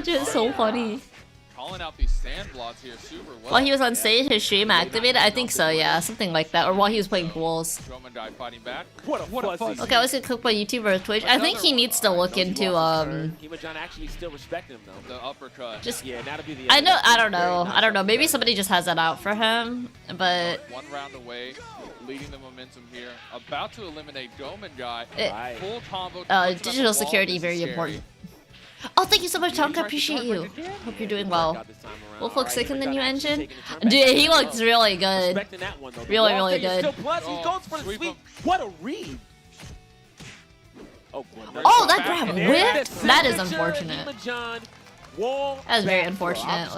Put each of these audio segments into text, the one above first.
It's so funny. Calling out these sand blocks here super well. While he was on stage, his stream activated? I think so, yeah. Something like that. Or while he was playing pools. Gomandai fighting back. What a fuzzy. Okay, I was gonna cook by YouTuber or Twitch. I think he needs to look into, Hima-John actually still respecting him, though. The uppercut. Just, yeah, that'll be the I don't know. Maybe somebody just has that out for him, but... One round away, leading the momentum here. About to eliminate Gomandai. Full combo. Digital security, very important. Oh, thank you so much, Tonka. Appreciate you. Hope you're doing well. Wolf looks sick in the new engine. Dude, he looks really good. Really, really good. What a read! Oh, that grab whipped? That is unfortunate. That is very unfortunate.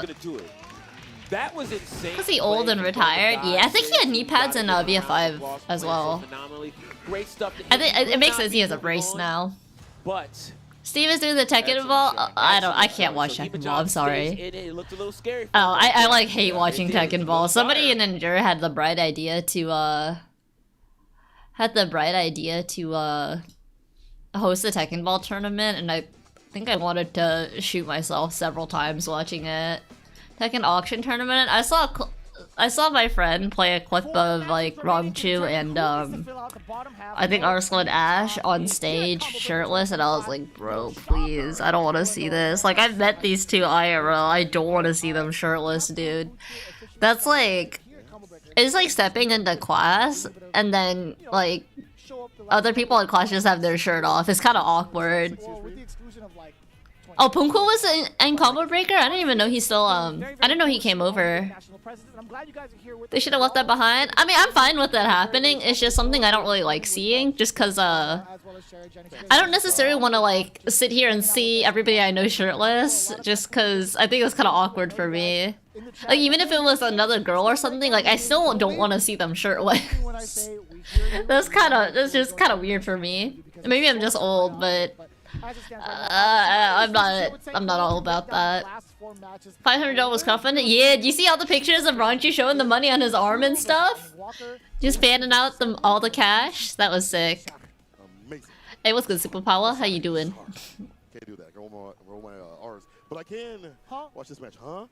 That was insane. Was he old and retired? Yeah, I think he had knee pads in VF5 as well. I think it makes sense he has a brace now. But Steve is doing the Tekken ball. I can't watch Tekken ball. I'm sorry. It looked a little scary. Oh, I like hate watching Tekken ball. Somebody in Endure had the bright idea to host the Tekken ball tournament, and I think I wanted to shoot myself several times watching it. Tekken auction tournament. I saw my friend play a clip of like Rongchu and I think Arsenal and Ash on stage shirtless, and I was like, bro, please, I don't want to see this. Like, I've met these two IRL, I don't want to see them shirtless, dude. That's like, it's like stepping into class and then like other people in class just have their shirt off. It's kind of awkward. Oh, Punko was in Combobreaker? I didn't even know he's still, I didn't know he came over. They should have left that behind. I mean, I'm fine with that happening. It's just something I don't really like seeing, just cause, I don't necessarily want to, like, sit here and see everybody I know shirtless, just cause I think it's kind of awkward for me. Like, even if it was another girl or something, like, I still don't want to see them shirtless. That's just kind of weird for me. Maybe I'm just old, but... I'm not all about that. $500 was coffin. Yeah, do you see all the pictures of Ronchi showing the money on his arm and stuff? Just fanning out all the cash? That was sick. Hey, what's good, Superpower? How you doing? Can't do that. Roll my R's. But I can watch this match, huh?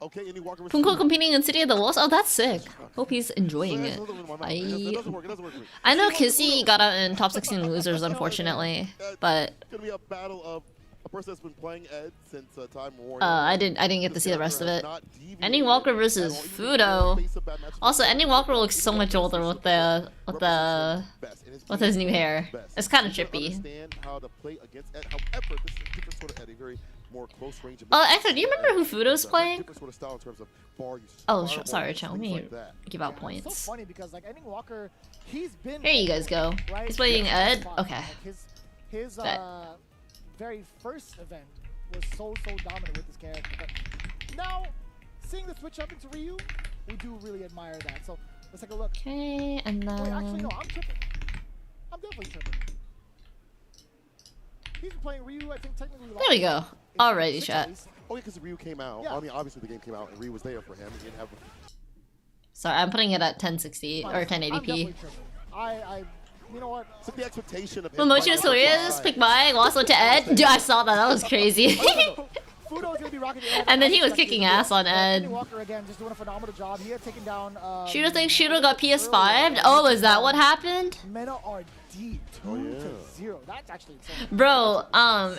Okay, any Walker Punko competing in City of the Wolves? Oh, that's sick. Hope he's enjoying it. I know Kizzy got out in top 16 losers, unfortunately, but it's gonna be a battle of a person that's been playing Ed since Time Warrior. I didn't get to see the rest of it. Ending Walker versus Fudo. Also, Ending Walker looks so much older with his new hair. It's kind of trippy. Actually, do you remember who Fudo's playing? Oh, sorry, Chan. Let me give out points. Here you guys go. He's playing Ed? Okay. His very first event was so dominant with this character. But now, seeing the switch up into Ryu, we do really admire that. So, let's take a look. Okay, and then... Wait, actually, no, I'm tripping. I'm definitely tripping. He's playing Ryu, I think, technically... There we go. Alrighty, chat. Oh, yeah, because Ryu came out. Yeah. I mean, obviously the game came out and Ryu was there for him. He didn't have... Sorry, I'm putting it at 1060 or 1080p. You know what? So the expectation of Momochi Soria's pick by lost one to Ed. Dude, I saw that. That was crazy. And then he was kicking ass on Ed. Shuto thinks Shuto got PS5'd? Oh, is that what happened? Bro,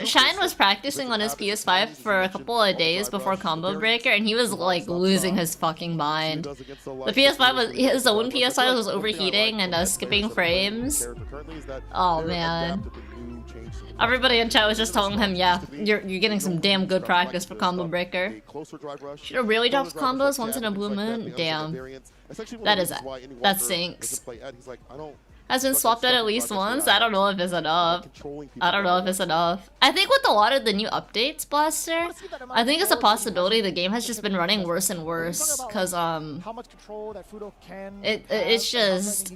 Shine was practicing on his PS5 for a couple of days before Combobreaker, and he was like losing his fucking mind. The PS5 was, his own PS5 was overheating and skipping frames. Oh man. Everybody in chat was just telling him, yeah, you're getting some damn good practice for Combobreaker. Shuto really drops combos once in a blue moon? Damn. That sinks. Has been swapped out at least once? I don't know if it's enough. I think with a lot of the new updates, Blaster, I think it's a possibility the game has just been running worse and worse, cause it's just...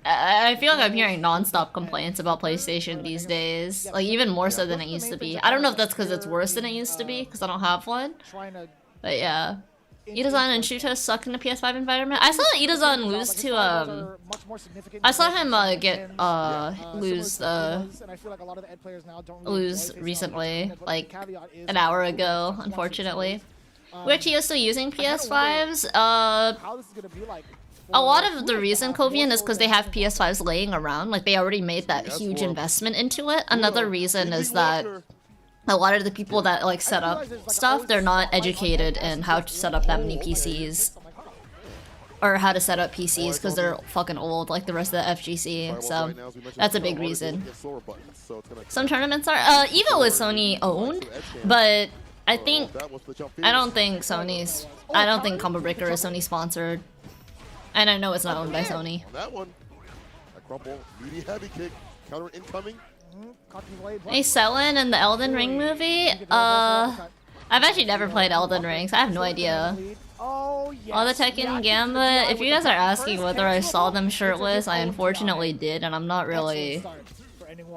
I feel like I'm hearing non-stop complaints about PlayStation these days, like even more so than it used to be. I don't know if that's cause it's worse than it used to be, cause I don't have one, but yeah. Itazan and Shuto suck in the PS5 environment. I saw Itazan lose to I saw him lose recently, like an hour ago, unfortunately. Which he is still using PS5s. A lot of the reason, Kovian, is because they have PS5s laying around. Like, they already made that huge investment into it. Another reason is that a lot of the people that, like, set up stuff, they're not educated in how to set up that many PCs. Or how to set up PCs, because they're fucking old, like the rest of the FGC. So, that's a big reason. Some tournaments are... Evo is Sony-owned, but I don't think Combobreaker is Sony-sponsored. And I know it's not owned by Sony. On that one, a crumple, meaty heavy kick, counter incoming. Hey, Selin in the Elden Ring movie? I've actually never played Elden Ring, so I have no idea. All the Tekken and Gambit, if you guys are asking whether I saw them shirtless, I unfortunately did, and I'm not really...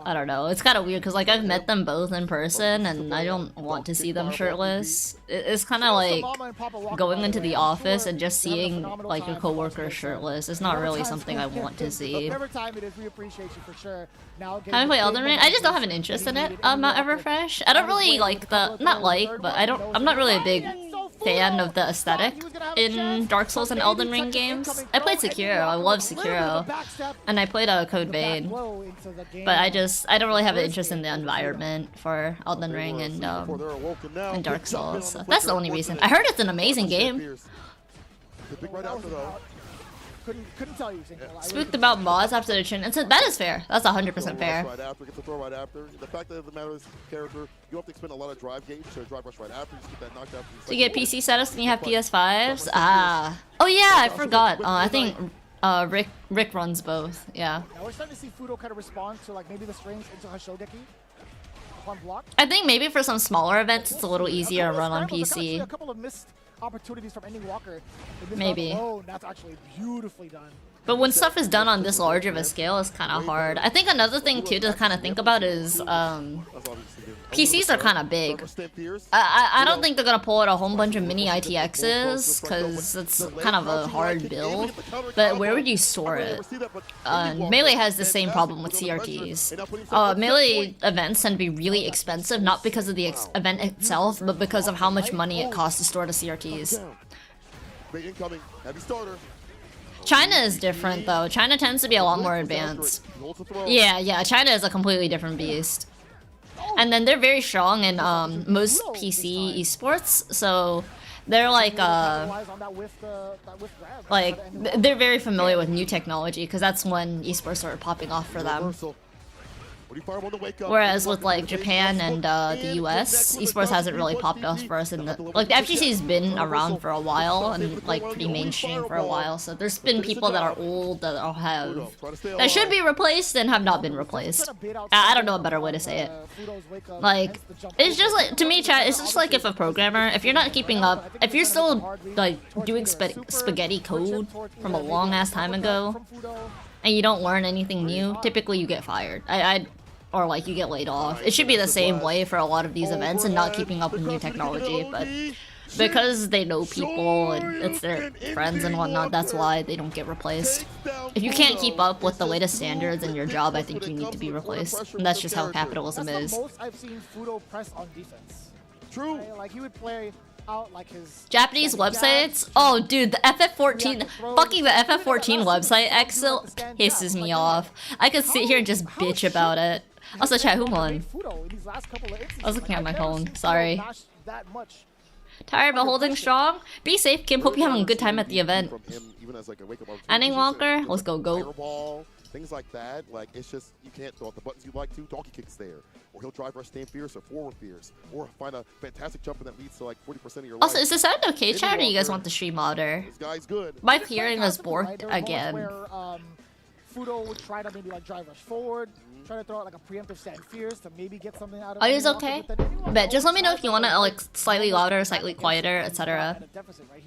I don't know, it's kind of weird, because like I've met them both in person, and I don't want to see them shirtless. It's kind of like going into the office and just seeing like your coworker shirtless. It's not really something I want to see. Haven't played Elden Ring? I just don't have an interest in it, Mount Everfresh. I don't really like the... but I'm not really a big fan of the aesthetic in Dark Souls and Elden Ring games. I played Sekiro, I love Sekiro, and I played Code Vein, but I don't really have an interest in the environment for Elden Ring and Dark Souls. So that's the only reason. I heard it's an amazing game. Couldn't tell you. Spooked about mods after the chin. That is fair. That's 100% fair. Right after, gets the throw right after. The fact that the matter is character, you have to expend a lot of drive gauge to drive rush right after. Just get that knocked out. So you get PC status and you have PS5s? Ah. Oh yeah, I forgot. I think Rick runs both. Yeah. Now we're starting to see Fudo kind of respond to like maybe the strings into Hashogeki upon block. I think maybe for some smaller events it's a little easier to run on PC. A couple of missed opportunities from ending Walker. Maybe. Oh, that's actually beautifully done. But when stuff is done on this large of a scale, it's kind of hard. I think another thing too to kind of think about is PCs are kind of big. I don't think they're gonna pull out a whole bunch of mini ITXs because it's kind of a hard build. But where would you store it? Melee has the same problem with CRTs. Melee events tend to be really expensive, not because of the event itself, but because of how much money it costs to store the CRTs. China is different though. China tends to be a lot more advanced. Yeah, China is a completely different beast. And then they're very strong in most PC esports, so they're like they're very familiar with new technology because that's when esports started popping off for them. Whereas with like Japan and the US, esports hasn't really popped off for us in the like the FGC's been around for a while and like pretty mainstream for a while. So there's been people that are old that should be replaced and have not been replaced. I don't know a better way to say it. Like it's just like to me, chat. It's just like if a programmer, if you're not keeping up, if you're still like doing spaghetti code from a long ass time ago, and you don't learn anything new, typically you get fired. Or like you get laid off. It should be the same way for a lot of these events and not keeping up with new technology, but because they know people and it's their friends and whatnot, that's why they don't get replaced. If you can't keep up with the latest standards in your job, I think you need to be replaced. And that's just how capitalism is. That's the most I've seen Fudo press on defense. True. Like he would play out like his Japanese websites? Oh dude, the FF14, fucking the FF14 website Excel pisses me off. I could sit here and just bitch about it. Also, chat, who won? I was looking at my phone. Sorry. Tired but holding strong? Be safe, Kim. Hope you're having a good time at the event. Ending Walker? Let's go, GOAT. Things like that, like it's just you can't throw out the buttons you like to. Donkey kicks there, or he'll drive rush stand fierce or forward fierce, or find a fantastic jumper that leads to like 40% of your life. Also, is the sound okay, chat, or you guys want the stream louder? This guy's good. My hearing was borked again. Fudo would try to maybe like drive rush forward, try to throw out like a preemptive stand fierce to maybe get something out of it. Are you okay? But just let me know if you want to like slightly louder, slightly quieter, etc.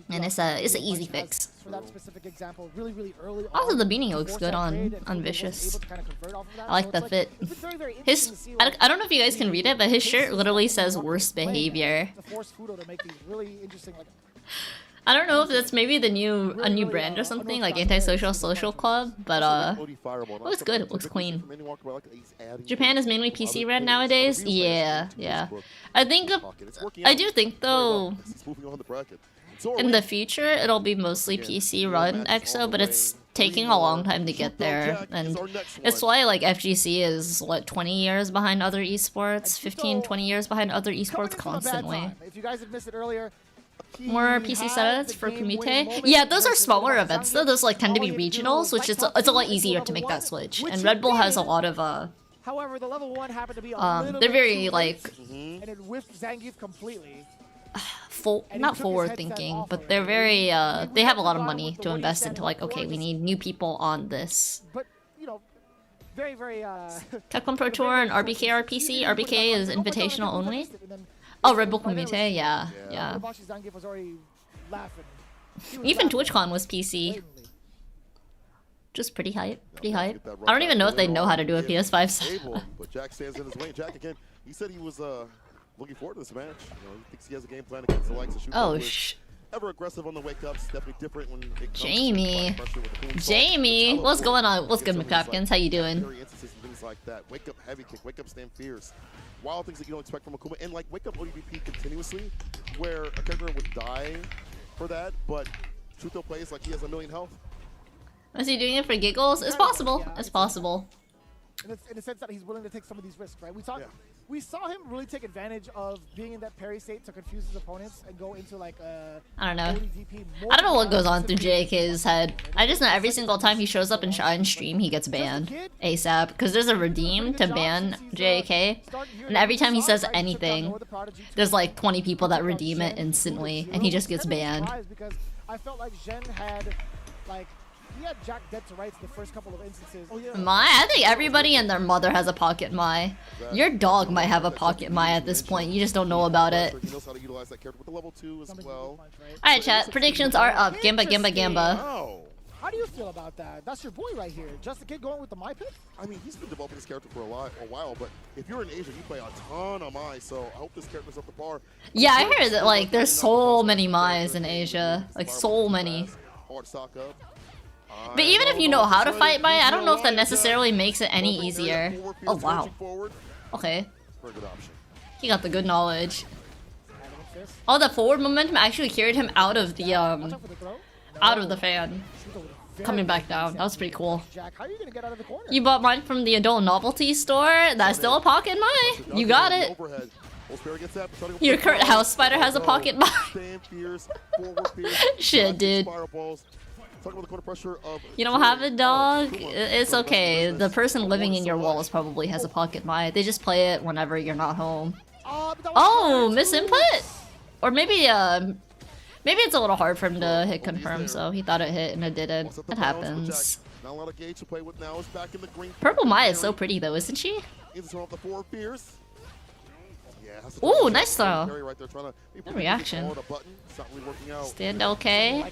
And it's an easy fix. Also, the beanie looks good on Vicious. I like the fit. I don't know if you guys can read it, but his shirt literally says worst behavior. I don't know if that's maybe the new brand or something, like Antisocial Social Club, but it looks good, it looks clean. Japan is mainly PC ran nowadays? Yeah, yeah. I do think though, in the future it'll be mostly PC run EXO, but it's taking a long time to get there, and it's why like FGC is what 20 years behind other esports, 15, 20 years behind other esports constantly. If you guys had missed it earlier, more PC setups for Kumite. Yeah, those are smaller events though. Those like tend to be regionals, which it's a lot easier to make that switch. And Red Bull has a lot of however, the level 1 happened to be a they're very like and it whiffed Zangief completely. Not forward thinking, but they're very they have a lot of money to invest into like, okay, we need new people on this. But you know, very Capcom Pro Tour and RBK are PC. RBK is invitational only. Oh, Red Bull Kumite, yeah. Even TwitchCon was PC. Just pretty hype, I don't even know if they know how to do a PS5 setup. But Jack stands in his way. Jack again, he said he was looking forward to this match. You know, he thinks he has a game plan against the likes of Shuto. Oh, ever aggressive on the wake ups, definitely different when it comes to Jamie, what's going on? What's good, McCapkins? How you doing? Things like that. Wake up heavy kick, wake up stand fierce. Wild things that you don't expect from Akuma, and like wake up ODVP continuously, where a character would die for that, but Shuto plays like he has 1,000,000 health. Was he doing it for giggles? It's possible. It's possible. In the sense that he's willing to take some of these risks, right? We saw him really take advantage of being in that parry state to confuse his opponents and go into like I don't know. I don't know what goes on through JK's head. I just know every single time he shows up in Shine stream, he gets banned ASAP because there's a redeem to ban JK, and every time he says anything, there's like 20 people that redeem it instantly, and he just gets banned. Because I felt like Zhen had like. He had Jack dead to rights the first couple of instances. I think everybody and their mother has a pocket Mai. Your dog might have a pocket Mai at this point, you just don't know about it. Alright chat, predictions are up. Gamba. How do you feel about that? That's your boy right here. Just the kid going with the Mai pick? I mean, he's been developing this character for a while, but if you're in Asia, you play a ton of Mai, so I hope this character's up to par. Yeah, I heard that like there's so many Mais in Asia. Like so many. Hard stock up. But even if you know how to fight Mai, I don't know if that necessarily makes it any easier. Oh wow. Okay. He got the good knowledge. Oh, the forward momentum actually carried him out of the fan. Coming back down. That was pretty cool. You bought mine from the adult novelty store? That's still a pocket Mai. You got it. Your current house spider has a pocket Mai. Shit, dude. You don't have a dog? It's okay. The person living in your walls probably has a pocket Mai. They just play it whenever you're not home. Oh, misinput? Or maybe maybe it's a little hard for him to hit confirm, so he thought it hit and it didn't. It happens. Purple Mai is so pretty though, isn't she? Ooh, nice throw. Good reaction. Stand okay.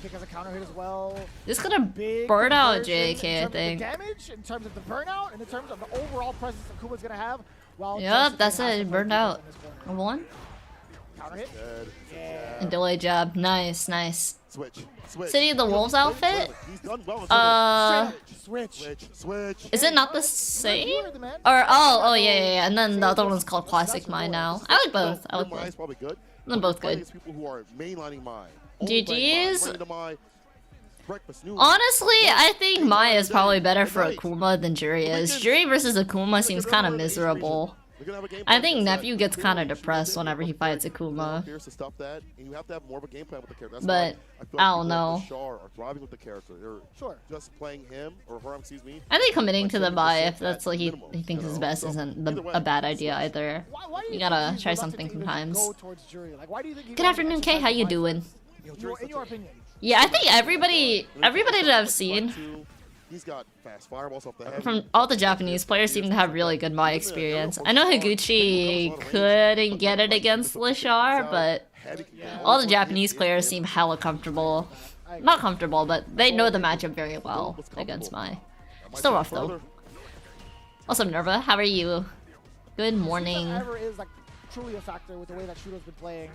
This is gonna burn out JK, I think. Damage in terms of the burnout and in terms of the overall presence that Kuma's gonna have. Yep, that's it. Burned out. Number one. And delay jab. Nice. City of the Wolves outfit? Is it not the same? Or oh yeah. And then the other one's called Classic Mai now. I like both. They're both good. GG's. Honestly, I think Mai is probably better for Akuma than Juri is. Juri versus Akuma seems kind of miserable. I think Nephew gets kind of depressed whenever he fights Akuma. But I don't know. I think committing to the buy if that's what he thinks is best isn't a bad idea either. You gotta try something sometimes. Good afternoon, Kay. How you doing? Yeah, I think everybody that I've seen from all the Japanese players seem to have really good Mai experience. I know Higuchi couldn't get it against Lishar, but all the Japanese players seem hella comfortable. Not comfortable, but they know the matchup very well against Mai. Still rough though. What's up, Nerva? How are you? Good morning. Ever is like truly a factor with the way that Shuto's been playing.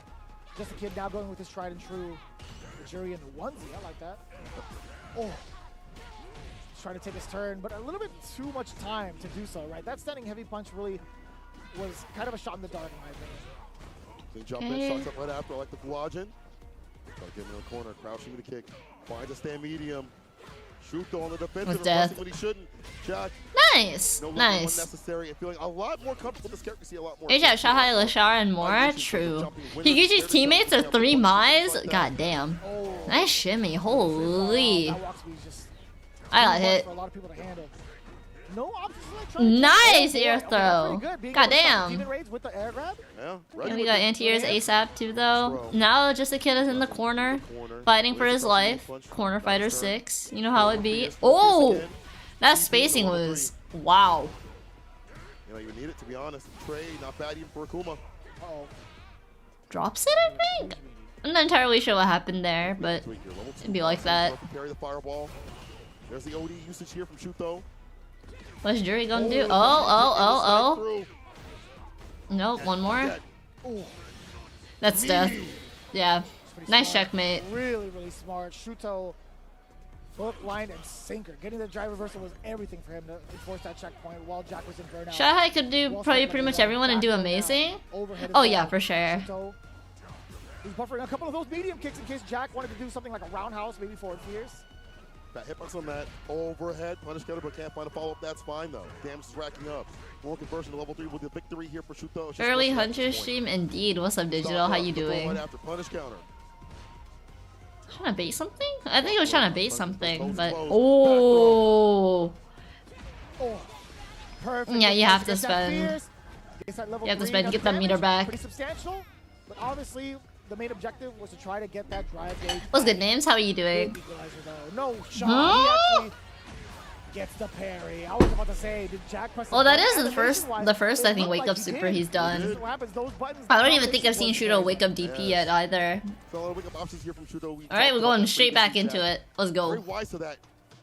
Just a kid now going with his tried and true Jury in the onesie, I like that. Oh. He's trying to take his turn, but a little bit too much time to do so, right? That standing heavy punch really was kind of a shot in the dark, in my opinion. They jump in, starts up right after, I like the Guajin. Try to get him in the corner, crouching with a kick. Finds a stand medium. Shuto on the defensive, death. when he shouldn't. Jack, Nice, no nice. unnecessary, and feeling a lot more comfortable with this character. See a lot more. Age out Shahai, Lashar, and more? True. Higuchi's teammates are 3 Mais? God damn. Oh. Nice shimmy, holy. That walk speed is just I got too much hit. for a lot of people to handle. No options like trying to Nice take- air okay, that's throw. pretty good. Being God able to stop damn. demon raids with the air grab. Yeah, And we got anti-airs ASAP too though. Now just a kid is in the corner, fighting for his life. Corner fighter 6. You know how it be. Oh! That spacing was... Wow. You know, you need it, to be honest. Trey, not bad even for Akuma. Uh-oh. Drops it, I think? I'm not entirely sure what happened there, but it'd be like that. Carry the fireball. There's the OD usage here from Shuto. What's Jury gonna do? Oh. Nope, one more. Oh, That's death. Yeah. pretty Nice smart. checkmate. Really, really smart. Shuto, hook, line, and sinker. Getting the drive reversal was everything for him to enforce that checkpoint while Jack was in burnout. Shahai could do probably pretty much everyone and do amazing. Oh yeah, for sure. Shuto, he's buffering a couple of those medium kicks in case Jack wanted to do something like a roundhouse, maybe forward fierce. That hitbox on that overhead punish counter, but can't find a follow-up. That's fine though. Damage is racking up. More conversion to level 3 with the victory here for Shuto. Early Huntress stream indeed. What's up, Digital? How you doing? Right after punish counter. Trying to bait something? I think it was trying to bait something, but oh, Oh, perfect. Yeah, you have to Gets that spend. fierce. Gets that level You have to 3, spend, enough get that meter damage, back. Pretty substantial, but obviously the main objective was to try to get that drive gauge. what's good, back. names? How are you Good doing? equalizer, though. No shot. Huh? He actually gets the parry. I was about to say, did Jack press? Well, that button? is the first I think wake up super he's done. What happens, those buttons I don't even think I've seen Shuto wake up DP Yes. yet either. So a lot of wake up options here from Shuto. All right, we're going straight back into it. Let's Very go. wise to that,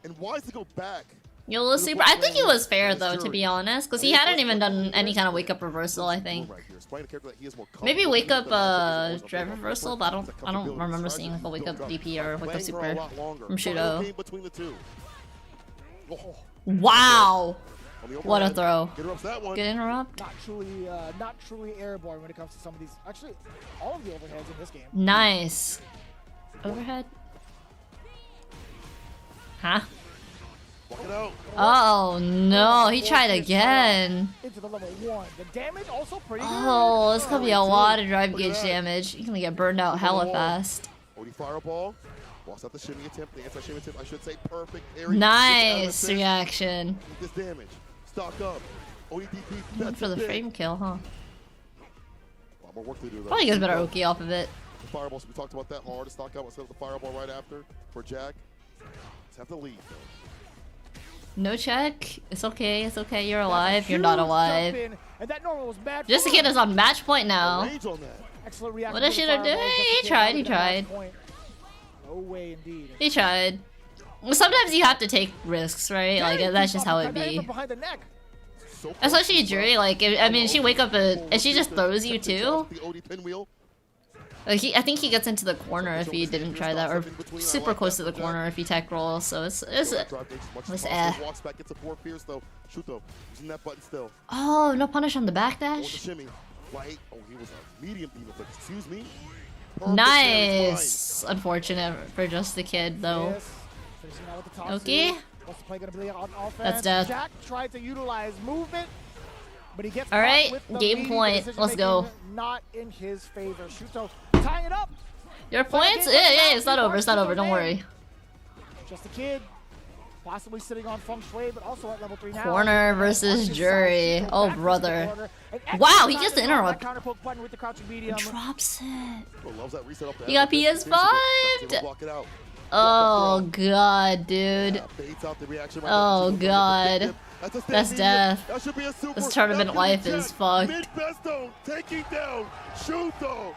and wise to go back. YOLO super. I think it was fair though, to be honest, because he hadn't even done any kind of wake up reversal. I think Right here, playing a character that he is more maybe comfortable wake with up than drive reversal, but I don't remember seeing like a wake up DP or wake up super from Shuto. Between the two. Oh, Wow, on the what a overhead. throw! Interrupts that one. Good interrupt. not truly airborne when it comes to some of these. Actually, all of the overheads in this game. Nice. Overhead. Huh? Walk it out. Oh no, he tried again. Into the level 1. The damage also pretty good. Oh, this could be a lot of drive gauge damage. You're gonna get burned out hella fast. OD fireball. Lost out the shimmy attempt, the anti-shimmy attempt, I should say. Perfect parry. Nice reaction. With this damage. Stock up. ODDP. Good for the frame kill, huh? A lot more work to do though. Probably gets better Oki off of it. The fireball, so we talked about that hard to stock out. Let's set up the fireball right after for Jack. Let's have the lead though. No check. It's okay. It's okay. You're alive. You're not alive. And that normal was bad. Just a kid is on match point now. Range on that. Excellent reaction. What to does the Shuto do? fireball, just He to tried, get he to that tried. point. No way indeed. He tried. Well, sometimes you have to take risks, right? Like that's just how it be. Behind the neck. So Especially Jury. Like I mean, she wake up and she just throws you too. The OD pinwheel. Like I think he gets into the corner if he didn't try that, or super close to the corner if he tech rolls. So it's Walks back, gets a 4 fierce though. Shuto using that button still. Oh, no punish on the With the backdash. shimmy. Right. Oh, he was a medium demon, but excuse me. Perfect Nice. Unfortunate for just the kid though. Yes. Finishing out with the top Okay. two. What's the play gonna be on offense? That's death. Jack tried to utilize movement, but he gets All caught right, with the game lead. point. Decision Let's go. making Not in his favor. Shuto tying it up. Your points? Yeah, it's not over. It's not over. Don't worry. Just a kid. Possibly sitting on feng shui, but also at level 3 now. Corner versus On his Jury. side, Shuto Oh, back into the brother. corner. And Wow, excellent he just timing on that interrupt. counter poke button with the crouching medium. Drops it. Loves that reset up there. You got PS5'd? Block it out. Oh god, dude. Yeah, baits out the reaction right Oh, there. God. That's a That's stand death. medium. That should be a super. This tournament That's gonna life be is Jack. fucked. Mid-besto, taking down Shuto.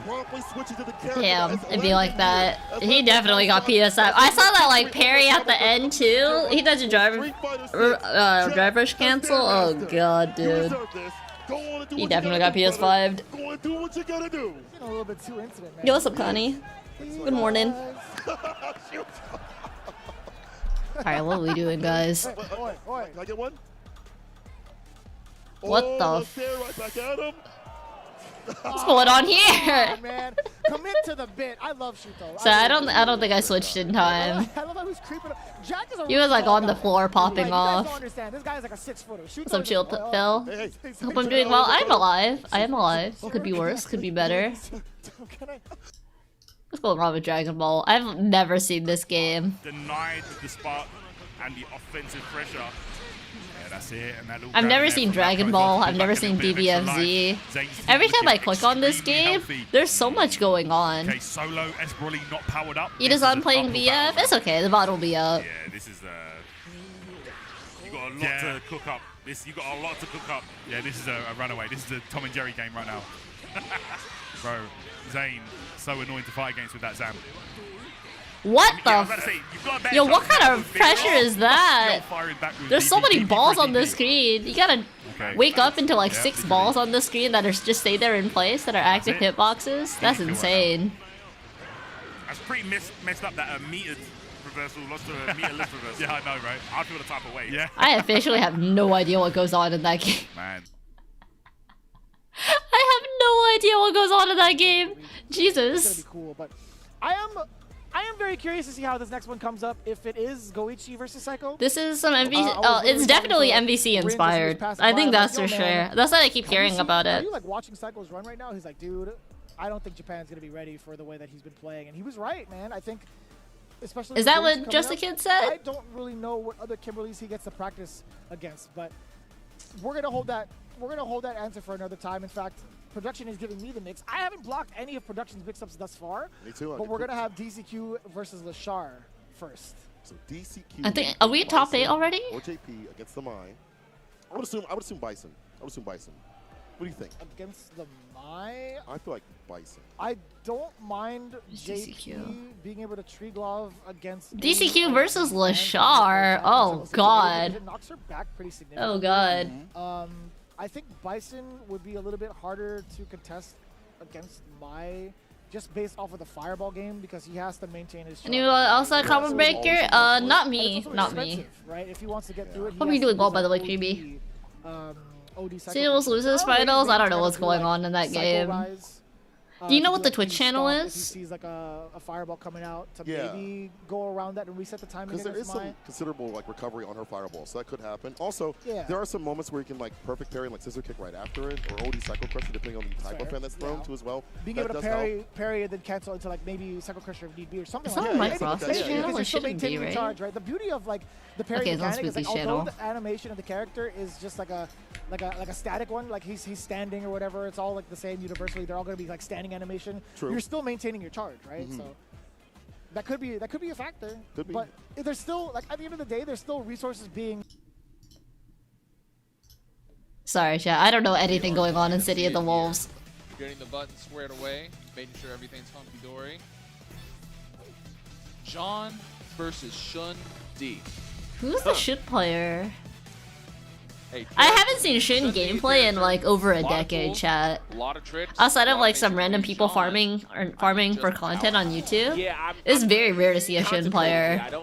Promptly switching to the character. Damn, That's it'd be like that. That's He like definitely got that's PS5. I saw that like parry at the end too. He does a driver rush cancel. Oh god, You dude. deserve this. Go on and do He what definitely you got gotta do, brother. PS5'd. Go and do what you gotta do. Getting a little bit too intimate, man. Yo, what's up, Connie? Good morning. Shoot. Alright, what are we doing, guys? Oi, oi. Can I get one? What oh, the look there, right back at him. What's going on Oh, here? man. Commit to the bit. I love Shuto. So I don't think I switched in time. I love how he's creeping up. Jack is a He was like tall on the guy. floor popping Like, you guys don't off. understand. This guy is like a 6-footer. What's up, Chill Phil? Hey, hey. Hope I'm doing well. I'm alive. I am alive. Could be worse. Could be better. Can I? What's going on with Dragon Ball? I've never seen this game. Denied the spark and the offensive pressure. Yeah, that's it. And that little I've grab never there seen from Dragon Marco Ball. as well I've to never pull seen back a bit of extra DBFZ. life. Zane's Every looking time I click on this extremely game, healthy. there's so much going on. Okay, solo Esbroli not powered up. It This is an on playing uphill VF. battle. It's okay. The bot will be up. Yeah, this is you got a lot to cook up. You got a lot to cook up. Yeah, this is a runaway. This is a Tom and Jerry game right now. Bro, Zane, so annoying to fight against with that Zam. What Yeah, I was the? about to say, you've got a better Yo, what chance kind of of that pressure with is that? Not firing back with There's so DP, many DP balls for on the DP. screen. You gotta Okay. wake up into like Yeah, 6 DP. balls on the screen that are just stay there in place that are active it. hitboxes. That's DP right now. insane. That's pretty messed up that metered reversal lost to a meter lift reversal. Yeah, I know, right? I feel the type of way. Yeah. I officially have no idea what goes on in that game. Man. I have no idea what goes on in that game. It's gonna Jesus. be cool, but I am very curious to see how this next one comes up. If it is Goichi versus Psycho. This is some MVC. I was It's really definitely talking to MVC Rin as he was inspired. passing I by. think I'm that's like, for yo, man, sure. That's why I keep have you hearing seen- about Are it. you like watching Psycho's run right now? He's like, dude, I don't think Japan's gonna be ready for the way that he's been playing, and he was right, man. I think, especially. Is with that Goichi what coming Just a up, Kid I said? don't really know what other Kimberlys he gets to practice against, but we're gonna hold that. We're gonna hold that answer for another time. In fact, production is giving me the mix. I haven't blocked any of production's mix-ups thus far, Me too. but we're gonna have DCQ versus Lashar first. So DCQ. I think. Are we top 8 Bison already? Or JP against the Mine. I would assume Bison. I would assume Bison. What do you think? Against the Mai, I feel like Bison. I don't mind JP DCQ. being able to tree glove against DCQ any versus of the fans Lashar. that Oh, are God. It knocks her back pretty significantly. Oh god. I think Bison would be a little bit harder to contest against Mai, just based off of the fireball game, because he has to maintain his. Anyone charge. else at Combobreaker? Not And me. it's also Not me. expensive, right? If he wants to get through it, he Hope has you're to doing well, use by the way, an Creepy. OD cycle Singles pressure. loses Maybe finals? I don't know trying what's to going do, like, on in that cycle game. rise, Do you know to what do, the like, Twitch the channel stomp If he is? sees like a fireball coming out to Yeah. maybe go around that and reset the timing Because there is against Mai. some considerable like recovery on her fireball, so that could happen. Also, Yeah. there are some moments where you can like perfect parry and like scissor kick right after it, or OD cycle crusher depending on the type Fair. of fan that's thrown Yeah. too as well. Being That able to does help. parry and then cancel into like maybe Cycle Crusher if need be or something It's like not that. on Yeah, Mike yeah, Ross' yeah, channel. yeah. It Because you're still shouldn't be, maintaining right? charge, right? The beauty of like the parry Okay, it's not mechanic is like Spooky's although channel. the animation of the character is just like a static one, like he's standing or whatever. It's all like the same universally. They're all going to be like standing animation. True. You're still maintaining your charge, right? So that could be a factor. Could be. But there's still like at the end of the day, there's still resources being. Sorry, chat. I don't know anything going on in City of the Wolves. Getting the button squared away, making sure everything's hunky-dory. John versus Shun D. Who's the Shun player? Hey, I haven't seen Shun Shun D gameplay in character, like over a lot of decade, tools, chat. A lot of tricks. Outside of like Lot some makes random you people John. farming or farming for just content on YouTube, Yeah, it's very rare to see a Shun contemplating it. player.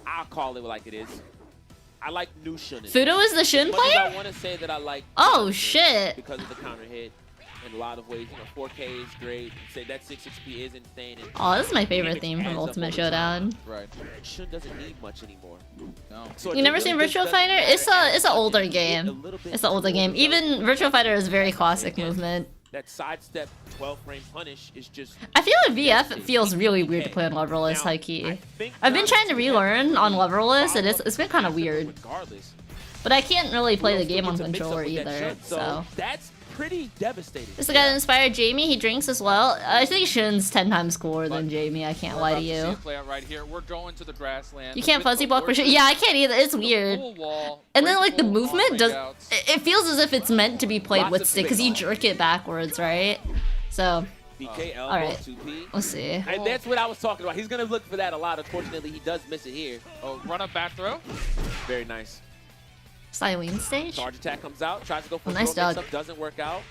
I'll call it like it is. I like new Shun. Fudo is the Shun As much as I player? want to say that I like. Oh, Shun shit. Because of the counter hit. In a lot of ways, 4K is great. Say that 660p is insane. And Oh, this is my favorite even theme from adds up Ultimate over time. Showdown. Right. Shun doesn't need much anymore. No. So You it never really seen just Virtual doesn't Fighter? matter. It's an older A game. little bit It's an older too game. old. Even Virtual Fighter is very classic movement. That sidestep 12-frame punish is just. I feel like VF feels really weird to play on leverless, high key. I've been trying to relearn on leverless, and it's been kind of weird. Regardless. But I can't really play the Still game on gets a mix-up controller with that either, Shun, so. that's pretty devastating. This is the guy that inspired Jamie. He drinks as well. I think Shun's 10 times cooler than Jamie. I can't We're lie about to see you. it play out right here. We're going to the grassland. You can't with fuzzy the block for sure. fortress, Yeah, I can't either. It's the weird. full wall, And then like the full movement wall does. breakouts. It feels as if it's meant to be played Lots with of stick because you space. jerk it backwards, right? So BK elbow, alright. 2P. let's see. And that's what I was talking about. He's going to look for that a lot. Unfortunately, he does miss it here. Oh, run up back throw. Very nice. Cylene stage? Charge attack comes out, tries to go for Nice throw dog. mix-up, doesn't work out.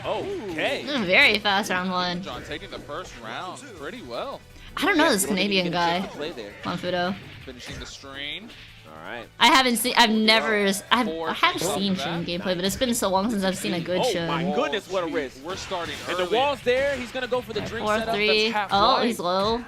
Okay. Very fast round 1. John taking the first round pretty well. I don't know this We don't even Canadian get a chance guy. to play there. On Fudo. Finishing the strain. All right. I haven't seen. I have Four seen things off Shin the gameplay, but it's been so long since I've seen a good Oh Shin. my goodness, what a risk. We're starting And early. the wall's there. He's gonna go for the drink 4, setup. 3. half Oh, right. he's low.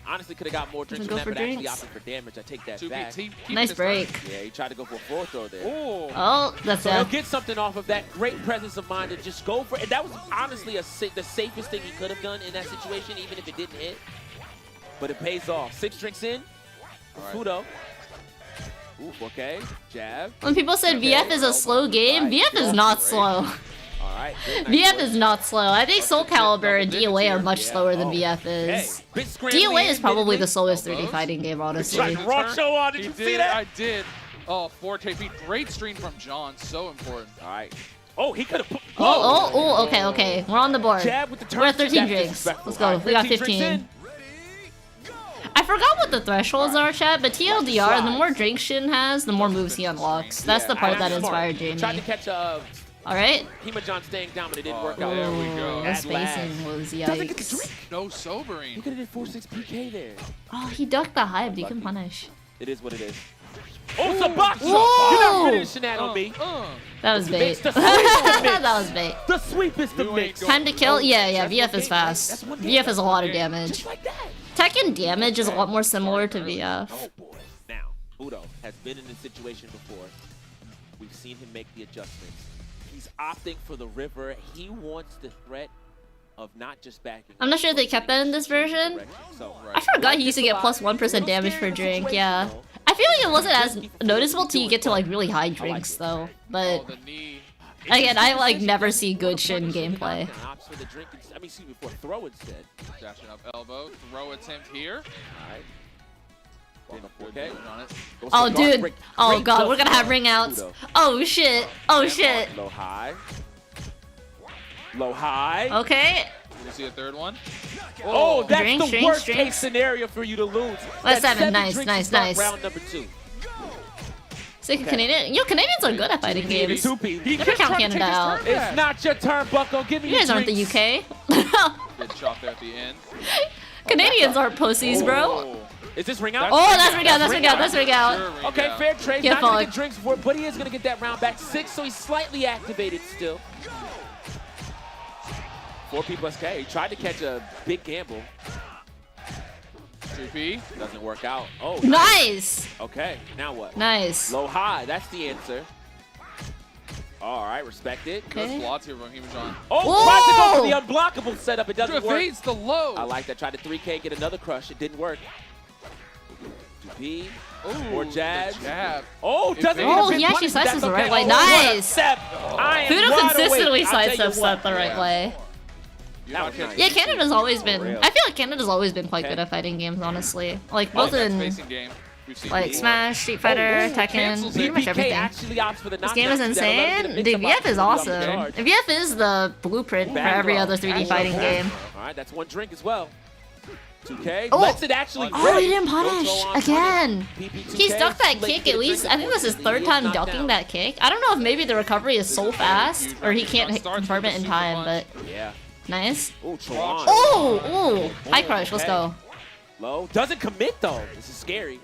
Honestly, could have got more drinks Go from that, for but actually drinks. opted for damage. I take that 2P back. keeping Nice his break. Yeah, he tried to go for a full throw there. Oh. Oh, that's So he'll it. get something off of that great presence of mind to just go for it. And that was honestly the safest thing he could have done in that situation, even if it didn't hit. But it pays off. 6 drinks in. Fudo. Ooh, okay. Jab. When people said VF is a slow game, VF is not slow. All right. Very nice VF work. is not slow. I think Soul Calibur and DOA are much slower than VF Hey, is. bit scrambly DOA is probably the admittedly. slowest 3D Elbows. fighting game, honestly. Tried to rock show on. Did He you see did, that? I did. Oh, 4 KP. Great stream from John. So important. All right. Oh, he could have put. Oh, okay, okay. We're on the board. Jab with the turn. We're at 13 That's drinks. disrespectful. Let's go. All right, We got 15 drinks 15. in. I forgot what the thresholds are, chat, but TLDR, the more drinks Shin has, the more moves he unlocks. That's the part that inspired Tried to Jamie. catch Alright? Hemajon staying down, but it didn't Oh, work out. there we go. That At last. spacing was Doesn't get the yikes. drink. No You sobering. could have did 4-6 PK there. Oh, he ducked the hype. You can punish. It is what it is. Oh, Sabak! Whoa! You're not finishing that on me. That was bait. It's the sweep is the mix. That was bait. The sweep is the You mix. ain't Time to kill? Yeah, That's VF one is game, right? fast. That's one VF game. is a lot of damage. Just like that. Tekken damage is a lot more similar to VF. Oh boy. Now, Udo has been in this situation before. We've seen him make the adjustments. He's opting for the river. He wants the threat of not just backing. I'm not sure if they kept that in this version. So, I forgot he used to get plus 1% damage per drink, yeah. I feel like it wasn't as noticeable till you get to like really high drinks though. But Oh, the knee. again, I like never see good Shin gameplay. Opts for the drink. I mean, excuse me, for throw instead. Dashing up elbow. Throw attempt here. All right. Good Okay. movement on it. Goes Oh for dude. break. Oh Great god, we're gonna have jump ring outs. Udo. Oh shit. Oh shit. Low high. Low high. Okay. We'll see a third one. Oh, that's Drinks, the drinks, worst drinks. case scenario for you to lose. That's That's 7. Nice, drinks nice, to start nice. Round number 2. Sick Canadian. Yo, Canadians are good at fighting games. He Never just count tried to Canada take his out. turn back. It's not your turn, Bucko. Give me You guys your aren't the drinks. UK. Good chop there at the end. Canadians aren't pussies, bro. Is this ring out? Oh, that's ring out, that's ring out, that's ring out. Sure, ring Okay, out. fair trade. Get Not gonna fucked. get drinks for it, but he is gonna get that round back. 6, so he's slightly activated still. 4 P plus K. He tried to catch a big gamble. 2P. Doesn't work out. Oh, Nice. okay. Now what? Nice. Low high. That's the answer. All right, respect it. Good Okay. blots here from Hemajon. Oh, Whoa! tried to go for the unblockable setup. It doesn't work. Evades the low. I like that. Tried to 3K, get another crush. It didn't work. 2P. More the jabs. jab. Oh, doesn't Oh, get a big he actually punish, but sidesteps that's the right okay. way. Oh, what a Nice. step. I am Fudo wide consistently awake. I'll tell you sidesteps what. that the right Yeah. way. You're That not was catching Yeah, nice. Canada's always been. real. I feel like Canada's always been quite Okay. good at fighting games, honestly. Like Oh, both that in spacing game. We've seen like before. Smash, Street Fighter, Tekken, cancels pretty it. much BPK everything. actually opts for the This game is knockdown. insane. Dude, VF is awesome. VF is the blueprint for every other 3D fighting game. All right, that's one drink as well. 2K Oh. lets it actually Oh, rip. he didn't punish Don't go on again. PP2K, He's ducked that too late kick to at get a least. drink I think this is his before third he time is knocked ducking down. that kick. I don't know if maybe the recovery is so fast or he can't confirm it in time, but Yeah. nice. Oh, Chuan. Oh, high crush. Let's go. Low. Doesn't commit, though. This is scary.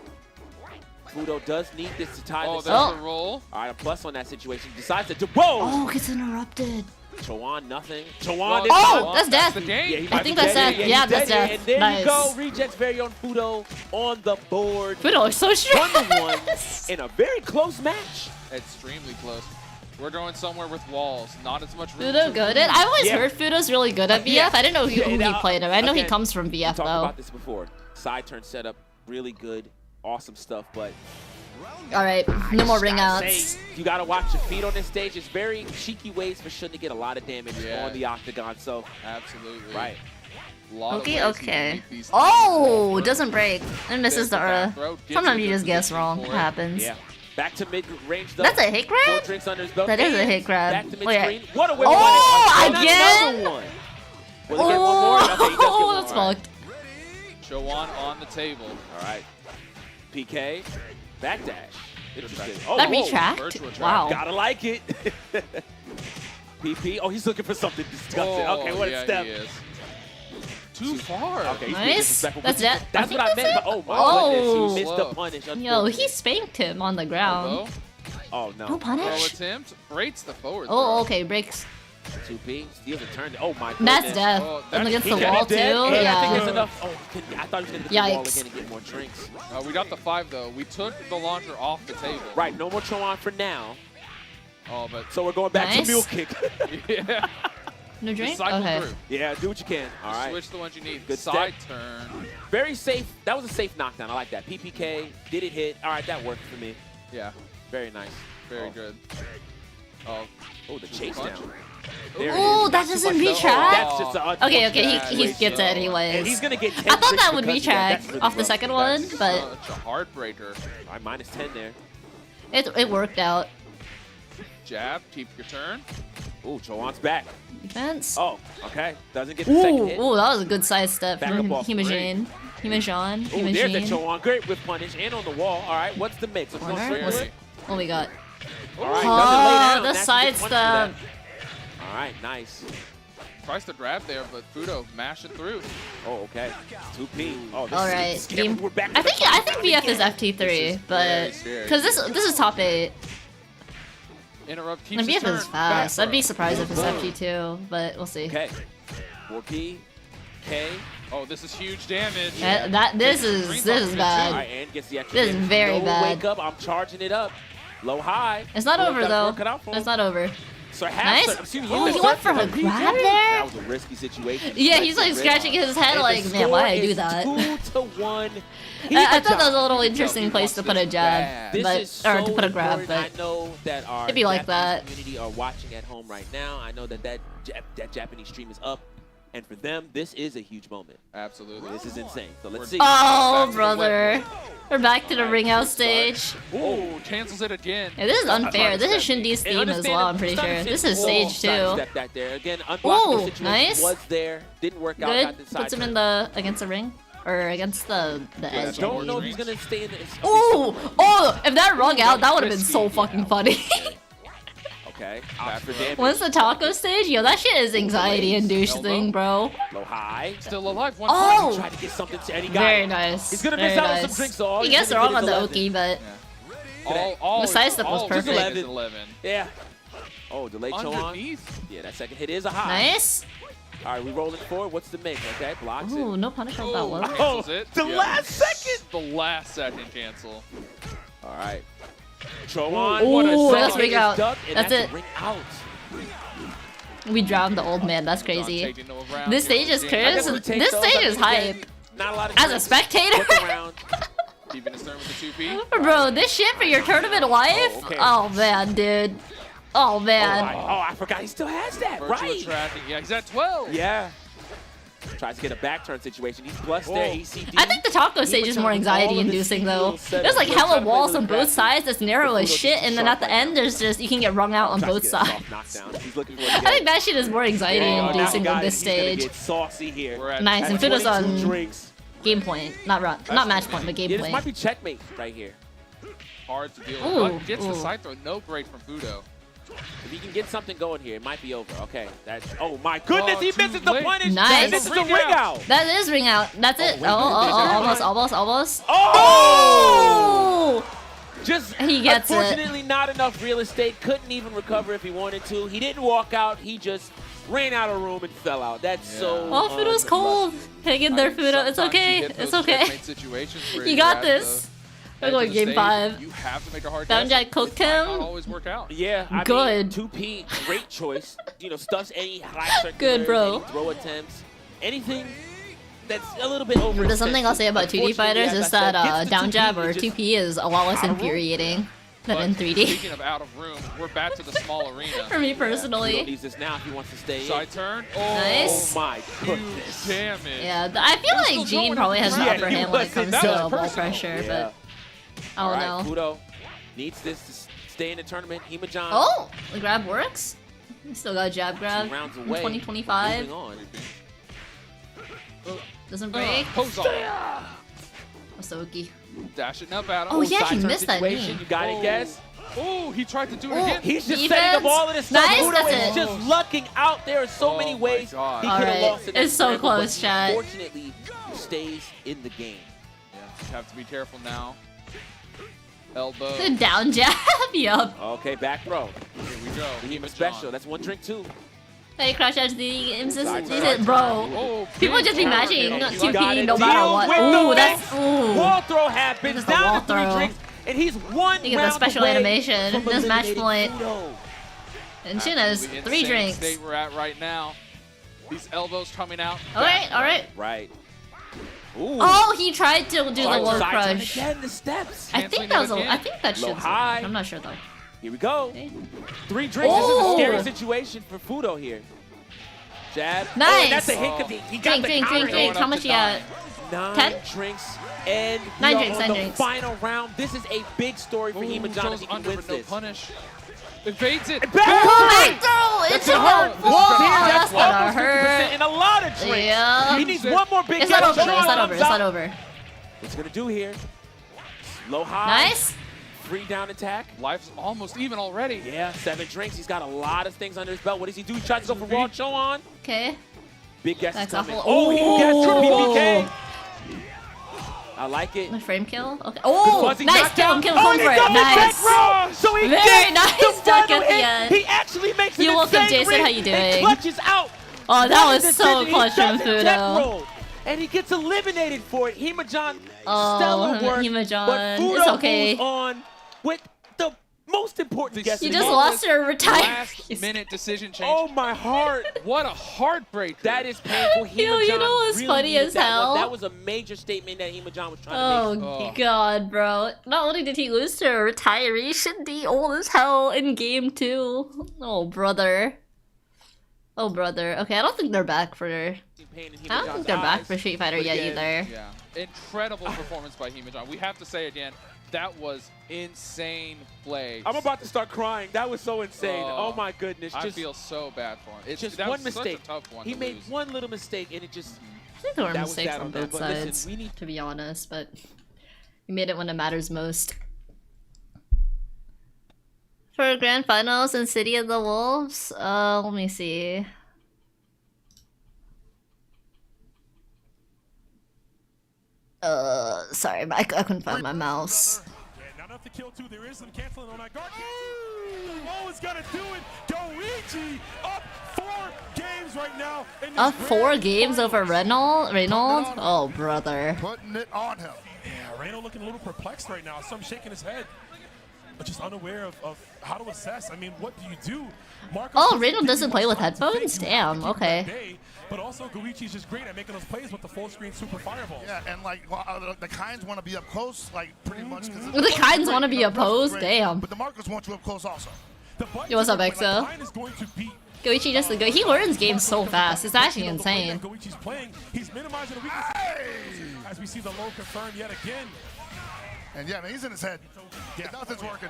Fudo does need this to tie Oh, this there's up. the roll. All right, a plus on that situation. Decides to do. Whoa! Oh, gets interrupted. Chuan, nothing. Chuan Well, is Oh, out. that's death. the game. Yeah, he I might think be that's dead. death. Yeah, Yeah, he's that's dead. death. And there Nice. you go. Reject's very own Fudo on the board. Fudo is so strong. 1-1 in a very close match. Extremely close. We're going somewhere with walls. Not as much room Fudo to good move. at. I always Yeah. heard Fudo's really good at VF. Yeah. I didn't know who he now, played him. I know he again, comes from We VF talked though. about this before. Side turn setup, really good, awesome stuff. But All right, no more ring gotta outs. say, you gotta watch your feet on this stage. It's very cheeky ways for Shun to get a lot of damage Yeah. on the octagon. So Absolutely. right, Lot of Okay, ways you can okay. make these Oh, doesn't break. And misses the Back Ura. throw, gets Sometimes a you good just guess position wrong. for It it. happens. yeah. Back to mid range though. That's a hit 4 grab? drinks under his belt. That is a and hit grab. Back to mid Wait. screen. What a way! Oh, Another again? one. Will he get one more? Okay, he does get Oh, one. that's All right. fucked. Chuan on the table. All right. PK. Backdash. Interesting. Oh, That whoa. retract? Virtual track. Wow. Gotta like it. PP. Oh, he's looking for something disgusting. Oh, Okay, what yeah, a step. he is. Too far. Okay, he's being Nice. disrespectful. That's it. That's what I meant. But, oh my Oh. goodness, he missed the Slow. punish. Yo, unfortunately. he spanked him on the ground. Elbow. Oh no. No Throw punish? attempt. Rates the forward. Oh, throw. okay, breaks. 2P. Steals a turn. Oh my goodness. That's death. Oh, And against He the got wall it too. dead, and I think Yeah. there's enough. Oh, I thought he was going to get the wall Yikes. again and get more drinks. We got the 5 though. We took the launcher off the table. Right, no more Cho'On for now. Oh, but So we're going back Nice. to Mule Kick. yeah. No drink? Cycle Okay. through. Yeah, do what you can. All right. Switch the ones you need. Good Side turn. Very safe. That was a safe knockdown. I like that. PPK. Did it hit? All right, that worked for me. Yeah. Very nice. Very Oh. good. Oh. Oh, the chase punch. down. There it Oh, is. that Not too doesn't much, though. retract? That's just an Okay, okay, Yeah, he gets it ratio. And anyways. he's gonna get 10 I thought drinks that would because of that. retract That's really off the rough. second one, but Such a heartbreaker. All right, minus 10 there. it worked out. Jab. Keep your turn. Ooh, Cho'On's back. Defense. Oh, okay. Doesn't get the second Ooh, hit. ooh, that was a good side step Back from up off the Himajin. Himajin. Ooh, there's the Himajin. Cho'On. Great with punish and on the wall. All right, what's the mix? Let's go Corner? straight What's to it? it. What we got? All right, Oh, doesn't lay down. the That's a side good punch for that. step. All right, nice. Tries to grab there, but Fudo mash it through. Oh, okay. 2P. Oh, this All is right, scary. game. We're back I to the think VF is again. FT3, but very scary. because this is top 8. Interrupt. And Keeps his VF turn. is fast. I'd be Back surprised if it's Boom. FT2, but we'll see. Okay. 4P. K. throw. Oh, this is huge damage. This is All bad. right, and gets the extra This is hit. very no bad. Wake up. I'm charging it up. Low high. It's not Well, over that's though. working out for him. It's not over. So Nice. Excuse me, Oh, you he went for a intercepted him. grab there? That was a risky situation. Yeah, he's like scratching his head And like, the man, why score did I do is that? 2-1. I thought that was a little interesting place to put a jab, This but is so or to put a grab, important. but I know that our it'd be like Japanese that. community are watching at home right now. I know that that Japanese stream is up, and for them, this is a huge moment. Absolutely. This is insane. So let's see. Oh, Back to the brother. We're back to the ring out stage. Oh, cancels it again. Yeah, this is unfair. This is Shindi's And theme as understand well, that I'm pretty Stunner sure. Shin- This is Oh, stage 2. sidestep that there. Again, unblockable Ooh, situation nice. was there. Didn't work out. Good. Got the side Puts him turn. in the against the ring or against the edge. I Don't mean. know if he's gonna stay in the. Ooh! Oh! If that rung out, that would have been so fucking funny. Okay. Back for damage. Once the taco stage, yo, that shit is anxiety inducing, bro. Low high. Still alive. One Oh! Tried to get something to any guy. Very nice. He's gonna Very miss out on nice. some drinks, so all He he's gets gonna wrong get on is the 11. Oki, but All The side step was all perfect. is 11. Yeah. Oh, delayed Cho'On. Underneath. Yeah, that second hit is a high. nice. All right, we rolling forward. What's the make? Okay, blocks Ooh, it. no punish on that one. Cancels it. the last second. The last second cancel. All right. Cho'On. Ooh, what a second that's hit ring is out. ducked, and That's a it. Ring out. We drowned the old man. That's crazy. Taking no round This here stage for is James. I guess Chris. we take This those. stage I is mean, again, hype. Not a lot of As a drinks. spectator. Look around. Keeping his turn with the 2P. Bro, this shit for your tournament life? Oh, okay. Oh man, dude. Oh man. Oh, I forgot he still has that. Virtual Right. tracking. Yeah, he's at 12. Yeah. Tries to get a back turn situation. He's plus there. ECD. I think the taco stage is more anxiety inducing though. There's like hella walls on both sides that's narrow as shit, and then at the end there's just you can get wrung out on Tries to both get a soft sides. knockdown. He's looking for it I again. think that shit is more anxiety Oh, now he inducing got than it. this He's gonna stage. get saucy here. We're at Nice, and At Fudo's 22 on drinks. game point, not match point, but game Yeah, this might point. be checkmate right here. hard to deal Ooh, with. But gets the ooh. side throw. No break from Fudo. If he can get something going here, it might be over. Okay, that's. Oh my goodness, Oh, he too misses the late. punish. Nice. And this is the Ring ring out. out. That is ring out. That's it. wait, Almost. Oh! Oh! Just He gets it. unfortunately not enough real estate. Couldn't even recover if he wanted to. He didn't walk out. He just ran out of room and fell out. That's so. Oh, Fudo's cold. Hang in there, I mean, Fudo. It's sometimes you okay. get It's those okay. checkmate situations where You you're got at this. the We're edge going of the game stage. 5. You have to make a hard Down guess. Jack cooked It might him. not always work out. Yeah, I Good. mean, 2P, great choice. You know, stuffs any high circulars, Good, bro. any throw attempts, anything that's a little bit over. There's something I'll say about 2D fighters is that down jab or 2P is a lot less out of room. infuriating than But in 3D. Speaking of out of room, we're back to the small arena. For me Fudo personally. needs this now if he wants to stay in. Side turn. Oh, Nice. Oh my huge goodness. damage. Yeah, I feel still like Gene going probably up has the an ground. upper Yeah, hand when it he comes was. to That was ball personal. pressure, Yeah. but I All don't right, know. Fudo needs this to stay in the tournament. Hemajon. Oh, the grab works. We still got a jab grab 2 rounds in away. 2025. Moving on. Oh, doesn't break. Pose on. Masoki. Dashing up at him. Oh, yeah, he Side turn missed that situation, knee. You got it, guess. Oh, he tried to do it Oh, again. He's just Defense. setting up all of this stuff. Nice, Shuto that's is it. just lucking out. There are so Oh many my ways he could God. have Alright, lost in that it's so scramble, but close, he chat. Fortunately, stays in the game. Yeah, just have to be careful now. Elbow. The down jab. Yup. Okay, back throw. Here we go. We need a Hema special. John. That's one drink too. Hey, Crash Edge, the Side turn. it, bro. Oh, People big just be turn. matching You TP gotta no matter deal what. with Ooh, the that's ooh. Wall throw happens. That's the wall Down to 3 throw. drinks, and he's one Look at the round special away animation. from This match eliminating point. Shuto. And Shina's Absolutely 3 insane drinks. state we're at right now. These elbows coming out. Alright, alright. Right. Ooh. Oh, he tried to do the Side low turn crush. again, the steps. I Canceling think that was it a, again. I think that Low should. high. I'm not sure though. Here we go. Okay. 3 drinks. This is a scary Oh. situation for Fudo here. Jab. Nice. Oh, and that's a hit because he got Drink, the drink, counter drink, drink. going How up much to you got? 9 10? drinks, and we 9 are drinks, on 9 the drinks. final round. This is a big story for Ooh, Hema John if goes he can under win with no this. punish. Evades it. And back Oh, throw! back throw! It's gonna gonna hurt. fall! This is gonna That's gonna Almost 50% hurt. and a lot of drinks. Yeah. He needs one more big It's not get. over, it's Sean not over, it's comes not out. over. What's he gonna do here? Low high. Nice. 3 down attack. Life's almost even already. Yeah, 7 drinks. He's got a lot of things under his belt. What does he do? He tries to go for raw show on. Okay. Big guess is That's coming. awful. Oh, he gets Oh. PPK. I like it. My frame kill? Okay. Oh, Fuzzy nice. knockdown. Kill him, Oh, going he for it. double Nice. back raw. So he Very gets nice the duck final at the hit. end. He actually makes it You're welcome, insane Jason. ring How you and doing? clutches out. Oh, that One was so decision. He clutch from doesn't tech Fudo. roll, and he gets eliminated for it. Hema John, Oh, stellar work. Hema John. But Fudo It's okay. moves on with the most important guess. You in the just game. lost your retire. Last minute decision change. Oh my heart. What a heartbreaker. That is painful. Hema Yo, you John know what's really funny needed as that one. hell? That was a major statement that Hema John was trying to make. Oh Oh. god, bro. Not only did he lose to a retiree, should be old as hell in game 2. Oh, brother. Oh, brother. Okay, I don't think they're back for... I Pain in Hema don't John's think they're back eyes. for Street Fighter But yet again, either. Yeah. Incredible performance by Hema John. We have to say again, that was insane play. I'm about to start crying. That was so insane. Oh, Oh my goodness. I Just, feel so bad for him. It's just that one was mistake. Such a tough one He to made lose. one little mistake and it just... I think there were That was mistakes sad on on them, both but listen, sides, we need- to be honest, but you made it when it matters most. For Grand Finals in City of the Wolves, let me see. Sorry, I couldn't find my mouse. Yeah, not enough to kill 2. There is some canceling on that guard. Oh, it's gonna do it. Goichi up 4 games right now. in this Up 4 grand games over finals. Reynolds? Oh, brother. Putting it on him. Yeah, Reno looking a little perplexed right now. Some shaking his head, but just unaware of how to assess. I mean, what do you do? Marco Oh, Reynolds doesn't play with headphones? Damn, okay. But also, Goichi's just great at making those plays with the full screen super fireballs. Yeah, and like the Kinds want to be up close, like pretty much. The Kinds wanna be up close? Damn. But the Marcos want you up close also. Yo, what's up, Exo? Like, is going to beat Goichi just go. He learns games so fast. It's actually insane. Goichi's playing. He's minimizing the weaknesses. As we see the low confirmed yet again. And yeah, man, he's in his head. Yeah. Nothing's working.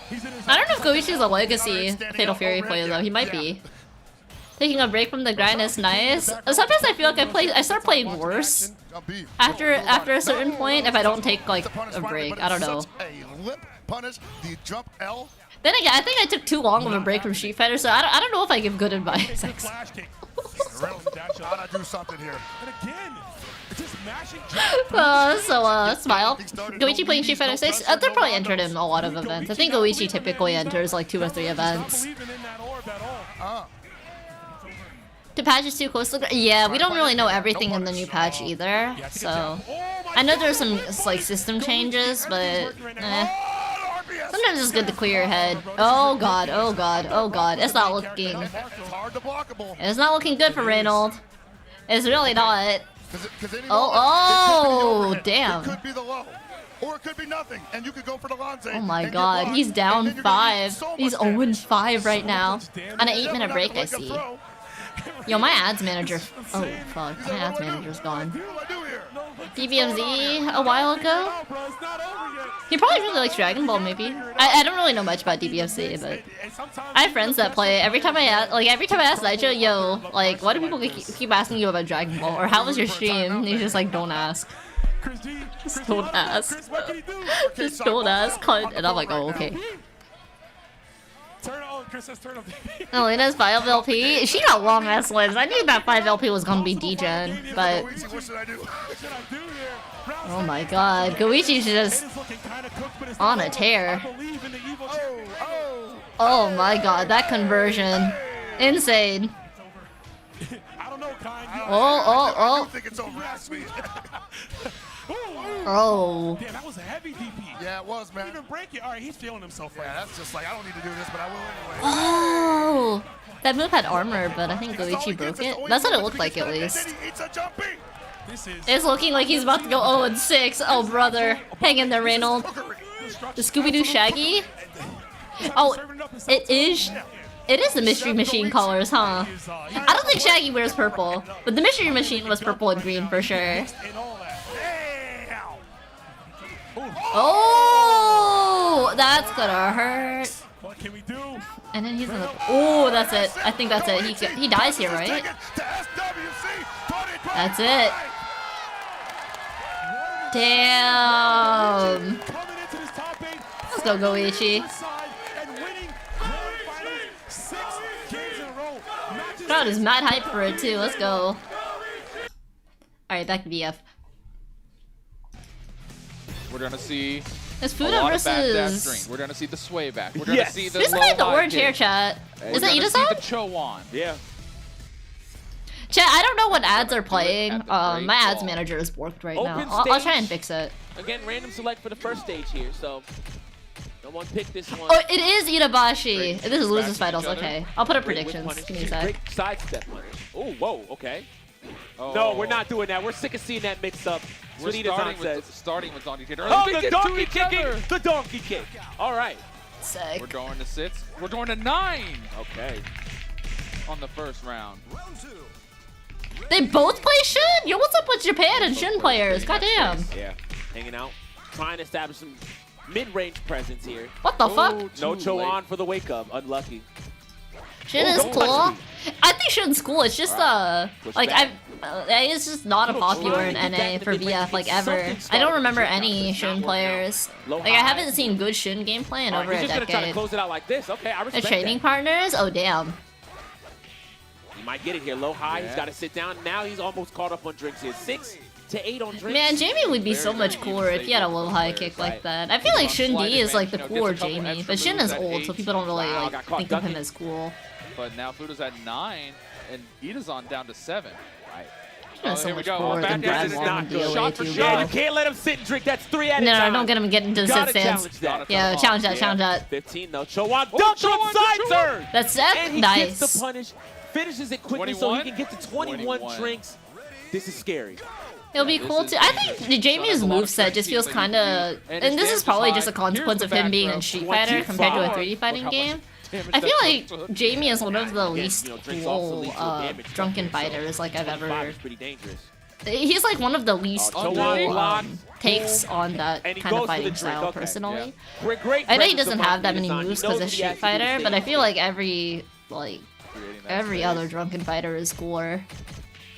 He's in his I don't know if Goichi's a legacy Fatal Fury player though. He might be. Taking a break from the grind is nice. Sometimes I feel like I start playing worse after a certain point if I don't take like a break. I don't know. A lip punish, the jump L. Then again, I think I took too long of a break from Street Fighter, so I don't know if I give good advice. good flash kick. Reynolds dash up. Gotta do something here. And again, just mashing. Smile. Goichi playing Street Fighter 6? They're probably entered in a lot of events. I think Goichi typically enters like 2 or 3 events. Not believing in that orb at all. The patch is too close to the yeah, we don't really know everything in the new patch either, so I know there's some like system changes, but sometimes it's good to clear your head. Oh god, oh god, oh god, it's not looking good for Reynolds. It's really not. Oh, damn. It could be the low, or it could be nothing, and you could go for the Lanze. Oh my god, he's down 5. He's 0-5 right now. On an 8-minute break, I see. Yo, my ads manager. Oh fuck, my ads manager's gone. DBFZ a while ago. He probably really likes Dragon Ball, maybe. I don't really know much about DBFZ, but I have friends that play it. Every time I ask Nitro, yo, like, why do people keep asking you about Dragon Ball, or how was your stream? And he's just like, don't ask. Chris G. Just Chris, don't what ask. Chris, what can he do? Just don't ask, cunt. And I'm like, oh, okay. Turn on, Chris says turn on. Elena's 5 LP. She got long ass limbs. I knew that 5 LP was gonna be degen, but What should I do? What should I do here? Round oh my god, Goichi's just It is looking kinda cooked, but it's on not a over. tear. I believe in the evil champion. Oh my god, that conversion, insane. I don't know, Kind. Oh, I think it's over. Ask me. oh. Damn, that was a heavy DP. Yeah, it was, man. Didn't even break it. All right, he's feeling himself right Yeah, now. that's just like, I don't need to do this, but I will anyway. Oh, that move had armor, but I think It's all he Goichi broke gets, it's it. all That's he what it gets, looked like, at and least. then he eats a jumpy. This is It's looking like he's about to go 0-6. Oh, brother. Hang in there, Reynold. The Scooby-Doo Shaggy? Oh, it is the Mystery Machine colors, huh? I don't think Shaggy wears purple, but the Mystery Machine was purple and green for sure. and all that. Oh, that's gonna hurt. What can we do? And then he's in the. Oh, that's it. I think that's it. He dies here, right? That's it. Damn. Coming into this top 8. Let's go, Goichi. And winning grand finals 6 games in a row. Not just Crowd is mad hype for it too. Let's go. Alright, back to BF. We're gonna see It's a Fudo lot of backdash versus. string. We're gonna see the sway back. We're gonna Yes. see the This low guy with the high orange hair, kick. chat. We're Is that gonna see Ida-san? the Chowan. Yeah. Chat, I don't know what ads are playing. At the great My ads wall. manager is borked right Open now. I'll try stage. and fix it. Again, random select for the first stage here, so no one picked this one. Oh, it is Itabashi. Great. This is losers Back to finals. each other. Okay, I'll put up Great whip predictions. punish. Give me a sec. Great sidestep punish. Oh, whoa, okay. Oh. No, we're not doing that. We're sick of seeing that mix up. We're Sweetie starting with donkey kick. Oh, They the get to donkey each kicking. other. The donkey kick. All right. Sick. We're going to 6. We're going to 9 Okay. on the first round. They both play Shun? Yo, what's up with Japan and Shun players? Goddamn. Yeah. Hanging out. Trying to establish some mid-range presence here. What the fuck? No Too Chowan late. for the wake up. Unlucky. Shun Oh, is don't cool. touch me. I think Shun's cool. It's just Push like back. it's just not a Little popular try in to get NA back for in the mid-range, VF like get ever. something I don't started. remember It's any not Shun working out. players. Low Like I high. haven't seen good Shun gameplay in All over right, a he's just gonna try to decade. close it out like this. Okay, I The respect training that. partners? Oh damn. He might get it here. Low high. Yeah. He's got to sit down. Now he's almost caught up on drinks here. 6 to 8 on drinks. Man, Jamie would be so Very much good cooler if he had a low high kick like that. I feel like Shun D is like the cooler Jamie, but Shun is old, so people don't really Wow, like got caught think of him ducking. as cool. But now Fudo's at 9, and Idazan down to 7. Right. Shun is so here we much go. cooler than Back Brad is Wall not and good. DOA Shot for too, shot. Yeah, bro. you can't let him sit and drink. That's 3 at a No, time. don't get him getting into the Gotta sit challenge stance. that. Yeah, challenge that, Yeah. challenge that. 15 though. Chowan Oh, dunked Chowan, on side Chowan. turn. That's And he it. gets the Nice. punish. Finishes it quickly so he 21? can get to 21 drinks. This is scary. It'll be this cool is too. I big. think Jamie's So that's a lot of moveset just feels strength kind of, and and this his is probably damage just a is high. consequence Here's of the him being back in throw. Street Fighter compared to a 25. 3D fighting Look how much game. damage I feel that like took. Jamie is one of the Again, least you know, drinks also cool lead to damage drunken from here, so fighters like I've 25 ever. is pretty dangerous. He's like one of the least Oh, cool Chowan blocked. takes on that And he kind of goes for the fighting drink, style okay, personally. Great I know he presence doesn't of have that Martin many Idazan. moves He because knows of what he has Street to do to Fighter, stay but I in feel place. like every Creating that every space. other drunken fighter is cooler.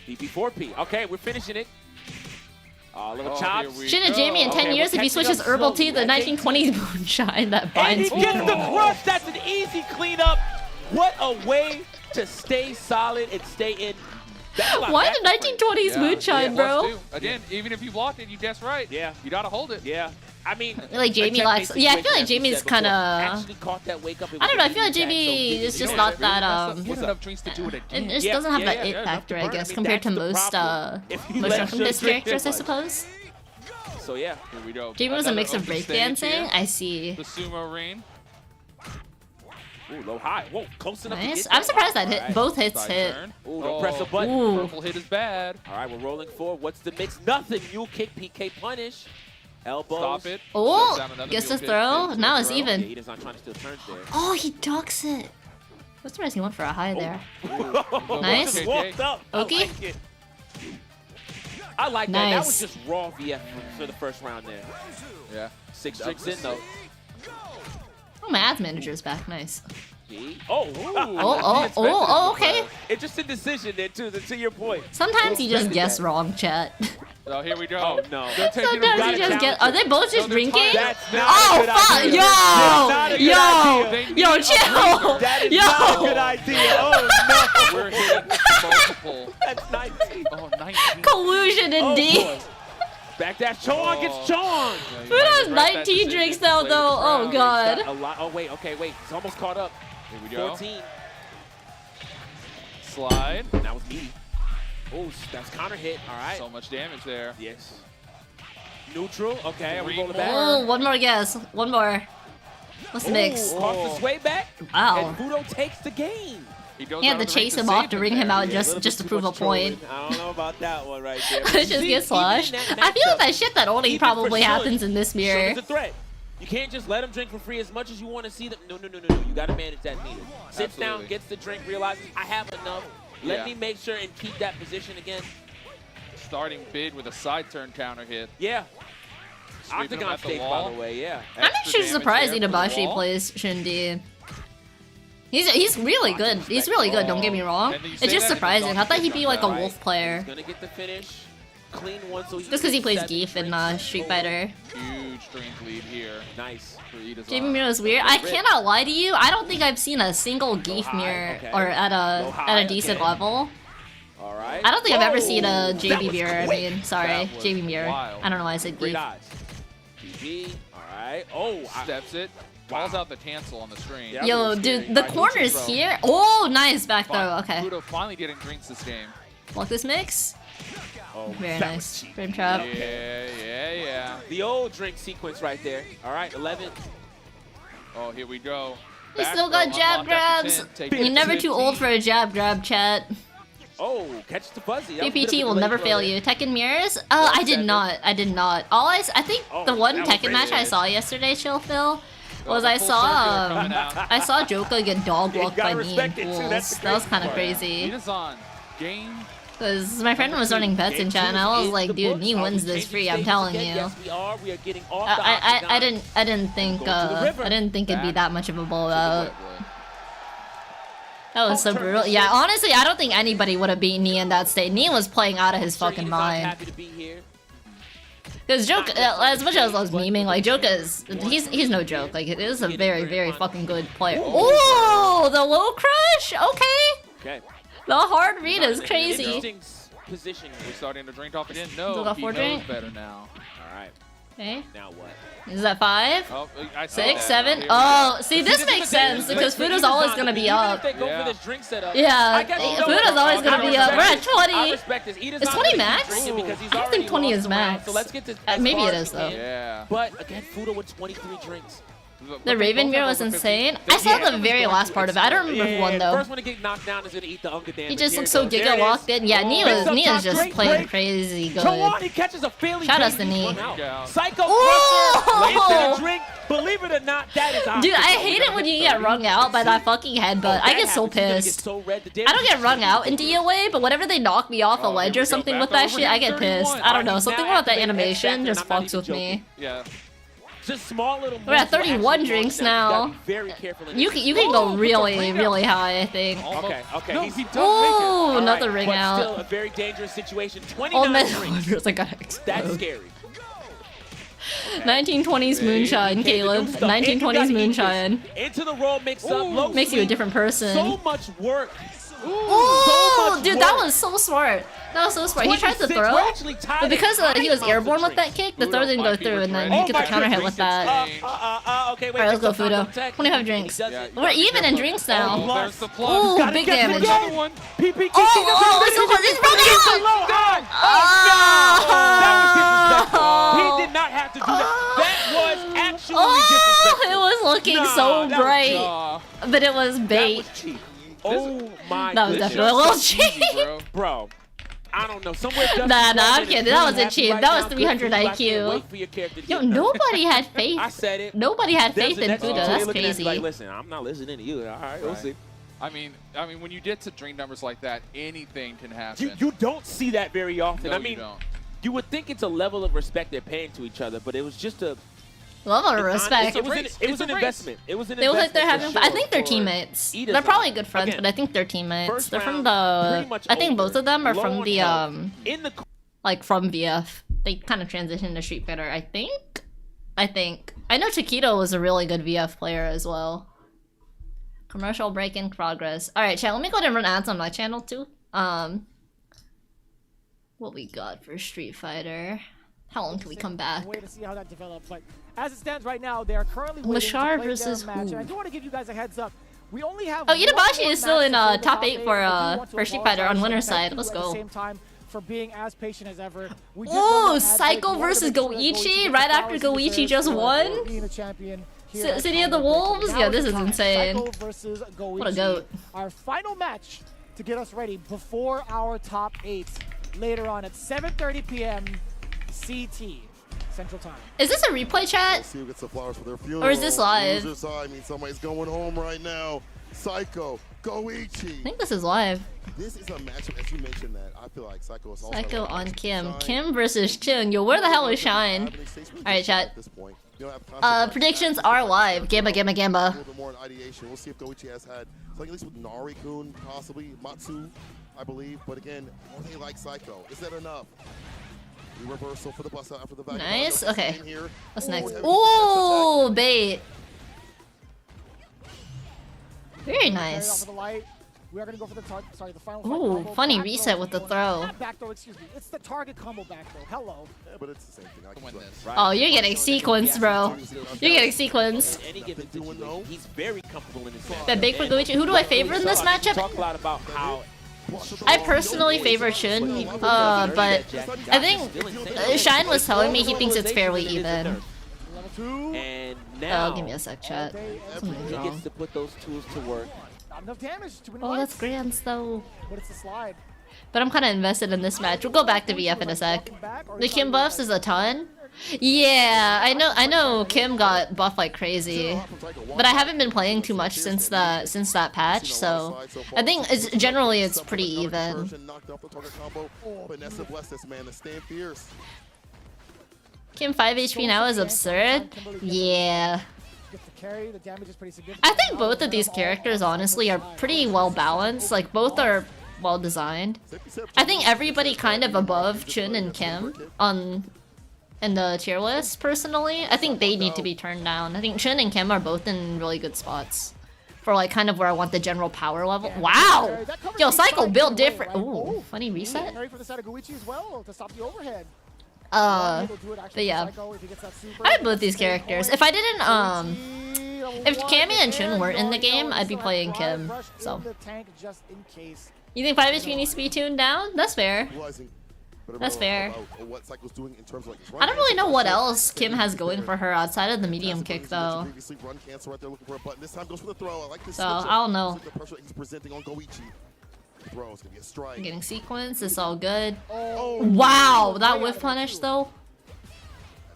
PP4P. Okay, we're finishing it. Little Oh, chops. here we Shouldn't go. Jamie in 10 Okay, years we're if he catching switches up herbal slowly. tea to the That's 1920s moonshine that And binds he gets people. the crush. That's an easy cleanup. What a way to stay solid and stay in. That's a lot Why faster the for him. 1920s moonshine, bro? Plus two. Again, even if you blocked it, you guess right. Yeah. You gotta hold it. Yeah. I mean, Like, Jamie a lacks- checkmate yeah, I feel situation, like as we Jamie's said before. kinda- Actually caught that wake up. I don't know, I feel like Jamie is just not that, He had enough drinks to do it it again. just Yeah, doesn't have yeah, that yeah, it enough factor, to I burn. guess, I mean, compared to that's the most, problem. If you most let drunken Shun piss drink characters, I this much. suppose. So yeah. Here we go. Jamie was a Another mix of open stage breakdancing, here. I see. The sumo ring. Ooh, low high. Whoa, close enough to Nice. get I'm that. surprised that hit. Alright. Both hits Side hit. turn. Ooh, don't press a button. Ooh. Purple hit is bad. All right, we're rolling forward. What's the mix? Nothing. Mule kick, PK punish. Elbows. Stop it. Oh, Shut down another gets the mule kick. throw. Into Now the it's throw. even. Yeah, he doesn't trying to steal turns there. Oh, he ducks it. What's the rest he went for a high there? Go Nice. back, Walked up. Okay. I like it. I like that. That Nice. was just raw VF for the first round there. Yeah. 6 drinks in though. Oh, my ads manager is back. Nice. Oh, Oh, okay. It's just a decision there too. To your point. Sometimes you just Expected guess that. wrong, chat. Oh, here we go. Oh, no. They're So taking does a he just get? Are they both just No, they're drinking? That's not a Oh good fuck! idea. That's not a good idea. Yo, chill! That is not a good idea. Oh, no. We're hitting multiple. That's 19. Oh, 19. Collusion Oh, indeed. boy. Backdash. Chon gets Chon. Who has 19 drinks now though? Oh god. A lot. Oh, wait. Okay, wait. He's almost caught up. Here we go. 14. Slide. That was me. Oh, that's counter hit. All right. So much damage there. Yes. Neutral. Okay, are we rolling Three back? Oh, one more guess. One more. What's the mix? Cross the sway back. Wow. And Shuto takes the game. He goes He had out to of the ring chase him off to save ring there. him out Yeah, little just bit to too prove a much point. trolling. I don't know about that one right there. Just get slashed. I feel like that shit that only even probably for Shun, happens in this mirror. Shun is a threat. You can't just let him drink for free as much as you want to see them. No. You got to manage that meter. Sits down, Absolutely. gets the drink, realizes I have enough. Let Yeah. me make sure and keep that position again. Starting bid with a side turn counter hit. Yeah. Sweeping him Octagon at the stage, by wall. the way, yeah. I'm Extra actually damage surprised there for the Itabashi wall. plays Shindy. He's really good. He's really good, don't get me wrong. And you It's say just that, surprising. I thought he'd be like a Right. wolf player. He's gonna get the finish. Clean one, so Just because he plays Geef in Street Fighter. Huge drink lead here Nice. for Ita's JB Mirror is weird. I cannot lie to you. I don't think I've seen a single Geef high, mirror okay. or at Low high, a decent okay. level. All right. I don't think I've ever seen a That JB was mirror. I quick. mean, sorry, That was JB mirror. wild. I don't know why I said Great Geef. eyes. GG. All right. Oh, Steps it. Calls out the cancel on the screen. Yeah. Yo, That was dude, scary. the Alright, corner's throw. here. Oh, nice back throw. Okay, Shuto finally getting drinks this game. block this mix. Oh, Very that was nice. cheap. Frame trap. Yeah. The old drink sequence right there. All right, 11. Oh, here we go. He Back still throw, got jab unlocked after grabs. 10, taking You're never 15. too old for a jab grab, chat. Oh, catch the fuzzy. That was a bit of PPT a will delayed never throw fail there. you. Tekken mirrors? I did seven. not. I did not. I think Oh, the one that was Tekken great match I there. saw yesterday, Chill Phil, was the I full saw circular coming out. I saw Joka get dog You walked gotta by me in respect it, too. That's pools. the That was crazy kind of part. crazy. Ita's on game. Because my friend was running bets in Game chat, and I two was is like, the dude, books. me Are we wins this changing free. I'm stages telling again? you. Yes, we are. We are getting off the octagon. I didn't think Going to the river. I didn't think it'd be Back that much of a to the blowout. wet wood. That was so brutal. Yeah, honestly, I don't think anybody would have beat Nee in that state. Nee was playing out of his Sure, fucking Ita's mind. happy to be here. Because Joke, as much as I was memeing, like Joke is, he's no joke. Like it is a very fucking good player. Oh, the low crush. Okay, Okay. the hard read is crazy. Interesting position. We're starting to drink off again. Still No, got he four knows drink? better now. All right. Okay, Now what? is that 5, Oh, I saw 6, that. 7? Here we Oh, see, See, this is makes the thing. sense because But Fudo's even always if gonna be even up. if they go Yeah. for this drink setup, Yeah, I guess you know Fudo's what? always gonna I be up. We're at respect this. 20. I respect this. Ita's Is not 20 gonna keep max? drinking because he's I don't already think 20 is lost around, max. So let's get this as Maybe far it as is we though. can. Yeah. But again, Fudo with 23 drinks. The Raven mirror was insane. I saw the very last part of it. I don't remember who won though. First one to get knocked down is gonna eat the Unga damage. He just Here looks it so goes. There giga it locked is. in. Yeah, Oh, Nia's just great playing break. crazy good. Chowan, he catches a fairly Shout outs crazy to Nee. one out. Yeah. Psycho Oh! Crusher into the drink. Believe it or not, that is Dude, I optical. hate it when you get wrung out by that fucking headbutt. I get so pissed. I don't get wrung out in DOA, but whenever they knock me off a ledge or something with that shit, I get pissed. I don't know, something about that animation just fucks with me. Yeah. Just small little We're at moves will 31 actually drinks launch them. You now. gotta be very careful in You this. can go really high, I think. Okay, okay. No, he's- he does Ooh, All another right, ring but out. still a very dangerous situation. Oh 29 man, drinks. I gotta That's explode. scary. 1920s moonshine, Caleb. 1920s moonshine. Into the roll mix up. Ooh. Low Makes you a sweep. different person. So much work. Oh, much dude, that work. was so smart. That was so smart. He tried to 26, throw, we're actually tied but because at he was high airborne with amounts that of kick, the throw didn't go through, and then you get the counter hit with that. Okay, wait. Alright, let's go, there's no Fudo. contact. 25 He drinks. does Yeah, it. We're even in drinks now. Oh, there's the plug. Ooh, Gotta big get the damage. goal. Another one. PPK. Oh, it's so close. He's running out. Low high. Oh, no. That was disrespectful. He did not have to do that. That was actually Oh, disrespectful. it was looking Nah, so that was bright, Aw, but it was That bait. was cheap. Oh my That was goodness. definitely a little easy, cheap. bro. Bro, I don't know. Somewhere Nah, I'm kidding. That wasn't cheap. That was 300 IQ. Wait for your character to Yo, get hurt. nobody had faith. I said it. Nobody had There's faith the in next Fudo. one. That's They're looking at crazy. me Like, listen, I'm not listening to you. All right, we'll Right. see. I mean, when you get to drink numbers like that, anything can happen. You don't see that very often. No, I mean, you don't. you would think it's a level of respect they're paying to each other, but it was just a Level of respect. It was an, race. it was It's an a race. investment. It was an They look like investment. they're for having. sure I think they're for teammates. Ita's They're probably side. good friends, Again, but I think they're teammates. first They're from round, pretty the. much I think over. both of them are Low from on the health. In the like from VF. They kind of transitioned to Street Fighter, I think. I know Chiquito was a really good VF player as well. Commercial break in progress. Alright, chat, let me go ahead and run ads on my channel too. What we got for Street Fighter? How long can we come back? Wait to see how that develops. But as it stands right now, they are currently waiting Mashar to play versus their match. who? And I do want to give you guys a heads up. We only have Oh, Itabashi one is still match in to fill the top 8 for Street Fighter on winner's side. Let's At the go. same time, for being as patient as ever. We did Ooh, run that ad Psycho break. We versus wanted to make sure that Goichi gets right the after flowers he Goichi deserves just for won? being a champion here at City of the Combobreaker. Wolves? Now Yeah, is this the is time. insane. Psycho versus Goichi. What a goat. Our final match to get us ready before our top 8 later on at 7:30 p.m. CT Central Time. Is this a replay chat? Let's see who gets the flowers for their funeral. Or is this live? Loser side means somebody's going home right now. Psycho, Goichi. I think this is live. This is a matchup, as you mentioned that. I feel like Psycho is also Psycho like on Kim. Shine. Kim versus Chun. Yo, where the hell is Shine? Alright, chat. At this point. You don't have concept Predictions of- are live. Gamba, gamba, A gamba. little bit more in ideation. We'll see if Goichi has had, like at least with Nari-kun, possibly Matsu, I believe. But again, are they like Psycho? Is that enough? The reversal for the bust out after the back. Nice. Okay. Here. What's next? Ooh, Ooh, bait. Very Carry off nice. of the light. We are going to go for the the final Ooh, combo. funny Back reset throw. with the throw. Not back throw, excuse me. It's the target combo back throw. Hello. Yeah, but it's the same thing. I can Win tell. this. Oh, you're getting sequenced, bro. You're getting sequenced. Any given situation, he's very comfortable in his match. That big for Goichi. Who do I favor in this matchup? Talk a lot about how I personally favor Chun, but I think Shine was telling me he thinks it's fairly even. Level 2. And now Oh, give me a sec, chat. Something's he wrong. gets to put those tools to work. Not enough damage to win Oh, that's grand though. But it's a slide. But I'm kind of invested in this match. We'll go back to VF in a sec. The Kim buffs is a ton. Yeah, I know Kim got buffed like crazy, but I haven't been playing too much since that patch, so I think it's pretty even. Kim 5 HP now is absurd. Yeah. Gets the carry. The damage is pretty significant. I think both of these characters honestly are pretty well balanced. Like both are well designed. I think everybody kind of above Chun and Kim in the tier list personally. I think they need to be turned down. I think Chun and Kim are both in really good spots for like kind of where I want the general power level. Wow! Yo, Psycho built different. Ooh, funny reset. Carry for the side of Goichi as well to stop the overhead. But yeah, I have both these characters. If I didn't, if Cammy and Chun weren't in the game, I'd be playing Kim. So, you think 5 HP needs to be tuned down? That's fair. That's fair. I don't really know what else Kim has going for her outside of the medium kick, though. So, I don't know. I'm getting sequence, it's all good. Wow, that whiff punish though.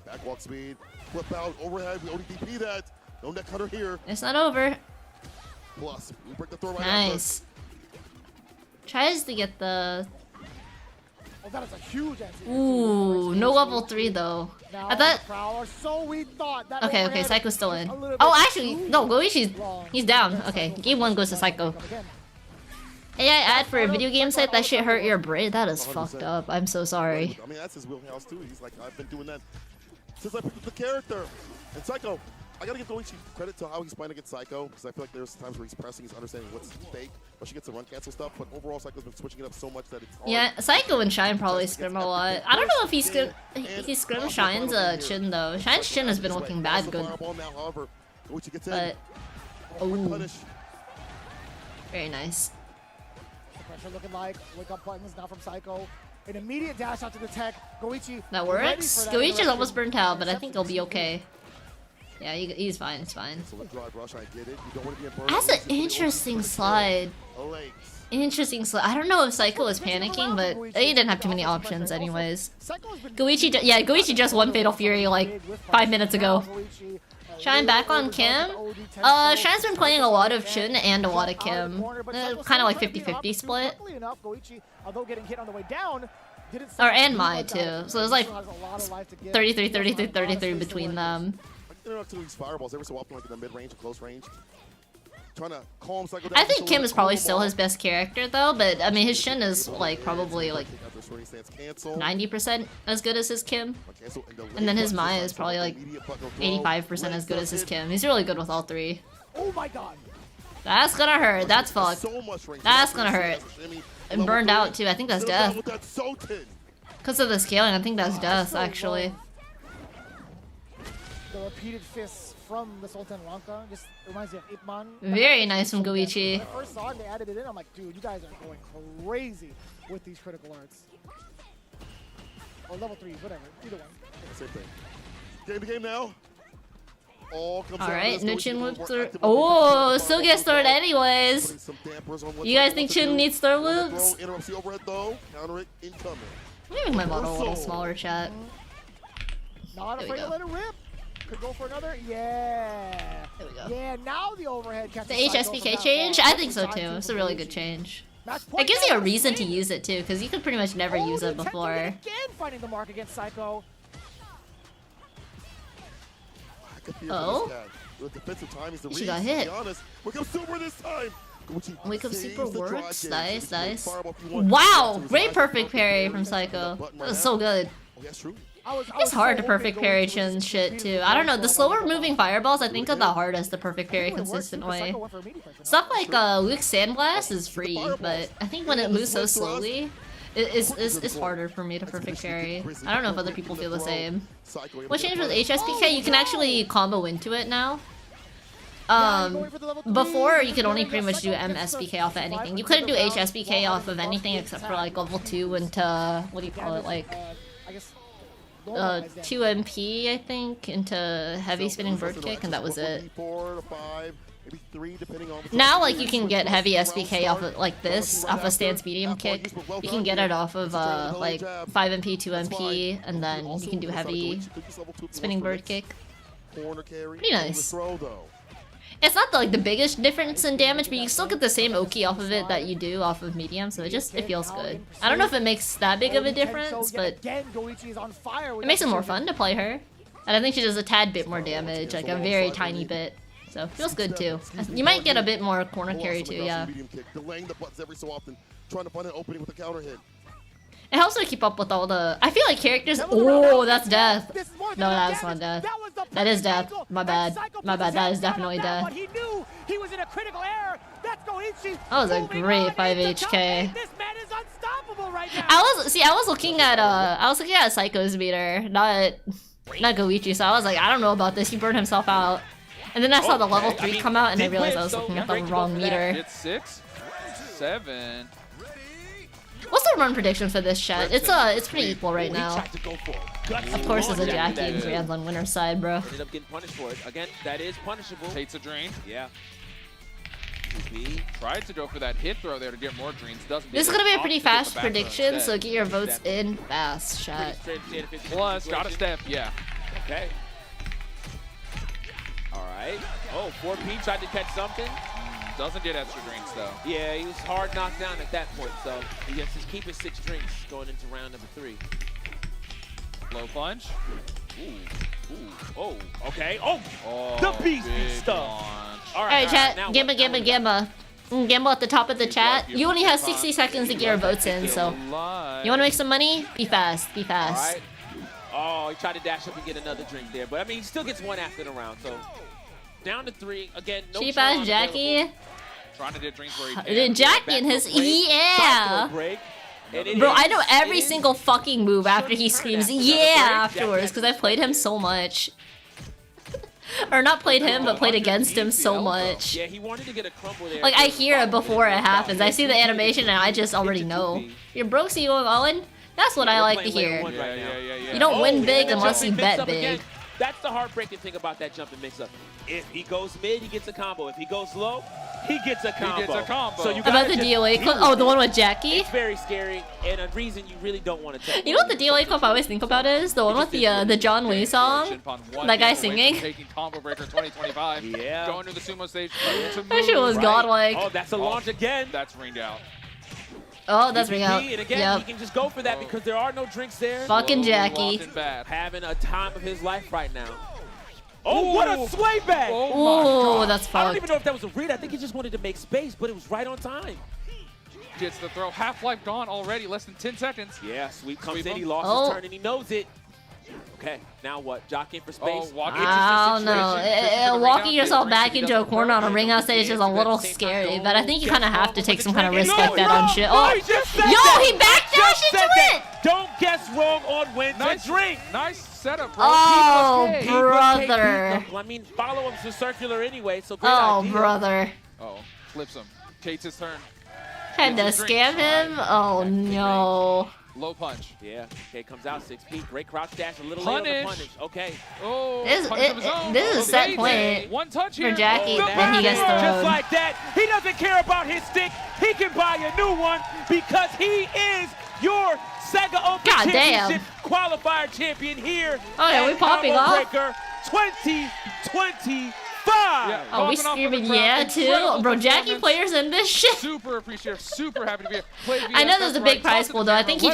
Backwalk speed, flip out, overhead, we ODDP that. No neck cutter here. It's not over. Plus, we break the throw right Nice. Tries to get the. Oh, that is a huge answer. Ooh, no level 3 though. I thought. Okay, Psycho's still in. Oh, actually, no, he's down. Okay, game 1 goes to Psycho. AI ad for a video game site, that shit hurt your brain. That is fucked up. I'm so sorry. I mean, that's his wheelhouse too. He's like, I've been doing that since I picked up the character. And Psycho, I gotta give Goichi credit to how he's playing against Psycho, because I feel like there's times where he's pressing, he's understanding what's fake, but she gets the run cancel stuff. But overall, Psycho's been switching it up so much that it's hard. Yeah, Psycho and Shine probably scrim a lot. I don't know if he scrim Shine's chin though. Shine's chin has been looking bad good. But oh, very nice. Pressure looking like wake up buttons now from Psycho. An immediate dash out to the tech. Goichi. That works. Goichi's almost burnt out, but I think he'll be okay. Yeah, he's fine. It's fine. That's an interesting slide. Interesting slide. I don't know if Psycho was panicking, but he didn't have too many options anyways. Goichi just won Fatal Fury like 5 minutes ago. Shine back on Kim. Shine's been playing a lot of Chun and a lot of Kim. Kind of like 50-50 split. Or and Mai too. So there's like 33, 33, 33 between them. I think Kim is probably still his best character though, but I mean his Shin is like probably like Returning stance cancel. 90% as good as his Kim. Cancel, And then his late Maya button is probably like immediate button throw. 85% as good as his Kim. He's really good with all three. Oh my god. That's gonna hurt. That's fucked. So much range. That's gonna hurt. And burned out too. I think that's death. With that Sultan. Because of the scaling, I think that's death actually. The repeated fists from the Sultan Ranka just reminds me of Ip Man. Very nice from Goichi. When I first saw it, they added it in. I'm like, dude, you guys are going crazy with these critical arts. Or level 3s, whatever. Either one. Same thing. Getting the game now. Alright, no Chin whip through. Oh, still gets thrown anyways. You guys think Chin needs throw loops? Interrupts the overhead though. Counter it incoming. Let me make my model a little smaller, chat. Not There we afraid to go. let it rip. Could go for another. Yeah. There we go. Yeah, now the overhead catches The Psycho from HSBK that change? far. I think so Time too. to It's a really good Goichi. change. Match It point gives you a now, reason to swing. use it too, because you could pretty much never use the it attempt before. Again, finding the mark against Psycho. Oh? With defensive time is the She got reason, hit. to be honest. Wake up super this time. Wake up saves super the draw works. gauge. Nice, If you can nice. fireball if you want. Wow! To his Great right, perfect parry from Psycho. That was so good. Oh, that's true. It's hard to perfect parry Chin's shit too. I don't know, the slower moving fireballs I think are the hardest to perfect parry consistently. Stuff like Luke's Sandblast is free, but I think when it moves so slowly, it's harder for me to perfect parry. I don't know if other people feel the same. What changed with HSBK? You can actually combo into it now. Before you could only pretty much do MSBK off of anything. You couldn't do HSBK off of anything except for like level 2 into, what do you call it, like 2 MP I think into heavy spinning bird kick, and that was it. Now like you can get heavy SBK off of like this, off a stance medium kick. You can get it off of like 5 MP, 2 MP, and then you can do heavy spinning bird kick. Pretty nice. It's not like the biggest difference in damage, but you still get the same Oki off of it that you do off of medium, so it feels good. I don't know if it makes that big of a difference, but it makes it more fun to play her. And I think she does a tad bit more damage, like a very tiny bit. So it feels good too. You might get a bit more corner carry too, yeah. Delaying the buttons every so often, trying to find an opening with a counter hit. It helps to keep up with all the... I feel like characters... Oh, that's death. No, that's not death. That is death. My bad. My bad. That is definitely death. That was a great 5HK. I was looking at Psycho's meter, not Goichi, so I was like, I don't know about this. He burned himself out. And then I saw the level 3 come out, and I realized I was looking at the wrong meter. It's 6, 7. What's the run prediction for this chat? It's pretty equal right now. Of course, it's a Jackie and Grand's on winner's side, bro. Ended up getting punished for it. Again, that is punishable. Takes a drain. Yeah. Tried to go for that hit throw there to get more dreams. Doesn't. This is gonna be a pretty fast prediction, so get your votes in fast, chat. Plus, gotta step, yeah. Okay. All right. Oh, 4P tried to catch something. Doesn't get extra drinks though. Yeah, he was hard knocked down at that point, so he gets to keep his 6 drinks going into round number 3. Low punch. Ooh. Oh, okay. Oh, the beast stuff. Alright, chat. Gamma. Gamma at the top of the chat. You only have 60 seconds to get your votes in, so you want to make some money? Be fast. Be fast. Oh, he tried to dash up and get another drink there, but I mean, he still gets one after the round, so down to 3 again. No cheap ass Jackie. Trying to get drinks where he can. Jackie and his yeah. Bro, I know every single fucking move after he screams yeah afterwards because I've played him so much. Or not played him, but played against him so much. Yeah, he wanted to get a crumble there. Like I hear it before it happens. I see the animation and I just already know. You're broke, so you going all in? That's what I like to hear. You don't win big unless you bet big. That's the heartbreaking thing about that jumping mix-up. If he goes mid, he gets a combo. If he goes low, he gets a combo. So you about the DOA clip? Oh, the one with Jackie? It's very scary, and a reason you really don't want to take. You know what the DOA clip I always think about is? The one with the John Lee song? That guy singing? Taking Combobreaker 2025. Yeah. Going to the sumo stage. That shit was godlike. Oh, that's a launch again. That's ringed out. Oh, that's ring out. And again, he can just go for that because there are no drinks there. Fucking Jackie. Having a time of his life right now. Oh, what a sway back! Oh, that's fucked. I don't even know if that was a read. I think he just wanted to make space, but it was right on time. gets the throw. Half-life gone already, less than 10 seconds. Yeah, Sweep comes Sweep in, him. he lost his turn and he knows it. Okay, now what? Jockeying for space. I don't know. Walking yourself back into a corner on a ring out stage is a little scary, but I think you kind of have to take some kind of risk like that on shit. Oh, yo, he backdashed into it! Don't guess wrong on when to drink. Nice setup, bro. Oh, brother. I mean, follow him to circular anyway, so great Oh, idea. brother. Oh, flips him. Kate's his turn. Had to scam him? Oh, no. Low punch. Yeah, Kate comes out 6 feet. Great crouch dash, a little late on the punish. Okay. Oh, this is a set point one touch for Jackie, then he gets thrown. Just like that. He doesn't care about his stick. He can buy a new one because he is your Sega Open Championship qualifier champion here. Oh, yeah, we popping off. Combobreaker 2025. Yeah, oh, we screaming yeah too, bro. Jackie players in this shit. Super appreciative, super happy to be here. I know there's a big prize pool though. I think he's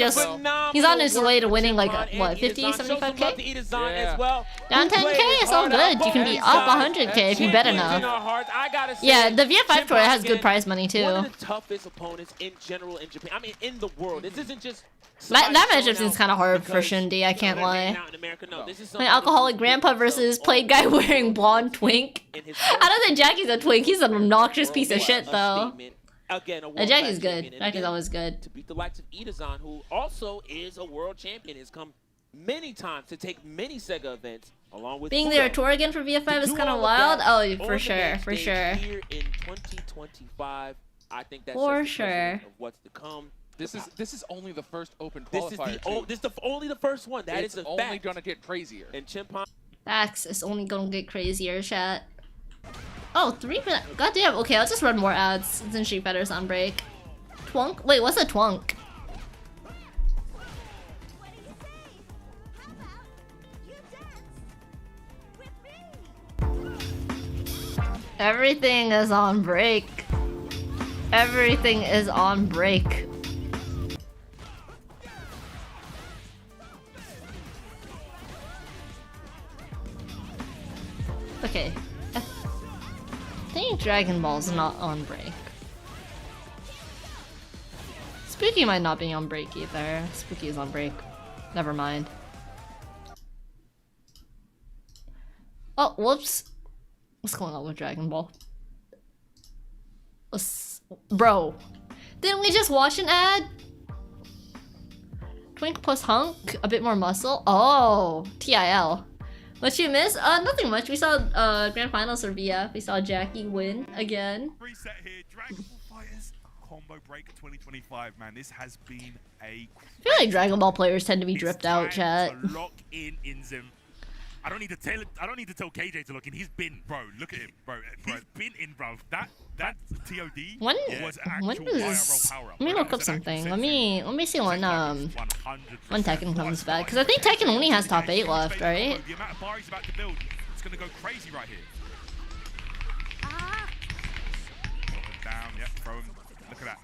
on his way to winning like what, 50, 75k? Yeah. Down 10k, it's all good. You can be up 100k if you bet enough. Yeah, the VF5 tour has good prize money too. One of the toughest opponents in general in Japan. I mean, in the world. This isn't just. That matchup seems kind of hard for Shundi, I can't lie. My alcoholic grandpa versus played guy wearing blonde twink. I don't think Jackie's a twink, he's an obnoxious piece of shit though. Jackie's good. Jackie's always good. To beat the likes of Itazan, who also is a world champion, has come many times to take many Sega events along with being there a tour again for VF5 is kind of wild. Oh, for sure, for sure. Here in 2025, I think that's for sure of what's to come. This is only the first open qualifier. This is only the first one. That is a fact. It's only gonna get crazier. And Chimpan. Facts. It's only gonna get crazier, chat. Oh, 3%. Goddamn. Okay, I'll just run more ads since Street Fighter's on break. Twunk. Wait, what's a twunk? Everything is on break. Everything is on break. Okay. I think Dragon Ball's not on break. Spooky might not be on break either. Spooky is on break. Never mind. Oh, whoops. What's going on with Dragon Ball? Bro, didn't we just watch an ad? Twink plus hunk, a bit more muscle. Oh, TIL. What you miss? Nothing much. We saw grand finals for VF. We saw Jackie win again. Reset here, Dragon Ball Fighters Combobreaker 2025. Man, this has been a. I feel like Dragon Ball players tend to be dripped out, chat. Lock in Zim. I don't need to tell KJ to look in. He's been, bro. Look at him, bro. He's been in, bro. That TOD was actual IRL power up. Let me look up something. Let me see when Tekken comes back, because I think Tekken only has top 8 left, right? The amount of bar he's about to build, it's gonna go crazy right here. Down, yep, throw him. Look at that.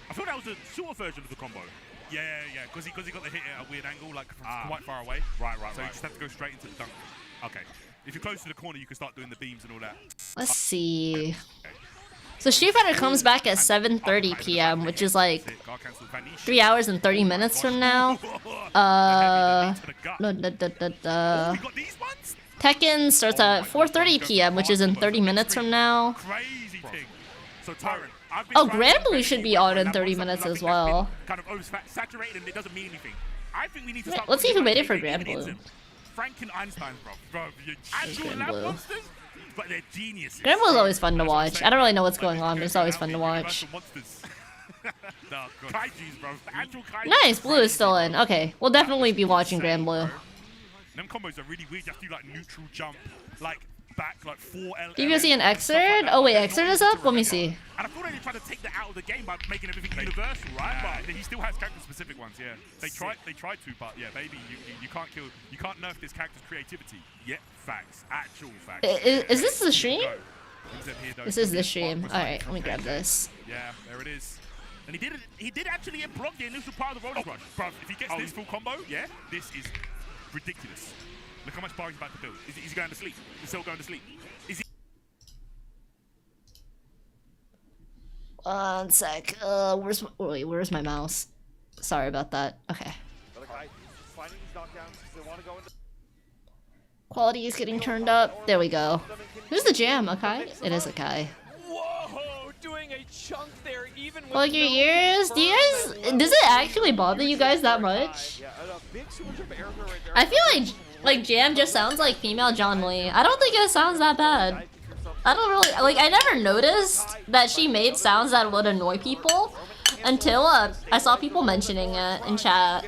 I thought that was a shorter version of the combo. Yeah, because he got the hit at a weird angle, like from quite far away. Right. So you just have to go straight into the dunk. Okay. If you're close to the corner, you can start doing the beams and all that. Let's see. So Street Fighter comes back at 7:30 p.m., which is like 3 hours and 30 minutes from now. Tekken starts at 4:30 p.m., which is in 30 minutes from now. Crazy thing. So Tyrant. Oh, Grand Blue should be on in 30 minutes as well. Kind of oversaturated and it doesn't mean anything. I think we need to start. Let's see who made it for Grand Blue. Frankenstein, bro. Actual lab monsters, but they're geniuses. Grand Blue's always fun to watch. I don't really know what's going on, but it's always fun to watch. Nice, Blue is still in. Okay, we'll definitely be watching Grand Blue. Them combos are really weird. You have to do like neutral jump, like back like 4 L. Do you see an Xrd? Oh wait, Xrd is up? Let me see. And I thought they tried to take that out of the game by making everything universal, right? But he still has character-specific ones, yeah. They tried to, but yeah, baby, you can't nerf this character's creativity. Yeah, facts, actual facts. Is this the stream? This is the stream. All right, let me grab this. Yeah, there it is. And he did actually block the initial part of the roller rush. Bro, if he gets this full combo, yeah, this is ridiculous. Look how much bar he's about to build. Is he going to sleep? He's still going to sleep. Is he? One sec. Where's my mouse? Sorry about that. Okay. Quality is getting turned up. There we go. Who's the jam? Akai? It is Akai. Whoa, doing a chunk there, even with Like your ears? Do you guys? Does it actually bother you guys that much? I feel like Jam just sounds like female John Lee. I don't think it sounds that bad. I don't really like. I never noticed that she made sounds that would annoy people until I saw people mentioning it in chat.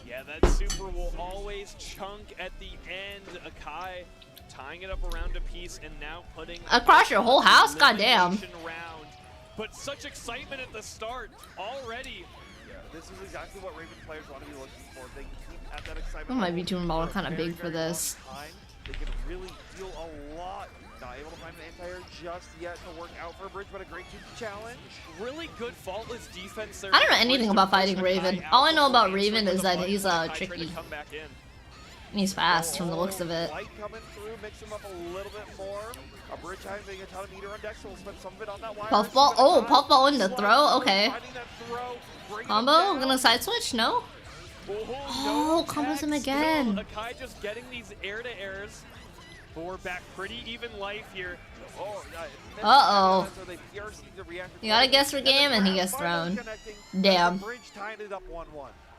Yeah, that super will always chunk at the end. Akai tying it up around a piece and now putting Across your whole house? Goddamn. Round. But such excitement at the start already. Yeah, this is exactly what Raven players want to be looking for. They can keep at that excitement. Oh, my VTuber model kind of big for this. They can really deal a lot. Not able to find an anti-air just yet to work out for a bridge, but a great challenge. Really good faultless defense there. I don't know anything about fighting Raven. All I know about Raven is that he's tricky. And he's fast from the looks of it. Light coming through, mix him up a little bit more. A bridge having a ton of meter on deck, so we'll spend some of it on that wire. Puffball? Oh, puffball in the throw? Okay. Combo? Gonna side switch? No? Oh, combos him again. Akai just getting these air-to-airs. We're back pretty even life here. Uh-oh. You gotta guess for game and he gets thrown. Damn.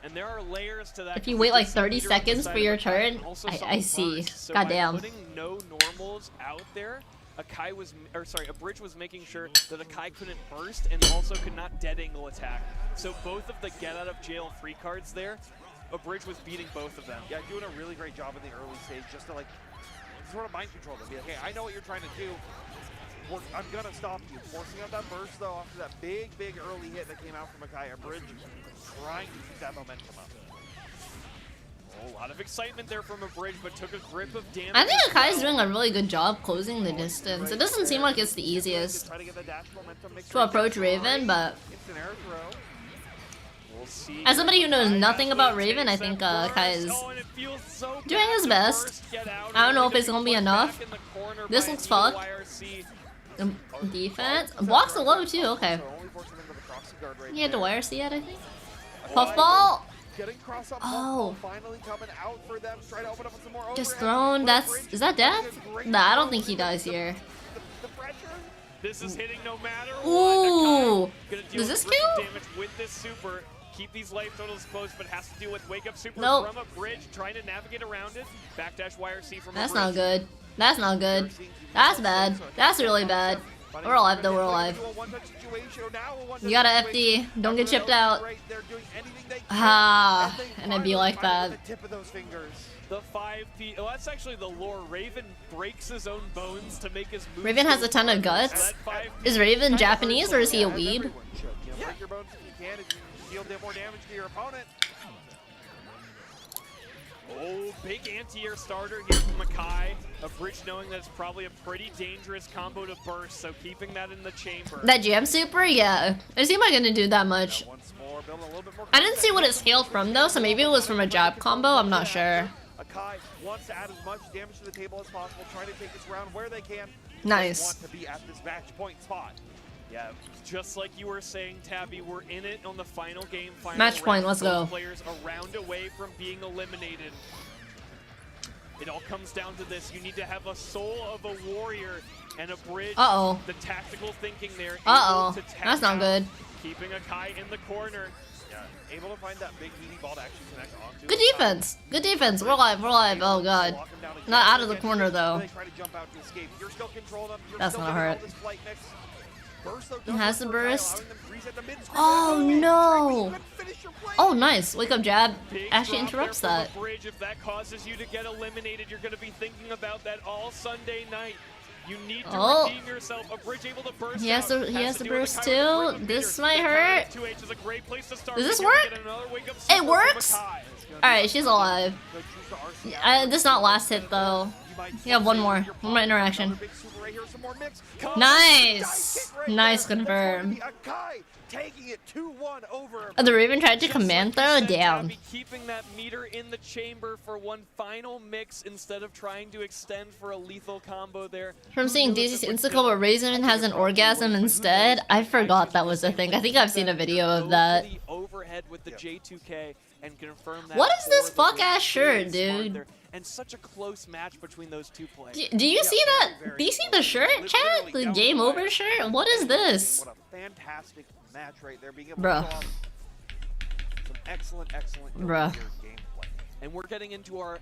And there are layers to that. If you wait like 30 seconds for your turn, I see. So Goddamn. putting no normals out there, Akai was, or sorry, a bridge was making sure that Akai couldn't burst and also could not dead angle attack. So both of the get out of jail free cards there, a bridge was beating both of them. Yeah, doing a really great job in the early stage just to like sort of mind control them. Be like, hey, I know what you're trying to do. I'm gonna stop you. Forcing out that burst though after that big early hit that came out from Akai. A bridge trying to keep that momentum up. A lot of excitement there from a bridge, but took a grip of damage. I think Akai's doing a really good job closing the distance. It doesn't seem like it's the easiest to approach Raven, but as somebody who knows nothing about Raven, I think Akai is doing his best. I don't know if it's gonna be enough. This looks fucked. Defense. Blocks are low too, okay. He had to wire C yet, I think. Puffball! Oh. Just thrown. Is that death? Nah, I don't think he dies here. This is hitting no matter Ooh. what. Does this kill? Damage with this super. Keep these life totals close, but has to deal with wake up super nope. from a bridge, trying to navigate around it. Backdash wire C from That's not good. That's not good. That's bad. That's really bad. We're alive though, we're alive. You gotta FD. Don't get chipped out. Ah, and it'd be like that. The 5P. Oh, that's actually the lore. Raven breaks his own bones to make his move. Raven has a ton of guts. Is Raven Japanese or is he a weeb? Break your bones if you can, if you deal more damage to your opponent. Oh, big anti-air starter here from Akai. A bridge knowing that it's probably a pretty dangerous combo to burst, so keeping that in the chamber. That jam super? Yeah. It seemed like it didn't do that much. I didn't see what it scaled from though, so maybe it was from a jab combo, I'm not sure. Akai wants to add as much damage to the table as possible, trying to take this round where they can. Nice. Want to be at this match point spot. Yeah, just like you were saying, Tabby, we're in it on the final game. Match point, let's go. Players a round away from being eliminated. It all comes down to this. You need to have a soul of a warrior and a bridge. Uh-oh. The tactical thinking there. Uh-oh. That's not good. Keeping Akai in the corner. Yeah, able to find that big meaty ball to actually connect onto. Good defense. Good defense. We're live. We're live. Oh, God. Not out of the corner, though. That's gonna hurt. He has the burst. Oh no! Oh nice! Wake up jab actually interrupts that. If that causes you to get eliminated, you're going to be thinking about that all Sunday night. You need to redeem yourself. A bridge able to burst. He has the burst too. This might hurt. Does this work? It works. All right, she's alive. This is not last hit though. You have one more interaction. Nice! Nice confirm. taking it 2-1 over. Oh, the Raven tried to command throw down. Keeping that meter in the chamber for one final mix instead of trying to extend for a lethal combo there. From seeing Daisy's insta-kill where Raven has an orgasm instead, I forgot that was a thing. I think I've seen a video of that. Overhead with the J2K and confirm that. What is this fuck-ass shirt, dude? And such a close match between those two players. Do you see that? Do you see the shirt, chat? The game over shirt? What is this? What a fantastic match right there. Being able Bruh. to some excellent Bruh. gameplay. And we're getting into our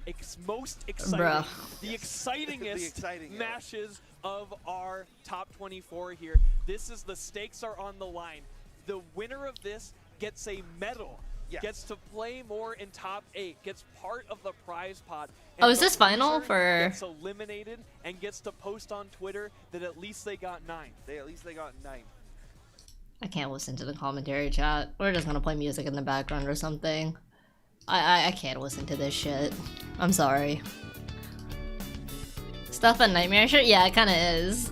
most exciting, Bruh. the excitingest exciting, matches of our top 24 here. This is the stakes are on the line. The winner of this gets a medal. Yes. Gets to play more in top 8, gets part of the prize pot. Oh, is the this final loser for- gets eliminated and gets to post on Twitter that at least they got 9. At least they got 9. I can't listen to the commentary chat. We're just gonna play music in the background or something. I can't listen to this shit. I'm sorry. Stuff a nightmare shirt? Yeah, it kinda is.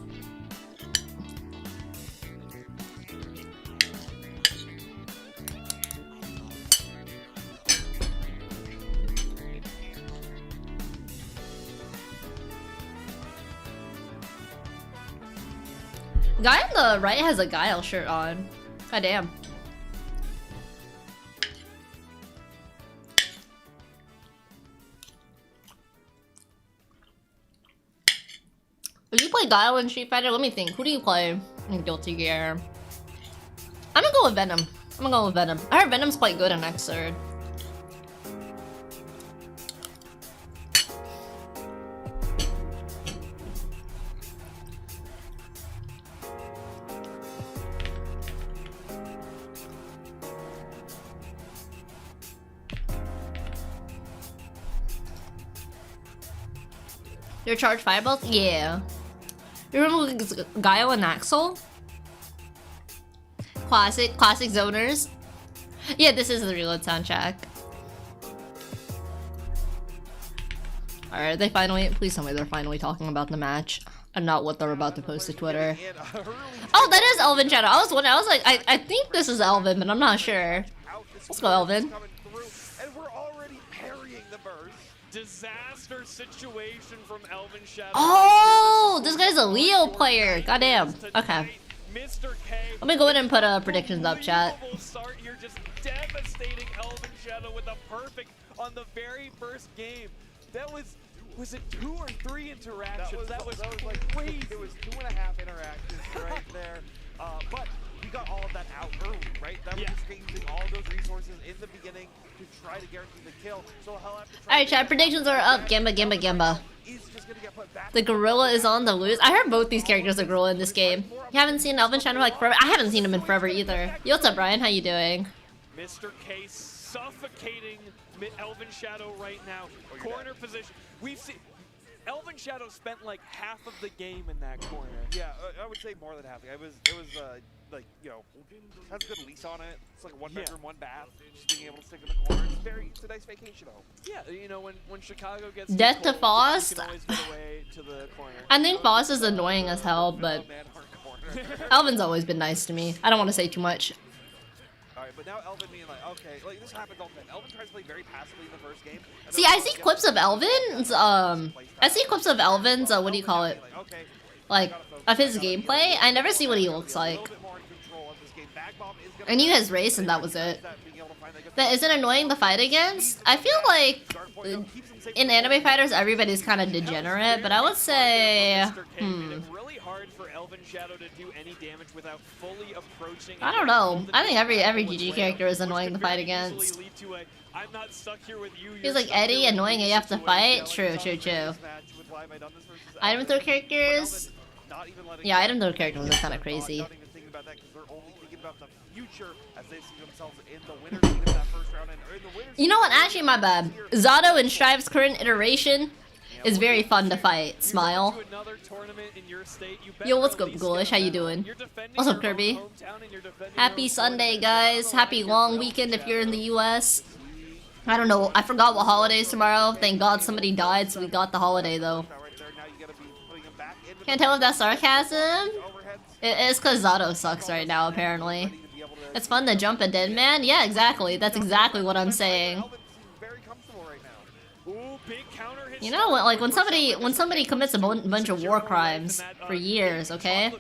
Guy on the right has a Guile shirt on. God damn. Would you play Guile in Street Fighter? Let me think. Who do you play in Guilty Gear? I'm gonna go with Venom. I heard Venom's quite good in Xrd. Your charge fireballs? Yeah. You remember Guile and Axel? Classic zoners. Yeah, this is the reload soundtrack. Alright, they finally, please tell me they're finally talking about the match and not what they're about to post to Twitter. Oh, that is Elvin Shadow. I was wondering, I was like, I think this is Elvin, but I'm not sure. Let's go, Elvin. And we're already parrying the burst. Disaster situation from Elvin Shadow. Oh, this guy's a Leo player. Goddamn. Okay. Mr. K. Let me go ahead and put predictions up, chat. Start here, just devastating Elvin Shadow with a perfect on the very first game. That was it 2 or 3 interactions? That was like crazy. It was 2.5 interactions right there. But we got all of that out early, right? That was just using all of those resources in the beginning to try to guarantee the kill. So he'll have to try. Alright, chat, predictions are up. Gamba. The gorilla is on the loose. I heard both these characters are gorilla in this game. You haven't seen Elvin Shadow like forever? I haven't seen him in forever either. Yo, what's up, Brian? How you doing? Mr. K suffocating Elvin Shadow right now. Corner position. We've seen Elvin Shadow spent like half of the game in that corner. Yeah, I would say more than half. It was like, you know, has a good lease on it. It's like a 1-bedroom, 1-bath. Just being able to stick in the corner. It's a nice vacation home. Yeah, you know, when Chicago gets Death to Faust. you can always get away to the corner. I think Faust is annoying as hell, but Elvin's always been nice to me. I don't want to say too much. Alright, but now Elvin being like, okay, like this happens all the time. Elvin tries to play very passively in the first game. See, I see clips of Elvin's, what do you call it? Like, of his gameplay. I never see what he looks like. I knew his race and that was it. That isn't annoying the fight against? I feel like in anime fighters, everybody's kind of degenerate, but I would say, I don't know. I think every GG character is annoying to fight against. He's like Eddie, annoying AF to fight. True. Item throw characters. Yeah, item throw characters are kind of crazy. You know what? Actually, my bad. Zato in Strive's current iteration is very fun to fight. Smile. Yo, what's good, Ghoulish? How you doing? What's up, Kirby? Happy Sunday, guys. Happy long weekend if you're in the US. I don't know. I forgot what holiday is tomorrow. Thank God somebody died, so we got the holiday, though. Can't tell if that's sarcasm. It's because Zato sucks right now, apparently. It's fun to jump a dead man? Yeah, exactly. That's exactly what I'm saying. Very comfortable right now. Ooh, big counter hit. You know what? Like when somebody commits a bunch of war crimes for years, okay,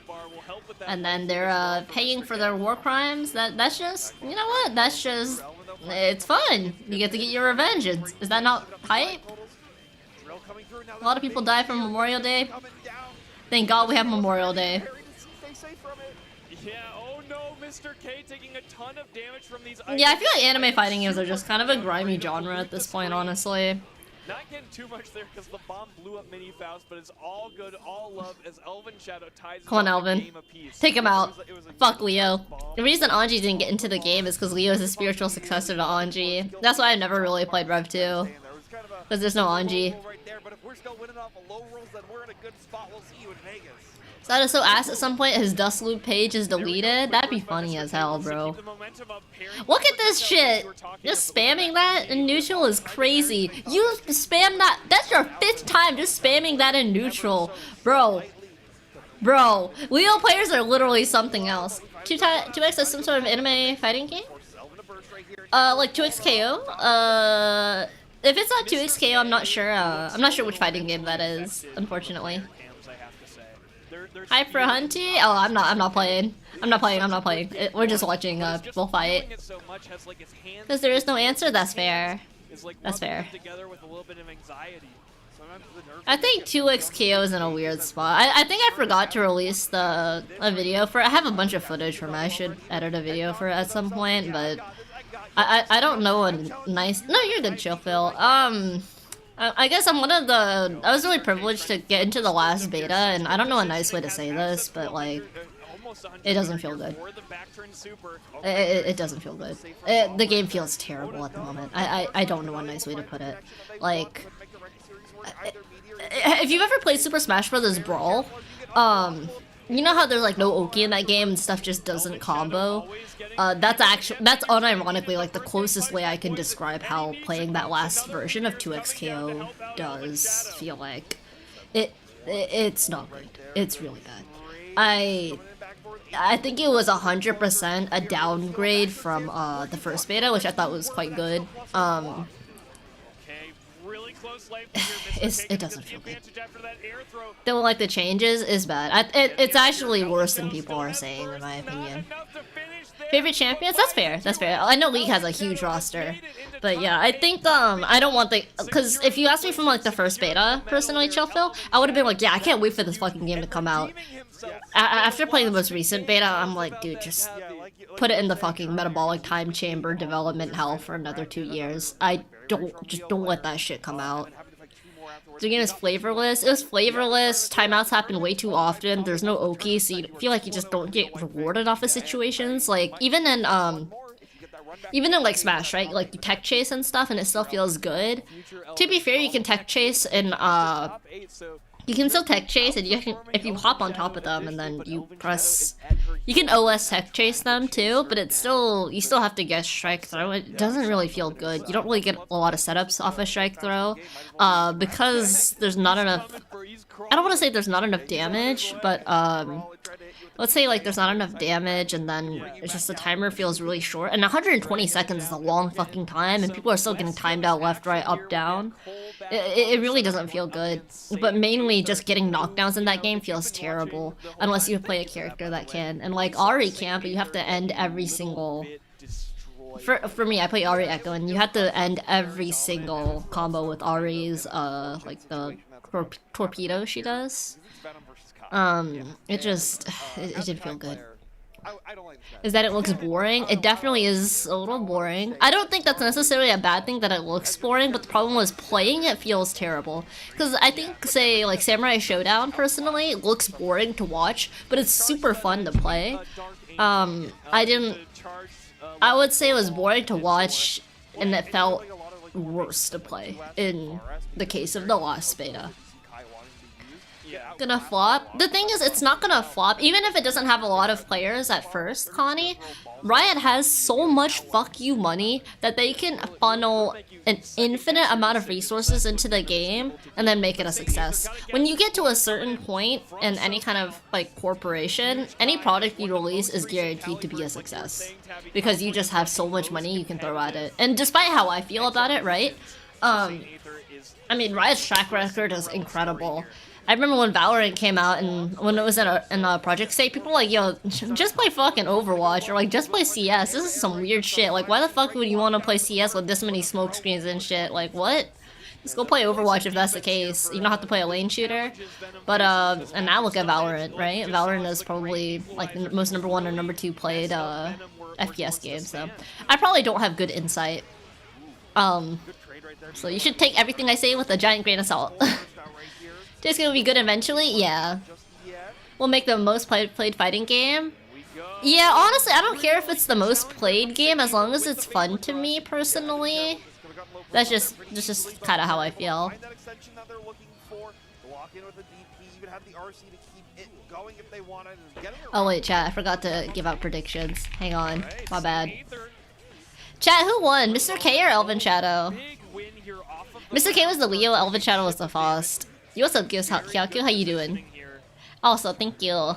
and then they're paying for their war crimes. That's just, you know what? That's just, it's fun. You get to get your revenge. Is that not hype? A lot of people die from Memorial Day. Thank God we have Memorial Day. Yeah, oh no, Mr. K taking a ton of damage from these. Yeah, I feel like anime fighting games are just kind of a grimy genre at this point, honestly. Not getting too much there because the bomb blew up Mini Faust, but it's all good, all love as Elvin Shadow ties Come on, Elvin. Take him out. Fuck Leo. The reason Anji didn't get into the game is because Leo is a spiritual successor to Anji. That's why I never really played Rev 2. Because there's no Anji. So asked at some point his Dust Loop page is deleted. That'd be funny as hell, bro. Look at this shit! Just spamming that in neutral is crazy. You spam that. That's your 5th time just spamming that in neutral. Bro. Bro. Leo players are literally something else. 2x is some sort of anime fighting game? Like 2XKO? If it's not 2XKO, I'm not sure. I'm not sure which fighting game that is, unfortunately. Hype for Hunty? Oh, I'm not playing. I'm not playing. We're just watching people fight. Because there is no answer? That's fair. That's fair. I think 2XKO is in a weird spot. I think I forgot to release a video for it. I have a bunch of footage from it. I should edit a video for it at some point, but I don't know a nice... No, you're good, Chill Phil. I guess I'm one of the... I was really privileged to get into the last beta, and I don't know a nice way to say this, but like... It doesn't feel good. It doesn't feel good. The game feels terrible at the moment. I don't know a nice way to put it. Like... If you've ever played Super Smash Bros. Brawl, you know how there's like no Oki in that game and stuff just doesn't combo? That's unironically like the closest way I can describe how playing that last version of 2XKO does feel like. It's not good. It's really bad. I think it was 100% a downgrade from the first beta, which I thought was quite good. It doesn't feel good. Don't like the changes is bad. It's actually worse than people are saying, in my opinion. Favorite champions? That's fair. That's fair. I know League has a huge roster, but yeah, I think I don't want the, because if you asked me from like the first beta, personally, Chill Phil, I would have been like, yeah, I can't wait for this fucking game to come out. After playing the most recent beta, I'm like, dude, just put it in the fucking metabolic time chamber development hell for another 2 years. Don't let that shit come out. The game is flavorless. It was flavorless. Timeouts happen way too often. There's no Oki, so you feel like you just don't get rewarded off of situations. Like even in like Smash, right? Like you tech chase and stuff, and it still feels good. To be fair, you can tech chase and you can still tech chase, and you can, if you hop on top of them and then you press, you can OS tech chase them too, but it's still, you still have to get strike throw. It doesn't really feel good. You don't really get a lot of setups off a strike throw, because there's not enough, I don't want to say there's not enough damage, but let's say like there's not enough damage and then it's just the timer feels really short, and 120 seconds is a long fucking time, and people are still getting timed out left, right, up, down. It really doesn't feel good, but mainly just getting knockdowns in that game feels terrible, unless you play a character that can, and like Ari can, but you have to end every single... For me, I play Ari Echo, and you have to end every single combo with Ari's, like the torpedo she does. It didn't feel good. Is that it looks boring? It definitely is a little boring. I don't think that's necessarily a bad thing that it looks boring, but the problem was playing it feels terrible. Because I think, say, like Samurai Showdown, personally, looks boring to watch, but it's super fun to play. I would say it was boring to watch, and it felt worse to play in the case of the last beta. gonna flop. The thing is, it's not gonna flop, even if it doesn't have a lot of players at first, Connie. Riot has so much fuck you money that they can funnel an infinite amount of resources into the game and then make it a success. When you get to a certain point in any kind of like corporation, any product you release is guaranteed to be a success because you just have so much money you can throw at it. And despite how I feel about it, right? I mean, Riot's track record is incredible. I remember when Valorant came out and when it was in a project state, people were like, yo, just play fucking Overwatch or like just play CS. This is some weird shit. Like, why the fuck would you want to play CS with this many smoke screens and shit? Like, what? Just go play Overwatch if that's the case. You don't have to play a lane shooter. But, and now look at Valorant, right? Valorant is probably like the most #1 or #2 played FPS game, so I probably don't have good insight. So you should take everything I say with a giant grain of salt. It's gonna be good eventually? Yeah. We'll make the most played fighting game. Yeah, honestly, I don't care if it's the most played game as long as it's fun to me personally. That's just kind of how I feel. Oh wait, chat, I forgot to give out predictions. Hang on, my bad. Chat, who won? Mr. K or Elven Shadow? Mr. K was the Leo, Elven Shadow was the Faust. Yo, what's up, Kyaku? How you doing? Also, thank you.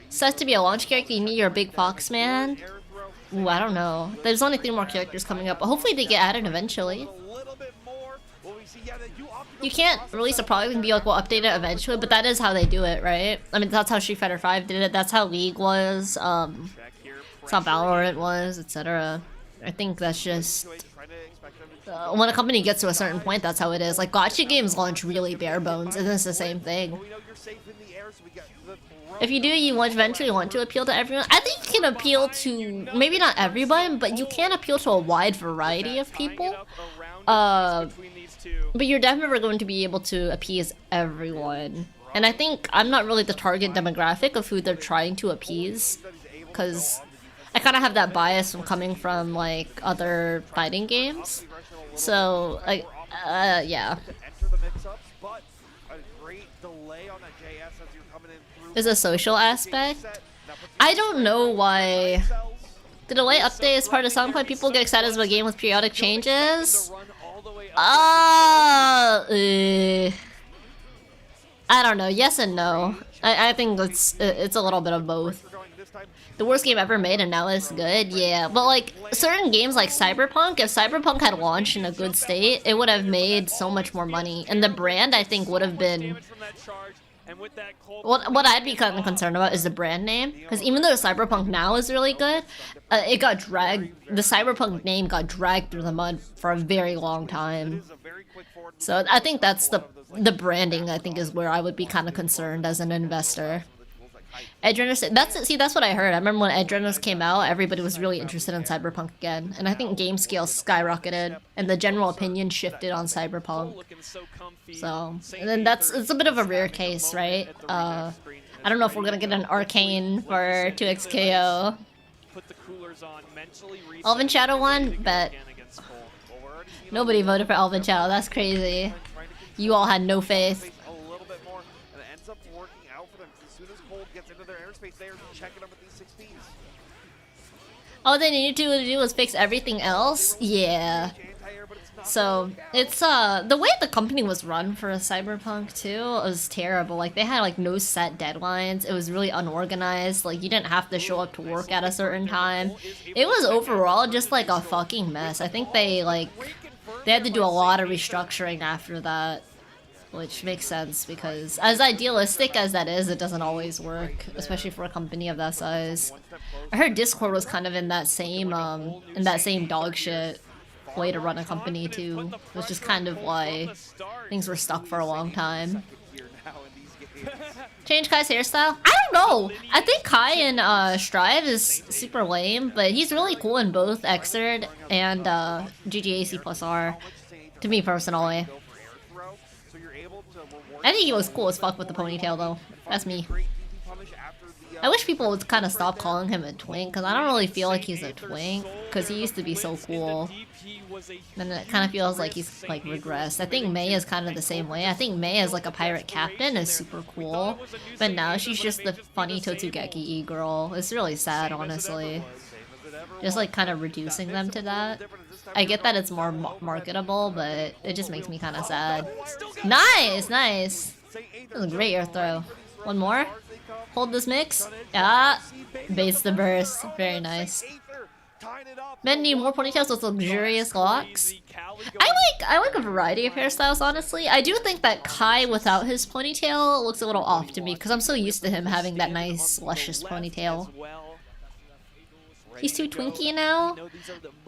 Sucks to be a launch character, you mean you're a big fox man? Ooh, I don't know. There's only 3 more characters coming up, but hopefully they get added eventually. You can't release a product and be like, we'll update it eventually, but that is how they do it, right? I mean, that's how Street Fighter V did it, that's how League was, that's how Valorant was, etc. I think that's just... when a company gets to a certain point, that's how it is. Like, gacha games launch really bare bones, and it's the same thing. If you do, you eventually want to appeal to everyone. I think you can appeal to, maybe not everyone, but you can appeal to a wide variety of people. But you're definitely going to be able to appease everyone. And I think I'm not really the target demographic of who they're trying to appease, because I kind of have that bias from coming from, like, other fighting games. So, like, yeah. There's a social aspect. I don't know why. The delay update is part of some point. People get excited about a game with periodic changes. I don't know. Yes and no. I think it's a little bit of both. The worst game ever made and now it's good? Yeah, but like, certain games like Cyberpunk, if Cyberpunk had launched in a good state, it would have made so much more money. And the brand, I think, would have been... What I'd be kind of concerned about is the brand name. Because even though Cyberpunk now is really good, it got dragged... The Cyberpunk name got dragged through the mud for a very long time. So I think that's the branding, I think, is where I would be kind of concerned as an investor. Edge Runners, that's what I heard. I remember when Edge Runners came out, everybody was really interested in Cyberpunk again, and I think game scale skyrocketed, and the general opinion shifted on Cyberpunk. So, and then it's a bit of a rare case, right? I don't know if we're gonna get an Arcane for 2xKO. Elven Shadow won, but nobody voted for Elven Shadow. That's crazy. You all had no faith. All they needed to do was fix everything else? Yeah. So, it's, the way the company was run for Cyberpunk, too, was terrible. Like, they had, like, no set deadlines. It was really unorganized. Like, you didn't have to show up to work at a certain time. It was overall just, like, a fucking mess. I think they, like, they had to do a lot of restructuring after that. Which makes sense, because as idealistic as that is, it doesn't always work, especially for a company of that size. I heard Discord was kind of in that same dog shit way to run a company too, which is kind of why things were stuck for a long time. Change Kai's hairstyle? I don't know! I think Kai in Strive is super lame, but he's really cool in both Xrd and GGAC+R, to me personally. I think he was cool as fuck with the ponytail though. That's me. I wish people would kind of stop calling him a twink, because I don't really feel like he's a twink, because he used to be so cool. And it kind of feels like he's like regressed. I think Mei is kind of the same way. I think Mei as like a pirate captain is super cool, but now she's just the funny Totsugeki girl. It's really sad, honestly. Just like kind of reducing them to that. I get that it's more marketable, but it just makes me kind of sad. Nice, nice. That was a great air throw. One more. Hold this mix. Yeah. Base the burst. Very nice. Men need more ponytails with luxurious locks. I like a variety of hairstyles, honestly. I do think that Kai without his ponytail looks a little off to me, because I'm so used to him having that nice, luscious ponytail. He's too twinky now.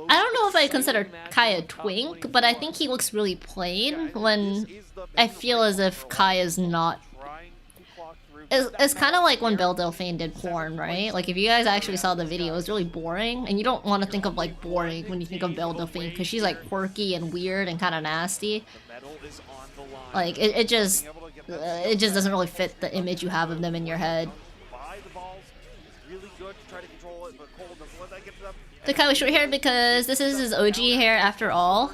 I don't know if I consider Kai a twink, but I think he looks really plain when I feel as if Kai is not. It's kind of like when Belle Delphine did porn, right? Like if you guys actually saw the video, it was really boring, and you don't want to think of like boring when you think of Belle Delphine, because she's like quirky and weird and kind of nasty. Like it just doesn't really fit the image you have of them in your head. The Kai with short hair because this is his OG hair after all.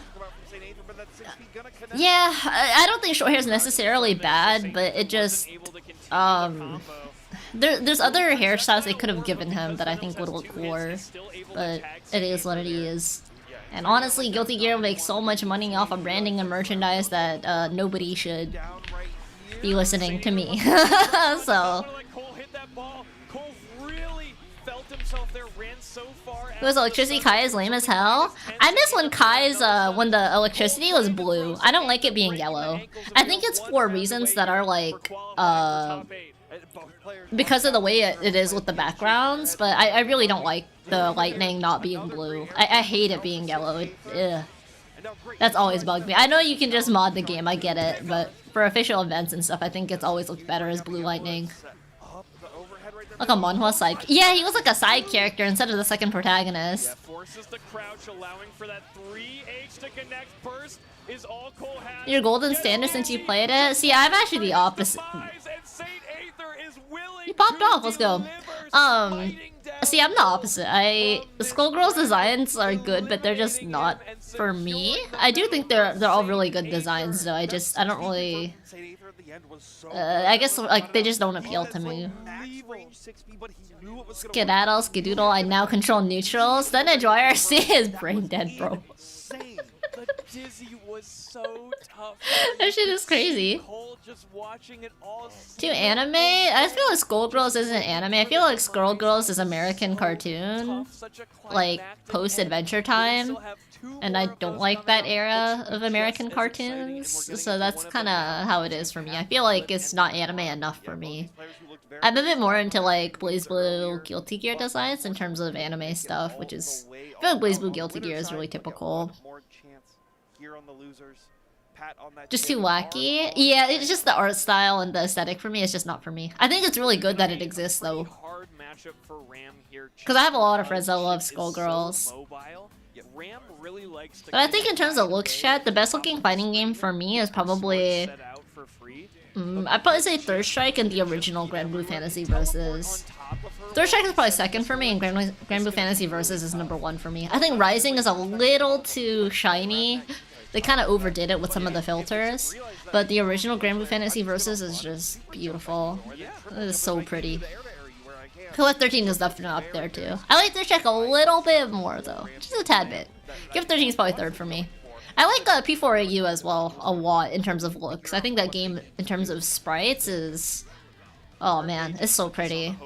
Yeah, I don't think short hair is necessarily bad, but it just there's other hairstyles they could have given him that I think would look cooler, but it is what it is. And honestly, Guilty Gear makes so much money off of branding and merchandise that nobody should be listening to me. So. It was electricity. Kai is lame as hell. I miss when Kai's when the electricity was blue. I don't like it being yellow. I think it's for reasons that are like because of the way it is with the backgrounds, but I really don't like the lightning not being blue. I hate it being yellow. That's always bugged me. I know you can just mod the game, I get it, but for official events and stuff, I think it's always looked better as blue lightning. Like a Manhwa side. Yeah, he was like a side character instead of the second protagonist. Your golden standard since you played it? See, I'm actually the opposite. You popped off, let's go. See, I'm the opposite. Skullgirl's designs are good, but they're just not for me. I do think they're all really good designs, though. I don't really. I guess like they just don't appeal to me. Skedaddle, skedoodle. I now control neutrals. Then a YRC is brain dead, bro. That shit is crazy. To anime? I feel like Skullgirls isn't anime. I feel like Skullgirls is American cartoon, like post Adventure Time, and I don't like that era of American cartoons. So that's kind of how it is for me. I feel like it's not anime enough for me. I'm a bit more into like BlazBlue Guilty Gear designs in terms of anime stuff, which is I feel like BlazBlue Guilty Gear is really typical. Just too wacky. Yeah, it's just the art style and the aesthetic for me. It's just not for me. I think it's really good that it exists though, because I have a lot of friends that love Skullgirls. But I think in terms of looks, chat, the best looking fighting game for me is probably I'd probably say Third Strike and the original Grand Blue Fantasy Versus. Third Strike is probably second for me, and Grand Blue Fantasy Versus is number one for me. I think Rising is a little too shiny. They kind of overdid it with some of the filters, but the original Grand Blue Fantasy Versus is just beautiful. It is so pretty. Colette 13 is definitely up there too. I like Third Strike a little bit more though, just a tad bit. Give 13 is probably third for me. I like P4AU as well a lot in terms of looks. I think that game in terms of sprites is, oh man, it's so pretty.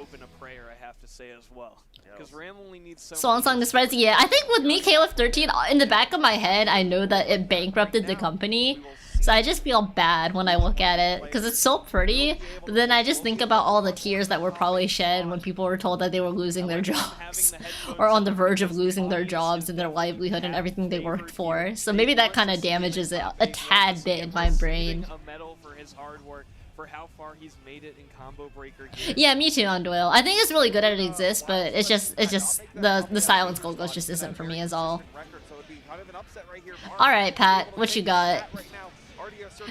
Swan Song the sprites, yeah. I think with me, KOF 13, in the back of my head, I know that it bankrupted the company. So I just feel bad when I look at it, because it's so pretty, but then I just think about all the tears that were probably shed when people were told that they were losing their jobs, or on the verge of losing their jobs and their livelihood and everything they worked for. So maybe that kind of damages it a tad bit in my brain. Yeah, me too on Doyle. I think it's really good that it exists, but it's just the Silence Skullgirls just isn't for me is all. Alright, Pat, what you got?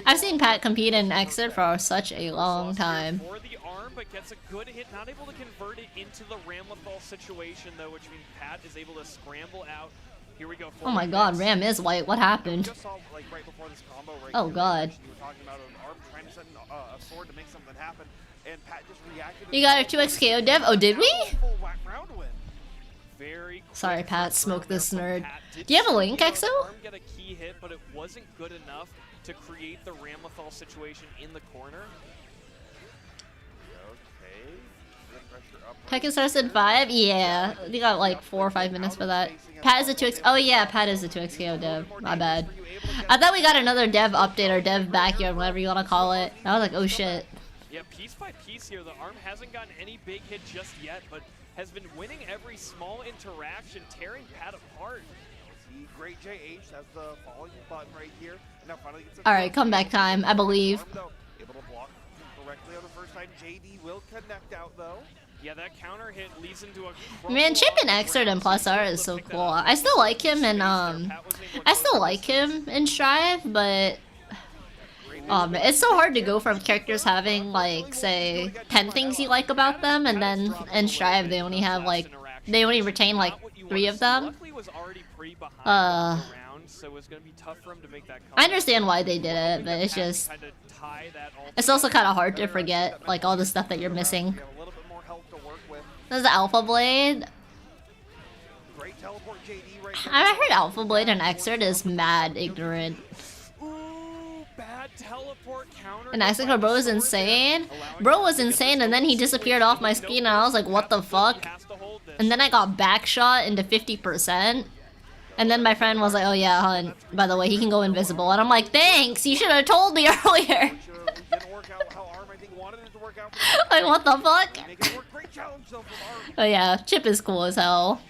I've seen Pat compete in Exit for such a long time. but gets a good hit. Not able to convert it into the Ramlethal situation, though, which means Pat is able to scramble out. Here we go. Oh my god, Ram is white. What happened? Just saw, like, right before this combo right Oh here, god. you were talking about an arm trying to send a sword to make something happen, and Pat just reacted. You got a 2x KO dev? Oh, did we? Full whack round win. Very Sorry, Pat. Smoke this nerd. Pat did Do you have a see link, the Exo? arm get a key hit, but it wasn't good enough to create the Ramlethal situation in the corner. Okay. Good pressure up. Tekken starts at 5? Yeah. We got like 4 or 5 minutes for that. Pat is a 2x. Oh yeah, Pat is a 2x KO dev. My bad. I thought we got another dev update or dev backyard, whatever you want to call it. I was like, oh shit. Yeah, piece by piece here, the arm hasn't gotten any big hit just yet, but has been winning every small interaction, tearing Pat apart. See, great JH, that's the following button right here. And now finally gets Alright, comeback time, I believe. Able to block correctly on the first time. JD will connect out though. Yeah, that counter hit leads into a Man, Chip and Exert and Plus R is so cool. I still like him in Strive, but it's so hard to go from characters having like say 10 things you like about them, and then in Strive they only have like they only retain like 3 of them. I understand why they did it, but it's just it's also kind of hard to forget like all the stuff that you're missing. There's the Alpha Blade. I heard Alpha Blade and Exert is mad ignorant. And Exert Bro was insane. Bro was insane, and then he disappeared off my screen, and I was like, what the fuck? And then I got backshot into 50%. And then my friend was like, oh yeah, hun, by the way, he can go invisible. And I'm like, thanks, you should have told me earlier. Like, what the fuck? Oh yeah, Chip is cool as hell.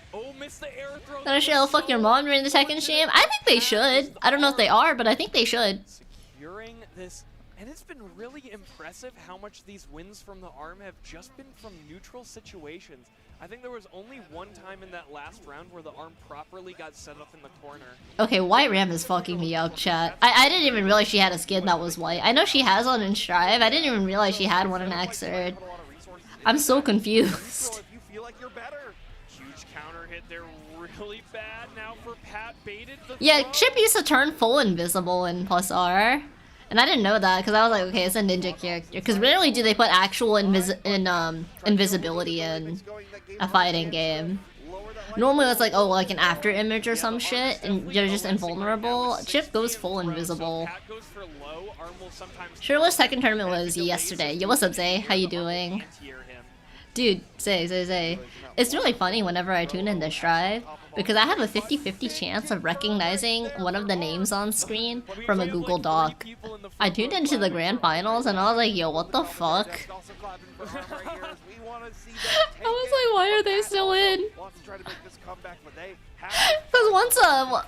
Gonna show fuck your mom during the Tekken stream? I think they should. I don't know if they are, but I think they should. Securing this, and it's been really impressive how much these wins from the arm have just been from neutral situations. I think there was only one time in that last round where the arm properly got set up in the corner. Okay, White Ram is fucking me up, chat. I didn't even realize she had a skin that was white. I know she has one in Strive. I didn't even realize she had one in Exert. I'm so confused. Huge counter hit there, really bad now for Pat. Baited the Yeah, Chip used to turn full invisible in Plus R. And I didn't know that because I was like, okay, it's a ninja character. Because rarely do they put actual invisibility in a fighting game. Normally it's like, oh, like an after image or some shit, and you're just invulnerable. Chip goes full invisible. Sure, what second tournament was yesterday? Yo, what's up, Zay? How you doing? Dude, Zay. It's really funny whenever I tune in to Strive, because I have a 50-50 chance of recognizing one of the names on screen from a Google Doc. I tuned into the grand finals and I was like, yo, what the fuck? I was like, why are they still in? Because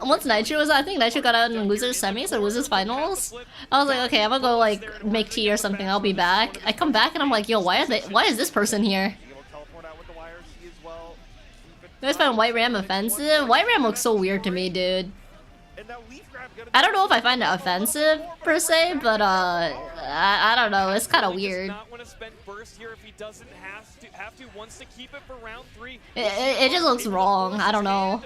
once Nitro was, I think Nitro got out in losers semis or losers finals. I was like, okay, I'm gonna go like make tea or something. I'll be back. I come back and I'm like, yo, why is this person here? You guys find White Ram offensive? White Ram looks so weird to me, dude. I don't know if I find it offensive per se, but I don't know. It's kind of weird. It just looks wrong. I don't know.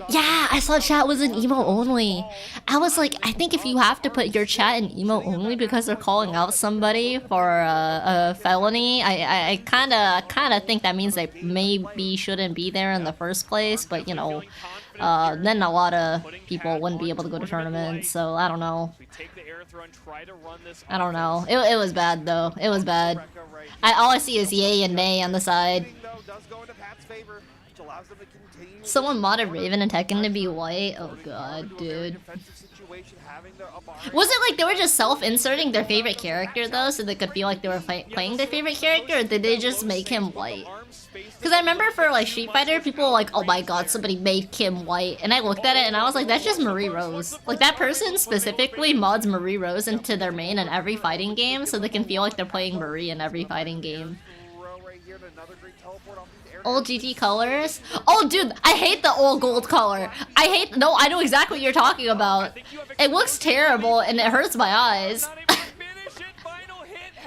Yeah, I saw chat was an emo only. I was like, I think if you have to put your chat in emo only because they're calling out somebody for a felony, I kind of think that means they maybe shouldn't be there in the first place. But you know, then a lot of people wouldn't be able to go to tournaments. So I don't know. I don't know. It was bad though. It was bad. All I see is yay and nay on the side. Someone modded Raven and Tekken to be white? Oh god, dude. Was it like they were just self-inserting their favorite character though, so they could feel like they were playing their favorite character, or did they just make him white? Because I remember for like Street Fighter, people were like, oh my god, somebody made Kim white. And I looked at it and I was like, that's just Marie Rose. Like that person specifically mods Marie Rose into their main in every fighting game, so they can feel like they're playing Marie in every fighting game. Old GT colors? Oh dude, I hate the old gold color. I know exactly what you're talking about. It looks terrible and it hurts my eyes.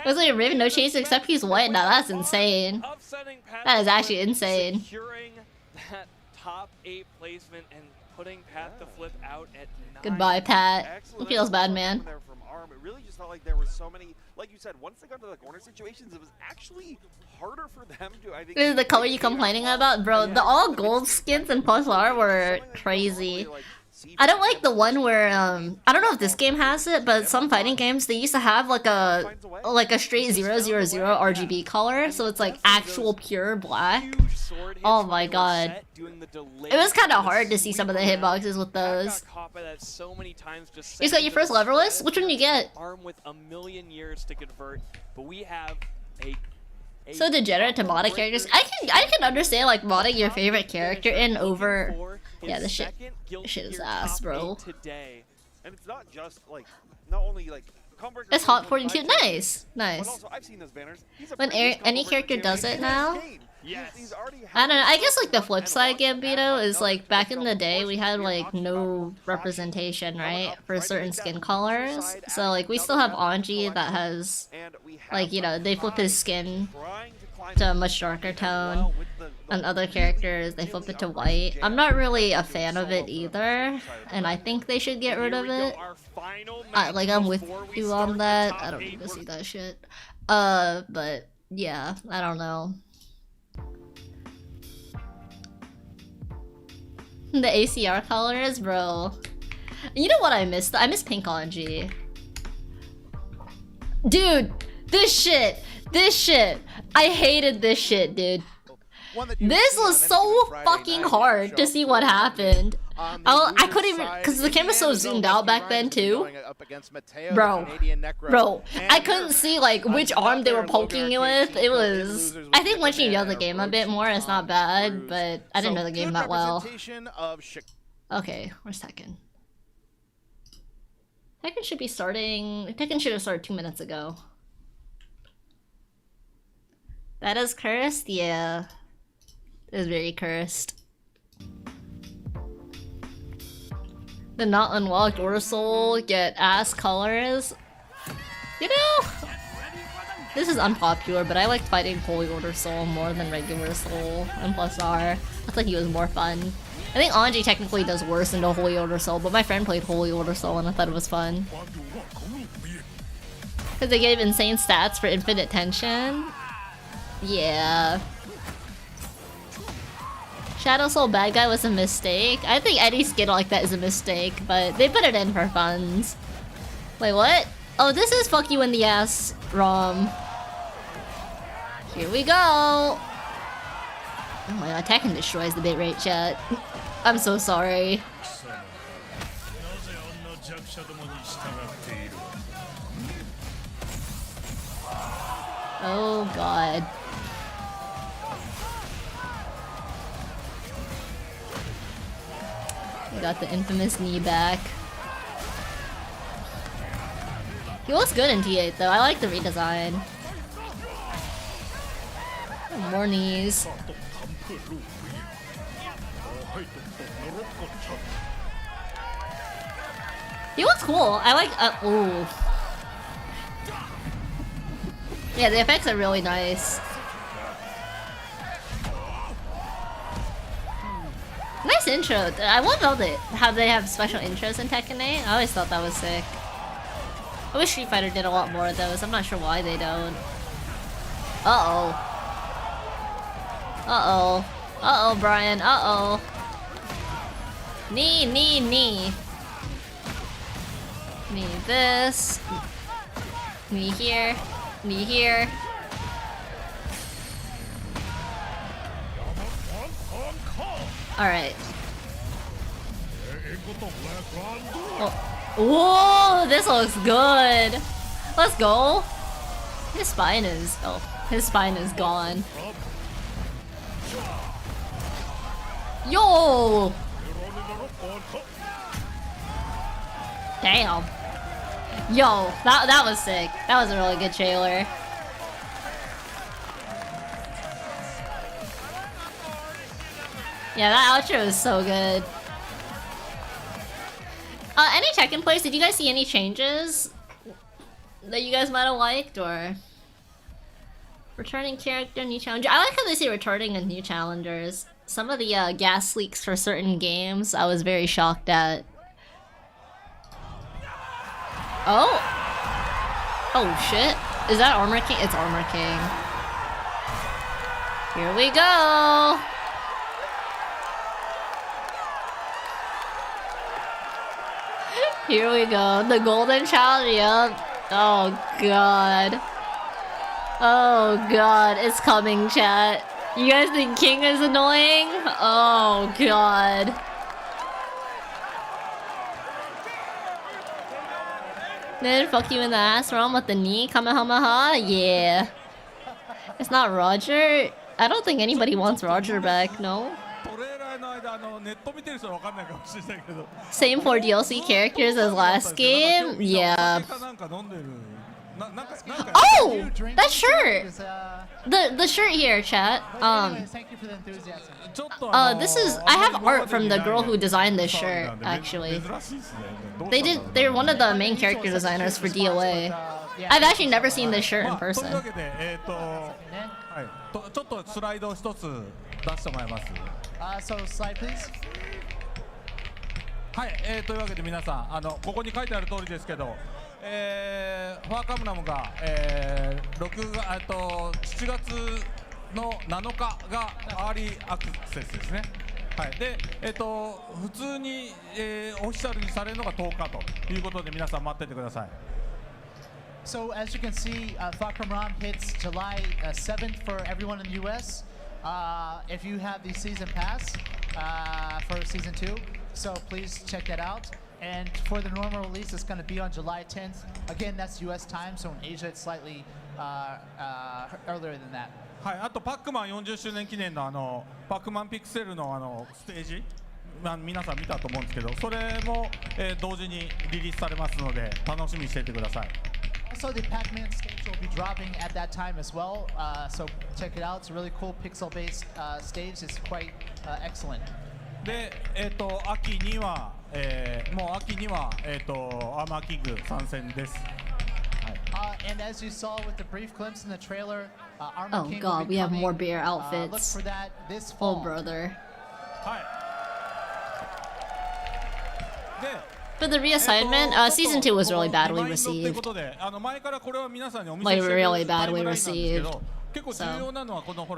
Was like a Raven no chase except he's white? Now that's insane. Upsetting Pat That is the actually Flip, insane. Securing that top 8 placement and putting Pat the Flip out at 9. Goodbye, Pat. Excellent It feels bad, effort man. there from Arm. It really just felt like there were so many, like you said, once they got to the corner situations, it was actually harder for them to, I think. This is the color you complaining about? Bro, the all gold skins in Plus R were crazy. I don't like the one where, I don't know if this game has it, but some fighting games, they used to have like a straight 000 RGB color, so it's like actual pure black. Oh my god. It was kind of hard to see some of the hitboxes with those. You got your first leverless? Which one you get? Arm with a million years to convert, but we have a So degenerate to modded characters. I can understand like modding your favorite character in over. Yeah, this shit is ass, bro. Today. And it's not just like, not only like Combobreaker. It's hot 42. Nice, nice. But also, I've seen those banners. When any character does it now. He's already I don't know, I guess like the flip side Gambito is like back in the day we had like no representation, right? For certain skin colors. So like we still have Anji that has like, you know, they flip his skin to a much darker tone. And other characters, they flip it to white. I'm not really a fan of it either. And I think they should get rid of it. Like I'm with you on that. I don't need to see that shit. But yeah, I don't know. The ACR colors, bro. You know what I missed? I miss pink Anji. Dude, this shit. I hated this shit, dude. This was so fucking hard to see what happened. I couldn't even, because the camera's so zoomed out back then too. Bro, I couldn't see like which arm they were poking you with. It was, I think once you know the game a bit more, it's not bad, but I didn't know the game that well. Okay, where's Tekken? Tekken should be starting, Tekken should have started 2 minutes ago. That is cursed? Yeah. It is very cursed. The not unlocked Order Soul get ass colors. You know, this is unpopular, but I liked fighting Holy Order Soul more than regular Soul and Plus R. I thought he was more fun. I think Anji technically does worse than the Holy Order Soul, but my friend played Holy Order Soul and I thought it was fun. Because they gave insane stats for infinite tension. Yeah. Shadow Soul bad guy was a mistake. I think any skin like that is a mistake, but they put it in for funds. Wait, what? Oh, this is fuck you in the ass, ROM. Here we go. Oh my god, Tekken destroys the bitrate chat. I'm so sorry. Oh god. We got the infamous knee back. He looks good in T8 though. I like the redesign. More knees. He looks cool. I like. Ooh. Yeah, the effects are really nice. Nice intro. I love how they have special intros in Tekken 8. I always thought that was sick. I wish Street Fighter did a lot more of those. I'm not sure why they don't. Uh-oh. Uh-oh. Uh-oh, Brian. Uh-oh. Knee. Knee this. Knee here. Knee here. Alright. Oh. Whoa, this looks good. Let's go. His spine is gone. Yo! Damn. Yo, that was sick. That was a really good trailer. Yeah, that outro is so good. Any Tekken players, did you guys see any changes that you guys might have liked, or Returning character, new challenger. I like how they say returning and new challengers. Some of the gas leaks for certain games I was very shocked at. Oh! Oh shit. Is that Armor King? It's Armor King. Here we go! Here we go. The golden child, yep. Oh god. Oh god, it's coming, chat. You guys think King is annoying? Oh god. Then fuck you in the ass, wrong with the knee, Kamehameha? Yeah. It's not Roger? I don't think anybody wants Roger back, no? Same 4 DLC characters as last game? Yeah. Oh! That shirt! The shirt here, chat. This is... I have art from the girl who designed this shirt, actually. They're one of the main character designers for DOA. I've actually never seen this shirt in person. So slide please. はい、というわけで皆さん、ここに書いてある通りですけど、ファーカムナムが、7月の7日がアーリーアクセスですね。はい、で、普通に、オフィシャルにされるのが10日ということで皆さん待っててください。So as you can see, Far Cry Ram hits July 7th for everyone in the US. If you have the season pass for season 2, so please check that out. And for the normal release, it's going to be on July 10th. Again, that's US time, so in Asia it's slightly earlier than that. はい、あとパックマン40周年記念のパックマンピクセルのステージ、皆さん見たと思うんですけど、それも、同時にリリースされますので楽しみにしていてください。Also, the Pac-Man stage will be dropping at that time as well, so check it out. It's a really cool pixel-based stage. It's quite excellent. で、秋には、もう秋には、アーマーキング参戦です。And as you saw with the brief glimpse in the trailer, Armor King god, will be we have coming. more bear Look outfits. for that this fall. Oh, brother. はい。で For the reassignment, season 2 was really badly received. Like, really badly received. So.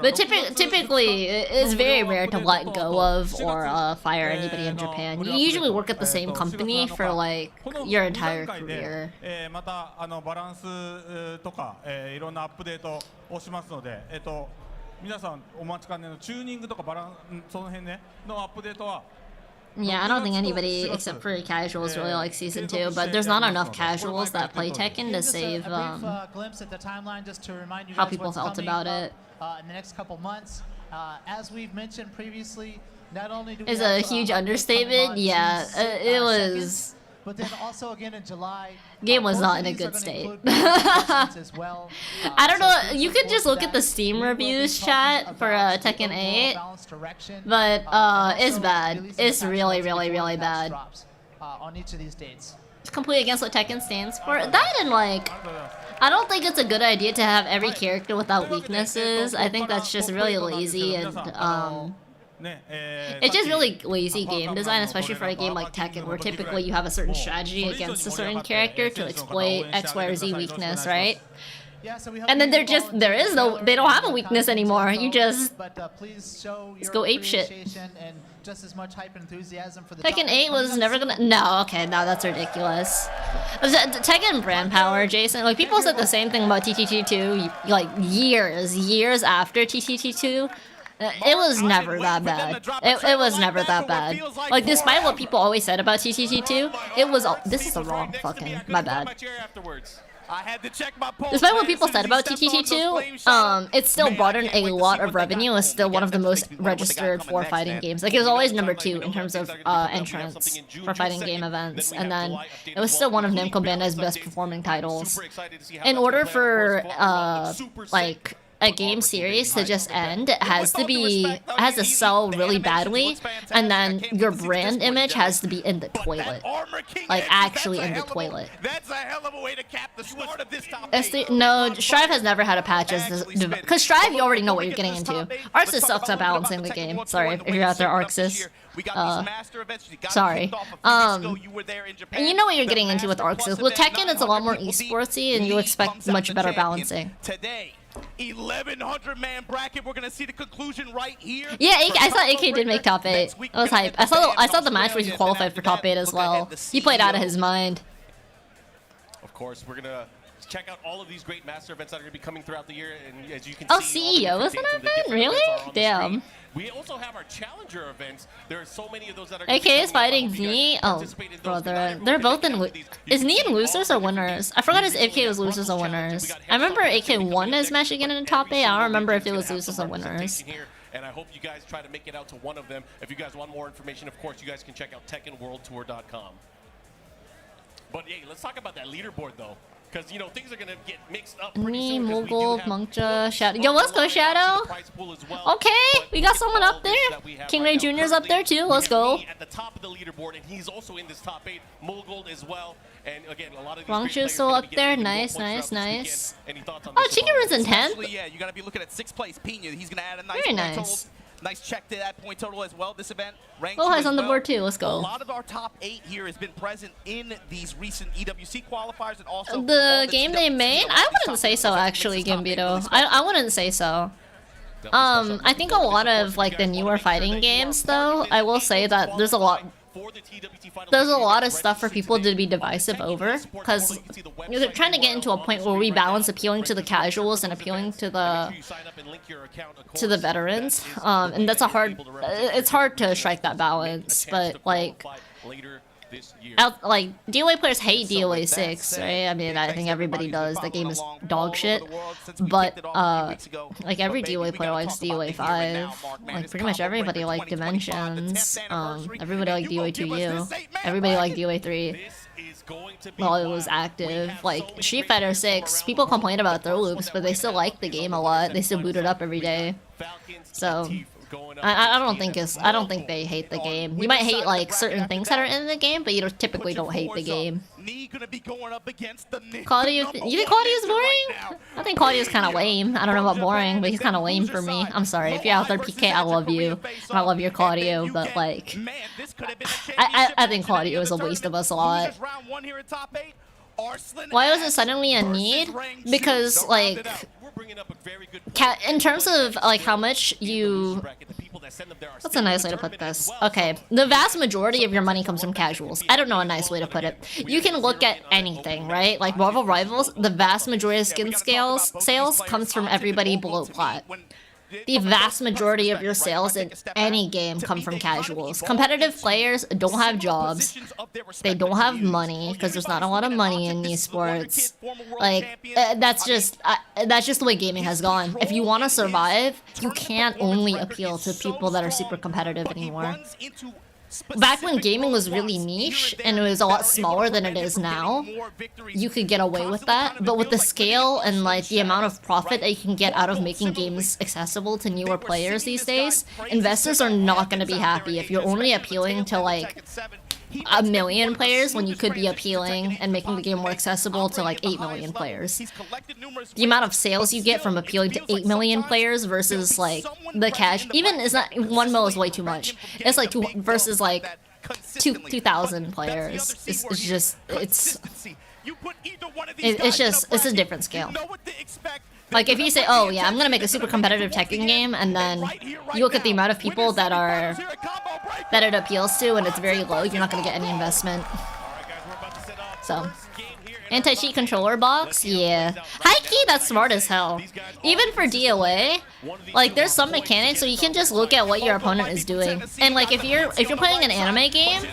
But typically, it's very rare to let go of or fire anybody in Japan. You usually work at the same company for like your entire career. またバランスとかいろんなアップデートをしますので、皆さんお待ちかねのチューニングとかバランスその辺ねのアップデートは Yeah, I don't think anybody except for casuals really like season 2, but there's not enough casuals that play Tekken to save how people felt about it. In the next couple months, as we've mentioned previously, not only do we It's a huge understatement. Yeah, it was. But then also again in July, game was not in a good state. I don't know, you could just look at the Steam reviews chat for Tekken 8, but it's bad. It's really, really, really bad. On each of these dates. It's completely against what Tekken stands for. That and like, I don't think it's a good idea to have every character without weaknesses. I think that's just really lazy and it's just really lazy game design, especially for a game like Tekken, where typically you have a certain strategy against a certain character to exploit X, Y, or Z weakness, right? And then they don't have a weakness anymore. You just go apeshit. Tekken 8 was never gonna. No, okay, no, that's ridiculous. Tekken brand power, Jason. Like, people said the same thing about TTT2, like, years after TTT2. It was never that bad. It was never that bad. Like, despite what people always said about TTT2, it was. This is the wrong fucking. My bad. Despite what people said about TTT2, it still brought in a lot of revenue. It's still one of the most registered for fighting games. Like, it was always number 2 in terms of entrance for fighting game events, and then it was still one of Namco Bandai's best performing titles. In order for like a game series to just end, it has to sell really badly, and then your brand image has to be in the toilet, like actually in the toilet. That's a hell of a way to cap the start of this top No, Strive has never had a patch as because Strive, you already know what you're getting into. Arxis sucks at balancing the game. Sorry if you're out there, Arxis. Sorry. And you know what you're getting into with Arxis. With Tekken, it's a lot more esportsy, and you expect much better balancing. Today, 1100 man bracket. We're gonna see the conclusion right here. Yeah, I saw AK did make top 8. It was hype. I saw the match where he qualified for top 8 as well. He played out of his mind. Of course, we're gonna check out all of these great master events that are gonna be coming throughout the year, and as you can see, CEO was an event? Really? Damn. We also have our challenger events. There are so many of those that are. AK is fighting Z. Oh, brother, they're both in. Is Z in losers or winners? I forgot if AK was losers or winners. I remember AK won his match again in the top 8. I don't remember if it was losers or winners. And I hope you guys try to make it out to one of them. If you guys want more information, of course, you guys can check out TekkenWorldTour.com. But hey, let's talk about that leaderboard though. Because, you know, things are going to get mixed up pretty soon. Mogul, Monkja, Shadow. Yo, let's go, Shadow. Okay, we got someone up there. King Ray Jr.'s up there, too. Let's go. At the top of the leaderboard, and he's also in this top 8. Mogul as well. And again, a lot of these Wangchu's still up there. Nice, nice, nice. Oh, Chikiru's in 10th. Yeah, you got to be looking at 6th place. Pina, he's going to add a nice Very point nice. total. Nice check to that point total as well. This event ranked Low highs on the board too. Let's go. A lot of our top 8 here has been present in these recent EWC qualifiers and also the game they made. I wouldn't say so actually, Gambito. I wouldn't say so. I think a lot of like the newer fighting games though, I will say that there's a lot of stuff for people to be divisive over, because they're trying to get into a point where we balance appealing to the casuals and appealing to the veterans, and that's it's hard to strike that balance. But like DOA players hate DOA 6, right? I mean, I think everybody does. The game is dog shit. But like every DOA player likes DOA 5. Like pretty much everybody liked Dimensions. Everybody liked DOA 2U. Everybody liked DOA 3. While it was active. Like Street Fighter 6, people complain about throw loops, but they still like the game a lot. They still boot it up every day. So I don't think they hate the game. You might hate like certain things that are in the game, but you typically don't hate the game. Claudio, you think Claudio's boring? I think Claudio's kind of lame. I don't know about boring, but he's kind of lame for me. I'm sorry if you're out there, PK. I love you. I love your Claudio, but like, I think Claudio is a waste of us a lot. Why was it suddenly a need? Because like, in terms of like how much you... That's a nice way to put this. Okay, the vast majority of your money comes from casuals. I don't know a nice way to put it. You can look at anything, right? Like Marvel Rivals, the vast majority of skin sales comes from everybody below plat. The vast majority of your sales in any game come from casuals. Competitive players don't have jobs. They don't have money because there's not a lot of money in esports. Like that's just the way gaming has gone. If you want to survive, you can't only appeal to people that are super competitive anymore. Back when gaming was really niche and it was a lot smaller than it is now, you could get away with that. But with the scale and like the amount of profit that you can get out of making games accessible to newer players these days, investors are not going to be happy if you're only appealing to like 1 million players when you could be appealing and making the game more accessible to like 8 million players. The amount of sales you get from appealing to 8 million players versus like the cash, even is not 1 mil is way too much. It's like versus like 2,000 players. It's a different scale. Like if you say, oh yeah, I'm gonna make a super competitive Tekken game, and then you look at the amount of people that it appeals to and it's very low, you're not gonna get any investment. So anti-cheat controller box, yeah. High key, that's smart as hell. Even for DOA, like there's some mechanics so you can just look at what your opponent is doing. And like if you're playing an anime game,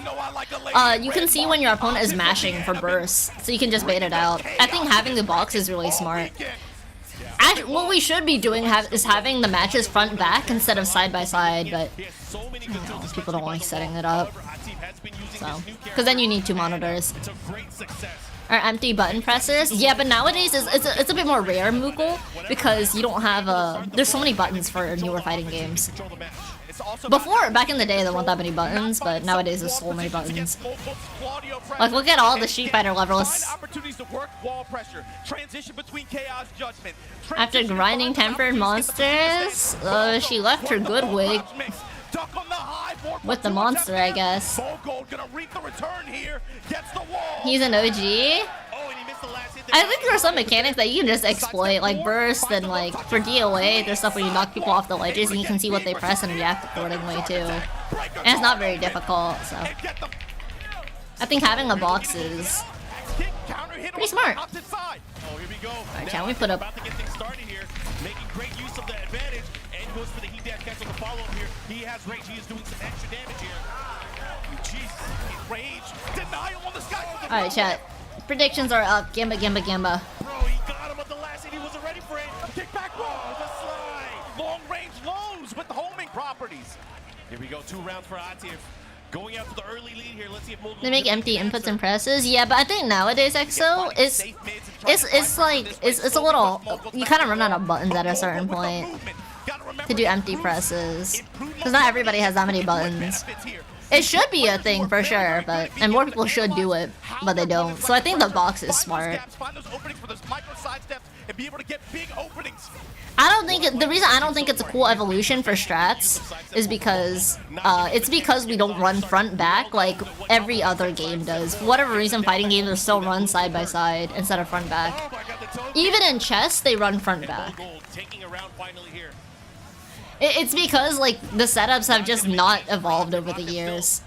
you can see when your opponent is mashing for bursts, so you can just bait it out. I think having the box is really smart. What we should be doing is having the matches front back instead of side by side, but you know, people don't like setting it up. So, because then you need 2 monitors. Or empty button presses. Yeah, but nowadays it's a bit more rare, Moogle. because you don't have there's so many buttons for newer fighting games. Before, back in the day, there weren't that many buttons, but nowadays there's so many buttons. Like, look at all the Street Fighter levels. After grinding tempered monsters, she left her good wig with the monster, I guess. He's an OG. I think there are some mechanics that you can just exploit, like burst and like for DOA, there's stuff where you knock people off the ledges and you can see what they press and react accordingly too. And it's not very difficult, so I think having a box is pretty smart. Alright, chat, we put up. Making great use of the advantage and goes for the heat dash cancel to follow him here. He has rage, he is doing some extra damage here. Jeez, rage, denial on the sky. Alright, chat. Predictions are up. Gamba, Gamba, Gamba. Bro, he got him at the last hit. He wasn't ready for it. Kick back. Whoa, the slide. Long range lows with the homing properties. Here we go. 2 rounds for Atif. Going out for the early lead here. Let's see if Mogul. They make empty inputs and presses. Yeah, but I think nowadays EXO it's like it's a little, you kind of run out of buttons at a certain point to do empty presses because not everybody has that many buttons. It should be a thing for sure, and more people should do it, but they don't. So I think the box is smart. I don't think the reason I don't think it's a cool evolution for strats is because it's because we don't run front back like every other game does. For whatever reason, fighting games are still run side by side instead of front back. Even in chess, they run front back. It's because like the setups have just not evolved over the years.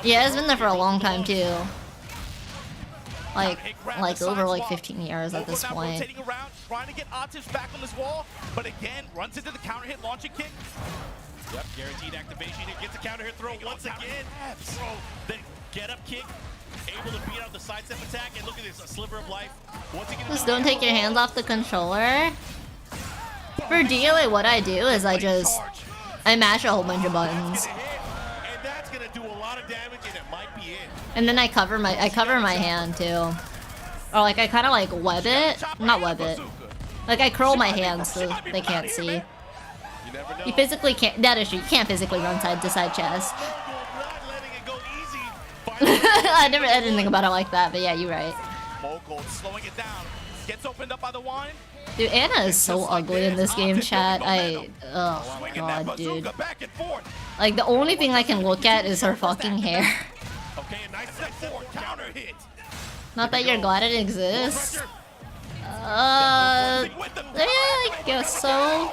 Yeah, it's been there for a long time too. Like over like 15 years at this point. Trying to get Atif's back on this wall, but again runs into the counter hit launching kick. Yep, guaranteed activation. It gets a counter hit throw once again. Bro, the get up kick, able to beat out the sidestep attack, and look at this, a sliver of life. Just don't take your hands off the controller. For DOA, what I do is I mash a whole bunch of buttons. And that's gonna do a lot of damage, and it might be it. And then I cover my hand too. Or like I kind of like web it, not web it. Like I curl my hands so they can't see. You physically can't. That is true. You can't physically run side to side chess. I didn't think about it like that, but yeah, you're right. Slowing it down. Gets opened up by the wine. Dude, Anna is so ugly in this game, chat. Oh god, dude. Like the only thing I can look at is her fucking hair. Okay, a nice step forward, counter hit. Not that you're glad it exists. Yeah, I guess so.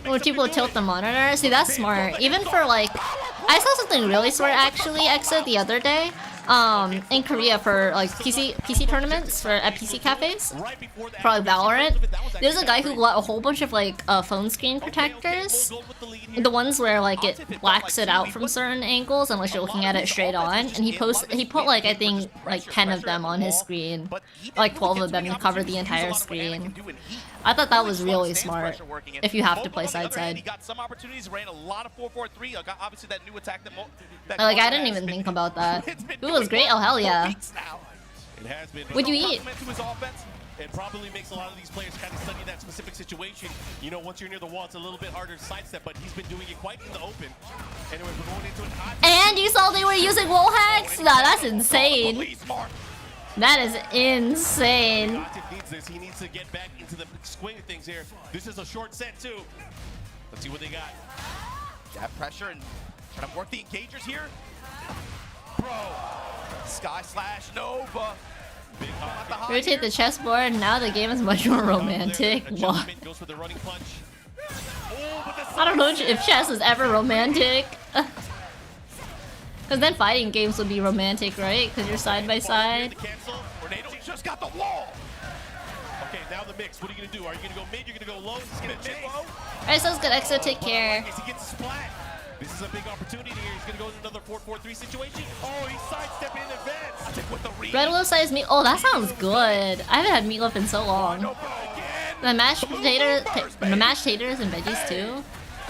Would people tilt the monitor? See, that's smart. Even for like, I saw something really smart actually, EXO, the other day. In Korea for like PC tournaments at PC cafes for like Valorant. There's a guy who got a whole bunch of like phone screen protectors, the ones where like it blacks it out from certain angles unless you're looking at it straight on. And he put like I think like 10 of them on his screen, like 12 of them to cover the entire screen. I thought that was really smart if you have to play side side. He got some opportunities, ran a lot of 4-4-3. Obviously that new attack that like I didn't even think about that. It was great. Oh hell yeah. What'd you eat? It probably makes a lot of these players kind of study that specific situation. You know, once you're near the wall, it's a little bit harder to sidestep, but he's been doing it quite in the open. Anyway, we're going into an And you saw they were using wall hacks? Nah, that's insane. That is insane. Needs this. He needs to get back into the swing of things here. This is a short set too. Let's see what they got. Jab pressure and trying to work the engagers here. Bro, Sky Slash Nova. Rotate the chessboard. Now the game is much more romantic. What? I don't know if chess is ever romantic. Because then fighting games would be romantic, right? Because you're side by side. Just got the wall. Okay, now the mix. What are you gonna do? Are you gonna go mid? You're gonna go low? He's gonna chip low. Alright, sounds good. EXO, take care. He gets splat. This is a big opportunity here. He's gonna go into another 4-4-3 situation. Oh, he's sidestepping in advance. With the Red Loaf size meat. Oh, that sounds good. I haven't had meatloaf in so long. The mashed potatoes and veggies too.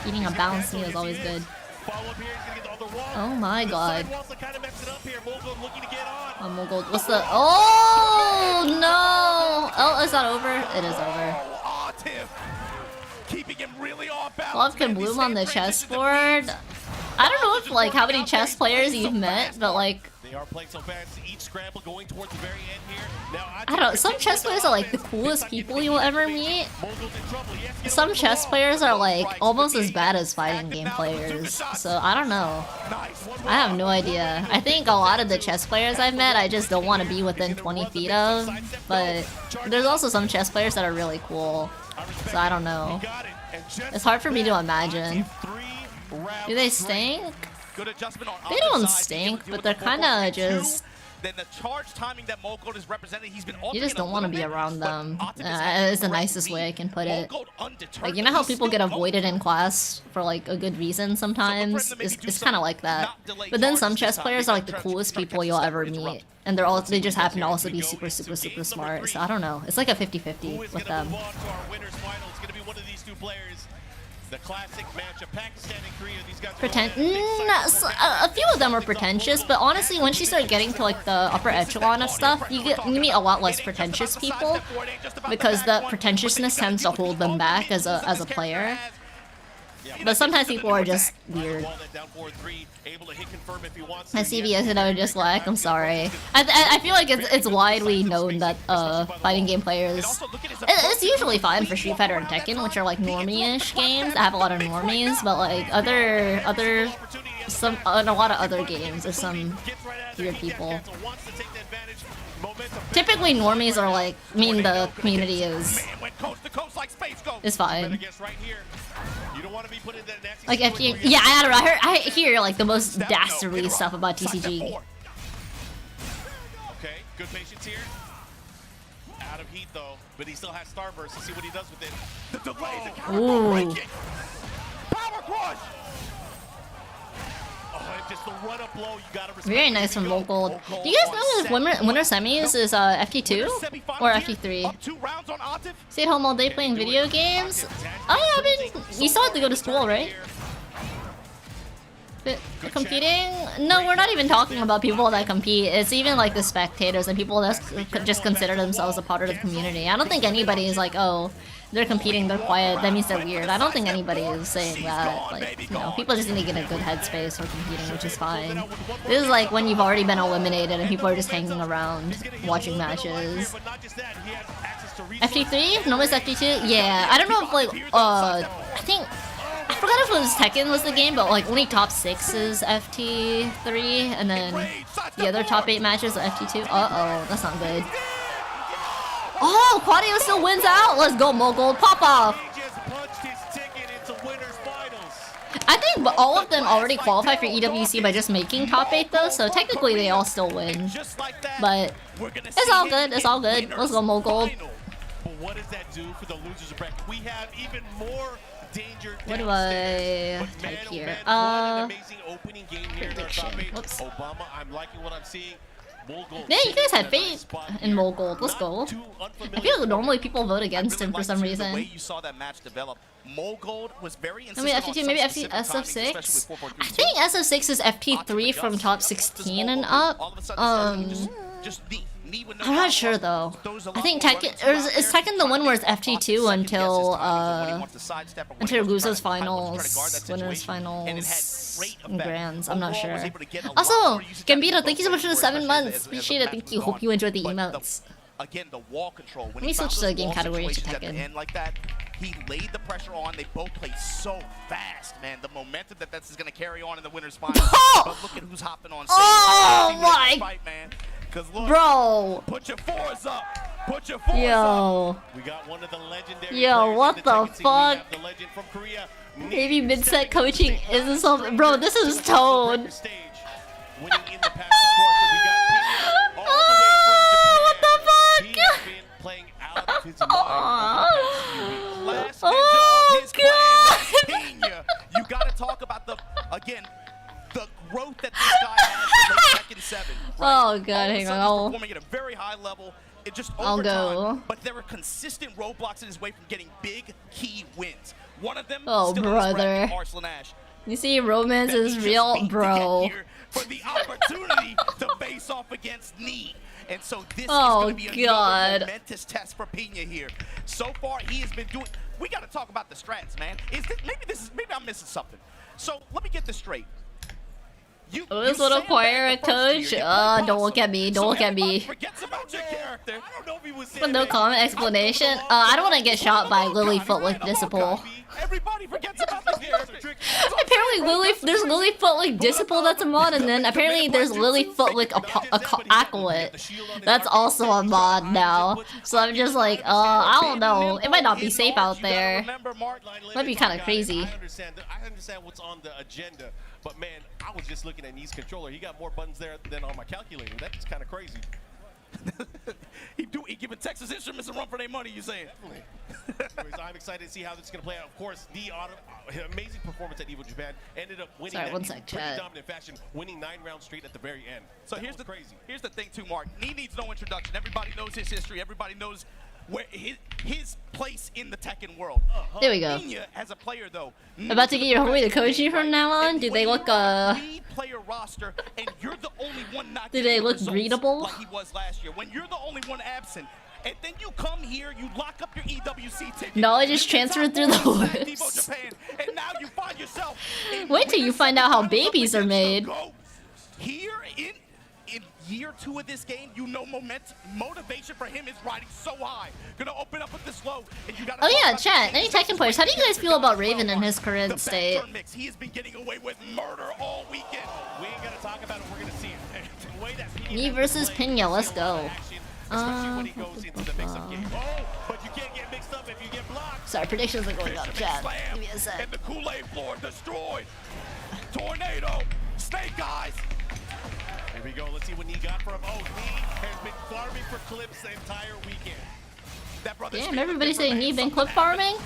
Eating a balanced meal is always good. follow up here. He's gonna get the other wall. Oh my god. Sidewalls that kind of mess it up here. Mogul looking to get on. Oh, Mogul. What's the... Oh, no! Oh, is that over? It is over. Oh, Tiff. Keeping him really off balance. Love can bloom on the chessboard. I don't know if, like, how many chess players you've met, but, like... They are playing so fast. Each scramble going towards the very end here. Now, I don't know, some chess players are, like, the coolest people you'll ever meet. Some chess players are, like, almost as bad as fighting game players. So, I don't know. I have no idea. I think a lot of the chess players I've met, I just don't want to be within 20 feet of. But there's also some chess players that are really cool. So, I don't know. It's hard for me to imagine. Do they stink? They don't stink, but they're kind of just... Then the charge timing that Mogul is representing, he's been You just don't want to be around them. Is the nicest way I can put it. Like, you know how people get avoided in class for, like, a good reason sometimes? It's kind of like that. But then some chess players are, like, the coolest people you'll ever meet. And they just happen to also be super, super, super smart. So I don't know. It's like a 50-50 with them. The classic matchup, Pakistan and Korea. These guys A few of them are pretentious, but honestly, once you start getting to like the upper echelon of stuff, you meet a lot less pretentious people because the pretentiousness tends to hold them back as a player. But sometimes people are just weird. My CBS and I just like, I'm sorry. I feel like it's widely known that fighting game players... It's usually fine for Street Fighter and Tekken, which are like normie-ish games. I have a lot of normies, but like in a lot of other games, there's some weird people. Typically normies are like, the community is fine. Like FG, yeah, I don't know. I hear like the most dastardly stuff about TCG. Okay, good patience here. Out of heat though, but he still has Starburst. Let's see what he does with it. The delay, the counter, power crush. Just the run up low, you gotta respect. Very nice from Mogul. Do you guys know if winter semis is FT2 or FT3? Stay at home all day playing video games? Oh yeah, I mean, you still have to go to school, right? But competing? No, we're not even talking about people that compete. It's even like the spectators and people that just consider themselves a part of the community. I don't think anybody is like, oh, they're competing, they're quiet, that means they're weird. I don't think anybody is saying that. Like, you know, people just need to get a good headspace for competing, which is fine. This is like when you've already been eliminated and people are just hanging around, watching matches. FT3? No one's FT2? Yeah, I don't know if like, I forgot if it was Tekken was the game, but like only top 6 is FT3, and then the other top 8 matches are FT2. Uh-oh, that's not good. Oh, Claudio still wins out! Let's go, Mogul, pop off! I think all of them already qualify for EWC by just making top 8 though, so technically they all still win. But it's all good, it's all good. Let's go, Mogul. What does that do for the losers bracket? We have even more danger. What do I type here? Prediction. Whoops. Obama, I'm liking what I'm seeing. Yeah, you guys had faith in Mogul. Let's go. I feel like normally people vote against him for some reason. The way you saw that match develop, Mogul was very maybe FT2, maybe SF6? I think SF6 is FT3 from top 16 and up. I'm not sure though. I think Tekken is Tekken the one where it's FT2 until Guzo's finals, winners finals, and grands. I'm not sure. Also, Gambito, thank you so much for the 7 months. Appreciate it. Thank you. Hope you enjoyed the emotes. Again, the wall control. Let me switch the game category to Tekken. Like that, he laid the pressure on. They both played so fast, man. The momentum that this is going to carry on in the winners final. But look at who's hopping on stage. Oh my! Fight, man. Look, bro! Put your fours up! Put your fours Yo! Up. We got one of the legendary Yo, what the fuck? The legend from Korea. Maybe mid-set coaching isn't something. Bro, this is Toad. Winning in the past, of course, we got Pena all the way from Japan. What the fuck? He has been playing out of his mind. Last Oh, ninja of his God. clan, Pena. You gotta talk about the growth that this guy has to play Tekken 7. Right? Oh god, hang on. Performing at a very high level. It just I'll go. But there were consistent roadblocks in his way from getting big key wins. One of them oh still brother. Arslan Ash. You see, romance is real, bro. For the opportunity to face off against Knee. And so this is Oh, going to be God. another momentous test for Pina here. So far, he has been doing. We got to talk about the strats, man. Maybe I'm missing something. So let me get this straight. Oh, this little choir coach. Don't look at me. Don't look at me. But no comment explanation. I don't want to get shot by Lilyfoot like Disciple. Everybody forgets about the character. Apparently, there's Lilyfoot like Disciple that's a mod, and then apparently there's Lilyfoot like Acolyte. That's also a mod now. So I'm just like, I don't know. It might not be safe out there. Might be kind of crazy. I understand what's on the agenda, but man, I was just looking at Knee's controller. He got more buttons there than on my calculator. That's kind of crazy. He giving Texas Instruments a run for their money, you saying? Definitely. Anyways, I'm excited to see how this is going to play out. Of course, the amazing performance at Evo Japan ended up winning that in pretty dominant fashion, winning 9 rounds straight at the very end. So here's the thing too, Mark. Knee needs no introduction. Everybody knows his history. Everybody knows where his place in the Tekken world. There we go. As a player, though, About to get your homie to Koji from now on? Do they look player roster, and you're the only one not do they look readable? like he was last year. When you're the only one absent, and then you come here, you lock up your EWC ticket. Knowledge is transferred through the woods. And now you find yourself Wait till you find out how babies are made. Here in year 2 of this game, you know motivation for him is riding so high. Gonna open up with this low, and you gotta. Oh yeah, chat. Any Tekken players, how do you guys feel about Raven in his current state? He has been getting away with murder all weekend. We ain't gonna talk about it. We're gonna see it. The way that Me versus Pina. Let's go. Especially when he goes into the mix-up game. Oh, but you can't get mixed up if you get blocked. Sorry, predictions are going up, chat. Give me a sec. And the Kool-Aid floor destroyed. Tornado. Snake eyes. Here we go. Let's see what Knee got for him. Oh, Knee has been farming for clips the entire weekend. Damn, everybody's saying Knee been clip farming?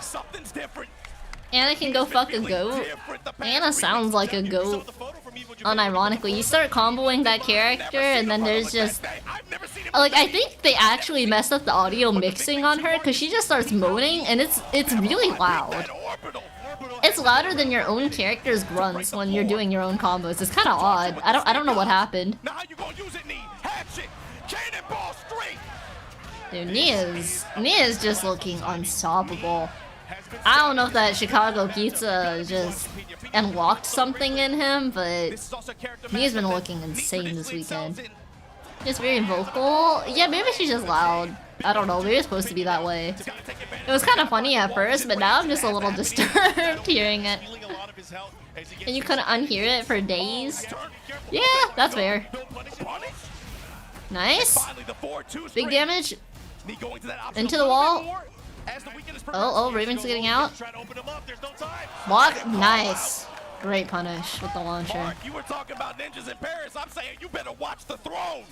Something's different. Anna can go fuck a goat. Anna sounds like a goat. Unironically, you start comboing that character, and then there's just like I think they actually messed up the audio mixing on her because she just starts moaning, and it's really loud. It's louder than your own character's grunts when you're doing your own combos. It's kind of odd. I don't know what happened. Dude, Nia is just looking unstoppable. I don't know if that Chicago pizza just unlocked something in him, but Nia's been looking insane this weekend. Just very vocal. Yeah, maybe she's just loud. I don't know, maybe it's supposed to be that way. It was kind of funny at first, but now I'm just a little disturbed hearing it. And you couldn't unhear it for days? Yeah, that's fair. Nice. Big damage. Into the wall. Oh, Raven's getting out. Block. Nice. Great punish with the launcher. Mark, you were talking about ninjas in Paris. I'm saying you better watch the throne.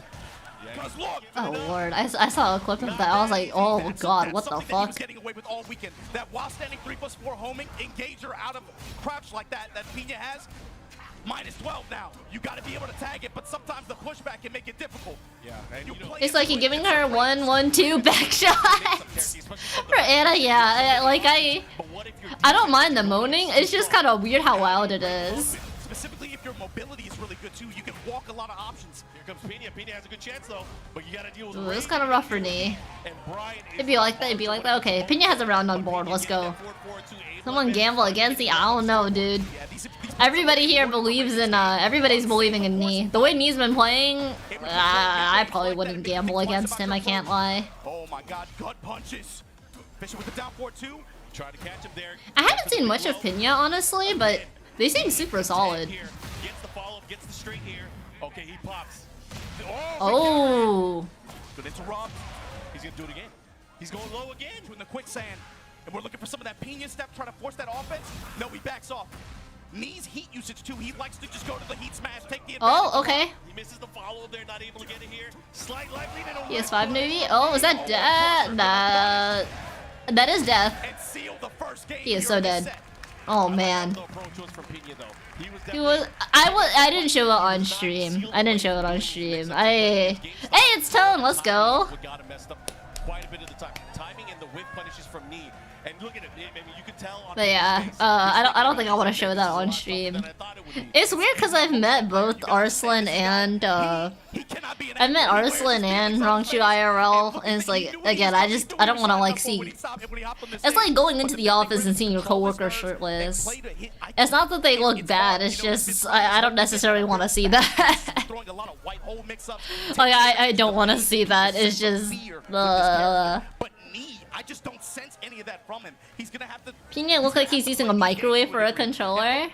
Look, oh lord, I saw a clip of that. I was like, oh god, what the fuck? Getting away with all weekend. That while standing 3+4 homing, engager out of crouch like that Pina has. -12 now. You got to be able to tag it, but sometimes the pushback can make it difficult. Yeah, and it's like you're giving her 1-1-2 back shots. For Anna, yeah, like I don't mind the moaning. It's just kind of weird how loud it is. Specifically, if your mobility is really good too, you can walk a lot of options. Here comes Pina. Pina has a good chance though, but you got to deal with. Ooh, it's kind of rough for Knee. It'd be like that. It'd be like that. Okay, Pina has a round on board. Let's go. Someone gamble against the. I don't know, dude. Everybody here believes in. Everybody's believing in Knee. The way Knee's been playing, I probably wouldn't gamble against him. I can't lie. Oh my God, gut punches. Fisher with the down 4-2. Try to catch him there. I haven't seen much of Pina honestly, but they seem super solid. Gets the follow, gets the straight here. Okay, he pops. Oh. Good interrupt. He's gonna do it again. He's going low again. In the quicksand. And we're looking for some of that Pina step, trying to force that offense. No, he backs off. Knee's heat usage too. He likes to just go to the heat smash, take the advantage. Oh, okay. He misses the follow there, not able to get it here. Slight life lead and a PS5 newbie. Oh, is that death? Nah. That is death. He is so dead. Oh man. He was. I didn't show it on stream. I didn't show it on stream. Hey, it's Tone. Let's go. quite a bit of the time. Timing and the whip punishes from knee. And look at it. I mean, you could tell on But yeah, his face, I don't think I want to show that on stream. It's weird because I've met both Arslan and I've met Arslan and Rongchu IRL, and it's like, again, I don't want to like see. It's like going into the office and seeing your coworker shirtless. It's not that they look bad. It's just I don't necessarily want to see that. Like I don't want to see that. It's just I just don't sense any of that from him. He's gonna have to. Pina look like he's using a microwave for a controller.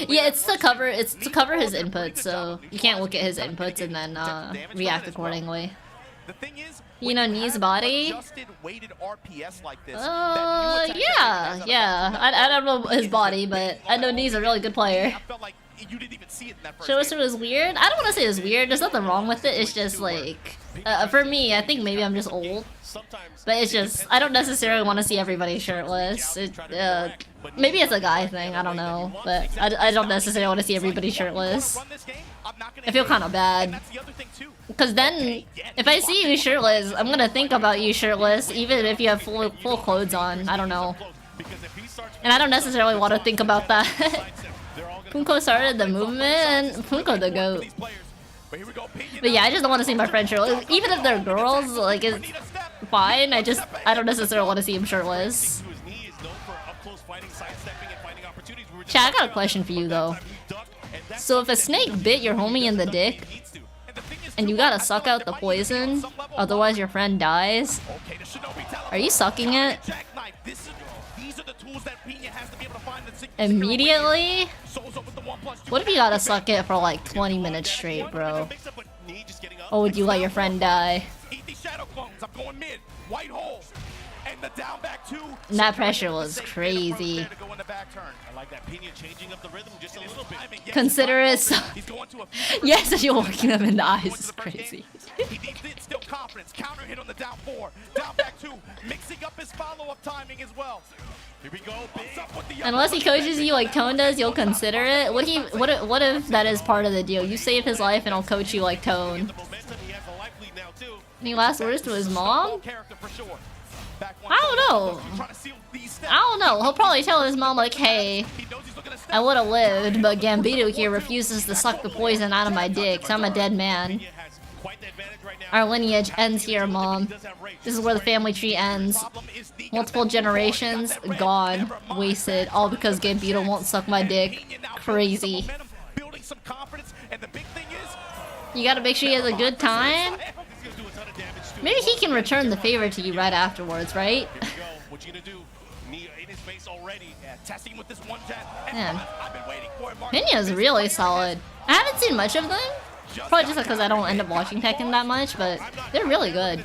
Yeah, it's to cover his inputs, so you can't look at his inputs and then react accordingly. The thing is, you know, Knee's body. Yeah. I don't know his body, but I know Knee's a really good player. Showster was weird. I don't want to say it's weird. There's nothing wrong with it. It's just like, for me, I think maybe I'm just old. But it's just, I don't necessarily want to see everybody shirtless. Maybe it's a guy thing, I don't know. But I don't necessarily want to see everybody shirtless. I feel kind of bad. Because then, if I see you shirtless, I'm going to think about you shirtless, even if you have full clothes on. I don't know. And I don't necessarily want to think about that. Punko started the movement, and Punko the GOAT. But yeah, I just don't want to see my friend shirtless. Even if they're girls, like, it's fine. I don't necessarily want to see him shirtless. Chat, I got a question for you, though. So if a snake bit your homie in the dick, and you gotta suck out the poison, otherwise your friend dies, are you sucking it? Immediately? What if you gotta suck it for like 20 minutes straight, bro? Or would you let your friend die? And that pressure was crazy. Consider it so. Yes, if you're looking them in the eyes, it's crazy. Still confidence. Counter hit on the down 4. Down back 2. Mixing up his follow-up timing as well. Here we go. Unless he coaches you like Tone does, you'll consider it. What if that is part of the deal? You save his life and I'll coach you like Tone. Any last words to his mom? I don't know. He'll probably tell his mom like, hey, I would have lived, but Gambito here refuses to suck the poison out of my dick, so I'm a dead man. Our lineage ends here, Mom. This is where the family tree ends. Multiple generations, gone, wasted, all because Gambito won't suck my dick. Crazy. You gotta make sure he has a good time. Maybe he can return the favor to you right afterwards, right? Man. Pinya's really solid. I haven't seen much of them. Probably just because I don't end up watching Tekken that much, but they're really good.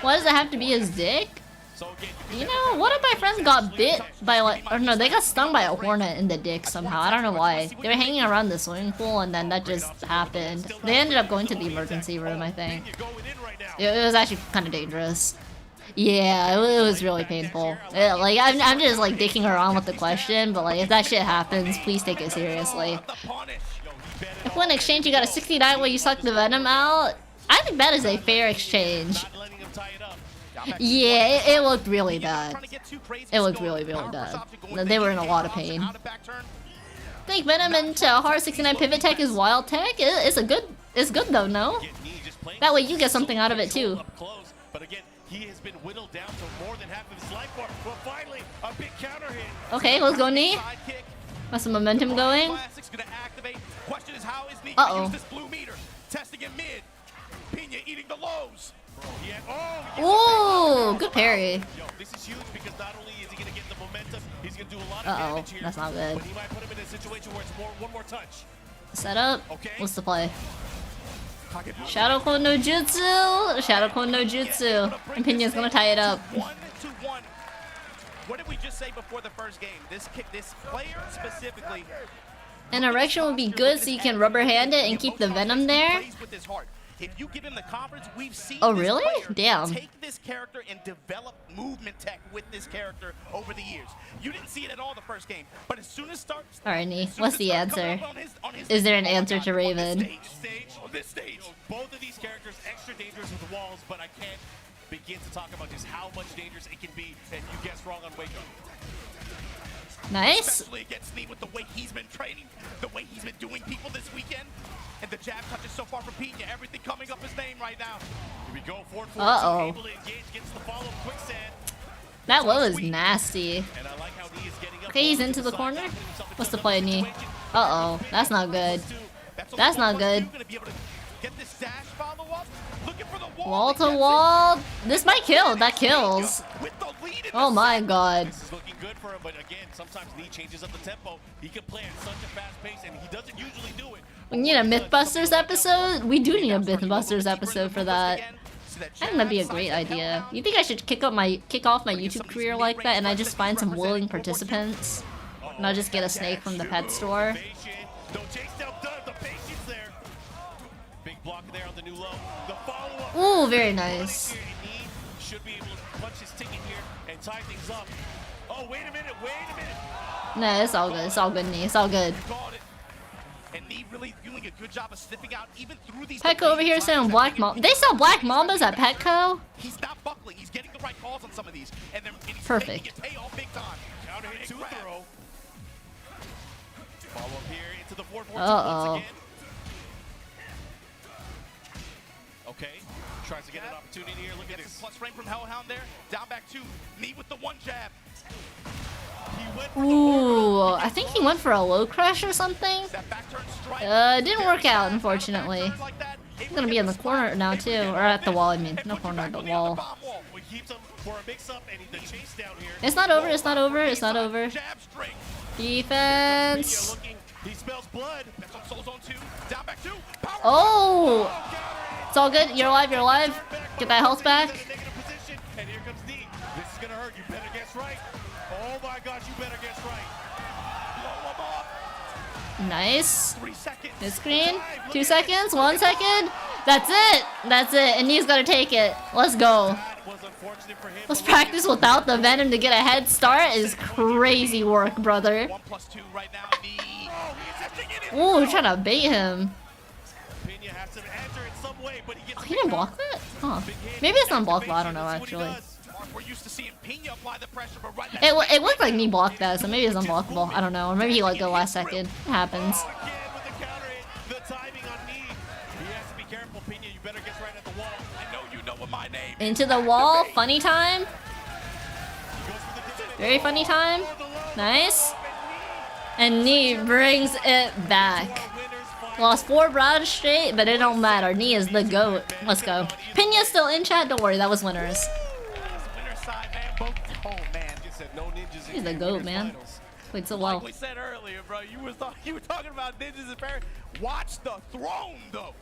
Why does it have to be his dick? You know, what if my friends got bit by like, or no, they got stung by a hornet in the dick somehow. I don't know why. They were hanging around the swimming pool and then that just happened. They ended up going to the emergency room, I think. It was actually kind of dangerous. Yeah, it was really painful. Yeah, like, I'm just like dicking around with the question, but like, if that shit happens, please take it seriously. If when exchange you got a 69 while you suck the venom out, I think that is a fair exchange. Yeah, it looked really bad. It looked really, really bad. They were in a lot of pain. I think Venom into hard 69 pivot tech is wild tech. It's good though, no? That way you get something out of it too. Okay, let's go knee. Got some momentum going. Uh-oh. Ooh, good parry. Uh-oh, that's not good. Set up. What's the play? Shadow Clone no Jutsu! Shadow Clone no Jutsu. And Pinya's gonna tie it up. What did we just say before the first game? This player specifically. An erection would be good so you can rubber hand it and keep the venom there. If you give him the confidence, we've seen Oh, this really? player Damn. take this character and develop movement tech with this character over the years. You didn't see it at all the first game, but as soon as starts, Alright, Nee, what's the answer? Is there an answer to Raven? On this stage, both of these characters extra dangerous with the walls, but I can't begin to talk about just how much dangerous it can be, and you guessed wrong on Wake Up. Nice. Especially against me with the way he's been training, the way he's been doing people this weekend, and the jab touches so far from Pina. Everything coming up his name right now. Here we go, 4-4, Uh-oh. able to engage, gets the follow, quicksand. That low is nasty. And I like how he is getting up. Okay, he's into the corner. What's the play, Nee? Uh-oh, that's not good. That's not good. Get this dash follow up. Looking for the Wall to wall. This might kill. That kills. Oh my god. This is looking good for him, but again, sometimes Nee changes up the tempo. He can play at such a fast pace, and he doesn't usually do it. We need a Mythbusters episode? We do need a Mythbusters episode for that. I think that'd be a great idea. You think I should kick off my YouTube career like that and I just find some willing participants? And I'll just get a snake from the pet store? Ooh, very nice. Should be able to punch his ticket here and tie things up. Oh, wait a minute, wait a minute. No, it's all good. It's all good, Nee. It's all good. And Nee really doing a good job of sniffing out even through these. Petco over here selling black mamba. They sell black mambas at Petco? He's not buckling. He's getting the right calls on some of these. And he's perfect. Making it pay off big time. Counter hit 2 throw. Follow up here into the 4-4-2 Uh-oh. once again. Okay, tries to get an opportunity here. Look at this. Plus frame from Hellhound there. Down back 2. Nee with the 1 jab. Ooh, I think he went for a low crush or something. It didn't work out, unfortunately. He's gonna be in the corner now too, or at the wall. I mean, no corner, but wall. It's not over. It's not over. It's not over. Defense. He smells blood. That's on Soul Zone 2. Down back 2. Oh, it's all good. You're alive. You're alive. Get that health back. And here comes Nee. This is gonna hurt. You better guess right. Oh my gosh, you better guess right. Blow him off. Nice. 3 seconds. Mid screen. 2 seconds. 1 second. That's it. That's it. And he's gonna take it. Let's go. Let's practice without the Venom to get a head start is crazy work, brother. 1+2 right now. Nee. Ooh, trying to bait him. Pena has to answer in some way, but he gets. Oh, he didn't block that? Huh. Maybe it's unblockable. I don't know, actually. We're used to seeing Pena apply the pressure, but right now. It looked like Nee blocked that, so maybe it's unblockable. I don't know. Or maybe he let go last second. It happens. The timing on Nee. He has to be careful, Pena. You better guess right at the wall. I know you know what my name is. Into the wall. Funny time. Very funny time. Nice. And Nee brings it back. Lost 4 rounds straight, but it don't matter. Nee is the GOAT. Let's go. Pinya's still in chat. Don't worry, that was winners. He's the GOAT, man. Played so well. Like we said earlier, bro, you were talking about ninjas and parents. Watch the throne, though.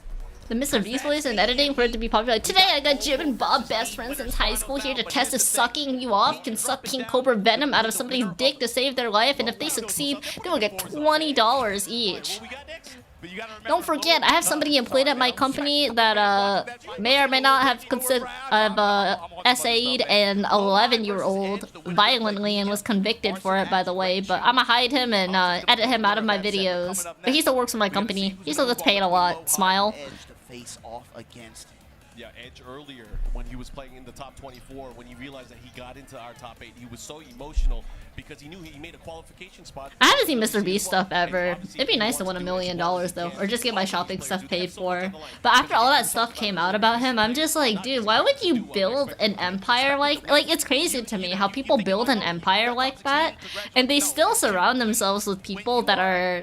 The Mr. Beast voice and editing for it to be popular. Today I got Jim and Bob, best friends since high school, here to test if sucking you off can suck King Cobra venom out of somebody's dick to save their life, and if they succeed, they will get $20 each. Don't forget, I have somebody employed at my company that may or may not have SA'd an 11-year-old violently and was convicted for it, by the way. But I'ma hide him and edit him out of my videos. But he still works for my company. He still gets paid a lot. Smile. Face off against. Yeah, Edge earlier when he was playing in the top 24, when he realized that he got into our top 8, he was so emotional because he knew he made a qualification spot. I haven't seen Mr. Beast stuff ever. It'd be nice to win $1 million though, or just get my shopping stuff paid for. But after all that stuff came out about him, I'm just like, dude, why would you build an empire like it's crazy to me how people build an empire like that, and they still surround themselves with people that are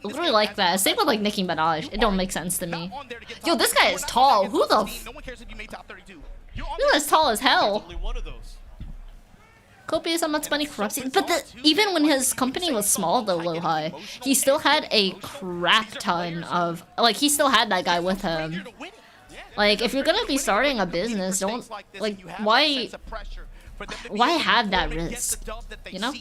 literally like that. Same with like Nicki Minaj. It don't make sense to me. Yo, this guy is tall. Who the f— You're as tall as hell. Copious how much money corrupts. But even when his company was small though, Lohai, he still had a crap ton of, like, he still had that guy with him. Like, if you're gonna be starting a business, don't, like, why have that risk, you know?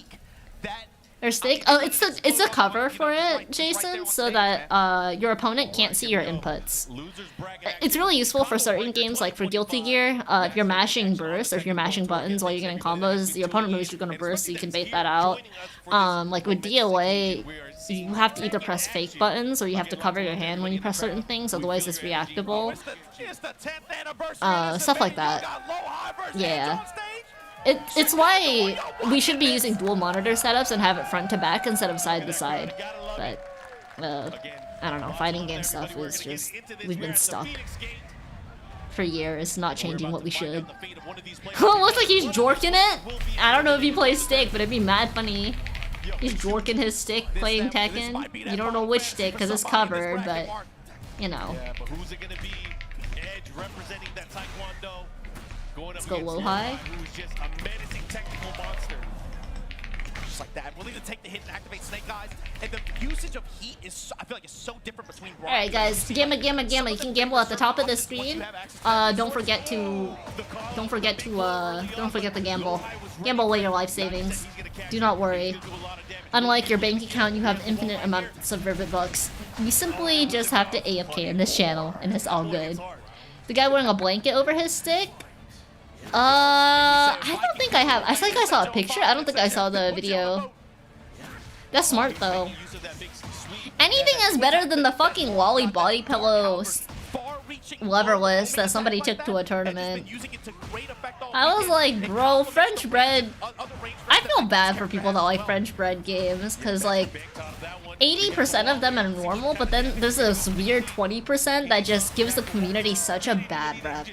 Or stake? Oh, it's a cover for it, Jason, so that your opponent can't see your inputs. It's really useful for certain games, like for Guilty Gear. If you're mashing burst or if you're mashing buttons while you're getting combos, your opponent knows you're gonna burst, so you can bait that out. Like with DOA, you have to either press fake buttons or you have to cover your hand when you press certain things, otherwise it's reactable. Stuff like that. Yeah. It's why we should be using dual monitor setups and have it front to back instead of side to side. But, I don't know, fighting game stuff is just, we've been stuck for years, not changing what we should. Oh, looks like he's jorking it! I don't know if he plays stick, but it'd be mad funny. He's jorking his stick playing Tekken. You don't know which stick because it's covered, but, you know. Let's go low high. Just like that, willing to take the hit and activate Snake Eyes, and the usage of heat is, I feel like, it's so different between. All right, guys, gamma. You can gamble at the top of the screen. Don't forget the gamble. Gamble away your life savings. Do not worry. Unlike your bank account, you have infinite amounts of Vivid Bucks. You simply just have to AFK in this channel, and it's all good. The guy wearing a blanket over his stick. I don't think I have. I think I saw a picture. I don't think I saw the video. That's smart though. Anything is better than the fucking Wally body pillows leverless that somebody took to a tournament. I was like, bro, French bread. I feel bad for people that like French bread games because like 80% of them are normal, but then there's this weird 20% that just gives the community such a bad rep.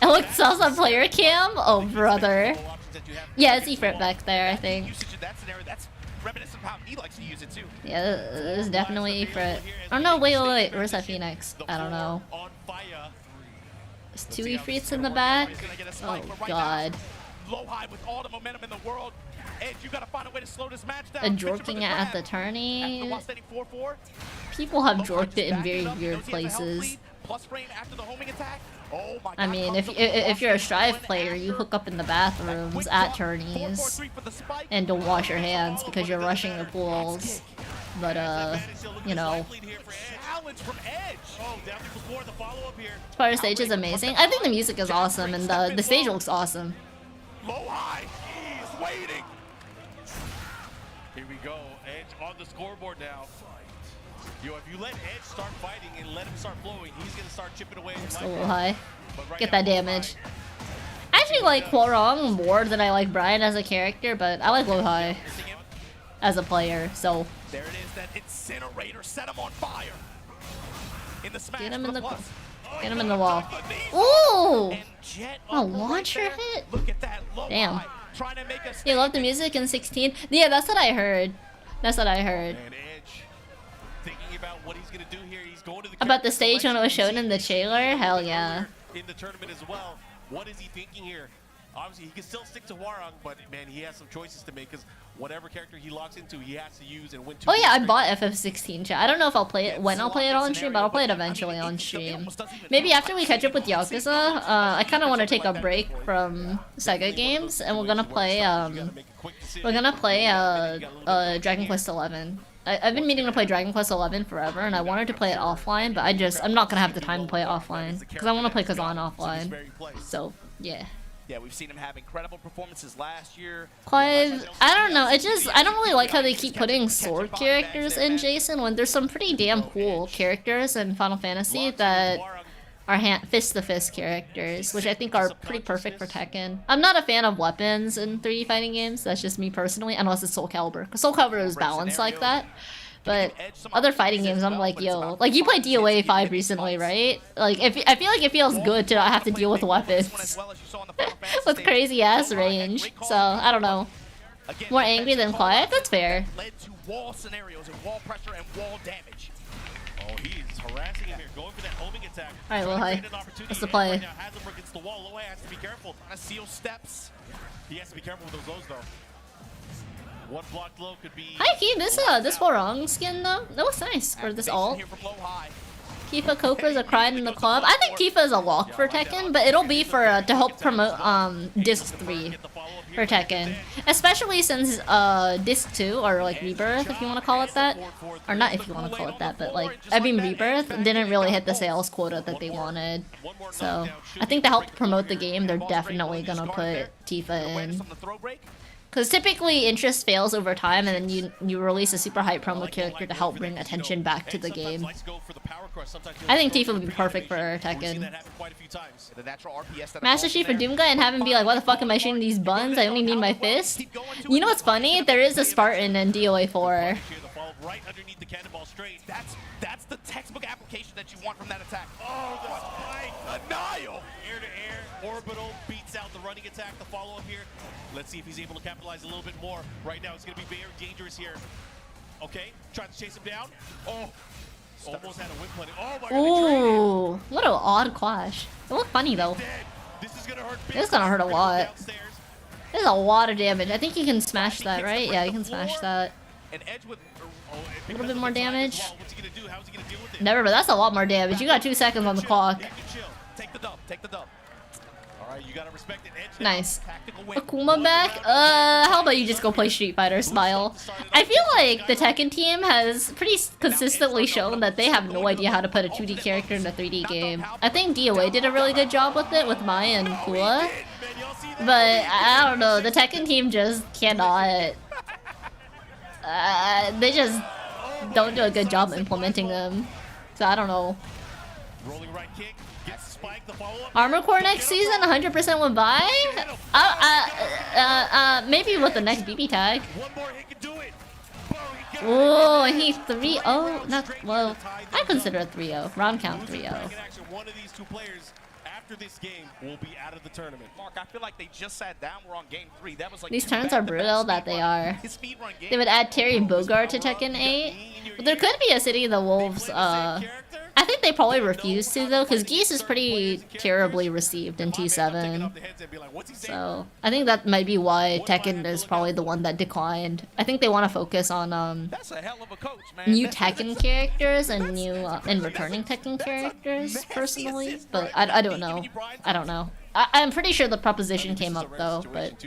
And look, Salsa player cam? Oh, brother. Yeah, it's Ifrit back there, I think. Yeah, this is definitely Ifrit. Oh no, wait, where's that Phoenix? I don't know. There's two Ifrits in the back? Oh, God. And jorking it at the tourney? People have jorked it in very weird places. I mean, if you're a Strive player, you hook up in the bathrooms at tourneys and don't wash your hands because you're rushing the pools. But you know, Fire stage is amazing. I think the music is awesome and the stage looks awesome. Here we go, Edge on the scoreboard now. Yo, if you let Edge start fighting and let him start flowing, he's gonna start chipping away. It's a little high. Get that damage. I actually like Hwoarang more than I like Brian as a character, but I like Low High as a player, so. There it is, that incinerator set him on fire. In the smash, get him in the get him in the wall. Ooh! A launcher hit? Damn. You love the music in 16? Yeah, that's what I heard. That's what I heard. About the stage when it was shown in the trailer? Hell yeah. In the tournament as well. What is he thinking here? Obviously, he can still stick to Hwoarang, but man, he has some choices to make because whatever character he locks into, he has to use and win. Oh yeah, I bought FF16 chat. I don't know if I'll play it when I'll play it on stream, but I'll play it eventually on stream. Maybe after we catch up with Yakuza. I kind of want to take a break from Sega games, and we're gonna play Dragon Quest XI. I've been meaning to play Dragon Quest XI forever, and I wanted to play it offline, but I'm not gonna have the time to play it offline because I want to play Kazan offline. So yeah. Yeah, we've seen him have incredible performances last year. Clive, I don't know. I don't really like how they keep putting sword characters in Jason when there's some pretty damn cool characters in Final Fantasy that are fist-to-fist characters, which I think are pretty perfect for Tekken. I'm not a fan of weapons in 3D fighting games. That's just me personally, unless it's Soul Calibur. Because Soul Calibur is balanced like that. But other fighting games, I'm like, yo, like you played DOA 5 recently, right? Like, I feel like it feels good to not have to deal with weapons with crazy ass range. So I don't know. More angry than quiet? That's fair. Led to wall scenarios and wall pressure and wall damage. Oh, he's harassing him here, going for that homing attack. All right, Low High. What's the play? Against the wall. Low High has to be careful. Trying to seal steps. He has to be careful with those lows though. One blocked low could be. Hi, Keith. This Hwoarang skin though, that looks nice for this ult. Kifa Copra's a crying in the club. I think Kifa is a lock for Tekken, but it'll be for to help promote Disc 3. for Tekken, especially since Disc 2 or like Rebirth, if you want to call it that, or not if you want to call it that, but like I mean Rebirth didn't really hit the sales quota that they wanted. So I think to help promote the game, they're definitely gonna put Tifa in. Because typically interest fails over time, and then you release a super hype promo character to help bring attention back to the game. I think Tifa would be perfect for Tekken. Master Chief for Doomguy and have him be like, why the fuck am I shooting these buns? I only need my fist. You know what's funny? There is a Spartan in DOA 4. Right underneath the cannonball straight. That's the textbook application that you want from that attack. Oh, the spike! Annihilated! Air to air, orbital beats out the running attack, the follow-up here. Let's see if he's able to capitalize a little bit more. Right now, it's going to be very dangerous here. Okay, trying to chase him down. Oh, almost had a whip plenty. Oh my god, ooh, what an odd clash. It looked funny though. This is going to hurt. It's gonna hurt a lot. There's a lot of damage. I think you can smash that, right? Yeah, you can smash that. An edge with a little bit more damage. Never, but that's a lot more damage. You got 2 seconds on the clock. Take the dub. Take the dub. All right, you gotta respect it. Nice. Akuma back? How about you just go play Street Fighter, Smile? I feel like the Tekken team has pretty consistently shown that they have no idea how to put a 2D character in a 3D game. I think DOA did a really good job with it, with Mai and Kua. But, I don't know, the Tekken team just cannot... they just don't do a good job implementing them. So I don't know. Armor Core next season, 100% would buy? Maybe with the next BB tag. Oh, and he 3-0. Not, well, I consider a 3-0. Round count 3-0. After this game, will be out of the tournament. Mark, I feel like they just sat down. We're on game 3. That was like these turns are brutal that they are. They would add Terry Bogard to Tekken 8. But there could be a City of the Wolves. I think they probably refuse to though, because Geese is pretty terribly received in T7. So I think that might be why Tekken is probably the one that declined. I think they want to focus on new Tekken characters and new and returning Tekken characters personally. But I don't know. I don't know. I'm pretty sure the proposition came up though, but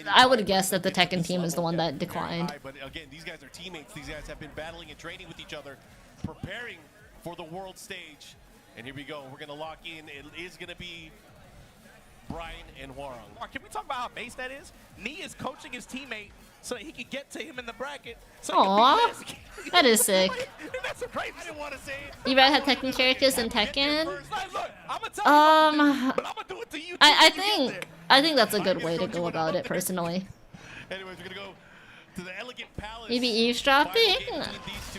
I would guess that the Tekken team is the one that declined. But again, these guys are teammates. These guys have been battling and training with each other, preparing for the world stage. And here we go. We're going to lock in. It is going to be Brian and Hwarang. Mark, can we talk about how base that is? Nee is coaching his teammate so that he can get to him in the bracket. So aww, that is sick. That's great. I didn't want to say it. You rather have Tekken characters in Tekken? I think that's a good way to go about it personally. Anyways, we're going to go to the Elegant Palace. Maybe eavesdropping?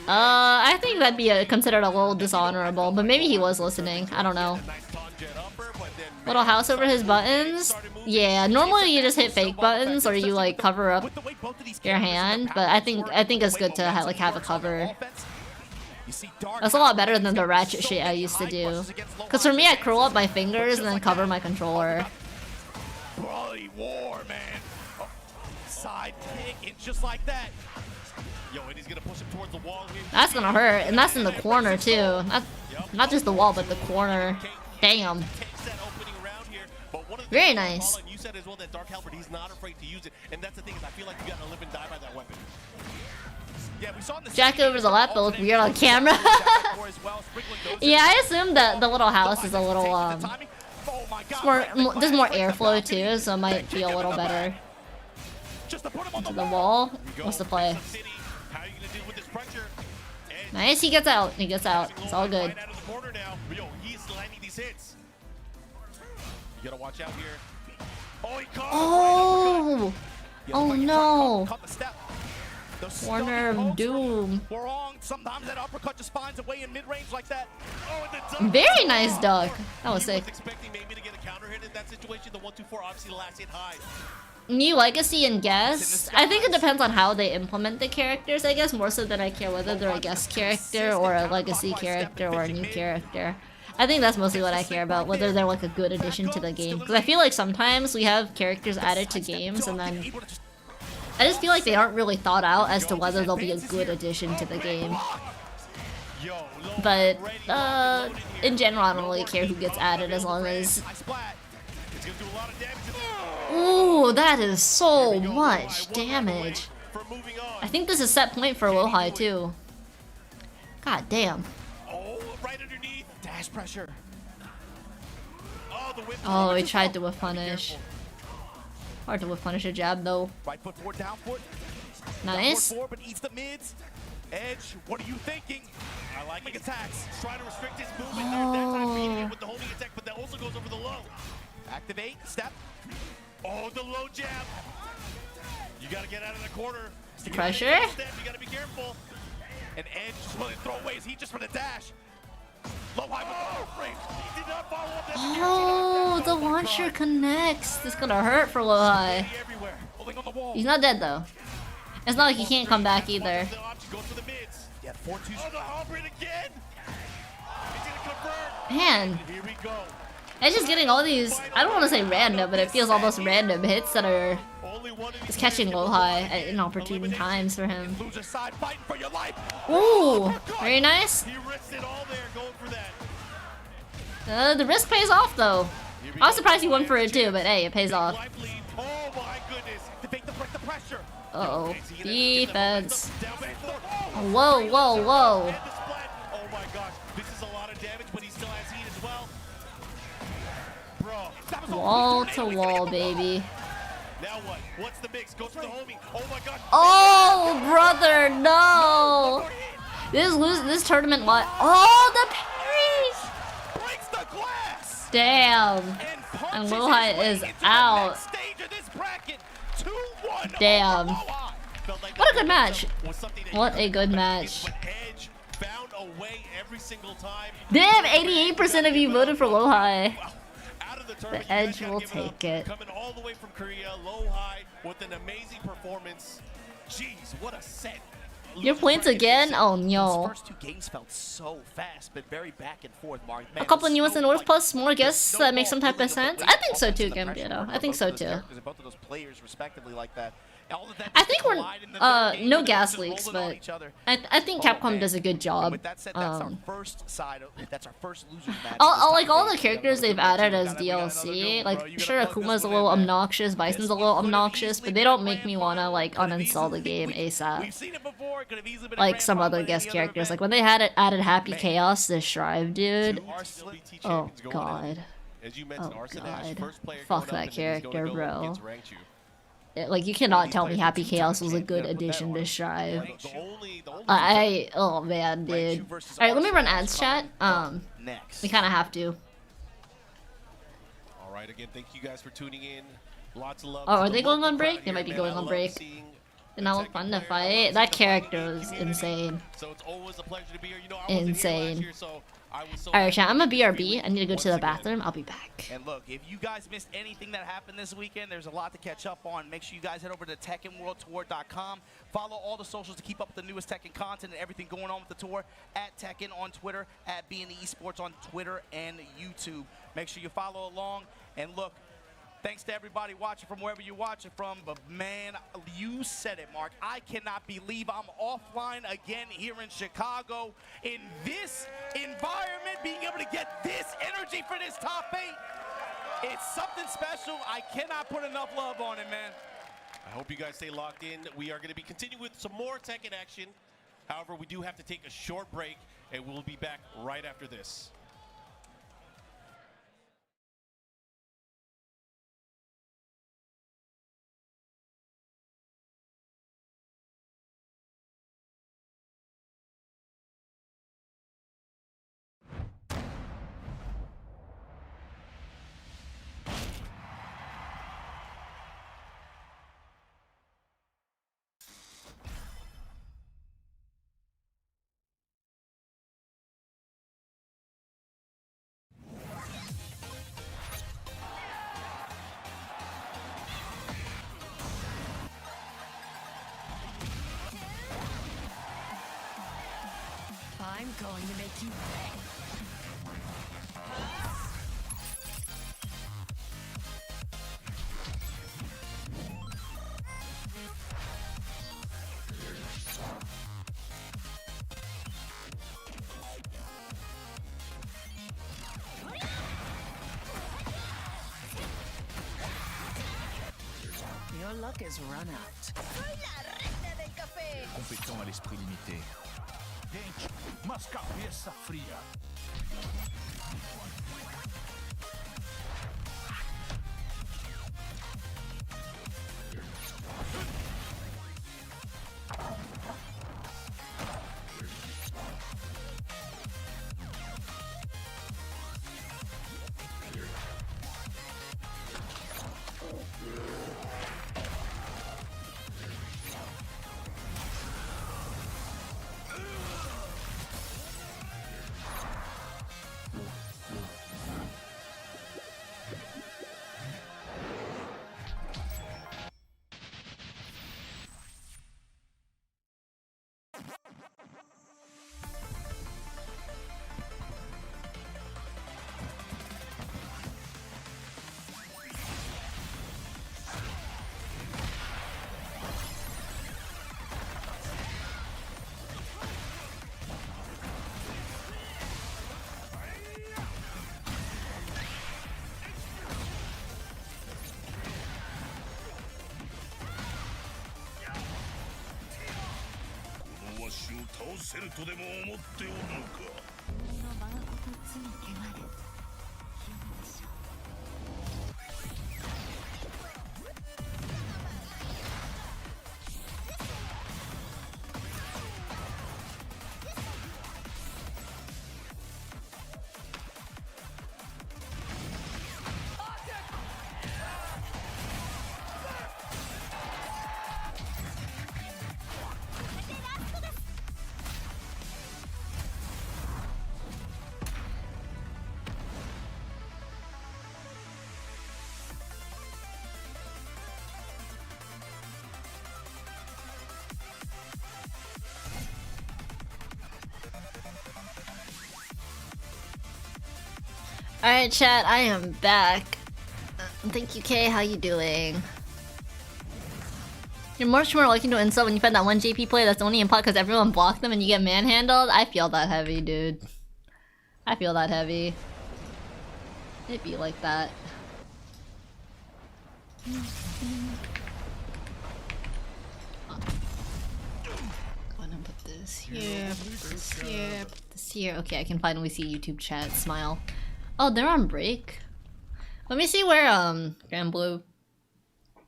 I think that'd be considered a little dishonorable, but maybe he was listening. I don't know. Little house over his buttons? Yeah, normally you just hit fake buttons or you like cover up your hand, but I think it's good to have a cover. That's a lot better than the ratchet shit I used to do. Cause for me, I curl up my fingers and then cover my controller. Bloody war, man. Side kick, and just like that. Yo, and he's gonna push him towards the wall here. That's gonna hurt, and that's in the corner too. Not just the wall, but the corner. Damn. Very nice. You said as well that Dark Halberd, he's not afraid to use it, and that's the thing is I feel like you gotta live and die by that weapon. Yeah, we saw in the Jack over the lap looked weird on camera. Yeah, I assume that the little house is a little there's more airflow too, so it might feel a little better. To the wall. What's the play? Nice, he gets out. He gets out. It's all good. You gotta watch out here. Oh! Oh no! Corner of doom. Sometimes that uppercut just finds a way in mid-range like that. Very nice duck. That was sick. Expecting maybe to get a counter hit in that situation. The 1-2-4 obviously the last hit high. New legacy and guest. I think it depends on how they implement the characters, I guess, more so than I care whether they're a guest character or a legacy character or a new character. I think that's mostly what I care about, whether they're like a good addition to the game. Because I feel like sometimes we have characters added to games and then I just feel like they aren't really thought out as to whether they'll be a good addition to the game. But in general, I don't really care who gets added as long as Ooh, that is so much damage. I think this is set point for Lowhigh too. God damn. Oh, right underneath. Dash pressure. Oh, the whip. Oh, he tried to whip punish. Hard to whip punish a jab though. Right foot forward, down foot. Nice. Down foot forward, but eats the mids. Edge, what are you thinking? I like attacks. Trying to restrict his movement there. That time beating it with the homing attack, but that also goes over the low. Activate, step. Oh, the low jab. You got to get out of the corner. Pressure. You got to be careful. And Edge just willing to throw away his heat just for the dash. Low high with the frame. He did not follow up that. Oh, the launcher connects. This is gonna hurt for Lowhigh. Everywhere. Holding on the wall. He's not dead though. It's not like he can't come back either. Goes for the mids. Yeah, 4-2. Oh, the hybrid again. He's gonna convert. Man, Here we go. Edge is getting all these, I don't want to say random, but it feels almost random hits that are just catching Lowhigh at inopportune times for him. Loser side fighting for your life. Ooh, very nice. He risks it all there, going for that. The risk pays off though. I was surprised he went for it too, but hey, it pays off. Oh my goodness. Debate the pressure. Uh-oh. Defense. Whoa, whoa, whoa. Oh my gosh. This is a lot of damage, but he still has heat as well. Bro. Wall to wall, baby. Now what? What's the mix? Goes for the homie. Oh my gosh. Oh, brother, no. This tournament lot. Oh, the parries. Breaks the glass. Damn. And Lowhigh is out. Damn. What a good match. What a good match. Damn, 88% of you voted for Lowhigh. The Edge will take it. Coming all the way from Korea, Lowhigh with an amazing performance. Jeez, what a set. Your points again? Oh no. These first two games felt so fast, but very back and forth, Mark. A couple of US and North plus more guests that make some type of sense. I think so too, Gambino. I think so too. Both of those players, respectively, like that. I think we're no gas leaks, but I think Capcom does a good job. With that said, that's our first side. That's our first losers match. Like all the characters they've added as DLC. Like sure, Akuma's a little obnoxious, Bison's a little obnoxious, but they don't make me wanna like uninstall the game ASAP. Like some other guest characters. Like when they had added Happy Chaos to Shrive, dude. Oh god. Oh god. Fuck that character, bro. Like, you cannot tell me Happy Chaos was a good addition to Shrive. Oh man, dude. Alright, let me run ads chat. We kinda have to. Alright, again, thank you guys for tuning in. Lots of love. Oh, are they going on break? They might be going on break. Did not look fun to fight. That character was insane. So it's always a pleasure to be here. You know, Insane. Alright, chat, I'm a BRB. I need to go to the bathroom. I'll be back. And look, if you guys missed anything that happened this weekend, there's a lot to catch up on. Make sure you guys head over to TekkenWorldTour.com. Follow all the socials to keep up with the newest Tekken content and everything going on with the tour. At Tekken on Twitter, at B&E Esports on Twitter and YouTube. Make sure you follow along. And look, thanks to everybody watching from wherever you're watching from. But man, you said it, Mark. I cannot believe I'm offline again here in Chicago in this environment, being able to get this energy for this top 8. It's something special. I cannot put enough love on it, man. I hope you guys stay locked in. We are going to be continuing with some more Tekken action. However, we do have to take a short break, and we'll be back right after this. I'm going to make you pay. luck has run out. Compétent à l'esprit limité. Gente, mas cabeça fria. Alright, chat, I am back. Thank you, Kay. How you doing? You're much more likely to insult when you find that one JP play that's only in pot because everyone blocked them and you get manhandled. I feel that heavy, dude. I feel that heavy. It'd be like that. Gonna put this here, put this here, put this here. Okay, I can finally see YouTube chat. Smile. Oh, they're on break. Let me see where Grand Blue.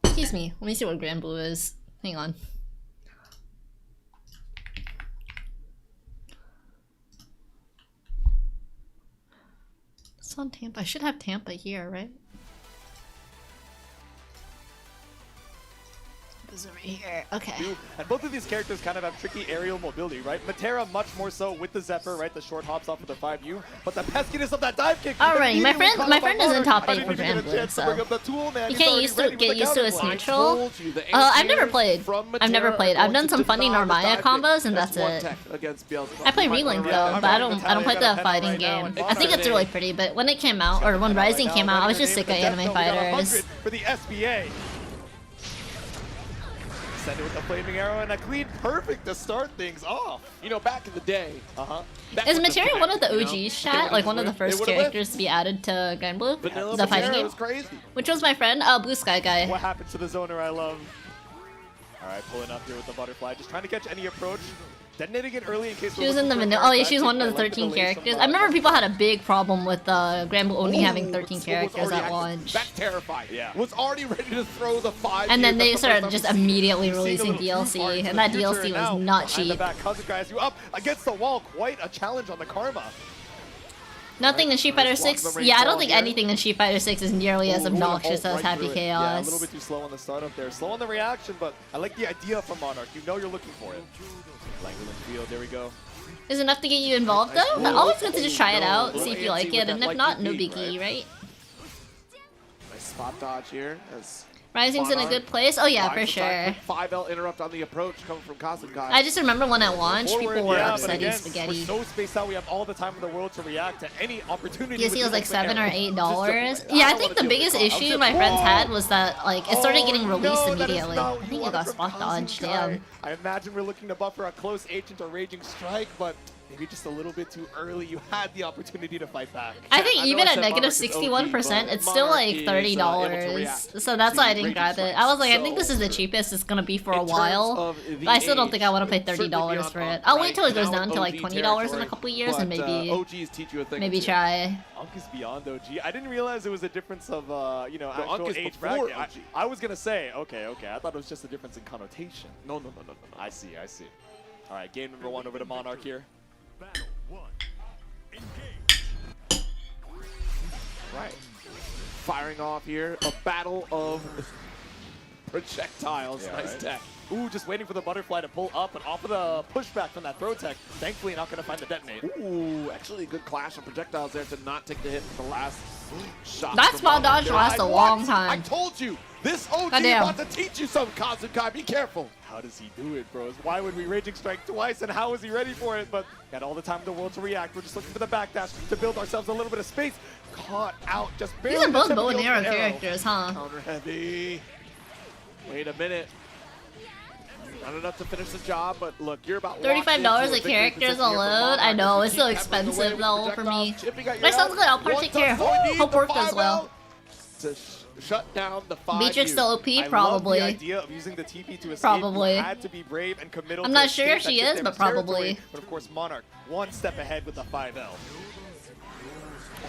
Excuse me. Let me see what Grand Blue is. Hang on. It's on Tampa. I should have Tampa here, right? Tampa's over here. Okay. And both of these characters kind of have tricky aerial mobility, right? Matera much more so with the Zephyr, right? The short hops off of the 5U, but the peskiness of that dive kick. Alright, my friend is in top 8 for Grand Blue, so you can't get used to his neutral. I've never played. I've done some funny Narmaya combos and that's it. I play Relink though, but I don't play the fighting game. I think it's really pretty, but when it came out, or when Rising came out, I was just sick of anime fighters. For the SBA. Send it with a flaming arrow and a clean perfect to start things off. You know, back in the day. Is Materia one of the OGs, chat? Like one of the first characters to be added to Grand Blue? The fighting game? Which was my friend? Blue Sky guy. What happened to the zoner I love? Alright, pulling up here with the butterfly. Just trying to catch any approach. Detonating it early in case she was in the vanilla. Oh yeah, she's one of the 13 characters. I remember people had a big problem with Grand Blue only having 13 characters at launch. That's terrified. Yeah. Was already ready to throw the 5. And then they started just immediately releasing DLC, and that DLC was not cheap. You up against the wall, quite a challenge on the Karma. Nothing in Street Fighter 6. Yeah, I don't think anything in Street Fighter 6 is nearly as obnoxious as Happy Chaos. Yeah, a little bit too slow on the startup there. Slow on the reaction, but I like the idea from Monarch. You know you're looking for it. Langland field, there we go. Is enough to get you involved though? But always good to just try it out, see if you like it, and if not, no biggie, right? Nice spot dodge here. As Rising's in a good place. Oh yeah, for sure. 5L interrupt on the approach coming from Kazukai. I just remember when at launch, people were upsetty spaghetti. We're so spaced out, we have all the time in the world to react to any opportunity. DLC was like $7 or $8. Yeah, I think the biggest issue my friends had was that like it started getting released immediately. I think it got spot dodged. Damn. I imagine we're looking to buffer a close agent or raging strike, but maybe just a little bit too early. You had the opportunity to fight back. I think I know even I at said negative Monarch is OP, 61%, but it's still Monarch like is, $30. able to react So that's why I didn't raging grab it. strikes. I was like, I think this is the So, cheapest it's gonna be for a in terms while. of the But I still don't think I age, want to pay certainly $30 beyond for it. Unk, I'll wait right? till it goes Now down to like OG $20 in a territory, couple years and but, maybe OGs teach you a thing or maybe two. try. Unk is beyond OG. I didn't realize it was a difference of, you know, No, actual Unk is age before bracket. OG. I was gonna say, okay. I thought it was just a difference in connotation. No. I see. All right, game number 1 over to Monarch here. Right. Firing off here, a battle of projectiles. Yeah, Nice right. tech. Ooh, just waiting for the butterfly to pull up and off of the pushback from that throw tech. Thankfully, not gonna find the detonate. Ooh, actually a good clash of projectiles there to not take the hit from the last shot. That from spot Monarch dodge there. lasts a What? long I time. told you, this OG Goddamn. about to teach you something, Kazukai. Be careful. How does he do it, bros? Why would we Raging Strike twice, and how is he ready for it? But got all the time in the world to react. We're just looking for the backdash to build ourselves a little bit of space. Caught out, just barely. These are both missed bow and the arrow ultimate characters, huh? Counter heavy. Wait a minute. Not enough to finish the job, but look, you're about $35 a character's a load. I know, it's so expensive though for me. That sounds good, I'll partake here. Hope work does well. To shut down the 5. Beatrix still OP? I Probably. love the idea of using the TP to escape. Probably. You had to be brave and committal. I'm to not sure escape if she that is, Kid but Damage territory. probably. But of course, Monarch one step ahead with the 5L.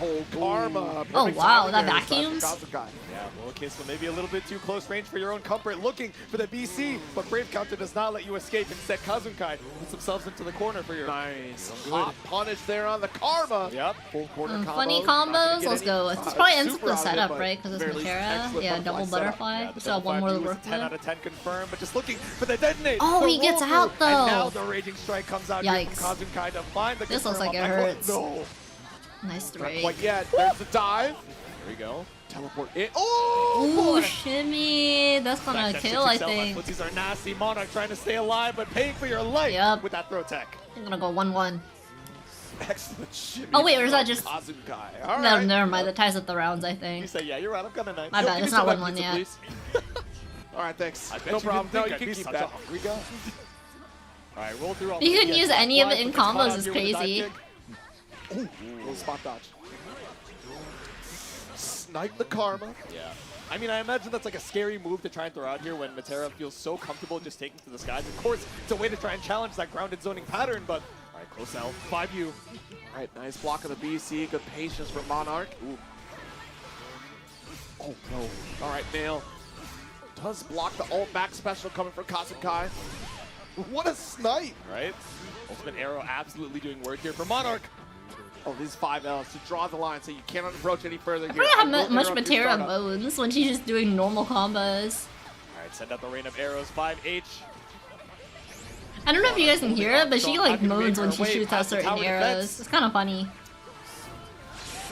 Oh, Karma. Oh Perfect wow, timing that there, so vacuums? Kazukai. Yeah, well, okay, so maybe a little bit too close range for your own comfort, looking for the BC, but Brave Counter does not let you escape. Instead, Kazunkai puts themselves into the corner for your... Nice. Hot punish there on the Karma. Yep, full corner combo. Funny Not gonna combos, get let's any, go. This probably ends with super the out of it, setup, but right? Because it's very Matera. excellent Yeah, butterfly double setup. butterfly. Yeah, the Still have one more to 5U is work a 10 out with. of 10 confirmed, but just looking for the detonate. Oh, the he gets roll out, through, And now though. the Raging Strike comes out Yikes. here from Kazunkai to find the This looks confirm like on it that hurts. one. No. Nice Not three. quite yet. There's the dive. Here we go. Teleport in. Oh, Ooh, boy. shimmy. That's gonna Back that kill, I 6XL, my think. footsies are nasty. Monarch trying to stay alive, but paying for your life Yep. with that throw tech. I'm gonna go 1-1. Excellent shimmy. Oh, wait, or is that from just- Kazukai. All No, right. never mind. That ties up the rounds, I You think. say, yeah, you're right. I'm gonna nice. My Yo, bad. give It's me not some 1-1 pizza, yet. please. All right, thanks. I bet No you problem. didn't No, think you I'd can be keep such that. a hungry guy. All right, roll through all You the can BS use any of it flies, in but gets caught combos out is here with a dive crazy. kick. Ooh, little spot dodge. Snipe the Karma. Yeah. I mean, I imagine that's like a scary move to try and throw out here when Matera feels so comfortable just taking to the skies. Of course, it's a way to try and challenge that grounded zoning pattern, but all right, close out. 5U. All right, nice block of the BC. Good patience for Monarch. Ooh. Oh, no. All right, Nail. Does block the ult back special coming from Kazukai. What a snipe. Right? Ultimate Arrow absolutely doing work here for Monarch. Oh, these 5Ls to draw the line so you cannot approach any further I here. forgot how Will much interrupt your Matera startup. modes when she's just doing normal combos. All right, send out the rain of arrows. 5H. I don't know if you guys can hear it, but she like Happy to make moans her when she way shoots out past the certain tower arrows. defense. It's kind of funny.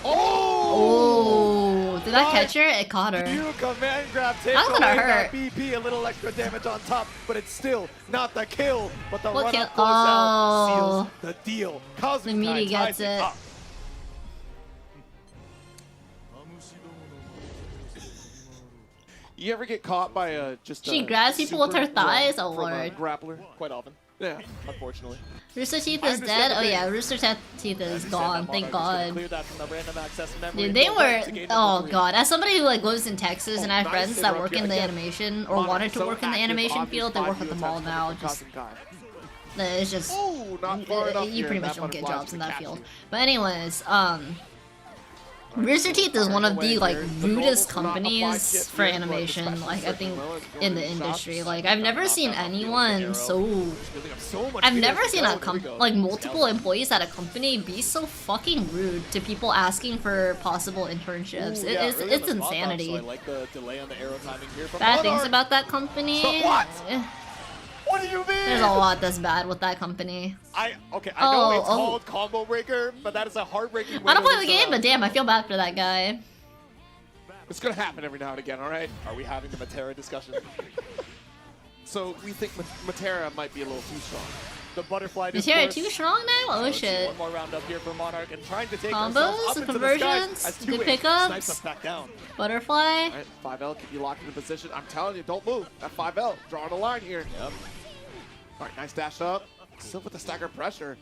Oh! Oh, did that catch her? It caught her. You command grab takes That's gonna away hurt. that BP, a little extra damage on top, but it's still not the kill. But the What run kill? up close out seals Oh. the deal. Kazukai The meaty ties gets it. up. You ever get caught by a just She a grabs people with her super thighs? run Oh, from a Lord. grappler? Quite often, Yeah. unfortunately. Rooster Teeth I is understand dead? the Oh pain. yeah, Rooster Teeth is As he said, gone, that thank Monarch is gonna god. Clear that from the random access memory Dude, and they go back were, to game oh number 3. god, as somebody who like lives in Texas and I have nice friends that interrupt work here in the again. animation or Monarch wanted to so work in the active animation on these field, they work at 5U the mall attempts now. from Just, Kazukai. it's just, Ooh, not far enough you here. pretty That much don't get butterfly's jobs in gonna that catch field. you. But anyways, Rooster Teeth is one of the like rudest companies for animation, like I think in the industry. Like I've never seen anyone so I've never seen a like multiple employees at a company be so fucking rude to people asking for possible internships. Ooh, yeah, It's really on the spot dodge, insanity. So I like the delay on the arrow timing here from Bad things Monarch. about that company. So what? eh, What do you mean? There's a lot that's bad with that company. I know it's Oh. called Combobreaker, but that is a heartbreaking way I don't to play the lose game, a but round. damn, I feel bad for that guy. It's gonna happen every now and again, all right? Are we having the Matera discussion? So we think Matera might be a little too strong. The butterfly Is Terra discourse. too strong now? Oh Let's see shit. One more round up here for Monarch and trying to take Combos, ourselves up into the skies conversions, as good 2H pickups. snipes us back down. Butterfly. All right, 5L, keep you locked into position. I'm telling you, don't move. That 5L, drawing a line here. Yep. All right, nice dash up. Still with the stagger pressure.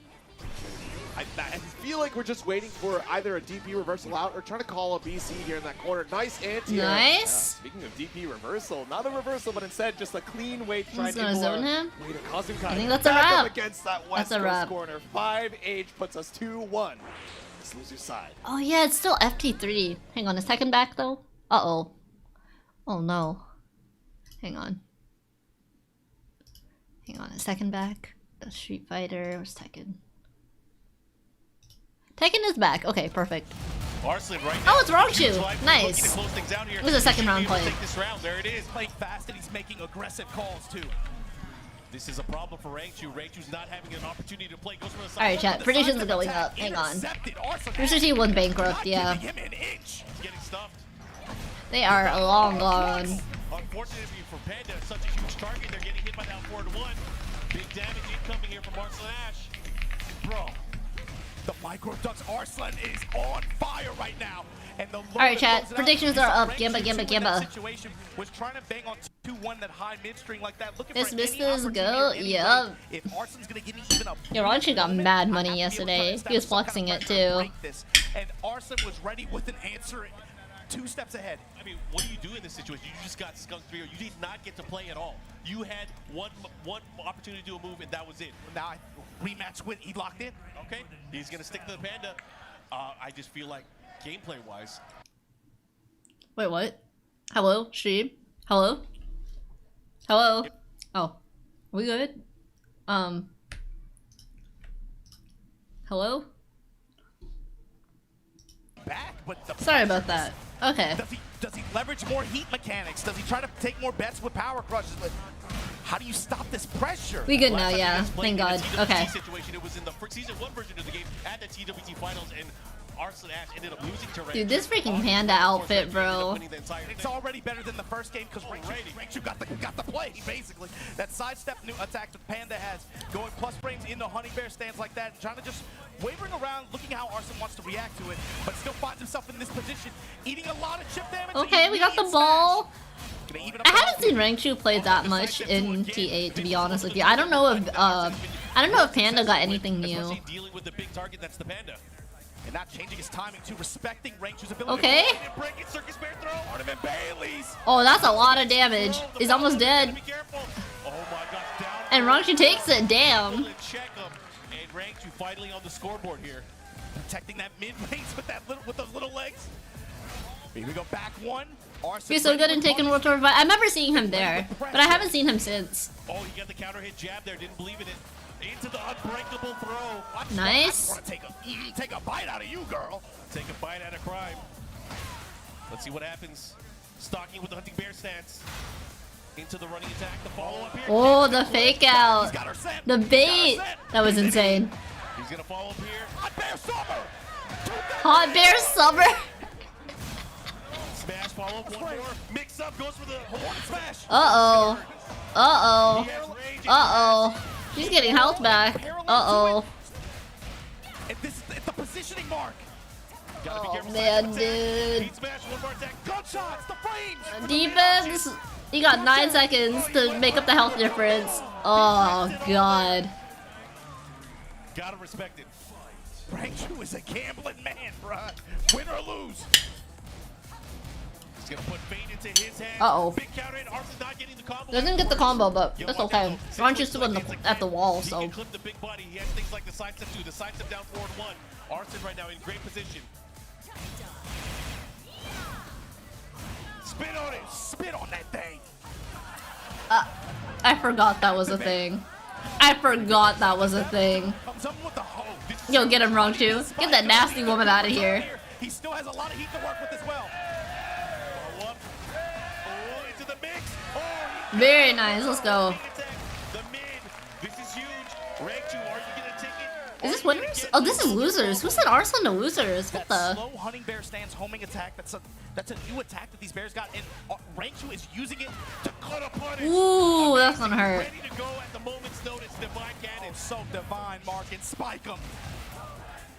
I feel like we're just waiting for either a DP reversal out or trying to call a BC here in that corner. Nice anti. Nice. Yeah, speaking of DP reversal, not a reversal, but instead just a clean way to try He's and gonna zone him. way to cause him I think that's a wrap. against that That's West a Coast wrap. corner. 5H puts us 2-1. It's loser's side. Oh yeah, it's still FT3. Hang on, is Tekken back though? Uh-oh. Oh no. Hang on. Hang on, is Tekken back? The Street Fighter, where's Tekken? Tekken is back. Okay, perfect. Arslan right Oh, now. it's wrong shoe. Looking to Nice. close things out here. It was a second He should round be able to play. take this round. There it is. Playing fast and he's making aggressive calls too. This is a problem for Rangchu. Rangchu's not having an opportunity to play. Goes for the side. Alright, chat. Predictions are going up. Hang on. Rooster Teeth went bankrupt, yeah. Getting stuffed. They are long gone. Unfortunately for Panda, such a huge target. They're getting hit by that 4-1. Big damage incoming here from Arslan Ash. Bro, the micro ducks Arslan is on fire right now. And the Alright, chat. Predictions are up. Gamba, Gamba, Gamba. Was trying to bang on 2-1 that high mid string like that. Looking Miss for any Mistas opportunity go. any Yep. way. If Arslan's gonna give me even a Yo, Ronchi got mad money yesterday. He was flexing it too. And Arslan was ready with an answer 2 steps ahead. I mean, what do you do in this situation? You just got skunked 3-0. You did not get to play at all. You had one opportunity to do a move, and that was it. Now, rematch with, he locked in. Okay, he's going to stick to the Panda. I just feel like gameplay-wise. Wait, what? Hello? Stream? Hello? Hello? Oh. We good? Hello? Back, but Sorry about that. Okay. Does he leverage more heat mechanics? Does he try to take more bets with power crushes? How do you stop this pressure? We good now, yeah. Thank God. Okay. Situation, it was in the season 1 version of the game at the TWT finals, and Arslan Ash ended up losing to Rangchu. Dude, this freaking Panda outfit, bro. It's already better than the first game because Rangchu got the play, basically. That sidestep new attack that Panda has, going plus frames into Honey Bear stands like that, trying to just wavering around, looking how Arslan wants to react to it, but still finds himself in this position, eating a lot of chip damage. Okay, we got the ball. I haven't seen Rangchu play that much in T8, to be honest with you. I don't know if Panda got anything new. Dealing with the big target, that's the Panda. And not changing his timing to respecting Rangchu's ability. Okay. Circus Bear throw. Artemis Bailey's. Oh, that's a lot of damage. He's almost dead. Oh my God, down. And Rangchu takes it. Damn. Check him. And Rangchu finally on the scoreboard here. Protecting that mid range with those little legs. Here we go, back one. He's so good in taking World Tour, but I remember seeing him there, but I haven't seen him since. Oh, he got the counter hit jab there. Didn't believe in it. Into the unbreakable throw. Nice. I want to take a bite out of you, girl. Take a bite out of crime. Let's see what happens. Stalking with the hunting bear stance. Into the running attack. The follow up here. Oh, the fake out. The bait. That was insane. He's going to follow up here. Hot Bear Summer. Hot Bear Summer. Smash, follow up, one more. Mix up, goes for the Hawaiian smash. Uh-oh. Uh-oh. Uh-oh. She's getting health back. Uh-oh. It's the positioning mark. Oh, man, dude. Gunshots, the frames. Defense. You got 9 seconds to make up the health difference. Oh, God. Gotta respect it. Rangchu is a gambling man, bruh. Win or lose. He's gonna put Fade into his hand. Uh-oh. Big counter in. Arslan's not getting the combo. Doesn't get the combo, but that's okay. Ronchu's still at the wall, so. He can clip the big body. He has things like the sidestep too. The sidestep down forward 1. Arslan right now in great position. Spit on it. Spit on that thing. I forgot that was a thing. I forgot that was a thing. Yo, get him, Rangchu. Get that nasty woman out of here. He still has a lot of heat to work with as well. Follow up. Oh, into the mix. Oh, Very nice. Let's go. the mid. This is huge. Rangchu, are you gonna take it? Is this winners? Oh, this is losers. Who said Arslan to losers? What the? Slow hunting bear stance homing attack. That's a new attack that these bears got, and Rangchu is using it to cut a punish. Ooh, that's gonna hurt. Ready to go at the moment's notice. Divine cannon. So divine, Mark, and spike him.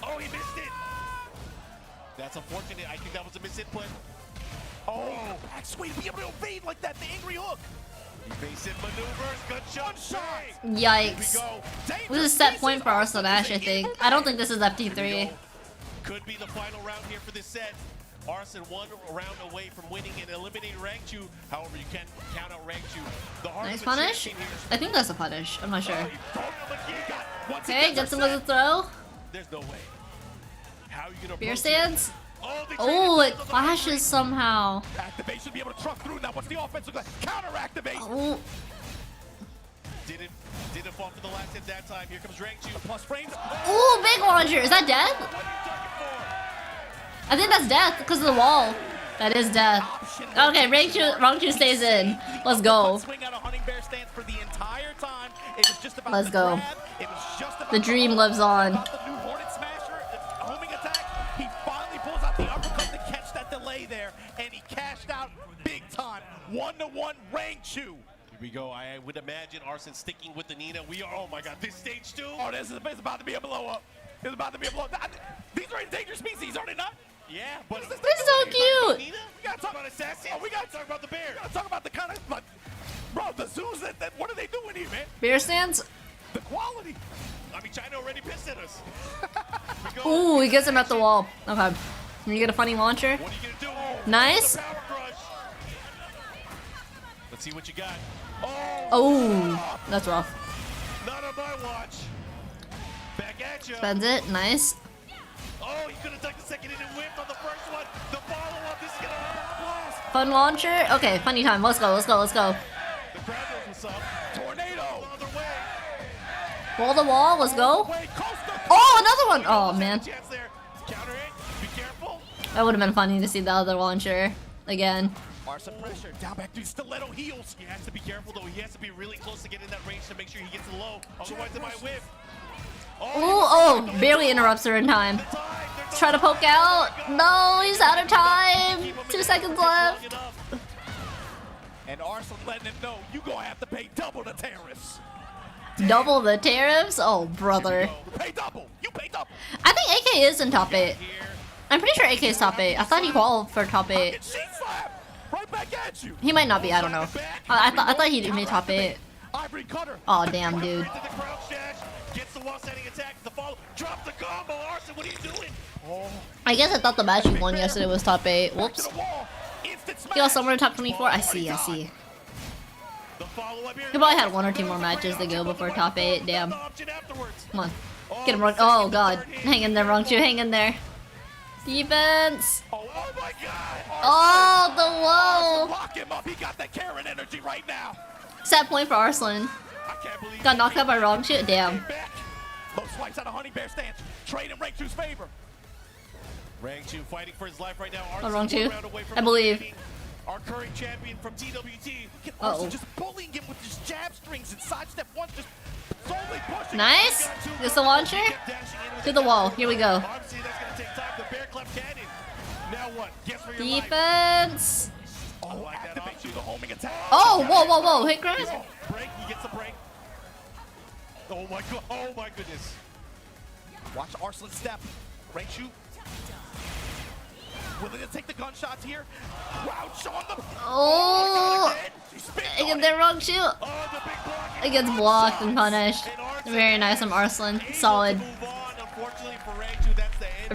Oh, he missed it. That's unfortunate. I think that was a misinput. Oh, back swing, be able to evade like that. The angry hook. Evasive maneuvers, good shot. Yikes. This is a set point for Arslan Ash, I think. I don't think this is FT3. Could be the final round here for this set. Arslan 1 round away from winning and eliminating Rangchu. However, you can count out Rangchu. Nice punish? I think that's a punish. I'm not sure. Okay, gets him with a throw. There's no way. How are you gonna Beer stands? Oh, it flashes somehow. Activation, be able to truck through. Now what's the offense look like? Counter activate. Oh. Didn't fall for the last hit that time. Here comes Rangchu. Plus frames. Ooh, big launcher. Is that death? I think that's death because of the wall. That is death. Okay, Rangchu stays in. Let's go. Let's go. The dream lives on. He finally pulls out the uppercut to catch that delay there, and he cashed out big time. 1-1 Rangchu. Here we go. I would imagine Arslan sticking with the Nina. We are, oh my god, this stage 2. Oh, this is about to be a blow up. It's about to be a blow up. These are endangered species, are they not? Yeah, but This is so cute. We gotta talk about assassins. Oh, we gotta talk about the bear. We gotta talk about the kind of, like, bro, the zoos that what are they doing here, man? Beer stands? The quality. I mean, China already pissed at us. Ooh, he gets him at the wall. Okay. Can you get a funny launcher? What are you gonna do? Nice. Let's see what you got. Oh, that's rough. Not on my watch. Back at you. Spends it. Nice. Oh, he could have done the second and whipped on the first one. The follow-up, this is gonna blast. Fun launcher. Okay, funny time. Let's go. Let's go. Let's go. The crowd knows what's up. Tornado. Roll the wall. Let's go. Oh, another one. Oh man. Counter it. Be careful. That would have been funny to see the other launcher again. Arslan pressure down back to stiletto heels. He has to be careful though. He has to be really close to get in that range to make sure he gets the low. Otherwise, it might whip. Oh, barely interrupts her in time. Try to poke out. No, he's out of time. 2 seconds left. And Arslan letting him know you gonna have to pay double the tariffs. Double the tariffs? Oh, brother. Pay double. You pay double. I think AK is in top 8. I'm pretty sure AK is top 8. I thought he qualified for top 8. Right back at you. He might not be. I don't know. I thought he made top 8. Oh, damn, dude. Gets the wall setting attack. The fall. Drop the combo. Arslan, what are you doing? I guess I thought the match we won yesterday was top 8. Whoops. He was somewhere in top 24. I see. I see. He probably had 1 or 2 more matches to go before top 8. Damn. Come on. Get him wrong. Oh, God. Hang in there, Rangchu. Hang in there. Defense. Oh my god. Oh, the whoa. Lock him up. He got that Karen energy right now. Set point for Arslan. Got knocked out by Rangchu. Damn. Low swipes out of Honey Bear stance. Trade in Rangchu's favor. Rangchu fighting for his life right now. Oh, Rangchu. I believe. Our current champion from TWT. Arslan just bullying him with his jab strings and sidestep one, just slowly pushing. Nice. Gets the launcher. To the wall. Here we go. Obviously, that's gonna take time. The bear club cannon. Now what? Guess for your Defense. life. Oh, activate you the homing attack. Oh, whoa, whoa, whoa. Hit Chris. Break. He gets the break. Oh my god. Oh my goodness. Watch Arslan step. Rangchu. Willing to take the gunshots here. Crouch on the. Oh. Against their Rangchu. It gets blocked and punished. Very nice from Arslan. Solid.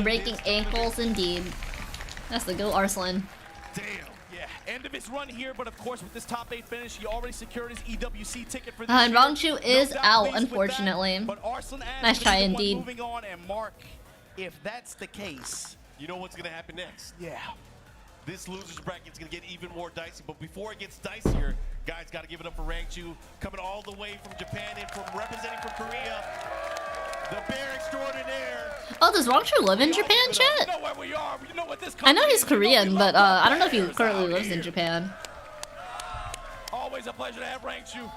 Breaking ankles indeed. That's the go Arslan. Damn. Yeah. End of his run here, but of course with this top 8 finish, he already secured his EWC ticket for this And year. Rangchu is No doubt out, pleased with unfortunately. that, but Arslan Nice try is the one indeed. moving on, and Mark, if that's the case, You know what's gonna happen next? yeah. This loser's bracket's gonna get even more dicey, but before it gets dicier, guys gotta give it up for Rangchu, coming all the way from Japan and from representing from Korea, the bear extraordinaire. Oh, does Rangchu live in Japan, You chat? know where we are. You know what this I know he's company is. You know Korean, we but love I don't know if he players currently out lives in here. Japan. Always a pleasure to have Rangchu.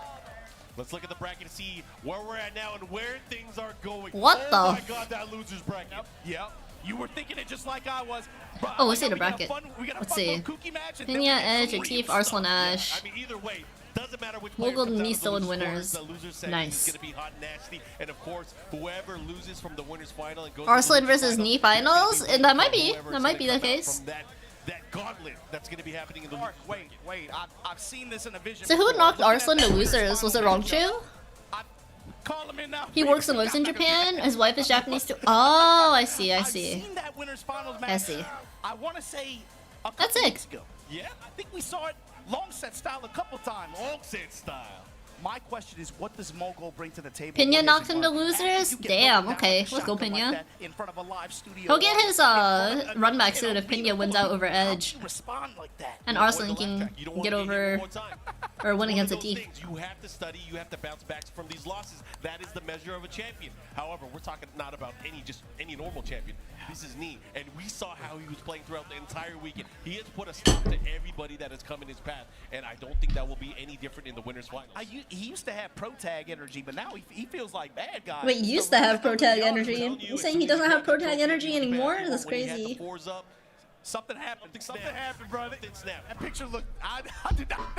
Let's look at the bracket to see where we're at now and where things are going. What oh the my god, that loser's bracket. Yep. You were thinking it just like I was. But Oh, let's see the we got a bracket. fun- we got a Let's fun see. little kooky match, and then Pinya, we get Edge, some Atif, real Arslan stuff. Ash. I mean, either way, doesn't matter which player Mogul comes out Knee of the Stone loser winners. scores, the loser segment Nice. is gonna be hot and nasty, and of course, whoever loses from the winners final and goes Arslan to the losers versus final Knee is gonna finals? be And that might be. whoever's That might be gonna the come out case. from that that gauntlet that's going to be happening in the Mark, wait. I've seen this in a vision. So who before. knocked Looking at Arslan to that losers? Was it Rongchu? Call him in now. He works the most in Japan. His wife is Japanese too. Oh, I see. I've seen that winners finals match. I see. I want to say a That's couple it. weeks ago. Yeah, I think we saw it long set style a couple times. Long set style. My question is, what does Mogul bring to the table? Pinya knocked him to losers? Damn, okay. Let's go, Pinya. In front of a live studio. He'll get his run back soon if Pinya wins out over Edge. Respond like that. And Arslan can get over or win against a T. You have to study, you have to bounce back from these losses. That is the measure of a champion. However, we're talking not about any normal champion. This is Knee, and we saw how he was playing throughout the entire weekend. He has put a stop to everybody that has come in his path, and I don't think that will be any different in the winners finals. He used to have pro tag energy, but now he feels like bad guy. Wait, he used to have pro tag energy. You saying he doesn't have pro tag energy anymore? That's crazy. Something happened. Something happened, bro. That picture looked. I did not.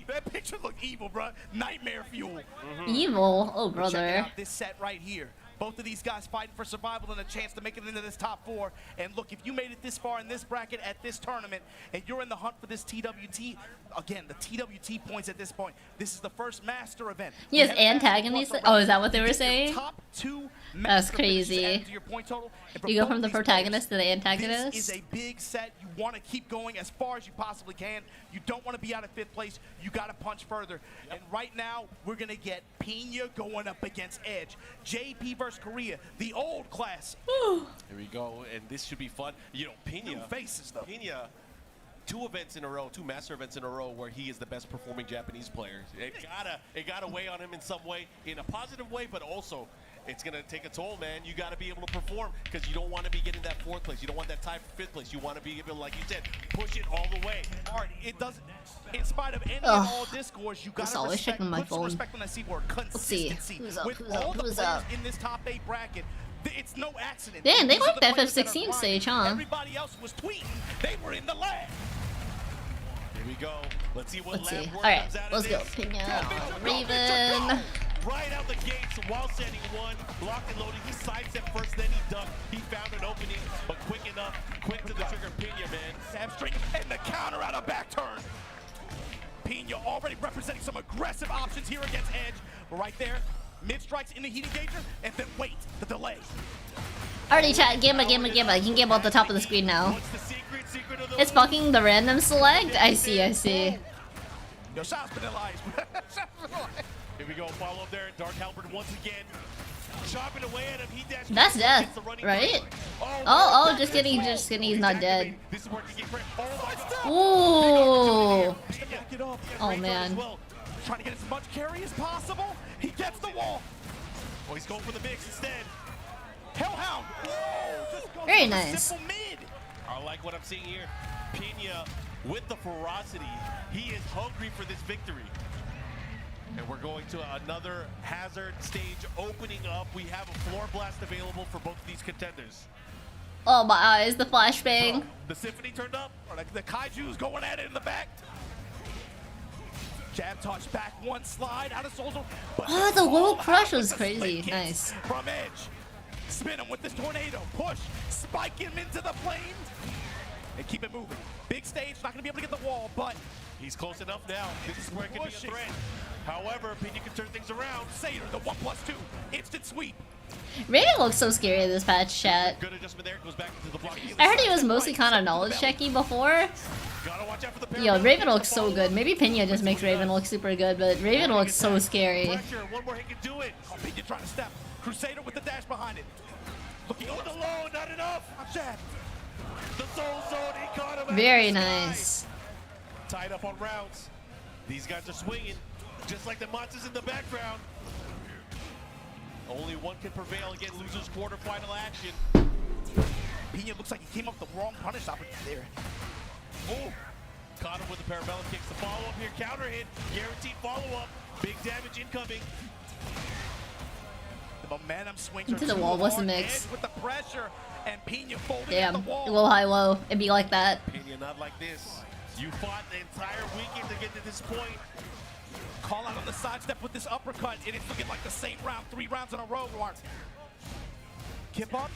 That picture looked evil, bro. Nightmare fuel. Evil? Oh, Check brother. out this set right here. Both of these guys fighting for survival and a chance to make it into this top 4. And look, if you made it this far in this bracket at this tournament, and you're in the hunt for this TWT, again, the TWT points at this point. This is the first master event. He has antagonists. Oh, is that what they were saying? Top 2 That's crazy. to your point total. You go from the protagonist to the antagonist? This is a big set. You want to keep going as far as you possibly can. You don't want to be out of 5th place. You got to punch further. And right now, we're going to get Pinya going up against Edge. JP versus Korea, the old class. Here we go, and this should be fun. You know, Pinya. New faces, though. Pinya, 2 events in a row, 2 master events in a row where he is the best performing Japanese player. It gotta weigh on him in some way, in a positive way, but also it's gonna take a toll, man. You gotta be able to perform because you don't want to be getting that 4th place. You don't want that tie for 5th place. You want to be able, like you said, push it all the way. Hard. It doesn't. In spite of any and all discourse, you gotta always respect, checking my put some phone. respect on that C word. Consistency. Who's up, With who's all up, the who's players up? in this top 8 bracket, it's no accident. Damn, they These are like the that players that are 15 grinding. stage, huh? Everybody else was tweeting. They were in the lab. Here we go. Let's see what Let's see. lab work Alright, comes out let's of go. this. Pinya, Raven. Right out the gates while standing 1, locked and loaded. He sidestepped first, then he ducked. He found an opening, but quick enough, quick to the trigger. Pinya, man. Sab string and the counter out of back turn. Pinya already representing some aggressive options here against Edge. Right there, mid strikes in the heat engager, and then wait, the delay. Already chat, gamma. You can gamma at the top of the screen now. It's fucking the random select? I see. Yo, shots vanilla ice. Here we go, follow up there. Dark Halberd once again. Chopping away at him. He dashed. That's death, right? Oh, just kidding, he's not dead. This is where he can get credit. Ooh. Oh man. Trying to get as much carry as possible. He gets the wall. Oh, he's going for the mix instead. Hellhound. Just goes Very for the nice. simple mid. I like what I'm seeing here. Pinya with the ferocity. He is hungry for this victory. And we're going to another hazard stage opening up. We have a floor blast available for both of these contenders. Oh my eyes, the flashbang. The symphony turned up. Or the Kaiju's going at it in the back. Jab touch back, 1 slide out of Soldier. Oh, the low crush was crazy. Nice. From Edge. Spin him with this tornado. Push. Spike him into the flames. And keep it moving. Big stage, not going to be able to get the wall, but he's close enough now. This is where it can be a threat. However, Pinya can turn things around. Satyr, the 1+2. Instant sweep. Raven looks so scary in this patch, chat. Good adjustment there. Goes back into the block. I heard he was mostly kind of knowledge checky before. Gotta watch out for the Yo, Raven looks so good. Maybe Pinya just makes Raven look super good, but Raven looks so scary. Pressure. One more hit can do it. Oh, Pinya trying to step. Crusader with the dash behind it. Looking on the low, not enough. Jab. The soul zone, he caught him. Very nice. Tied up on rounds. These guys are swinging, just like the monsters in the background. Only one can prevail and get losers quarterfinal action. Pinya looks like he came up with the wrong punish opportunity there. Oh, caught him with the parabellum kicks. The follow-up here, counter hit, guaranteed follow-up. Big damage incoming. The momentum swings Into the wall, what's the mix? Edge with the pressure, and Pinya folding Damn, at the wall. low, high, low. It'd be like that. Pinya, not like this. You fought the entire weekend to get to this point. Call out on the sidestep with this uppercut, and it's looking like the same round, 3 rounds in a row, Mark. Kip up,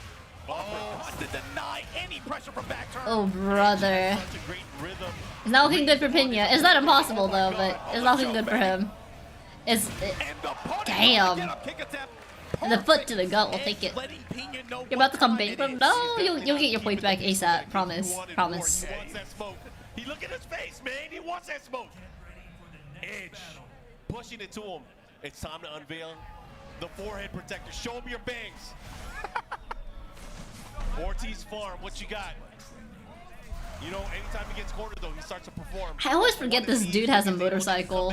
To deny any pressure from back turn. Oh, brother. It's not looking good for Pinya. It's not impossible, though, but it's not looking good for him. Damn. And the foot to the gut will take it. You're about to come bankrupt? No, you'll get your points back ASAP. Promise. Promise. He wants that smoke. He look at his face, man. He wants that smoke. Edge pushing it to him. It's time to unveil the forehead protector. Show him your bangs. Ortiz Farm, what you got? You know, anytime he gets cornered, though, he starts to perform. I always forget this dude has a motorcycle.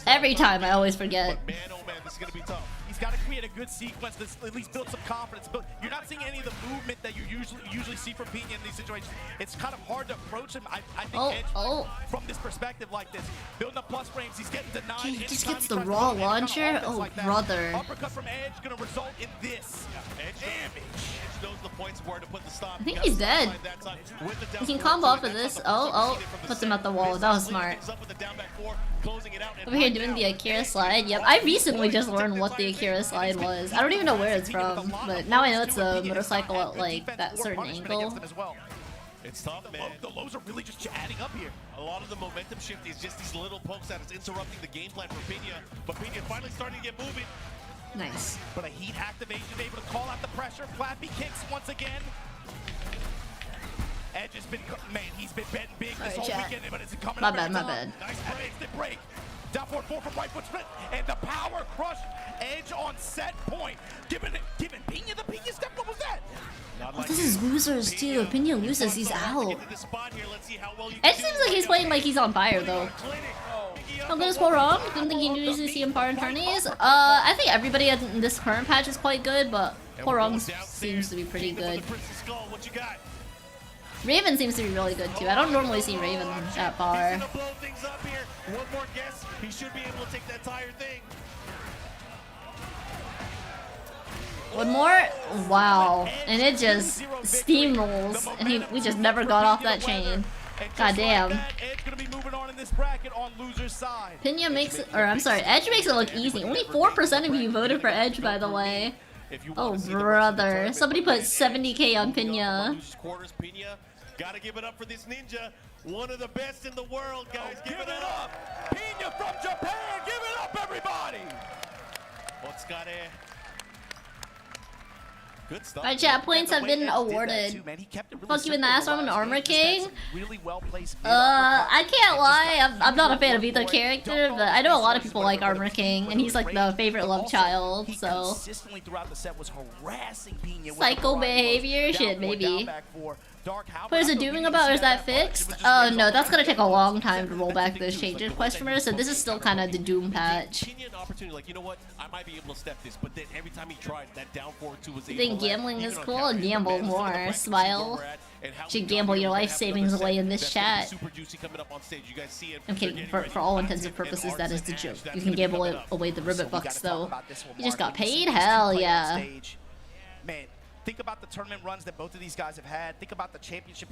Every time, I always forget. Man, oh man, this is gonna be tough. He's got to create a good sequence to at least build some confidence. But you're not seeing any of the movement that you usually see from Pinya in these situations. It's kind of hard to approach him. I think Edge, from this perspective like this, building up plus frames, he's getting denied. He just gets the raw launcher? Oh, like brother. Uppercut from Edge going to result in this. Damage. Edge knows the points where to put the stop. I think he's dead. He can combo off of this. Oh, puts him at the wall. That was smart. Over here doing the Akira slide. Yep, I recently just learned what the Akira slide was. I don't even know where it's from, but now I know it's a motorcycle at like that certain angle. It's tough, man. The lows are really just adding up here. A lot of the momentum shift is just these little pokes that is interrupting the game plan for Pinya. But Pinya finally starting to get moving. Nice. But a heat activation, able to call out the pressure. Flappy kicks once again. Edge has been, man, he's been betting big this whole weekend, but it's coming up. My bad. Nice break. Down forward 4 from right foot split, and the power crush. Edge on set point. Giving Pinya the Pinya step. What was that? Oh, this is losers too. Pinya loses, he's out. Edge seems like he's playing like he's on fire though. How good is Horong? Didn't think you usually see him far in tourneys. I think everybody in this current patch is quite good, but Horong seems to be pretty good. Raven seems to be really good too. I don't normally see Raven that far. One more guess, he should be able to take that entire thing. One more? Wow. And it just steamrolls. And we just never got off that chain. God damn. Pinya makes it, or I'm sorry, Edge makes it look easy. Only 4% of you voted for Edge, by the way. Oh, brother. Somebody put 70k on Pinya. Gotta give it up for this ninja. One of the best in the world, guys. Give it up. Pinya from Japan. Give it up, everybody. Good stuff. My chat points have been awarded. Fuck you in the ass, I'm an Armor King. I can't lie, I'm not a fan of either character, but I know a lot of people like Armor King, and he's like the favorite love child, so. Psycho behavior? Shit, maybe. What is it doing about, or is that fixed? Oh no, that's gonna take a long time to roll back those changes, customer, so this is still kind of the Doom patch. Like, you know what? I might be able to step this, but then every time he tried, that down forward two was You think gambling is cool? Gamble more. Smile. Should gamble your life savings away in this chat. I'm kidding. For all intents and purposes, that is the joke. You can gamble away the ribbit bucks, though. You just got paid? Hell yeah. Man, think about the tournament runs that both of these guys have had. Think about the championship.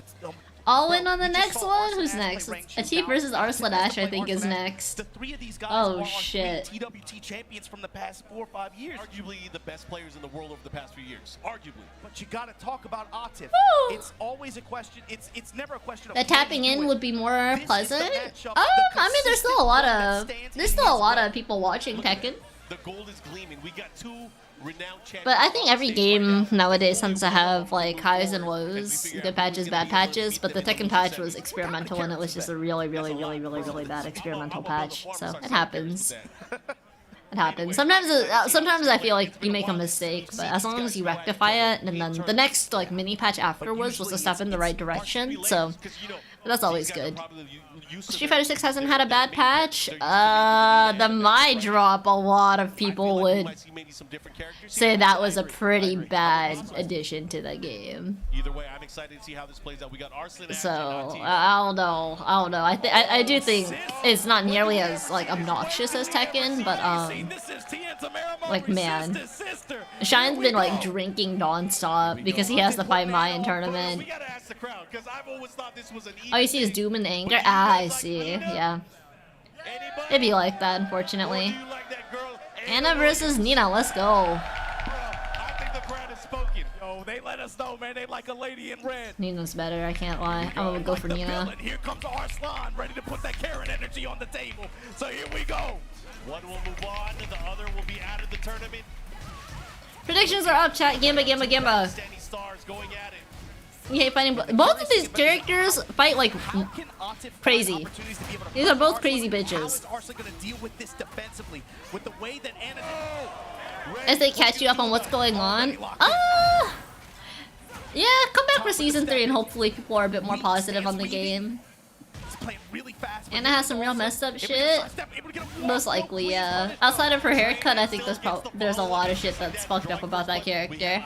All in on the next one? Who's next? Achieve versus Arslan-Ash, I think, is next. The three of these guys oh are shit. TWT champions from the past 4 or 5 years. Arguably the best players in the world over the past few years. Arguably. But you gotta talk about Atif. It's always a question. It's never a question of the tapping in would be more pleasant. I mean, there's still a lot of people watching Tekken. The gold is gleaming. We got 2 renowned champions. But I think every game nowadays tends to have like highs and lows, good patches, bad patches. But the Tekken patch was experimental, and it was just a really bad experimental patch. So it happens. It happens. Sometimes I feel like you make a mistake, but as long as you rectify it, and then the next like mini patch afterwards was a step in the right direction. So that's always good. Street Fighter 6 hasn't had a bad patch. The My Drop, a lot of people would say that was a pretty bad addition to the game. Either way, I'm excited to see how this plays out. We got Arslan. So I don't know. I do think it's not nearly as like obnoxious as Tekken, but like man, Shine's been like drinking non-stop because he has to fight Mai in tournament. All you see is Doom and anger. Ah, I see. Yeah. It'd be like that, unfortunately. Anna versus Nina. Let's go. know. They let us know, man. They like a lady in red. Nina's better, I can't lie. I'm gonna go for Nina. Villain. Here comes Arslan, ready to put that Karen energy on the table. So here we go. One will move on, and the other will be out of the tournament. Predictions are up, chat. Gimba, Gimba, Gimba. Standing stars going at it. You hate fighting both of these characters fight like crazy. These are both crazy bitches. How is Arslan gonna deal with this defensively? With the way that Anna As they catch you up on what's going on. Yeah, come back for season 3 and hopefully people are a bit more positive on the game. Anna has some real messed up shit. Most likely, yeah. Outside of her haircut, I think there's a lot of shit that's fucked up about that character.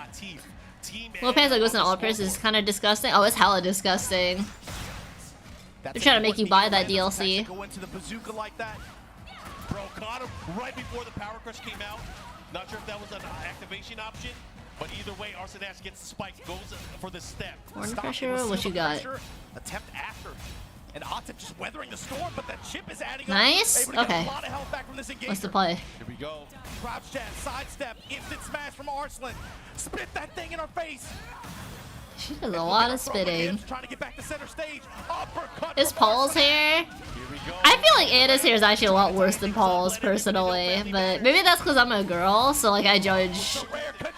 Little Pants Like Ghost and Ultras is kind of disgusting. Oh, it's hella disgusting. They're trying to make you buy that DLC. Bro, caught him right before the Power Crush came out. Not sure if that was an activation option, but either way, Arslan gets the spike, goes for the step. Corner pressure, what you got? Attempt after. And Otip just weathering the storm, but that chip is adding nice. up. Okay. What's the play? Here we go. Crouch jab, sidestep, instant smash from Arslan. Spit that thing in her face. She does a lot of spitting. Trying to get back to center stage. Uppercut. Is Paul's hair? I feel like Anna's hair is actually a lot worse than Paul's personally, but maybe that's because I'm a girl, so like I judge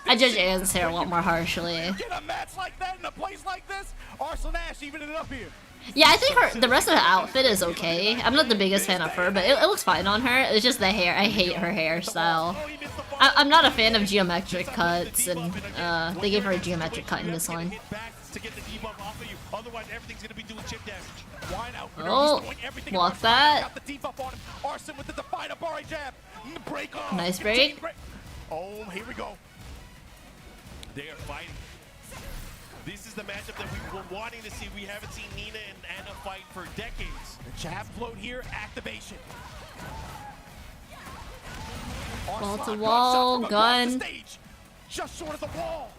Anne's hair a lot more harshly. Get a match like that in a place like this. Arslan Ash even it up here. Yeah, I think the rest of the outfit is okay. I'm not the biggest fan of her, but it looks fine on her. It's just the hair. I hate her hairstyle. I'm not a fan of geometric cuts, and they gave her a geometric cut in this one. Oh, block that. Nice break. Oh, here we go. They are fighting. This is the matchup that we were wanting to see. We haven't seen Nina and Anna fight for decades. The jab float here, activation. Wall to wall, gun. Just short of the wall.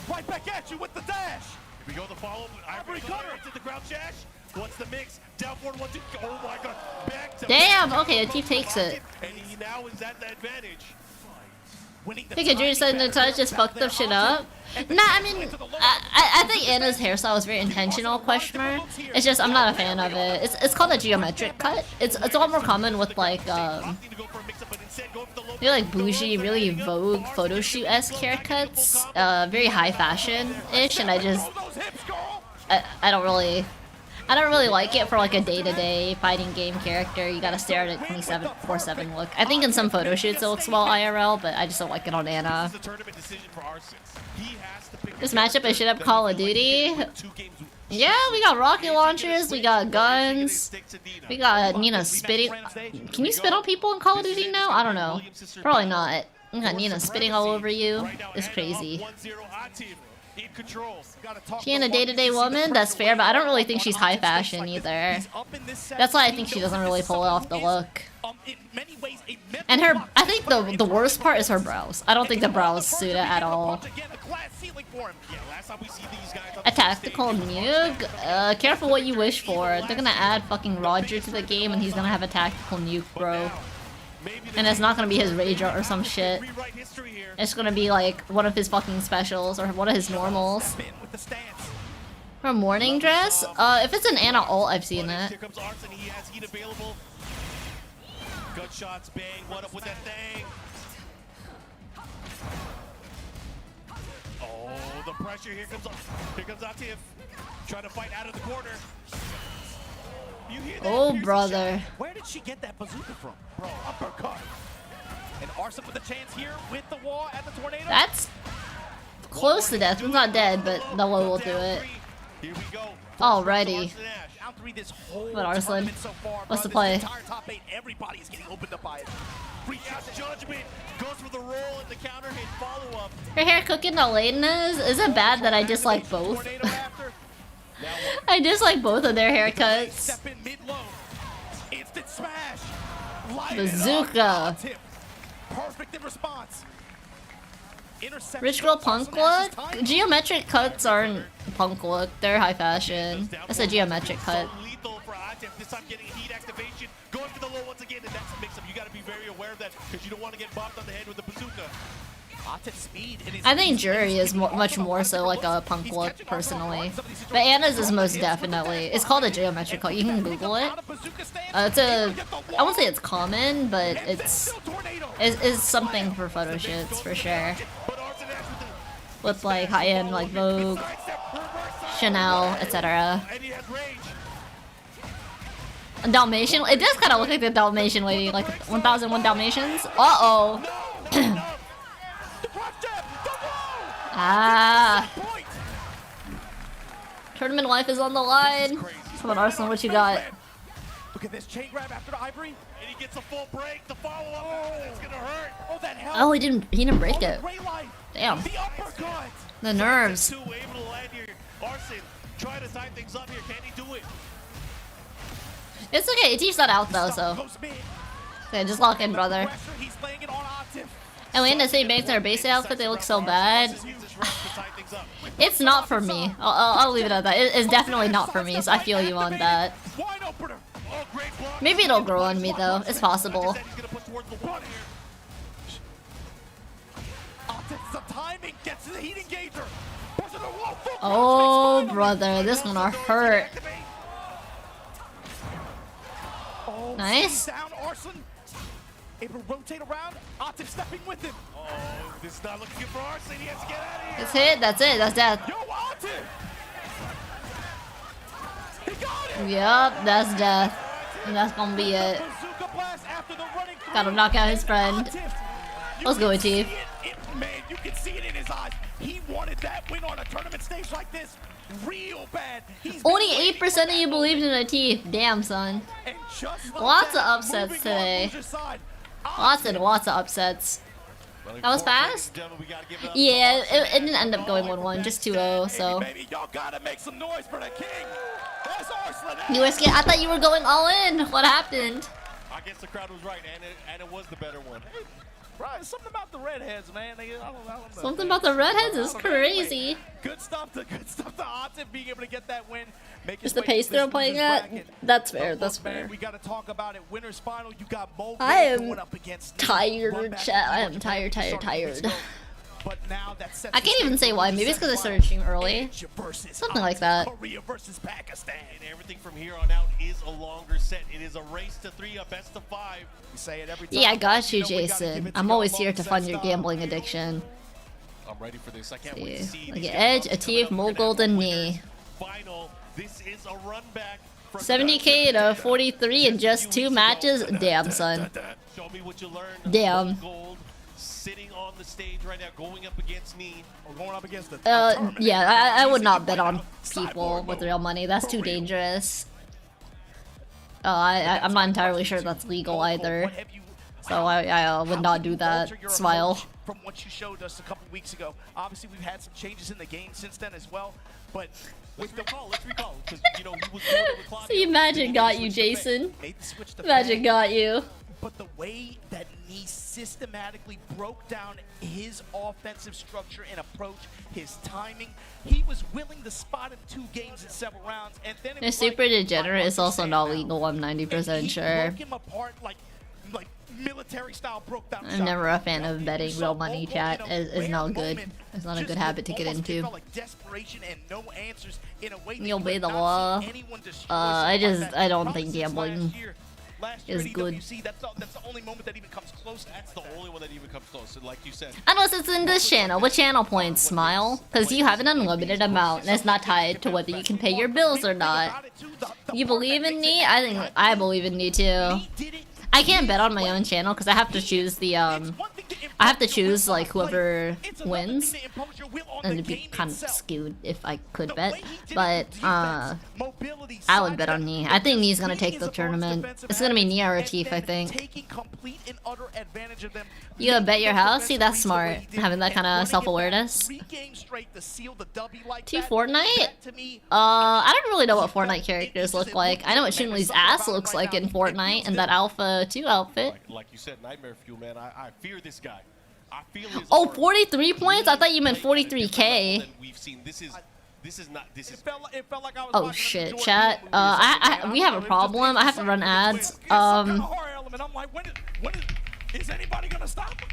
Right back at you with the dash. Here we go, the follow. Ivory cutter into the ground dash. What's the mix? Down forward, 1, 2. Oh my god. Back to damn, okay, Team takes it. And he now is at the advantage. I think Adrian said the touch just fucked up shit up. Nah, I mean, I think Anna's hairstyle is very intentional, question mark. It's just, I'm not a fan of it. It's called a geometric cut. It's a lot more common with like, really like bougie, really Vogue photo shoot-esque haircuts. Very high fashion-ish, and I don't really like it for like a day-to-day fighting game character. You gotta stare at it 24/7 look. I think in some photo shoots it looks well IRL, but I just don't like it on Anna. This matchup is shit up Call of Duty. Yeah, we got rocket launchers, we got guns, we got Nina spitting. Can you spit on people in Call of Duty now? I don't know. Probably not. We got Nina spitting all over you. It's crazy. She ain't a day-to-day woman, that's fair, but I don't really think she's high fashion either. That's why I think she doesn't really pull off the look. And I think the worst part is her brows. I don't think the brows suit it at all. A tactical nuke? Careful what you wish for. They're gonna add fucking Roger to the game and he's gonna have a tactical nuke, bro. And it's not gonna be his Rage Art or some shit. It's gonna be like one of his fucking specials or one of his normals. For a morning dress? If it's an Anna ult, I've seen it. Here comes Arslan, he has heat available. Good shots, bang, what up with that thing? Oh, the pressure, here comes Atif. Trying to fight out of the corner. Oh, brother. Where did she get that bazooka from? Bro, uppercut. And Arslan with a chance here with the wall at the tornado. That's close to death. He's not dead, but the low will do it. Here we go. Alrighty. But Arslan, what's the play? Everybody is getting opened up by it. Reach out judgment. Goes for the roll and the counter hit follow-up. Her hair cooking to Leighton is it bad that I dislike both? I dislike both of their haircuts. Bazooka. Perfect in response. Rich girl punk look? Geometric cuts aren't punk look, they're high fashion. That's a geometric cut. Atif this time getting heat activation, going for the low once again, and that's a mix-up. You got to be very aware of that because you don't want to get bopped on the head with the bazooka. I think Jury is much more so like a punk look, personally. But Anna's is most definitely. It's called a geometric call. You can Google it. It's a... I won't say it's common, but it's something for photo shoots, for sure. With like high-end like Vogue, Chanel, etc. A Dalmatian? It does kind of look like the Dalmatian lady, like 1001 Dalmatians. Uh-oh. Ah. Tournament life is on the line. Come on, Arsenal, what you got? Look at this chain grab after the Ivory. And he gets a full break. The follow-up, it's gonna hurt. Oh, that help. Oh, he didn't break it. Damn. The uppercut. The nerves. Able to land here. Arson, try to tie things up here. Can he do it? It's okay, Atif's not out though, so. Okay, just lock in, brother. He's laying it on Atif. And we end up saying banks in our base outfit, they look so bad. It's not for me. I'll leave it at that. It's definitely not for me, so I feel you on that. Maybe it'll grow on me though. It's possible. Oh, brother, this gonna hurt. Nice. Able to rotate around, Atif stepping with him. Oh, this is not looking good for Arson. He has to get out of here. It's hit, that's it, that's death. Yo, Atif! He got it! Yup, that's death. And that's gonna be it. Gotta knock out his friend. Let's go, Atif. Man, you can see it in his eyes. He wanted that win on a tournament stage like this real bad. Only 8% of you believed in Atif. Damn, son. Lots of upsets today. Lots and lots of upsets. That was fast? Yeah, it didn't end up going 1-1, just 2-0, so. You were scared? I thought you were going all in. What happened? I guess the crowd was right, and it was the better one. Right, something about the redheads, man. I don't know. Something about the redheads is crazy. Good stuff to Atif being able to get that win. Just the pace they're playing at? That's fair, that's fair. We gotta talk about it. Winners final, you got Mo I am going up against tired, chat. I am tired. But now that I can't even say why. Maybe it's because I started streaming early. Something like that. Korea versus Pakistan. And everything from here on out is a longer set. It is a race to 3, a best of 5. You say it every time. Yeah, I got you, Jason. I'm always here to fund your gambling addiction. I'm ready for this. I can't wait to see. Look at Edge, Atif, Mo Golden Knee. Final. This is a run back. 70k to 43 in just 2 matches? Damn, son. Show me what you learned. Damn. Sitting on the stage right now, going up against me, or going up against the. Yeah, I would not bet on people with real money. That's too dangerous. I'm not entirely sure that's legal either. So I would not do that. Smile. From what you showed us a couple weeks ago, obviously we've had some changes in the game since then as well. But let's recall, because you know he was going with Claudio. See, Magic got you, Jason. Magic got you. But the way that he systematically broke down his offensive structure and approach, his timing, he was willing to spot him 2 games in several rounds, and then The Super Degenerate is also not legal. I'm 90% sure. broke him apart like military style broke down. I'm never a fan of betting real money, chat. It's not good. It's not a good habit to get into. You obey the law. I don't think gambling is good. That's the only moment that even comes close. That's the only one that even comes close. And like you said, unless it's in this channel. What channel points? Smile? Because you have an unlimited amount, and it's not tied to whether you can pay your bills or not. You believe in me? I think I believe in me too. I can't bet on my own channel because I have to choose the I have to choose like whoever wins, and it'd be kind of skewed if I could bet. But I would bet on Knee. I think Knee's gonna take the tournament. It's gonna be Knee or Atif, I think. You gotta bet your house? See, that's smart. Having that kind of self-awareness. 2 Fortnite? I don't really know what Fortnite characters look like. I know what Chun-Li's ass looks like in Fortnite and that Alpha 2 outfit. like you said, Nightmare Fuel, man. I fear this guy. I feel his Oh, 43 points? I thought you meant 43k. We've seen this is This is not. This is. It felt like I was Oh watching shit, Jordan chat. Peele movie or We have a problem. I have to run ads. I'm like, is anybody gonna stop him?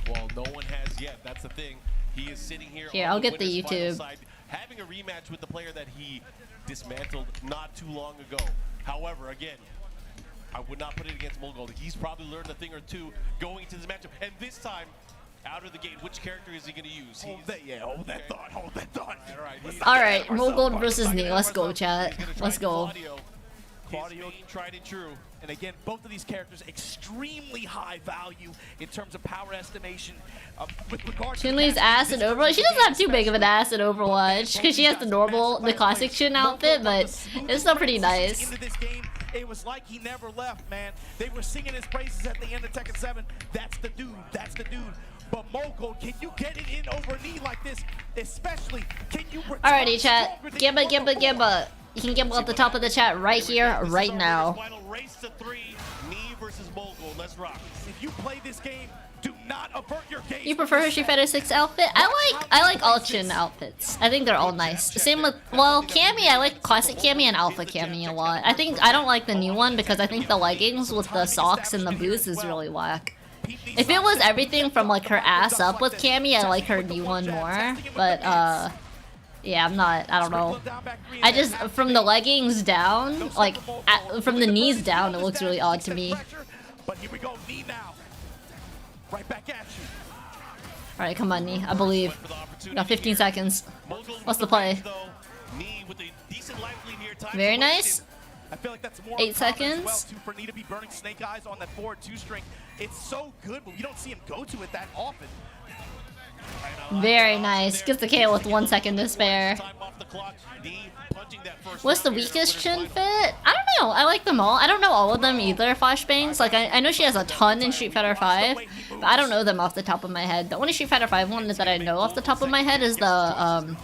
Well, no one has yet. That's the thing. He is sitting here. Here, on I'll get the winner's final YouTube. side, having a rematch with the player that he dismantled not too long ago. However, again, I would not put it against Molgold. He's probably learned a thing or two going into this matchup. And this time, out of the gate, which character is he going to use? Hold that thought. All right, Molgold versus Knee. Let's go, chat. Let's go. Claudio, tried and true. And again, both of these characters extremely high value in terms of power estimation. With regards Chun-Li's ass in Overwatch. She doesn't have too big of an ass in Overwatch because she has the classic Chun outfit, but it's still pretty nice. Into this game, it was like he never left, man. They were singing his praises at the end of Tekken 7. That's the dude. That's the dude. But Molgold, can you get it in over Knee like this? Especially, can you? Alrighty, chat. Gibba. You can gibble at the top of the chat right here, right now. Final race to 3, Knee versus Molgold. Let's rock. If you play this game, do not avert your gaze. You prefer her Street Fighter 6 outfit? I like all Chun outfits. I think they're all nice. Same with, well, Cammy, I like classic Cammy and Alpha Cammy a lot. I don't like the new one because I think the leggings with the socks and the boots is really whack. If it was everything from like her ass up with Cammy, I like her new one more. But yeah, I don't know. I just, from the leggings down, like, from the knees down, it looks really odd to me. But here we go, Knee now. Right back at you. Alright, come on, Knee. I believe. We got 15 seconds. What's the play? Very nice. I feel like that's more 8 seconds. well, too, for Knee to be burning Snake Eyes on that forward 2-string. It's so good, but we don't see him go to it that often. Very nice. Gets the KO with 1 second to spare. What's the weakest Chun fit? I don't know. I like them all. I don't know all of them either, Flashbangs. Like, I know she has a ton in Street Fighter 5, but I don't know them off the top of my head. The only Street Fighter 5 one that I know off the top of my head is the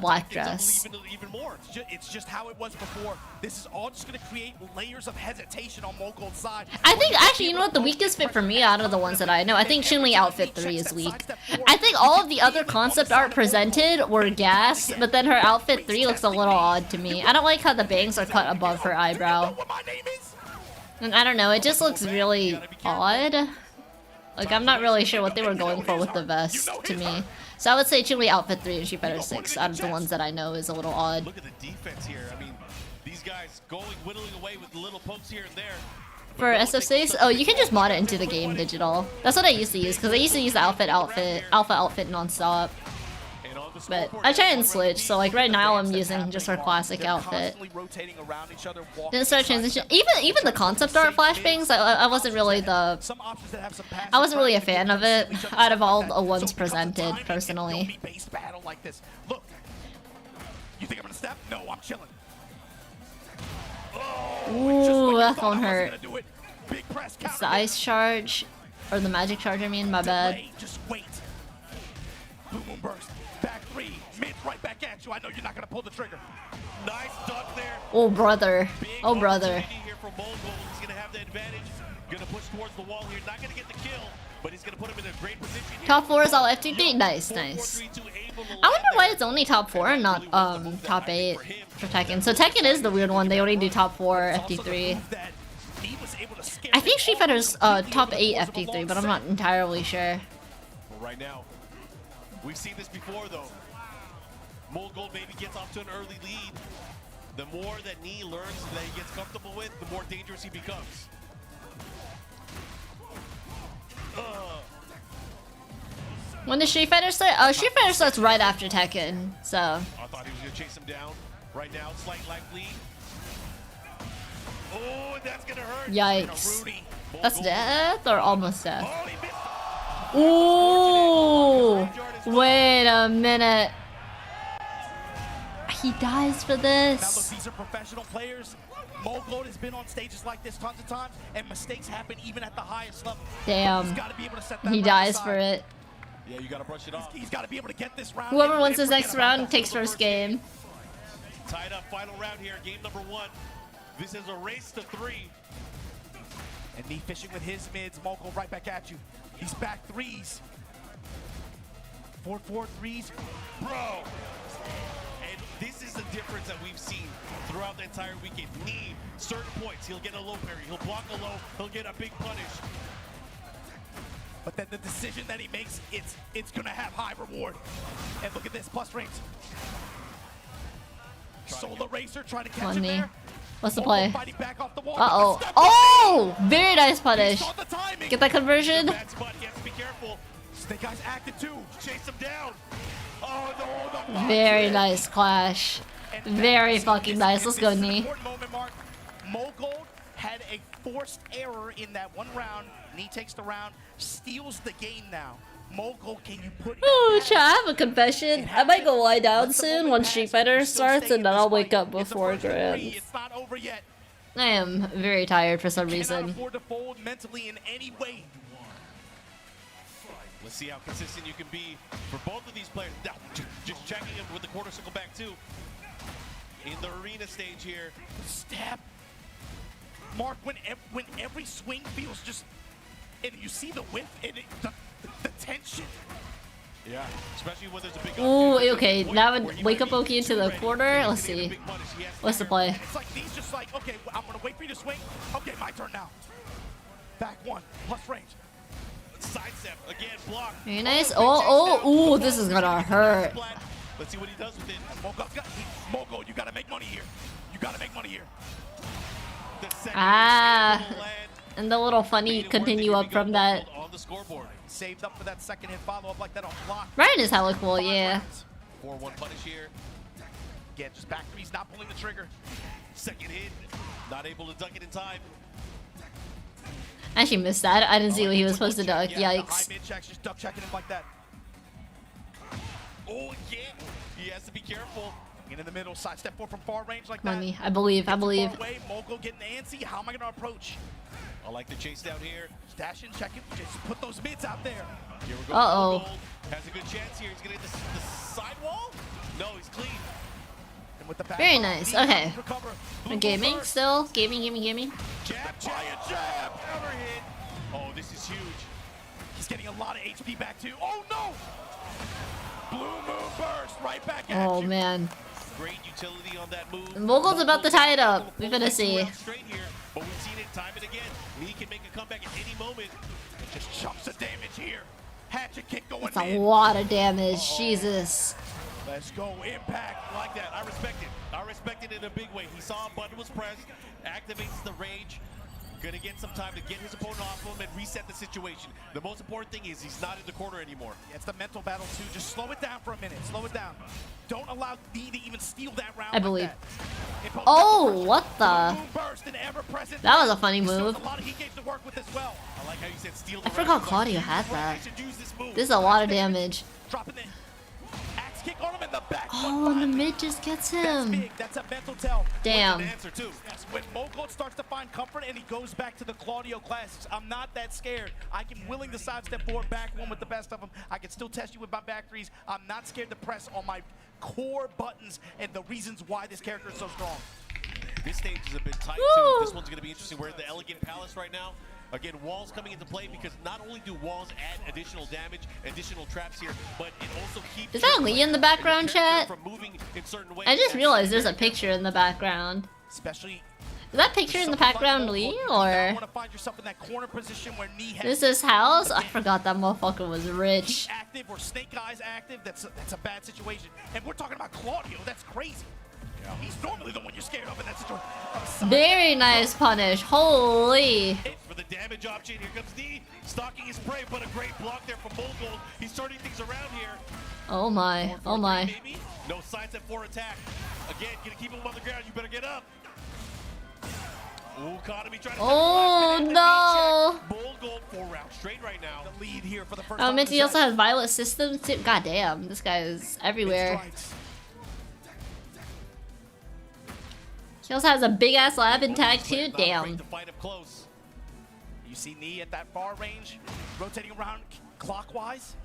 black dress. It's just how it was before. This is all just going to create layers of hesitation on Molgold's side. I think, actually, you know what? The weakest fit for me out of the ones that I know, I think Chun-Li outfit 3 is weak. I think all of the other concept art presented were gas, but then her outfit 3 looks a little odd to me. I don't like how the bangs are cut above her eyebrow. And I don't know, it just looks really odd. Like, I'm not really sure what they were going for with the vest, to me. So I would say Chun-Li outfit 3 and Street Fighter 6 out of the ones that I know is a little odd. Look at the defense here. I mean, these guys whittling away with little pokes here and there. For SF6, oh, you can just mod it into the game digital. That's what I used to use, because I used to use the alpha outfit non-stop. But I try and switch, so like right now I'm using just her classic outfit. Then start transition. Even the concept art flashbangs, I wasn't really a fan of it out of all the ones presented personally. Look, you think I'm gonna step? No, I'm chilling. Ooh, that phone hurt. It's the ice charge, or the magic charge. I mean, my bad. Just wait. Boom, boom, burst. Back 3, mid, right back at you. I know you're not gonna pull the trigger. Nice duck there. Oh brother. Oh brother. Here for Molgold. He's gonna have the advantage. Gonna push towards the wall here. Not gonna get the kill, but he's gonna put him in a great position here. Top 4 is all FT3. Nice. I wonder why it's only top 4 and not top 8 for Tekken. So Tekken is the weird one. They only do top 4 FT3. I think Street Fighter's top 8 FT3, but I'm not entirely sure. Right now, we've seen this before though. Molgold maybe gets off to an early lead. The more that Knee learns that he gets comfortable with, the more dangerous he becomes. When does Street Fighter start? Street Fighter starts right after Tekken, so. I thought he was gonna chase him down. Right now, slight life lead. Oh, and that's gonna hurt. Yikes. That's death or almost death? Ooh! Wait a minute. He dies for this. Now look, these are professional players. Molgold has been on stages like this tons of times, and mistakes happen even at the highest level. Damn. He's gotta be able to set that He dies for it. Yeah, you gotta brush it off. He's gotta be able to get this round. Whoever wins his next round takes first game. Tied up, final round here, game number 1. This is a race to 3. And Knee fishing with his mids. Molgold right back at you. He's back 3s. 4-4 3s. Bro, And this is the difference that we've seen throughout the entire weekend. Knee, certain points, he'll get a low parry, he'll block a low, he'll get a big punish. But then the decision that he makes, it's gonna have high reward. And look at this, plus range. Solar Racer trying to catch him there. What's the play? Fighting back off the wall. Uh-oh. Oh! Very nice punish. Get that conversion. Bad spot, he has to be careful. Snake Eyes active too. Chase him down. Oh no, the Very nice clash. Very fucking nice. Let's go, Knee. Mogold had a forced error in that one round. Knee takes the round, steals the game now. Mogold, can you put Ooh, chat, I have a confession. I might go lie down soon once Street Fighter starts, and then I'll wake up before Grand. It's not over yet. I am very tired for some Cannot reason. afford to fold mentally in any way. Let's see how consistent you can be for both of these players. Now, just checking him with the quarter circle back too. In the arena stage here. Stab. Mark, when every swing feels just, and you see the whip and the tension. Yeah, especially when there's a big. Ooh, okay. Now would wake up Oki into the corner. Let's see. What's the play? It's like he's just like, okay, I'm gonna wait for you to swing. Okay, my turn now. Back one, plus range. Sidestep again, block. Very nice. Oh, ooh, this is gonna hurt. Let's see what he does with it. Mogo, you gotta make money here. You gotta make money here. Ah, and the little funny continue up from that. On the scoreboard. Saved up for that second hit follow-up like that on block. Ryan is hella cool, yeah. 4-1 punish here. Again, just back threes, not pulling the trigger. Second hit, not able to duck it in time. I actually missed that. I didn't see what he was supposed to duck. Yeah, Yikes. high mid checks, just duck checking him like that. Oh, yeah. He has to be careful. In the middle, sidestep forward from far range like Money. that. I believe. Mogo getting antsy. How am I gonna approach? I like the chase down here. Stash in, check it. Just put those mids out there. Here we go. Uh-oh. Has a good chance here. He's gonna hit the side wall. No, he's clean. And with the back Very nice. Okay. Blue Gaming first. still. Gaming. Jab, jab. Cover hit. Oh, this is huge. He's getting a lot of HP back too. Oh no! Blue moon burst right back at Oh you. man. Great utility on that move. Mogold's about to tie it up. We're gonna see. Straight here, but we've seen it time and again. Lee can make a comeback at any moment. Just chumps of damage here. Hatchet kick going That's a in. lot of damage. Jesus. Let's go, impact. I like that. I respect it. I respect it in a big way. He saw a button was pressed, activates the rage. Gonna get some time to get his opponent off him and reset the situation. The most important thing is he's not in the corner anymore. Yeah, it's the mental battle too. Just slow it down for a minute. Slow it down. Don't allow D to even steal that round. I believe. Like that. Oh, what the? Burst and ever-present. That was a funny move. A lot of heat games to work with as well. I like how you said steal the I forgot round. Claudio had that. You should use this move. This is a lot of damage. Dropping the axe kick on him in the back. Oh, and the mid just gets That's him. big. That's a mental tell. Damn. With an answer too. Yes, when Mogold starts to find comfort and he goes back to the Claudio classics, I'm not that scared. I can willing to sidestep forward, back one with the best of them. I can still test you with my back threes. I'm not scared to press on my core buttons and the reasons why this character is so strong. This stage is a bit tight Woo! too. This one's gonna be interesting. We're in the Elegant Palace right now. Again, walls coming into play because not only do walls add additional damage, additional traps here, but it also keeps. Is that Lee in the background, chat? From moving in certain ways. I just realized there's a picture in the background. Especially. Is that picture in the background Lee, or want to find yourself in that corner position where knee has this is house? I forgot that motherfucker was rich. active or Snake Eyes active. That's a bad situation. And we're talking about Claudio. That's crazy. Yeah. He's normally the one you're scared of in that situation. Very nice punish. Holy. For the damage option, here comes D, stalking his prey, but a great block there from Mogold. He's turning things around here. Oh my. Oh my. Maybe. No signs at 4 attack. Again, gonna keep him on the ground. You better get up. Ooh, Economy trying to Oh no. Mogold 4 rounds straight right now. The lead here for the first Oh, time. Minty also has Violet Systems too. God damn, this guy is everywhere. He also has a big ass lab in tag too. Damn. You see Knee at that far range, rotating around clockwise,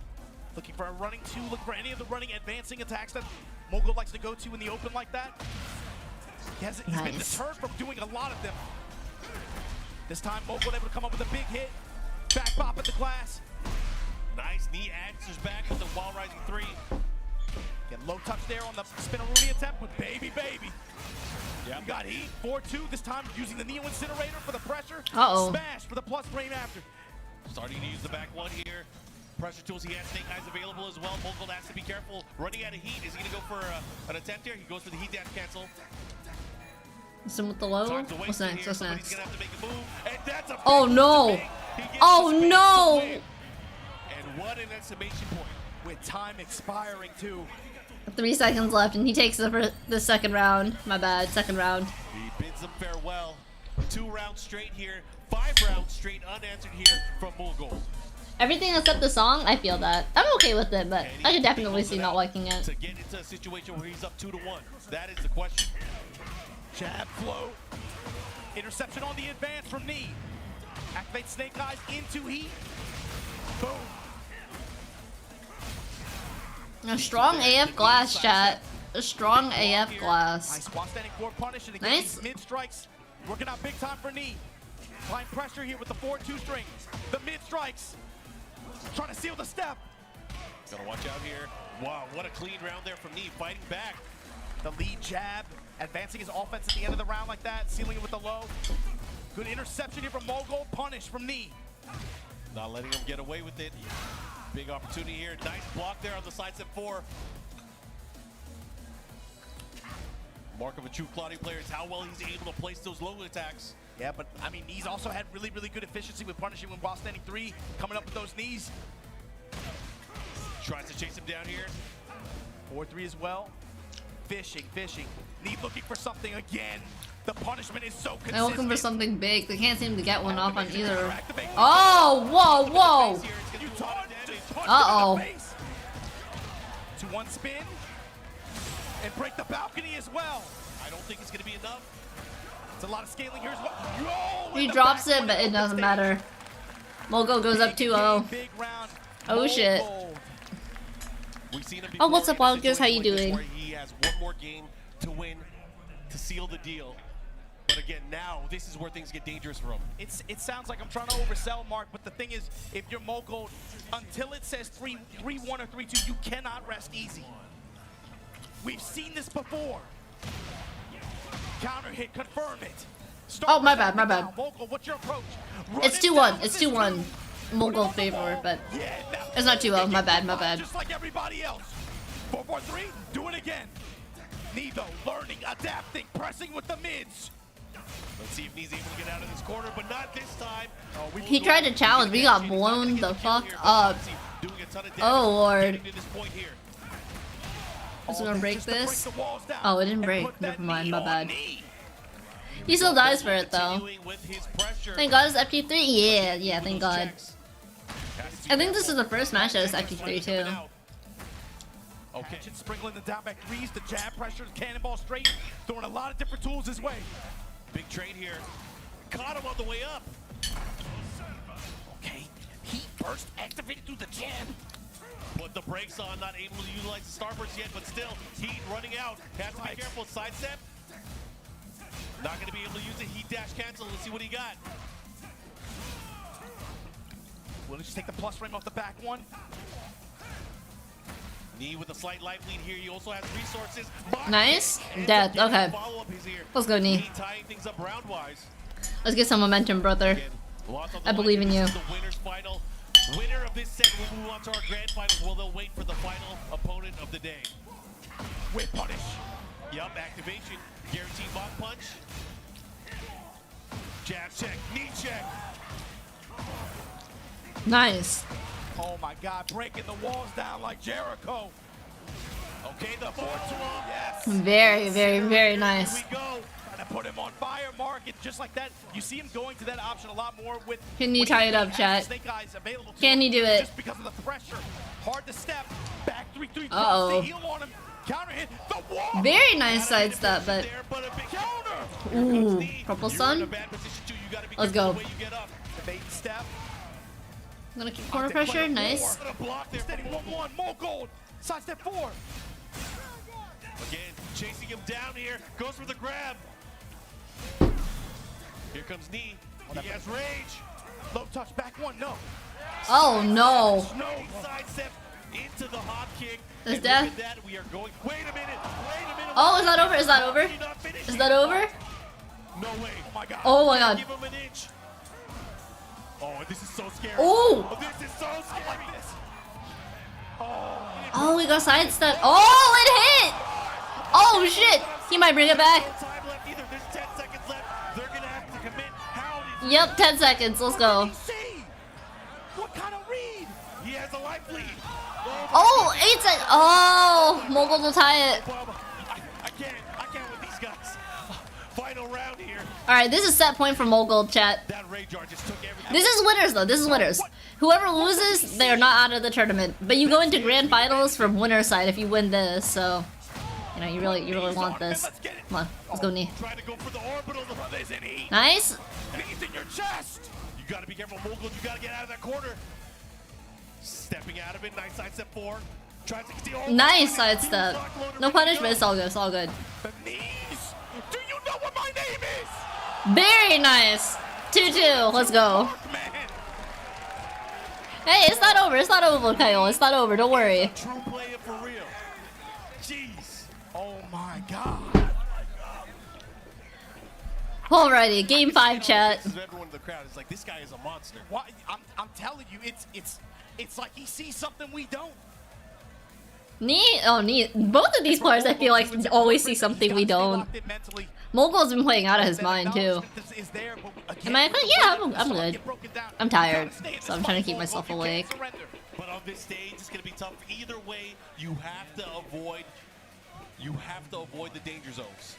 looking for a running two, look for any of the running advancing attacks that Mogold likes to go to in the open like that. He's been deterred from doing a lot of them. This time Mogold able to come up with a big hit, back pop at the glass. Nice. Knee answers back with the wall rising 3. Get low touch there on the spinneroonie attempt with baby. Yep. You got heat, 4-2, this time using the Neo Incinerator for the pressure. Uh-oh. Smash for the plus frame after. Starting to use the back one here. Pressure tools, he has Snake Eyes available as well. Mogul has to be careful. Running out of heat. Is he going to go for an attempt here? He goes for the heat dash cancel. Some with the low? Time to waste What's it next? here. What's Somebody's next? gonna have to make a move, and that's a Oh big no! move to make. He gets Oh the space to no! win. And what an exclamation point. With time expiring too. 3 seconds left, and he takes the second round. My bad, second round. He bids them farewell. 2 rounds straight here. 5 rounds straight unanswered here from Mogul. Everything except the song, I feel that. I'm okay with it, but I could definitely see not liking it. To get into a situation where he's up 2-1. That is the question. Jab flow. Interception on the advance from Knee. Activate Snake Eyes into heat. Boom. A strong AF glass, chat. A strong AF glass. Nice while standing for punish, and again, Nice. these mid strikes working out big time for Knee. Applying pressure here with the 4-2 string. The mid strikes. Trying to seal the step. Gotta watch out here. Wow, what a clean round there from Knee, fighting back. The lead jab, advancing his offense at the end of the round like that, sealing it with the low. Good interception here from Mogul, punish from Knee. Not letting him get away with it. Big opportunity here. Nice block there on the side step 4. Mark of a true Claudio player is how well he's able to place those low attacks. Yeah, but I mean, Knee's also had really good efficiency with punishing when while standing 3, coming up with those knees. Tries to chase him down here. 4-3 as well. Fishing. Knee looking for something again. The punishment is so consistent. They're looking for something big. They can't seem to get one off on either. Oh, whoa. Uh-oh. 2-1 spin. And break the balcony as well. I don't think it's going to be enough. It's a lot of scaling here as well. Yo, He drops it, but it doesn't matter. Mogul goes up 2-0. Big round. Oh shit. We've seen him Oh, what's up, before in Wild Gears? How you situations doing? where he has one more game to win to seal the deal. But again, now this is where things get dangerous for him. It sounds like I'm trying to oversell, Mark, but the thing is, if you're Mogul, until it says 3-1 or 3-2, you cannot rest easy. We've seen this before. Counter hit, confirm it. Oh, my bad. Mogul, what's your approach? It's 2-1. It's 2-1. Mogul favor, but it's not 2-0. My bad. Just like everybody else. 4-4-3, do it again. Knee though, learning, adapting, pressing with the mids. Let's see if Knee's able to get out of this corner, but not this time. He tried to challenge. We got blown the fuck up. Oh, Lord. Is it gonna break this? Oh, it didn't break. Never mind. My bad. He still dies for it, though. Thank God it's FT3. Yeah, thank God. I think this is the first match that is FT3, too. Okay. Sprinkling the down back threes, the jab pressure, the cannonball straight, throwing a lot of different tools his way. Big trade here. Caught him on the way up. Okay, heat burst activated through the jab. Put the brakes on, not able to utilize the starburst yet, but still, heat running out. Has to be careful, sidestep. Not going to be able to use the heat dash cancel. Let's see what he got. We'll just take the plus frame off the back one. Knee with a slight life lead here. He also has resources. Nice. Death. Okay. Let's go, Knee. Tying things up round-wise. Let's get some momentum, brother. I believe in you. The winner's final. Winner of this set will move on to our grand finals. Well, they'll wait for the final opponent of the day. With punish. Yup, activation. Guaranteed block punch. Jab check. Knee check. Nice. Oh my God, breaking the walls down like Jericho. Okay, the 4-2. Yes. Very nice. Here we go. Trying to put him on fire, Mark, and just like that, you see him going to that option a lot more with. Can you tie it up, chat? Snake Eyes available to Can him he do it? Just because of the pressure. Hard to step. Back 3-3. Uh-oh. Heel on him. Counter hit. The wall. Very nice sidestep, but. Ooh, purple sun. Let's go. The bait step. I'm gonna keep corner pressure. Nice. Steady 1-1. Mogul. Sidestep 4. Again, chasing him down here. Goes for the grab. Here comes Knee. He has rage. Low touch. Back one. No. Oh no. No sidestep into into the hop kick. Is And that? look at that. We are going. Wait a minute. Oh, is that over? Is that over? Is that over? No way. Oh my god. Oh my god. Give him an inch. Oh, this is so scary. Oh. This is so scary. Oh, we got sidestep. Oh, it hit! Oh shit! He might bring it back. There's 10 seconds left. They're gonna have to commit. How did Yep, 10 seconds. Let's go. What kind of read? He has a life lead. Oh, 8 seconds. Oh, Mogul will tie it. I can't with these guys. Final round here. Alright, this is set point for Mogul, chat. That Ray Jar just took everything. This is winners though, this is winners. Whoever loses, they are not out of the tournament. But you go into grand finals from winner's side if you win this, so you know you really want this. Come on, let's go knee. Trying to go for the orbital. Nice. And he's in your chest. You gotta be careful, Mogul. You gotta get out of that corner. Stepping out of it, nice side step 4. Tries to get the orbital. Nice sidestep. No punishment, it's all good, it's all good. The knees. Do you know what my name is? Very nice. 2-2, let's go. Hey, it's not over, Kyle. It's not over, don't worry. True player for real. Jeez. Oh my god. Alrighty, game 5, chat. Everyone in the crowd is like, this guy is a monster. Why, I'm telling you, it's like he sees something we don't. Knee? Oh, knee. Both of these players, I feel like, always see something we don't. Mogul's been playing out of his mind, too. Am I? Yeah, I'm good. I'm tired, so I'm trying to keep myself awake. But on this stage, it's going to be tough. Either way, you have to avoid the danger zones.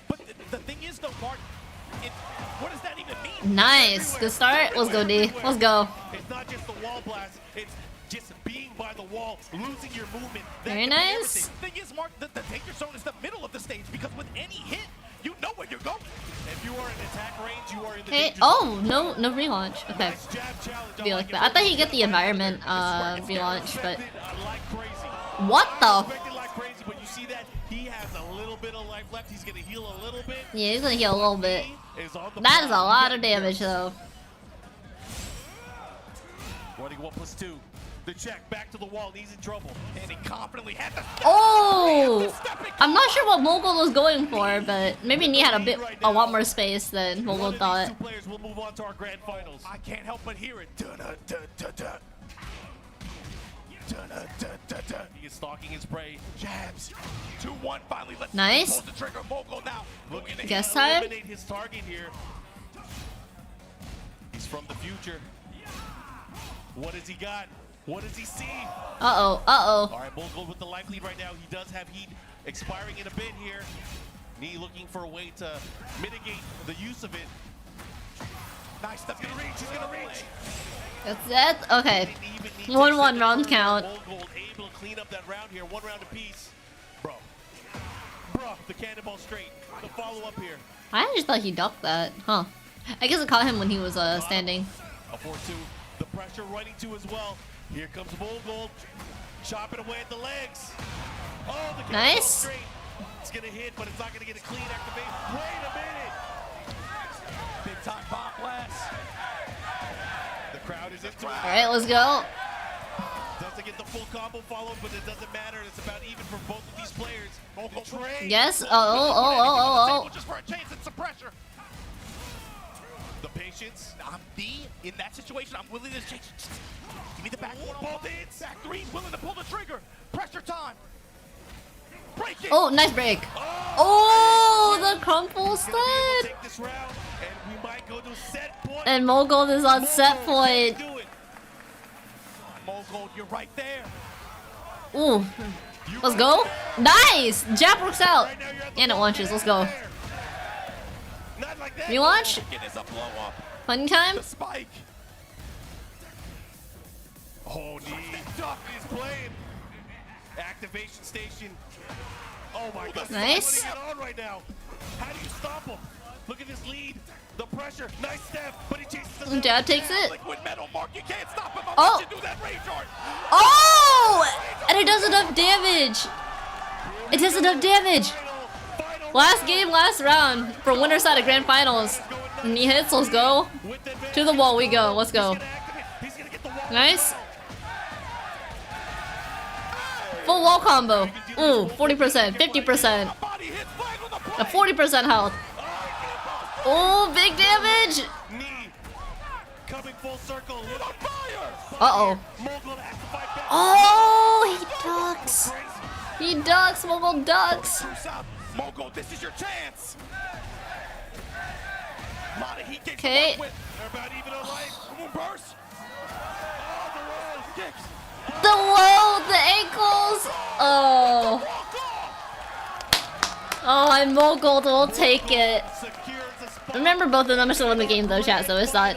But the thing is, though, Mark, what does that even mean? Nice. Good start. Let's go, D. Let's go. It's not just the wall blast. It's just being by the wall, losing your movement. Very nice. The thing is, Mark, the danger zone is the middle of the stage because with any hit, you know where you're going. If you are in attack range, you are in the Hey, danger oh, no relaunch. Okay. Be like that. I thought he'd get the environment relaunch, but what the? But you see that he has a little bit of life left. He's gonna heal a little bit. Yeah, he's gonna heal a little bit. That is a lot of damage, though. Running 1+2. The check back to the wall. He's in trouble. And he confidently had the. Oh! I'm not sure what Mogul was going for, but maybe Nee had a lot more space than Mogul thought. Two players will move on to our grand finals. I can't help but hear it. He is stalking his prey. Jabs. 2-1 finally. Let's Nice. pull the trigger. Mogul now. Looking to Guess time? eliminate his target here. He's from the future. What has he got? What does he see? Uh-oh, All right, Mogul with the life lead right now. He does have heat expiring in a bit here. Nee looking for a way to mitigate the use of it. Nice. That's gonna reach. He's gonna reach. That's it? Okay. 1-1 round count. Mogul able to clean up that round here. 1 round apiece. Bro, the cannonball straight. The follow-up here. I just thought he ducked that. Huh. I guess it caught him when he was standing. A 4-2. The pressure running to as well. Here comes Mogul, chopping away at the legs. Oh, the nice. Straight. It's gonna hit, but it's not gonna get a clean activate. Wait a minute. Big time bomb blast. The crowd is into it. All right, let's go. Doesn't get the full combo followed, but it doesn't matter. It's about even for both of these players. Mogul trade. Yes. Oh. Just for a chance and some pressure. The patience. I'm D in that situation. I'm willing to change. Give me the back one. Both hits. Back 3, willing to pull the trigger. Pressure time. Break it. Oh, nice break. Oh, the crumple step. Take this round, and we might go to set point. And Mogul is on set point. Mogul, you're right there. Ooh. Let's go. Nice. Jab works out. And it launches. Let's go. Relaunch? Fun time? The spike. Oh, Nee. Duck is playing. Activation station. Oh my God. Nice. What's going on right now? How do you stop him? Look at this lead. The pressure. Nice step, but he chases the Jab takes it. Liquid metal, Mark. You can't stop him. Oh. You do that rage art. Oh! And it does enough damage. It does enough damage. Last game, last round for winner's side of grand finals. Knee hits, let's go. To the wall we go, let's go. Nice. Full wall combo. Ooh, 40%, 50%. A 40% health. Oh, big damage. Coming full circle. Uh-oh. Oh, he ducks. He ducks, Mogul ducks. Mogul, this is your chance. Okay. The whoa, the ankles. Oh. Oh, I'm Mogul. We'll take it. Remember, both of them are still in the game though, chat. So it's not.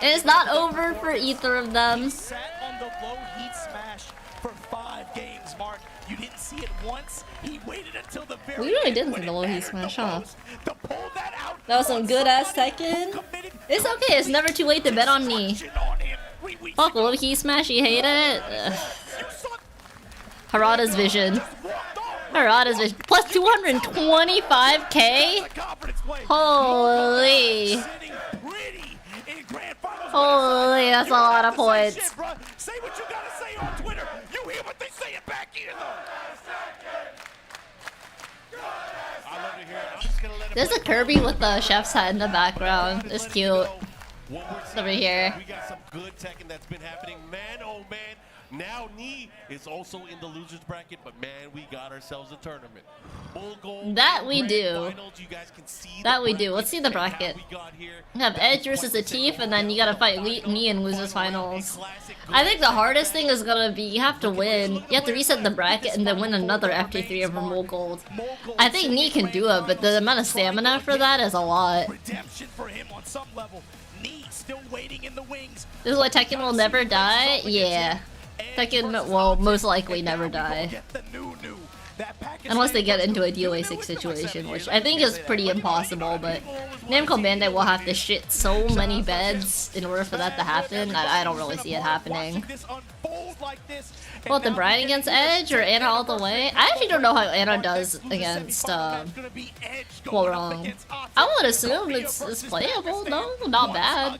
It's not over for either of them. Sat on the low heat smash for 5 games, Mark. You didn't see it once. He waited until the very We really end didn't when see the it low heat mattered smash, the huh? most to pull that out. That was some good ass Tekken. It's okay. It's never too late to bet on me. Fuck low heat smash. You hate it. Ugh. Harada's vision. Harada's vision. Plus 225k. Holy. Holy, that's a lot of points. Say what you gotta say on Twitter. You hear what they say it back here, though. There's a Kirby with the chef's hat in the background. It's cute. Over here. We got some good Tekken that's been happening. Man, oh man. Now Knee is also in the losers bracket, but man, we got ourselves a tournament. That we do. That we do. Let's see the bracket. We have Edge versus Atif, and then you gotta fight Knee in losers finals. I think the hardest thing is gonna be you have to win. You have to reset the bracket and then win another FT3 over Mogold. I think Knee can do it, but the amount of stamina for that is a lot. Redemption for him on some level. Knee still waiting in the wings. This is why Tekken will never die? Yeah. Tekken will most likely never die. Unless they get into a DOA 6 situation, which I think is pretty impossible, but Namco Bandai will have to shit so many beds in order for that to happen. I don't really see it happening. Well, the Brian against Edge or Anna all the way? I actually don't know how Anna does against Wrong. I would assume it's playable. No, not bad.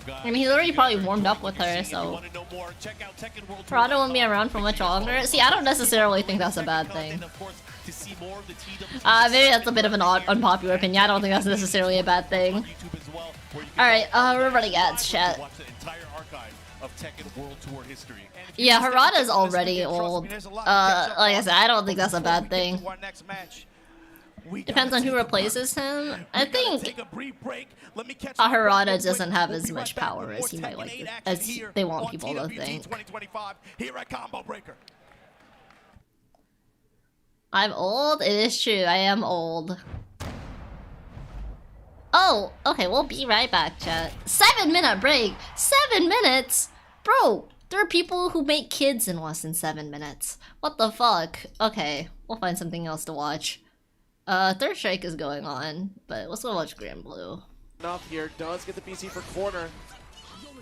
I mean, he's already probably warmed up with her, so Prada won't be around for much longer. See, I don't necessarily think that's a bad thing. Maybe that's a bit of an unpopular opinion. I don't think that's necessarily a bad thing. Alright, we're running ads, chat. Yeah, Harada's already old. Like I said, I don't think that's a bad thing. Depends on who replaces him. I think Harada doesn't have as much power as he might like, as they want people to think. Here at Combobreaker. I'm old? It is true, I am old. Oh, okay, we'll be right back, chat. 7-minute break! 7 minutes? Bro, there are people who make kids in less than 7 minutes. What the fuck? Okay, we'll find something else to watch. Third Strike is going on, but let's go watch Grand Blue. Enough here, does get the PC for corner.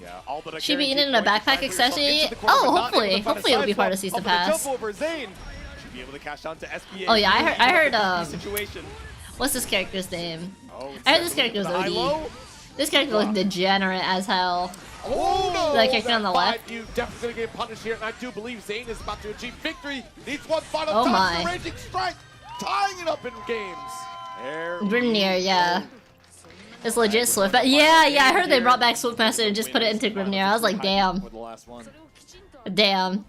Yeah, all but She be in a backpack accessory? Oh, hopefully it'll be part of Season Pass. Be able to cash down to SBA. Oh yeah, I heard what's this character's name? I heard this character's OD. This character looks degenerate as hell. Oh, that character on the left. You definitely gonna get punished here, and I do believe Zane is about to achieve victory. Needs one final oh touch my. for Raging Strike, tying it up in games. Grimnir, yeah. It's legit Swift. Yeah, I heard they brought back Swiftmaster and just put it into Grimnir. I was like, damn. Damn.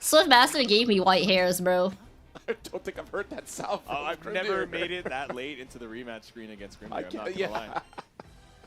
Swiftmaster gave me white hairs, bro. I don't think I've heard that sound. I've never made it that late into the rematch screen against Grimnir. I'm not gonna lie.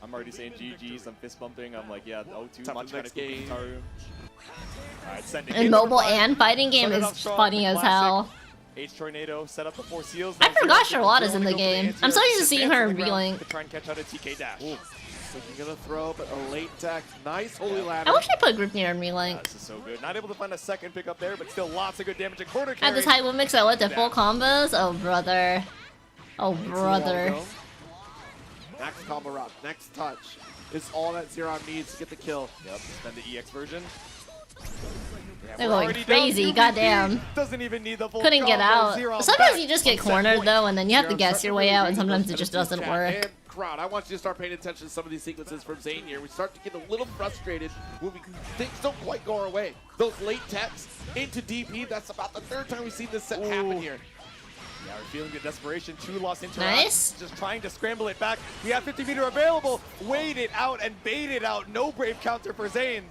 I'm already saying GG's, I'm fist bumping, I'm like, yeah, 0-2, much trying to game. Alright, sending in mobile and fighting game is funny as hell. H-Tornado set up the 4 seals. I forgot Charlotta's in the game. I'm so used to seeing her revealing. To try and catch out a TK dash. Looking at a throw, but a late deck. Nice holy ladder. I wish I put Grimnir in relink. This is so good. Not able to find a second pick up there, but still lots of good damage at corner carry. At this high win mix, I went to full combos. Oh brother. Oh brother. Next combo route, next touch is all that Zeron needs to get the kill. Yep, then the EX version. They're going crazy, goddamn. Doesn't even need the full Couldn't get out. combo. Sometimes you just get cornered though, and then you have to guess your way out, and sometimes it just doesn't work. And crowd, I want you to start paying attention to some of these sequences from Zane here. We start to get a little frustrated when things don't quite go our way. Those late techs into DP, that's about the third time we've seen this set happen here. Yeah, we're feeling the desperation. Two lost interact. Nice. Just trying to scramble it back. We have 50-meter available. Wait it out and bait it out. No brave counter for Zane.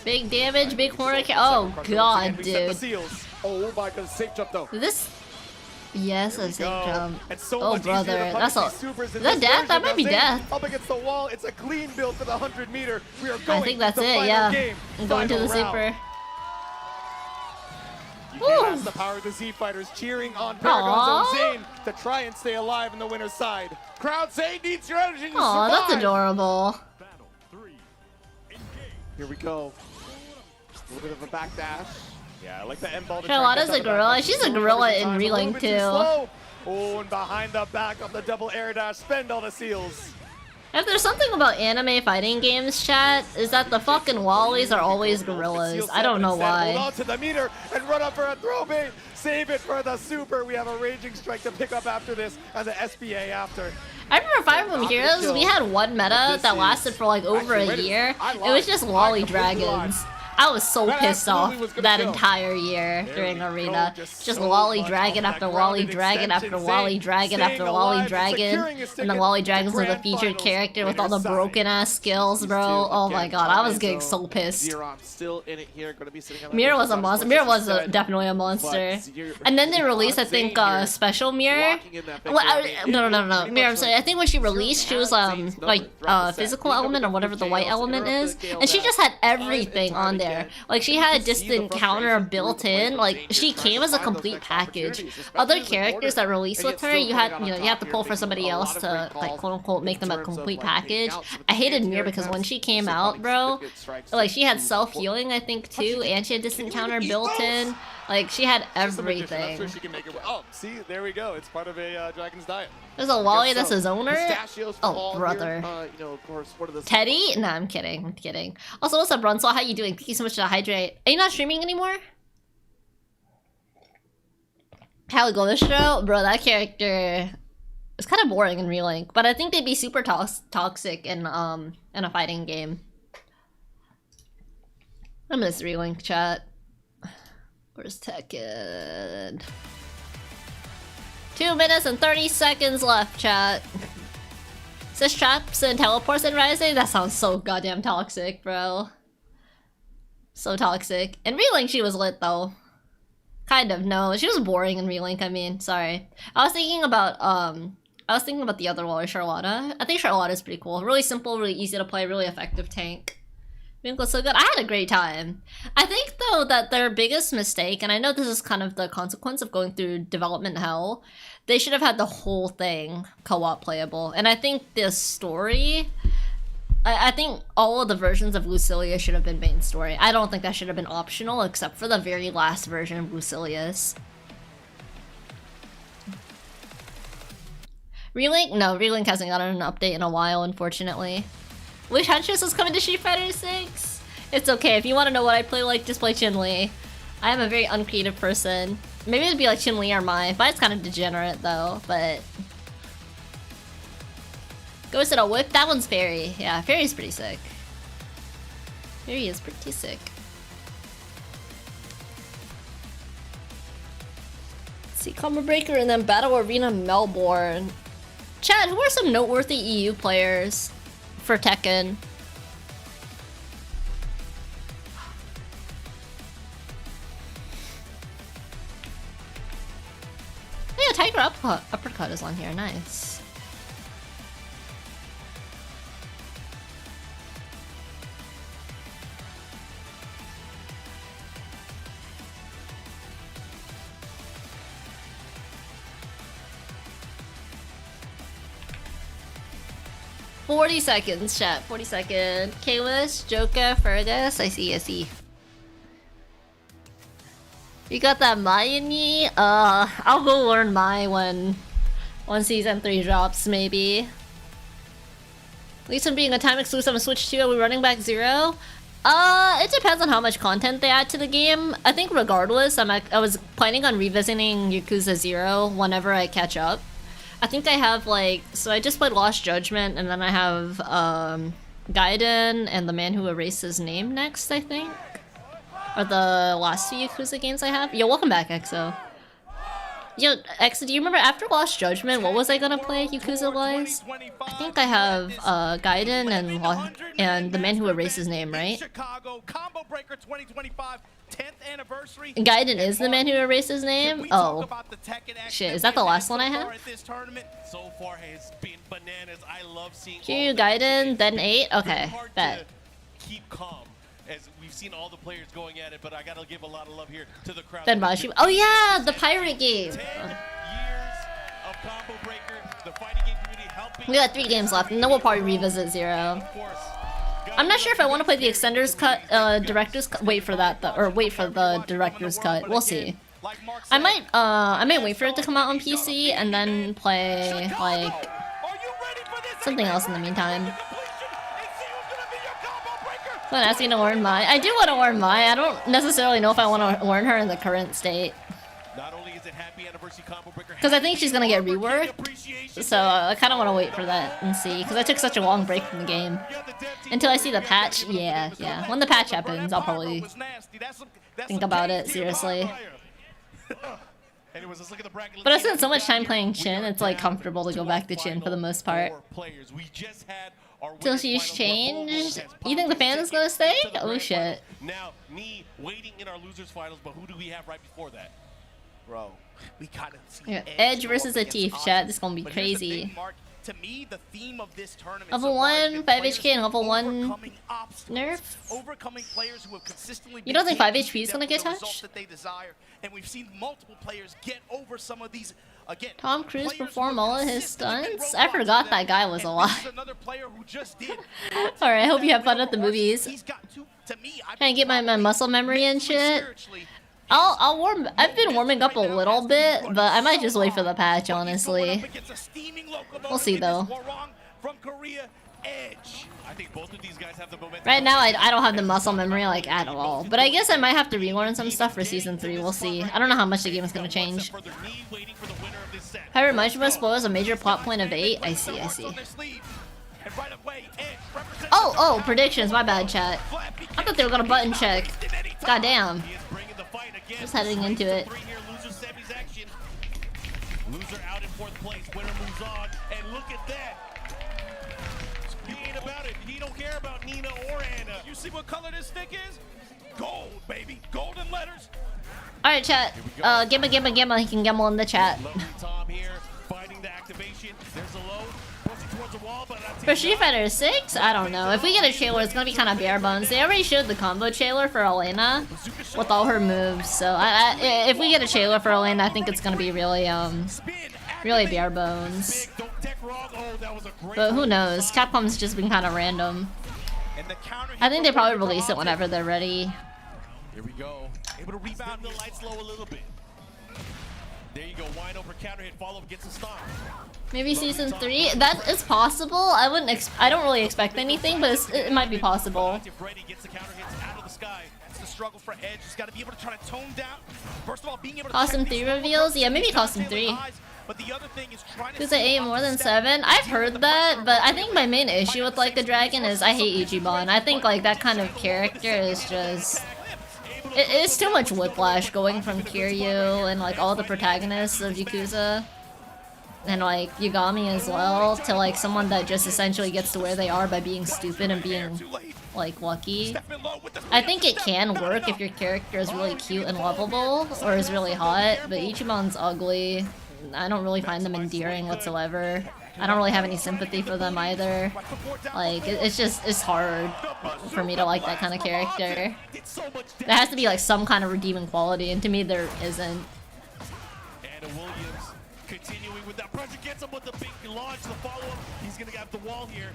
Big damage, big corner. Oh god, dude. Oh my god, safe jump though. This. Yes, a safe jump. And so Oh brother, that's a. Is that death? That might be death. Up against the wall. It's a clean build for the 100-meter. We are going. I think that's to the it. final Yeah. game. I'm going to the Final round. super. That's the power of the Z Fighters cheering on Paragon's own Zane to try and stay alive in the winner's side. Crowd, Zane needs your energy to Aw, survive. that's adorable. Here we go. A little bit of a backdash. Yeah, I like the end ball. Charlotta's a gorilla. She's a gorilla in Reeling too. Oh, and behind the back of the double air dash, spend all the seals. If there's something about anime fighting games, chat, is that the fucking Wallies are always gorillas. I don't know Hold why. on to the meter and run up for a throw bait. Save it for the super. We have a Raging Strike to pick up after this and the SBA after. I remember Fire Emblem Heroes, we had one meta that lasted for like over a year. It was just Wally Dragons. I was so pissed off that entire year during Arena. Just Wally Dragon after Wally Dragon after Wally Dragon after Wally Dragon. And the Wally Dragons were the featured character with all the broken ass skills, bro. Oh my god, I was getting so pissed. Still in it here, going to be sitting on Mirror was a monster. Mirror was definitely a monster. And then they released, I think, Special Mirror. No. Mirror, I'm sorry. I think when she released, she was like physical element or whatever the white element is, and she just had everything on there. Like she had a distant counter built in. Like she came as a complete package. Other characters that released with her, you have to pull for somebody else to like quote unquote make them a complete package. I hated Mirror because when she came out, bro, like she had self healing I think too, and she had distant counter built in. Like she had everything. That's where she can make it. Oh, see, there we go. It's part of a Dragon's Diet. There's a Wally that's his owner? Oh, brother. Teddy? Nah, I'm kidding. I'm kidding. Also, what's up, Brunswell? How you doing? Thank you so much to hydrate. Are you not streaming anymore? How we go this show? Bro, that character is kind of boring in Real Link, but I think they'd be super toxic in a fighting game. I miss Real Link, chat. Where's Tekken? 2 minutes and 30 seconds left, chat. Says traps and teleports in Rising? That sounds so goddamn toxic, bro. So toxic. In Relink, she was lit, though. Kind of, no. She was boring in Relink, I mean, sorry. I was thinking about the other Wally, Charlotta. I think Charlotta's pretty cool. Really simple, really easy to play, really effective tank. Was so good. I had a great time. I think though that their biggest mistake, and I know this is kind of the consequence of going through development hell, they should have had the whole thing co-op playable. And I think this story, I think all of the versions of Lucilia should have been main story. I don't think that should have been optional except for the very last version of Lucilia's. Relink? No, Relink hasn't gotten an update in a while, unfortunately. Wish Huntress was coming to Street Fighter 6? It's okay, if you want to know what I play like, just play Chun-Li. I am a very uncreative person. Maybe it'd be like Chun-Li or Mai. Mai's kind of degenerate though, but... Goes to the whip? That one's Fairy. Yeah, Fairy's pretty sick. Fairy is pretty sick. Let's see, Combobreaker and then Battle Arena Melbourne. Chad, who are some noteworthy EU players for Tekken? Yeah, Tiger Uppercut is on here, nice. $40 seconds, chat. 40 seconds. Kalis, Joker, Fergus. I see. You got that Mai in me? I'll go learn Mai when Season 3 drops, maybe. At least from being a time exclusive on Switch 2, are we running back 0? It depends on how much content they add to the game. I think regardless, I was planning on revisiting Yakuza 0 whenever I catch up. I think I have like, so I just played Lost Judgment, and then I have Gaiden and The Man Who Erased His Name next, I think. Or the last two Yakuza games I have. Yo, welcome back, EXO. Yo, EXO, do you remember after Lost Judgment, what was I gonna play Yakuza-wise? I think I have Gaiden and The Man Who Erased His Name, right? Chicago Combobreaker 2025 10th anniversary. Gaiden is The Man Who Erased His Name? Oh. Shit, is that the last one I have? So far has been bananas. I love seeing Q, Gaiden, then 8? Okay, bet. Keep calm. As we've seen all the players going at it, but I gotta give a lot of love here to the crowd. Then Bashi. Oh yeah, the pirate game. 10 years of Combobreaker, the fighting game community helping. We got 3 games left, and then we'll probably revisit 0. I'm not sure if I want to play the extenders cut, director's cut. Wait for that, or wait for the director's cut. We'll see. I might wait for it to come out on PC and then play like something else in the meantime. Someone asked me to learn Mai. I do want to learn Mai. I don't necessarily know if I want to learn her in the current state. Because I think she's going to get reworked. So I kind of want to wait for that and see. Because I took such a long break from the game. Until I see the patch. Yeah. When the patch happens, I'll probably think about it seriously. But I spent so much time playing Chin, it's like comfortable to go back to Chin for the most part. Till she's changed? You think the fan is gonna stay? Oh shit. Now, me waiting in our losers finals, but who do we have right before that? Bro, we gotta see yeah, Edge versus Atif, chat. This is gonna be crazy. To me, the theme of this tournament level 1, 5HP and level 1 nerf? Overcoming players who have consistently you don't think 5HP is gonna get touched? That they desire, and we've seen multiple players get over some of these. Again, Tom Cruise perform all of his stunts? I forgot that guy was alive. Alright, I hope you have fun at the movies. Trying to get my muscle memory and shit. I've been warming up a little bit, but I might just wait for the patch, honestly. We'll see though. Right now, I don't have the muscle memory like at all, but I guess I might have to relearn some stuff for season 3. We'll see. I don't know how much the game is gonna change. Pirate Majima spoils a major plot point of 8. I see. Oh, predictions. My bad, chat. I thought they were gonna button check. Goddamn. Just heading into it. Loser out in 4th place. Winner moves on, and look at that. He ain't about it. He don't care about Nina or Anna. You see what color this stick is? Gold, baby. Golden letters. Alright, chat. Gamma. He can gamble in the chat. Tom here, fighting the activation. There's a low. For Street Fighter 6? I don't know. If we get a trailer, it's gonna be kind of bare bones. They already showed the combo trailer for Elena with all her moves, so if we get a trailer for Elena, I think it's gonna be really bare bones. But who knows? Capcom's just been kind of random. I think they probably release it whenever they're ready. Here we go. Able to rebound the lights low a little bit. There you go. Wide open counter hit. Follow up, gets a stop. Maybe season 3? That is possible. I don't really expect anything, but it might be possible. Struggle for Edge. He's got to be able to try to tone down. First of all, being able to Costume 3 reveals? Yeah, maybe Costume 3. But the other thing is trying to Because I ate more than 7? I've heard that, but I think my main issue with Like a Dragon is I hate Ichiban. I think like that kind of character is just... It's too much whiplash going from Kiryu and like all the protagonists of Yakuza and like Yagami as well to like someone that just essentially gets to where they are by being stupid and being like lucky. I think it can work if your character is really cute and lovable or is really hot, but Ichiban's ugly. I don't really find them endearing whatsoever. I don't really have any sympathy for them either. Like, it's hard for me to like that kind of character. There has to be like some kind of redeeming quality, and to me there isn't. And Williams continuing with that pressure, gets him with the big launch, the follow-up. He's gonna get the wall here.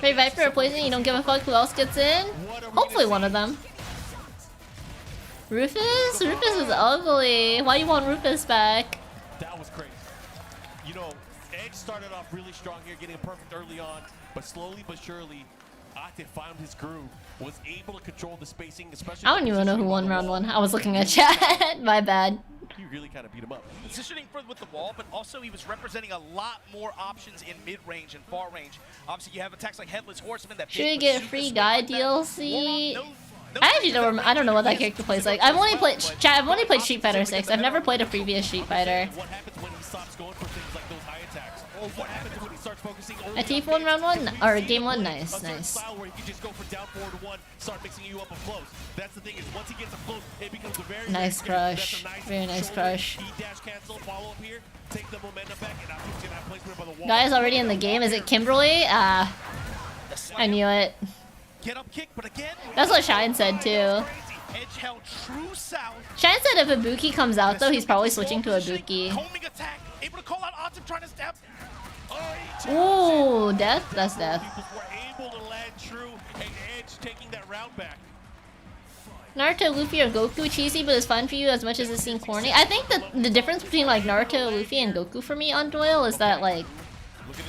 Hey, Viper replacing, you don't give a fuck who else gets in? Hopefully one of them. Rufus? Rufus is ugly. Why you want Rufus back? That was crazy. You know, Edge started off really strong here, getting it perfect early on, but slowly but surely, Ate found his groove, was able to control the spacing, especially. I don't even know who won round 1. I was looking at chat. My bad. He really kind of beat him up. Positioning with the wall, but also he was representing a lot more options in mid-range and far range. Obviously, you have attacks like Headless Horseman that Should we get free guy DLC? I actually I don't know what that character plays like. I've only played Street Fighter 6. I've never played a previous Street Fighter. What happens when he stops going for things like those high attacks? Or what happens when he starts focusing A T4 round 1 or game 1? Nice, nice. Style where he can just go for down forward 1, start mixing you up up close. That's the thing is once he gets up close, it becomes a very nice crush. Very nice crush. dash cancel, follow up here, take the momentum back, and now keeps that placement by the wall. Guys already in the game. Is it Kimberly? I knew it. Get up kick, but again, that's what Shine said too. Edge held true south. Shine said if Ibuki comes out though, he's probably switching to Ibuki. Homing attack, able to call out Atem trying to stab. Ooh, death? That's death. Were able to land true, and Edge taking that round back. Naruto, Luffy, or Goku cheesy, but it's fun for you as much as it seems corny. I think that the difference between like Naruto, Luffy, and Goku for me on Doyle is that like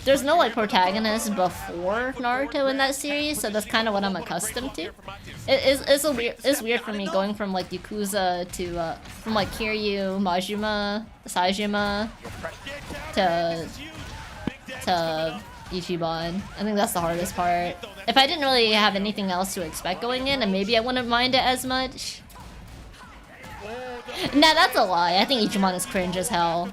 there's no like protagonist before Naruto in that series, so that's kind of what I'm accustomed to. It's weird for me going from like Yakuza to from like Kiryu, Majima, Saejima to Ichiban. I think that's the hardest part. If I didn't really have anything else to expect going in, and maybe I wouldn't mind it as much. Nah, that's a lie. I think Ichiban is cringe as hell.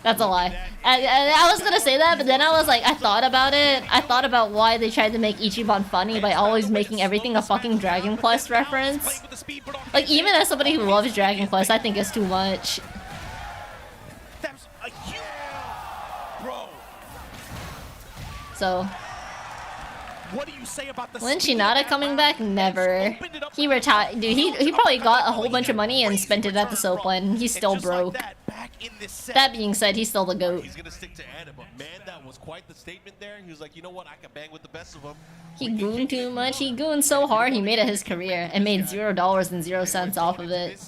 That's a lie. I was gonna say that, but then I was like, I thought about it. I thought about why they tried to make Ichiban funny by always making everything a fucking Dragon Quest reference. Like, even as somebody who loves Dragon Quest, I think it's too much. So, what do you say about the when Shinada coming back? Never. He retired. Dude, he probably got a whole bunch of money and spent it at the soap one. He's still broke. That being said, he's still the GOAT. He's gonna stick to Adam, but man, that was quite the statement there. He was like, you know what, I can bang with the best of them. He gooned too much. He gooned so hard, he made it his career and made $0 and 0 cents off of it.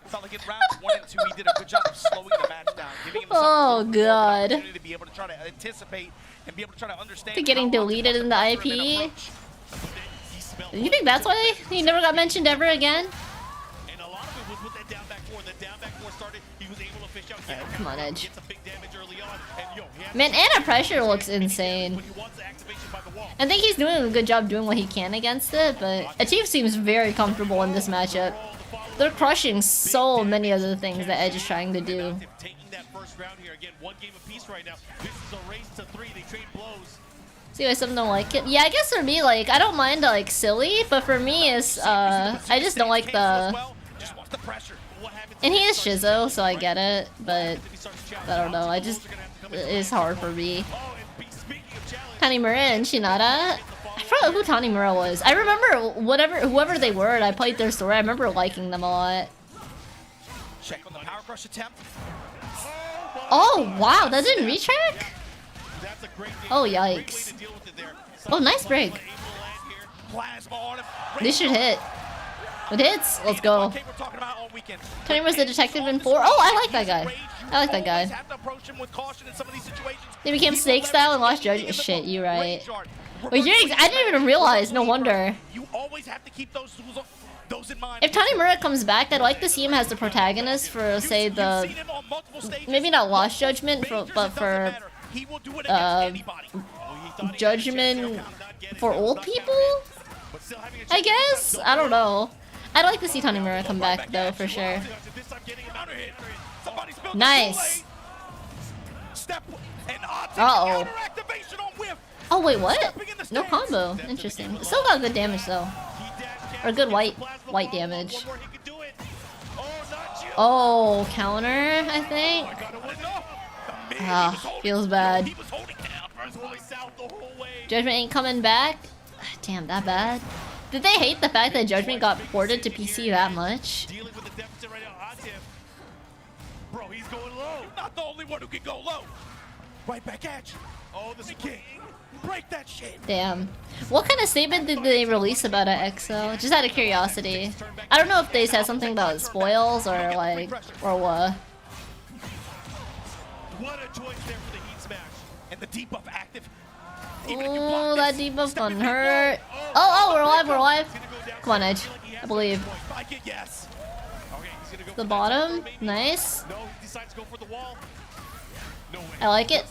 Felt like in rounds 1 and 2, he did a good job of slowing the match down, giving himself Oh god. to be able to try to anticipate and be able to try to understand. To getting deleted in the IP. You think that's why he never got mentioned ever again? And a lot of it was with that down back four. The down back four started, he was able to fish out. Alright, come on, Edge. Gets a big damage early on, and yo, Man, Anna Pressure looks insane. I think he's doing a good job doing what he can against it, but Achieve seems very comfortable in this matchup. They're crushing so many of the things that Edge is trying to do. taking that first round here again, 1 game apiece right now. This is a race to 3. They trade blows. See why some don't like it? Yeah, I guess for me, like, I don't mind like silly, but for me it's I just don't like the. And he is Shizo, so I get it, but I don't know. It's hard for me. Tanimura and Shinada. I forgot who Tanimura was. I remember whoever they were, and I played their story. I remember liking them a lot. Check on the power crush attempt. Oh wow, that didn't retrack? Oh yikes. Oh, nice break. This should hit. It hits. Let's go. Tanimura's the detective in 4. Oh, I like that guy. I like that guy. They became snake style and lost judge. Shit, you right. But I didn't even realize. No wonder. You always have to keep those in mind. If Tanimura comes back, I'd like to see him as the protagonist for, say, the maybe not Lost Judgment, but for Judgment for old people. I guess. I don't know. I'd like to see Tanimura come back though, for sure. Nice. Uh-oh. Oh wait, what? No combo. Interesting. Still got good damage though. Or good white damage. Oh, counter, I think. Ah, feels bad. Judgment ain't coming back. Damn, that bad. Did they hate the fact that Judgment got ported to PC that much? Bro, he's going low. You're not the only one who can go low. Right back at you. Oh, this king. Break that shit. Damn. What kind of statement did they release about an EXO? Just out of curiosity. I don't know if they said something about spoils or like, or what. What a choice there for the heat smash. And the debuff active. Oh, that debuff doesn't hurt. Oh, we're alive, we're alive. Come on, Edge. I believe. The bottom, nice. I like it.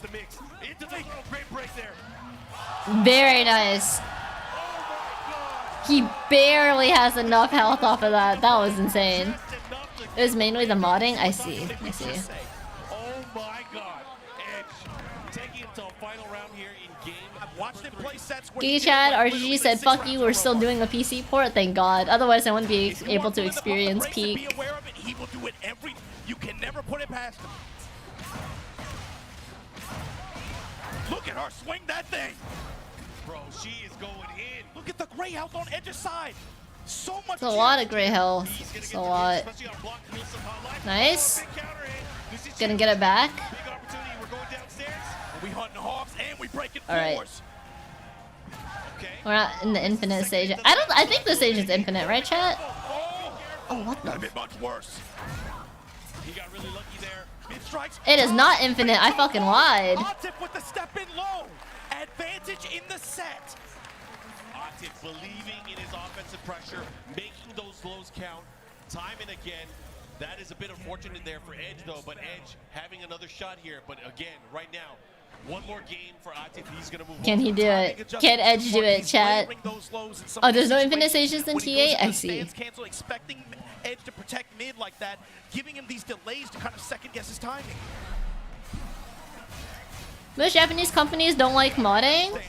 Very nice. He barely has enough health off of that. That was insane. It was mainly the modding. I see. I see. Oh my God. Edge taking it to a final round here in game. I've watched him play sets where Giga Chad, RGG said, fuck you, we're still doing a PC port, thank God. Otherwise I wouldn't be able to experience peak. He will do it every... You can never put it past him. Look at her swing that thing. Bro, she is going in. Look at the gray health on Edge's side. So much. It's a lot of gray health. It's a lot. Nice. Gonna get it back. We hunting hogs and we breaking Alright. floors. We're not in the infinite stage. I think the stage is infinite, right, chat? Oh, what the? Much worse. He got really lucky there. Mid-strikes. It is not infinite. I fucking lied. Atif with the step in low. Advantage in the set. Atif believing in his offensive pressure, making those lows count time and again. That is a bit unfortunate there for Edge, though. But Edge having another shot here. But again, right now, one more game for Atif. He's gonna move. Can he do it? Can Edge do it, chat? Oh, there's no infinite stages in T8? I see. Cancel, expecting Edge to protect mid like that, giving him these delays to kind of second guess his timing. Most Japanese companies don't like modding?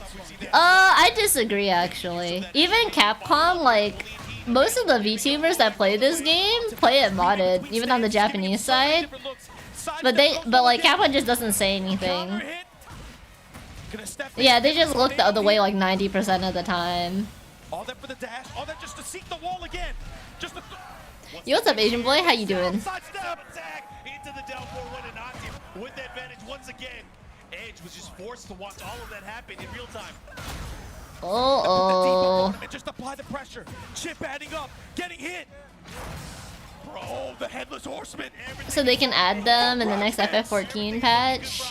I disagree actually. Even Capcom, like, most of the VTubers that play this game play it modded, even on the Japanese side. But like Capcom just doesn't say anything. Yeah, they just look the other way like 90% of the time. All that for the dash, all that just to seek the wall again. Just Yo, what's up, Asian boy? How you doing? Into the down 4-1 and Atif with the advantage once again. Edge was just forced to watch all of that happen in real time. Just apply the pressure. Chip adding up, getting hit. Bro, the headless horseman. So they can add them in the next FF14 patch.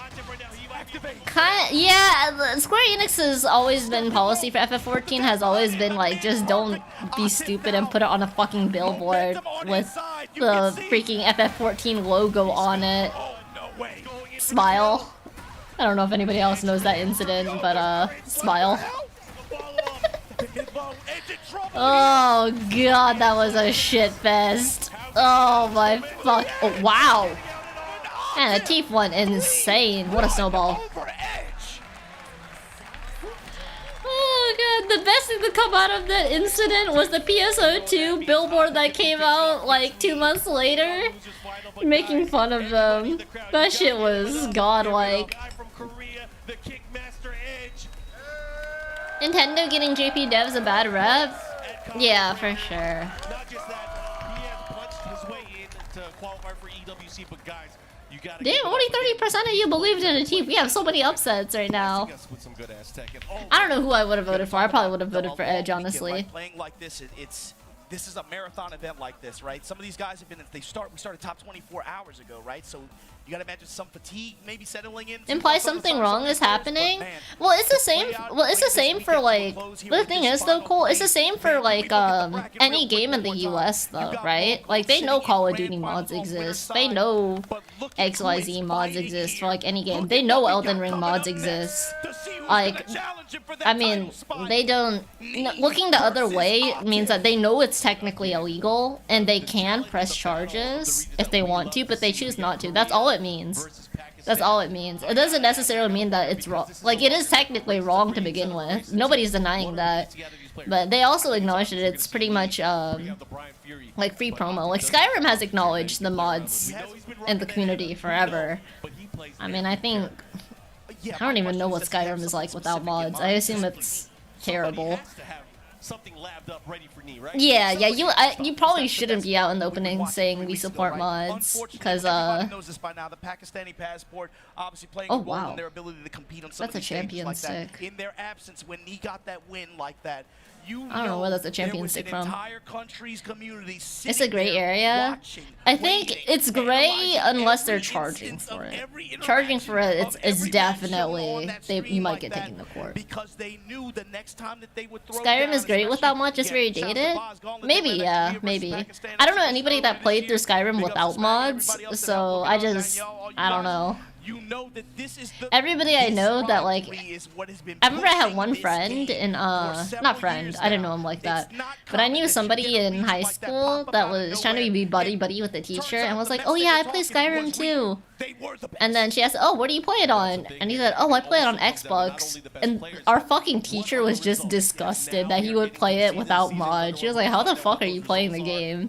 Yeah, Square Enix's always been policy for FF14 has always been like, just don't be stupid and put it on a fucking billboard with the freaking FF14 logo on it. Smile. I don't know if anybody else knows that incident, but smile. Oh god, that was a shit fest. Oh my fuck. Oh wow. And the teeth went insane. What a snowball. Oh god, the best thing to come out of that incident was the PSO2 billboard that came out like 2 months later, making fun of them. That shit was godlike. Nintendo getting JP devs a bad rep? Yeah, for sure. Not just that, he has punched his way in to qualify for EWC, but guys, you gotta damn, only 30% of you believed in a team. We have so many upsets right now. I don't know who I would have voted for. I probably would have voted for Edge, honestly. Playing like this, this is a marathon event like this, right? Some of these guys have been, we started top 24 hours ago, right? So you gotta imagine some fatigue maybe settling in. Implies something wrong is happening? Well, it's the same. Well, it's the same for like. But the thing is, though, Cole, it's the same for like any game in the US, though, right? Like they know Call of Duty mods exist. They know XYZ mods exist for like any game. They know Elden Ring mods exist. Like, I mean, they don't. Looking the other way means that they know it's technically illegal and they can press charges if they want to, but they choose not to. That's all it means. That's all it means. It doesn't necessarily mean that it's wrong. Like, it is technically wrong to begin with. Nobody's denying that. But they also acknowledge that it's pretty much, like, free promo. Like, Skyrim has acknowledged the mods in the community forever. I mean, I think... I don't even know what Skyrim is like without mods. I assume it's terrible. something labbed up ready for knee, right? Yeah, you probably shouldn't be out in the opening saying we support mods, because everybody knows this by now. The Pakistani passport obviously playing a role in their ability to compete on some of these stages like that. In their absence, when he got that win like that, I don't know where that's a champion stick from. Community it's a gray area. I think it's gray unless they're charging for it. Charging for it, it's definitely you might get taken to court. Because they knew the next time that they would throw Skyrim is great without mods, just very dated. Maybe, yeah, maybe. I don't know anybody that played through Skyrim without mods, so I don't know. You know that this is the everybody I know that like I remember I had one friend in not friend, I didn't know him like that, but I knew somebody in high school that was trying to be buddy with the teacher and was like, oh yeah, I play Skyrim too. And then she asked, oh, what do you play it on? And he said, oh, I play it on Xbox. And our fucking teacher was just disgusted that he would play it without mods. She was like, how the fuck are you playing the game?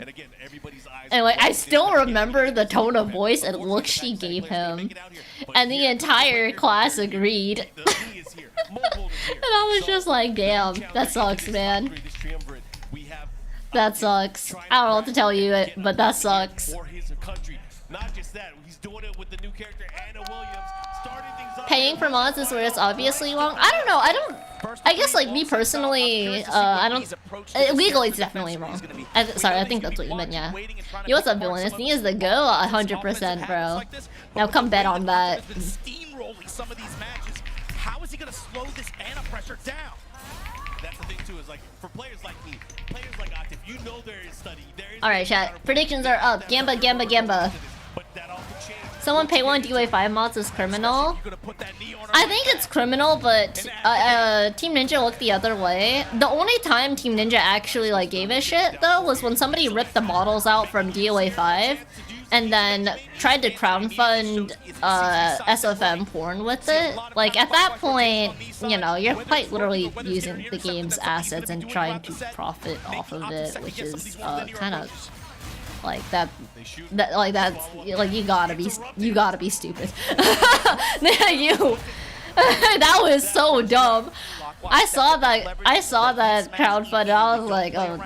And like, I still remember the tone of voice and look she gave him. And the entire class agreed. And I was just like, damn, that sucks, man. That sucks. I don't know what to tell you, but that sucks. Not just that, he's doing it with the new character Anna Williams, starting things up. Paying for mods is where it's obviously wrong. I don't know. I guess like me personally, I don't. Legally, it's definitely wrong. Sorry, I think that's what you meant. Yeah. Yo, what's up, villain? If me is the go, 100%, bro. Now come bet on that. Steamrolling some of these matches. How is he gonna slow this Anna pressure down? That's the thing too. Is like for players like me, players like Octave, you know there is study. All right, chat. Predictions are up. Gamba, Gamba, Gamba. Someone pay one DOA 5 mods is criminal. I think it's criminal, but Team Ninja looked the other way. The only time Team Ninja actually like gave a shit though was when somebody ripped the models out from DOA 5 and then tried to crowdfund SFM porn with it. Like at that point, you know, you're quite literally using the game's assets and trying to profit off of it, which is kind of like that's you gotta be stupid. You that was so dumb. I saw that crowdfund and I was like, oh,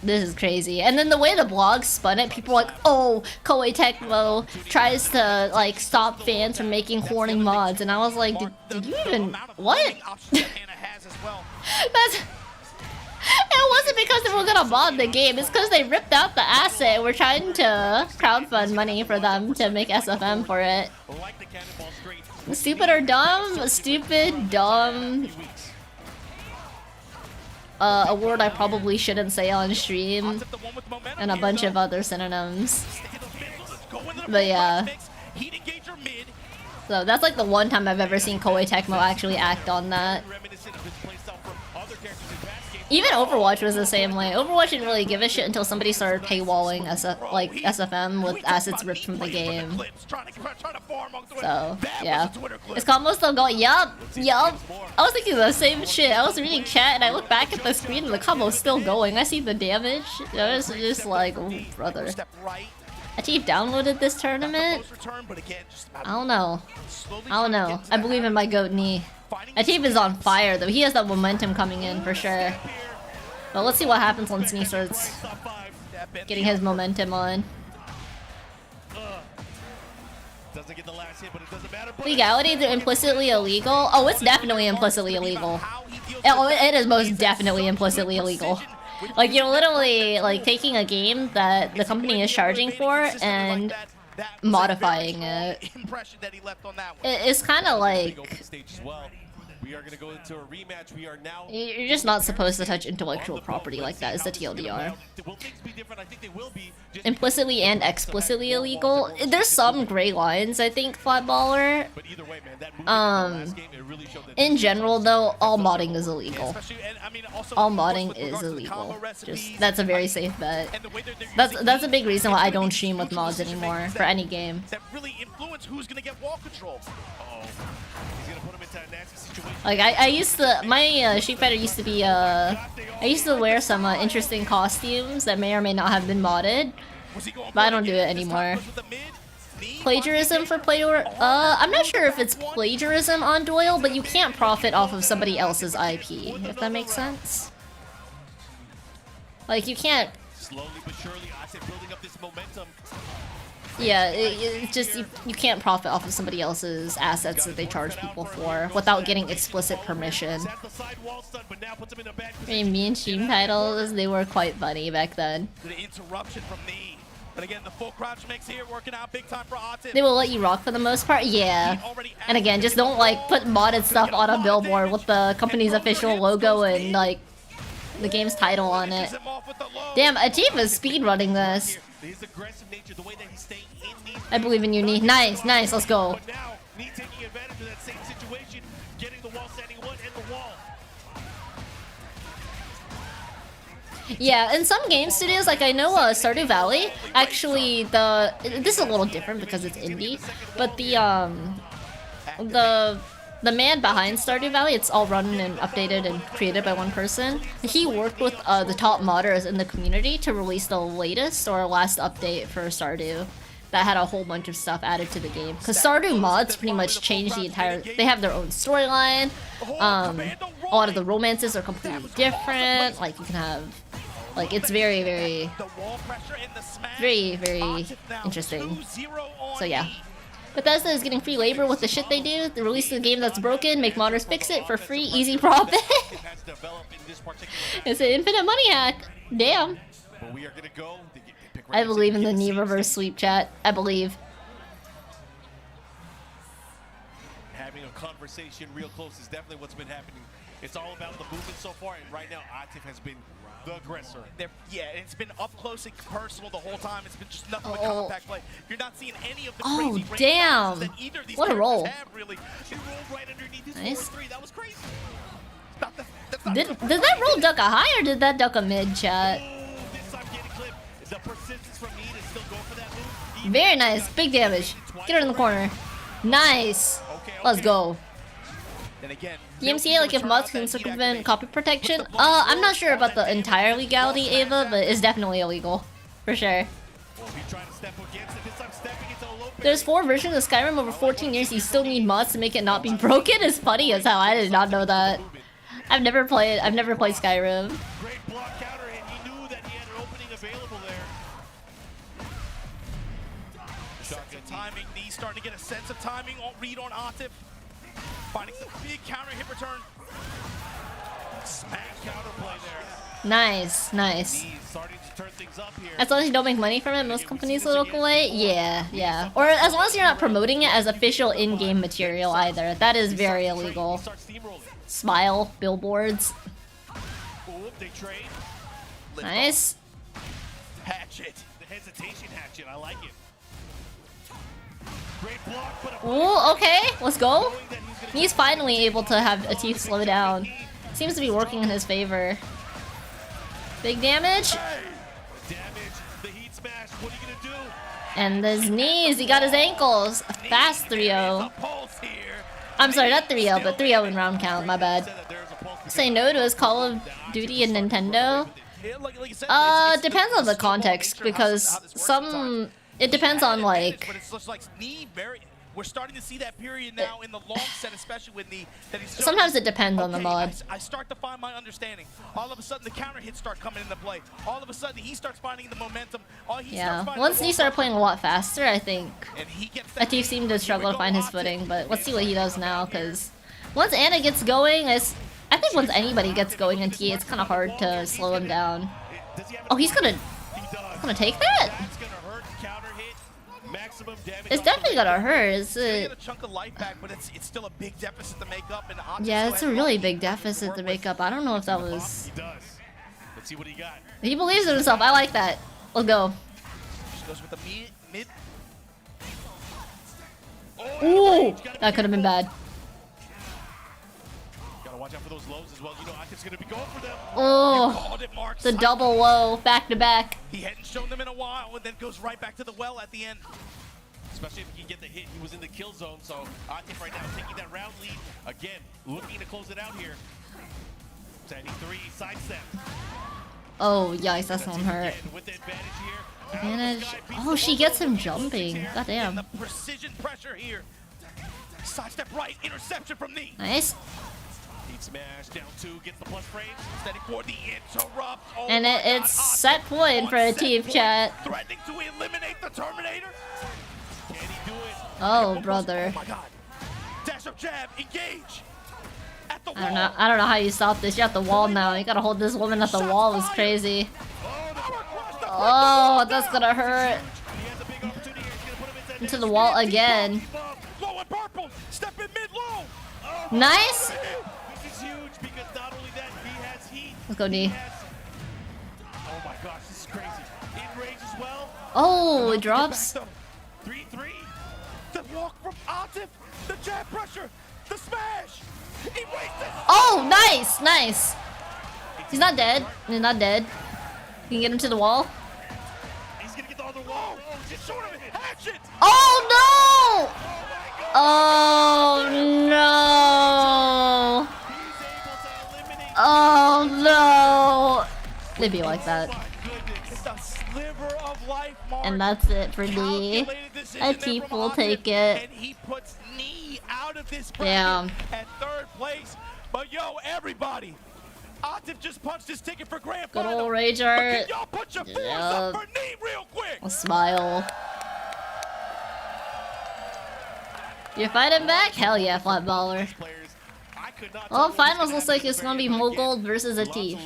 this is crazy. And then the way the blog spun it, people were like, oh, Koei Tecmo tries to like stop fans from making horny mods, and I was like, did you even what? That's it wasn't because they were gonna mod the game, it's because they ripped out the asset. We're trying to crowdfund money for them to make SFM for it. Stupid or dumb? Stupid, dumb. A word I probably shouldn't say on stream. And a bunch of other synonyms. But yeah. So that's like the one time I've ever seen Koei Tecmo actually act on that. Even Overwatch was the same way. Overwatch didn't really give a shit until somebody started paywalling SFM with assets ripped from the game. So, yeah. Is combo still going? Yup! Yup! I was thinking the same shit. I was reading chat and I look back at the screen and the combo's still going. I see the damage. I was just like, oh, brother. Achieve downloaded this tournament? I don't know. I don't know. I believe in my goat knee. Achieve is on fire though. He has that momentum coming in for sure. But let's see what happens once he starts getting his momentum on. Legality is implicitly illegal? Oh, it's definitely implicitly illegal. It is most definitely implicitly illegal. Like, you're literally like taking a game that the company is charging for and modifying it. It's kind of like we are going to go into a rematch. We are now. You're just not supposed to touch intellectual property like that. Is the TLDR. Implicitly and explicitly illegal. There's some gray lines, I think, Flatballer. In general, though, all modding is illegal. All modding is illegal. Just that's a very safe bet. That's a big reason why I don't stream with mods anymore for any game. That really influence who's gonna get wall control. Like I used to, my Street Fighter used to be I used to wear some interesting costumes that may or may not have been modded, but I don't do it anymore. Plagiarism for Playdor? I'm not sure if it's plagiarism on Doyle, but you can't profit off of somebody else's IP, if that makes sense. Like, you can't... Slowly but surely, I said building up this momentum. Yeah, it's just, you can't profit off of somebody else's assets that they charge people for without getting explicit permission. I mean, me and team titles, they were quite funny back then. The interruption from me. But again, the full crouch mix here working out big time for Atif. They will let you rock for the most part, yeah. And again, just don't like put modded stuff on a billboard with the company's official logo and like the game's title on it. Damn, Atif is speedrunning this. I believe in you, Nee. Nice, nice, let's go. Yeah, in some game studios, like I know Stardew Valley, actually this is a little different because it's indie, but the man behind Stardew Valley, it's all run and updated and created by one person. He worked with the top modders in the community to release the latest or last update for Stardew that had a whole bunch of stuff added to the game. Because Stardew mods pretty much changed the entire... They have their own storyline. A lot of the romances are completely different. Like, you can have... Like, it's very, very interesting. So, yeah. Bethesda is getting free labor with the shit they do. They release the game that's broken, make modders fix it for free, easy profit. It's an infinite money hack. Damn. I believe in the knee reverse sweep, chat. I believe. Having a conversation real close is definitely what's been happening. It's all about the movement so far, and right now Atif has been the aggressor. Yeah, it's been up close and personal the whole time. It's been just nothing but contact play. You're not seeing any of the crazy damn! that either of these What a roll! have, really. It rolled right underneath his Nice. 4-3. That was crazy. Did that roll duck a high or did that duck a mid, chat? Very nice. Big damage. Get her in the corner. Nice. Let's go. DMCA, like if mods can circumvent copy protection? I'm not sure about the entire legality, Ava, but it's definitely illegal. For sure. There's 4 versions of Skyrim over 14 years. You still need mods to make it not be broken? It's funny as hell. I did not know that. I've never played Skyrim. Timing, Knee starting to get a sense of timing. Read on Atif. Finding some big counter hit return. Smash counterplay there. Nice, nice. Starting to turn things up here. As long as you don't make money from it, most companies will look away. Yeah, yeah. Or as long as you're not promoting it as official in-game material either. That is very illegal. Smile, billboards. Nice. Hatchet. The hesitation hatchet. I like it. Ooh, okay, let's go. He's finally able to have Atif slow down. Seems to be working in his favor. Big damage. And his knees, he got his ankles. A fast 3-0. I'm sorry, not 3-0, but 3-0 in round count, my bad. Say no to his Call of Duty and Nintendo? Depends on the context, because some... It depends on like. But it's just like Knee very. We're starting to see that period now in the long set, especially with Knee. That he's sometimes it depends on the mod. I start to find my understanding. All of a sudden, the counter hits start coming into play. All of a sudden, he starts finding the momentum. Once Knee started playing a lot faster, I think Atif seemed to struggle to find his footing. But let's see what he does now, because once Anna gets going, I think once anybody gets going in T, it's kind of hard to slow him down. Oh, he's gonna take that. It's definitely gonna hurt. Is it? Yeah, it's a really big deficit to make up. I don't know if that was. Let's see what he got. He believes in himself. I like that. Let's go. Ooh, that could have been bad. Gotta watch out for those lows as well. You know, Atif's gonna be going for them. Oh, the double low back to back. He hadn't shown them in a while, and then goes right back to the well at the end. Especially if he can get the hit. He was in the kill zone, so Atif right now taking that round lead. Again, looking to close it out here. Standing 3, sidestep. Oh, yikes, that's on hurt. Advantage. Oh, she gets him jumping. Goddamn. The precision pressure here. Sidestep right, interception from Knee. Nice. Smash down 2, gets the plus frame. Steady for the interrupt. Oh And it's set point for a team chat. Threatening to eliminate the Terminator. Can he do it? Oh, brother. Oh my god. Dash up jab, engage. At the I don't know how you stop this. You're at the wall now. You gotta hold this woman at the wall. It's crazy. Oh, that's gonna hurt. Into the wall again. Low and purple. Step in mid low. Nice. This is huge because not only that, he has heat. Let's go D. Oh my gosh, this is crazy. In range as well. Oh, it drops. 3-3. The walk from Atif. The jab pressure. The smash. Oh, nice, nice. He's not dead. He's not dead. You can get him to the wall. He's gonna get the other wall. Oh, just short of it. Hatchet. Oh no! Oh no! Oh no! It'd be like that. And that's it for D. A Teep will take it. Damn. At third place. But yo, everybody. Atif just punched his ticket for grand Good final. old Rage Art. Y'all put your fours up for knee real quick. A smile. You're fighting back? Hell yeah, flat baller. Well, finals looks like it's gonna be Mogold versus a Teef.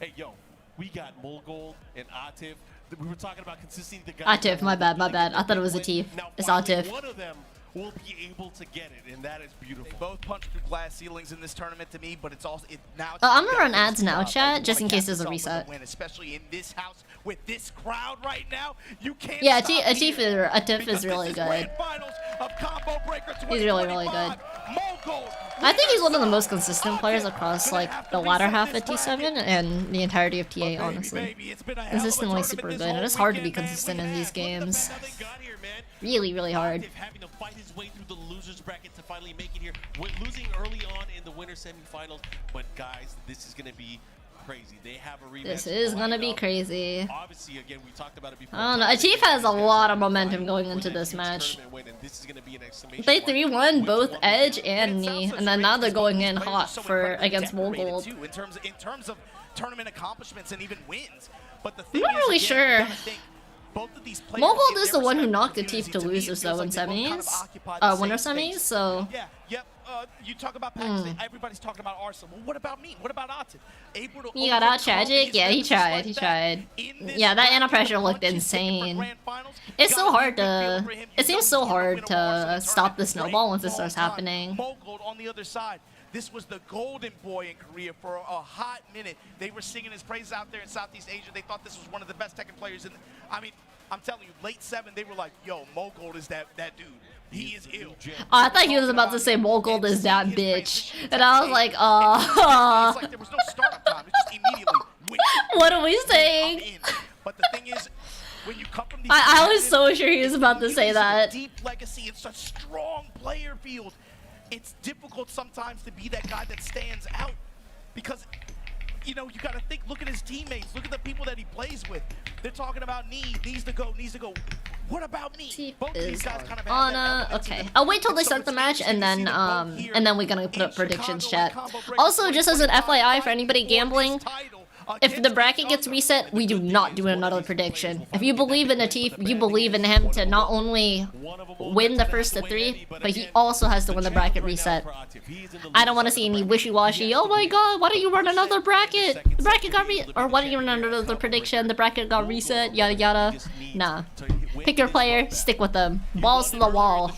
Hey, yo, we got Mogold and Atif. We were talking about consistency. Atif, my bad. I thought it was a Teef. It's Atif. One of them will be able to get it, and that is beautiful. They both punched through glass ceilings in this tournament to me, but it's also now. I'm gonna run ads now, chat, just in case there's a reset. Win, especially in this house with this crowd right now, you can't. Yeah, Atif is really good. He's really good. I think he's one of the most consistent players across like the latter half of T7 and the entirety of TA, honestly. Consistently super good, and it's hard to be consistent in these games. Really hard. Having to fight his way through the losers bracket to finally make it here. We're losing early on in the winter semifinals, but guys, this is gonna be crazy. They have a rematch. This is gonna be crazy. Obviously, again, we talked about it before. I don't know. Atif has a lot of momentum going into this match. They 3-1 both Edge and Knee, and then now they're going in hot for against Mogold. In terms of tournament accomplishments and even wins, but the I'm thing not is, really again, sure. you gotta think, both of these players Mogold give is their the one who respective knocked Atif to losers though in semis, winter semis. So yeah. You talk about Pakistan. Everybody's talking about Arsenal. Well, what about me? What about Atif? he got out tragic. Yeah, he tried. Yeah, that Anna pressure looked insane. It's so hard to. It seems so hard to stop the snowball once it starts happening. Mogold on the other side. This was the golden boy in Korea for a hot minute. They were singing his praises out there in Southeast Asia. They thought this was one of the best Tekken players in. I mean, I'm telling you, late 7, they were like, "Yo, Mogold is that dude. He is ill." Oh, I thought he was about to say Mogold is that bitch, and I was like, It's like there was no startup time. It's just immediately win. What are we saying? But the thing is, when you come from these, I was so sure he was about to say that. Deep legacy, it's such strong player field. It's difficult sometimes to be that guy that stands out because, you know, you got to think, look at his teammates, look at the people that he plays with. They're talking about needs to go. What about me? Both of these guys kind of Anna, okay. I'll wait till they start the match and then we're gonna put up predictions, chat. Also, just as an FYI for anybody gambling, if the bracket gets reset, we do not do another prediction. If you believe in Atif, you believe in him to not only win the first of 3, but he also has to win the bracket reset. I don't want to see any wishy-washy, oh my god, why don't you run another bracket? The bracket got or why don't you run another prediction? The bracket got reset, yada yada. Nah. Pick your player, stick with them. Balls to the wall.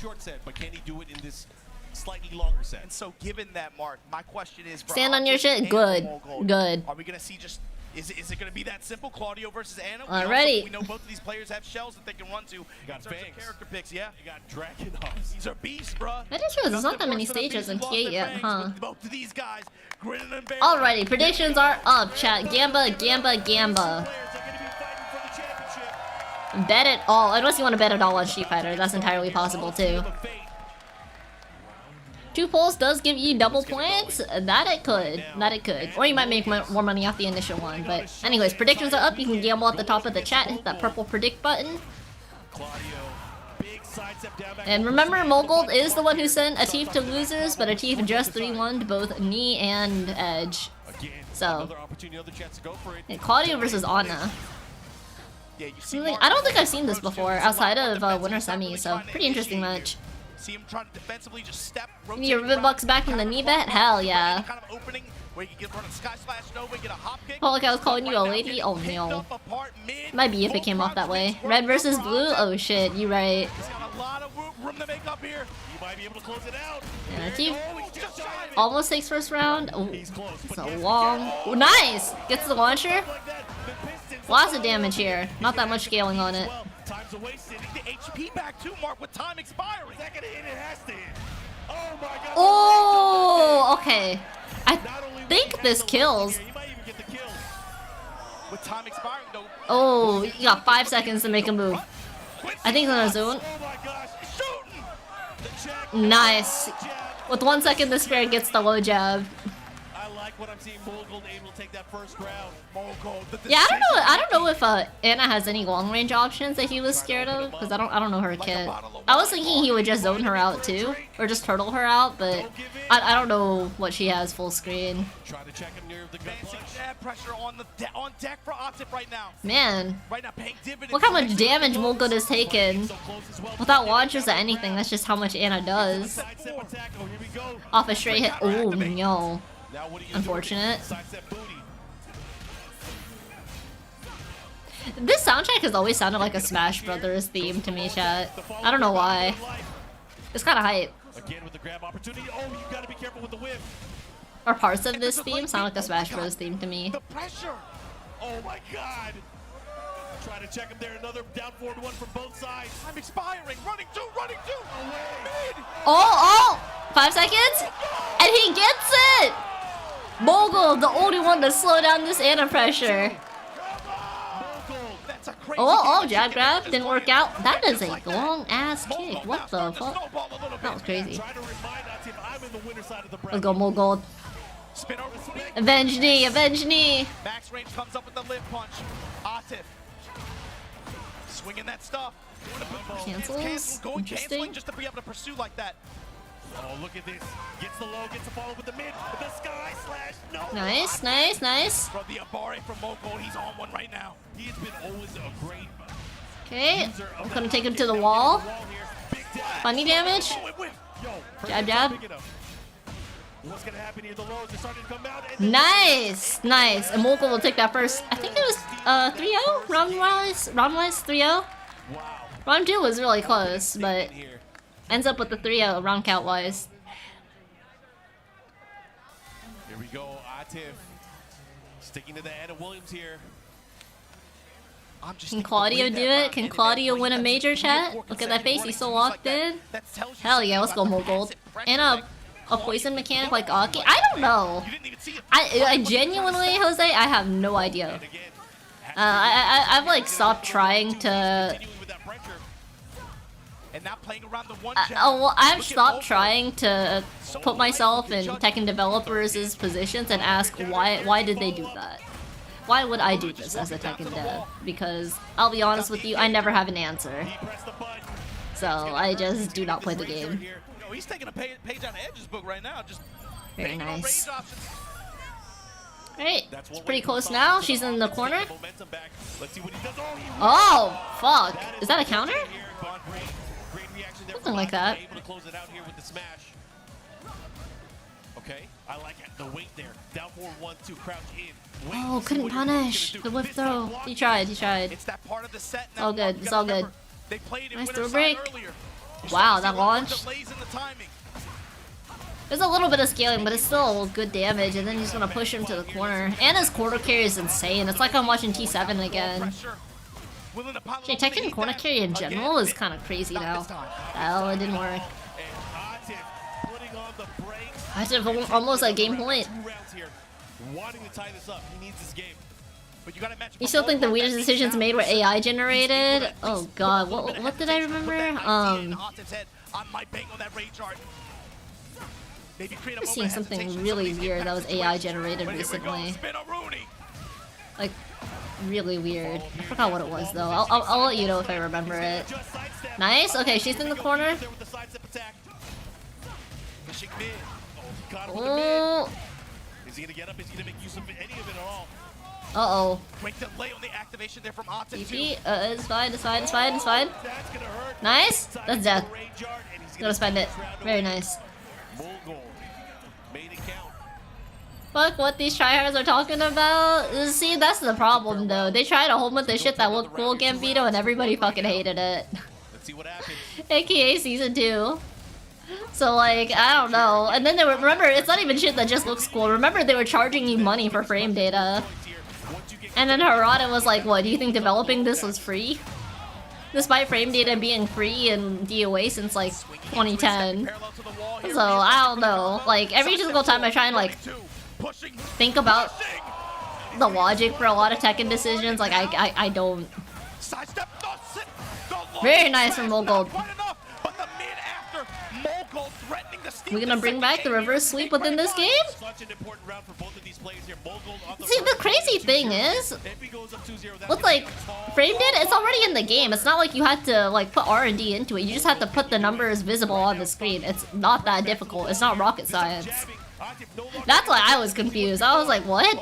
Slightly longer set. And so, given that, Mark, my question is: stand on your shit. Good. Are we gonna see just? Is it gonna be that simple, Claudio versus Anna? Alrighty. We know both of these players have shells that they can run to. You got character picks, yeah. You got Dragon Hops. These are beasts, bruh. I didn't realize there's not that many stages in T8 yet, huh? Both of these guys, grinning and bearing. Alrighty, predictions are up, chat. Gamba. Bet it all. Unless you want to bet it all on Street Fighter, that's entirely possible too. 2 pulls does give you double points. That it could. Or you might make more money off the initial one. But anyways, predictions are up. You can gamble at the top of the chat. Hit that purple predict button. And remember, Mogold is the one who sent Atif to losers, but Atif just 3-1'd both Knee and Edge. So, yeah, Claudio versus Anna. I don't think I've seen this before outside of Winter Semi, so pretty interesting match. See him trying to defensively just step. You need your Ribbon-Bucks back from the knee bet? Hell yeah. Kind of opening where you can run a Sky Slash Nova and get a hop kick. Oh, like I was calling you a lady? Oh no. Might be if it came off that way. Red versus blue? Oh shit, you right. A lot of room to make up here. You might be able to close it out. Yeah, team almost takes first round. Oh, it's a long. Oh, nice! Gets the launcher. Lots of damage here. Not that much scaling on it. Time's wasted. The HP back too, Mark, with time expiring. Is that gonna hit? It has to hit. Oh my god. Oh, okay. I think this kills. With time expiring, though. Oh, you got 5 seconds to make a move. I think it's on a zone. Nice. With 1 second, this Spirit gets the low jab. I like what I'm seeing. Mogold able to take that first round. Yeah, I don't know if Anna has any long range options that he was scared of, because I don't know her kit. I was thinking he would just zone her out too, or just turtle her out, but I don't know what she has full screen. Try to check him near the gut punch. Pressure on deck for Atif right now. Man, Right now, paying dividends. look how much damage Mogold has taken without launchers or anything. That's just how much Anna does. Off a straight hit. Oh no. Unfortunate. This soundtrack has always sounded like a Smash Brothers theme to me, chat. I don't know why. It's kind of hype. Again with the grab opportunity. Oh, you gotta be careful with the whip. Or parts of this theme sound like a Smash Bros theme to me. The pressure. Oh my god. Try to check him there. Another down forward one from both sides. I'm expiring. Running two. Mid. Oh! 5 seconds? And he gets it! Mogold, the only one to slow down this Anna pressure. Oh, jab grab. Didn't work out. That is a long ass kick. What the fuck? That was crazy. Let's go, Mogold. Avenge knee, avenge knee. Max range comes up with the lip punch. Atif. Swinging that stuff. Cancels? Interesting. Just to be able to pursue like that. Oh, look at this. Gets the low, gets the follow with the mid. With the Sky Slash. No. Nice, nice, nice. From the Abare from Mogold, he's on one right now. He has been always a great. Okay, I'm gonna take him to the wall. Funny damage. Jab, jab. What's gonna happen here? The lows are starting to come out. Nice, nice. And Mogold will take that first. I think it was 3-0 round-wise. Round-wise 3-0. Round 2 was really close, but ends up with the 3-0 round count-wise. Here we go, Atif. Sticking to the Anna Williams here. Can Claudio do it? Can Claudio win a major, chat? Look at that face, he's so locked in. Hell yeah, let's go Mogold. And a poison mechanic like Aki? I don't know. I genuinely, Jose, I have no idea. I've like stopped trying to... well, I've stopped trying to put myself in Tekken developers' positions and ask why did they do that? Why would I do this as a Tekken dev? Because, I'll be honest with you, I never have an answer. So, I just do not play the game. He's taking a page out of Edge's book right now. Just very nice. Alright, it's pretty close now. She's in the corner. Oh, fuck. Is that a counter? Something like that. Okay, I like it. The weight there. Down forward 1-2, crouch in. Oh, couldn't punish. The whip throw. He tried, he tried. It's that part of the set now. All good, it's all good. They played nice throw break. Wow, that launch. There's a little bit of scaling, but it's still good damage, and then he's gonna push him to the corner. And his corner carry is insane. It's like I'm watching T7 again. Actually, Tekken corner carry in general is kind of crazy now. Hell, it didn't work. I should have almost at game point. You still think the weirdest decisions made were AI generated? Oh god, what did I remember? I'm seeing something really weird that was AI generated recently. Like, really weird. I forgot what it was though. I'll let you know if I remember it. Nice. Okay, she's in the corner. Oh. Is he gonna get up? Is he gonna make use of any of it at all? Uh-oh. Quick delay on the activation there from Huntress. TP. It's fine, it's fine, it's fine, it's fine. Nice. That's death. Gonna spend it. Very nice. Fuck what these tryhards are talking about. See, that's the problem though. They tried a whole bunch of shit that looked cool, Gambito, and everybody fucking hated it. Let's see what happens. AKA season 2. So like, I don't know. And then they were, remember, it's not even shit that just looks cool. Remember, they were charging you money for frame data. And then Harada was like, what, do you think developing this was free? Despite frame data being free in DOA since like 2010. So, I don't know. Like, every single time I try and like think about the logic for a lot of Tekken decisions, like I don't. Very nice from Mogold. We're gonna bring back the reverse sweep within this game? See, the crazy thing is, with like frame data, it's already in the game. It's not like you had to like put R&D into it. You just have to put the numbers visible on the screen. It's not that difficult. It's not rocket science. That's why I was confused. I was like, what?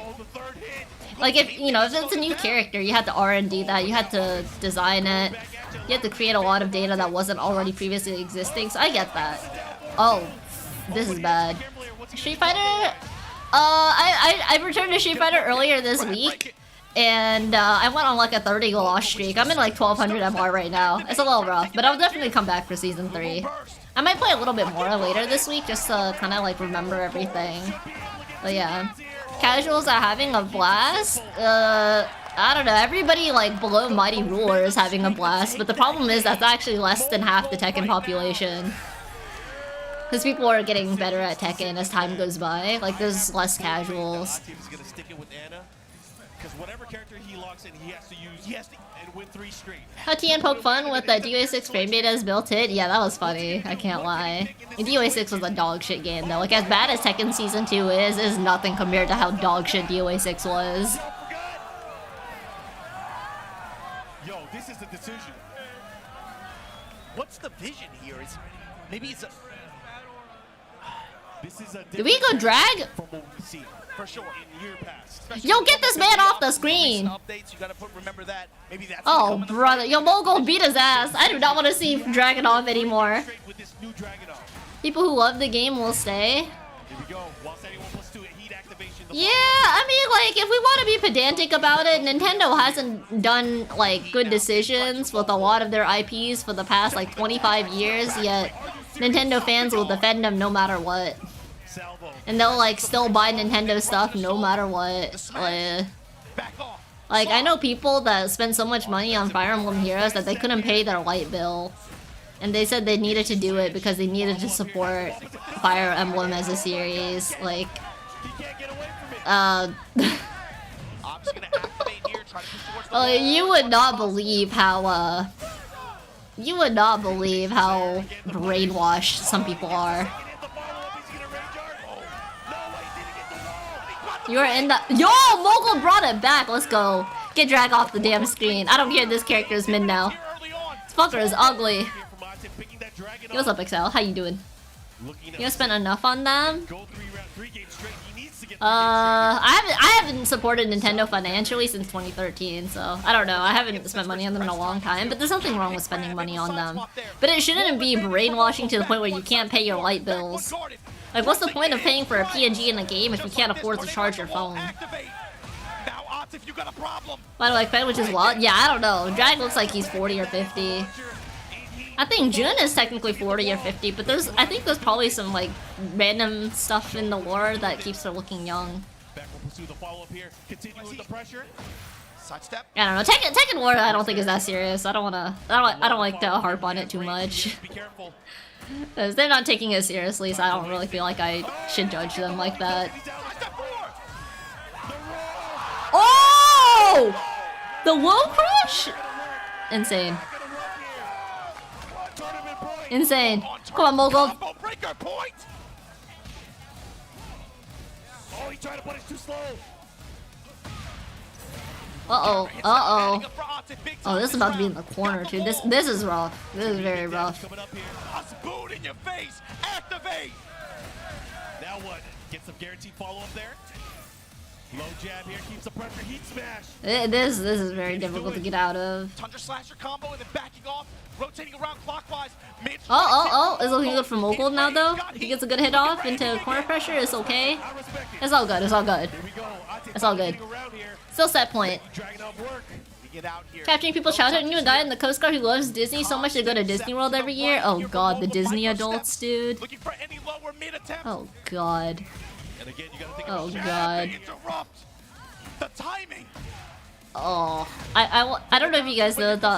Like if, you know, if it's a new character, you had to R&D that. You had to design it. You had to create a lot of data that wasn't already previously existing. So I get that. Oh, this is bad. Street Fighter? I returned to Street Fighter earlier this week, and I went on like a 30 loss streak. I'm in like 1200 MR right now. It's a little rough, but I'll definitely come back for season 3. I might play a little bit more later this week just to kind of like remember everything. But yeah, casuals are having a blast. I don't know, everybody like below Mighty Ruler is having a blast, but the problem is that's actually less than half the Tekken population. Because people are getting better at Tekken as time goes by. Like, there's less casuals. How TN poke fun with the DOA 6 frame data is built in? Yeah, that was funny. I can't lie. DOA 6 was a dog shit game though. Like, as bad as Tekken Season 2 is nothing compared to how dog shit DOA 6 was. Yo, this is the decision. What's the vision here? Maybe it's a... Did we go drag? For sure. Yo, get this man off the screen! Oh, brother. Yo, Mogul beat his ass. I do not want to see Dragunov anymore. People who love the game will stay. Yeah, I mean, like, if we want to be pedantic about it, Nintendo hasn't done, like, good decisions with a lot of their IPs for the past, like, 25 years, yet Nintendo fans will defend them no matter what. And they'll, like, still buy Nintendo stuff no matter what. Like, I know people that spend so much money on Fire Emblem Heroes that they couldn't pay their light bill. And they said they needed to do it because they needed to support Fire Emblem as a series. Like... you would not believe how, you would not believe how brainwashed some people are. You're in the— Yo! Mogul brought it back! Let's go. Get Drag off the damn screen. I don't care if this character is mid now. This fucker is ugly. Yo, what's up, Excel? How you doing? You gonna spend enough on them? I haven't supported Nintendo financially since 2013, so I don't know. I haven't spent money on them in a long time, but there's nothing wrong with spending money on them. But it shouldn't be brainwashing to the point where you can't pay your light bills. Like, what's the point of paying for a PNG in a game if you can't afford to charge your phone? Why do I fight, which is wild? Yeah, I don't know. Drag looks like he's 40 or 50. I think Jun is technically 40 or 50, but I think there's probably some like random stuff in the lore that keeps her looking young. I don't know. Tekken lore I don't think is that serious. I don't like to harp on it too much. Because they're not taking it seriously, so I don't really feel like I should judge them like that. Oh! The wall crush? Insane. Insane. Come on, Mogul. Uh-oh. Uh-oh. Oh, this is about to be in the corner too. This is rough. This is very rough. A spoon in your face. Activate. Now what? Get some guaranteed follow-up there. Low jab here keeps the pressure. Heat smash. This is very difficult to get out of. Tundra slasher combo and then backing off, rotating around clockwise. Oh, it's looking good for Mogul now though. He gets a good hit off into corner pressure. It's okay. It's all good. It's all good. It's all good. Still set point. Capturing people's childhood. I knew a guy in the Coast Guard who loves Disney so much to go to Disney World every year. Oh god, the Disney adults, dude. Oh god. Oh god. The timing. Oh, I don't know if you guys know the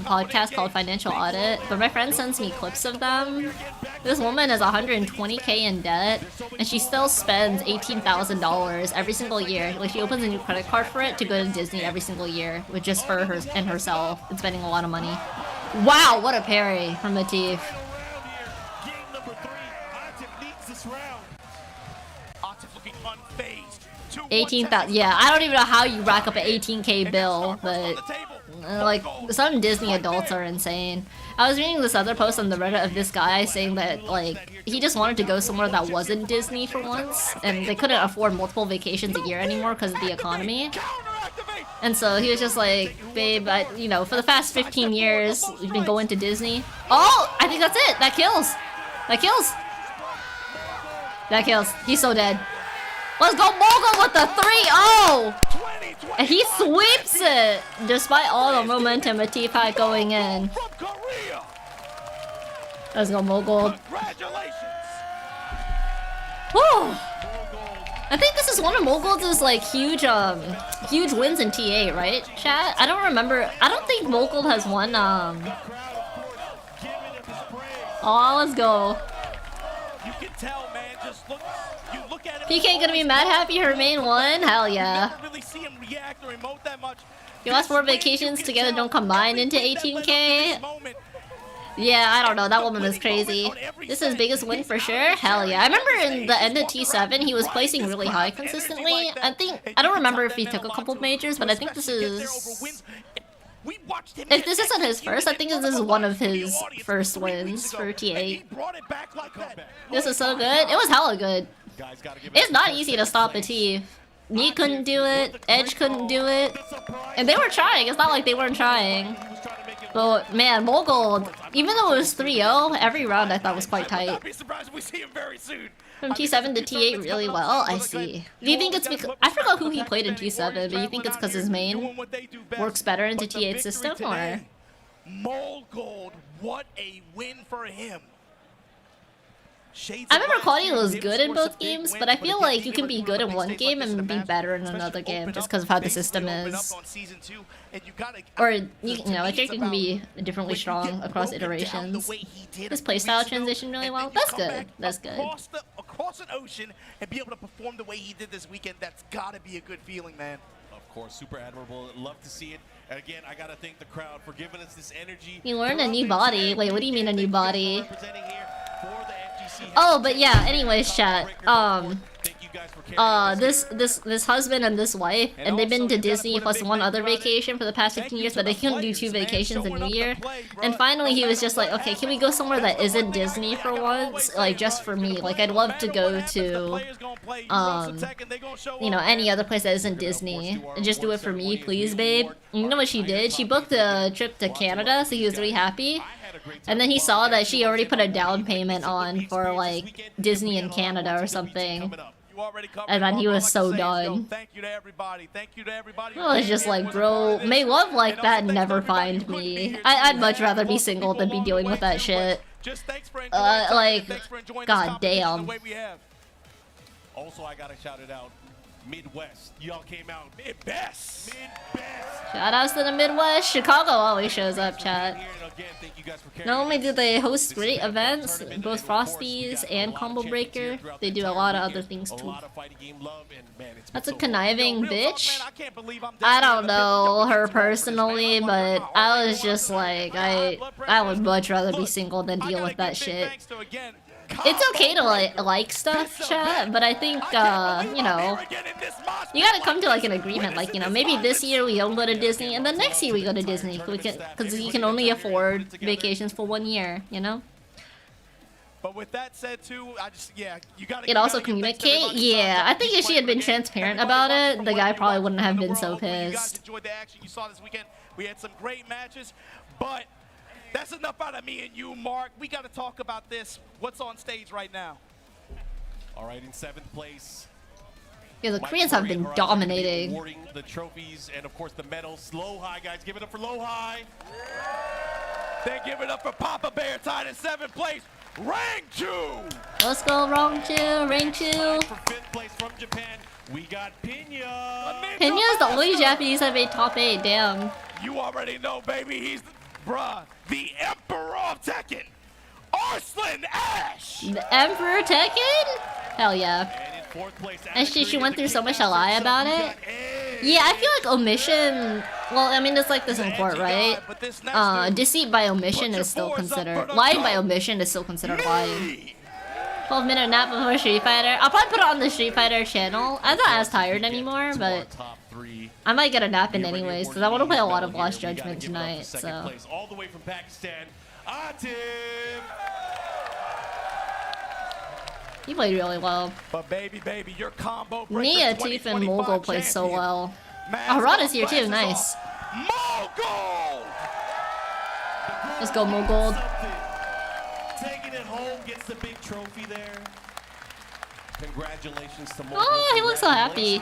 podcast called Financial Audit, but my friend sends me clips of them. This woman is 120k in debt, and she still spends $18,000 every single year. Like, she opens a new credit card for it to go to Disney every single year, with just for her and herself, and spending a lot of money. Wow, what a parry from Matif. 18,000. Yeah, I don't even know how you rack up an 18k bill, but like some Disney adults are insane. I was reading this other post on the Reddit of this guy saying that like he just wanted to go somewhere that wasn't Disney for once, and they couldn't afford multiple vacations a year anymore because of the economy. And so he was just like, babe, you know, for the past 15 years we've been going to Disney. Oh, I think that's it. That kills. That kills. That kills. He's so dead. Let's go Mogul with the 3-0! And he sweeps it! Despite all the momentum of T-Pie going in. Let's go Mogul. Whew! I think this is one of Mogul's like huge wins in T8, right, chat? I don't remember. I don't think Mogul has won Oh, let's go. You can tell, man, just look at him. PK gonna be mad happy her main won? Hell yeah. Your last 4 vacations together don't combine into 18k? Yeah, I don't know. That woman is crazy. This is his biggest win for sure? Hell yeah. I remember in the end of T7, he was placing really high consistently. I don't remember if he took a couple majors, but I think this is... If this isn't his first, I think this is one of his first wins for T8. This is so good. It was hella good. It's not easy to stop a T. Me couldn't do it, Edge couldn't do it. And they were trying, it's not like they weren't trying. But man, Mogul, even though it was 3-0, every round I thought was quite tight. From T7 to T8 really well, I see. Do you think it's because... I forgot who he played in T7, but you think it's because his main works better into T8 system, or...? Mogul, what a win for him. I remember Claudio was good in both games, but I feel like you can be good in one game and be better in another game just because of how the system is. Or, you know, a character can be differently strong across iterations. His playstyle transitioned really well. That's good. That's good. Across an ocean and be able to perform the way he did this weekend, that's gotta be a good feeling, man. Of course, super admirable. Love to see it. Again, I gotta thank the crowd for giving us this energy. You learned a new body. Wait, what do you mean a new body? Oh, but yeah, anyways, chat. This husband and this wife, and they've been to Disney plus one other vacation for the past 15 years, but they couldn't do 2 vacations in New Year. And finally he was just like, okay, can we go somewhere that isn't Disney for once? Like, just for me. Like, I'd love to go to, you know, any other place that isn't Disney. And just do it for me, please, babe. And you know what she did? She booked a trip to Canada, so he was really happy. And then he saw that she already put a down payment on for, like, Disney in Canada or something. And then he was so done. I was just like, bro, may love like that never find me. I'd much rather be single than be dealing with that shit. Like, god damn. Also, I gotta shout it out. Midwest, y'all came out Midwest. Shout outs to the Midwest. Chicago always shows up, chat. Not only do they host great events, both Frosties and Combobreaker, they do a lot of other things too. That's a conniving bitch. I don't know her personally, but I was just like, I would much rather be single than deal with that shit. It's okay to like stuff, chat, but I think you know, you gotta come to like an agreement. Like, you know, maybe this year we don't go to Disney, and then next year we go to Disney. Because you can only afford vacations for 1 year, you know. But with that said, too, you gotta. It also communicate. Yeah, I think if she had been transparent about it, the guy probably wouldn't have been so pissed. Enjoyed the action you saw this weekend. We had some great matches, but that's enough out of me and you, Mark. We got to talk about this. What's on stage right now? All right, in 7th place. Yeah, the Koreans have been dominating. Awarding the trophies and, of course, the medals. Low High, guys. Give it up for Low High. They give it up for Papa Bear, tied in 7th place. Rank 2. Let's go, rank 2, rank 2. For 5th place from Japan, we got Pinya. Pinya's the only Japanese that made top 8. Damn. You already know, baby. He's the Emperor of Tekken, Arslan Ash. The Emperor Tekken? Hell yeah. And in 4th place, and she went through so much to lie about it. Yeah, I feel like omission. Well, I mean, it's like this in court, right? Deceit by omission is still considered. Lying by omission is still considered lying. 12-minute nap before Street Fighter. I'll probably put it on the Street Fighter channel. I'm not as tired anymore, but I might get a nap in anyways because I want to play a lot of Lost Judgment tonight. So. All the way from Pakistan, Atif. He played really well. But baby, your combo. Nia, Teef, and Mogul played so well. Oh, Harada's here too. Nice. Mogul. Let's go, Mogul. Taking it home, gets the big trophy there. Congratulations to Mogul. Oh, he looks so happy.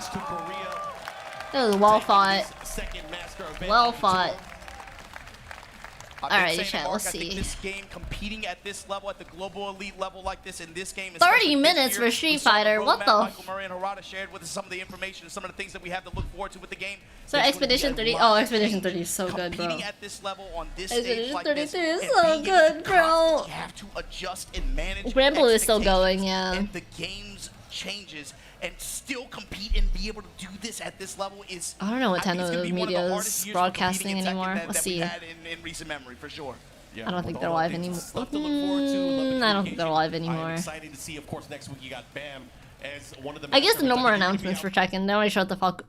That was well fought. Well fought. Alright, chat, let's see. I think this game, competing at this level, at the global elite level like this in this game, 30 minutes for Street Fighter. What the? Michael Murray and Harada shared with us some of the information and some of the things that we have to look forward to with the game. So Expedition 30. Oh, Expedition 30 is so good, bro. Competing at this level on this stage like this, is so good, bro. You have to adjust and manage. Grand Blue is still going, yeah. And the game's changes. And still compete and be able to do this at this level is. I don't know what Tendo Media is broadcasting anymore. Let's see. In recent memory, for sure. I don't think they're live anymore. I don't think they're live anymore. Excited to see, of course, next week you got Bam as one of the. I guess no more announcements for Tekken. They only showed the fuck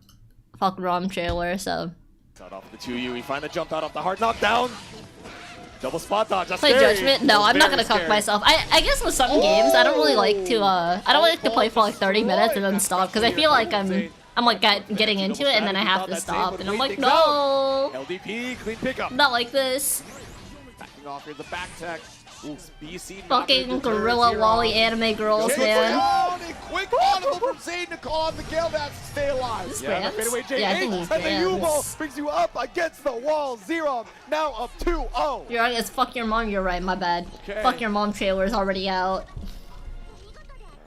ROM trailer, so. Out off the 2U, we find the jump out off the hard knockdown. Double spot dodge. That's play scary. Judgment? No, I'm not gonna cuck myself. I guess with some games, I don't really like to. I don't like to play for like 30 minutes and then stop because I feel like I'm like getting into it and then I have to stop and I'm like, no. LDP, clean pickup. Not like this. Backing off here, the back tech. Ooh, BC. Fucking gorilla lolly anime girls, man. Quick audible from Zayn to call on the Gale Dash to stay alive. Yeah, I think he's and the U-ball brings you up against the wall. Zero now up 2-0. You're right, it's fuck your mom, you're right, my bad. Okay. Fuck your mom trailer is already out.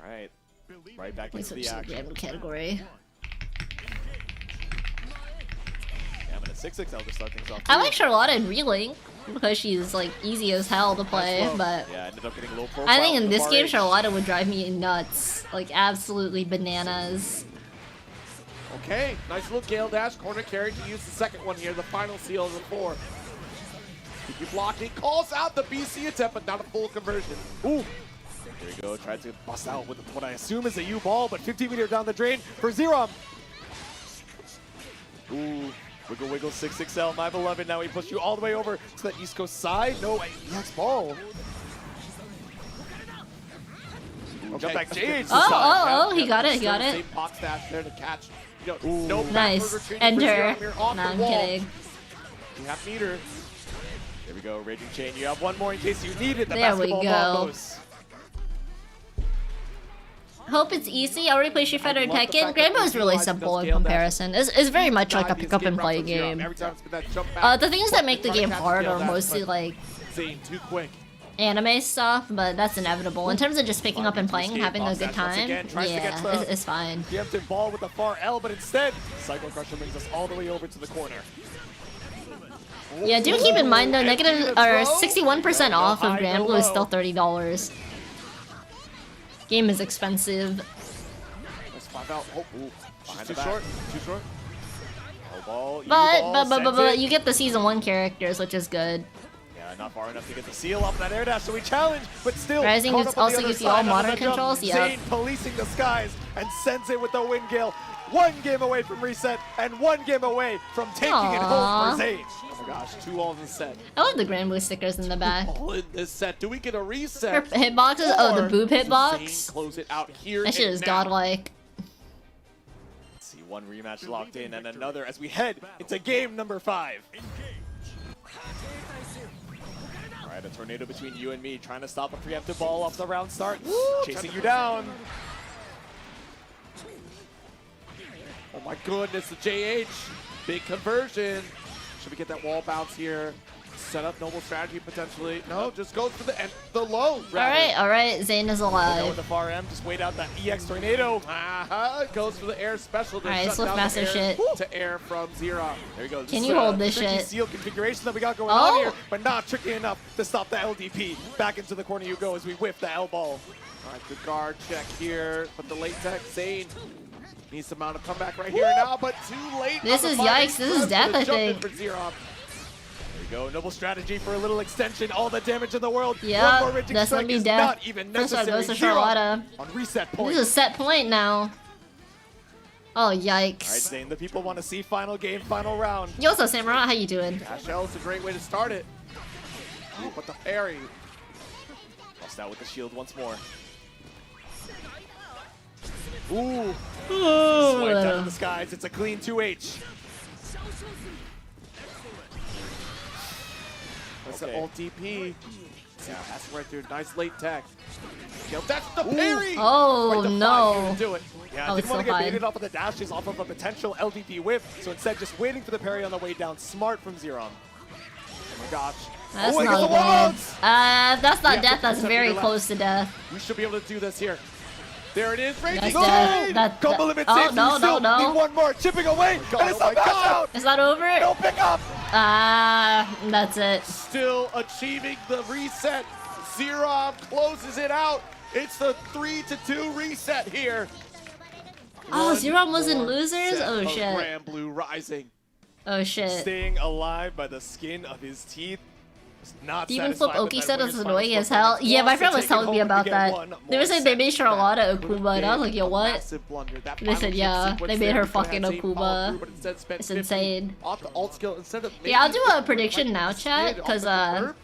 Alright. Right back into the action. Category. Yeah, I'm gonna 6XL to start things off. I like Charlotta in Relink because she's like easy as hell to play, but yeah, ended up getting low profile. I think in this game Charlotta would drive me nuts, like absolutely bananas. Okay, nice little Gale Dash, corner carry to use the second one here, the final seal of the 4. Keep you blocking, calls out the BC attempt, but not a full conversion. Ooh, there you go, tried to bust out with what I assume is a U-ball, but 15 meter down the drain for Zerom. Ooh. Wiggle, wiggle, 6XL, my beloved. Now he pushed you all the way over to the East Coast side. No, next ball. Okay. Jump back, Jade. Oh, he got it, he got it. Same pop stash there to catch. No nice. Enter. Nah, I'm kidding. You have meter. There we go, Raging Chain. You have one more in case you need it. The there we basketball go. combos. Hope it's easy. I already play Street Fighter and Tekken. Granblue is really simple in comparison. It's very much like a pick up and play game. The things that make the game hard are mostly like anime stuff, but that's inevitable. In terms of just picking up and playing and having a good time, yeah, it's fine. Preemptive ball with the far L, but instead, Cycle Crusher brings us all the way over to the corner. Yeah, do keep in mind though, negative or 61% off of Granblue is still $30. Game is expensive. Let's find out. Oh, too short. Too short. But you get the season 1 characters, which is good. Yeah, Not far enough to get the seal off that air dash, so we challenge, but still. Rising caught is up on the also other gives you all side. modern Another jump. controls, yeah. Zane policing the skies and sends it with the wind gale. 1 game away from reset and 1 game away from taking it home for Zane. Oh my gosh, 2 all in the set. I love the Grand Blue stickers in the back. All in this set. Do we get a Her reset? hitboxes? Oh, the boob Zane hitbox? close it out here. That shit and is now. godlike. Let's see, 1 rematch locked in and another as we head into game number 5. All right, a tornado between you and me, trying to stop a preemptive ball off the round start. Chasing you down. Oh my goodness, the JH. Big conversion. Should we get that wall bounce here? Set up noble strategy potentially. No, just goes for the low. Alright, Zane is Go with alive. the far M, just wait out that EX tornado. Goes for the air special to Alright, shut Swift down Master the air shit. to air from Zero. There we go. Can you hold this tricky shit? seal configuration that we got going Oh! on here, but not tricky enough to stop the LDP. Back into the corner you go as we whip the L ball. All right, good guard check here, but the late tech Zane needs some amount of comeback right here now, but too late. This on the is firing yikes, this is press death, for the I jump in think. For Zero. There we go. Noble strategy for a little extension. All the damage in the world. Yeah, One more raging that's gonna strike be is death. not even First one necessary. goes to Zero Charlotta. on reset point. This is a set point now. Oh, yikes. All right, Zane, the people want to see final game, final round. Yo, what's up, Samurai? How you doing? Dash L is a great way to start it. Ooh, but the parry. Lost out with the shield once more. Ooh. Ooh. Swipe down in the skies. It's a clean 2H. That's Okay. the ult DP. Yeah, that's right through. Nice late tech. Yo, that's the parry! Oh, Right, the no. fire to do it. Yeah, Oh, I it's didn't want to so get high. baited off of the dashes off of a potential LDP whip, so instead just waiting for the parry on the way down. Smart from Zeron. Oh my gosh. That's oh, I get the not bad. walls! That's not Yeah, death, that's 50% very to the close to death. We should be able to do this here. There it is. Raging That's Zone! death. That- Combo limit oh, saves no, you still. no, no. Need one more. Chipping away. And it's oh a match out. Is that over? No pickup. That's it. Still achieving the reset. Zero closes it out. It's the 3-2 reset here. Oh, Zero was in More losers? set Oh, of shit. Grand Blue Rising. Oh, shit. Staying alive by the skin of his teeth. Not Demon Flip satisfied with Oki that said winner's it's final annoying as split, hell. but Yeah, my wants friend to was take it telling me home and about get that. one They were more saying they set made Charlotta Okuba, and I was like, yo, A what? massive blunder. That They final said, chip yeah, sequence they made there, her we could've fucking had Zane follow Okuba. through, but instead spent It's 50 insane. Off the alt skill instead of Yeah, I'll do making a prediction now, chat, because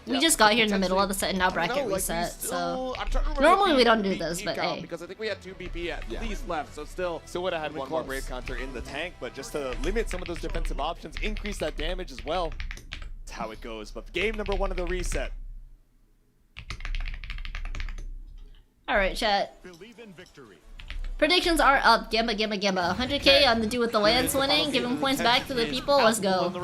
we just got here in the middle of the set and now bracket reset, so normally we don't do this, but hey. Because I think we had 2 BP at least left, so still. Still would have had one more brave counter in the tank, but just to limit some of those defensive options, increase that damage as well. That's how it goes. But game number 1 of the reset. Alright, chat. Predictions are up. Gemma, Gemma, Gemma. 100k on the dude with the lance winning, giving points back to the people. Let's go. The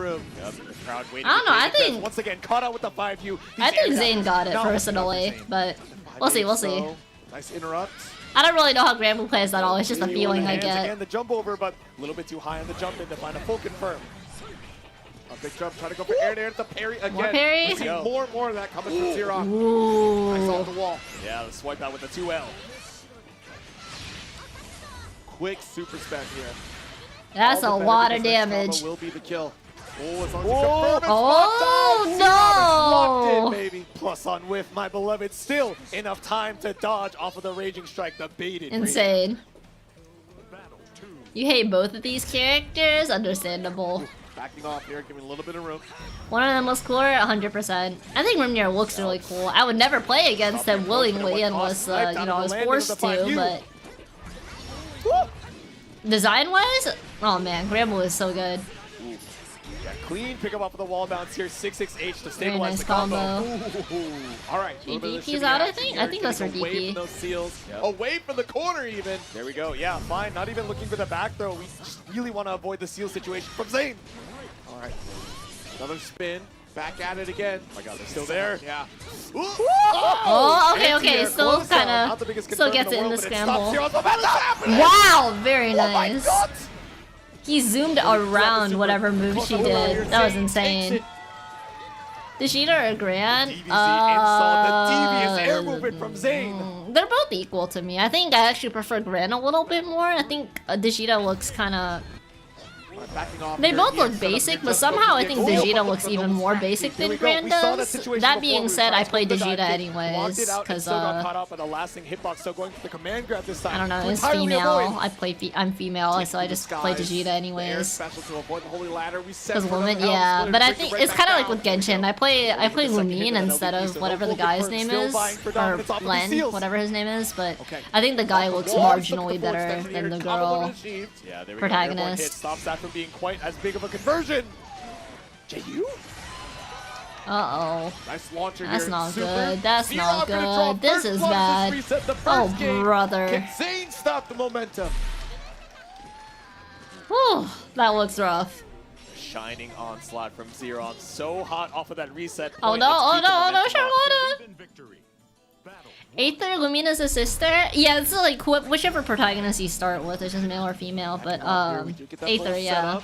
crowd waiting I don't know, for I Zane. think- Once again, caught out with the 5U. I think Zane got it personally, but we'll see, we'll see. Nice interrupt. I don't really know how Granblue plays at all. It's just a feeling I Again, get. the jump over, but a little bit too high on the jump in to find a full confirm. A big jump, trying to go for air to air. The parry again. More parry? We see more and more of that coming from Zero. Ooh. Nice off the wall. Yeah, the swipe out with the 2L. Quick super spec here. That's a All the lot of benefits, nice damage. combo will be the kill. Oh, as long as you Whoa. confirm it's Oh, locked down. Locked in, no. baby. Plus on whiff, my beloved. Still enough time to dodge off of the raging strike, the baited. Insane. You hate both of these characters? Understandable. Backing off here, giving a little bit of room. One of them was cooler, 100%. I think Rimnir looks really cool. I would never play against them willingly unless, you know, I was forced to, but... Design-wise? Oh man, Granblue is so good. Yeah, clean pickup off of the wall bounce here. 6-6H to stabilize nice the combo. combo. All right. She DP's out, I think? I think that's her Away DP. from those seals. Yep. Away from the corner even. There we go. Yeah, fine. Not even looking for the back throw. We just really want to avoid the seal situation from Zane. All right. Another spin. Back at it again. Oh my god, they're still there. Yeah. Oh, okay, okay. Anti-air Still close down. kind Not the of, biggest still confirm gets in it in the the world, but it stops scramble. here. What's happening? Wow, very Oh my nice. god! He zoomed around whatever move she did. That was insane. Dishita or Gran? DVZ insult, the devious air movement from Zane. They're both equal to me. I think I actually prefer Gran a little bit more. I think Dishita looks kind of Backing off They here. both look EX set up basic, Ninja, but somehow I think looking to get Vegeta goal. looks even more basic Here than we go. Gran We saw that does. situation That before. being We said, tried I to played go for the Vegeta dive kick, anyways, blocked it out, and because still got caught up in the lasting hitbox. So going for the command grab this time. I don't know, to it's entirely female. avoid. I'm female, so I just play Disguise. Vegeta The air anyways. special to avoid the holy ladder. We set Because for woman, another yeah. split But I and think break it it's right kind of back like with down. Genshin. I play the second hit Lumine of that instead LVP, of so whatever no the full guy's confirm. name Still is, vying for or dominance off of the Len, seals. whatever his name is. But Okay. I think the guy Off the looks wall, stuck marginally with the forward better extension than here. the Combo girl achieved. Yeah, there we go. Airborne hit protagonist. stops that from being quite as big of a Conversion. JU? Uh-oh. Nice launcher That's here. not Super. good. That's Zero not gonna draw good. This first is blood. bad. Just reset the Oh, first game. brother. Can Zane stop the momentum? Whew, that looks rough. shining onslaught from Zero. So hot off of that reset point. Oh no, Let's oh keep the no, oh no, momentum up. Charlotta! Aether, Lumina's a sister? Yeah, it's like whichever protagonist you start with, it's just male or female, but Aether, yeah.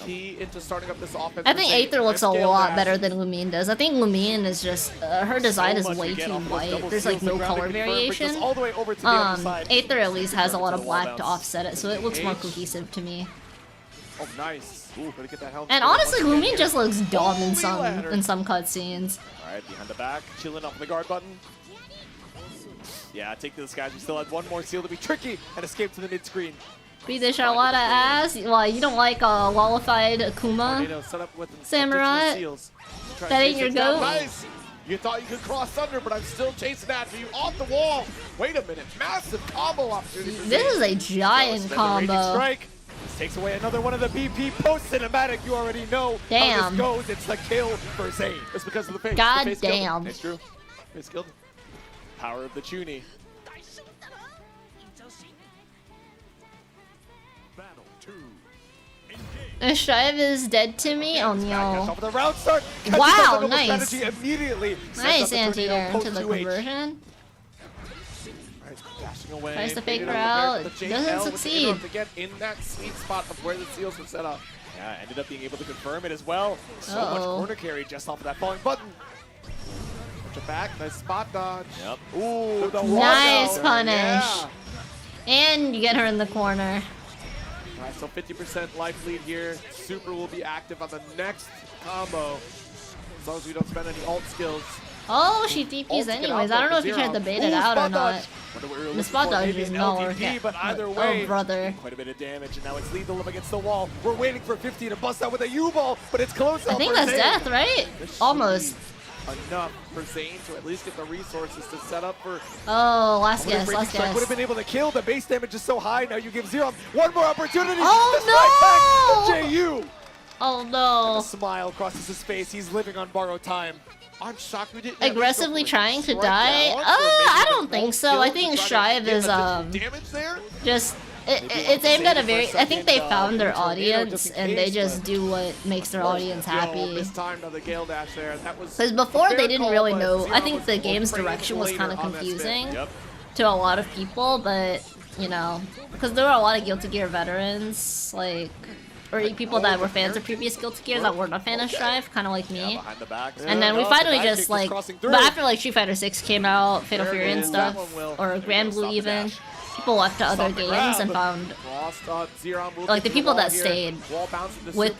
Key into starting up this offense. I think Aether looks a lot better than Lumine does. I think Lumine is just, her design is way too white. There's like no color variation. Aether at least has a lot of black to offset it, so it looks more cohesive to me. Oh, nice. Ooh, better get that helmet. And honestly, Lumine just looks dumb in some cutscenes. Alright, behind the back, chilling off the guard button. Yeah, take this, guys. We still have one more seal to be tricky and escape to the mid screen. Beat the Charlotta ass? Why, you don't like Lollified Akuma? Samurai? That ain't your goat? Nice. You thought you could cross under, but I'm still chasing after you off the wall. Wait a minute. Massive combo opportunity for This is Zane. a giant combo. Strike. This takes away another one of the BP post cinematic. You already know how Damn. this goes. It's the kill for Zane. It's because of the face. God The face killed him. damn. It's true. Face killed him. Power of the Chuni. Strive is dead to me? Oh no. The round start. Wow, nice. Immediately. Nice anti-air into the conversion. Dashing away. Tries to fake her out. Doesn't succeed. Again, in that sweet spot of where the seals were set up. Yeah, ended up being able to confirm it as well. So much corner carry just off of that falling button. Push it back. Nice spot dodge. Yep. Ooh, the Nice walkout. punish. Yeah. And you get her in the corner. All right, so 50% life lead here. Super will be active on the next combo. As long as we don't spend any ult skills. Oh, she DPs anyways. I don't know if you tried to bait it out or not. The spot dodge is not working. But either way, oh, brother. Quite a bit of damage, and now it's lethal up against the wall. We're waiting for 50 to bust out with a U-ball, but it's close. I think that's death, right? Almost. Enough for Zane to at least get the resources to set up for. Oh, last guess, last Would have guess. been able to kill. The base damage is so high. Now you give Zero one more opportunity. Oh, no! Back to JU. Oh no. And a smile crosses his face. He's living on borrowed time. I'm shocked we didn't. Aggressively trying to die? I don't think so. I think Strive is damage there. just it's aimed at a very. I think they found their audience and they just do what makes their audience happy. Because before they didn't really know. I think the game's direction was kind of confusing to a lot of people, but you know, because there were a lot of Guilty Gear veterans, like. Or people that were fans of previous Guilty Gears that weren't a fan of Strive, kind of like me. And then we finally just like, but after like Street Fighter 6 came out, Fatal Fury and stuff, or Grand Blue even, people left to other games and found, like the people that stayed with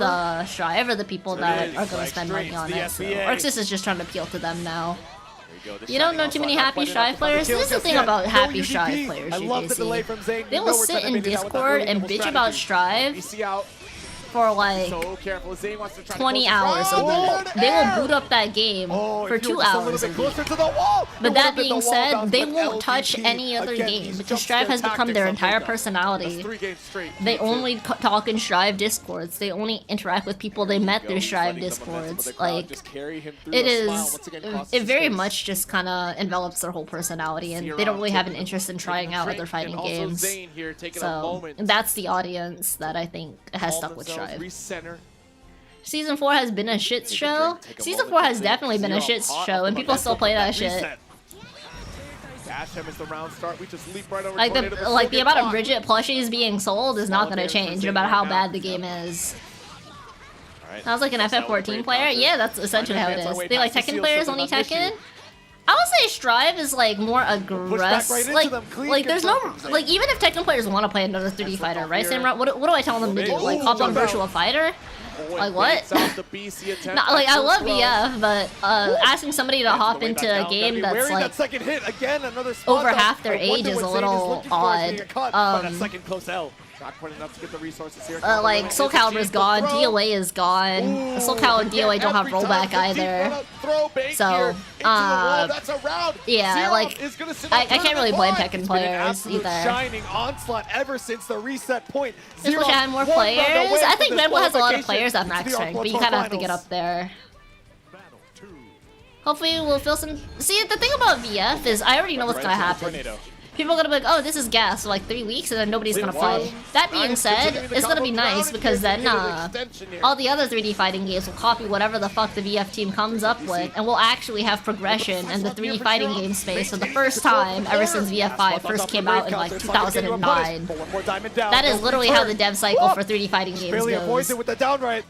Strive are the people that are going to spend money on it. So Arxis is just trying to appeal to them now. You don't know too many happy Strive players? This is the thing about happy Strive players, UGC. They will sit in Discord and bitch about Strive for like 20 hours a week. They will boot up that game for 2 hours a week. But that being said, they won't touch any other game because Strive has become their entire personality. They only talk in Strive Discords. They only interact with people they met through Strive Discords. Like, it very much just kind of envelops their whole personality, and they don't really have an interest in trying out other fighting games. So that's the audience that I think has stuck with Strive. Season 4 has been a shit show. Season 4 has definitely been a shit show, and people still play that shit. Like the amount of Bridget plushies being sold is not gonna change no matter how bad the game is. I was like an FF14 player. Yeah, that's essentially how it is. They like Tekken players, only Tekken. I would say Strive is like more aggressive. Like there's no like even if Tekken players want to play another 3D fighter, right, Samra? What do I tell them to do? Like hop on Virtual Fighter? Like what? No, like I love VF, but asking somebody to hop into a game that's like second hit again, another over half their age is a little odd. Second close L. Not quite enough to get the resources here. Like Soul Calibur's gone, DOA is gone. Soul Calibur and DOA don't have rollback either. So, yeah, like I can't really blame Tekken players either. Shining onslaught ever since the reset point. Just wish I had more players. I think Red Bull has a lot of players at max rank, but you kind of have to get up there. Hopefully we'll feel some. See, the thing about VF is I already know what's gonna happen. People are gonna be like, oh, this is gas for like 3 weeks, and then nobody's gonna play. That being said, it's gonna be nice because then all the other 3D fighting games will copy whatever the fuck the VF team comes up with, and we'll actually have progression in the 3D fighting game space for the first time ever since VF5 first came out in like 2009. That is literally how the dev cycle for 3D fighting games goes.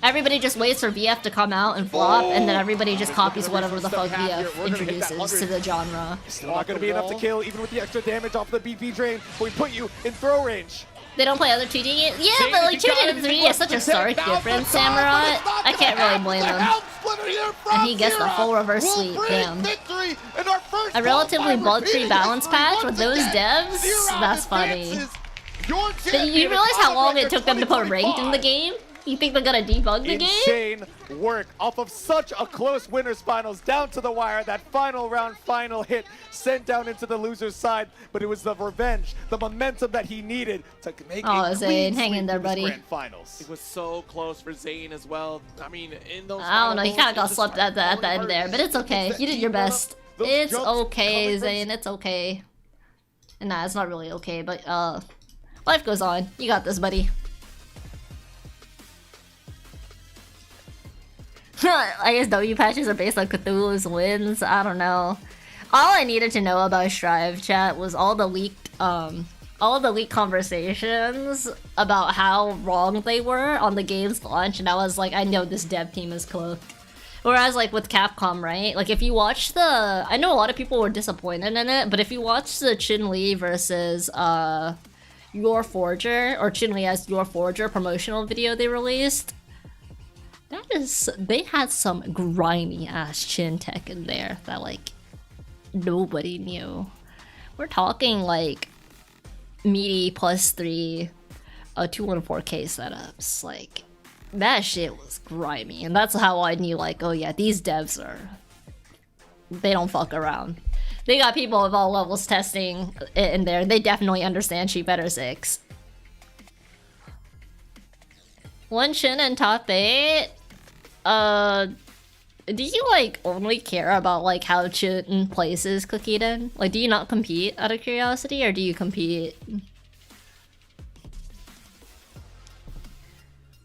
Everybody just waits for VF to come out and flop, and then everybody just copies whatever the fuck VF introduces to the genre. Still not gonna be enough to kill, even with the extra damage off the BP drain, but we put you in throw range. They don't play other 2D games? Yeah, but like 2D and 3D is such a stark difference, Samurai. I can't really blame him. And he gets the full reverse sweep, damn. A relatively bug-free balance patch with those devs? That's funny. But you realize how long it took them to put ranked in the game? You think they're gonna debug the game? Insane work off of such a close winners finals, down to the wire. That final round, final hit sent down into the loser's side, but it was the revenge, the momentum that he needed to make a Zane, hang in there, buddy. Grand finals. It was so close for Zane as well. I mean, in those. I don't know. He kind of got slept at the end there, but it's okay. You did your best. It's okay, Zane. It's okay. Nah, it's not really okay, but life goes on. You got this, buddy. I guess W patches are based on Cthulhu's wins. I don't know. All I needed to know about Strive chat was all the leaked conversations about how wrong they were on the game's launch, and I was like, I know this dev team is cooked. Whereas like with Capcom, right? Like if you watch the, I know a lot of people were disappointed in it, but if you watch the Chun-Li versus Your Forger, or Chun-Li as Your Forger promotional video they released, they had some grimy ass chin tech in there that like nobody knew. We're talking like meaty +3 214K setups. Like that shit was grimy, and that's how I knew like, oh yeah, these devs they don't fuck around. They got people of all levels testing it in there. They definitely understand Sheep Better 6. One chin and top 8. Do you like only care about like how Chin places Cookiden? Like, do you not compete out of curiosity, or do you compete?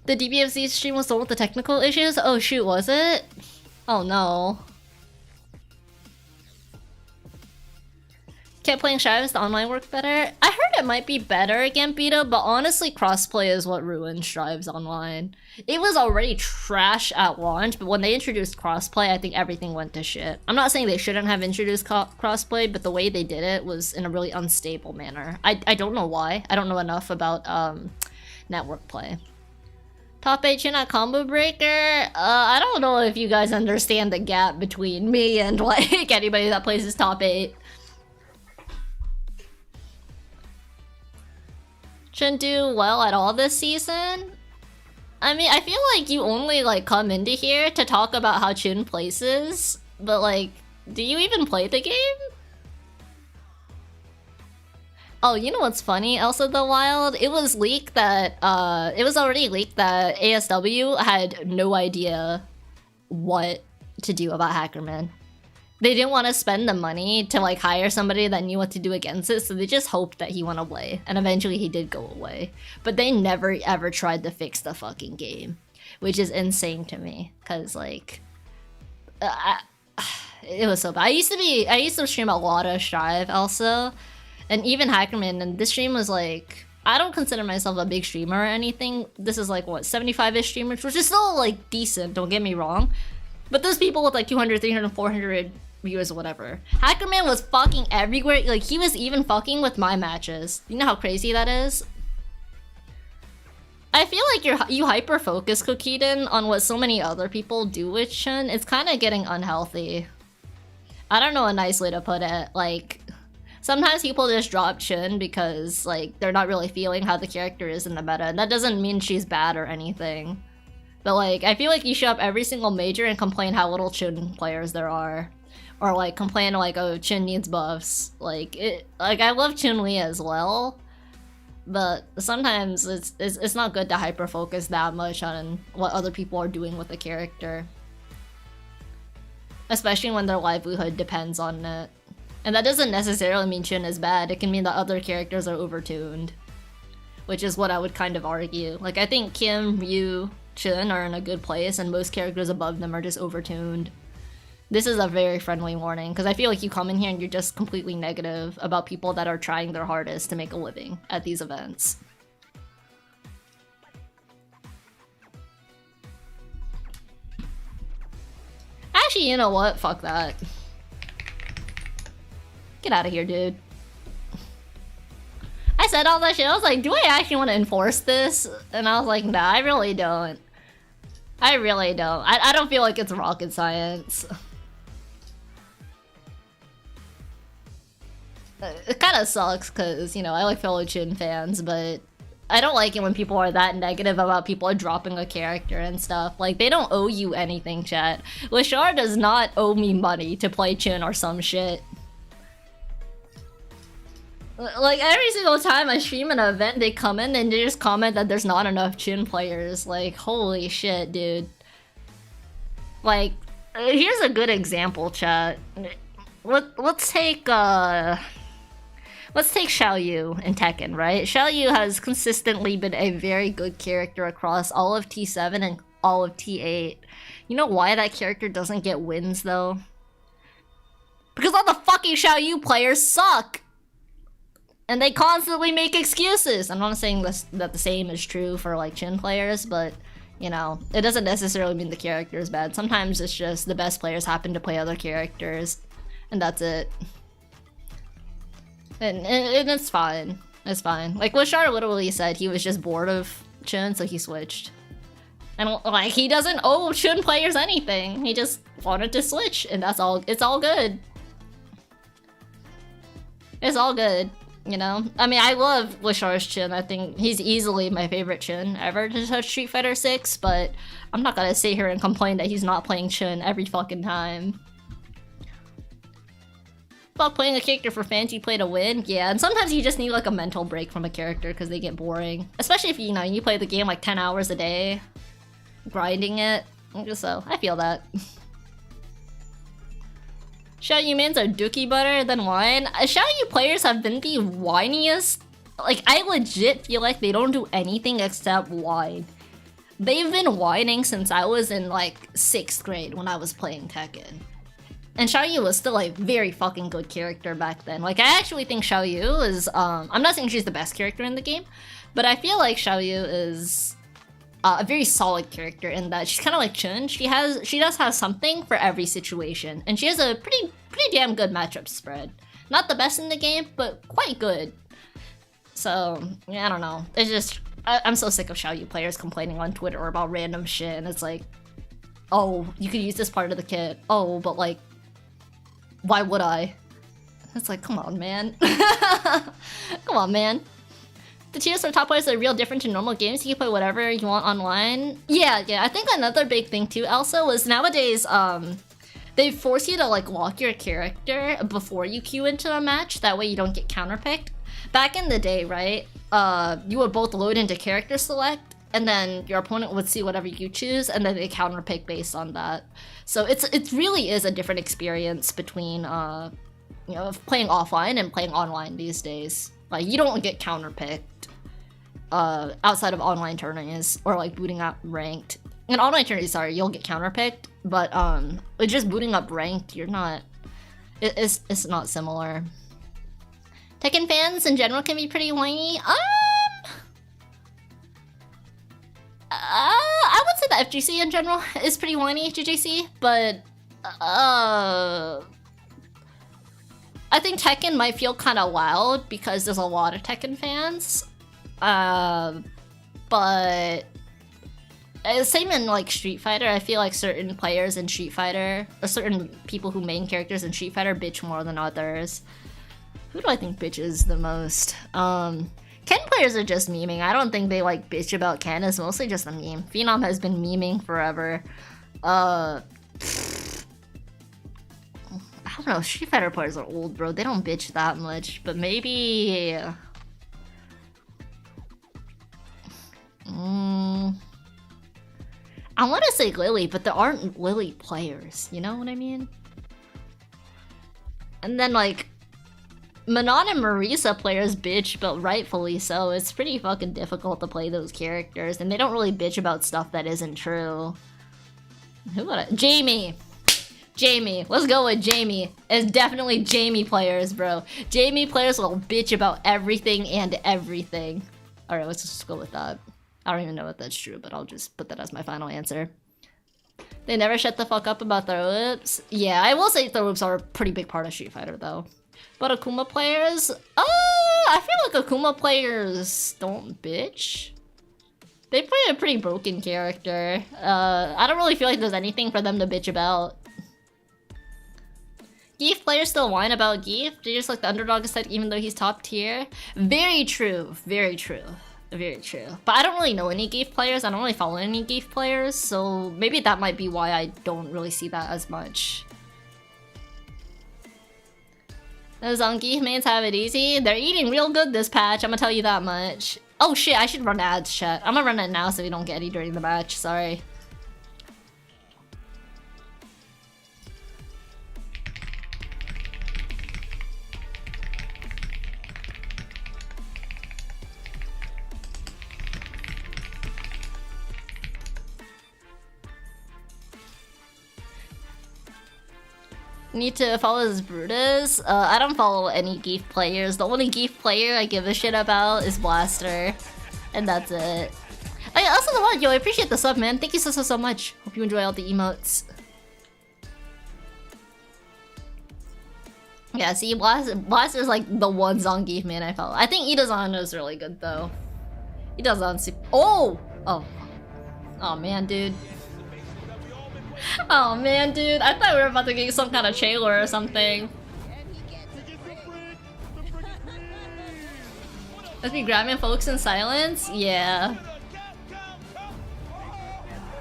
The DBFZ stream was the one with the technical issues? Oh shoot, was it? Oh no. Kept playing Strive, is the online work better? I heard it might be better again, Beto, but honestly crossplay is what ruined Strive's online. It was already trash at launch, but when they introduced crossplay, I think everything went to shit. I'm not saying they shouldn't have introduced crossplay, but the way they did it was in a really unstable manner. I don't know why. I don't know enough about network play. Top 8 chin at Combobreaker? I don't know if you guys understand the gap between me and like anybody that plays this top 8. Shouldn't do well at all this season? I mean, I feel like you only like come into here to talk about how Chun places, but like, do you even play the game? Oh, you know what's funny? Elsa the Wild, it was leaked that, it was already leaked that ASW had no idea what to do about Hackerman. They didn't want to spend the money to like hire somebody that knew what to do against it, so they just hoped that he went away, and eventually he did go away. But they never ever tried to fix the fucking game, which is insane to me, cause like, it was so bad. I used to stream a lot of Strive also, and even Hackerman, and this stream was like, I don't consider myself a big streamer or anything. This is like what, 75-ish streamers, which is still like decent, don't get me wrong. But those people with like 200, 300, 400 viewers or whatever. Hackerman was fucking everywhere. Like, he was even fucking with my matches. You know how crazy that is? I feel like you hyper-focus, Kokiden, on what so many other people do with Chun. It's kind of getting unhealthy. I don't know a nice way to put it. Like, sometimes people just drop Chun because, like, they're not really feeling how the character is in the meta. And that doesn't mean she's bad or anything. But, like, I feel like you show up every single major and complain how little Chun players there are. Or, like, complain, like, oh, Chun needs buffs. Like, I love Chun-Li as well. But sometimes it's not good to hyper-focus that much on what other people are doing with the character. Especially when their livelihood depends on it. And that doesn't necessarily mean Chun is bad, it can mean that other characters are overtuned. Which is what I would kind of argue. Like, I think Kim, Ryu, Chun are in a good place, and most characters above them are just overtuned. This is a very friendly warning, because I feel like you come in here and you're just completely negative about people that are trying their hardest to make a living at these events. Actually, you know what? Fuck that. Get out of here, dude. I said all that shit. I was like, do I actually want to enforce this? And I was like, nah, I really don't. I really don't. I don't feel like it's rocket science. It kind of sucks because, you know, I like fellow Chun fans, but I don't like it when people are that negative about people dropping a character and stuff. Like, they don't owe you anything, chat. Lashar does not owe me money to play Chun or some shit. Like, every single time I stream an event, they come in and they just comment that there's not enough Chun players. Like, holy shit, dude. Like, here's a good example, chat. Let's take Xiao Yu in Tekken, right? Xiao Yu has consistently been a very good character across all of T7 and all of T8. You know why that character doesn't get wins, though? Because all the fucking Xiao Yu players suck! And they constantly make excuses! I'm not saying that the same is true for, like, Chun players, but, you know, it doesn't necessarily mean the character is bad. Sometimes it's just the best players happen to play other characters. And that's it. And it's fine. It's fine. Like, Lashar literally said he was just bored of Chun, so he switched. And, like, he doesn't owe Chun players anything. He just wanted to switch, and that's all. It's all good. It's all good, you know? I mean, I love Lashar's Chun. I think he's easily my favorite Chun ever to touch Street Fighter 6, but I'm not gonna sit here and complain that he's not playing Chun every fucking time. About playing a character for fantasy play to win, yeah, and sometimes you just need like a mental break from a character because they get boring. Especially if, you know, you play the game like 10 hours a day, grinding it. So, I feel that. Xiao Yu mans are dookie butter than wine. Xiao Yu players have been the whiniest. Like, I legit feel like they don't do anything except whine. They've been whining since I was in like 6th grade when I was playing Tekken. And Xiao Yu was still a very fucking good character back then. Like, I actually think Xiao Yu is, I'm not saying she's the best character in the game, but I feel like Xiao Yu is a very solid character in that she's kind of like Chun. She does have something for every situation, and she has a pretty damn good matchup spread. Not the best in the game, but quite good. So, yeah, I don't know. It's just, I'm so sick of Xiao Yu players complaining on Twitter about random shit, and it's like, oh, you could use this part of the kit. Oh, but like, why would I? It's like, come on, man. Come on, man. The tiers for top players are real different to normal games. You can play whatever you want online. Yeah. I think another big thing too, also, was nowadays, they force you to like lock your character before you queue into a match. That way you don't get counterpicked. Back in the day, right? You would both load into character select, and then your opponent would see whatever you choose, and then they counterpick based on that. So it really is a different experience between you know, playing offline and playing online these days. Like, you don't get counterpicked outside of online tourneys or like booting up ranked. In online tourneys, sorry, you'll get counterpicked, but with just booting up ranked, you're not. It's not similar. Tekken fans in general can be pretty whiny. I would say that FGC in general is pretty whiny, GJC, but I think Tekken might feel kind of loud because there's a lot of Tekken fans. But same in like Street Fighter. I feel like certain players in Street Fighter, or certain people who main characters in Street Fighter, bitch more than others. Who do I think bitches the most? Ken players are just memeing. I don't think they like bitch about Ken. It's mostly just a meme. Phenom has been memeing forever. I don't know. Street Fighter players are old, bro. They don't bitch that much. But maybe... I want to say Lily, but there aren't Lily players. You know what I mean? And then, like... Manon and Marisa players bitch, but rightfully so. It's pretty fucking difficult to play those characters, and they don't really bitch about stuff that isn't true. Who would I... Jamie! Jamie. Let's go with Jamie. It's definitely Jamie players, bro. Jamie players will bitch about everything and everything. Alright, let's just go with that. I don't even know if that's true, but I'll just put that as my final answer. They never shut the fuck up about throw whips. Yeah, I will say throw whips are a pretty big part of Street Fighter, though. But Akuma players? I feel like Akuma players don't bitch. They play a pretty broken character. I don't really feel like there's anything for them to bitch about. Geef players still whine about Geef. They just like the underdog aesthetic even though he's top tier. Very true. Very true. Very true. But I don't really know any Geef players. I don't really follow any Geef players. So maybe that might be why I don't really see that as much. Those Geef mains have it easy. They're eating real good this patch, I'm gonna tell you that much. Oh shit, I should run ads, chat. I'm gonna run it now so we don't get any during the match, sorry. Need to follow this Brutus. I don't follow any Geef players. The only Geef player I give a shit about is Blaster. And that's it. Oh yeah, also the one, yo, I appreciate the sub, man. Thank you so much. Hope you enjoy all the emotes. Yeah, see, Blaster's like the one Zangief man I follow. I think Itazan is really good though. Itazan's super— Oh! Oh man, dude. Oh man, dude. I thought we were about to get some kind of trailer or something. Let's be grabbing folks in silence? Yeah.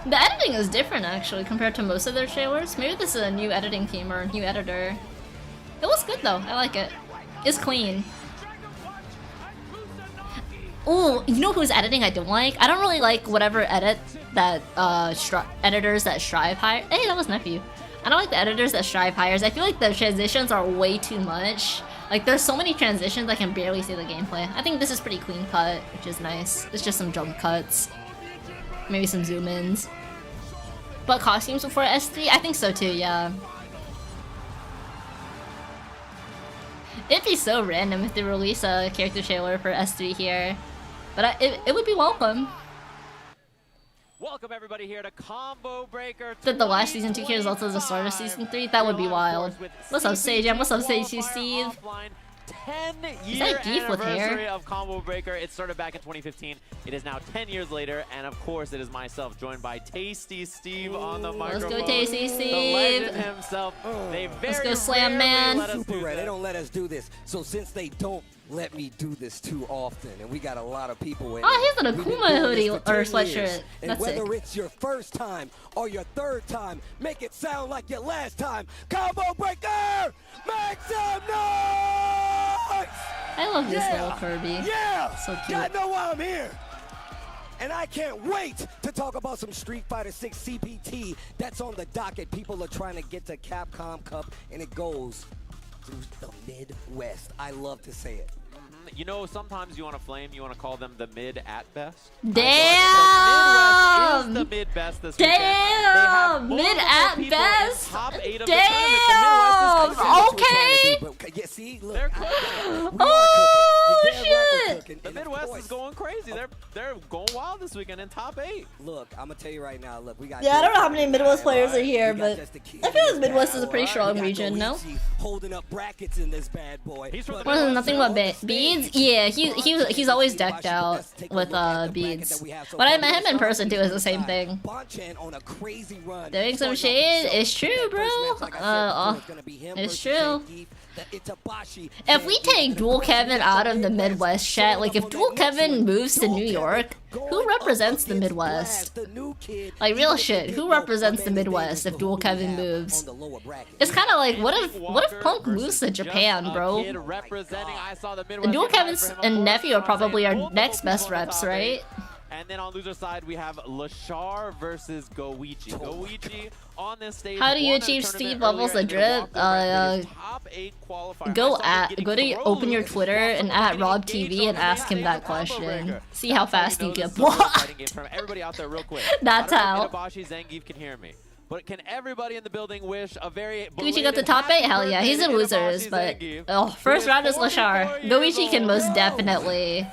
The editing is different actually compared to most of their trailers. Maybe this is a new editing team or a new editor. It looks good though. I like it. It's clean. Oh, you know who's editing I don't like? I don't really like whatever edit that editors that Strive hire. Hey, that was Nephew. I don't like the editors that Strive hires. I feel like the transitions are way too much. Like there's so many transitions I can barely see the gameplay. I think this is pretty clean cut, which is nice. It's just some jump cuts. Maybe some zoom ins. But costumes before S3? I think so too, yeah. It'd be so random if they release a character trailer for S3 here. But it would be welcome. Welcome everybody here to Combobreaker. That the last season 2 is also the start of season 3? That would be wild. What's up, Sage? What's up, Sage Steve? 10-year anniversary of Combobreaker. It started back in 2015. It is now 10 years later, and of course, it is myself, joined by Tasty Steve on the microphone. Let's go, Tasty Steve. The legend himself. Let's go, Slam Man. Super Red. They don't let us do this. So since they don't let me do this too often, and we got a lot of people in. Oh, he's an Akuma hoodie or sweatshirt. And whether it's your first time or your third time, make it sound like your last time. Combobreaker, make some noise! I love this little Kirby. Yeah, so cute. Y'all know why I'm here. And I can't wait to talk about some Street Fighter 6 CPT that's on the docket. People are trying to get to Capcom Cup, and it goes through the Midwest. I love to say it. You know, sometimes you want to flame, you want to call them the mid at best. Damn! The Midwest is the mid best this Damn! weekend. Mid at best? Top 8 of Damn! Okay! Yeah, see, look, They're cooking. Oh, shit! The Midwest is going crazy. They're going wild this weekend in top 8. Look, I'm gonna tell you right now. Look, we got. Yeah, I don't know how many Midwest players are here, but I feel like Midwest is a pretty strong region, no? Holding up brackets in this bad boy. Well, nothing but beads? Yeah, he's always decked out with beads. When I met him in person too, it was the same thing. Doing some shade? It's true, bro. It's true. If we take Dual Kevin out of the Midwest chat, like if Dual Kevin moves to New York, who represents the Midwest? Like real shit, who represents the Midwest if Dual Kevin moves? It's kind of like, what if Punk moves to Japan, bro? Dual Kevin's and nephew are probably our next best reps, right? And then on loser side, we have Lashar versus Goichi. Goichi on this stage. How do you achieve Steve levels of drip? Go to open your Twitter and at RobTV and ask him that question. See how fast you get blocked. Everybody out there real quick. That's how. Itabashi Zangief can hear me. But can everybody in the building wish a very Goichi got the top 8? Hell yeah, he's in losers, but first round is Lashar. Goichi can most definitely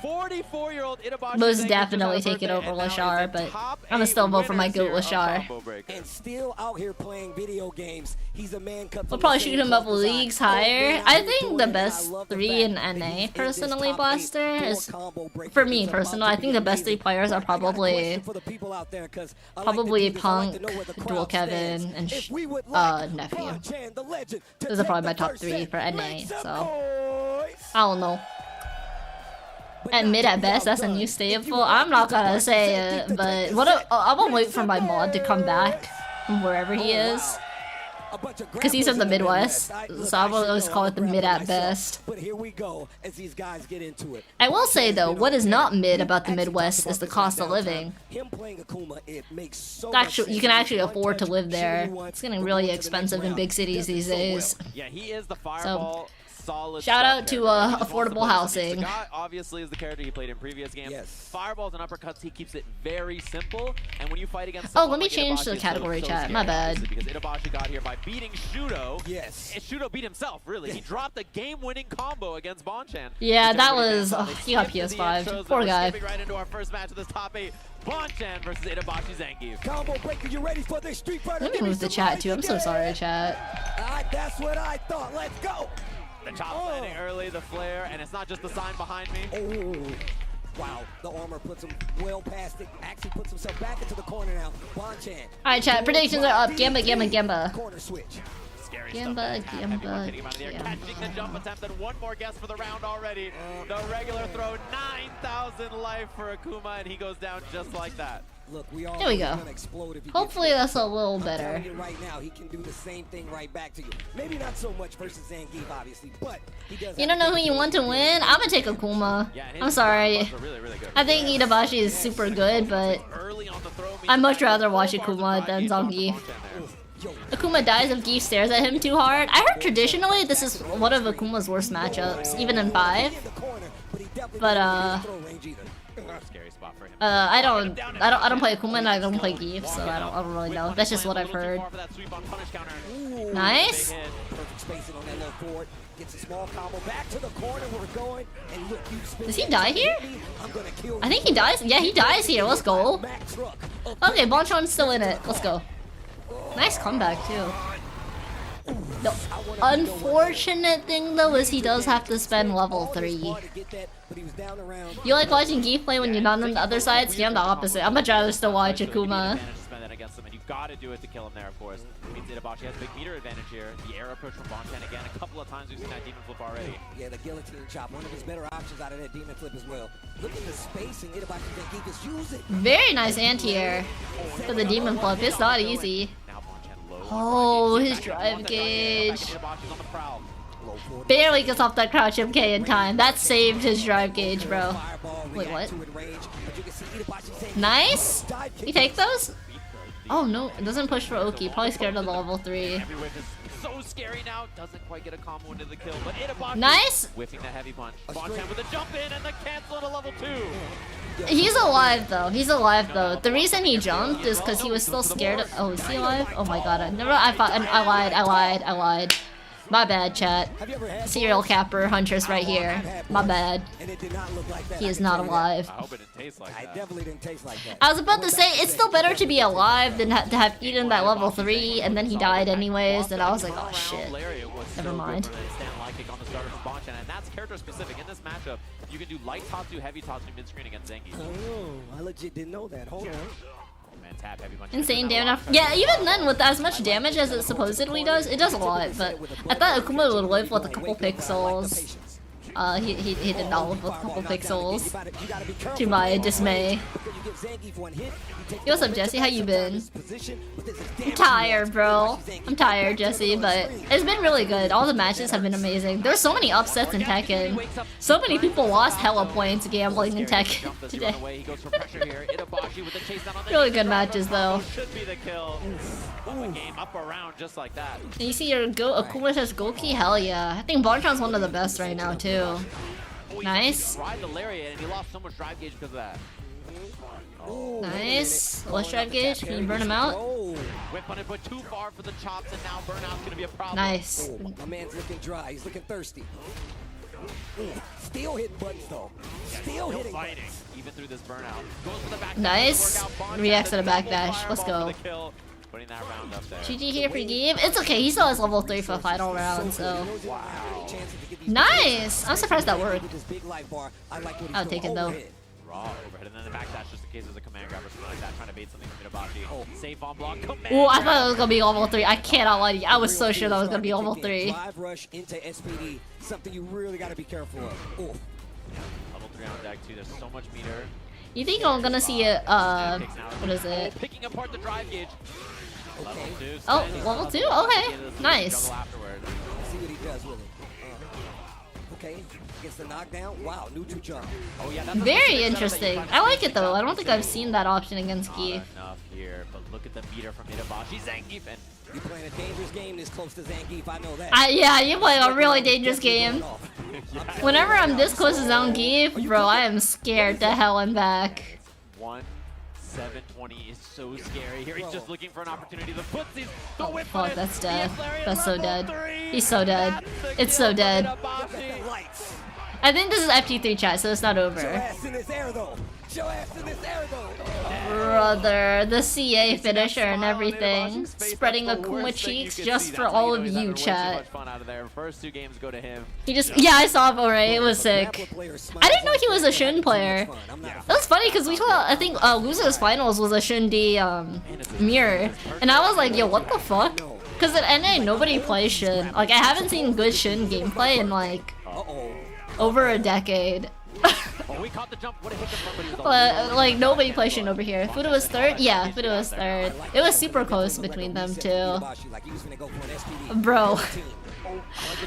take it over Lashar, but I'm gonna still vote for my goat Lashar. And still out here playing video games. He's a man cut. We'll probably shoot him up leagues higher. I think the best 3 in NA, personally, Blaster, is, for me personally, I think the best 3 players are probably Punk, Dual Kevin, and Nephew. Those are probably my top 3 for NA, so I don't know. And mid at best, that's a new staple. I'm not gonna say it, but I'm gonna wait for my mod to come back from wherever he is. Because he's in the Midwest, so I will always call it the mid at best. But here we go as these guys get into it. I will say though, what is not mid about the Midwest is the cost of living. Actually, you can actually afford to live there. It's getting really expensive in big cities these days. Yeah, he is the fireball. Shout out to affordable housing. Scott obviously is the character he played in previous games. Fireballs and uppercuts, he keeps it very simple. And when you fight against let me change the category chat. My bad. Because Itabashi got here by beating Shuto. Yes. And Shuto beat himself, really. He dropped the game-winning combo against Bonchan. Yeah, that was. He got PS5. Poor guy. Right into our first match of this top 8. Bonchan versus Itabashi Zangief. Combobreaker, you ready for this Street Fighter? Let me move the chat too. I'm so sorry, chat. That's what I thought. Let's go. The chop landing early, the flare, and it's not just the sign behind me. Oh, wow. The armor puts him well past it. Actually puts himself back into the corner now. Bonchan. Alright, chat. Predictions are up. Gamba. Corner switch. Scary Gamba. Catching the jump attempt, and one more guess for the round already. The regular throw, 9,000 life for Akuma, and he goes down just like that. Look, there we go. Hopefully that's a little better. Right now, he can do the same thing right back to you. Maybe not so much versus Zangief, obviously, but he does. You don't know who you want to win? I'm gonna take Akuma. I'm sorry. I think Itabashi is super good, but I'd much rather watch Akuma than Zangief. Akuma dies if Geef stares at him too hard. I heard traditionally this is one of Akuma's worst matchups, even in 5. But scary spot for him. I don't play Akuma and I don't play Geef, so I don't really know. That's just what I've heard. Nice. Perfect spacing on that low forward. Gets a small combo back to the corner. We're going. And look, does he die here? I think he dies. Yeah, he dies here. Let's go. Okay, Bonchan's still in it. Let's go. Nice comeback too. The unfortunate thing though is he does have to spend level 3. You like watching Geef play when you're not on the other side? See, I'm the opposite. I'm much rather still watch Akuma. You've got to do it to kill him there, of course. It means Itabashi has a big meter advantage here. The air approach from Bonchan again. A couple of times we've seen that demon flip already. Yeah, the guillotine chop. One of his better options out of that demon flip as well. Look at the spacing. Itabashi can keep his use it. Very nice anti-air for the demon flip. It's not easy. Oh, his drive gauge. Barely gets off that crouch MK in time. That saved his drive gauge, bro. Wait, what? Nice? You take those? Oh no, it doesn't push for Oki. Probably scared of the level 3. so scary now. Doesn't quite get a combo into the kill, but Itabashi Nice. whiffing the heavy punch. Bonchan with a jump in and the cancel to level 2. He's alive though. He's alive though. The reason he jumped is because he was still scared of. Oh, is he alive? Oh my god! I lied. My bad, chat. Serial capper Huntress right here. My bad. He is not alive. I hope it didn't taste like that. I definitely didn't taste like that. I was about to say it's still better to be alive than to have eaten that level 3 and then he died anyways. And I was like, oh shit. Never mind. On the starter from Bonchan, and that's character specific. In this matchup, you can do light Tatsu, heavy Tatsu mid-screen against Zengi. Oh, I legit didn't know that. Hold on. Man, tap heavy punch. Insane damage. Yeah, even then, with as much damage as it supposedly does, it does a lot. But I thought Akuma would live with a couple pixels. He did not live with a couple pixels. To my dismay. Yo, what's up, Jesse? How you been? I'm tired, bro. I'm tired, Jesse, but it's been really good. All the matches have been amazing. There's so many upsets in Tekken. So many people lost hella points gambling in Tekken today. Really good matches, though. Should be the kill. Game up around just like that. And you see your Akuma says Goki? Hell yeah. I think Bonchan's one of the best right now, too. Nice. Ride the lariat, and he lost so much drive gauge because of that. Nice. Less drive gauge. Can you burn him out? Whip on it, but too far for the chops, and now burnout's gonna be a problem. Nice. My man's looking dry. He's looking thirsty. Still hitting buttons though. Still hitting fighting even through this burnout. Goes for the back. Nice. Reacts to the backdash. Let's go. Putting that round up there. GG here for game. It's okay. He still has level 3 for the final round, so. Wow. Nice. I'm surprised that worked. I'll take it though. Raw overhead, and then the backdash just in case there's a command grab or something like that, trying to bait something from Itabashi. Safe on block. Oh, I thought it was gonna be level 3. I cannot lie to you. I was so sure that was gonna be level 3. Drive rush into SPD, something you really got to be careful of. Level 3 on deck too. There's so much meter. You think I'm gonna see it? What is it? Picking apart the drive gauge. Level 2. Oh, level 2. Okay, nice. See what he does with it. Okay, gets the knockdown. Wow, neutral jump. Oh yeah, very interesting. I like it though. I don't think I've seen that option against Geef. Enough here, but look at the meter from Itabashi. Zangief, and you playing a dangerous game this close to Zangief. I know that. Yeah, you're playing a really dangerous game. Whenever I'm this close to Zangief, bro, I am scared to hell and back. 1-7-20 is so scary. Here he's just looking for an opportunity. The footsies, the Oh whip fuck, that's dead. That's so dead. He's so dead. It's so dead. I think this is FT3 chat, so it's not over. Brother, the CA finisher and everything. Spreading Akuma cheeks just for all of you, chat. First 2 games go to him. He just, yeah, I saw it already. It was sick. I didn't know he was a Shun player. That was funny because we saw, I think, Losers Finals was a Shun D mirror. And I was like, yo, what the fuck? Because at NA, nobody plays Shun. Like, I haven't seen good Shun gameplay in, like, over a decade. We caught the jump. What a hit But, like, nobody plays Shun over here. Fudo was 3rd? Yeah, Fudo was 3rd. It was super close between them two. Bro.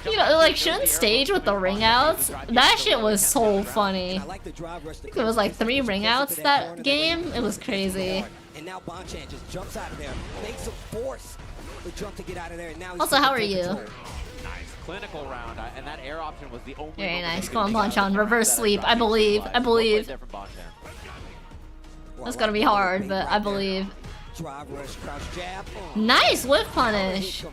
You know, like, Shun's stage with the ring outs, that shit was so funny. I think it was like 3 ring outs that game. It was crazy. And now Bonchan just jumps out of there, makes him force the jump to get out of there. And now Also, how are you? Nice clinical round, and that air option was the only. Very nice. Come on, Bonchan. Reverse sleep. I believe. I believe. It's gonna be hard, but I believe. Nice whip punish.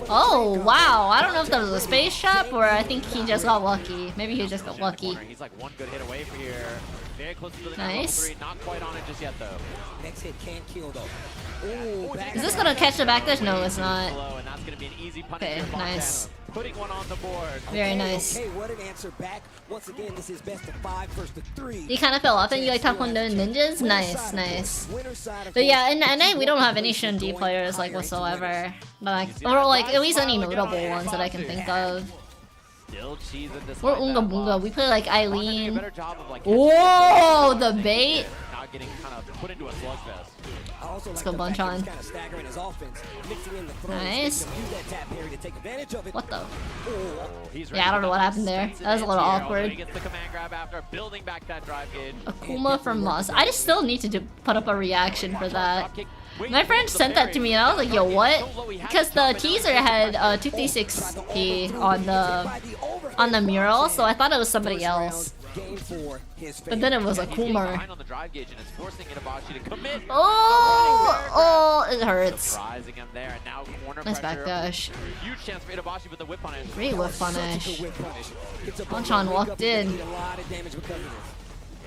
Oh wow! I don't know if that was a space shot or I think he just got lucky. Maybe he just got lucky. He's like one good hit away from here. Very close to the nice. Not quite on it just yet though. Next hit can't kill though. Is this gonna catch the backdash? No, it's not. And that's gonna be an easy Okay, nice. Putting one on the board. Very nice. Okay, what an answer back. Once again, this is best of 5 first to 3. You kind of fell off and you like Taekwondo ninjas? Nice, nice. But yeah, in NA we don't have any Shun D players like whatsoever. Like, or like at least any notable ones that I can think of. We're Unga Bunga. We play like Eileen. Whoa, the bait. Not getting kind of put into a slugfest. Let's go Bonchan. Nice. What the? Yeah, I don't know what happened there. That was a little awkward. Akuma from Moss. I just still need to put up a reaction for that. My friend sent that to me and I was like, yo, what? Because the teaser had 236p on the mural, so I thought it was somebody else. But then it was a Coomer. Oh, it hurts. Nice backdash. Huge chance for Itabashi with the whip punish. Great whip punish. Bonchan walked in.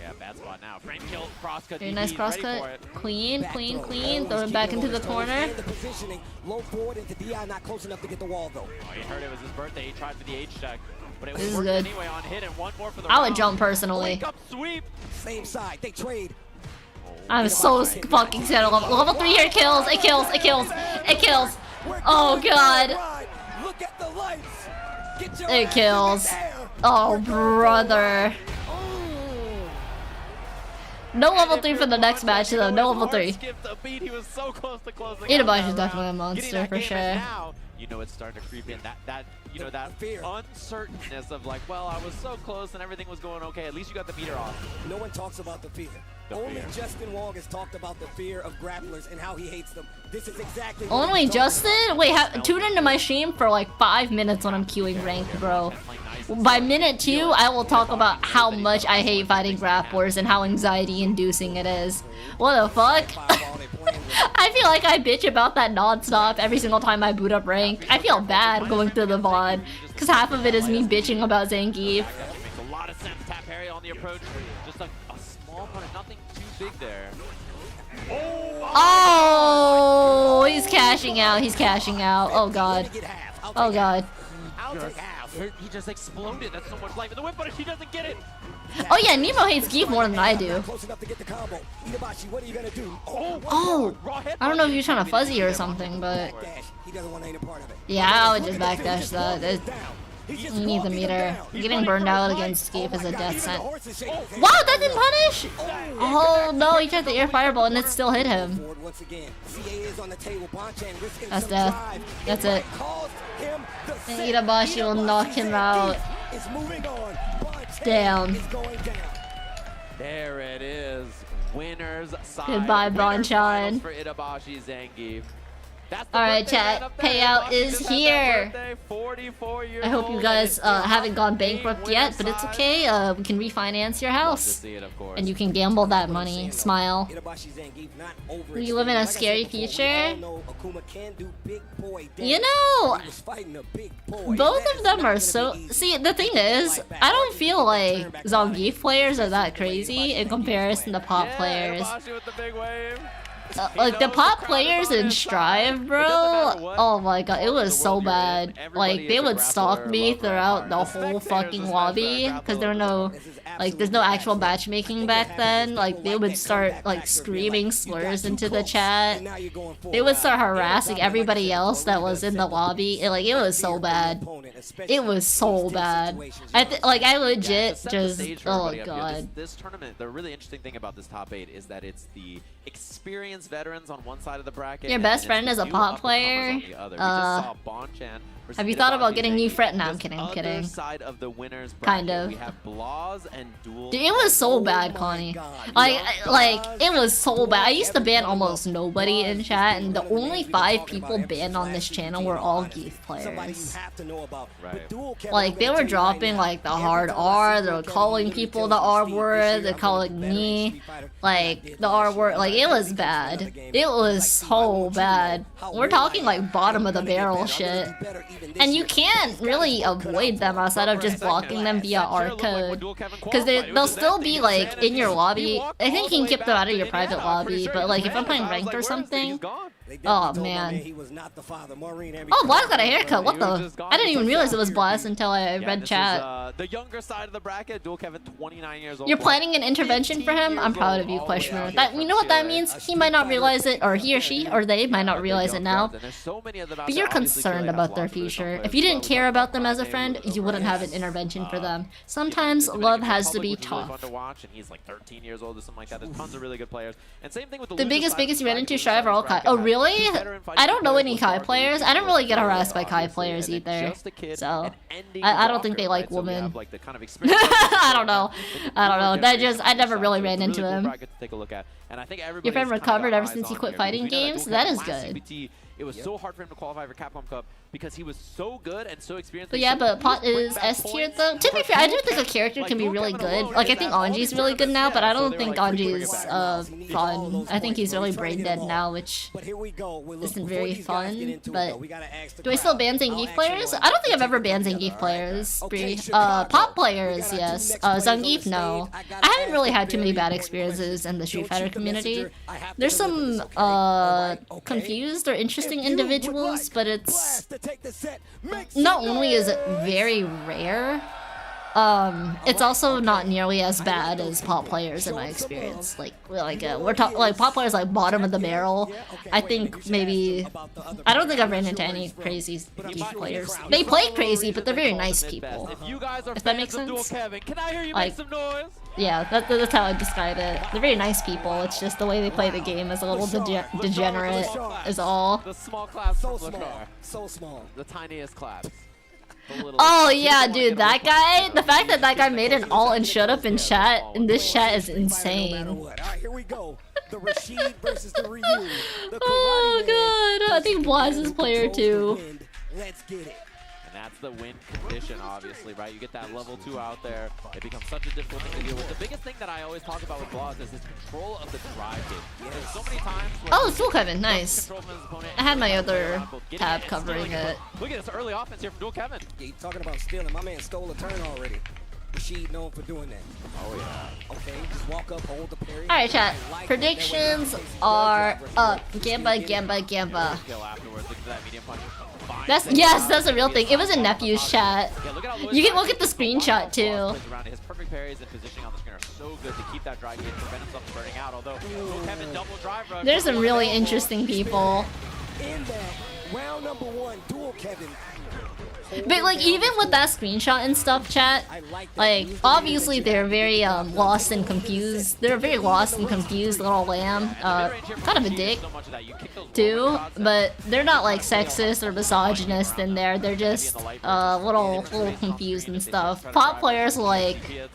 Yeah, bad spot now. Frame kill, crosscut. Very nice crosscut. Clean, clean, clean. Throw it back into the corner. Low forward into DI, not close enough to get the wall though. Oh, he heard it was his birthday. He tried for the H check. But it This was is good. anyway on hit and one more for the I would round. jump personally. Wake up sweep. Same side, they trade. I'm so fucking scared of level 3 here kills. It kills. It kills. It kills. Oh god. Look at the lights. Get your It kills. Oh brother. No level 3 for the next match though. No level 3. Itabashi is definitely a monster for sure. You know it's starting to creep in. That uncertainness of like, well, I was so close and everything was going okay. At least you got the meter off. No one talks about the fear. Only Justin Wong has talked about the fear of grapplers and how he hates them. This is exactly what Only he's Justin? Wait, tune into my stream for like 5 minutes when I'm queuing ranked, bro. By minute 2, I will talk about how much I hate fighting grapplers and how anxiety-inducing it is. What the fuck? I feel like I bitch about that non-stop every single time I boot up ranked. I feel bad going through the VOD, because half of it is me bitching about Zangief. Makes a lot of sense. Tap parry on the approach. Just a small punish, nothing too big there. Oh, he's cashing out. He's cashing out. Oh god. Oh god. He just exploded. That's so much life in the whip, but he doesn't get it. Oh yeah, Nemo hates Geef more than I do. Oh, I don't know if you're trying to fuzzy or something, but yeah, I would just backdash that. You need the meter. Getting burned out against Geef is a death sentence. Wow, that didn't punish! Oh no, he tried the air fireball and it still hit him. That's death. That's it. And Itabashi will knock him out. Damn. There it is. Winners side. Goodbye, Bonchan. For Itabashi Zangief. Alright, chat. Payout is here. I hope you guys haven't gone bankrupt yet, but it's okay. We can refinance your house. And you can gamble that money. Smile. You live in a scary future? You know, both of them are so... See, the thing is, I don't feel like Zangief players are that crazy in comparison to pop players. Like the pop players in Strive, bro, oh my god, it was so bad. Like they would stalk me throughout the whole fucking lobby because there were no, like there's no actual matchmaking back then. Like they would start like screaming slurs into the chat. They would start harassing everybody else that was in the lobby. It was so bad. It was so bad. I legit just, oh god. This tournament, the really interesting thing about this top 8 is that it's the experienced veterans on one side of the bracket. Your best friend is a pop player? Have you thought about getting new friend? No, I'm kidding, I'm kidding. Side of the winners bracket, kind of. We have Blaws and Duel. Dude, it was so bad, Connie. Like, it was so bad. I used to ban almost nobody in chat, and the only 5 people banned on this channel were all Geef players. Like, they were dropping, like, the hard R, they were calling people the R word, they're calling me, like, the R word. Like, it was bad. It was so bad. We're talking, like, bottom of the barrel shit. And you can't really avoid them outside of just blocking them via R code. Because they'll still be like in your lobby. I think you can keep them out of your private lobby, but like if I'm playing ranked or something, oh man. Oh, Blast got a haircut, what the? I didn't even realize it was Blast until I read chat. The younger side of the bracket, Duel Kevin, 29 years old. You're planning an intervention for him? I'm proud of you, question mark. That, you know what that means? He might not realize it, or he or she, or they might not realize it now. But you're concerned about their future. If you didn't care about them as a friend, you wouldn't have an intervention for them. Sometimes love has to be tough. He's like 13 years old or something like that. There's tons of really good players. And same thing with the biggest you ran into Strive are all Kai. Oh really? Really? I don't know any Kai players. I don't really get harassed by Kai players either. So I don't think they like women. I don't know. I never really ran into him. Your friend recovered ever since he quit fighting games? That is good. It was so hard for him to qualify for Capcom Cup because he was so good and so experienced. But yeah, but Pot is S tier though. To be fair, I do think a character can be really good. Like I think Anji's really good now, but I don't think Anji's fun. I think he's really brain dead now, which isn't very fun. But do I still ban Zangief players? I don't think I've ever banned Zangief players. Pop players, yes. Zangief, no. I haven't really had too many bad experiences in the Street Fighter community. There's some confused or interesting individuals, but it's not only is it very rare, it's also not nearly as bad as pop players in my experience. We're talking like pop players like bottom of the barrel. I think maybe I don't think I've ran into any crazy Geek players. They play crazy, but they're very nice people. If that makes sense. Can I hear you make some noise? Yeah, that's how I describe it. They're very nice people. It's just the way they play the game is a little degenerate, is all. The small claps so small. So small. The tiniest claps. Oh yeah, dude, that guy. The fact that that guy made an alt and showed up in chat in this chat is insane. Here we go. The Rashid versus the Ryu. Oh god, I think Blaz is player too. Let's get it. And that's the win condition, obviously, right? You get that level 2 out there. It becomes such a difficult thing to deal with. The biggest thing that I always talk about with Blaz is his control of the drive game. There's so many times where oh, Dual Kevin, nice. I had my other tab covering it. Look at this early offense here from Dual Kevin. Yeah, you talking about stealing. My man stole a turn already. Rashid known for doing that. Oh yeah. Okay, just walk up, hold the parry. Alright, chat. Predictions are up. Gamba. Kill afterwards. Look at that medium punch. That's a real thing. It was in Nephew's chat. You can look at the screenshot too. His perfect parries and positioning on the screen are so good to keep that drive game, prevent himself from burning out. Although Kevin double drive rush. There's some really interesting people. In that round number 1, Dual Kevin. But like even with that screenshot and stuff, chat, like obviously they're very lost and confused. They're a very lost and confused little lamb. Kind of a dick too, but they're not like sexist or misogynist in there. They're just little confused and stuff. Pop players like they're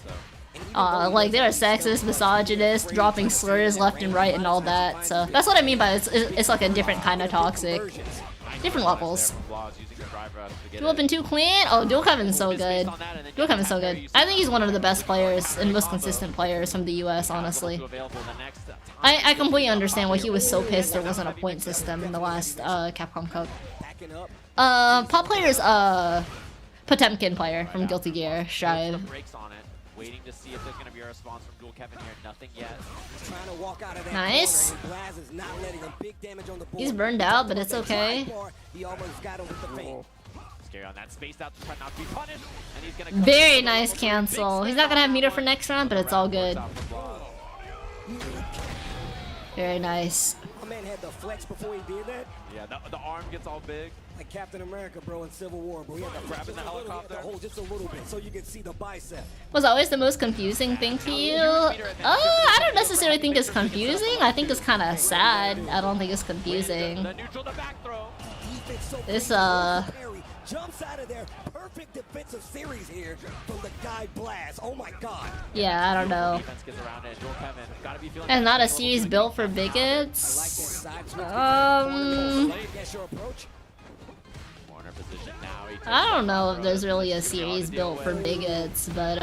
sexist, misogynist, dropping slurs left and right and all that. So that's what I mean by it's like a different kind of toxic. Different levels. Dual up in 2 clean? Oh, Dual Kevin's so good. Dual Kevin's so good. I think he's one of the best players and most consistent players from the US, honestly. I completely understand why he was so pissed there wasn't a point system in the last Capcom Cup. Pop players, Potemkin player from Guilty Gear, Strive. Waiting to see if there's going to be a response from Dual Kevin here. Nothing yet. Nice. He's burned out, but it's okay. Scary on that space out to try not to be punished. And he's gonna very nice cancel. He's not going to have meter for next round, but it's all good. Very nice. My man had the flex before he did that. Yeah, the arm gets all big. Like Captain America, bro, in Civil War, bro. He had to grab the helicopter. Hold just a little bit so you can see the bicep. Was always the most confusing thing to you? I don't necessarily think it's confusing. I think it's kind of sad. I don't think it's confusing. This jumps out of there. Perfect defensive series here from the guy Blaz. Oh my god. Yeah, I don't know. And not a series built for bigots. I don't know if there's really a series built for bigots, but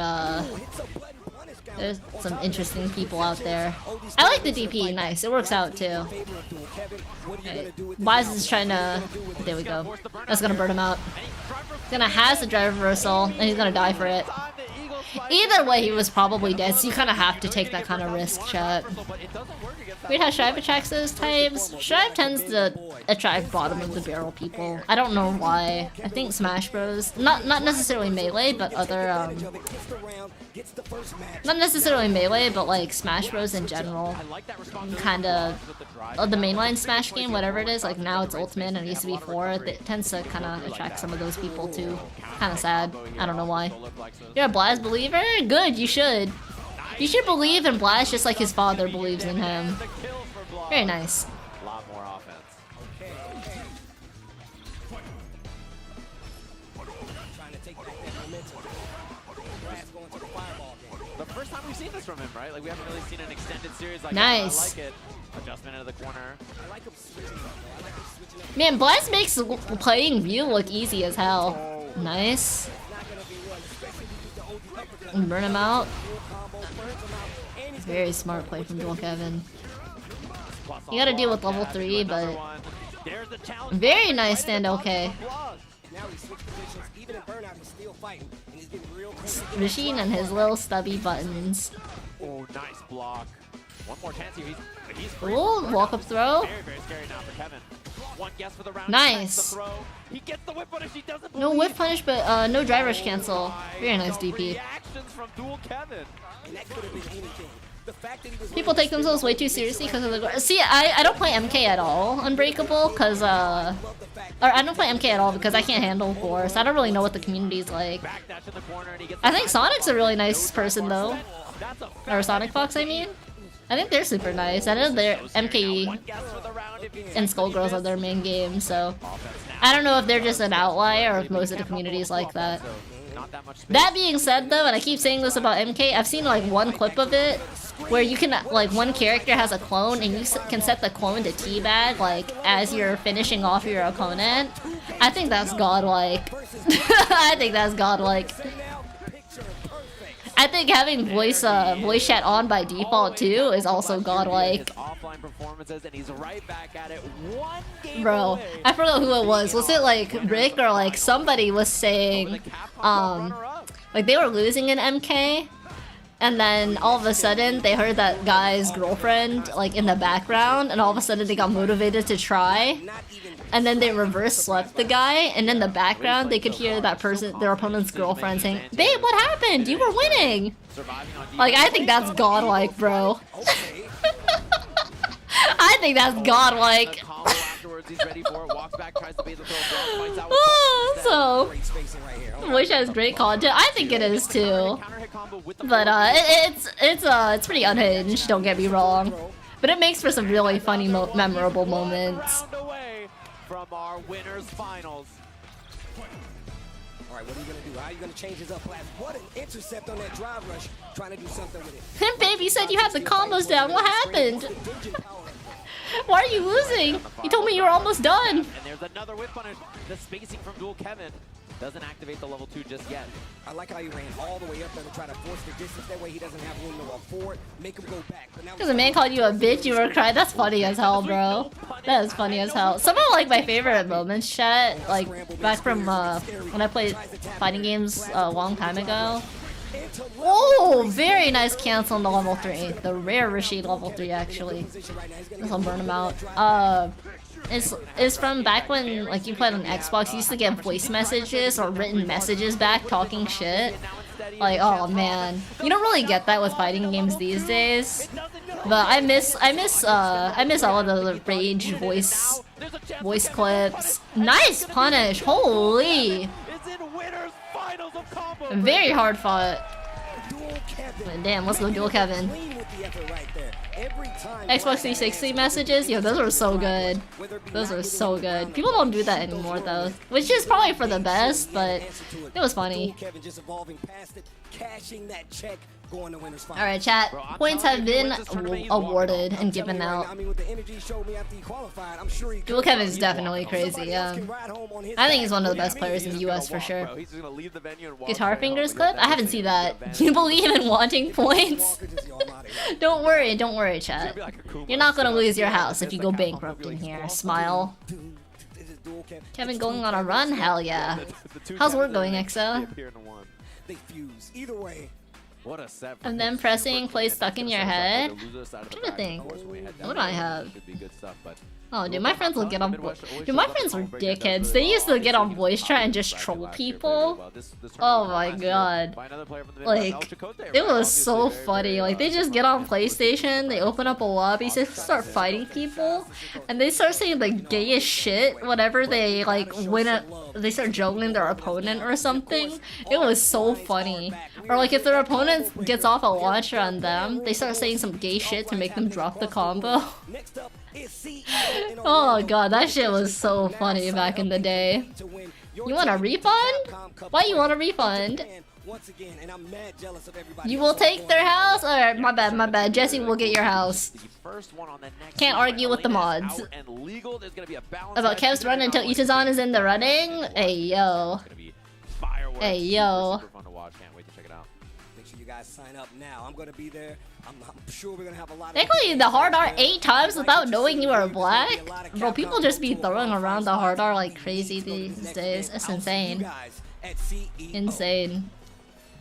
there's some interesting people out there. I like the DP, nice. It works out too. Okay. Wise is trying to. There we go. That's gonna burn him out. He's gonna has the drive reversal, and he's gonna die for it. Either way, he was probably dead, so you kind of have to take that kind of risk, chat. Weird how Strive attracts those types. Strive tends to attract bottom of the barrel people. I don't know why. I think Smash Bros. Not necessarily Melee, but other not necessarily Melee, but like Smash Bros in general. Kind of the mainline Smash game, whatever it is. Like now it's Ultimate and it used to be 4. It tends to kind of attract some of those people too. Kind of sad. I don't know why. You're a Blaz believer? Good, you should. You should believe in Blaz just like his father believes in him. Very nice. A lot more offense. The first time we've seen this from him, right? Like we haven't really seen an extended series like Nice. that. I like it. Adjustment into the corner. Man, Blast makes playing Ryu look easy as hell. Nice. Burn him out. Very smart play from Dual Kevin. You gotta deal with level 3, but very nice stand okay. Rasheen and his little stubby buttons. Oh, nice block. One more chance here. He's free. Ooh, walk up throw. Very, very scary now for Kevin. One guess for the round. Nice. He gets the whip punish. He doesn't No whip punish, but no dry rush cancel. Very nice DP. Reactions from Dual Kevin. People take themselves way too seriously because of the. See, I don't play MK at all. Unbreakable, because or I don't play MK at all because I can't handle Force. I don't really know what the community's like. I think Sonic's a really nice person though, or Sonic Fox, I mean. I think they're super nice. I know they're MKE and Skullgirls are their main game, so I don't know if they're just an outlier or if most of the community is like that. That being said though, and I keep saying this about MK, I've seen like one clip of it where you can, like, one character has a clone and you can set the clone to teabag, like, as you're finishing off your opponent. I think that's godlike. I think that's godlike. I think having voice chat on by default too is also godlike. Bro, I forgot who it was. Was it like Rick or like somebody was saying, like they were losing in MK, and then all of a sudden they heard that guy's girlfriend like in the background, and all of a sudden they got motivated to try. And then they reverse swept the guy, and in the background they could hear that person, their opponent's girlfriend, saying, "Babe, what happened? You were winning!" Like, I think that's godlike, bro. I think that's godlike. So, Wish has great content. I think it is too. But it's pretty unhinged. Don't get me wrong. But it makes for some really funny, memorable moments. From our winners finals. All right, what are you gonna do? How are you gonna change this up, Blast? What an intercept on that drive rush, trying to do something with it. Him, baby said you had the combos down. What happened? Why are you losing? You told me you were almost done. And there's another whip punish. The spacing from Dual Kevin doesn't activate the level 2 just yet. I like how he ran all the way up there to try to force the distance. That way he doesn't have room to walk forward, make him go back. Because a man called you a bitch, you were crying. That's funny as hell, bro. That is funny as hell. Some of like my favorite moments, chat, like back from when I played fighting games a long time ago. Oh, very nice cancel on the level 3. The rare Rashid level 3 actually. This will burn him out. It's from back when like you played on Xbox, you used to get voice messages or written messages back talking shit. Like, oh man, you don't really get that with fighting games these days. But I miss all of the rage voice clips. Nice punish, holy! Very hard fought. Damn, let's go Dual Kevin. Xbox 360 messages? Yo, those are so good. Those are so good. People don't do that anymore though, which is probably for the best, but it was funny. Alright, chat. Points have been awarded and given out. Dual Kevin is definitely crazy, yeah. I think he's one of the best players in the US for sure. Guitar Fingers clip? I haven't seen that. You believe in wanting points? Don't worry, chat. You're not gonna lose your house if you go bankrupt in here. Smile. Kevin going on a run? Hell yeah. How's work going, EXO? Either way. What a set. And then pressing play stuck in your head. I'm trying to think. What do I have? Oh, dude, my friends will get on. Dude, my friends were dickheads. They used to get on voice chat and just troll people. Oh my god. Like, it was so funny. Like, they just get on PlayStation, they open up a lobby, they start fighting people, and they start saying the gayest shit whenever they like win a. They start juggling their opponent or something. It was so funny. Or like if their opponent gets off a launcher on them, they start saying some gay shit to make them drop the combo. Oh god, that shit was so funny back in the day. You want a refund? Why you want a refund? Once again, and I'm mad jealous of everybody. You will take their house? Alright, my bad. Jesse will get your house. Can't argue with the mods. About Kev's run until Itazan is in the running? Hey yo. Hey yo. Make sure you guys sign up now. I'm gonna be there. I'm sure we're gonna have a lot of. Thankfully, the hard R 8 times without knowing you are black? Bro, people just be throwing around the hard R like crazy these days. It's insane. Insane.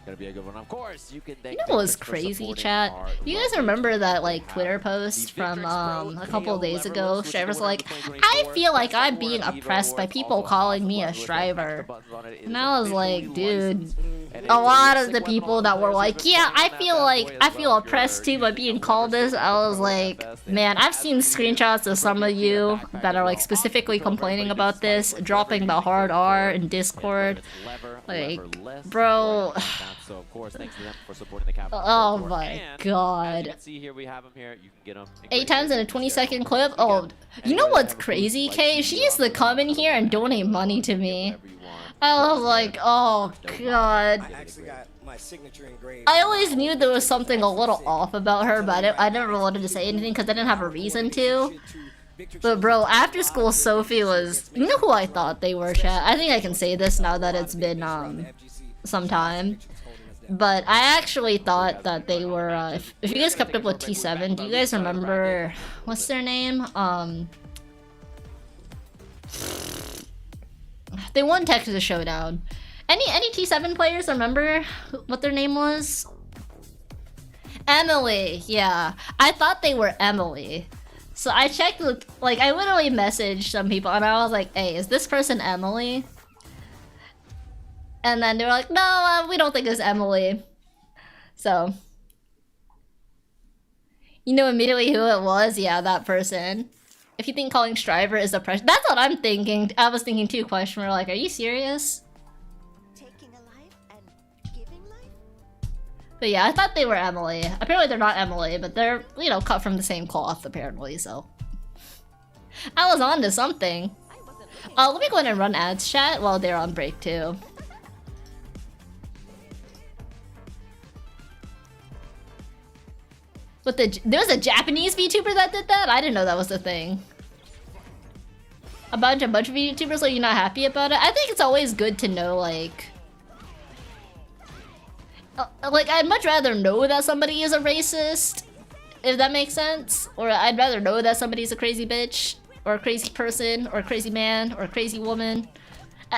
Gonna be a good one. Of course, you can thank You know what's crazy, chat? You guys remember that like Twitter post from a couple of days ago? Striver's like, I feel like I'm being oppressed by people calling me a Striver. And I was like, dude, a lot of the people that were like, yeah, I feel oppressed too by being called this. I was like, man, I've seen screenshots of some of you that are like specifically complaining about this, dropping the hard R in Discord. Like, bro. So of course, thanks to them for supporting the capital. Oh my god. You can see here we have him here. You can get him 8 times in a 20-second clip. Oh, you know what's crazy, Kay? She used to come in here and donate money to me. I was like, oh god. I actually got my signature engraved. I always knew there was something a little off about her, but I never wanted to say anything because I didn't have a reason to. But bro, after school Sophie was, you know who I thought they were, chat? I think I can say this now that it's been some time. But I actually thought that they were, if you guys kept up with T7, do you guys remember, what's their name? They won Texas Showdown. Any T7 players remember what their name was? Emily, yeah. I thought they were Emily. So I checked, like, I literally messaged some people and I was like, hey, is this person Emily? And then they were like, no, we don't think it's Emily. So. You know immediately who it was? Yeah, that person. If you think calling Striver is oppression. That's what I'm thinking. I was thinking too, question. We're like, are you serious? Taking a life and giving life? But yeah, I thought they were Emily. Apparently they're not Emily, but they're, you know, cut from the same cloth, apparently, so. I was on to something. Let me go ahead and run ads chat while they're on break, too. But there's a Japanese VTuber that did that? I didn't know that was a thing. A bunch of VTubers, are you not happy about it? I think it's always good to know, like, I'd much rather know that somebody is a racist, if that makes sense. Or I'd rather know that somebody's a crazy bitch, or a crazy person, or a crazy man, or a crazy woman.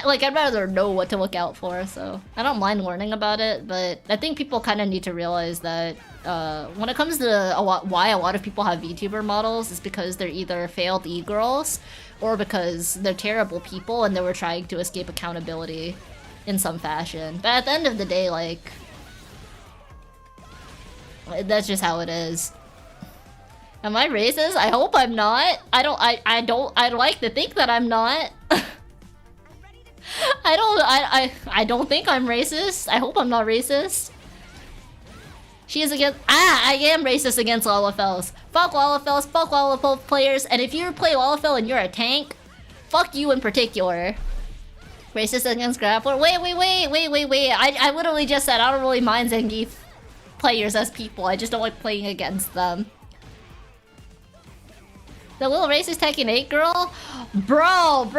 Like, I'd rather know what to look out for, so I don't mind learning about it, but I think people kind of need to realize that when it comes to why a lot of people have VTuber models, is because they're either failed e-girls, or because they're terrible people and they were trying to escape accountability in some fashion. But at the end of the day, like, that's just how it is. Am I racist? I hope I'm not. I'd like to think that I'm not. I don't think I'm racist. I hope I'm not racist. She is against— I am racist against Lalafels. Fuck Lalafels, fuck Lalafel players, and if you play Lalafel and you're a tank, fuck you in particular. Racist against Grappler? Wait. I literally just said I don't really mind Zangief players as people. I just don't like playing against them. The little racist Tekken 8 girl? Bro.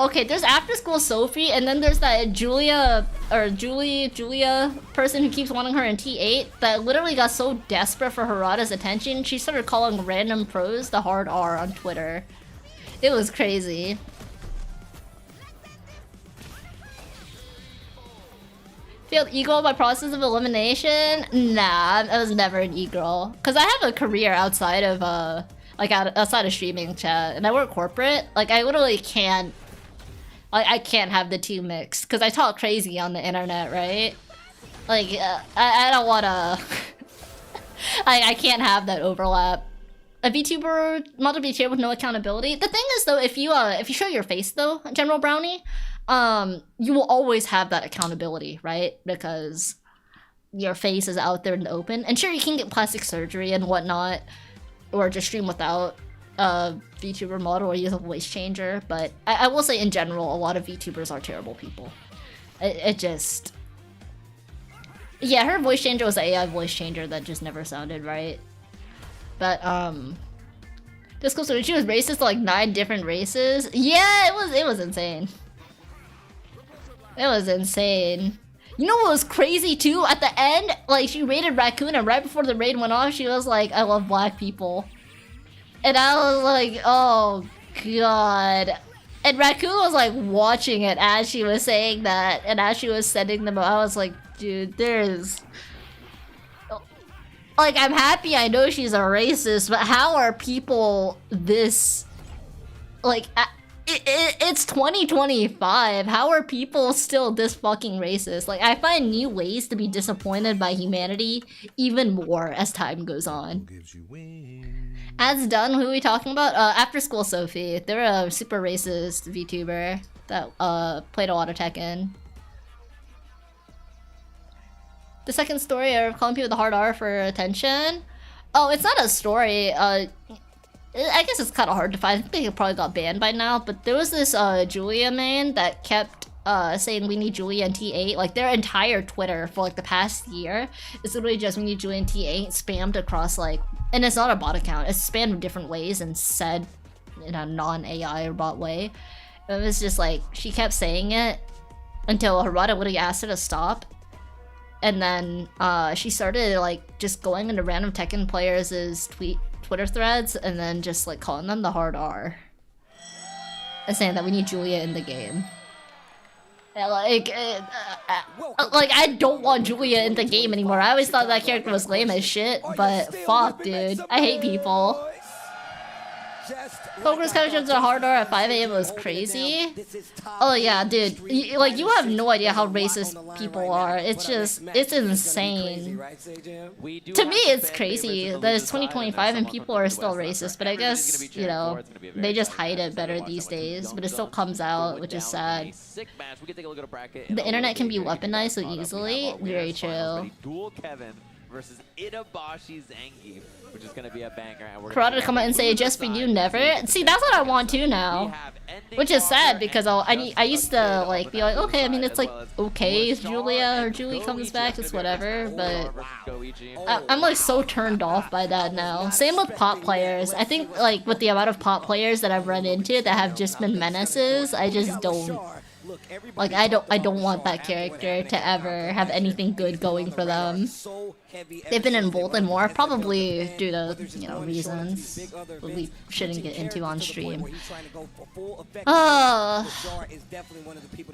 Okay, there's After School Sophie, and then there's that Julia person who keeps wanting her in T8 that literally got so desperate for Harada's attention, she started calling random pros the hard R on Twitter. It was crazy. Failed e-girl by process of elimination? Nah, I was never an e-girl. Because I have a career outside of, outside of streaming, chat, and I work corporate. Like, I literally can't, I can't have the two mixed, because I talk crazy on the internet, right? Like, I don't wanna, I can't have that overlap. A VTuber, model VTuber with no accountability. The thing is, though, if you show your face, though, General Brownie, you will always have that accountability, right? Because your face is out there in the open. And sure, you can get plastic surgery and whatnot, or just stream without VTuber model or use a voice changer, but I will say in general, a lot of VTubers are terrible people. It just... Yeah, her voice changer was an AI voice changer that just never sounded right. But, this goes to she was racist to like 9 different races. Yeah, it was insane. It was insane. You know what was crazy too? At the end, like she raided Raccoon and right before the raid went off, she was like, I love black people. And I was like, oh god. And Raccoon was like watching it as she was saying that and as she was sending them, I was like, dude, there's... Like, I'm happy I know she's a racist, but how are people this... Like, it's 2025. How are people still this fucking racist? Like, I find new ways to be disappointed by humanity even more as time goes on. As done, who are we talking about? After School Sophie. They're a super racist VTuber that played a lot of Tekken. The second story of calling people the hard R for attention. Oh, it's not a story. I guess it's kind of hard to find. I think they probably got banned by now. But there was this Julia main that kept saying we need Julia in T8. Like their entire Twitter for like the past year is literally just we need Julia in T8 spammed across like, and it's not a bot account. It's spammed in different ways and said in a non-AI or bot way. It was just like she kept saying it until Harada literally asked her to stop. And then she started like just going into random Tekken players' Twitter threads and then just like calling them the hard R. And saying that we need Julia in the game. And, like I don't want Julia in the game anymore. I always thought that character was lame as shit, but fuck dude. I hate people. Poker's captions are hard R at 5 AM was crazy. Oh yeah, dude. Like, you have no idea how racist people are. It's just, it's insane. To me, it's crazy that it's 2025 and people are still racist, but I guess, you know, they just hide it better these days, but it still comes out, which is sad. The internet can be weaponized so easily. Very true. Dual Kevin versus Itabashi Zangief, which is gonna be a banger. And we're Karada to come out and say just for you never. See, that's what I want to now, which is sad because I used to like be like, okay, I mean it's like okay if Julia or Julie comes back, it's whatever, but I'm like so turned off by that now. Same with pop players. I think like with the amount of pop players that I've run into that have just been menaces, I just don't. Like I don't want that character to ever have anything good going for them. They've been emboldened more, probably due to, you know, reasons that we shouldn't get into on stream.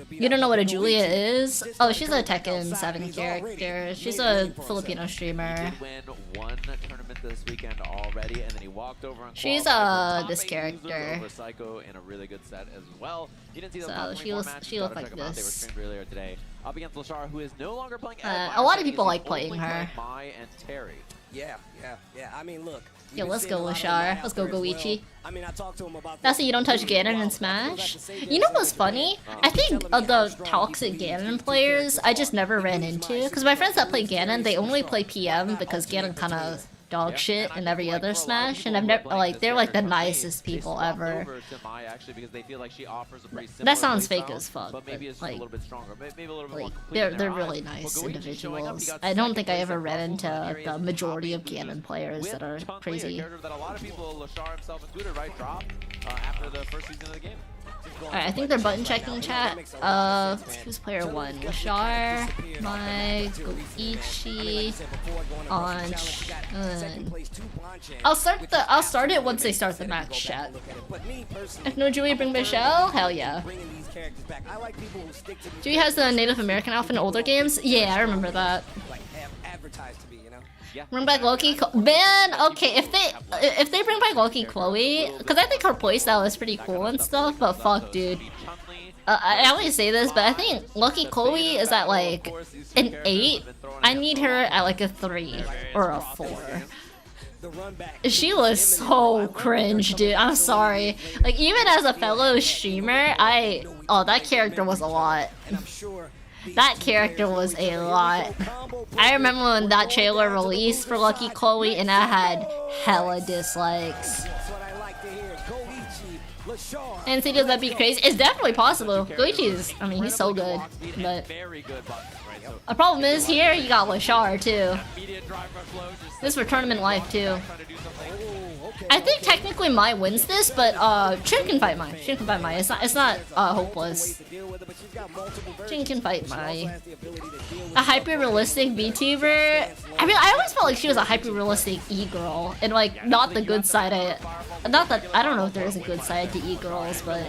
You don't know what a Julia is? Oh, she's a Tekken 7 character. She's a Filipino streamer. One tournament this weekend already, and then he walked over and she's this character. Psycho in a really good set as well. You didn't see So she looked like this. They were streamed earlier today. Up against Lashar, who is no longer playing. A lot of people like playing her. Mai and Terry. Yeah. I mean, look. Yo, let's go, Lashar. Let's go, Goichi. I mean, I talked to him about that's why you don't touch Ganon in Smash. You know what's funny? I think of the toxic Ganon players, I just never ran into. Because my friends that play Ganon, they only play PM because Ganon kind of dog shit in every other Smash, and I've never like they're like the nicest people ever. That sounds fake as fuck. But like, they're really nice individuals. I don't think I ever ran into the majority of Ganon players that are crazy. Alright, I think they're button checking chat. Who's player 1? Lashar, Mai, Goichi, Anch. I'll start it once they start the match chat. If no Julia, bring Michelle? Hell yeah. Julia has the Native American outfit in older games? Yeah, I remember that. Bring back Loki, man. Okay, if they bring back Loki Chloe, because I think her playstyle is pretty cool and stuff. But fuck, dude. I always say this, but I think Lucky Chloe is at like an 8. I need her at like a 3 or a 4. She was so cringe, dude. I'm sorry. Like, even as a fellow streamer, that character was a lot. That character was a lot. I remember when that trailer released for Lucky Chloe and I had hella dislikes. And City that'd be crazy. It's definitely possible. Goichi is, I mean, he's so good. But the problem is here you got Lashar too. This is for tournament life too. I think technically Mai wins this, but Chin can fight Mai. Chin can fight Mai. It's not hopeless. Chin can fight Mai. A hyper-realistic VTuber. I mean, I always felt like she was a hyper-realistic e-girl, and like not the good side. Not that I don't know if there is a good side to e-girls, but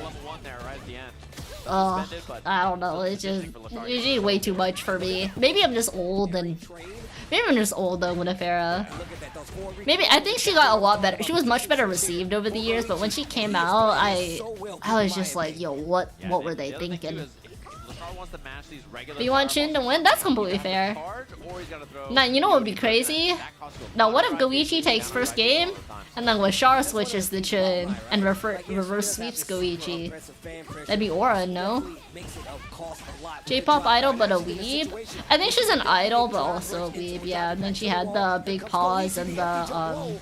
I don't know. It's just way too much for me. Maybe I'm just old and. Maybe I'm just old though, Winifera. Maybe I think she got a lot better. She was much better received over the years, but when she came out, I was just like, yo, what were they thinking? Do you want Chin to win? That's completely fair. Now, you know what would be crazy? Now, what if Goichi takes first game, and then Lashar switches the Chin, and reverse sweeps Goichi? That'd be Aura, no? J-pop idol, but a weeb? I think she's an idol, but also a weeb, yeah. And then she had the big paws and the,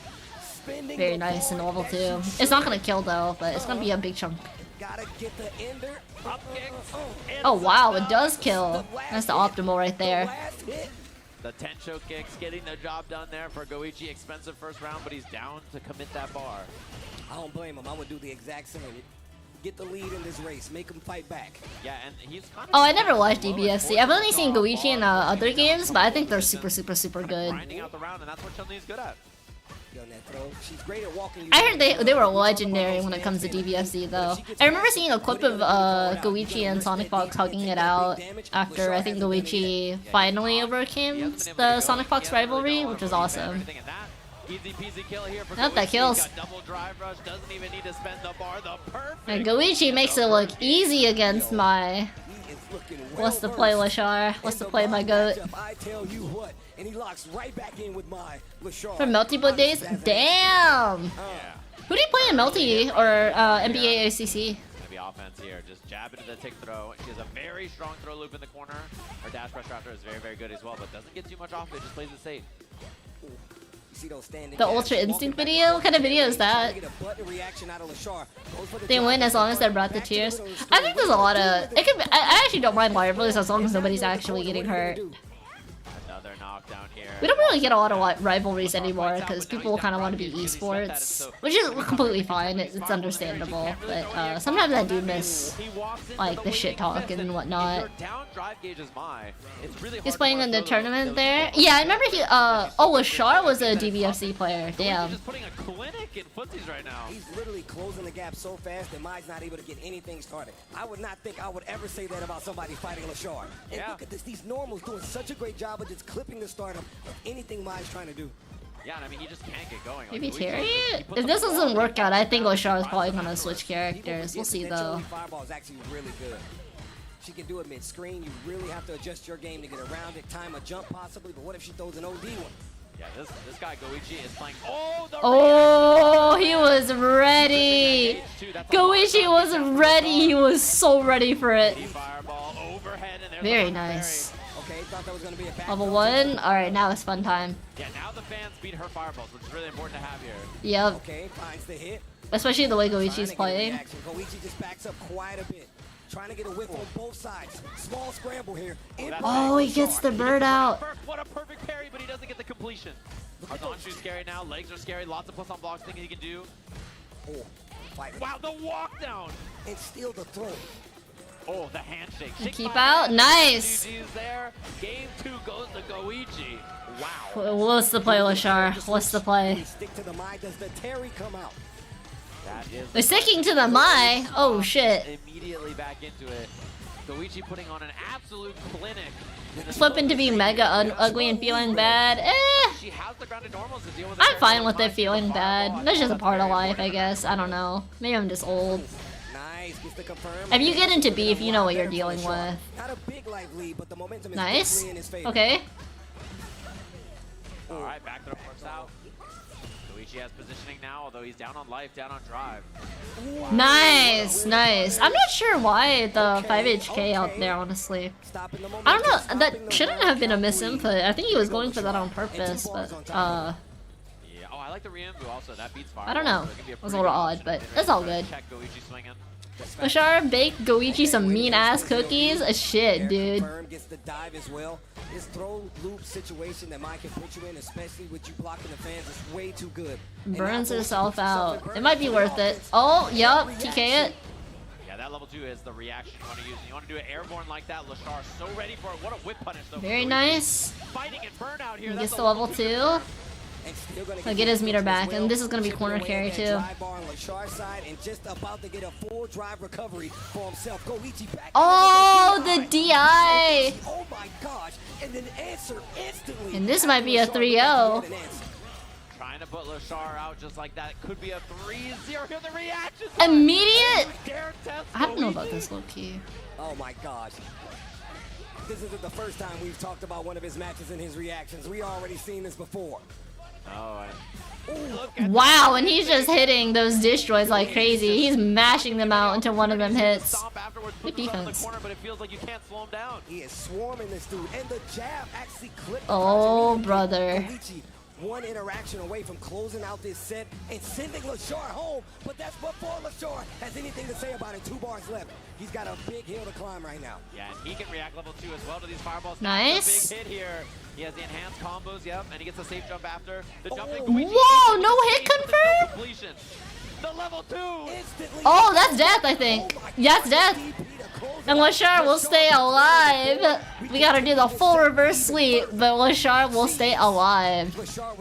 very nice and novel too. It's not gonna kill though, but it's gonna be a big chunk. Oh wow, it does kill. That's the optimal right there. The Tencho kicks getting the job done there for Goichi. Expensive first round, but he's down to commit that bar. I don't blame him. I would do the exact same. Get the lead in this race. Make him fight back. Yeah, and he's kind of oh, I never watched DBFC. I've only seen Goichi in other games, but I think they're super good. Grinding out the round, and that's what Chun-Li's good at. She's great at walking. I heard they were legendary when it comes to DBFC though. I remember seeing a clip of Goichi and Sonic Fox hugging it out after I think Goichi finally overcame the Sonic Fox rivalry, which was awesome. Easy peasy kill here for Nope, that kills. Double drive rush, doesn't even need to spend the bar. The perfect. And Goichi makes it look easy against my. What's the play, Lashar? What's the play, my goat? I tell you what, and he locks right back in with my Lashar. For multiple days? Damn! Who do you play in Multi or NBA ACC? Gonna be offense here. Just jab into the tick throw. She has a very strong throw loop in the corner. Her dash pressure after is very good as well, but doesn't get too much off it. Just plays it safe. The Ultra Instinct video? What kind of video is that? They win as long as they're brought to tears. I think there's a lot of. It could. I actually don't mind rivalries as long as nobody's actually getting hurt. Another knockdown here. We don't really get a lot of rivalries anymore because people kind of want to be esports, which is completely fine. It's understandable, but sometimes I do miss like the shit talk and whatnot. He's playing in the tournament there. Yeah, I remember he. Oh, Lashar was a DBFC player. Damn. Just putting a clinic in footsies right now. He's literally closing the gap so fast that Mai's not able to get anything started. I would not think I would ever say that about somebody fighting Lashar. And look at this. These normals doing such a great job of just clipping the startup of anything Mai's trying to do. Yeah, and I mean, he just can't get going. Maybe Terry? If this doesn't work out, I think Lashar is probably gonna switch characters. We'll see though. Fireball is actually really good. She can do it mid-screen. You really have to adjust your game to get around it, time a jump possibly, but what if she throws an OD one? Yeah, this guy Goichi is playing. Oh, he was ready. Goichi was ready. He was so ready for it. Very nice. Level 1. All right, now it's fun time. Yeah, now the fans beat her fireballs, which is really important to have here. Yep. Okay, finds the hit. Especially the way Goichi's playing. Goichi just backs up quite a bit. Trying to get a whiff on both sides. Small scramble here. Oh, he gets the bird out. What a perfect parry, but he doesn't get the completion. Our launch scary now. Legs are scary. Lots of plus on blocks things he can do. Wow, the walk down. And steal the throw. Oh, the handshake. Keep out. Nice. There. Game 2 goes to Goichi. Wow. What's the play, Lashar? What's the play? Stick to the Mai. Does the Terry come out? They're sticking to the Mai. Oh shit. Immediately back into it. Goichi putting on an absolute clinic. Flipping to be mega ugly and feeling bad. She has the grounded normals to deal with. I'm fine with it feeling bad. That's just a part of life, I guess. I don't know. Maybe I'm just old. If you get into beef, you know what you're dealing with. Nice. Okay. Alright, back throw works out. Goichi has positioning now, although he's down on life, down on drive. Nice, nice. I'm not sure why the 5HK out there, honestly. I don't know, that shouldn't have been a misinput. I think he was going for that on purpose, but Yeah, oh, I like the Riembu also. That beats fire. I don't know. So It was a little odd, but it's all good. Check Goichi swinging. Lashar baked Goichi some mean-ass cookies? Shit, dude. Gets the dive as well. This throw loop situation that Mike can put you in, especially with you blocking the fans, is way too good. Burns herself out. It might be worth it. Oh, yup. TK it. Yeah, that level 2 is the reaction you want to use. You want to do it airborne like that. Lashar so ready for it. What a whip punish, though. Very nice. Fighting in burnout here. He gets to level 2. He'll get his meter back, and this is going to be corner carry, too. Oh, the DI! Oh my gosh! And then answer instantly. And this might be a 3-0. Trying to put Lashar out just like that. It could be a 3-0 here. The reaction. Immediate? I don't know about this low key. Oh my gosh. This isn't the first time we've talked about one of his matches and his reactions. We already seen this before. Oh, wow, and he's just hitting those destroys like crazy. He's mashing them out until one of them hits. Good defense. But it feels like you can't slow him down. He is swarming this dude, and the jab actually clipped. Oh, brother. One interaction away from closing out this set and sending Lashar home, but that's before Lashar has anything to say about it. 2 bars left. He's got a big hill to climb right now. Yeah, and he can react level 2 as well to these fireballs. Nice. Big hit here. He has the enhanced combos, yep, and he gets a safe jump after. The jumping Whoa, no hit confirmed? Completion. The level 2. Oh, that's death, I think. Yeah, that's death. And Lashar will stay alive. We gotta do the full reverse sweep, but Lashar will stay alive.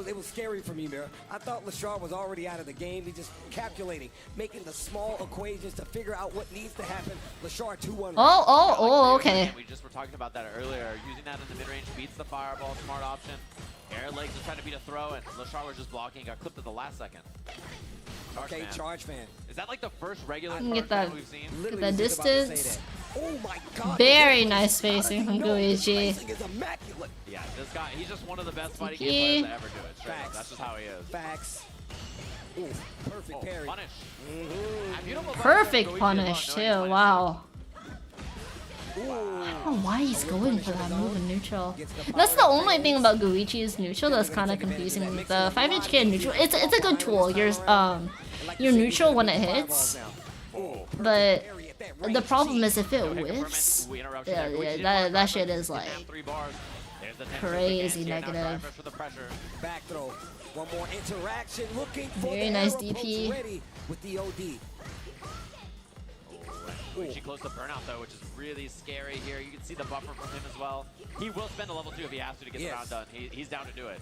It was scary for me, man. I thought Lashar was already out of the game. He just calculating, making the small equations to figure out what needs to happen. Lashar 2-1. Oh, okay. We just were talking about that earlier. Using that in the mid-range beats the fireball, smart option. Air legs is trying to beat a throw, and Lashar was just blocking. Got clipped at the last second. Okay, charge fan. Is that like the first regular I can get that, we've seen? get that distance. Oh my God, Very nice spacing from Goichi. Yeah, this guy, he's just one of the best fighting game players to ever do it. Straight up. That's just how he is. Facts. Ooh, perfect parry. Punish. Perfect punish, too. Wow. I don't know why he's going for that move in neutral. That's the only thing about Goichi's neutral that's kind of confusing me. The 5HK neutral, it's a good tool. You're neutral when it hits, but the problem is if it whiffs, yeah, that shit is like crazy negative. Back throw. One more interaction. Looking for very nice DP. With the OD. She close to burnout though, which is really scary here. You can see the buffer from him as well. He will spend a level 2 if he has to get the round done. He's down to do it.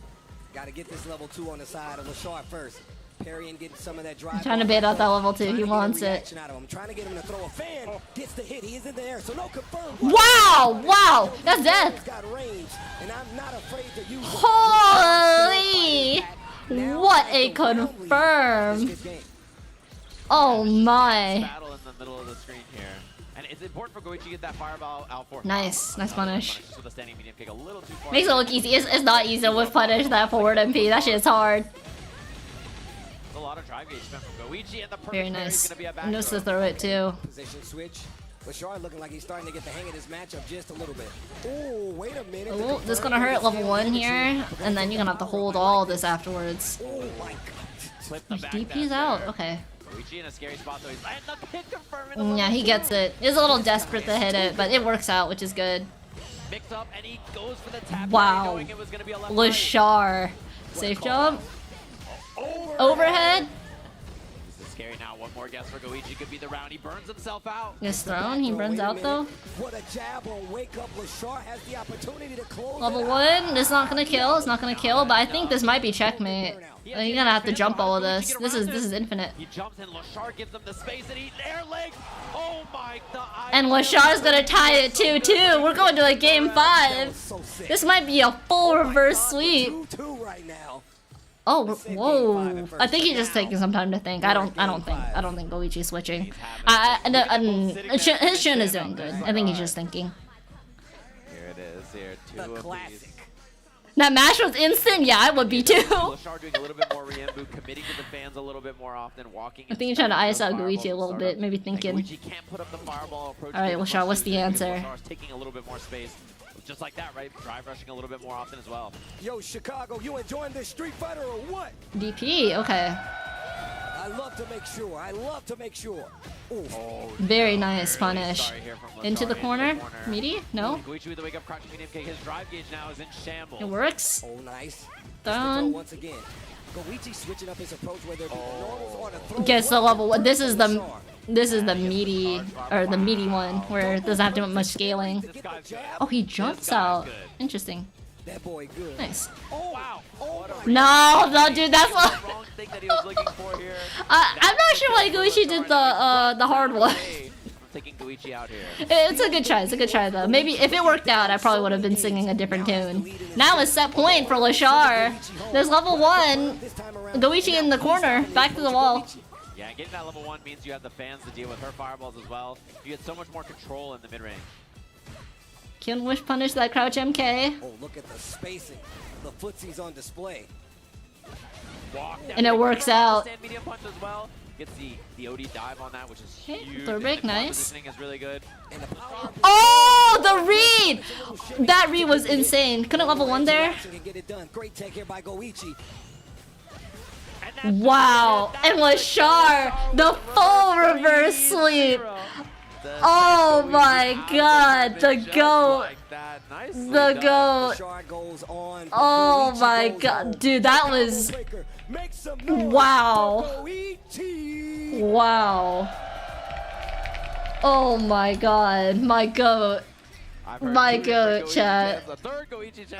Got to get this level 2 on the side of Lashar first. Parry and getting some of that drive. I'm trying to bait out that level 2. He wants it. I'm trying to get him to throw a fan. Gets the hit. He is in the air, so no confirm. Wow! Wow! That's death. Got range, and I'm not afraid to use Holy! What a confirm! Oh my! Battle in the middle of the screen here. And it's important for Goichi to get that fireball out for nice punish. With a standing medium kick a little too far. Makes it look easy. It's not easy to whiff punish that forward MP. That shit's hard. A lot of drive gauge spent from Goichi, and the perfect very nice. Gonna be a back knows to throw it too. Position switch. Lashar looking like he's starting to get the hang of this matchup just a little bit. Oh, wait a minute. Oh, this is gonna hurt level 1 here, and then you're gonna have to hold all this afterwards. Oh my God. DP's out. Okay. Goichi in a scary spot though. He's the hit confirming. Yeah, he gets it. He's a little desperate to hit it, but it works out, which is good. Mix up, and he goes for the tap. Wow. Lashar. Safe jump. Overhead. This is scary now. One more guess for Goichi could be the round. He burns himself out. Gets thrown. He burns out though. What a jab on wake up. Lashar has the opportunity to close. Level 1. It's not gonna kill. It's not gonna kill. But I think this might be checkmate. You're gonna have to jump all of this. This is infinite. He jumps in. Lashar gives him the space, and he air legs. Oh my God. And Lashar's gonna tie it 2-2. We're going to a game 5. This might be a full reverse sweep. 2-2 right now. Oh, whoa! I think he's just taking some time to think. I don't think Goichi's switching. His Shun is doing good. I think he's just thinking. Here it is. Here, 2 of these. That mash was instant. Yeah, I would be too. Lashar doing a little bit more Riembu, committing to the fans a little bit more often, walking. I think he's trying to ice out Goichi a little bit. Maybe thinking. Goichi can't put up the fireball approach. All right, Lashar, what's the answer? Lashar's taking a little bit more space. just like that, right? Drive rushing a little bit more often as well. Yo, Chicago, you enjoying this Street Fighter or what? DP, okay. I love to make sure. I love to make sure. Ooh. Oh, Very nice punish. Into the corner. Meaty? No? Goichi with the wake up crouch medium kick. His drive gauge now is in shambles. It works. Oh, nice. Down. Once again. Goichi switching up his approach where they're normals on a throw. Gets the level one. This is the meaty, or the meaty one, where it doesn't have to much scaling. Oh, he jumps out. Interesting. That boy good. Nice. Oh, wow. No, dude, that's what. Wrong thing that he was looking for here. I'm not sure why Goichi did the hard one. Taking Goichi out here. It's a good try. It's a good try though. Maybe if it worked out, I probably would have been singing a different tune. Now it's set point for Lashar. There's level 1. Goichi in the corner, back to the wall. Yeah, getting that level 1 means you have the fans to deal with her fireballs as well. You get so much more control in the mid range. Can wish punish that crouch MK. Oh, look at the spacing. The footsie's on display. And it works out. Medium punch as well. Gets the OD dive on that, which is huge. Third break, nice. Positioning is really good. Oh, the read! That read was insane. Couldn't level 1 there. Great take here by Goichi. Wow, and Lashar, the full reverse sweep. Oh my god, the GOAT. The GOAT. Oh my god, dude, that was... Wow. Wow. Oh my god, my GOAT. My GOAT, chat.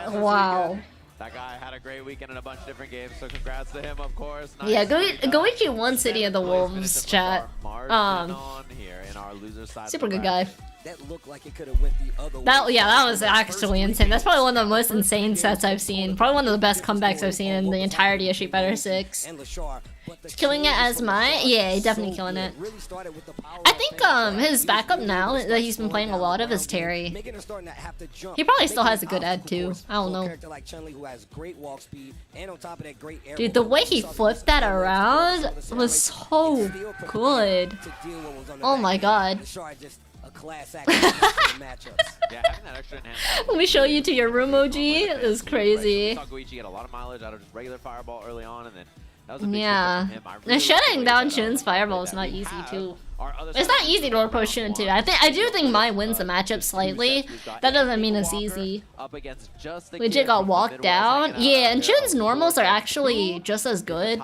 Wow. That guy had a great weekend in a bunch of different games, so congrats to him, of course. Nice. Yeah, Goichi won City of the Wolves, chat. Super good guy. That looked like it could have went the other way. That was actually insane. That's probably one of the most insane sets I've seen. Probably one of the best comebacks I've seen in the entirety of Street Fighter 6. Killing it as my definitely killing it. I think his backup now that he's been playing a lot of is Terry. He probably still has a good ad too. I don't know. Dude, the way he flipped that around was so good. Oh my god. Let me show you to your room, OG. It was crazy. Goichi get a lot of mileage out of just regular fireball early on, and then yeah, and shutting down Chun's fireball is not easy too. It's not easy to approach Chun too. I do think Mai wins the matchup slightly. That doesn't mean it's easy. Legit got walked down. Yeah, and Chun's normals are actually just as good.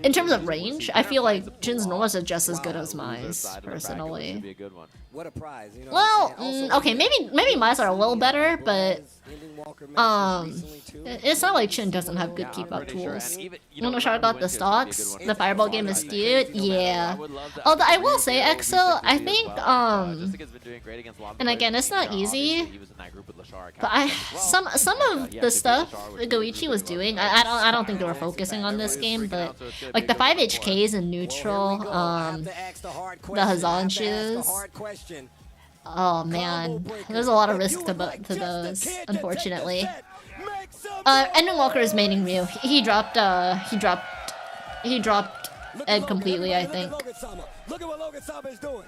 In terms of range, I feel like Chun's normals are just as good as Mai's, personally. What a prize, you know. Well, okay, maybe Mai's are a little better, but it's not like Chun doesn't have good keep up tools. When Lashar got the stocks, the fireball game is skewed. Yeah. Although I will say, Exo, I think and again, it's not easy. But some of the stuff Goichi was doing, I don't think they were focusing on this game, but like the 5 HKs in neutral, the Hazan shoes. Oh man, there's a lot of risk to those, unfortunately. Ending Walker is maining Ryu. He dropped Ed completely, I think.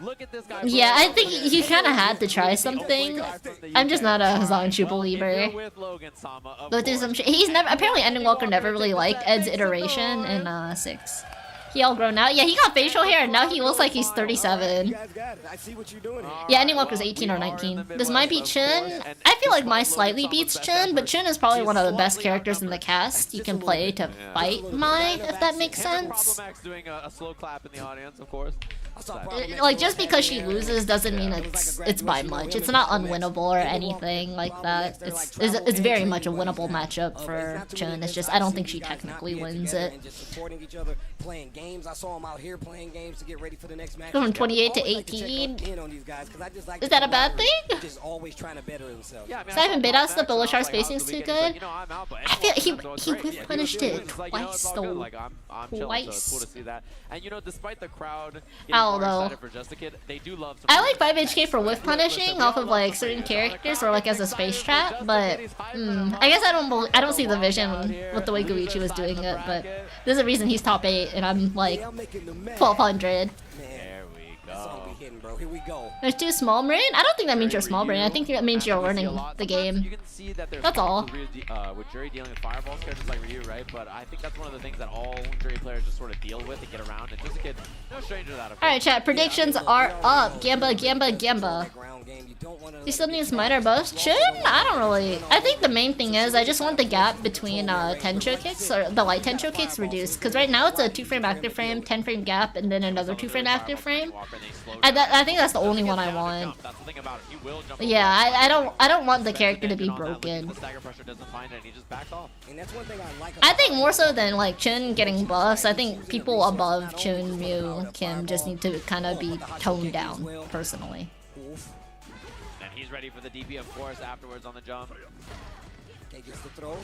Look at this guy. Yeah, I think he kind of had to try something. I'm just not a Hazanchu believer. But there's some he's never apparently Ending Walker never really liked Ed's iteration in 6. He all grown out. Yeah, he got facial hair and now he looks like he's 37. Yeah, Ending Walker's 18 or 19. This might beat Chun. I feel like Mai slightly beats Chun, but Chun is probably one of the best characters in the cast you can play to fight Mai, if that makes sense. Doing a slow clap in the audience, of course. Like, just because she loses doesn't mean it's by much. It's not unwinnable or anything like that. It's very much a winnable matchup for Chun. It's just I don't think she technically wins it. Playing games. I saw him out here playing games to get ready for the next match. From 28 to 18. Is that a bad thing? Just always trying to better himself. So I haven't been us, the Bilashar spacing is too good. I feel he whiff punished it twice though. Twice. And you know, despite the crowd excited for Just a Kid, they do love I like 5HK for whiff punishing off of like certain characters or like as a space trap, but I guess I don't see the vision with the way Goichi was doing it, but there's a reason he's top 8 and I'm like 1200. There we go. kidding, bro. Here we go. There's too small brain? I don't think that means you're small brain. I think that means you're learning the game. You can see that there's That's all. with Jury dealing with fireballs, characters like Ryu, right? But I think that's one of the things that all Jury players just sort of deal with and get around. And just a kid, no stranger to that. Alright, chat. Predictions are up. Gamba, Gamba, Gamba. You still need minor buffs? Chun? I don't really. I think the main thing is I just want the gap between Tencho kicks, or the light Tencho kicks, reduced. Because right now it's a 2-frame active frame, 10-frame gap, and then another 2-frame active frame. I think that's the only one I want. Yeah, I don't want the character to be broken. I think more so than like Chun getting buffs, I think people above Chun, Mew, Kim just need to kind of be toned down, personally. And he's ready for the DP, of course, afterwards on the jump. Okay, gets the throw.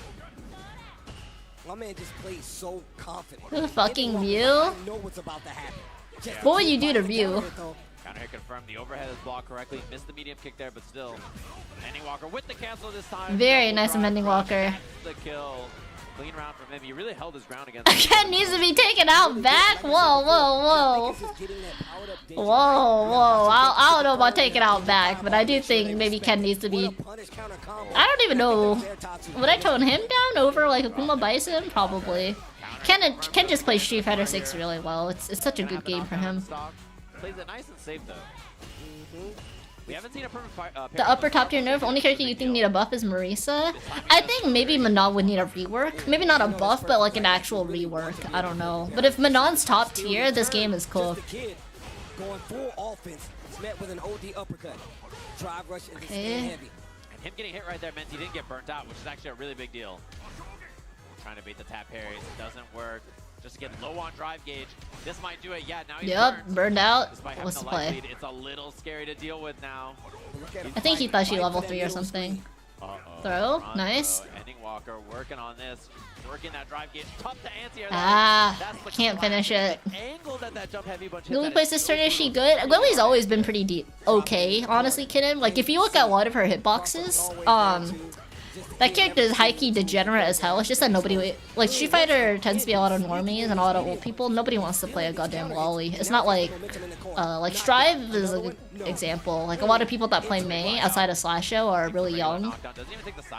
My man just plays so confident. Who fucking Mew? I know what's about to happen. What would you do to Mew? Counter hit confirmed. The overhead is blocked correctly. Missed the medium kick there, but still. Ending Walker with the cancel this time. Very nice of Ending Walker. The kill. Clean round from him. He really held his ground against Ken needs to be taken out back. Whoa, whoa, whoa. Whoa, whoa. I don't know about taking out back, but I do think maybe Ken needs to be... I don't even know. Would I tone him down over like Akuma Bison? Probably. Ken just plays Street Fighter 6 really well. It's such a good game for him. Plays it nice and safe though. We haven't seen a perfect the upper top tier nerf, only character you think need a buff is Marisa. I think maybe Manon would need a rework. Maybe not a buff, but like an actual rework. I don't know. But if Manon's top tier, this game is cooked. Going full offense, met with an OD uppercut. Drive rush and Okay. heavy. And him getting hit right there meant he didn't get burnt out, which is actually a really big deal. Trying to bait the tap parries, it doesn't work. Just get low on drive gauge. This might do it. Yeah, now he's burned out. Despite What's the having a life play? lead, it's a little scary to deal with now. I think he thought she level 3 or something. Throw? Nice. Ending Walker working on this. Working that drive gauge. Tough to anti-air that. Ah, can't finish it. Angle that jump heavy bunch hit Lily that plays this turn, is she good? Lily's always been pretty deep. Okay, honestly, Kidden. Like, if you look at a lot of her hitboxes, that character is high-key degenerate as hell. It's just that nobody... Like, Street Fighter tends to be a lot of normies and a lot of old people. Nobody wants to play a goddamn lolly. It's not like... like, Strive is a good example. Like, a lot of people that play Mei outside of Slasho are really young.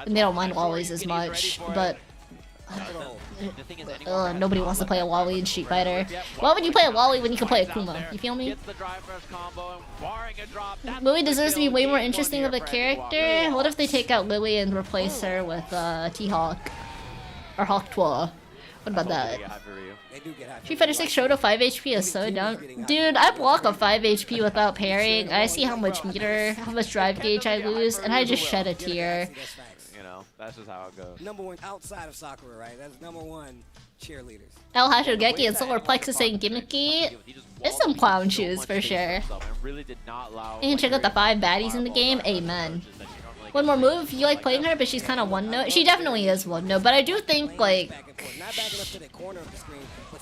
And they don't mind lollies as much. But... nobody wants to play a lolly in Street Fighter. Why would you play a lolly when you can play Akuma? You feel me? Lily deserves to be way more interesting of a character. What if they take out Lily and replace her with T-Hawk? Or Hawk Twa? What about that? Street Fighter 6 Shuto 5 HP is so dumb. Dude, I block a 5 HP without parrying. I see how much meter, how much drive gauge I lose, and I just shed a tear. That's just how it goes. Number one outside of Sakura, right? That's number one cheerleaders. El Hashogeki and Solar Plexus ain't gimmicky. It's some clown shoes for sure. You can check out the 5 baddies in the game. Amen. One more move. You like playing her, but she's kind of one note. She definitely is one note, but I do think like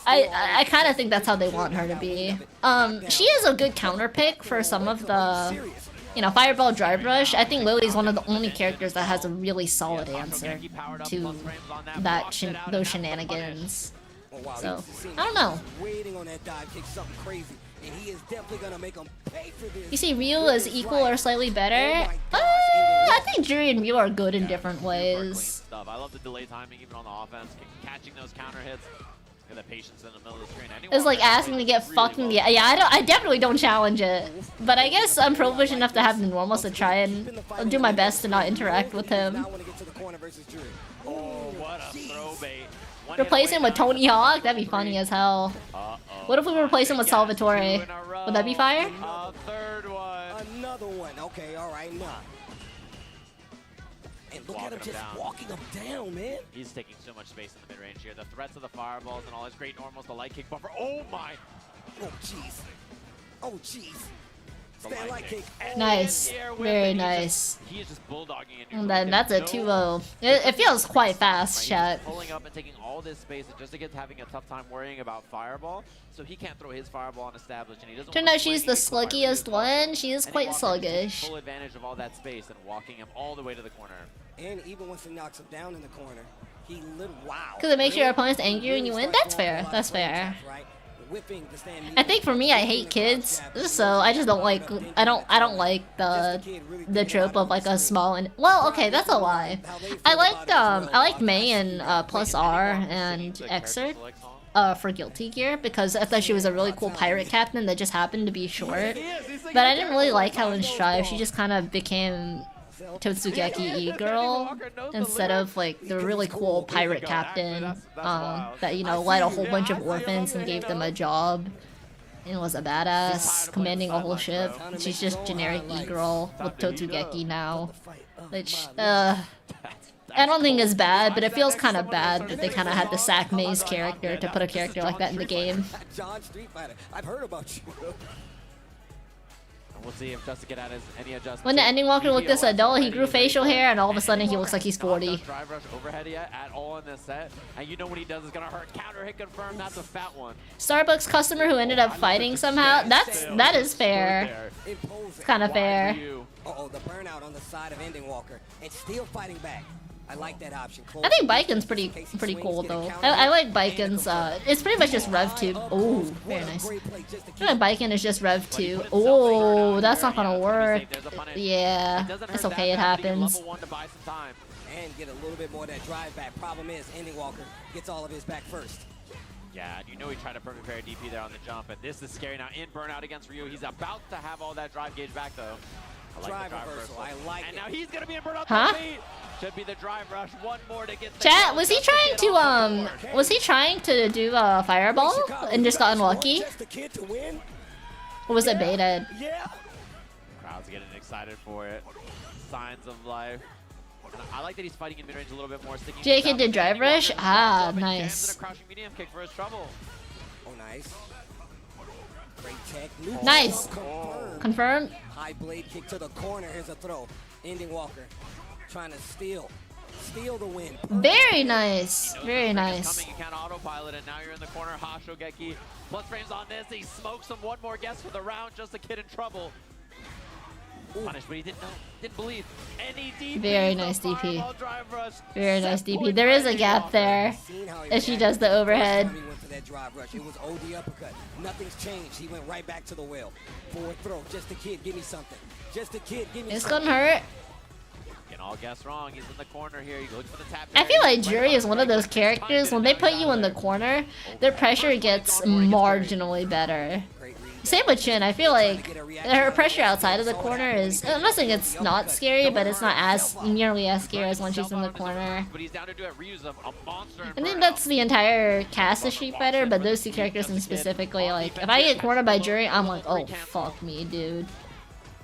I kind of think that's how they want her to be. She is a good counter pick for some of the. You know, Fireball Drive Rush, I think Lily's one of the only characters that has a really solid answer to those shenanigans. So, I don't know. You see Ryu as equal or slightly better? I think Jury and Ryu are good in different ways. I love the delay timing even on the offense, catching those counter hits. The patience in the middle of the screen. It's like asking to get fucking I definitely don't challenge it. But I guess I'm privileged enough to have the normals to try and do my best to not interact with him. Oh, what a throw bait. Replace him with Tony Hawk? That'd be funny as hell. What if we replace him with Salvatore? Would that be fire? Third one. Another one. Okay, alright, nah. And look at him just walking him down, man. He's taking so much space in the mid-range here. The threats of the fireballs and all his great normals, the light kick buffer. Oh my! Oh jeez. Oh jeez. Stand light kick. Nice. Very nice. He is just bulldogging And then that's a 2-0. It feels quite fast, chat. Pulling up and taking all this space and just again having a tough time worrying about fireball. So he can't throw his fireball on established and he doesn't. Turned out she's the sluggiest one. She is quite sluggish. Full advantage of all that space and walking him all the way to the corner. And even once he knocks him down in the corner, he wow. Because it makes your opponents angry when you win? That's fair. That's fair. I think for me, I hate kids, so I just don't like. I don't like the trope of like a small and well, okay, that's a lie. I liked May and Plus R and Exert for Guilty Gear because I thought she was a really cool pirate captain that just happened to be short. But I didn't really like how in Strive she just kind of became Totsugeki E-girl instead of like the really cool pirate captain that, you know, led a whole bunch of orphans and gave them a job and was a badass commanding a whole ship. She's just generic E-girl with Totsugeki now, which I don't think is bad, but it feels kind of bad that they kind of had to sack May's character to put a character like that in the game. John Street Fighter, I've heard about you. We'll see if Just to Get Out has any adjustments. When the Ending Walker looked this adult, he grew facial hair, and all of a sudden he looks like he's 40. Drive rush overhead yet at all in this set, and you know what he does is gonna hurt. Counter hit confirmed. That's a fat one. Starbucks customer who ended up fighting somehow. That is fair. It's kind of fair. Uh-oh, the burnout on the side of Ending Walker, and still fighting back. I like that option. I think Biken's pretty cool though. I like Biken's. It's pretty much just Rev 2. Oh, very nice. I feel like Biken is just Rev 2. Oh, that's not gonna work. Yeah, it's okay. It happens. And get a little bit more of that drive back. Problem is, Ending Walker gets all of his back first. Yeah, and you know he tried to perfect parry DP there on the jump, and this is scary now. In burnout against Ryu, he's about to have all that drive gauge back though. I like drive reversal. I like it. And now he's gonna be in burnout. Huh? Should be the drive rush. One more to get. Chat, was he trying to do a fireball and just got unlucky? Or was it baited? Yeah. Crowd's getting excited for it. Signs of life. And I like that he's fighting in mid range a little bit more. JK did drive rush. Ah, nice. Crouching medium kick for his trouble. Oh, nice. Great tech. Nice. Confirmed. High blade kick to the corner. Here's a throw. Ending Walker trying to steal the win. Very nice. Very nice. Coming, you can't autopilot it. Now you're in the corner. Hashogeki. Plus frames on this. He smokes him. One more guess for the round. Just a kid in trouble. Punished, but he didn't know. Didn't believe. Any DP. Very nice DP. Very nice DP. There is a gap there. If she does the overhead. It was OD uppercut. Nothing's changed. He went right back to the well. Forward throw. Just a kid. Give me something. Just a kid. Give me It's something. gonna hurt. Can all guess wrong. He's in the corner here. He looks for the tap. I feel like Jury is one of those characters, when they put you in the corner, their pressure gets marginally better. Same with Chin. I feel like her pressure outside of the corner is, I'm not saying it's not scary, but it's not as nearly as scary as when she's in the corner. I think that's the entire cast of Street Fighter, but those two characters in specifically, like, if I get cornered by Jury, I'm like, oh, fuck me, dude.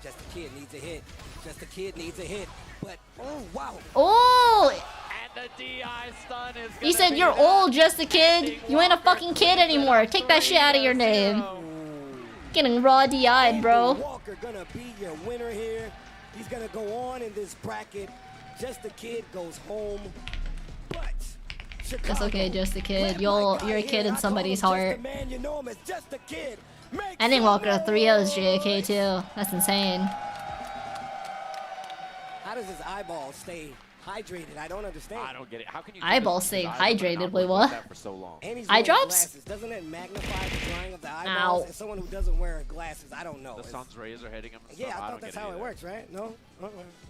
Just a kid needs a hit. Just a kid needs a hit. But, oh, wow. Oh! And the DI stun is You said you're old, just a kid. You ain't a fucking kid anymore. Take that shit out of your name. Getting raw DI'd, bro. Walker gonna be your winner here. He's gonna go on in this bracket. Just a kid goes home. But It's okay, just a kid. You're a kid in somebody's heart. Ending Walker 3-0's JK too. That's insane. How does his eyeball stay hydrated? I don't understand. I don't get it. How can you Eyeballs stay hydrated? Wait, what? For so long? Eye drops? Doesn't it magnify the drying of the eyeballs? As someone who doesn't wear glasses, I don't know. The sun's rays are hitting him. Yeah, I thought that's how it works, right? No?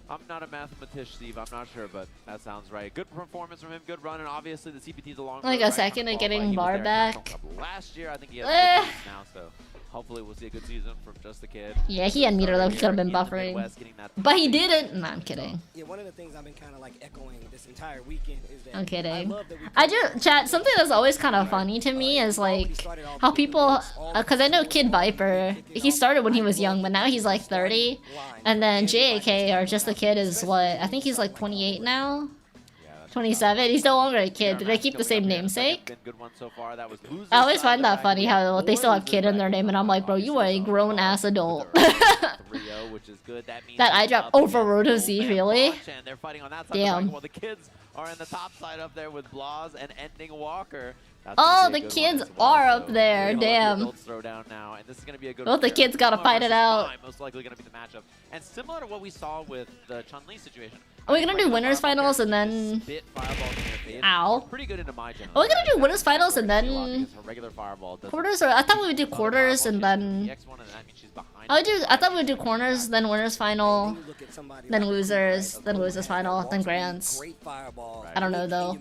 I'm not a mathematician, Steve. I'm not sure, but that sounds right. Good performance from him. Good run, and obviously the CPT's a long. Like a second of getting bar back. Last year, I think he has good now, so hopefully we'll see a good season from Just a Kid. Yeah, he had meter though. He could have been buffering, but he didn't. No, I'm kidding. Yeah, one of the things I've been kind of like echoing this entire weekend is that I'm kidding. I do, chat. Something that's always kind of funny to me is like how people, because I know Kid Viper, he started when he was young, but now he's like 30, and then JAK or Just a Kid is what? I think he's like 28 now. 27. He's no longer a kid. Did they keep the same namesake? I always find that funny how they still have kid in their name, and I'm like, bro, you are a grown ass adult. That eye drop over Roto Z, really? Damn. Well, the kids are in the top side up there with Blas and Ending Walker. Oh, the kids are up there. Damn. Both the kids gotta fight it out. Most likely gonna be the matchup. And similar to what we saw with the Chun-Li situation, Are we gonna do winners finals and then? Spit fireballs in your face. Ow. Pretty good into my general. Are we gonna do winners finals and then Regular fireball doesn't quarters? Or I thought we would do quarters and then. X1 and that means she's behind. I thought we would do corners, then winners final, then losers final, then grands. I don't know though.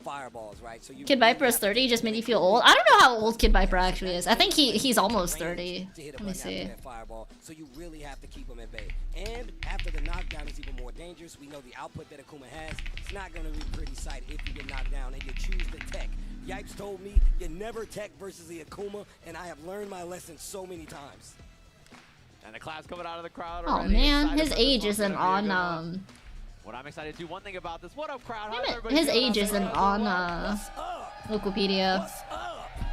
Fireballs, right? So you Kid Viper is 30, just made you feel old. I don't know how old Kid Viper actually is. I think he's almost 30. Let me see. Fireball, so you really have to keep him at bay. And after the knockdown is even more dangerous. We know the output that Akuma has. It's not going to be a pretty sight if you get knocked down and you choose the tech. Yipes told me you never tech versus the Akuma, and I have learned my lesson so many times. And the class coming out of the crowd. Oh man, his age isn't on What I'm excited to do, one thing about this, what up crowd? Damn it, his age isn't on Wikipedia.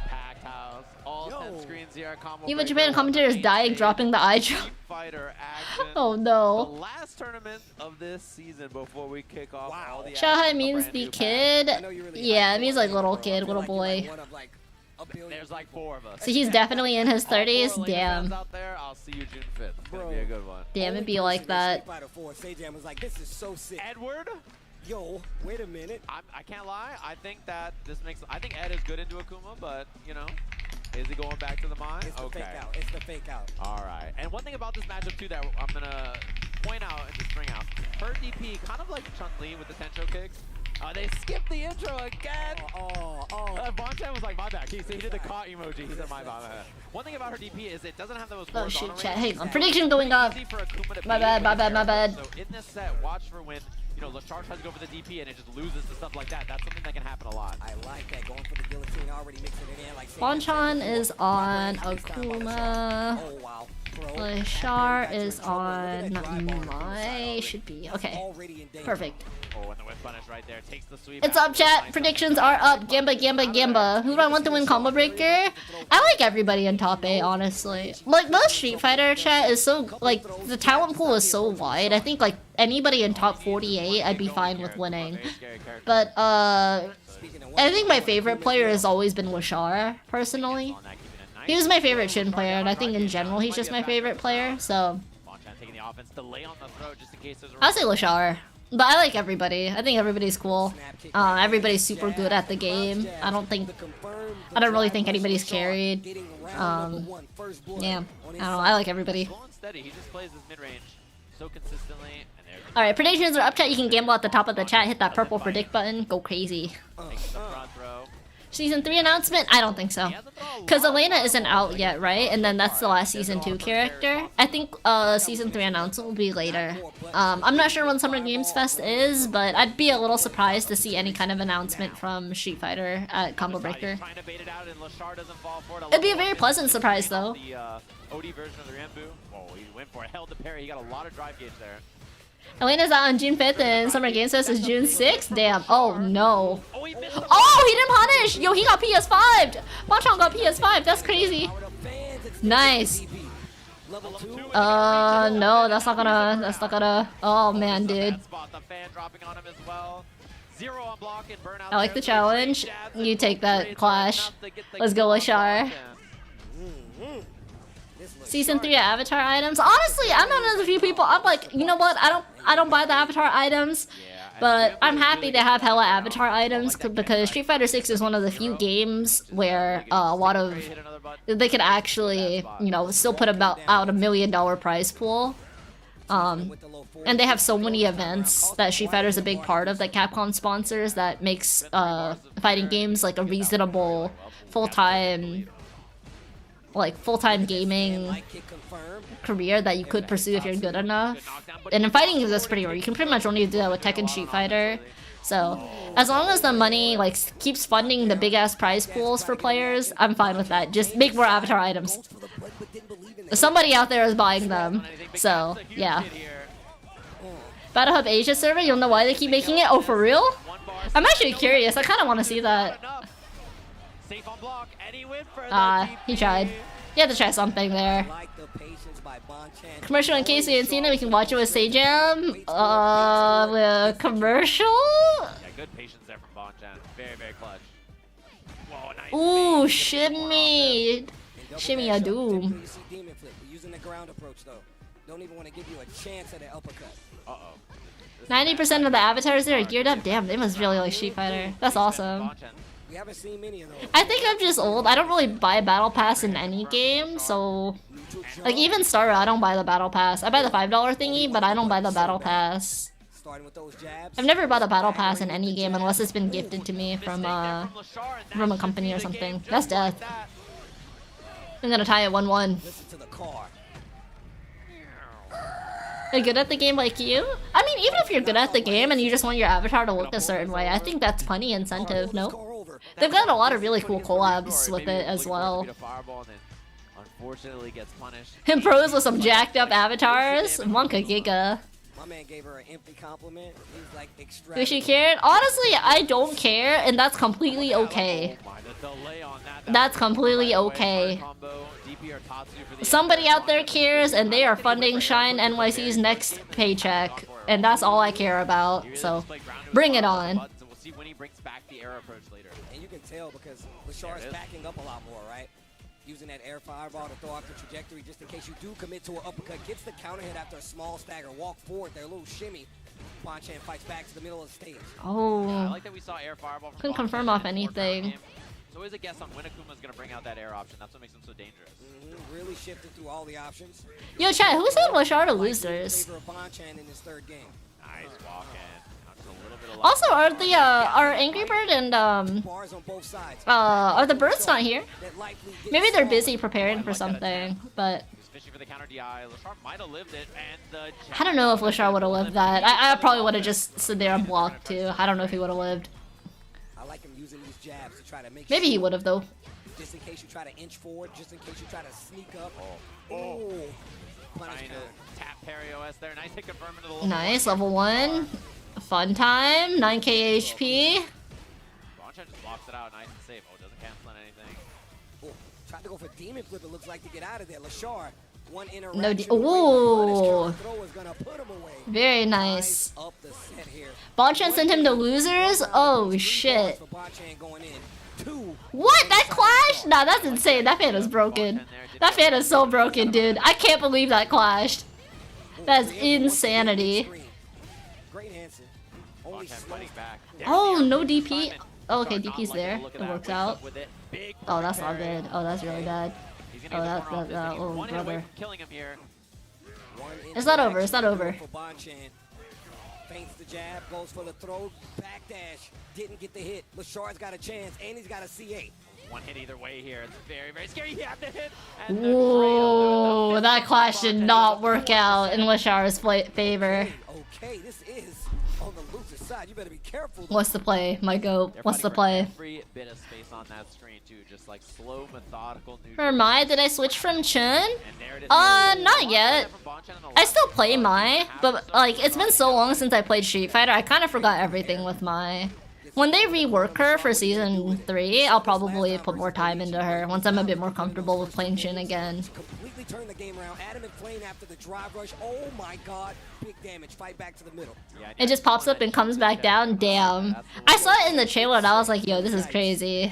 Packed house, all 10 screens here. Even Japan commentators dying, dropping the eye drop. Fighter action. Oh no. The last tournament of this season before we kick off all the Shahai means the kid. Yeah, it means like little kid, little boy. There's like 4 of us. So he's definitely in his 30s? Damn. Out there, I'll see you June 5th. It's gonna be a good one. Damn, it'd be like that. Edward? Yo, wait a minute. I can't lie. I think that this makes. I think Ed is good into Akuma, but you know, is he going back to the mine? It's the fake out. It's the fake out. All right. And one thing about this matchup too that I'm gonna point out and just bring out, her DP kind of like Chun-Li with the Tencho kicks. They skipped the intro again. Bonchan was like, my bad. He did the caught emoji. He said, my bad. One thing about her DP is it doesn't have the most Oh shit, horizontal chat. range. Hang on. Prediction going up. My bad. So in this set, watch for when, you know, LaCharge tries to go for the DP and it just loses to stuff like that. That's something that can happen a lot. I like that. Going for the guillotine, already mixing it in. Like Bonchan is on Akuma. Oh, wow. Lashar is on my. Should be. Okay. Perfect. Oh, and the whip punish right there takes the sweep. It's up, chat. Predictions are up. Gamba. Who do I want to win Combobreaker? I like everybody in top 8, honestly. Like, most Street Fighter chat is so, like, the talent pool is so wide. I think, like, anybody in top 48, I'd be fine with winning. But, I think my favorite player has always been Lashar, personally. He was my favorite Shin player, and I think in general he's just my favorite player, so. I'll say Lashar. But I like everybody. I think everybody's cool. Everybody's super good at the game. I don't really think anybody's carried. Yeah. I don't know. I like everybody. He just plays his mid-range so consistently. Alright, predictions are up, chat. You can gamble at the top of the chat. Hit that purple predict button. Go crazy. Season 3 announcement? I don't think so. Because Elena isn't out yet, right? And then that's the last Season 2 character. I think Season 3 announcement will be later. I'm not sure when Summer Games Fest is, but I'd be a little surprised to see any kind of announcement from Street Fighter at Combobreaker. It'd be a very pleasant surprise, though. The OD version of the Rambu. Oh, he went for it. Held the parry. He got a lot of drive gauge there. Elena's out on June 5th and Summer Games Fest is June 6th? Damn. Oh, no. Oh, he didn't punish! Yo, he got PS5! Bonchan got PS5. That's crazy. Nice. No, that's not gonna... Oh, man, dude. I like the challenge. You take that, Clash. Let's go, Lashar. Season 3 Avatar items. Honestly, I'm not one of the few people. I'm like, you know what? I don't buy the Avatar items, but I'm happy to have hella Avatar items because Street Fighter 6 is one of the few games where a lot of they could actually, you know, still put out $1 million prize pool. And they have so many events that Street Fighter is a big part of that Capcom sponsors that makes fighting games like a reasonable full-time gaming career that you could pursue if you're good enough. And in fighting games, that's pretty rare. You can pretty much only do that with Tekken Street Fighter. So, as long as the money like keeps funding the big-ass prize pools for players, I'm fine with that. Just make more Avatar items. Somebody out there is buying them. So, yeah. Battle Hub Asia server, you'll know why they keep making it? Oh, for real? I'm actually curious. I kind of want to see that. He tried. You had to try something there. Commercial in case we haven't seen it, we can watch it with Sejam. Commercial? Yeah, good patience there from Bonchan. Very, very clutch. Whoa, nice. Ooh, shimmy. Shimmy a doom. Using the ground approach though. Don't even want to give you a chance at an uppercut. Uh-oh. 90% of the avatars there are geared up. Damn, they must really like Street Fighter. That's awesome. We haven't seen many of those. I think I'm just old. I don't really buy Battle Pass in any game, so... Like, even Star Rail, I don't buy the Battle Pass. I buy the $5 thingy, but I don't buy the Battle Pass. I've never bought a Battle Pass in any game unless it's been gifted to me from a company or something. That's death. I'm gonna tie it 1-1. They're good at the game like you? I mean, even if you're good at the game and you just want your avatar to look a certain way, I think that's plenty incentive, no? They've got a lot of really cool collabs with it as well. Unfortunately gets punished. And pros with some jacked up avatars? Monka Giga. My man gave her an empty compliment. He's like extra. Does she care? Honestly, I don't care, and that's completely okay. That's completely okay. Somebody out there cares, and they are funding Shine NYC's next paycheck, and that's all I care about. So, bring it on. And you can tell because Lashar is backing up a lot more, right? Using that air fireball to throw off the trajectory just in case you do commit to an uppercut. Gets the counter hit after a small stagger. Walk forward there, a little shimmy. Bonchan fights back to the middle of the stage. Oh. Yeah, I like that we saw air fireball. Couldn't confirm off anything. It's always a guess on when Akuma's going to bring out that air option. That's what makes him so dangerous. Really shifted through all the options. Yo, chat, who said Lashar to losers? Bonchan in his third game. Nice walk-in. Also, are Angry Bird and are the birds not here? Maybe they're busy preparing for something, but I don't know if Lashar would have lived that. I probably would have just stood there and blocked too. I don't know if he would have lived. I like him using these jabs to try to make Maybe he would have though. Just in case you try to inch forward, just in case you try to sneak up. Oh. Trying to tap parry OS there. Nice hit confirm into the level. Nice, level 1. Fun time, 9k HP. Bonchan just blocks it out, nice and safe. Oh, doesn't cancel on anything. Oh, tried to go for demon flip, it looks like, to get out of there. Lashar, one No, interaction. ooh. Very nice. Bonchan sent him to losers? Oh shit. What? That clashed? Nah, that's insane. That fan is broken. That fan is so broken, dude. I can't believe that clashed. That's insanity. Oh, no DP. Oh, okay, DP's there. It works out. Oh, that's not good. Oh, that's really bad. Oh, that's oh, brother. It's not over. It's not over. Feints the jab, goes for the throw, backdash, didn't get the hit. Lashar's got a chance, and he's got a C8. One hit either way here. It's very, very scary. You have to hit. Whoa, that clash did not work out in Lashar's favor. Okay, this is on the loser side. You better be careful. What's the play, my goat? What's the play? Every bit of space on that screen too, just like slow, methodical. For Mai, did I switch from Chun? Not yet. I still play Mai, but like it's been so long since I played Street Fighter, I kind of forgot everything with Mai. When they rework her for Season 3, I'll probably put more time into her once I'm a bit more comfortable with playing Shin again. Completely turned the game around. Adam and Flame after the drive rush. Oh my god, big damage. Fight back to the middle. It just pops up and comes back down. Damn. I saw it in the trailer and I was like, yo, this is crazy.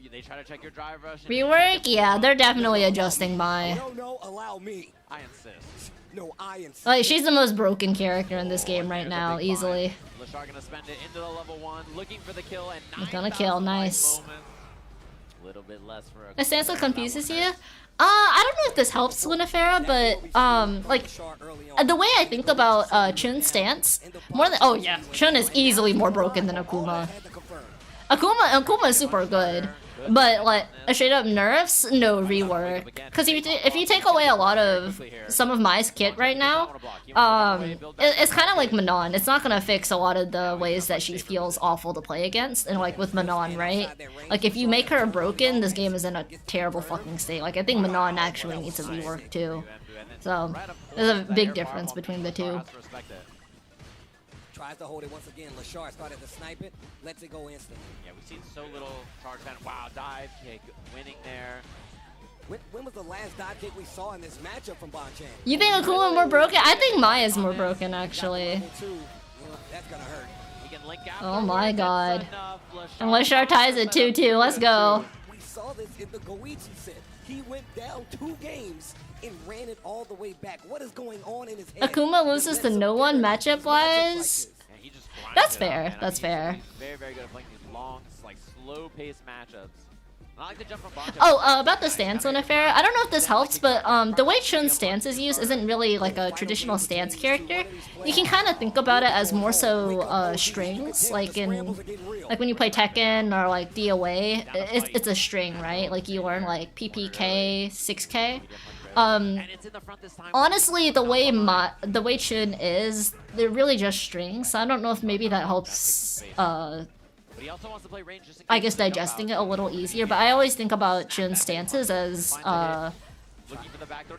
They try to check your drive rush. Rework? Yeah, they're definitely adjusting Mai. No, allow me. I insist. No, I insist. Like, she's the most broken character in this game right now, easily. Lashar gonna spend it into the level 1, looking for the kill, and Gonna kill, nice. A little bit less for a The stance that confuses you? I don't know if this helps Winifera, but, like, the way I think about, Chun's stance, more than- oh yeah, Chun is easily more broken than Akuma. Akuma is super good. But like straight up nerfs, no rework. Because if you take away a lot of some of Mai's kit right now, it's kind of like Manon. It's not gonna fix a lot of the ways that she feels awful to play against. And like with Manon, right? Like if you make her broken, this game is in a terrible fucking state. Like I think Manon actually needs a rework too. So there's a big difference between the two. Tries to hold it once again. Lashar started to snipe it. Lets it go instant. Yeah, we've seen so little charge fan. Wow, dive kick, winning there. When was the last dive kick we saw in this matchup from Bonchan? You think Akuma more broken? I think Mai is more broken actually. That's gonna hurt. Oh my god. And Lashar ties it 2-2. Let's go. We saw this in the Goichi set. He went down 2 games and ran it all the way back. What is going on in his head? Akuma loses to no one matchup wise. That's fair. That's fair. He's very, very good at playing these long, like slow-paced matchups. I like to jump from box. Oh, about the stance on affair. I don't know if this helps, but the way Chun's stance is used isn't really like a traditional stance character. You can kind of think about it as more so strings, like when you play Tekken or like DOA. It's a string, right? Like you learn like PPK, 6K. Honestly, the way Chun is, they're really just strings. So I don't know if maybe that helps. I guess digesting it a little easier, but I always think about Chun's stances as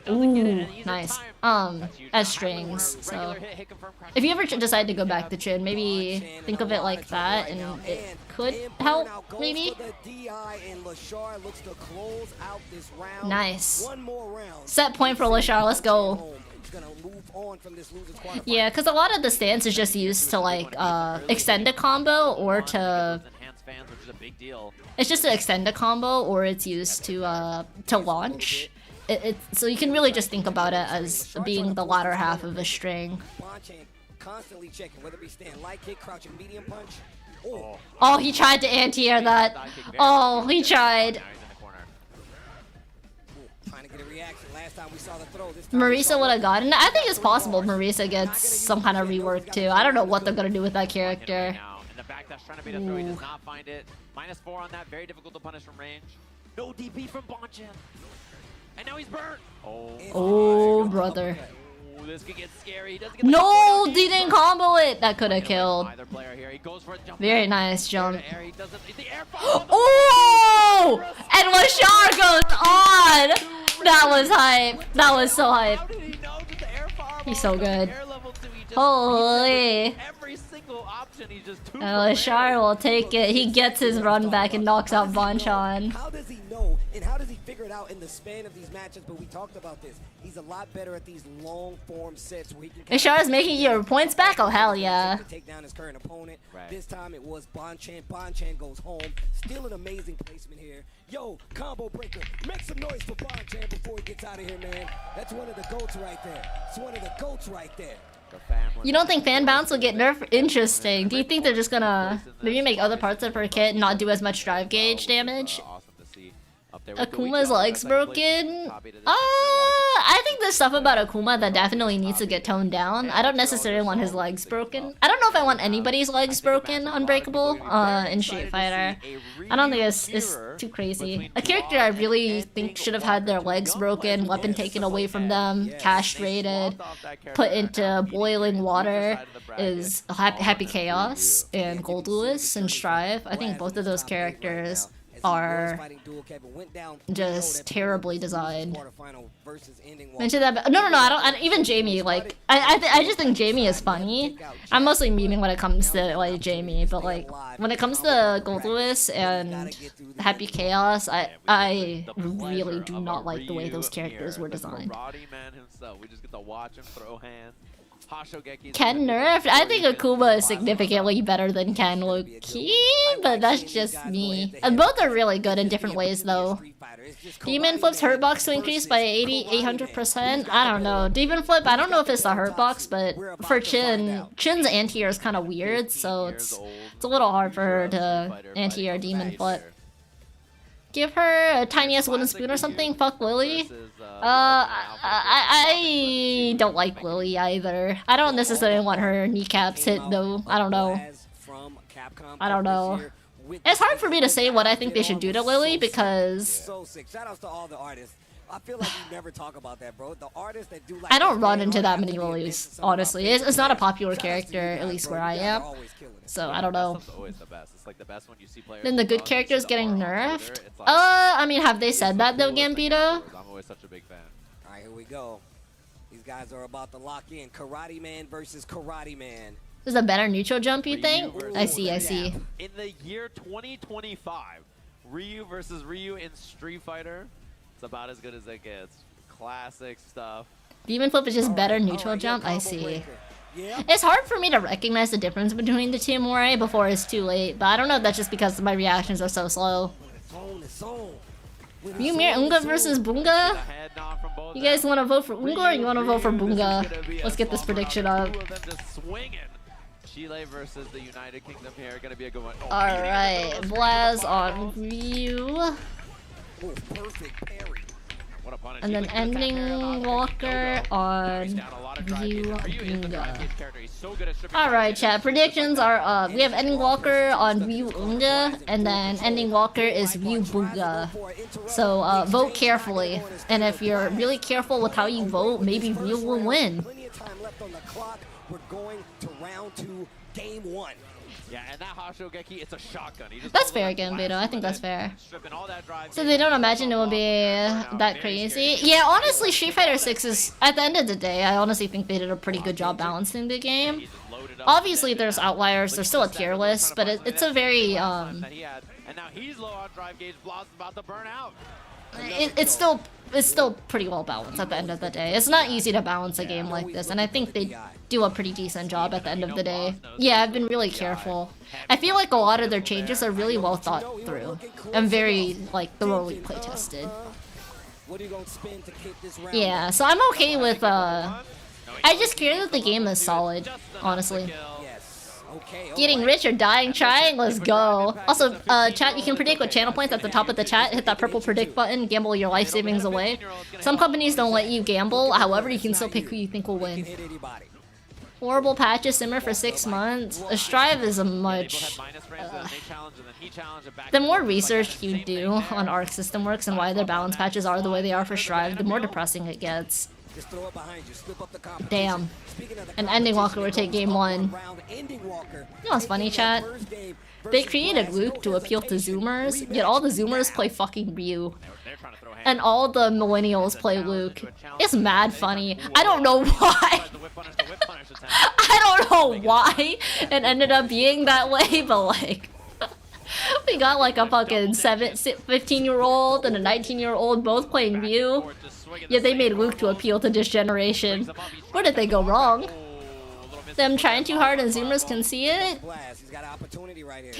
ooh, nice. As strings. So if you ever decide to go back to Chun, maybe think of it like that, and it could help, maybe. Nice. Set point for Lashar, let's go. Yeah, because a lot of the stance is just used to like extend a combo or to. It's just to extend a combo, or it's used to launch. So you can really just think about it as being the latter half of a string. Oh, he tried to anti-air that. Oh, he tried. Marisa would have gotten it. I think it's possible Marisa gets some kind of rework too. I don't know what they're gonna do with that character. Ooh. -4 on that, very difficult to punish from range. No DP from Bonchan. And now he's burnt. Oh, brother. Oh, this could get scary. No, he didn't combo it. That could have killed. Very nice jump. Oh! And Lashar goes on. That was hype. That was so hype. He's so good. Holy. And Lashar will take it. He gets his run back and knocks out Bonchan. How does he know, and how does he figure it out in the span of these matches? But we talked about this. He's a lot better at these long form sets where he can. Lashar is making your points back? Oh, hell yeah. Take down his current opponent. This time it was Bonchan. Bonchan goes home. Still an amazing placement here. Yo, Combobreaker, make some noise for Bonchan before he gets out of here, man. That's one of the goats right there. It's one of the goats right there. You don't think fan bounce will get nerfed? Interesting. Do you think they're just gonna maybe make other parts of her kit not do as much drive gauge damage? Akuma's legs broken? I think there's stuff about Akuma that definitely needs to get toned down. I don't necessarily want his legs broken. I don't know if I want anybody's legs broken Unbreakable in Street Fighter. I don't think it's too crazy. A character I really think should have had their legs broken, weapon taken away from them, castrated, put into boiling water is Happy Chaos and Gold Lewis and Strive. I think both of those characters are just terribly designed. Mention that, no, I don't. Even Jamie, like, I just think Jamie is funny. I'm mostly memeing when it comes to like Jamie, but like when it comes to Gold Lewis and Happy Chaos, I really do not like the way those characters were designed. We just get to watch him throw hands. Ken nerfed? I think Akuma is significantly better than Ken low-key, but that's just me. And both are really good in different ways though. Demon Flip's hurtbox to increase by 800%? I don't know. Demon Flip, I don't know if it's the hurtbox, but for Chin's anti-air is kind of weird, so it's a little hard for her to anti-air Demon Flip. Give her a tiniest wooden spoon or something? Fuck Lily? I don't like Lily either. I don't necessarily want her kneecaps hit though. I don't know. I don't know. It's hard for me to say what I think they should do to Lily because so sick. Shout outs to all the artists. I feel like you never talk about that, bro. The artists that do like I don't run into that many Lilies, honestly. It's not a popular character, at least where I am. So I don't know. Then the good characters getting nerfed? I mean, have they said that though, Gambito? I'm always such a big fan. Alright, here we go. These guys are about to lock in. Karate Man versus Karate Man. There's a better neutral jump, you think? I see. In the year 2025, Ryu versus Ryu in Street Fighter. It's about as good as it gets. Classic stuff. Demon Flip is just better neutral jump? I see. It's hard for me to recognize the difference between the two Moray before it's too late, but I don't know if that's just because my reactions are so slow. Ymir Unga versus Bunga? You guys want to vote for Unga or you want to vote for Bunga? Let's get this prediction up. Chile versus the United Kingdom here, gonna be a good one. Oh, Alright, Blaz on Ryu. And then Ending Walker on Ryu Unga. Alright, chat. Predictions are we have Ending Walker on Ryu Unga, and then Ending Walker is Ryu Bunga. So vote carefully. And if you're really careful with how you vote, maybe Ryu will win. We're going to round 2, game 1. Yeah, and that Hashogeki, it's a shotgun. That's fair again, Beto. I think that's fair. So they don't imagine it will be that crazy. Yeah, honestly, Street Fighter 6 is, at the end of the day, I honestly think they did a pretty good job balancing the game. Obviously, there's outliers. There's still a tier list, but it's a very, And now he's low on drive gauge. Blaz about to burn out. It's still pretty well balanced at the end of the day. It's not easy to balance a game like this, and I think they do a pretty decent job at the end of the day. Yeah, I've been really careful. I feel like a lot of their changes are really well thought through and very like thoroughly play tested. Yeah, so I'm okay with I just care that the game is solid, honestly. Getting rich or dying trying? Let's go. Also, chat, you can predict with channel points at the top of the chat. Hit that purple predict button, gamble your life savings away. Some companies don't let you gamble, however, you can still pick who you think will win. Horrible patches simmer for 6 months. A strive is a much... the more research you do on Arc System Works and why their balance patches are the way they are for Strive, the more depressing it gets. Damn. An Ending Walker would take game 1. You know what's funny, chat? They created Luke to appeal to Zoomers, yet all the Zoomers play fucking Ryu. And all the millennials play Luke. It's mad funny. I don't know why. I don't know why it ended up being that way, but like... we got like a fucking 15-year-old and a 19-year-old both playing Ryu. Yet they made Luke to appeal to this generation. Where did they go wrong? Them trying too hard and Zoomers can see it?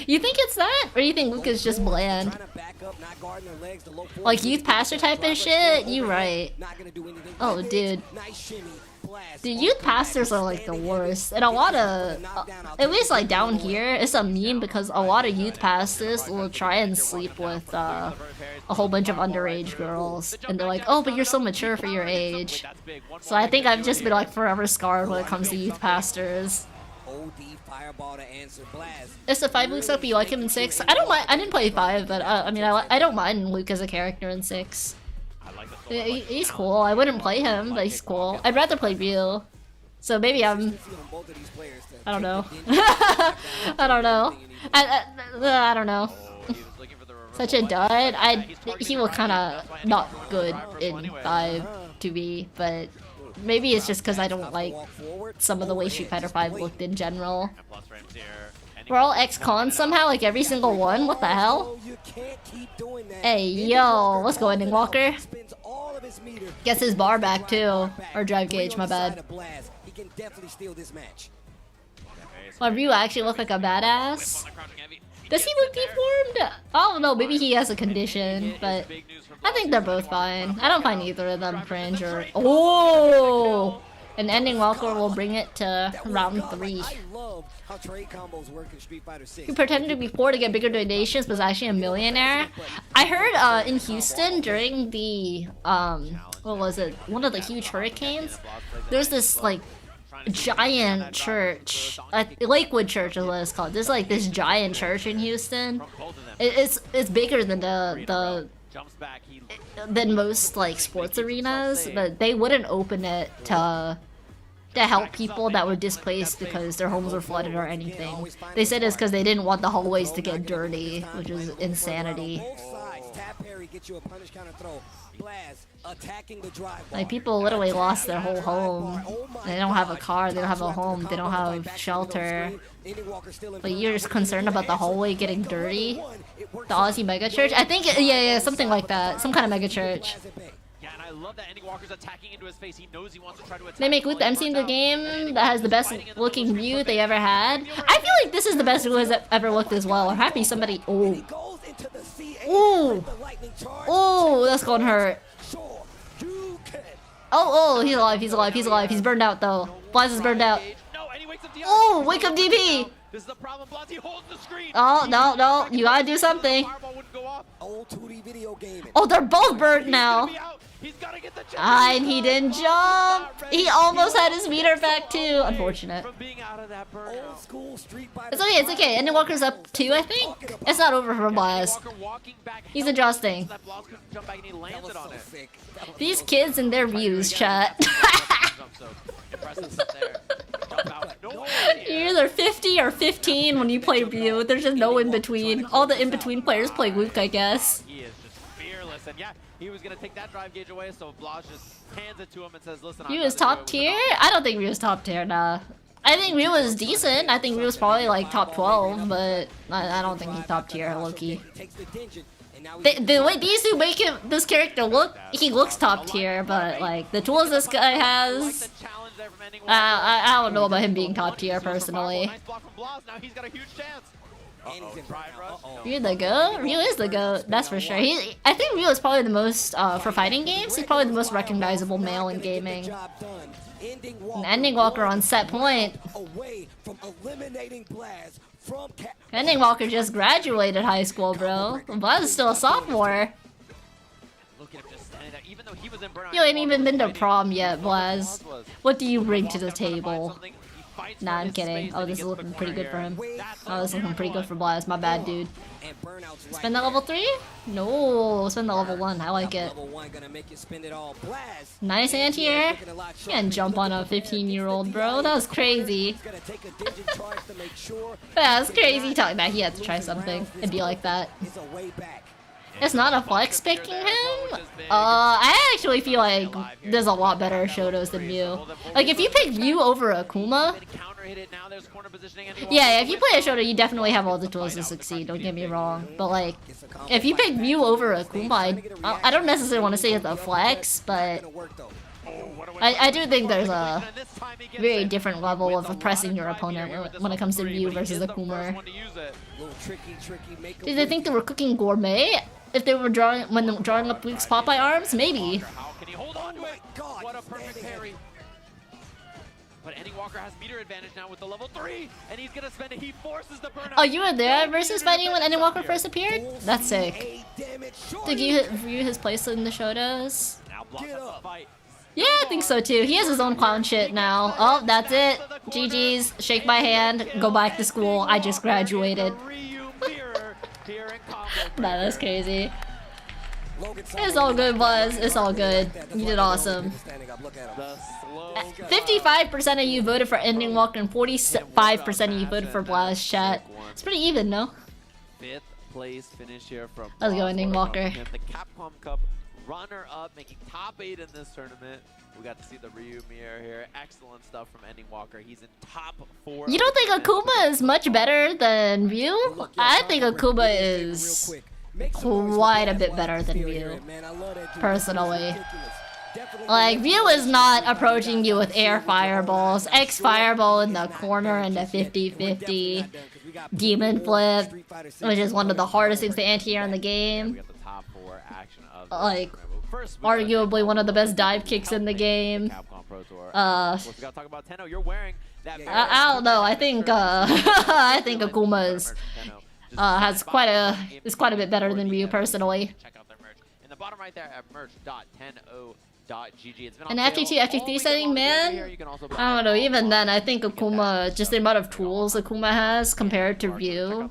You think it's that? Or you think Luke is just bland? Like youth pastor type of shit? You right. Oh, dude. The youth pastors are like the worst. And a lot of, at least like down here, it's a meme because a lot of youth pastors will try and sleep with a whole bunch of underage girls. And they're like, oh, but you're so mature for your age. So I think I've just been like forever scarred when it comes to youth pastors. It's the 5 Luke's up, you like him in 6? I don't mind, I didn't play 5, but I mean, I don't mind Luke as a character in 6. He's cool. I wouldn't play him, but he's cool. I'd rather play Ryu. So maybe I'm... I don't know. I don't know. I don't know. Such a dud. He was kind of not good in 5 to be, but maybe it's just because I don't like some of the way Street Fighter 5 looked in general. We're all ex-cons somehow, like every single one? What the hell? Hey, yo, let's go, Ending Walker. Gets his bar back too. Or drive gauge, my bad. Well, Ryu actually look like a badass. Does he look deformed? I don't know, maybe he has a condition, but I think they're both fine. I don't find either of them cringe or... Oh! An Ending Walker will bring it to round 3. He pretended to be poor to get bigger donations, but was actually a millionaire. I heard in Houston during the what was it? One of the huge hurricanes. There's this like giant church, Lakewood Church is what it's called. There's like this giant church in Houston. It's bigger than than most like sports arenas, but they wouldn't open it to help people that were displaced because their homes were flooded or anything. They said it's because they didn't want the hallways to get dirty, which is insanity. Like people literally lost their whole home. They don't have a car, they don't have a home, they don't have shelter. But you're just concerned about the hallway getting dirty? The Aussie mega church? I think, yeah, something like that. Some kind of mega church. They make Luke the MC in the game that has the best looking Ryu they ever had. I feel like this is the best Ryu has ever looked as well. I'm happy somebody... Oh. Ooh! Oh, that's gonna hurt. Oh, he's alive, he's alive, he's alive. He's burned out though. Blaz is burned out. Oh, wake up DP! This is the problem. Blasi holds the screen. Oh, no, you gotta do something. Oh, they're both burnt now. And he didn't jump. He almost had his meter back too. Unfortunate. It's okay. Ending Walker's up 2, I think. It's not over for Blaz. He's adjusting. These kids and their views, chat. You're either 50 or 15 when you play Ryu. There's just no in between. All the in between players play Luke, I guess. He is just fearless, and yeah, he was gonna take that drive gauge away, so Blaz just hands it to him and says, "Listen, Ryu is top tier? I don't think Ryu is top tier. Nah. I think Ryu is decent. I think Ryu is probably like top 12, but I don't think he's top tier, low-key. The way these two make this character look, he looks top tier, but like the tools this guy has, I don't know about him being top tier personally. Ryu the GOAT? Ryu is the GOAT, that's for sure. I think Ryu is probably the most, for fighting games, he's probably the most recognizable male in gaming. An Ending Walker on set point. Ending Walker just graduated high school, bro. Blaz is still a sophomore. You ain't even been to prom yet, Blaz. What do you bring to the table? Nah, I'm kidding. Oh, this is looking pretty good for him. Oh, this is looking pretty good for Blaz. My bad, dude. Spend that level 3? No, spend the level 1. I like it. Nice anti-air. You can't jump on a 15-year-old, bro. That was crazy. That was crazy. Talking about he had to try something. It'd be like that. It's not a flex picking him? I actually feel like there's a lot better Shutos than Mew. Like, if you pick Mew over Akuma... Yeah, if you play a Shuto, you definitely have all the tools to succeed, don't get me wrong. But like, if you pick Mew over Akuma, I don't necessarily want to say it's a flex, but... I do think there's a very different level of oppressing your opponent when it comes to Mew versus Akuma. Did they think they were cooking gourmet? If they were drawing up Luke's Popeye arms? Maybe. What a perfect parry. But Ending Walker has meter advantage now with the level 3, and he's gonna spend it. He forces the burnout. Oh, you were there versus fighting when Ending Walker first appeared? That's sick. Did you view his place in the Shutos? Yeah, I think so too. He has his own clown shit now. Oh, that's it. GG's. Shake my hand. Go back to school. I just graduated. Nah, that's crazy. It's all good, Buzz. It's all good. You did awesome. 55% of you voted for Ending Walker and 45% of you voted for Blaz, chat. It's pretty even, no? 5th place finish here from Let's go, Ending Walker. The Capcom Cup runner-up, making top 8 in this tournament. We got to see the Ryu mirror here. Excellent stuff from Ending Walker. He's in top 4. You don't think Akuma is much better than Ryu? I think Akuma is quite a bit better than Ryu, personally. Like, Ryu is not approaching you with air fireballs, X fireball in the corner and the 50-50, demon flip, which is one of the hardest things to anti-air in the game. Like, arguably one of the best dive kicks in the game. I don't know. I think I think Akuma is is quite a bit better than Ryu personally. In the bottom right there at merch.10o.gg. An FG2, FG3 setting, man? I don't know, even then, I think Akuma, just the amount of tools Akuma has compared to Ryu,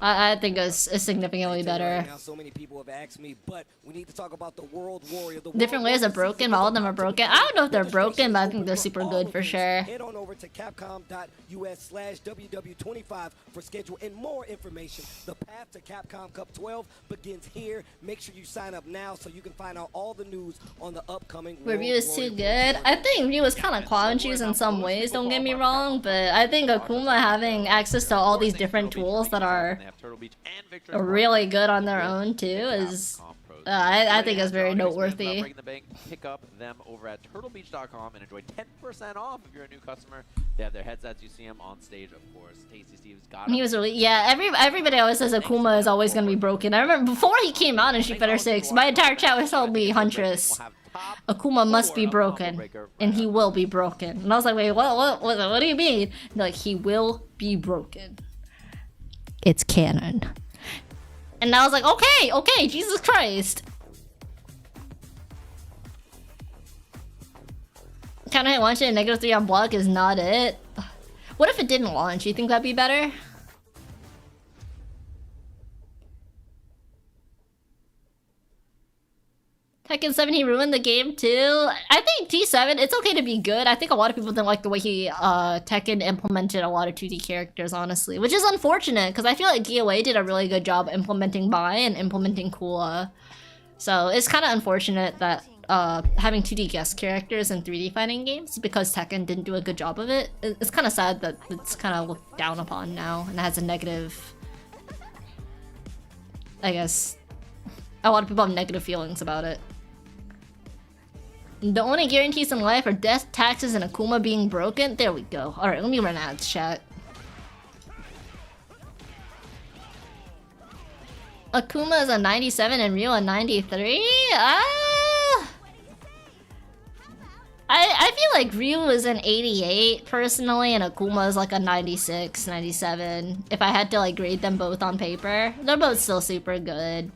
I think is significantly better. Different ways are broken, all of them are broken. I don't know if they're broken, but I think they're super good for sure. Head on over to capcom.us/WW25 for schedule and more information. The path to Capcom Cup 12 begins here. Make sure you sign up now so you can find out all the news on the upcoming Ryu is too good. I think Ryu is kind of clown shoes in some ways, don't get me wrong, but I think Akuma having access to all these different tools that are really good on their own too is I think it's very noteworthy. Breaking the bank, pick up them over at turtlebeach.com and enjoy 10% off if you're a new customer. They have their headsets. You see them on stage, of course. Tasty Steve's got He was really, yeah, everybody always says Akuma is always going to be broken. I remember before he came out in Street Fighter 6, my entire chat was telling me, Huntress, Akuma must be broken, and he will be broken. And I was like, wait, what do you mean? And they're like, he will be broken. It's canon. And I was like, okay, Jesus Christ. Counter hit launch and -3 on block is not it. What if it didn't launch? You think that'd be better? Tekken 7, he ruined the game too. I think T7, it's okay to be good. I think a lot of people didn't like the way he Tekken implemented a lot of 2D characters, honestly. Which is unfortunate, because I feel like DOA did a really good job implementing Bai and implementing Kula. So it's kind of unfortunate that having 2D guest characters in 3D fighting games, because Tekken didn't do a good job of it. It's kind of sad that it's kind of looked down upon now, and has a negative... I guess... A lot of people have negative feelings about it. The only guarantees in life are death, taxes, and Akuma being broken. There we go. Alright, let me run ads, chat. Akuma is a 97 and Ryu a 93? I feel like Ryu is an 88 personally, and Akuma is like a 96, 97. If I had to like grade them both on paper. They're both still super good.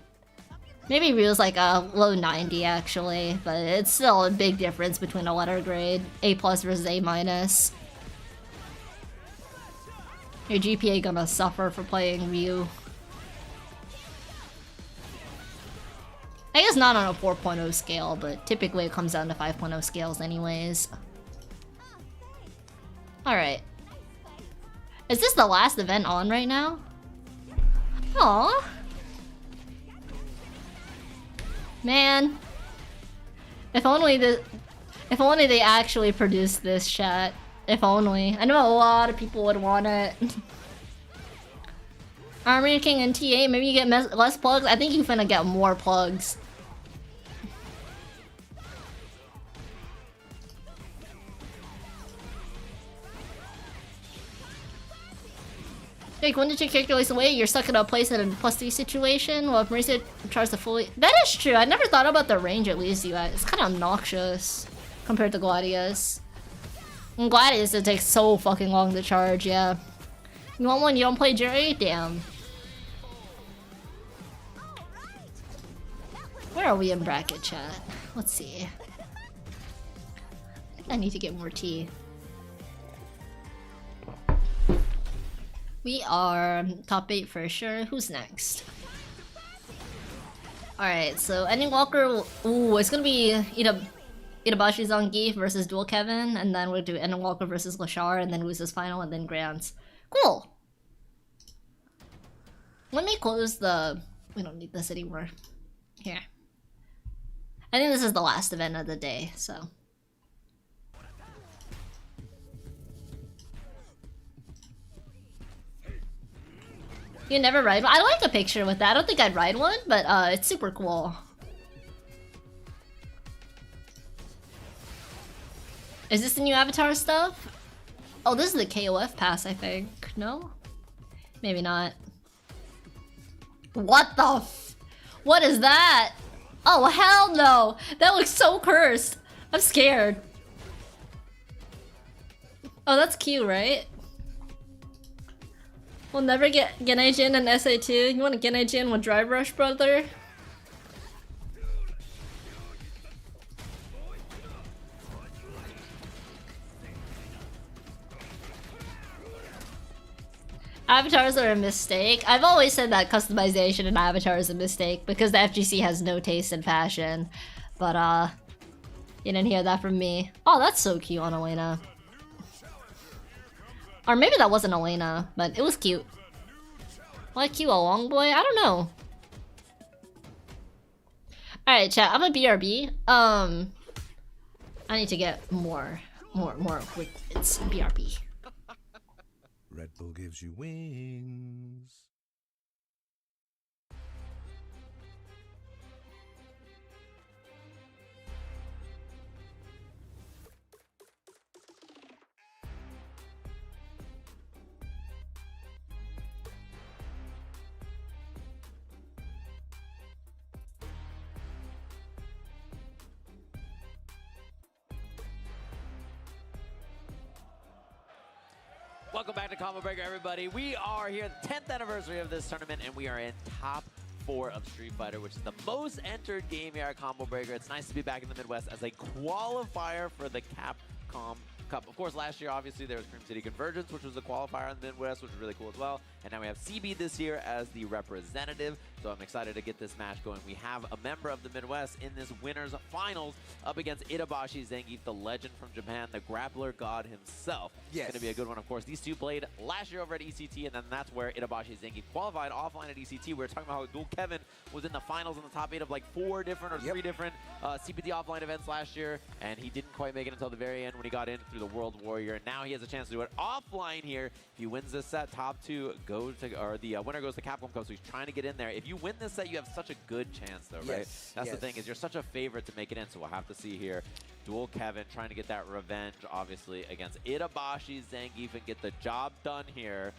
Maybe Ryu's like a low 90 actually, but it's still a big difference between a letter grade. A+ versus A-. Your GPA gonna suffer for playing Ryu. I guess not on a 4.0 scale, but typically it comes down to 5.0 scales anyways. Alright. Is this the last event on right now? Aww. Man, if only they actually produced this, chat. If only. I know a lot of people would want it. Armory King and TA, maybe you get less plugs? I think you're finna get more plugs. Like, when did your character release away? You're stuck in a place in a +3 situation? Well, if Marisa tries to fully... That is true! I never thought about the range it leaves you at. It's kind of obnoxious compared to Gladius. And Gladius, it takes so fucking long to charge, yeah. You want one? You don't play Jerry? Damn. Where are we in bracket, chat? Let's see. I need to get more tea. We are top 8 for sure. Who's next? Alright, so Ending Walker. Ooh, it's gonna be Itabashi Zangief versus Dual Kevin, and then we'll do Ending Walker versus Lashar, and then Wusa's final, and then Grants. Cool! Let me close the... We don't need this anymore. Here. I think this is the last event of the day, so... You never ride one? I like a picture with that. I don't think I'd ride one, but it's super cool. Is this the new avatar stuff? Oh, this is the KOF pass, I think. No? Maybe not. What the f- What is that? Oh, hell no! That looks so cursed! I'm scared. Oh, that's cute, right? We'll never get Genei-jin and SA2. You want a Genei-jin with Drive Rush, brother? Avatars are a mistake. I've always said that customization in Avatar is a mistake because the FGC has no taste in fashion. But, you didn't hear that from me. Oh, that's so cute on Elena. Or maybe that wasn't Elena, but it was cute. Like you a long boy? I don't know. Alright, chat, I'm a BRB. I need to get more with its BRB. Red Bull gives you wings. Welcome back to Combobreaker, everybody. We are here at the 10th anniversary of this tournament, and we are in top 4 of Street Fighter, which is the most entered game here at Combobreaker. It's nice to be back in the Midwest as a qualifier for the Capcom Cup. Of course, last year, obviously, there was Cream City Convergence, which was a qualifier in the Midwest, which was really cool as well. And now we have CB this year as the representative. So I'm excited to get this match going. We have a member of the Midwest in this winner's finals up against Itabashi Zangief, the legend from Japan, the grappler god himself. Yes. It's going to be a good one, of course. These two played last year over at ECT, and then that's where Itabashi Zangief qualified offline at ECT. We were talking about how Dual Kevin was in the finals in the top 8 of like 4 different or 3 different CPT offline events last year, and he didn't quite make it until the very end when he got in through the World Warrior. And now he has a chance to do it offline here. If he wins this set, top 2 go to, or the winner goes to Capcom Cup, so he's trying to get in there. If you win this set, you have such a good chance, though, right? That's the thing, is you're such a favorite to make it in, so we'll have to see here. Dual Kevin trying to get that revenge, obviously, against Itabashi Zangief and get the job done here.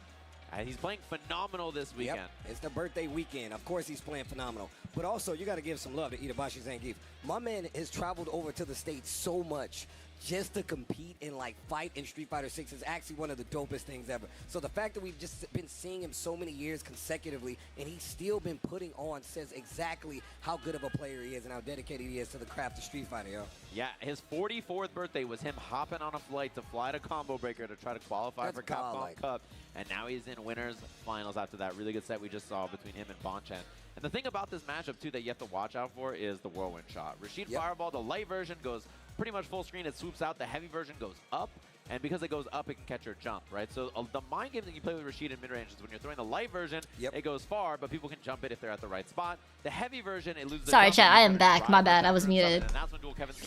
He's playing phenomenal this weekend. Yep. It's the birthday weekend. Of course he's playing phenomenal. But also, you got to give some love to Itabashi Zangief. My man has traveled over to the States so much just to compete and like fight in Street Fighter 6 is actually one of the dopest things ever. So the fact that we've just been seeing him so many years consecutively and he's still been putting on says exactly how good of a player he is and how dedicated he is to the craft of Street Fighter, yo. Yeah, his 44th birthday was him hopping on a flight to fly to Combobreaker to try to qualify for Capcom Cup, and now he's in winners finals after that really good set we just saw between him and Bonchan. And the thing about this matchup too that you have to watch out for is the whirlwind shot. Rashid Fireball, the light version goes pretty much full screen, it swoops out. The heavy version goes up, and because it goes up, it can catch your jump, right? So the mind game that you play with Rashid in mid-range is when you're throwing the light version, it goes far, but people can jump it if they're at the right spot. The heavy version, it loses the Sorry, jump, chat, I am back. My bad, I was muted.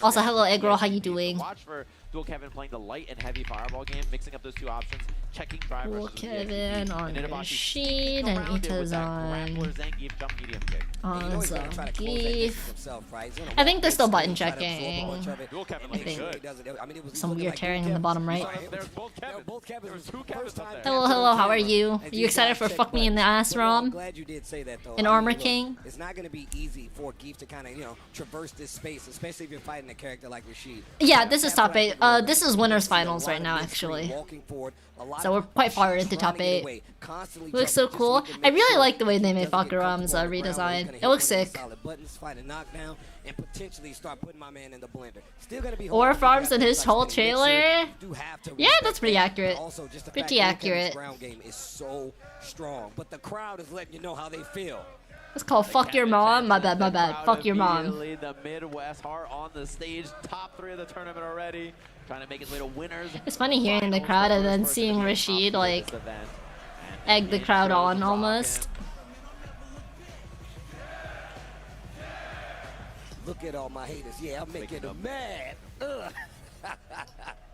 Also, hello, Eggroll, how you doing? Watch for Dual Kevin playing the light and heavy fireball game, mixing up those two options, checking drive Dual versus Kevin on Rashid and Ita's on Zangief jump medium kick. Zangief. I think they're still button checking. I think some weird tearing in the bottom right. Hello, hello, how are you? Are you excited for Fuck Me in the Ass ROM? Glad you did say that though. In Armor King? It's not going to be easy for Geef to kind of, you know, traverse this space, especially if you're fighting a character like Rashid. Yeah, this is top 8. This is winners finals right now, actually. So we're quite far into top 8. Looks so cool. I really like the way they made Bakuram's redesign. It looks sick. And potentially start putting my man in the blender. Still gonna be Or Farms and his whole trailer. Yeah, that's pretty accurate. Pretty accurate. Ground game is so strong, but the crowd is letting you know how they feel. It's called Fuck Your Mom. My bad, my bad. Fuck your mom. The Midwest Heart on the stage, top 3 of the tournament already, trying to make his way to winners. It's funny hearing the crowd and then seeing Rashid like egg the crowd on almost. Look at all my haters. Yeah, I'm making them mad.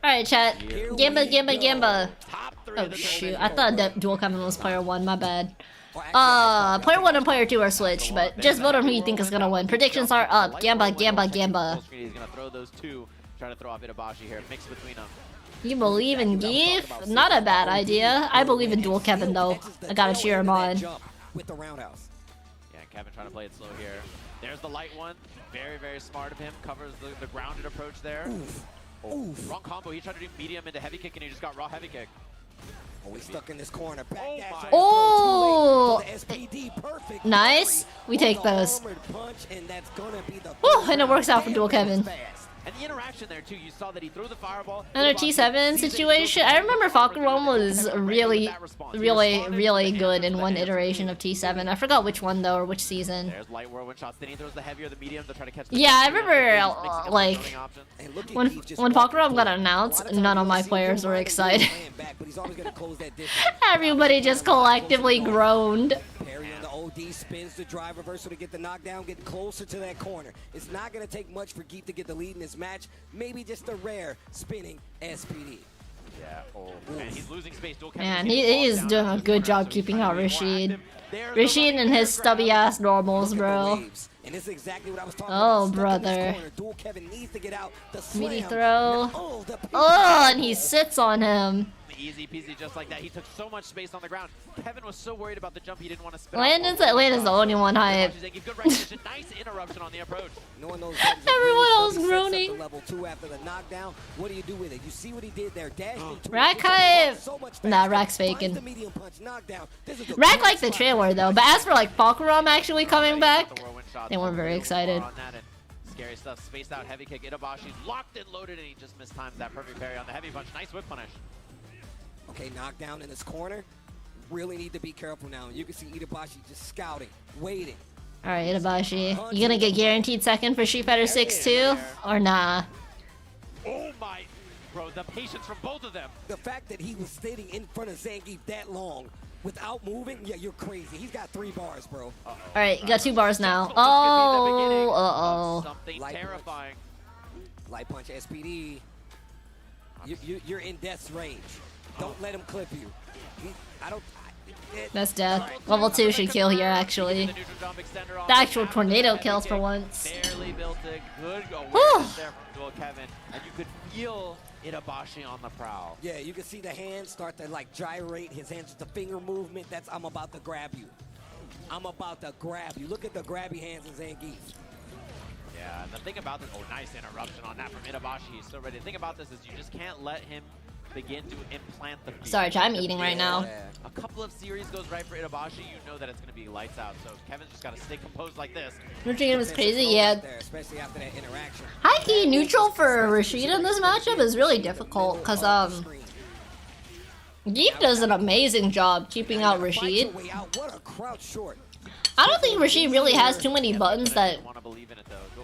Alright, chat. Gamba, Gamba, Gamba. Oh, shoot. I thought that Dual Kevin was player 1. My bad. Player 1 and player 2 are switched, but just vote on who you think is gonna win. Predictions are up. Gamba, Gamba, Gamba. He's gonna throw those two, trying to throw off Itabashi here, mix between them. You believe in Geef? Not a bad idea. I believe in Dual Kevin though. I gotta cheer him on. With the roundhouse. Yeah, Kevin trying to play it slow here. There's the light one. Very, very smart of him. Covers the grounded approach there. Wrong combo. He tried to do medium into heavy kick and he just got raw heavy kick. Oh, we stuck in this corner. Oh! Nice. We take those. Oh, and it works out for Dual Kevin. And the interaction there too, you saw that he threw the fireball. Another T7 situation. I remember Falcaron was really good in one iteration of T7. I forgot which one though, or which season. There's light whirlwind shots. Then he throws the heavy or the medium to try to catch the yeah, I remember like when Falcaron got announced, none of my players were excited. Everybody just collectively groaned. OD spins the drive reversal to get the knockdown, get closer to that corner. It's not going to take much for Geef to get the lead in this match. Maybe just a rare spinning SPD. Yeah, and he's losing space. Man, he is doing a good job keeping out Rashid. Rashid and his stubby ass normals, bro. And this is exactly what I was talking about. Brother. Dual Kevin needs to get out the meaty throw. Oh, and he sits on him. easy peasy just like that. He took so much space on the ground. Kevin was so worried about the jump he didn't want to spin. Landon's the only one hype. Good recognition, nice interruption on the approach. Everyone else groaning. Level 2 after the knockdown. What do you do with it? You see what he did there? Dash into Rack hype. Nah, Rack's faking. Rack liked the trailer though, but as for like Falcarum actually coming back, they weren't very excited. Scary stuff, spaced out heavy kick. Itabashi locked and loaded, and he just mistimed that perfect parry on the heavy punch. Nice whip punish. Okay, knockdown in this corner. Really need to be careful now. You can see Itabashi just scouting, waiting. All right, Itabashi, you gonna get guaranteed second for Street Fighter 6 too, or nah? Oh my, bro, the patience from both of them. The fact that he was sitting in front of Zangief that long without moving, yeah, you're crazy. He's got 3 bars, bro. All right, you got 2 bars now. Oh, something terrifying. Light punch SPD. You're in death's range. Don't let him clip you. That's death. Level 2 should kill here, actually. The actual tornado kills for once. Barely built it. Good awareness there from Dual Kevin, and you could feel Itabashi on the prowl. Yeah, you can see the hands start to like gyrate. His hands, the finger movement. That's I'm about to grab you. I'm about to grab you. Look at the grabby hands of Zangief. Yeah, and the thing about this, nice interruption on that from Itabashi. He's so ready. The thing about this is you just can't let him begin to implant the beat. Sorry, I'm eating right now. A couple of series goes right for Itabashi, you know that it's going to be lights out. So Kevin's just got to stay composed like this. Neutral was crazy, yeah. Especially after that interaction. High key neutral for Rashid in this matchup is really difficult because Geef does an amazing job keeping out Rashid. What a crouch short. I don't think Rashid really has too many buttons that.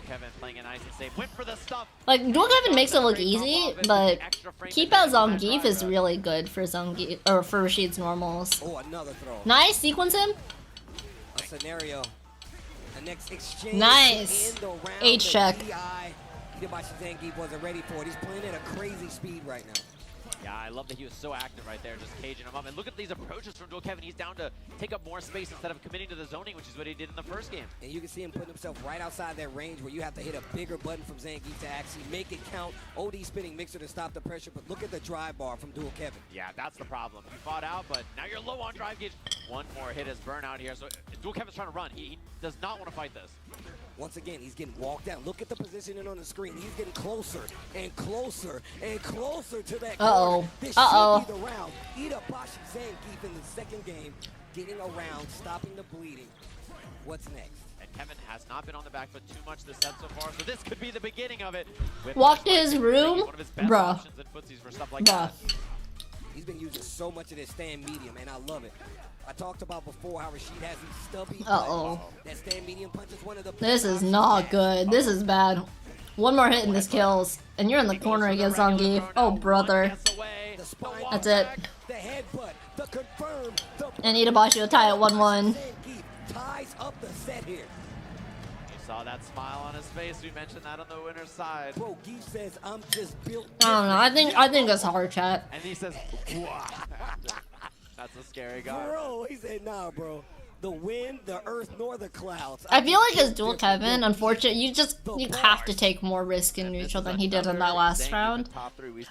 Kevin playing it nice and safe. Went for the stuff. Like, Dual Kevin makes it look easy, but keep out Zangief is really good for Zangief or for Rashid's normals. Oh, another throw. Nice, sequence him. A scenario. The next exchange. Nice. H check. Itabashi Zangief wasn't ready for it. He's playing at a crazy speed right now. Yeah, I love that he was so active right there, just caging him up. And look at these approaches from Dual Kevin. He's down to take up more space instead of committing to the zoning, which is what he did in the first game. And you can see him putting himself right outside that range where you have to hit a bigger button from Zangief to actually make it count. OD spinning mixer to stop the pressure, but look at the drive bar from Dual Kevin. Yeah, that's the problem. You fought out, but now you're low on drive gauge. One more hit is burnout here. So Dual Kevin's trying to run. He does not want to fight this. Once again, he's getting walked down. Look at the positioning on the screen. He's getting closer and closer and closer to that corner. This should be the round. Itabashi Zangief in the second game, getting around, stopping the bleeding. What's next? And Kevin has not been on the back foot too much this set so far, so this could be the beginning of it. Walk to his room, bruh. He's been using so much of this stand medium, and I love it. I talked about before how Rashid has these stubby. That stand medium punch is one of the. This is not good. This is bad. One more hit and this kills, and you're in the corner against Zangief. Oh brother. That's it. And Itabashi will tie at 1-1. Ties up the set here. You saw that smile on his face. We mentioned that on the winner's side. Bro, Geef says I'm just built. I don't know. I think it's hard, chat. And he says, that's a scary guy. Bro, he said, nah, bro. The wind, the earth, nor the clouds. I feel like as Dual Kevin, unfortunately, you have to take more risk in neutral than he did in that last round.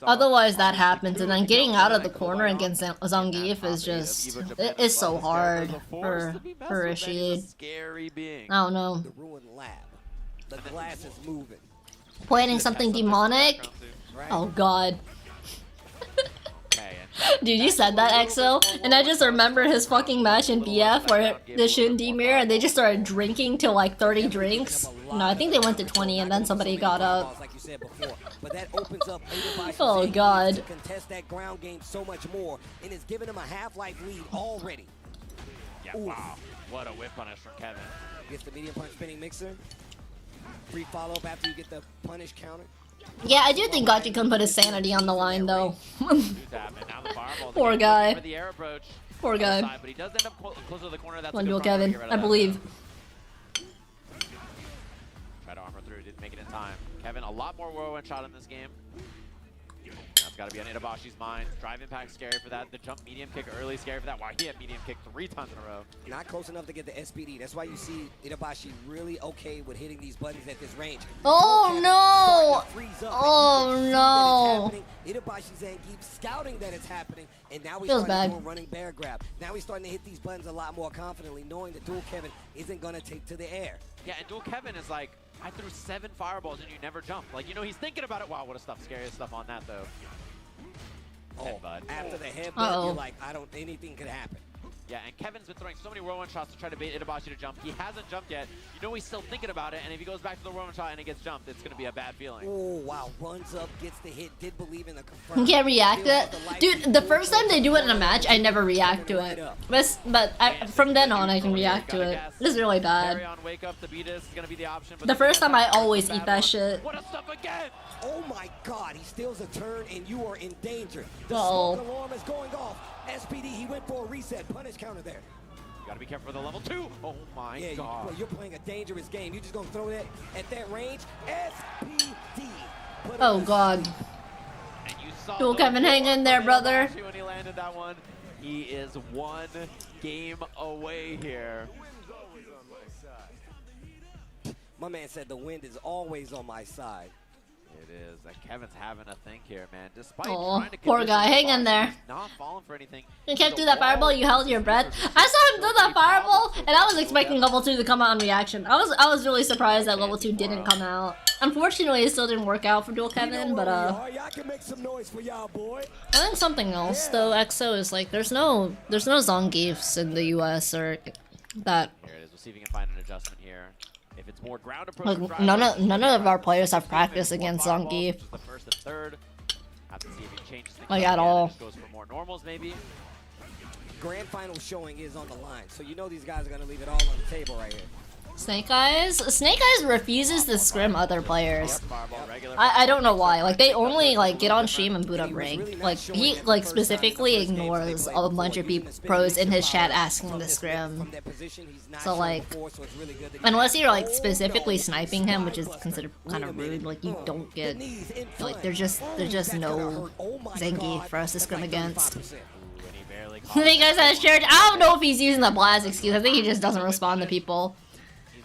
Otherwise, that happens, and then getting out of the corner against Zangief is just it's so hard for Rashid. I don't know. The ruined lab. The glass is moving. Planning something demonic? Oh god. Dude, you said that, EXO, and I just remember his fucking match in BF where the Shin Demir and they just started drinking till like 30 drinks. No, I think they went to 20 and then somebody got up. Oh god. To contest that ground game so much more, and it's giving him a half-life lead already. Yeah, wow. What a whip punish from Kevin. Gets the medium punch spinning mixer. Free follow-up after you get the punish counter. Yeah, I do think Gachi-kun put his sanity on the line, though. Poor guy. Poor guy. But he does end up closer to the corner. That's One Dual Kevin, I believe. Tried to armor through, didn't make it in time. Kevin, a lot more whirlwind shot in this game. It's got to be on Itabashi's mind. Drive impact scary for that. The jump medium kick early scary for that. Wow, he had medium kick 3 times in a row. Not close enough to get the SPD. That's why you see Itabashi really okay with hitting these buttons at this range. Oh no! Oh no! Itabashi Zangief scouting that it's happening, and now he's Feels starting bad. to do a running bear grab. Now he's starting to hit these buttons a lot more confidently, knowing that Dual Kevin isn't going to take to the air. Yeah, and Dual Kevin is like, I threw 7 fireballs and you never jumped. Like, you know, he's thinking about it. Wow, what a scariest stuff on that, though. Oh, after the headbutt, you're like, anything could happen. Yeah, and Kevin's been throwing so many whirlwind shots to try to bait Itabashi to jump. He hasn't jumped yet. You know he's still thinking about it, and if he goes back to the whirlwind shot and it gets jumped, it's going to be a bad feeling. Oh, wow. Runs up, gets the hit, did believe in the confirm. You can't react to it. Dude, the first time they do it in a match, I never react to it. But from then on, I can react to it. This is really bad. Wake up to beat us is going to be the option. The first time, I always eat that shit. What a stuff again! Oh my god, he steals a turn and you are in danger. The Uh-oh. smoke alarm is going off. SPD, he went for a reset. Punish counter there. You gotta be careful for the level 2. Oh my god. You're playing a dangerous game. You're just gonna throw that at that range. SPD. Oh god. And you saw Dual Kevin, hang in there, brother. When he landed that one, he is 1 game away here. My man said the wind is always on my side. It is. Kevin's having a think here, man. Despite Oh, trying to poor guy, hang in there. Not falling for anything. You can't do that fireball, you held your breath. I saw him do that fireball, and I was expecting level 2 to come out in reaction. I was really surprised that level 2 didn't come out. Unfortunately, it still didn't work out for Dual Kevin, but Y'all can make some noise for y'all, boy. I think something else though, EXO, is like there's no Zangiefs in the US or that. Here it is. We'll see if we can find an adjustment here. If it's more ground approach, Like none of our players have practiced against Zangief. The first and third. Have to see if he changes things Like up at again. all. Just goes for more normals maybe. Grand final showing is on the line, so you know these guys are gonna leave it all on the table right here. Snake Eyes refuses to scrim other players. I don't know why. Like they only like get on stream and boot up rank. Like he like specifically ignores a bunch of pros in his chat asking him to scrim. So like, unless you're like specifically sniping him, which is considered kind of rude, like you don't get like there's just no Zangief for us to scrim against. I think guys has shared. I don't know if he's using the blast excuse. I think he just doesn't respond to people.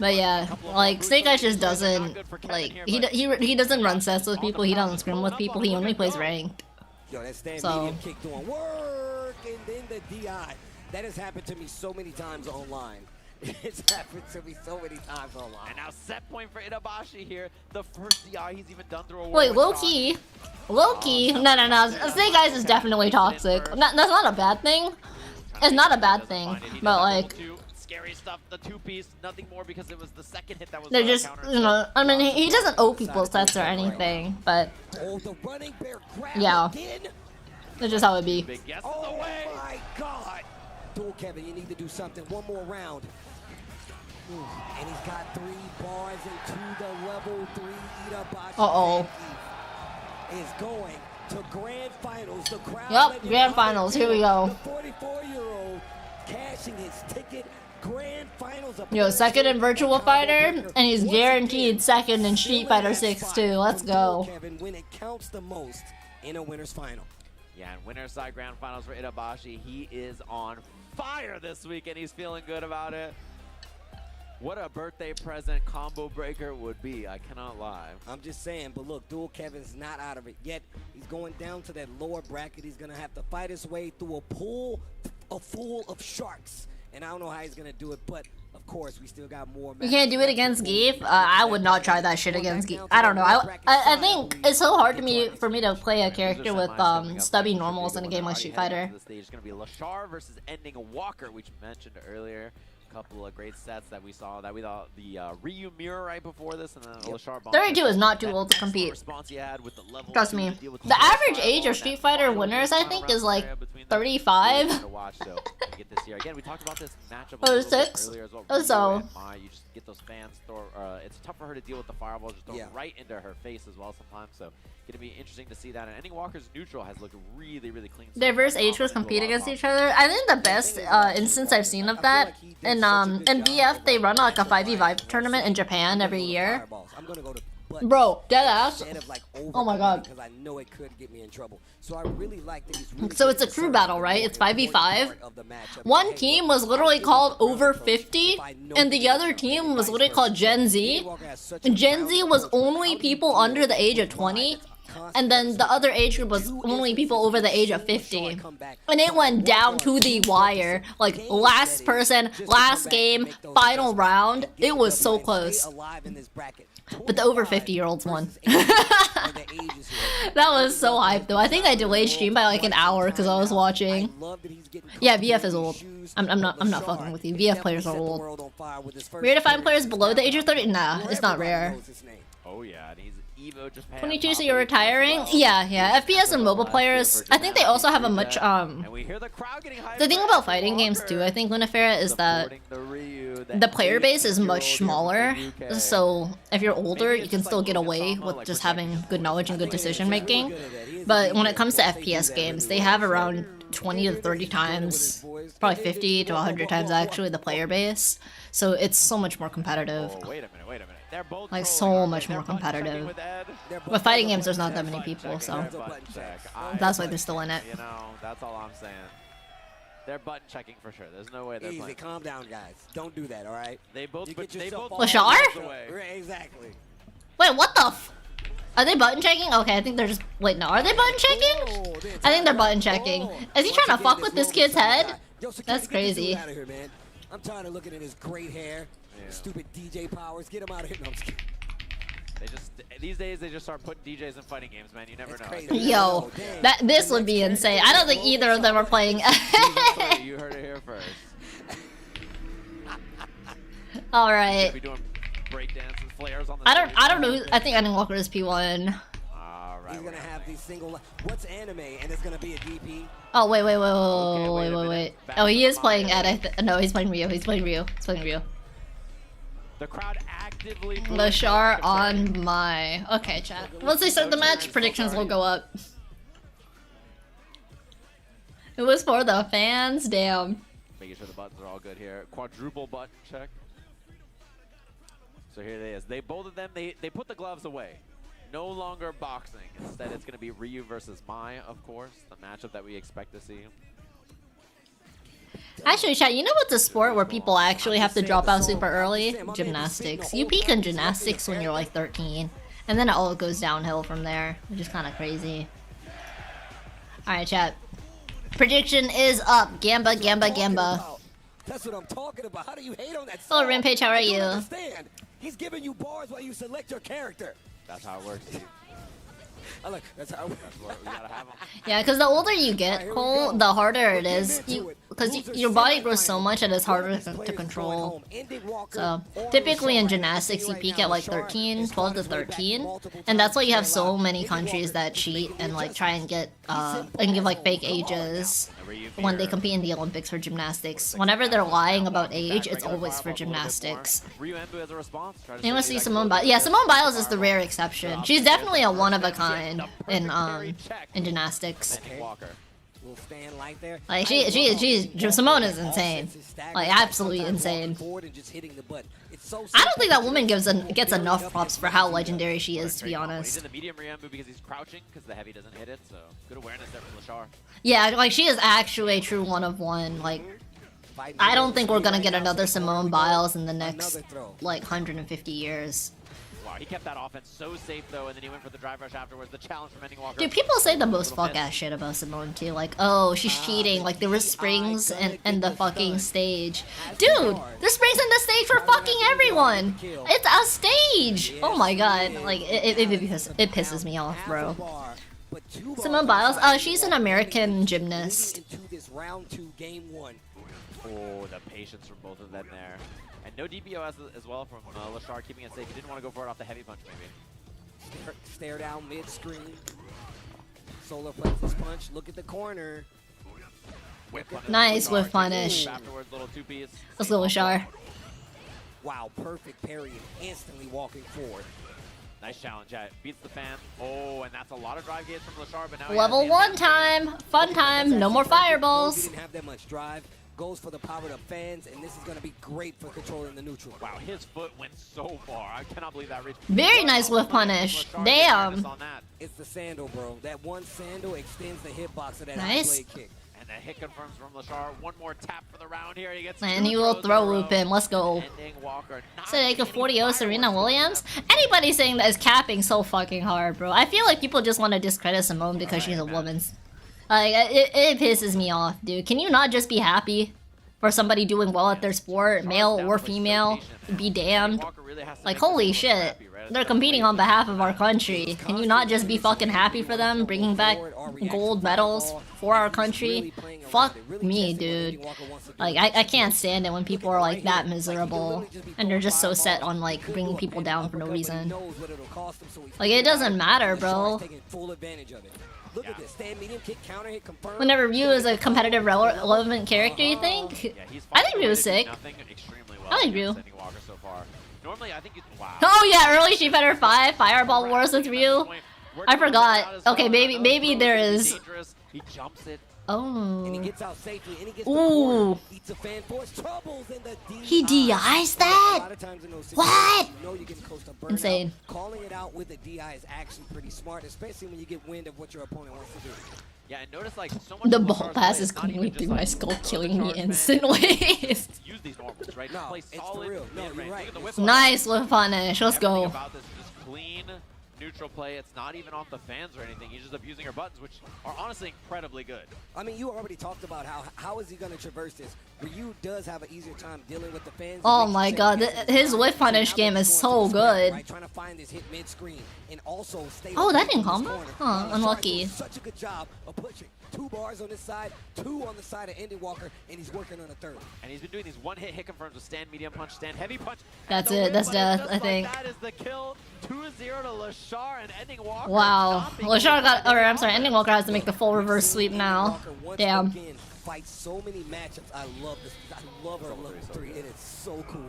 But yeah, like Snake Eyes just doesn't like he doesn't run sets with people. He doesn't scrim with people. He only plays ranked. Yo, that stand So medium kick doing work, and then the DI. That has happened to me so many times online. It's happened to me so many times online. And now set point for Itabashi here. The first DI he's even done through a wait, whirlwind shot. low key. No. Snake Eyes is definitely toxic. That's not a bad thing. It's not a bad thing, but like. Scary stuff, the 2-piece, nothing more because it was the second hit that was They're just, you know, I mean, he doesn't owe people sets or anything, but yeah, that's just how it be. Oh my god! Dual Kevin, you need to do something. One more round. And he's got 3 bars into the level 3 Itabashi. Uh-oh. Is going to grand finals. The crowd. Yup, grand finals, here we go. The 44-year-old cashing his ticket. Grand finals. Yo, second in Virtual Fighter, and he's guaranteed second in Street Fighter 6 too. Let's go. Kevin, when it counts the most in a winner's final. Yeah, and winner's side grand finals for Itabashi. He is on fire this week, and he's feeling good about it. What a birthday present Combobreaker would be, I cannot lie. I'm just saying, but look, Dual Kevin's not out of it yet. He's going down to that lower bracket. He's going to have to fight his way through a pool full of sharks. And I don't know how he's going to do it, but of course, we still got more. You can't do it against Geef? I would not try that shit against Geef. I don't know. I think it's so hard for me to play a character with stubby normals in a game like Street Fighter. It's going to be Lashar versus Ending Walker, which we mentioned earlier. Couple of great sets that we saw. That we thought the Ryu mirror right before this, and then Lashar. 32 is not too old to compete. Trust me. The average age of Street Fighter winners, I think, is like 35. Get this here again. We talked about this matchup Oh, 6. earlier as well. So You just get those fans. It's tough for her to deal with the fireball, just thrown right into her face as well sometimes. So gonna be interesting to see that. And Ending Walker's neutral has looked really, really clean. Diverse age groups compete against each other. I think the best instance I've seen of that in BF, they run like a 5v5 tournament in Japan every year. buttons. Bro, deadass. Instead of, like, Oh my god. because I know it could get me in trouble. So I really like that he's really So it's a crew battle, right? It's 5v5. One team was literally called Over 50, and the other team was literally called Gen Z. And Gen Z was only people under the age of 20, and then the other age group was only people over the age of 50. And it went down to the wire. Like, last person, last game, final round. It was so close. But the over 50-year-olds won. That was so hyped, though. I think I delayed stream by like an hour because I was watching. Yeah, VF is old. I'm not fucking with you. VF players are old. Rare to find players below the age of 30? Nah, it's not rare. Oh yeah, and he's Evo Japan. 22, so you're retiring? Yeah. FPS and mobile players, I think they also have a much, the thing about fighting games too, I think, Lunafera, is that the player base is much smaller, so if you're older, you can still get away with just having good knowledge and good decision making. But when it comes to FPS games, they have around 20 to 30 times, probably 50 to 100 times actually, the player base. So it's so much more competitive. Oh, wait a minute. They're both like so much more competitive. But fighting games, there's not that many people, so that's why they're still in it. You know, that's all I'm saying. They're button checking for sure. There's no way they're Easy, playing. calm down, guys. Don't do that, all right? They both. Lashar? Exactly. Wait, what the? Are they button checking? Okay, I think they're just. Wait, no, are they button checking? I think they're button checking. Is he trying to fuck with this kid's head? That's crazy. I'm tired of looking at his great hair. Stupid DJ powers. Get him out of here. No, I'm just kidding. They just these days they just start putting DJs in fighting games, man. You never know. Yo, this would be insane. I don't think either of them are playing. You heard it here first. All right. Be doing breakdances, flares on the I don't know. I think Ending is P1. All right. He's gonna have these single. What's anime? And it's gonna be a DP. Oh wait. Oh, he is playing Ed. No, he's playing Ryu. He's playing Ryu. The crowd actively. Lashar on my. Okay, chat. Once they start the match, predictions will go up. It was for the fans. Damn. Making sure the buttons are all good here. Quadruple button check. So here it is. Both of them they put the gloves away. No longer boxing. Instead, it's going to be Ryu versus Mai, of course, the matchup that we expect to see. Actually, chat, you know what's a sport where people actually have to drop out super early? Gymnastics. You peak in gymnastics when you're like 13, and then it all goes downhill from there, which is kind of crazy. Alright, chat. Prediction is up. Gamba. That's what I'm talking about. How do you hate on that? Hello, Rampage, how are you? Understand. He's giving you bars while you select your character. That's how it works, Steve. That's how it works. We gotta have them. Yeah, because the older you get, Cole, the harder it is. Because your body grows so much that it's harder to control. So, typically in gymnastics, you peak at like 13, 12 to 13. And that's why you have so many countries that cheat and like try and get, and give like fake ages when they compete in the Olympics for gymnastics. Whenever they're lying about age, it's always for gymnastics. Ryu Embu has a response. You want to see Simone Biles? Yeah, Simone Biles is the rare exception. She's definitely a one-of-a-kind in gymnastics. We'll stand like there. Like Simone is insane. Like absolutely insane. I don't think that woman gets enough props for how legendary she is, to be honest. He's in the medium Ryu Embu because he's crouching because the heavy doesn't hit it. So good awareness there from Lashar. Yeah, like she is actually a true one of one. Like I don't think we're gonna get another Simone Biles in the next like 150 years. Wow, he kept that offense so safe though, and then he went for the drive rush afterwards. The challenge from Ending Walker. Dude, people say the most fuck-ass shit about Simone too. Like, oh, she's cheating. Like, there were springs and the fucking stage. Dude, there's springs in the stage for fucking everyone. It's a stage. Oh my god. Like, it pisses me off, bro. Simone Biles? Oh, she's an American gymnast. Oh, the patience from both of them there. And no DPO as well from Lashar, keeping it safe. He didn't want to go for it off the heavy punch, maybe. Stare down mid-screen. Solar plexus punch. Look at the corner. Nice whiff punish. Afterwards, little two-piece. Let's go, Lashar. Wow, perfect parry and instantly walking forward. Nice challenge, yeah. Beats the fan. Oh, and that's a lot of drive gates from Lashar, but now Level 1 time. Fun time. No more fireballs. He didn't have that much drive. goes for the power of the fans, and this is going to be great for controlling the neutral. Wow, his foot went so far. I cannot believe that reached. Very nice whiff punish. Damn. It's the sandal, bro. That one sandal extends the hitbox of that Nice. blade kick. And the hit confirms from Lashar. One more tap for the round here. He gets And he will throw loop in. Let's go. Sedeka 40-0 Serena Williams. Anybody saying that is capping so fucking hard, bro. I feel like people just want to discredit Simone because she's a woman. Like, it pisses me off, dude. Can you not just be happy for somebody doing well at their sport, male or female? Be damned. Like, holy shit. They're competing on behalf of our country. Can you not just be fucking happy for them, bringing back gold medals for our country? Fuck me, dude. Like, I can't stand it when people are like that miserable and they're just so set on like bringing people down for no reason. Like, it doesn't matter, bro. Whenever Ryu is a competitive relevant character, you think? I think Ryu was sick. I like Ryu. Normally, I think you. Wow. Oh yeah, early Street Fighter 5 Fireball Wars with Ryu. I forgot. Okay, maybe there is. He jumps it. Oh. And he gets out safely, and he gets ooh. Eats a fan force, troubles in the DI. He DIs that? What? You know you're getting close to burnout. Insane. Calling it out with a DI is actually pretty smart, especially when you get wind of what your opponent wants to do. Yeah, and notice like so much. The ball pass is going through my skull, killing me instantly. Use these normals, right? No, play solid real. No, you're right. Nice whip punish. Let's go. About this is just clean neutral play. It's not even off the fans or anything. He's just abusing her buttons, which are honestly incredibly good. I mean, you already talked about how is he going to traverse this. Ryu does have an easier time dealing with the fans. Oh my god, his whip punish game is so good. Right, trying to find this hit mid-screen and also stay. Oh, that didn't combo? Huh, unlucky. Such a good job of pushing. 2 bars on this side, 2 on the side of Ending Walker, and he's working on a 3rd. And he's been doing these one-hit hit confirms with stand medium punch, stand heavy punch. That's it. That's death, I think. That is the kill. 2-0 to Lashar and Ending Walker. Wow. Lashar got, or I'm sorry, Ending Walker has to make the full reverse sweep now. Damn. Fights so many matchups. I love this. I love her level 3. It is so cool.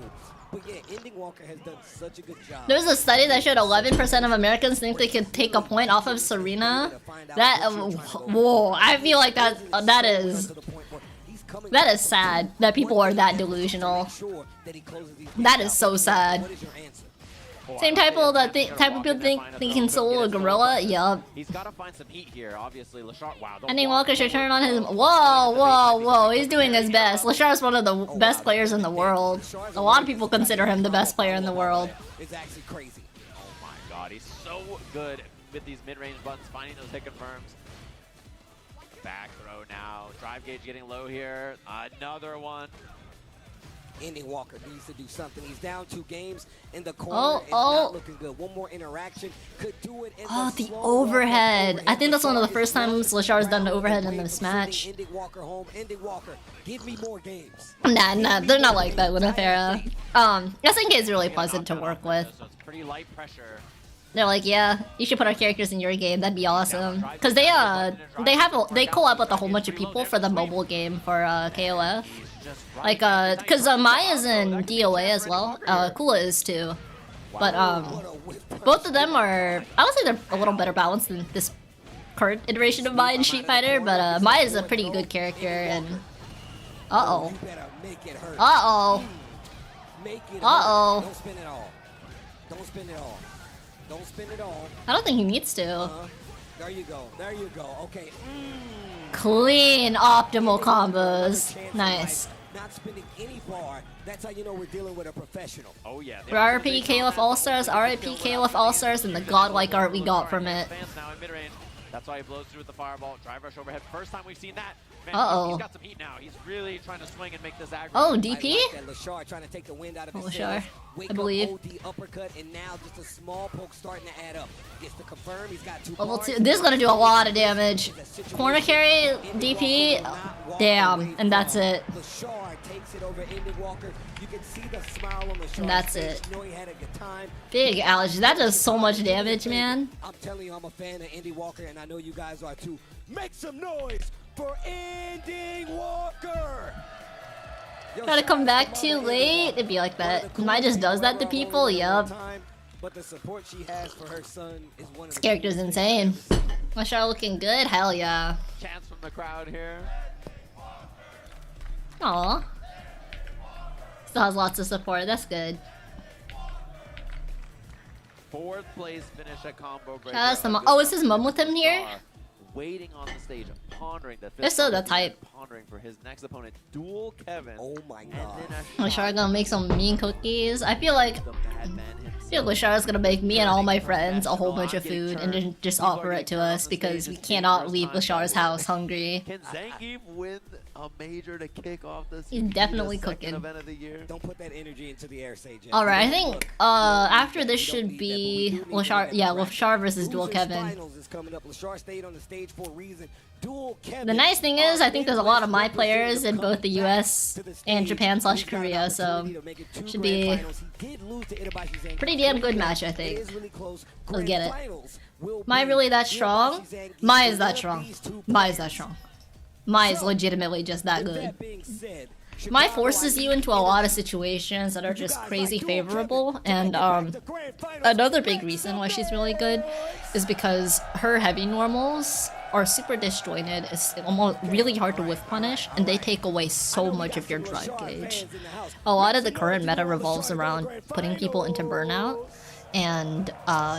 But yeah, Ending Walker has done such a good job. There's a study that showed 11% of Americans think they could take a point off of Serena. That, whoa, I feel like that is sad that people are that delusional. That is so sad. Same type of people think they can solo a gorilla. Yup. He's got to find some heat here. Obviously, Lashar. Wow. Ending Walker should turn on his. Whoa! He's doing his best. Lashar's one of the best players in the world. A lot of people consider him the best player in the world. It's actually crazy. Oh my god, he's so good with these mid-range buttons, finding those hit confirms. Back throw now. Drive gauge getting low here. Another one. Ending Walker needs to do something. He's down 2 games in the corner. It's not looking good. One more interaction could do it. The overhead. I think that's one of the first times Lashar's done the overhead in this match. Ending Walker home. Ending Walker, give me more games. Nah, they're not like that with Nefera. SNK is really pleasant to work with. So it's pretty light pressure. They're like, yeah, you should put our characters in your game. That'd be awesome. Cause they collab with a whole bunch of people for the mobile game for KOF. Like cause Maya's in DOA as well. Kula is too. But both of them are, I would say they're a little better balanced than this current iteration of Maya in Street Fighter. But Maya's a pretty good character and uh-oh. Don't spin it all. Don't spin it all. Don't spin it all. I don't think he needs to. There you go. There you go. Okay. Clean optimal combos. Nice. Not spinning any bar. That's how you know we're dealing with a professional. Oh yeah. RIP KOF All-Stars, RIP KOF All-Stars, and the godlike art we got from it. That's why he blows through with the fireball. Drive rush overhead. First time we've seen that. Man, uh-oh. He's got some heat now. He's really trying to swing and make this aggro. Oh, DP? Lashar trying to take the wind out of his Lashar, Wake I believe. OD uppercut, and now just a small poke starting to add up. Gets to confirm. He's got 2 Level bars. 2. This is gonna do a lot of damage. Corner carry, DP. Damn, and that's it. Lashar takes it over Ending Walker. You can see the smile on Lashar's And that's face. it. You know he had a good time. Big allergy. That does so much damage, man. I'm telling you, I'm a fan of Ending Walker, and I know you guys are too. Make some noise for Ending Walker! Try to come back too late. It'd be like that. Mai just does that to people. Yup. But the support she has for her son is one of This character's insane. Lashar looking good. Hell yeah. Chance from the crowd here. Aw. Still has lots of support. That's good. 4th place finish at Combobreaker. Oh, is his mom with him here? Waiting on the stage, pondering the They're still the type. Pondering for his next opponent, Dual Kevin. Oh my god. Lashara gonna make some mean cookies. I feel like Lashara's gonna make me and all my friends a whole bunch of food and then just offer it to us because we cannot leave Lashara's house hungry. Can Zangief win a major to kick off this? He's definitely cooking. Event of the year? Don't put that energy into the air, Sage. Alright, I think after this should be Lashara. Yeah, Lashara versus Dual Kevin. Is coming up. Lashar stayed on the stage for a reason. Dual Kevin. The nice thing is, I think there's a lot of my players in both the US and Japan/Korea, so should be pretty damn good match, I think. We'll get it. Mai really that strong? Mai is that strong. Mai is that strong. Mai is legitimately just that good. Mai forces you into a lot of situations that are just crazy favorable, and another big reason why she's really good is because her heavy normals are super disjointed. It's almost really hard to whiff punish, and they take away so much of your drive gauge. A lot of the current meta revolves around putting people into burnout, and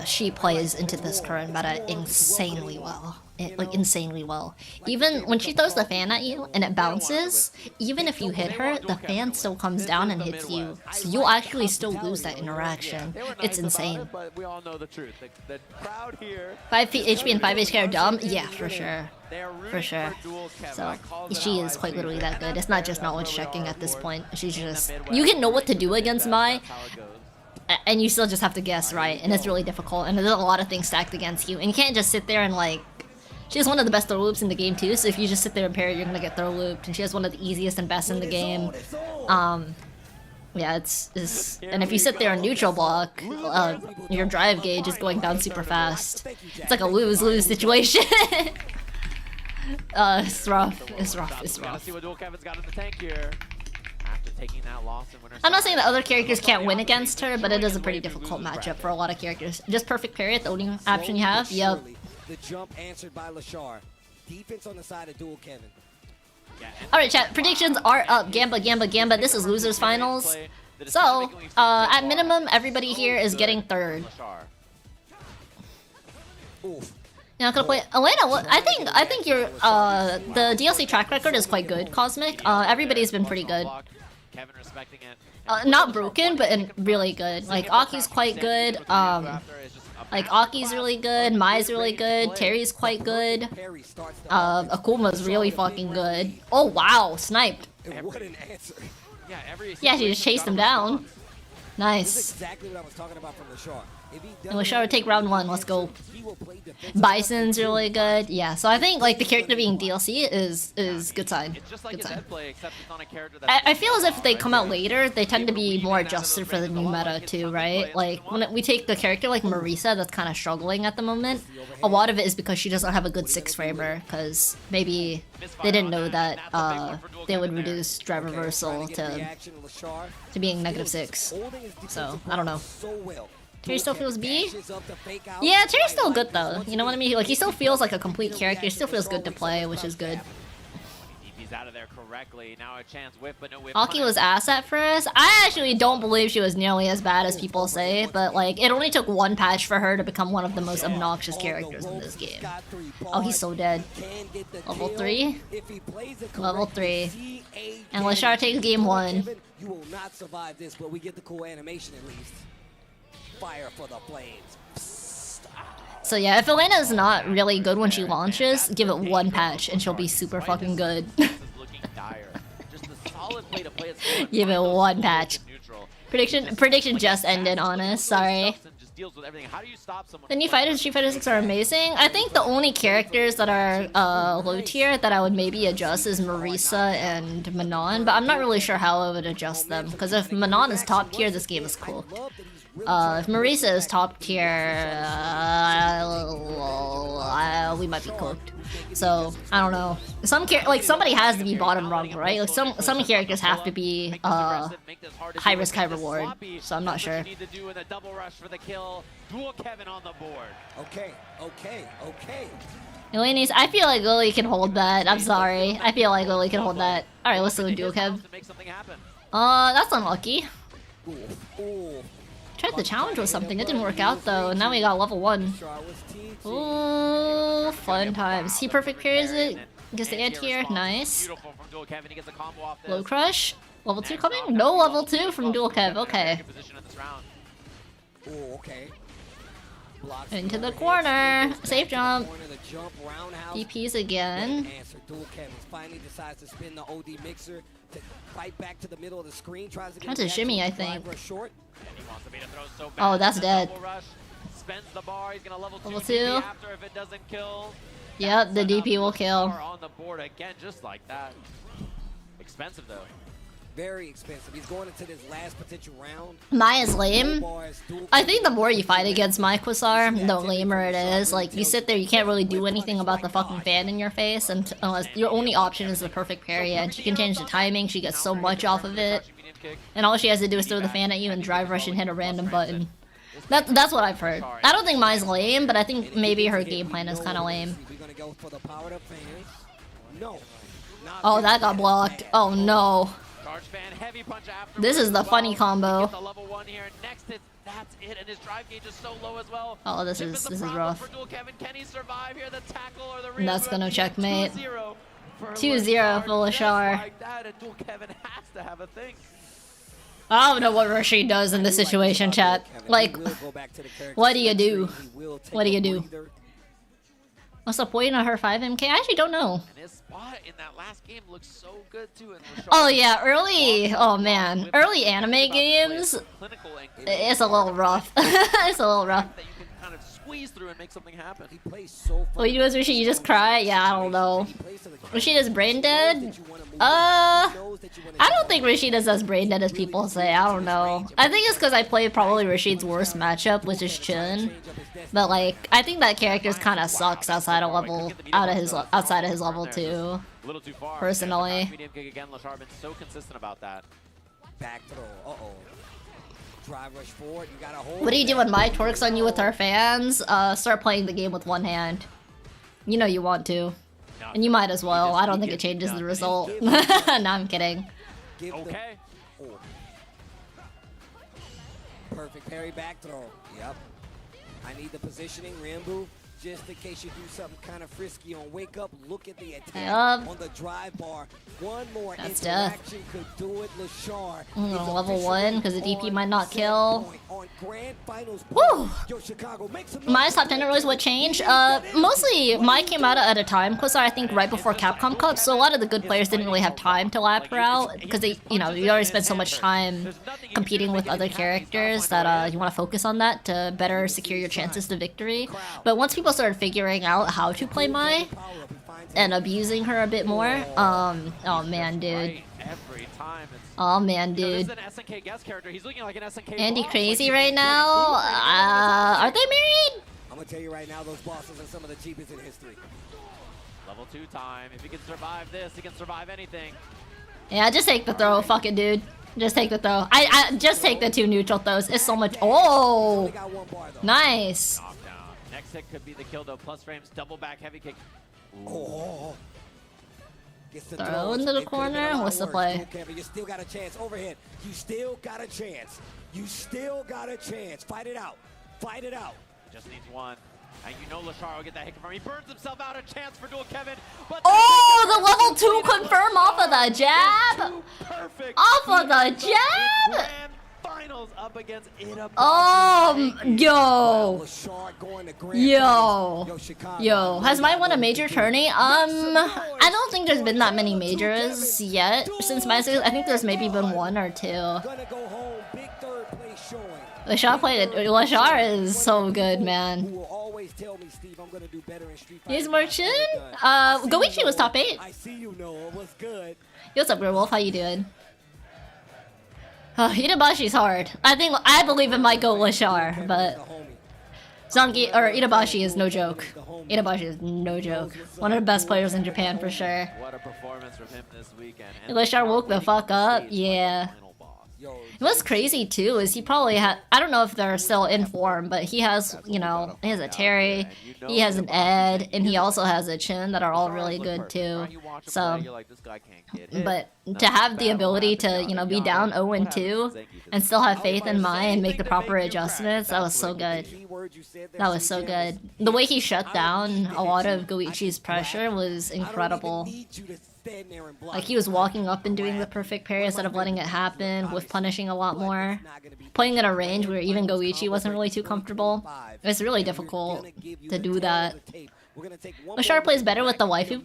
she plays into this current meta insanely well. Like insanely well. Even when she throws the fan at you and it bounces, even if you hit her, the fan still comes down and hits you. So you'll actually still lose that interaction. It's insane. But we all know the truth. The crowd here. 5 HP and 5 HK are dumb? Yeah, for sure. For sure. So she is quite literally that good. It's not just knowledge checking at this point. She's just, you can know what to do against Mai, and you still just have to guess right, and it's really difficult, and there's a lot of things stacked against you, and you can't just sit there and like. She has one of the best throw loops in the game too, so if you just sit there and parry, you're gonna get throw looped. And she has one of the easiest and best in the game. Yeah, it's and if you sit there and neutral block, your drive gauge is going down super fast. It's like a lose-lose situation. It's rough. It's rough. It's rough. See what Dual Kevin's got in the tank here. After taking that loss in winner's I'm not saying that other characters can't win against her, but it is a pretty difficult matchup for a lot of characters. Just perfect parry at the only option you have. Yep. The jump answered by Lashar. Defense on the side of Dual Kevin. Alright, chat. Predictions are up. Gamba. This is losers finals. So, at minimum, everybody here is getting third. Now I'm gonna play Elena. I think your the DLC track record is quite good. Cosmic. Everybody's been pretty good. Kevin respecting it. Not broken, but really good. Like Aki's quite good. Like Aki's really good. Mai's really good. Terry's quite good. Akuma's really fucking good. Oh wow, sniped. What an answer. Yeah, she just chased him down. Nice. Exactly what I was talking about from Lashar. And Lashar would take round 1. Let's go. Bison's really good. Yeah, so I think like the character being DLC is good sign. Good sign. I feel as if they come out later, they tend to be more adjusted for the new meta too, right? Like when we take the character like Marisa that's kind of struggling at the moment, a lot of it is because she doesn't have a good 6-framer, because maybe they didn't know that they would reduce drive reversal to being -6. So I don't know. Terry still feels B? Yeah, Terry's still good though. You know what I mean? Like he still feels like a complete character. He still feels good to play, which is good. He's out of there correctly. Now a chance whiff, but no whiff. Aki was ass at first. I actually don't believe she was nearly as bad as people say, but like it only took 1 patch for her to become one of the most obnoxious characters in this game. Oh, he's so dead. Level 3? Level 3. And Lashar takes game 1. You will not survive this, but we get the cool animation at least. Fire for the flames. So yeah, if Elena's not really good when she launches, give it 1 patch and she'll be super fucking good. Give it 1 patch. Prediction just ended on us, sorry. The new fighters, Street Fighter 6 are amazing. I think the only characters that are low tier that I would maybe adjust is Marisa and Manon, but I'm not really sure how I would adjust them, because if Manon is top tier, this game is cool. If Marisa is top tier, we might be cooked. So I don't know. Like somebody has to be bottom rung, right? Like some characters have to be high risk, high reward. So I'm not sure. Okay. Eleni's, I feel like Lily can hold that. I'm sorry. I feel like Lily can hold that. Alright, let's do a dual kev. That's unlucky. Tried the challenge with something, it didn't work out though. Now we got level 1. Ooh, fun times. He perfect parries it. Gets the anti-air, nice. Low crush. Level 2 coming? No level 2 from dual kev, okay. Into the corner. Safe jump. DPs again. Trying to shimmy, I think. Oh, that's dead. Level 2. Yep, the DP will kill. On the board again, just like that. Expensive though. Very expensive. He's going into this last potential round. Maya's lame. I think the more you fight against my Quasar, the lamer it is. Like, you sit there, you can't really do anything about the fucking fan in your face unless your only option is the perfect parry, and she can change the timing, she gets so much off of it. And all she has to do is throw the fan at you and drive rush and hit a random button. That's what I've heard. I don't think Maya's lame, but I think maybe her game plan is kind of lame. Oh, that got blocked. Oh no. This is the funny combo. Oh, this is rough. And that's gonna checkmate. 2-0 for Lashar. I don't know what Rashid does in this situation, chat. Like, what do you do? What do you do? What's the point of her 5MK? I actually don't know. Oh yeah, oh man, early anime games, it's a little rough. It's a little rough. What you do is Rashid, you just cry? Yeah, I don't know. Rashid is brain dead? I don't think Rashid is as brain dead as people say. I don't know. I think it's because I played probably Rashid's worst matchup, which is Chun. But like, I think that character kind of sucks outside of his level 2. Personally. What do you do when Mai twerks on you with her fans? Start playing the game with one hand. You know you want to. And you might as well. I don't think it changes the result. No, I'm kidding. Okay. Perfect parry back throw. Yep. I need the positioning, Rambo. Just in case you do something kind of frisky on wake up, look at the attack on the drive bar. One more interaction could do it. Lashar level 1 because the DP might not kill. Woo! Mai's top 10 always would change. Mostly Mai came out at a time, Quasar, I think right before Capcom Cup, so a lot of the good players didn't really have time to lap her out because they, you already spent so much time competing with other characters that you want to focus on that to better secure your chances to victory. But once people started figuring out how to play Mai and abusing her a bit more, oh man, dude. Oh man, dude. Andy crazy right now? Are they married? I'm gonna tell you right now, those bosses are some of the cheapest in history. Level 2 time. If he can survive this, he can survive anything. Yeah, just take the throw, fuck it, dude. Just take the throw. I just take the 2 neutral throws. It's so much. Oh, nice. Next hit could be the kill though. Plus frames, double back heavy kick. Oh. Throw into the corner. What's the play? You still got a chance. Overhead. You still got a chance. You still got a chance. Fight it out. Fight it out. Just needs one. And you know Lashar will get that hit confirm. He burns himself out. A chance for dual Kevin. But oh, the level 2 confirm off of the jab. Perfect. Off of the jab. Finals up against Itabashi. Yo. Has Mai won a major tourney? I don't think there's been that many majors yet since Mai. I think there's maybe been 1 or 2. Lashar is so good, man. He's more Chin? Goichi was top 8. Yo, what's up, Werewolf? How you doing? Itabashi's hard. I believe it might go Lashar, but Zangi or Itabashi is no joke. Itabashi is no joke. One of the best players in Japan for sure. What a performance from him this weekend. Lashar woke the fuck up. Yeah. What's crazy too is he probably had, I don't know if they're still in form, but he has, you know, he has a Terry, he has an Ed, and he also has a Chin that are all really good too. So, but to have the ability to, you know, be down 0-2 and still have faith in Mai and make the proper adjustments, that was so good. That was so good. The way he shut down a lot of Goichi's pressure was incredible. Like, he was walking up and doing the perfect parry instead of letting it happen, with punishing a lot more. Playing at a range where even Goichi wasn't really too comfortable. It's really difficult to do that. Lashar plays better with the waifu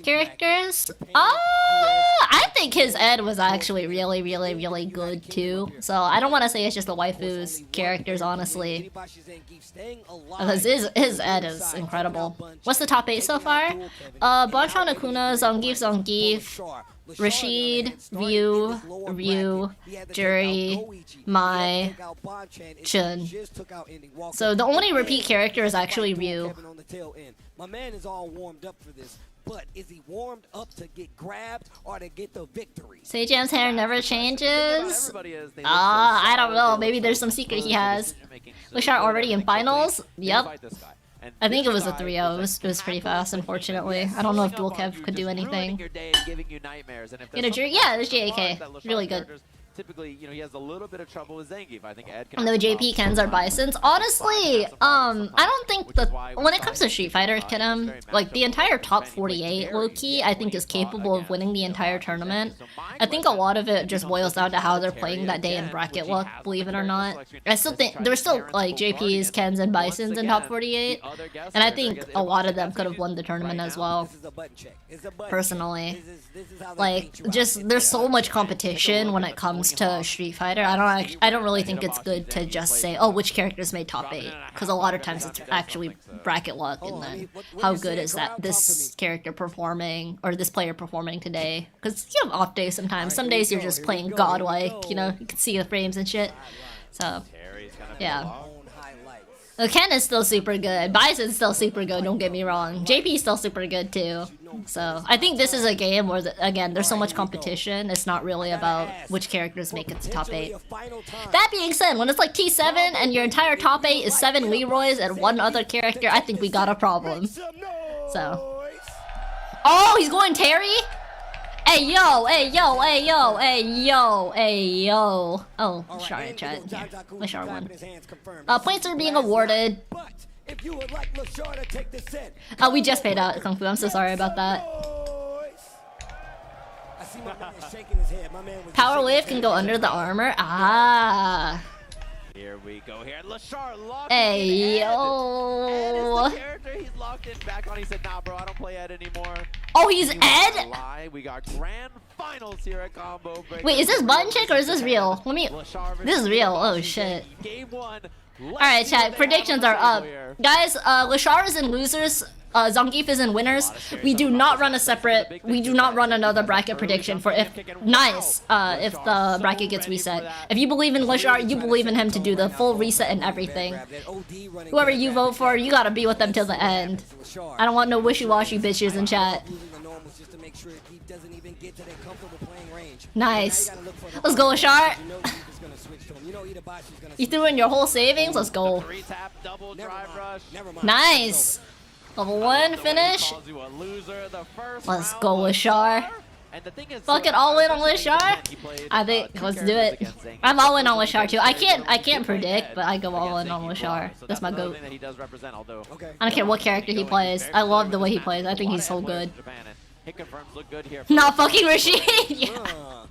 characters? I think his Ed was actually really good too. So I don't want to say it's just the waifu's characters, honestly. Because his Ed is incredible. What's the top 8 so far? Bonchan, Akuna, Zangief, Rashid, Ryu, Jury, Mai, Chun. So the only repeat character is actually Ryu. My man is all warmed up for this, but is he warmed up to get grabbed or to get the victory? Seijam's hair never changes? I don't know. Maybe there's some secret he has. Lashar already in finals? Yep. I think it was a 3-0. It was pretty fast, unfortunately. I don't know if Dual Kev could do anything. Get a jury? Yeah, there's JAK. Really good. Typically, you know, he has a little bit of trouble with Zangief. I think Ed can. No JP Kens are Bisons. Honestly, I don't think that when it comes to Street Fighter, like the entire top 48 low-key, I think is capable of winning the entire tournament. I think a lot of it just boils down to how they're playing that day in bracket luck, believe it or not. I still think there's still like JPs, Kens, and Bisons in top 48, and I think a lot of them could have won the tournament as well. Personally, like, just there's so much competition when it comes to Street Fighter. I don't really think it's good to just say, oh, which characters made top 8, because a lot of times it's actually bracket luck, and then how good is that this character performing, or this player performing today, because you have off days sometimes. Some days you're just playing godlike, you know, you can see the frames and shit. So yeah. Ken is still super good. Bison's still super good, don't get me wrong. JP's still super good too. So I think this is a game where, again, there's so much competition, it's not really about which characters make it to top 8. That being said, when it's like T7 and your entire top 8 is 7 Leroys and 1 other character, I think we got a problem. So. Oh, he's going Terry? Hey yo, hey yo, hey yo, hey yo, hey yo. Oh, Lashar in chat. Yeah, Lashar won. Points are being awarded. We just paid out Kung Fu. I'm so sorry about that. Power Wave can go under the armor. Ah. Here we go here. Lashar locked hey, in. yo. Ed is the character he's locked in back on. He said, nah, bro, I don't play Ed anymore. Oh, he's Ed? We got grand finals here at Combobreaker. Wait, is this button chick or is this real? Let me. This is real. Oh, shit. Game 1. Alright, chat. Predictions are up. Guys, Lashar is in losers. Zangief is in winners. We do not run a separate. We do not run another bracket prediction for if if the bracket gets reset. If you believe in Lashar, you believe in him to do the full reset and everything. Whoever you vote for, you gotta be with them till the end. I don't want no wishy-washy bitches in chat. Nice. Let's go, Lashar. You threw in your whole savings. Let's go. Nice. Level 1 finish. Let's go, Lashar. Fuck it, all in on Lashar. I think let's do it. I'm all in on Lashar too. I can't predict, but I go all in on Lashar. That's my goat. I don't care what character he plays. I love the way he plays. I think he's so good. Not fucking Rashid. Yeah.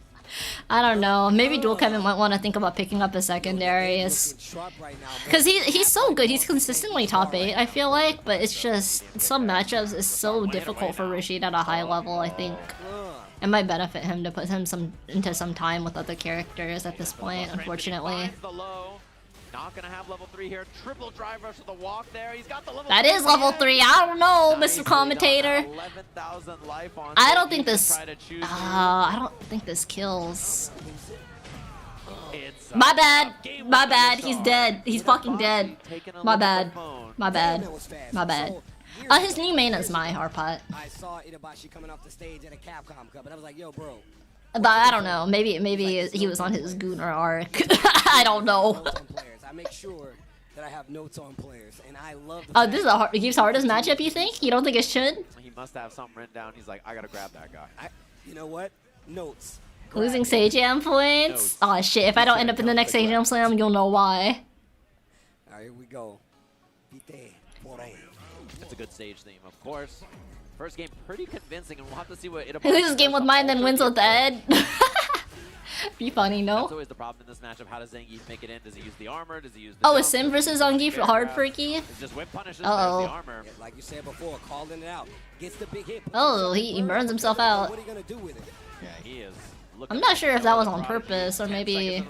I don't know. Maybe Dual Kevin might want to think about picking up a secondary. Because he's so good. He's consistently top 8, I feel like. But it's just, some matchups is so difficult for Rashid at a high level, I think. It might benefit him to put him into some time with other characters at this point, unfortunately. Not gonna have level 3 here. Triple drive rush with the walk there. He's got the level. That is level 3. I don't know, Mr. Commentator. I don't think this. I don't think this kills. My bad. My bad. He's dead. He's fucking dead. My bad. My bad. My bad. His new main is my Harpot. I saw Itabashi coming off the stage at a Capcom Cup, and I was like, yo, bro. But I don't know. Maybe he was on his Gunnar arc. I don't know. I make sure that I have notes on players, and I love. Oh, this is a Gibbs hardest matchup. You think? You don't think it should? He must have something written down. He's like, I gotta grab that guy. You know what? Notes. Losing Sage Jam points. Oh shit! If I don't end up in the next Sage Jam Slam, you'll know why. All right, here we go. That's a good stage theme, of course. First game pretty convincing, and we'll have to see what it. He loses game with mine, then wins with Ed. Be funny, no? That's always the problem in this matchup. How does Zangief make it in? Does he use the armor? Does he use the Oh, a jump? Sim versus Zangief for hard freaky? It's just whip punishes. Uh-oh. There's the armor. Yeah, like you said before, calling it out. Gets the big hit. Oh, he burns himself out. What are you gonna do with it? Yeah, he is. I'm not sure if that was on purpose or maybe.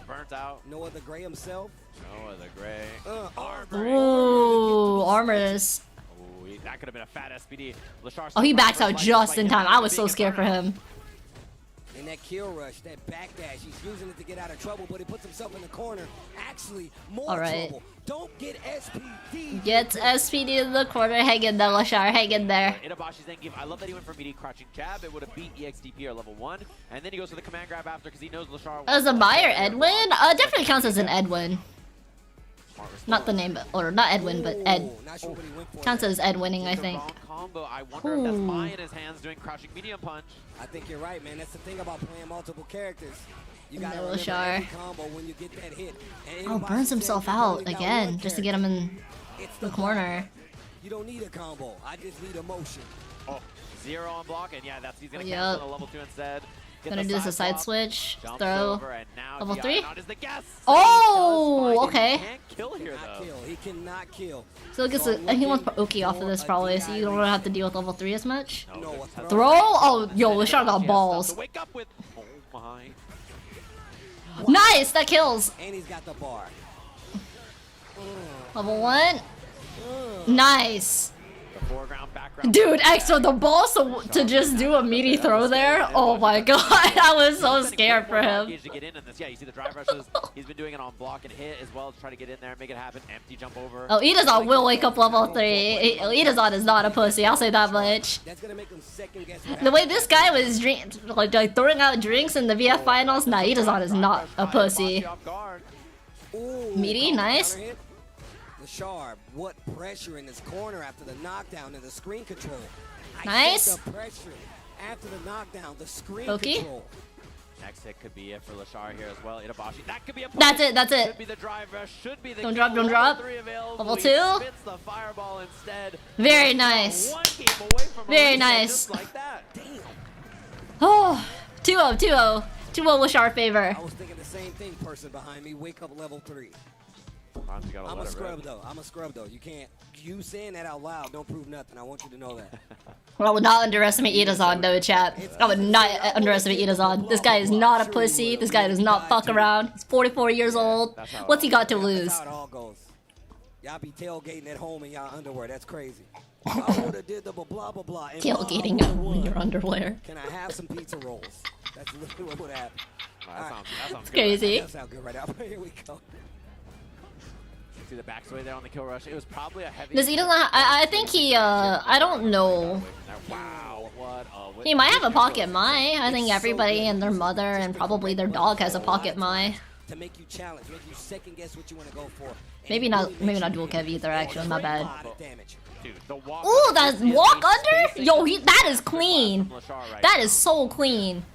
Burnt out. Noah the Gray himself. Noah the Gray. Ooh, armors. Ooh, that could have been a fat SPD. Oh, he backs out just in time. I was so scared for him. And that kill rush, that backdash, he's using it to get out of trouble, but he puts himself in the corner. Actually, more trouble. Don't get SPD. Gets SPD in the corner. Hang in there, Lashar. Hang in there. Itabashi Zangief. I love that he went for meaty crouching jab. It would have beat EXDP or level 1. And then he goes for the command grab after because he knows Lashar. As a Meyer Edwin? Definitely counts as an Edwin. Not the name, or not Edwin, but Ed. Counts as Ed winning, I think. Combo. I wonder if that's Mai in his hands doing crouching medium punch. I think you're right, man. That's the thing about playing multiple characters. You gotta No, remember Shar. every combo when you get that hit. And Oh, burns himself out again, just to get him in the corner. You don't need a combo. I just need emotion. Oh, 0 on block, and yeah, he's gonna Yep. cancel the level 2 instead. Get Gonna the do this a side swap, switch, jumps throw. over, and now Level Gi 3? Not is the guess. Oh, okay. He can't kill here though. He cannot kill. So it gets he wants Oki off of this probably, so you don't really have to deal with level 3 as much. Throw? Oh, yo, Lashar got balls. Wake up with. Oh my. Nice, that kills. And he's got the bar. Level 1. Nice. The foreground, background. Dude, extra the balls to just do a meaty throw there. Oh my god, I was so scared for him. To get in this. Yeah, you see the drive rushes. He's been doing it on block and hit as well to try to get in there and make it happen. Empty jump over. Oh, Itazan will wake up level 3. Itazan is not a pussy, I'll say that much. That's gonna make him second guess. The way this guy was like throwing out drinks in the VF finals, nah, Itazan is not a pussy. Meaty, nice. Lashar, what pressure in this corner after the knockdown and the screen control. Nice. The pressure after the knockdown, the screen Oki. control. Next hit could be it for Lashar here as well. Itabashi. That could be a That's it, that's it. Should be the drive rush. Should be the Don't drop, don't level drop. 3 available. Level He 2. spits the fireball instead. Very nice. One game away from a Very reset nice. just like that. Damn. Oh, 2-0, 2-0. 2-0 Lashar favor. I was thinking the same thing, person behind me. Wake up level 3. I'm a scrub though. I'm a scrub though. You can't. You saying that out loud don't prove nothing. I want you to know that. I would not underestimate Itazan though, chat. I would not underestimate Itazan. This guy is not a pussy. This guy does not fuck around. He's 44 years old. What's he got to lose? That's how it all goes. Y'all be tailgating at home in y'all underwear. That's crazy. I would have did the blah blah blah blah. Tailgating in your underwear. Can I have some pizza rolls? That's literally what would happen. That sounds good. Crazy. That sounds good right now. Here we go. See the backsway there on the kill rush. It was probably a heavy. Does Itazan? I think he. I don't know. Wow. What a He might have a pocket Mai. I think everybody and their mother and probably their dog has a pocket Mai. To make you challenge, make you second guess what you want to go for. Maybe not dual Kev either. Actually, my bad. Dude, the walk. Ooh, that walk under? Yo, that is clean. That is so clean.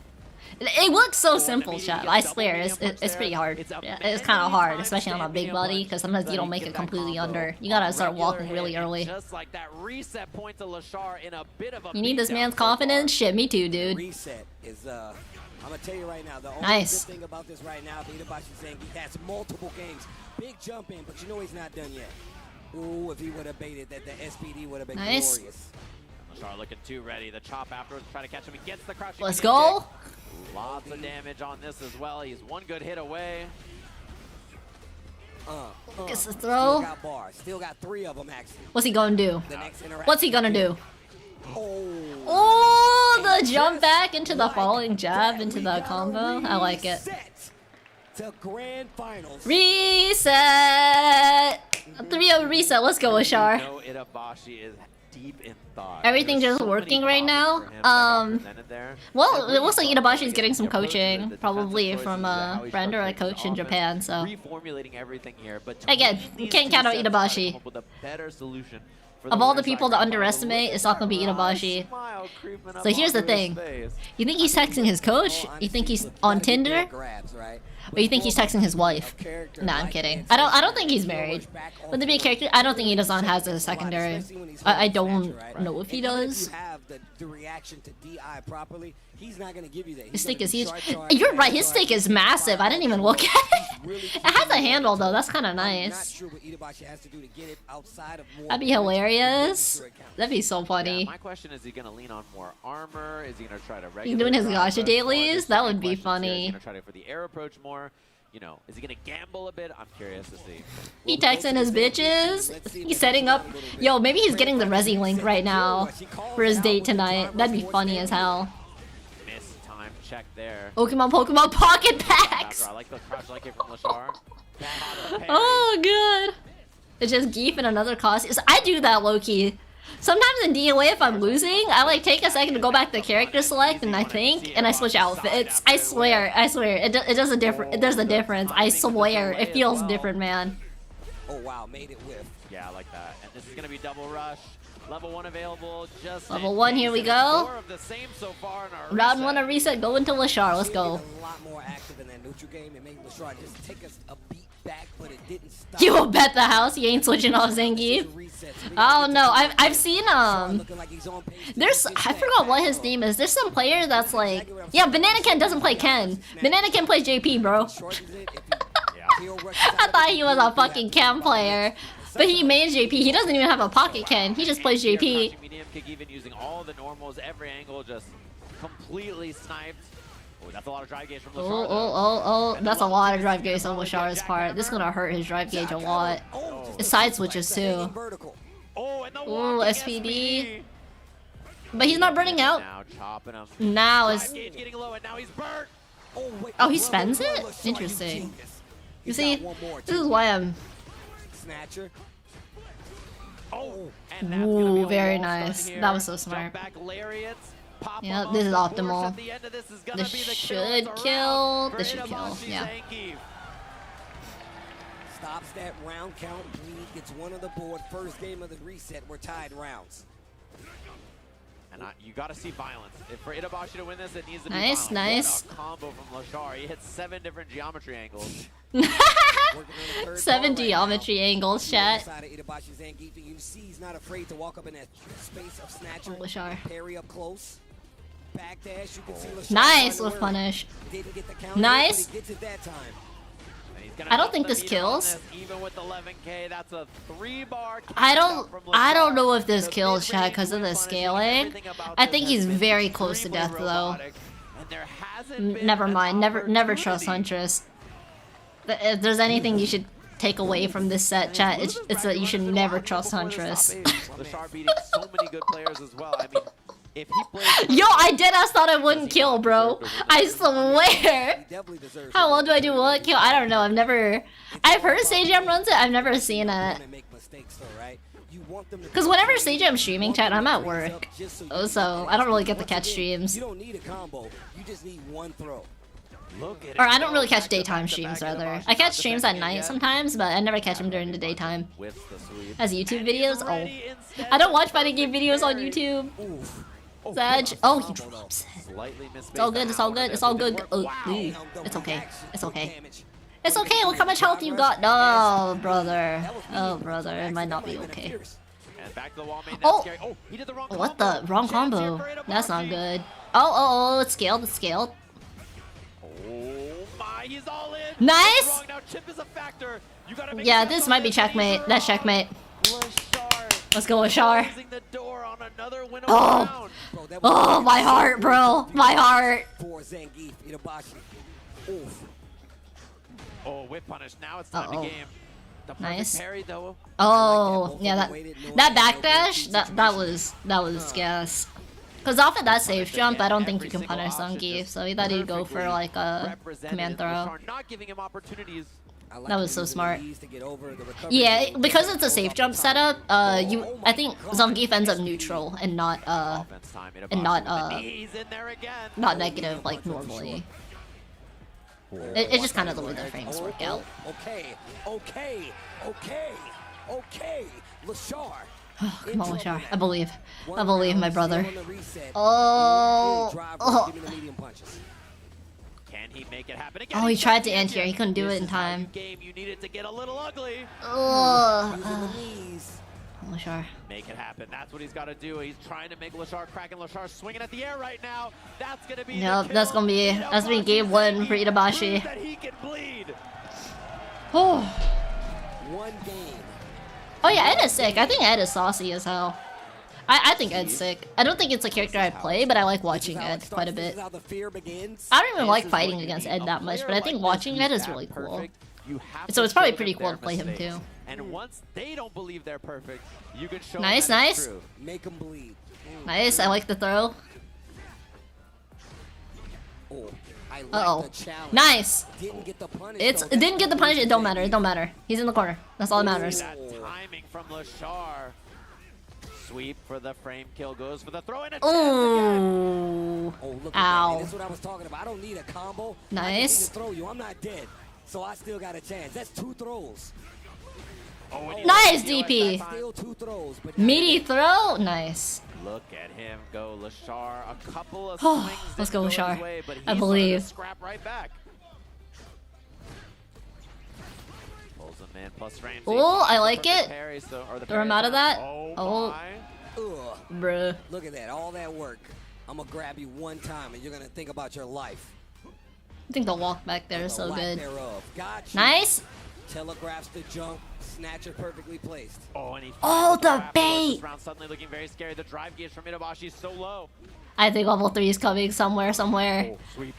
It looks so simple, chat. I swear, it's pretty hard. Yeah, it's kind of hard, especially on a big body, because sometimes you don't make it completely under. You gotta start walking really early. Just like that reset point to Lashar in a bit of a You need this man's confidence? Shit, me too, dude. Reset is I'm gonna tell you right now, the only Nice. good thing about this right now, Itabashi saying he has multiple games. Big jump in, but you know he's not done yet. Ooh, if he would have baited that, the SPD would have been Nice. glorious. Lashar looking too ready. The chop afterwards, trying to catch him. He gets the crouch. Let's go. Lots of damage on this as well. He's one good hit away. Gets the Still throw. got bars. Still got 3 of them actually. What's he gonna do? The next interaction. What's he gonna do? Oh, the jump back into the falling jab into the combo. I like it. To grand finals. Reset. 3-0 reset. Let's go, Ashar. No, Itabashi is deep in thought. Everything There's just so working many right now. topics for him that got presented there. Well, it looks like Really Itabashi's getting some approaching coaching, the probably defensive from choices, a how he's friend or a structuring coach his in offense, Japan. So reformulating everything here, but again, you can't count out Itabashi. come up with a better solution for Of all the winner people side. to underestimate, it's not gonna be Itabashi. Smile creeping up So here's the onto his thing: face. you think he's texting his coach? You think he's on Tinder? Or you think he's texting his wife? Nah, I'm kidding. I don't think he's married. Would there be a character? I don't think he does not has a secondary. I don't know if he does. The reaction to DI properly, he's not gonna give you that. His stick is huge. You're right, his stick is massive. I didn't even look at it. It has a handle though, that's kinda nice. That'd be hilarious. That'd be so funny. My question is he gonna lean on more armor? Is he gonna try to He's doing his gacha dailies? That would be Is he funny. gonna try to for the air approach more? You know, is he gonna gamble a bit? I'm curious to see. He texting his bitches. He's setting up. Yo, maybe he's getting the Resi link right now for his date tonight. That'd be funny as hell. Missed time check there. Pokemon pocket packs. I like the crouch like it from Lashar. Oh god. It's just Geef in another costume. So I do that low key. Sometimes in DOA, if I'm losing, I like take a second to go back to character select and I switch outfits. I swear, it does a different. There's a difference. I swear, it feels different, man. Oh wow, made it whiff. Yeah, I like that. And this is gonna be double rush. Level 1 available. Just Level 1, here we go. more of the same so far in our Round 1 of reset, go into Lashar. Let's go. A lot more active in that neutral game. It made Lashar just take us a beat back, but it didn't stop. You will bet the house he ain't switching off Zangief. Oh no, I've seen there's I forgot what his name is. There's some player that's like, yeah, Banana Ken doesn't play Ken. Banana Ken plays JP, bro. I thought he was a fucking Ken player, but he made JP. He doesn't even have a pocket Ken. He just plays JP. Medium kick, even using all the normals, every angle just completely sniped. Oh, that's a lot of drive gauge from Lashar. Oh, that's a lot of drive gauge on Lashar's part. This is gonna hurt his drive gauge a lot. His side switches too. Oh, SPD. But he's not burning out. Now is. Oh, he spends it? Interesting. You see, this is why I'm. Ooh, very nice. That was so smart. Yeah, this is optimal. This should kill. This should kill. Yeah. Stops that round count. Bleed gets one on the board. First game of the reset. We're tied rounds. And you gotta see violence. If for Itabashi to win this, it needs to be nice, violent. nice. What a combo from Lashar. He hits 7 different geometry angles. 7 geometry angles, chat. You see he's not afraid to walk up in that space of Snatcher. Lashar. Parry up close. Backdash. You can see Lashar Nice with punish. Nice. I don't think this kills. Even with 11K, that's a 3-bar. I don't know if this kills, chat, because of the scaling. I think he's very close to death though. Never mind. Never trust Huntress. If there's anything you should take away from this set, chat, it's that you should never trust Huntress. Lashar beating so many good players as well. I mean, if he plays. Yo, I deadass thought I wouldn't kill, bro. I swear. How well do I do what kill? I don't know. I've heard Sagem runs it. I've never seen it. Because whenever Sagem streaming, chat, I'm at work. Oh, so I don't really get to catch streams. You don't need a combo. You just need one throw. Or I don't really catch daytime streams, rather. I catch streams at night sometimes, but I never catch them during the daytime. As YouTube videos? Oh. I don't watch fighting game videos on YouTube. Sag. Oh, he drops it. It's all good, it's all good, it's all good. Oh, it's okay, it's okay. It's okay, look how much health you got. Oh, brother. Oh, brother, it might not be okay. Oh! What the? Wrong combo. That's not good. Oh, it's scaled, it's scaled. Nice! Yeah, this might be checkmate. That's checkmate. Let's go, Lashar. Oh, my heart, bro. My heart. Oh, whip punish. Now it's time to game. Nice. Parry, though. Oh, yeah, that backdash, that was gas. Because off of that safe jump, I don't think you can punish Zangief, so he thought he'd go for like a command throw. Not giving him opportunities. That was so smart. Yeah, because it's a safe jump setup, I think Zangief ends up neutral and not not negative like normally. It's just kind of the way the frames work out. Okay. Lashar. Oh, come on, Lashar. I believe, my brother. Oh. Can he make it happen again? Oh, he tried to end here. He couldn't do it in time. Game, you need it to get a little ugly. Lashar. Make it happen. That's what he's got to do. He's trying to make Lashar crack, and Lashar swinging at the air right now. That's gonna be. Yep, that's gonna be game 1 for Itabashi. That he can bleed. Oh. One game. Oh yeah, Ed is sick. I think Ed is saucy as hell. I think Ed's sick. I don't think it's a character I play, but I like watching Ed quite a bit. I don't even like fighting against Ed that much, but I think watching Ed is really cool. So it's probably pretty cool to play him too. And once they don't believe they're perfect, you can show nice, them nice. Make them bleed. Nice, I like the throw. Uh-oh. Nice! It didn't get the punish, it don't matter, it don't matter. He's in the corner. That's all that matters. That timing from Lashar. Sweep for the frame kill, goes for the throw in a Ooh. Ow. That's what I was talking about. I don't need a combo. Nice. I throw you. I'm not dead. So I still got a chance. That's 2 throws. Nice DP. Still 2 throws, but meaty throw? Nice. Look at him go, Lashar. A couple of swings. Let's go, Lashar. Way, but I believe. Scrap right back. Pulls him in plus Ramsey. Oh, I like it. Parry, throw him out of that. Oh. Bruh. Look at that. All that work. I'm going to grab you one time and you're going to think about your life. I think the walk back there is so good. Gotcha. Nice. Telegraphs the jump. Snatcher perfectly placed. Oh, the bait! This round suddenly looking very scary. The drive gauge from Itabashi is so low. I think level 3 is coming somewhere. Oh, sweep.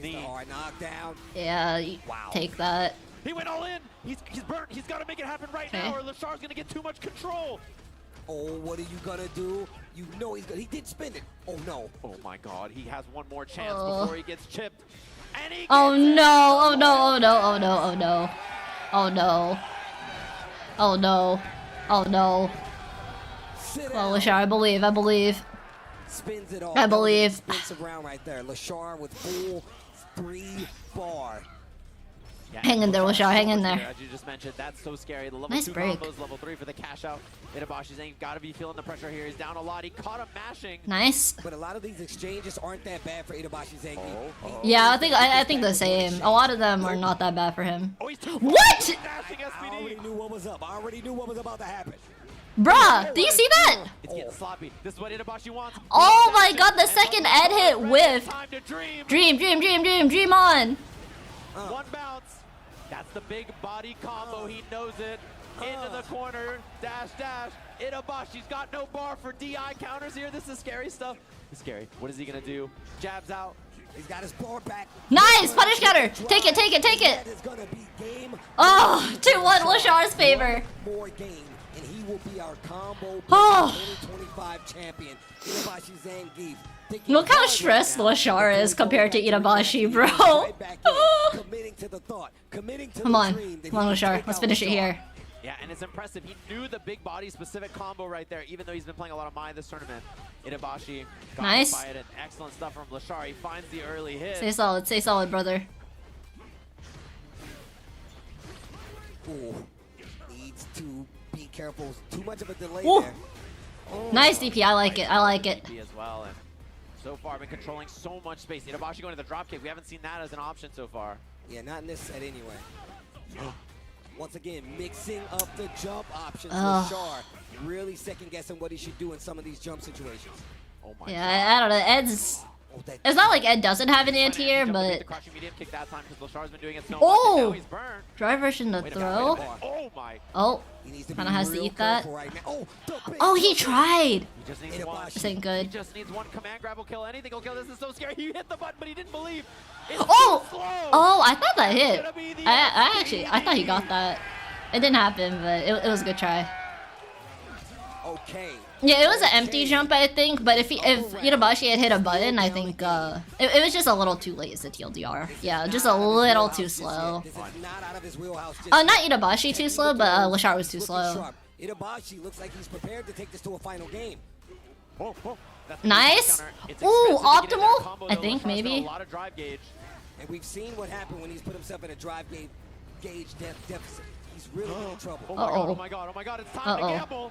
Hard knockdown. Yeah, take that. He went all in. He's burnt. He's got to make it happen right now, or Lashar's gonna get too much control. Oh, what are you gonna do? You know he's gonna. He did spin it. Oh no. Oh my God. He has one more chance before he gets chipped. And he oh no! Oh no! Oh no! Oh no! Oh no! Oh no! Oh no! Oh no! Oh, Lashar, I believe. Spins it all. I believe. Spins around right there. Lashar with full 3 bar. Yeah, hang in there, Lashar. Hang in there. As you just mentioned, that's so scary. The level nice 2 break. combos, level 3 for the cash out. Itabashi's ain't got to be feeling the pressure here. He's down a lot. He caught him mashing. Nice. But a lot of these exchanges aren't that bad for Itabashi's Zangief. Yeah, I think the same. A lot of them are not that bad for him. Oh, what? I already knew what was up. I already knew what was about to happen. Bruh, do you see that? It's getting sloppy. This is what Itabashi wants. Oh my God, the second Ed hit whiff. Dream on. One bounce. That's the big body combo. He knows it. Into the corner. Dash. Itabashi's got no bar for DI counters here. This is scary stuff. It's scary. What is he going to do? Jabs out. He's got his bar back. Nice! Punish counter! Take it! Oh, 2-1 Lashar's favor. More game, and he will be our combo 2025 champion. Itabashi Zangief. Look how stressed Lashar is compared to Itabashi, bro. Come on, Lashar. Let's finish it here. Yeah, and it's impressive. He knew the big body specific combo right there, even though he's been playing a lot of Mai this tournament. Itabashi got nice. By it. Excellent stuff from Lashar. He finds the early hit. Stay solid, brother. Ooh, needs to be careful. Too much of a delay Ooh. there. Oh. Nice DP. I like it. As well, and so far been controlling so much space. Itabashi going to the drop kick. We haven't seen that as an option so far. Yeah, not in this set anyway. Once again, mixing up the jump options. Lashar really second guessing what he should do in some of these jump situations. Oh my God. I don't know. Ed's. It's not like Ed doesn't have an anti-air, but. Oh! Drive version to throw. Oh, kind of has to eat that. Oh, he tried. This ain't good. He just needs one command grab will kill anything. Will kill. This is so scary. He hit the button, but he didn't believe. Oh! I thought that hit. I thought he got that. It didn't happen, but it was a good try. Okay. Yeah, it was an empty jump, I think. But if Itabashi had hit a button, I think it was just a little too late as a TLDR. Yeah, just a little too slow. Not Itabashi too slow, but Lashar was too slow. Itabashi looks like he's prepared to take this to a final game. Nice. Ooh, optimal. I think maybe. And we've seen what happened when he's put himself in a drive gauge deficit. He's really in trouble. Oh my god, it's time to gamble.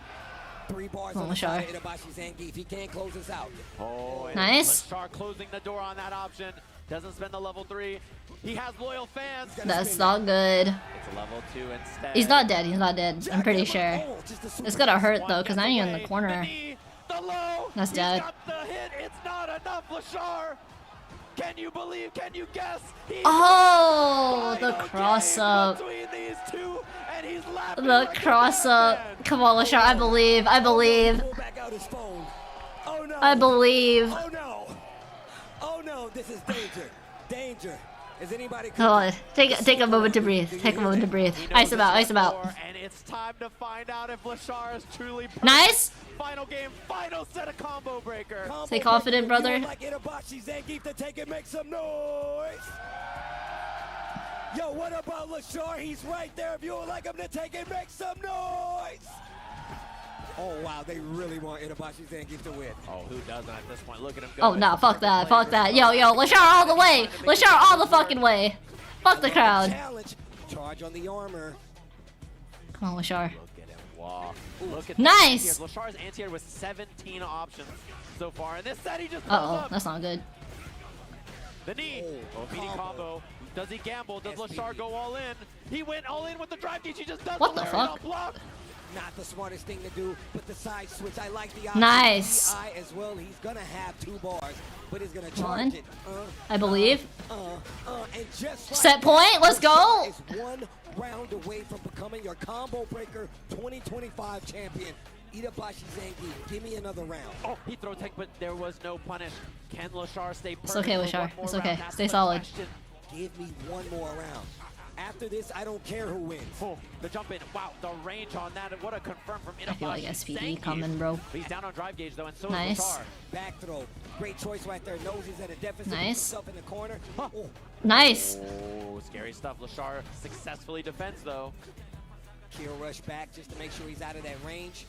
3 bars on the side of Itabashi's Zangief. He can't close this out. Nice. Lashar closing the door on that option. Doesn't spend the level 3. He has loyal fans. That's not good. It's a level 2 instead. He's not dead. He's not dead. I'm pretty sure. It's gonna hurt though, cause now you're in the corner. That's dead. The hit. It's not enough, Lashar. Can you believe? Can you guess? Oh, the cross up. The cross up. Come on, Lashar. I believe. I believe. I believe. Oh no, this is danger. Danger. Is anybody Hold on. Take a moment to breathe. Take a moment to breathe. Ice him out. Ice him out. And it's time to find out if Lashar is truly nice. Final game, final set of combo breaker. Stay confident, brother. Like Itabashi Zangief to take it, make some noise. Yo, what about Lashar? He's right there. If you would like him to take it, make some noise. Oh wow, they really want Itabashi Zangief to win. Oh, who doesn't at this point? Look at him go. Oh no, fuck that. Fuck that. Yo, Lashar all the way. Lashar all the fucking way. Fuck the crowd. Charge on the armor. Come on, Lashar. Walk. Look at nice! Lashar's anti-air with 17 options so far, and this set he just that's not good. The knee. BD combo. Does he gamble? Does Lashar go all in? He went all in with the drive gauge. He just does what the fuck? Block. Not the smartest thing to do, but the side switch. I like the nice. as well. He's gonna have 2 bars, but he's gonna charge it. I believe. And just set point. Let's go. Is 1 round away from becoming your Combobreaker 2025 champion. Itabashi Zangief, give me another round. Oh, he throw tech, but there was no punish. Can Lashar stay perfect? It's okay, Lashar. It's okay. Stay solid. Give me 1 more round. After this, I don't care who wins. Oh, the jump in. Wow, the range on that. What a confirm from Itabashi. I feel like SPD coming, bro. He's down on drive gauge, though, and so nice. is Lashar. Back throw. Great choice right there. Knows he's at a deficit. Nice. In the corner. Nice. Oh, scary stuff. Lashar successfully defends, though. Kill rush back just to make sure he's out of that range.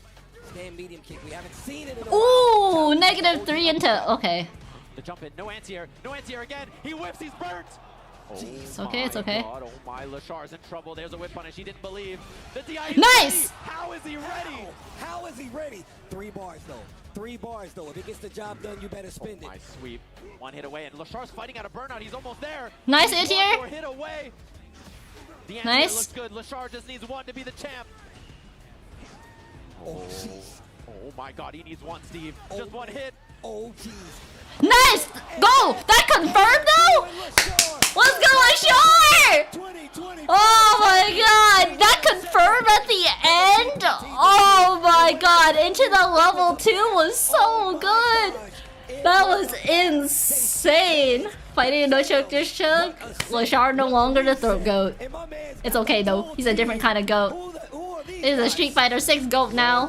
Stand medium kick. We haven't seen it in a while. Ooh, -3 into. Okay. The jump in. No anti-air. No anti-air again. He whips. He's burnt. It's okay, it's okay. God, oh my, Lashar's in trouble. There's a whip punish. He didn't believe. The DI nice! Ready. How is he ready? How is he ready? 3 bars, though. 3 bars, though. If it gets the job done, you better spend it. My sweep. 1 hit away, and Lashar's fighting out of burnout. He's almost there. Nice anti-air. 1 more hit away. The anti-air nice. looks good. Lashar just needs 1 to be the champ. Oh, jeez. Oh, my God. He needs 1, Steve. Just 1 hit. Oh, jeez. Nice! Go! That confirmed though? Let's go, Lashar! Oh my god! That confirmed at the end? Oh my god! Into the level 2 was so good! That was insane! Fighting a no choke, dish choke. Lashar no longer the throat goat. It's okay though. He's a different kind of goat. He's a Street Fighter 6 goat now.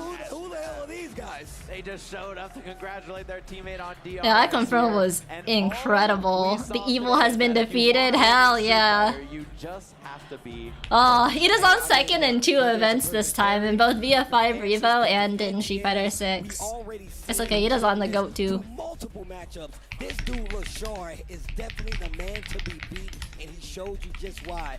They just showed up to congratulate their teammate on DR. Yeah, that confirm was incredible. The evil has been defeated. Hell yeah. You just have to be. Oh, he is on second in 2 events this time, in both VF5 Revo and in Street Fighter 6. It's okay, he does on the GOAT too. Multiple matchups. This dude Lashar is definitely the man to be beat, and he showed you just why.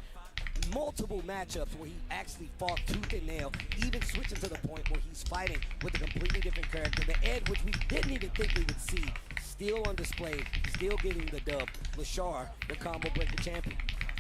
Multiple matchups where he actually fought tooth and nail, even switching to the point where he's fighting with a completely different character. The Ed, which we didn't even think we would see, still on display, still getting the dub. Lashar, the Combobreaker champion.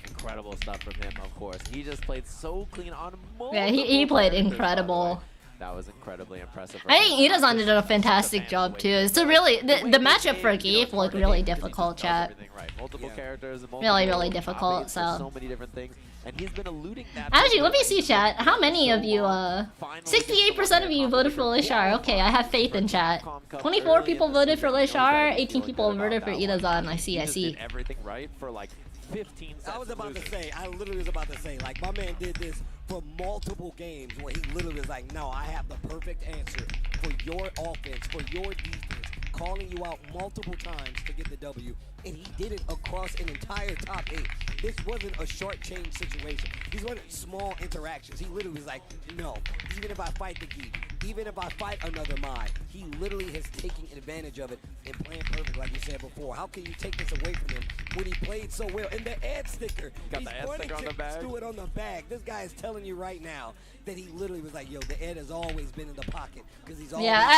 Incredible stuff from him, of course. He just played so clean on multiple. Yeah, he played incredible. That was incredibly impressive. I think Idazan did a fantastic job too. It's a really the matchup for Geef looked really difficult, chat. Multiple characters, really difficult. So many different things. And he's been eluding that. Actually, let me see, chat. How many of you, 68% of you voted for Lashar. Okay, I have faith in chat. 24 people voted for Lashar, 18 people voted for Idazan. I see. Everything right for like 15 sets. I literally was about to say, like, my man did this for multiple games where he literally was like, no, I have the perfect answer for your offense, for your defense, calling you out multiple times to get the W, and he did it across an entire top 8. This wasn't a short change situation. These weren't small interactions. He literally was like, no, even if I fight the Geek, even if I fight another mod, he literally has taken advantage of it and playing perfect, like you said before. How can you take this away from him when he played so well? And the ad sticker, Got the ad sticker on the bag. Do it on the bag. This guy is telling you right now that he literally was like, yo, the Ed has always been in the pocket because he's always. Yeah,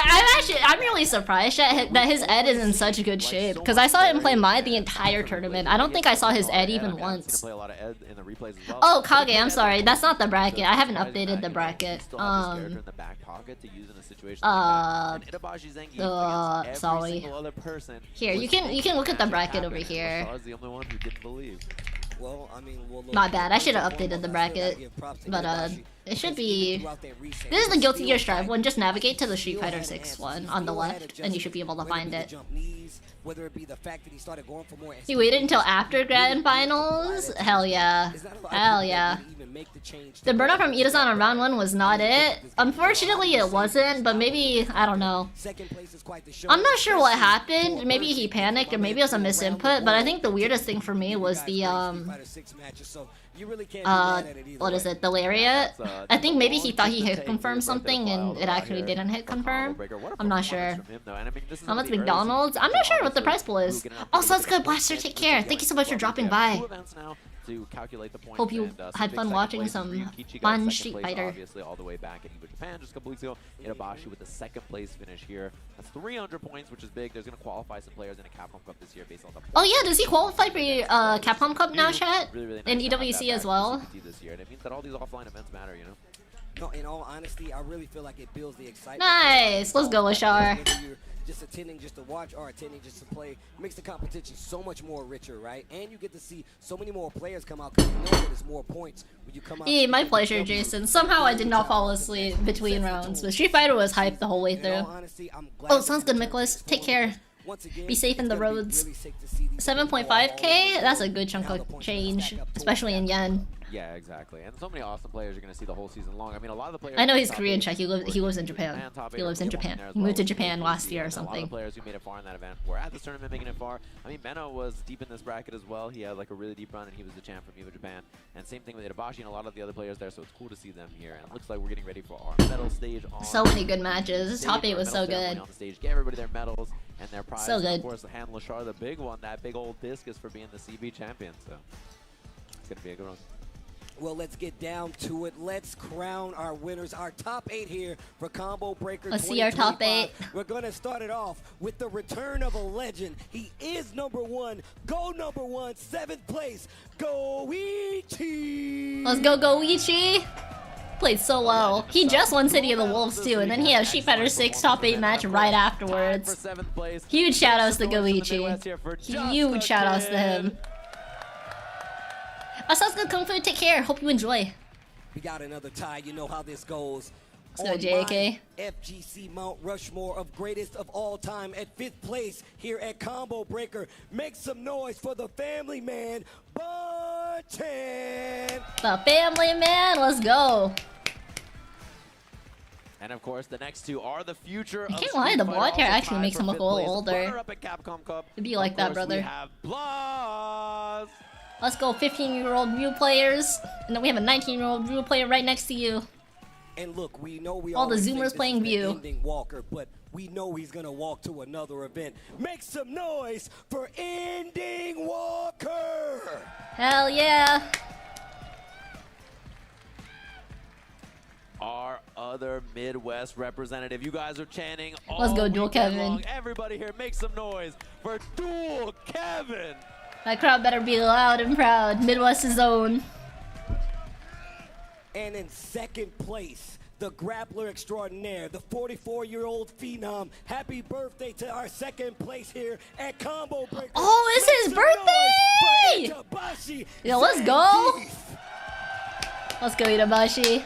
I'm really surprised that his Ed is in such good shape because I saw him play Mai the entire tournament. I don't think I saw his Ed even once. Play a lot of Ed in the replays as well. Oh, Kage, I'm sorry, that's not the bracket. I haven't updated the bracket. In the back pocket to use in a situation sorry. Here, you can look at the bracket over here. The only one who didn't believe. Well, I mean, My bad, I should have updated the bracket. But it should be. This is the Guilty Gear Strive one. Just navigate to the Street Fighter 6 one on the left, and you should be able to find it. Whether it be the fact that he started going for more. He waited until after Grand Finals? Hell yeah. Hell yeah. The burnout from Ida-san on round 1 was not it. Unfortunately, it wasn't, but maybe, I don't know. I'm not sure what happened. Maybe he panicked, or maybe it was a misinput, but I think the weirdest thing for me was the, what is it, the lariat? I think maybe he thought he hit confirm something and it actually didn't hit confirm. I'm not sure. How much McDonald's? I'm not sure what the price pool is. Oh, sounds good, Blaster, take care. Thank you so much for dropping by. To calculate the points. Hope you had fun watching some fun Street Fighter. Obviously, all the way back in Evo Japan just a couple weeks ago. Itabashi with the second place finish here. That's 300 points, which is big. There's going to qualify some players in a Capcom Cup this year based on the. Oh yeah, does he qualify for Capcom Cup now, chat? In EWC as well. This year. And it means that all these offline events matter, you know. No, in all honesty, I really feel like it builds the excitement. Nice, let's go, Ashar. Just attending just to watch or attending just to play makes the competition so much more richer, right? And you get to see so many more players come out because you know that there's more points when you come out. Yeah, my pleasure, Jason. Somehow I did not fall asleep between rounds, but Street Fighter was hyped the whole way through. Oh, sounds good, Nicholas. Take care. Be safe in the roads. 7.5k? That's a good chunk of change, especially in yen. Yeah, exactly. And so many awesome players you're going to see the whole season long. I mean, a lot of the players... I know he's Korean, Czech. He lives in Japan. He lives in Japan. He moved to Japan last year or something. A lot of players who made it far in that event were at this tournament making it far. I mean, Menno was deep in this bracket as well. He had like a really deep run, and he was the champ from Evo Japan. And same thing with Itabashi and a lot of the other players there, so it's cool to see them here. And it looks like we're getting ready for our medal stage on... So many good matches. This top 8 was so good. On the stage. Get everybody their medals and their prizes. So good. Of course, hand Lashar the big one, that big old discus for being the CB champion. So it's going to be a good one. Well, let's get down to it. Let's crown our winners. Our top 8 here for Combobreaker. Let's see our top 8. We're going to start it off with the return of a legend. He is #1. Go #1. 7th place. Goichi. Let's go, Goichi. Played so well. He just won City of the Wolves too, and then he has Street Fighter 6 top 8 match right afterwards. Huge shoutouts to Goichi. Huge shoutouts to him. Sounds good, Kung Fu. Take care. Hope you enjoy. We got another tie. You know how this goes. Let's go, JK. FGC Mount Rushmore of greatest of all time at 5th place here at Combobreaker. Make some noise for the family man, Barton. The family man. Let's go. And of course, the next two are the future. I can't lie, the blonde hair actually makes him look a little older. It'd be like that, brother. We have Blaz. Let's go, 15-year-old Ryu players. And then we have a 19-year-old Ryu player right next to you. And look, we know we all the Zoomers playing View. Ending Walker, but we know he's gonna walk to another event. Make some noise for Ending Walker! Hell yeah! Our other Midwest representative. You guys are chanting. Let's go, Dual Kevin. Long. Everybody here, make some noise for Dual Kevin. That crowd better be loud and proud. Midwest's own. And in 2nd place, the grappler extraordinaire, the 44-year-old phenom. Happy birthday to our 2nd place here at Combobreaker. Oh, it's his birthday! Yo, let's go. Let's go, Itabashi.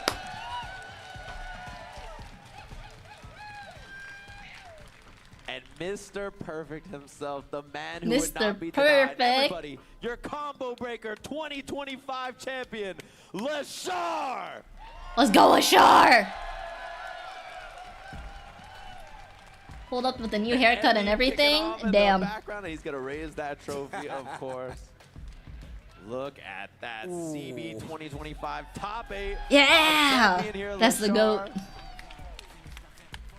And Mr. Perfect himself, the man who would not be denied. Everybody, your Combobreaker 2025 champion, Lashar! Let's go, Lashar! Pulled up with a new haircut and everything. In Damn. the background, and he's gonna raise that trophy, of course. Look at that CB 2025 top 8. Yeah! That's the GOAT.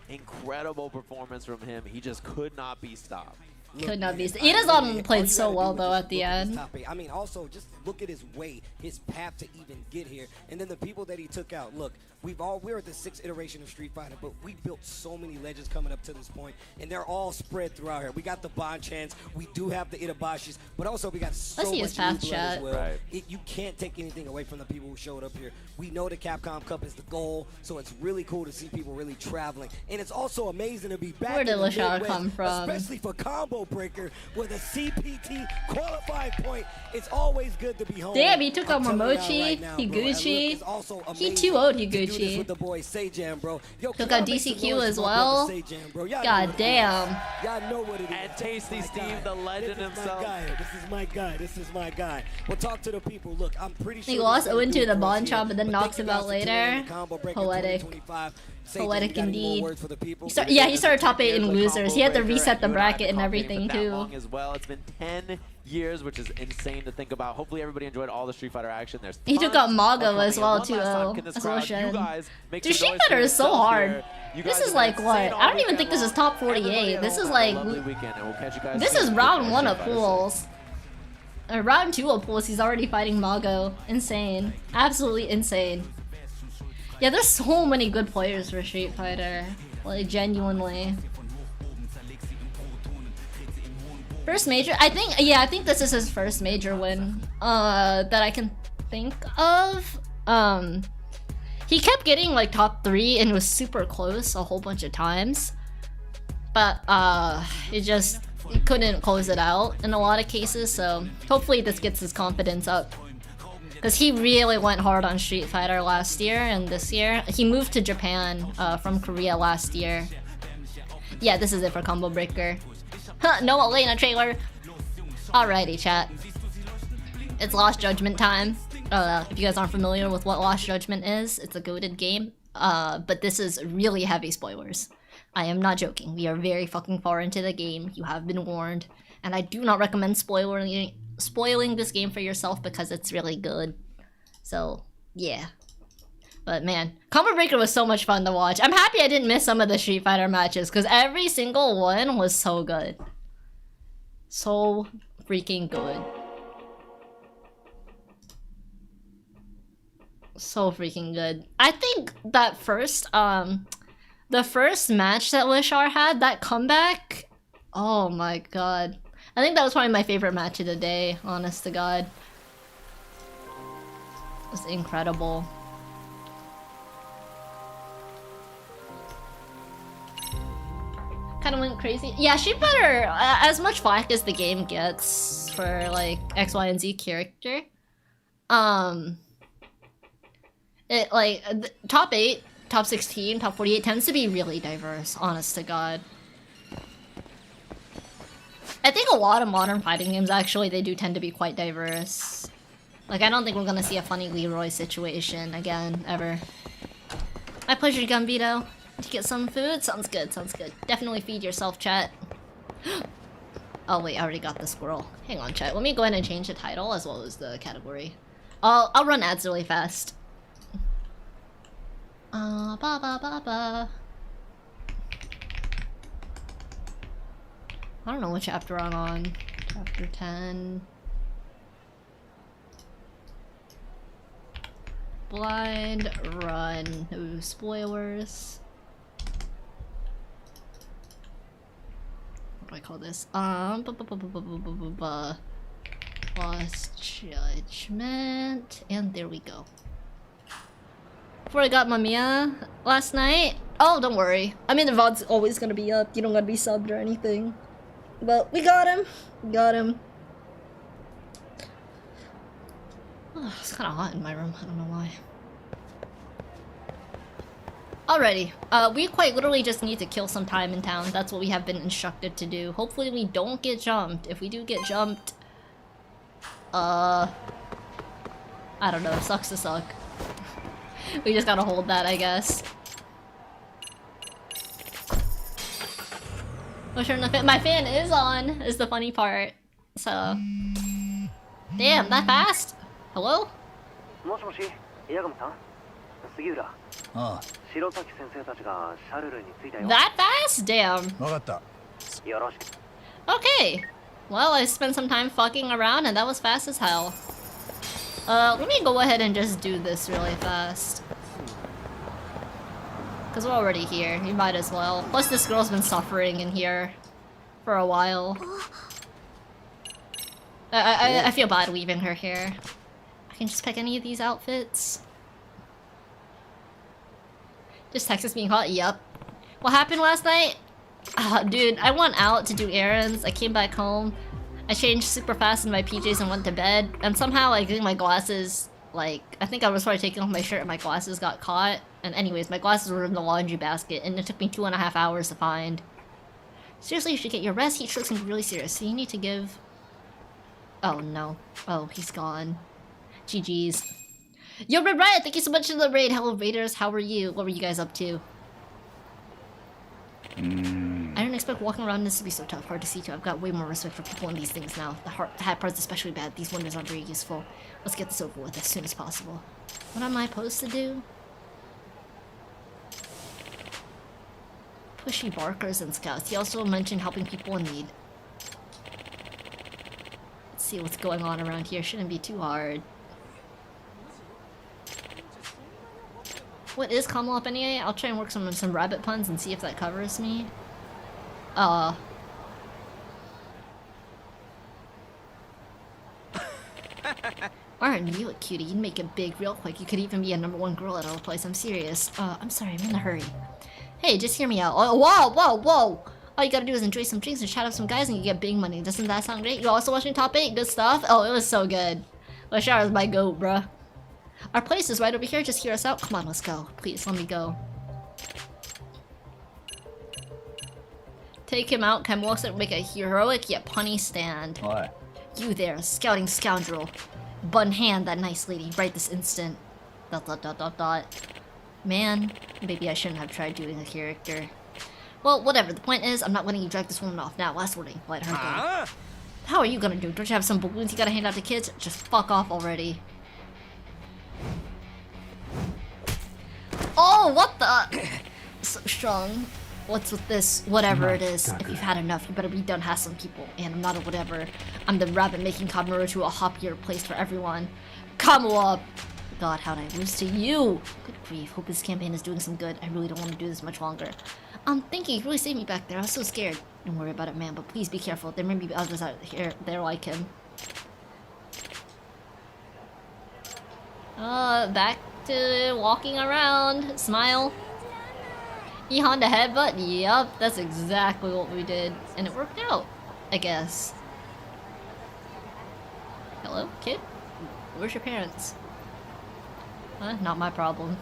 Incredible performance from him. He just could not be stopped. Could not be. Idasan played so well though at the end. I mean, also just look at his way, his path to even get here, and then the people that he took out. Look, we're at the 6th iteration of Street Fighter, but we built so many legends coming up to this point, and they're all spread throughout here. We got the Bonchans, we do have the Itabashis, but also we got so Let's see much his path new blood as chat. well. Right. You can't take anything away from the people who showed up here. We know the Capcom Cup is the goal, so it's really cool to see people really traveling, and it's also amazing to be back. Where did in the Lashar Midwest, come from? especially for Combobreaker with a CPT qualifying point. It's always good to be home. Damn, he took out I'm telling y'all Momochi, right now, bro. And look, Higuchi. it's also He amazing 2-0'd to do this Higuchi. with the boy Seijam, bro. Yo, Took can out y'all make some DCQ noise as for my brother well. Seijam, bro? Y'all know God what it damn. is. Y'all know what it is. And Tasty This is my Steve, guy. the legend This is himself. my guy. This is my guy. This is my guy. We'll talk to the people. Look, I'm pretty sure He lost this is 0-2 gonna the do it for us Bon here. Chop, but then But knocks thank him you out guys for tuning in later. to Combobreaker Poetic. 2025. Seijam, Poetic you got any more indeed. words for the people? Yeah, he started top 8 in Here's the losers. He had to Combobreaker, reset the and you and I have bracket and been commentating everything for that too. long as well. It's been 10 years, which is insane to think about. Hopefully everybody enjoyed all the Street Fighter action. There's He took tons out Mago coming as in. well One too. last time, can this That's what crowd, you should. guys make Dude, some Street noise for Fighter is so yourself hard. here. You This guys is have like been what? insane all I don't even weekend think this is long. top Everybody 48. at This home, is have a like lovely weekend, and we'll catch you guys this soon is with round more 1 Street of Fighter pools. Round 2 of pools. He's already fighting Mago. Insane. Absolutely insane. Yeah, there's so many good players for Street Fighter. Like genuinely. First major, I think this is his first major win that I can think of. He kept getting like top 3 and was super close a whole bunch of times, but he couldn't close it out in a lot of cases. So hopefully this gets his confidence up, because he really went hard on Street Fighter last year and this year. He moved to Japan from Korea last year. Yeah, this is it for Combobreaker. No Elena trailer. Alrighty, chat. It's Lost Judgment time. If you guys aren't familiar with what Lost Judgment is, it's a goated game. But this is really heavy spoilers. I am not joking. We are very fucking far into the game. You have been warned. And I do not recommend spoiling this game for yourself, because it's really good. So, yeah. But man, Combobreaker was so much fun to watch. I'm happy I didn't miss some of the Street Fighter matches, because every single one was so good. So freaking good. So freaking good. I think that the first match that Lashar had, that comeback, oh my god. I think that was probably my favorite match of the day, honest to god. It was incredible. Kind of went crazy. Yeah, Street Fighter, as much flack as the game gets for like X, Y, and Z character, it like top 8, top 16, top 48 tends to be really diverse, honest to god. I think a lot of modern fighting games actually, they do tend to be quite diverse. Like, I don't think we're gonna see a funny Leroy situation again, ever. My pleasure, Gambito. To get some food? Sounds good, sounds good. Definitely feed yourself, chat. Oh wait, I already got the squirrel. Hang on, chat. Let me go ahead and change the title as well as the category. I'll run ads really fast. Ba ba ba ba. I don't know what chapter I'm on. Chapter 10. Blind run. No spoilers. What do I call this? Lost Judgment. And there we go. Before I got Mamiya last night. Oh, don't worry. I mean, the VOD's always gonna be up. You don't gotta be subbed or anything. But we got him. We got him. Oh, it's kind of hot in my room. I don't know why. Alrighty. We quite literally just need to kill some time in town. That's what we have been instructed to do. Hopefully we don't get jumped. If we do get jumped, I don't know. Sucks to suck. We just gotta hold that, I guess. I'll turn the fan. My fan is on, is the funny part. So. Damn, that fast? Hello? That fast? Damn. Okay. Well, I spent some time fucking around and that was fast as hell. Let me go ahead and just do this really fast. Cause we're already here, you might as well. Plus this girl's been suffering in here for a while. I feel bad leaving her here. I can just pick any of these outfits. Just Texas being hot? Yep. What happened last night? Dude, I went out to do errands, I came back home, I changed super fast in my PJs and went to bed, and somehow, like, my glasses, like, I think I was probably taking off my shirt and my glasses got caught, and anyways, my glasses were in the laundry basket, and it took me 2.5 hours to find. Seriously, you should get your rest, heat stroke's gonna be really serious, so you need to give... Oh no. Oh, he's gone. GG's. Yo, Red Riot, thank you so much for the raid. Hello, Raiders, how are you? What were you guys up to? I didn't expect walking around this to be so tough. Hard to see too. I've got way more respect for people in these things now. The hat part's especially bad. These wonders aren't very useful. Let's get this over with as soon as possible. What am I supposed to do? Pushy barkers and scouts. He also mentioned helping people in need. Let's see what's going on around here. Shouldn't be too hard. What is Combo Up anyway? I'll try and work some rabbit puns and see if that covers me. Aren't you a cutie? You'd make it big real quick. You could even be a #1 girl at our place. I'm serious. I'm sorry, I'm in a hurry. Hey, just hear me out. Oh, whoa, whoa, whoa! All you gotta do is enjoy some drinks and chat up some guys and you get big money. Doesn't that sound great? You also watching Top 8? Good stuff? Oh, it was so good. Lashar is my goat, bruh. Our place is right over here, just hear us out. Come on, let's go. Please, let me go. Take him out. Ken walks and make a heroic yet punny stand. What? You there, scouting scoundrel. Bun hand that nice lady right this instant. ... Man, maybe I shouldn't have tried doing a character. Well, whatever. The point is, I'm not letting you drag this woman off. Now, last warning. Let her go. How are you gonna do? Don't you have some balloons you gotta hand out to kids? Just fuck off already. Oh, what the? So strong. What's with this? Whatever it is. If you've had enough, you better be done hassling people. And I'm not a whatever. I'm the rabbit making Kamuro to a happier place for everyone. Come up! God, how'd I lose to you? Good grief. Hope this campaign is doing some good. I really don't want to do this much longer. Thank you. You really saved me back there. I was so scared. Don't worry about it, man. But please be careful. There may be others out here. They're like him. Back to walking around. Smile. E-Honda headbutt? Yup, that's exactly what we did. And it worked out, I guess. Hello, kid? Where's your parents? Not my problem.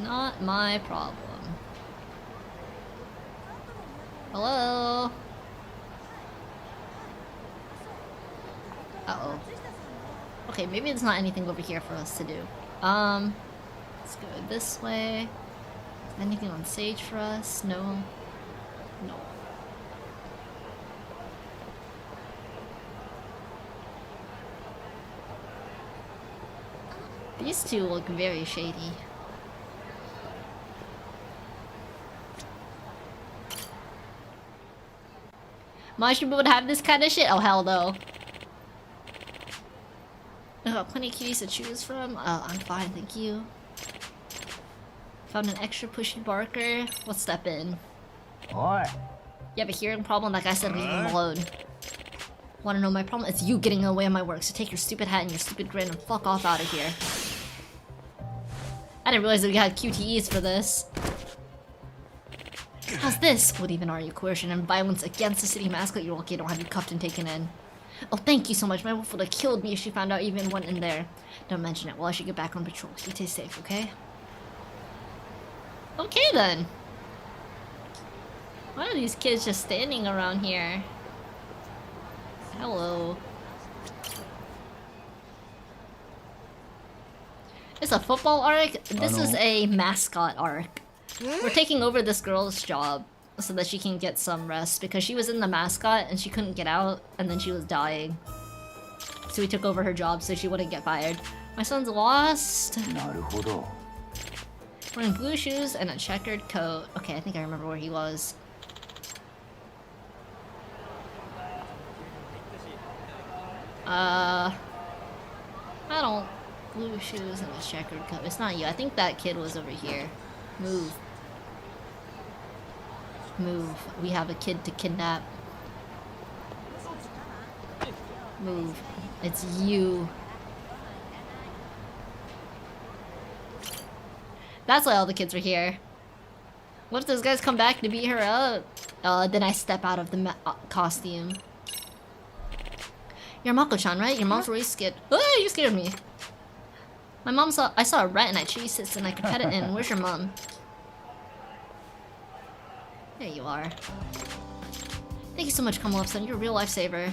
Not my problem. Hello? Uh-oh. Okay, maybe there's not anything over here for us to do. Let's go this way. Is there anything on stage for us? No. No. These two look very shady. Mushroom would have this kind of shit? Oh, hell no. I got plenty of cuties to choose from. I'm fine, thank you. Found an extra pushy barker. Let's step in. What? You have a hearing problem? That guy said leave him alone. Wanna know my problem? It's you getting in the way of my work, so take your stupid hat and your stupid grin and fuck off out of here. I didn't realize that we had QTEs for this. How's this? What even are you? Coercion and violence against the city mascot? You're lucky I don't have you cuffed and taken in. Oh, thank you so much. My wife would have killed me if she found out you even went in there. Don't mention it. Well, I should get back on patrol. You stay safe, okay? Okay, then. Why are these kids just standing around here? Hello. It's a football arc? This is a mascot arc. We're taking over this girl's job. so that she can get some rest because she was in the mascot and she couldn't get out and then she was dying. So we took over her job so she wouldn't get fired. My son's lost. Wearing blue shoes and a checkered coat. Okay, I think I remember where he was. I don't... Blue shoes and a checkered coat. It's not you. I think that kid was over here. Move. Move. We have a kid to kidnap. Move. It's you. That's why all the kids are here. What if those guys come back to beat her up? Then I step out of the costume. You're Mako-chan, right? Your mom's really scared. Oh, you scared me. My mom saw- I saw a rat and I chased it and I could pet it in. Where's your mom? There you are. Thank you so much, Come Up, son. You're a real lifesaver.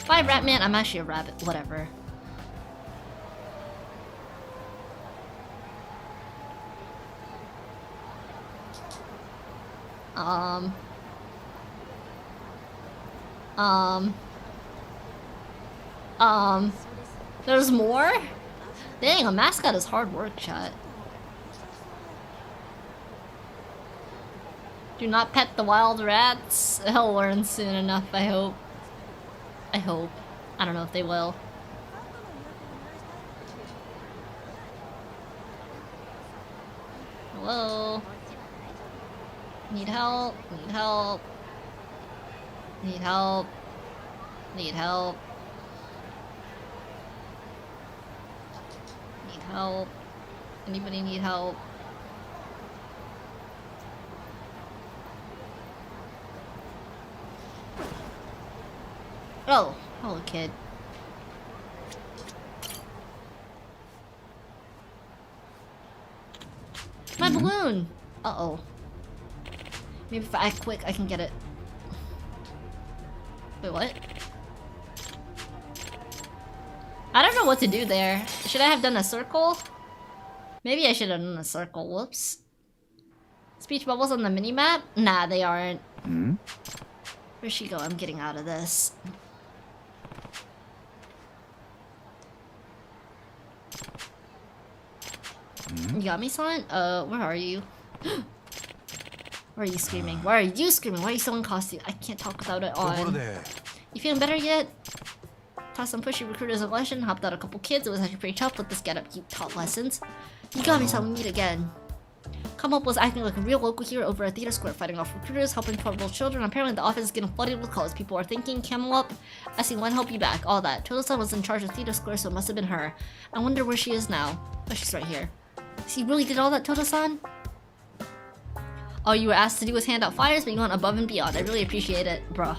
Bye, Ratman. I'm actually a rabbit. Whatever. There's more? Dang, a mascot is hard work, chat. Do not pet the wild rats. He'll learn soon enough, I hope. I hope. I don't know if they will. Hello? Need help? Need help? Need help? Need help? Need help? Anybody need help? Oh, hello kid. My balloon! Uh-oh. Maybe if I act quick, I can get it. Wait, what? I don't know what to do there. Should I have done a circle? Maybe I should have done a circle. Whoops. Speech bubbles on the minimap? Nah, they aren't. Where'd she go? I'm getting out of this. You got me, son? Where are you? Why are you screaming? Why are you screaming? Why are you so in costume? I can't talk without it on. You feeling better yet? Taught some pushy recruiters a lesson, hopped out a couple kids. It was actually pretty tough with this get up. You taught lessons. You got me, son. We meet again. Come Up was acting like a real local hero over at Theater Square, fighting off recruiters, helping trouble children. Apparently, the office is getting flooded with calls. People are thinking, Camel Up, I see one, help you back, all that. Toto-san was in charge of Theater Square, so it must have been her. I wonder where she is now. Oh, she's right here. So you really did all that, Toto-san? All you were asked to do was hand out flyers, but you went above and beyond. I really appreciate it, bruh.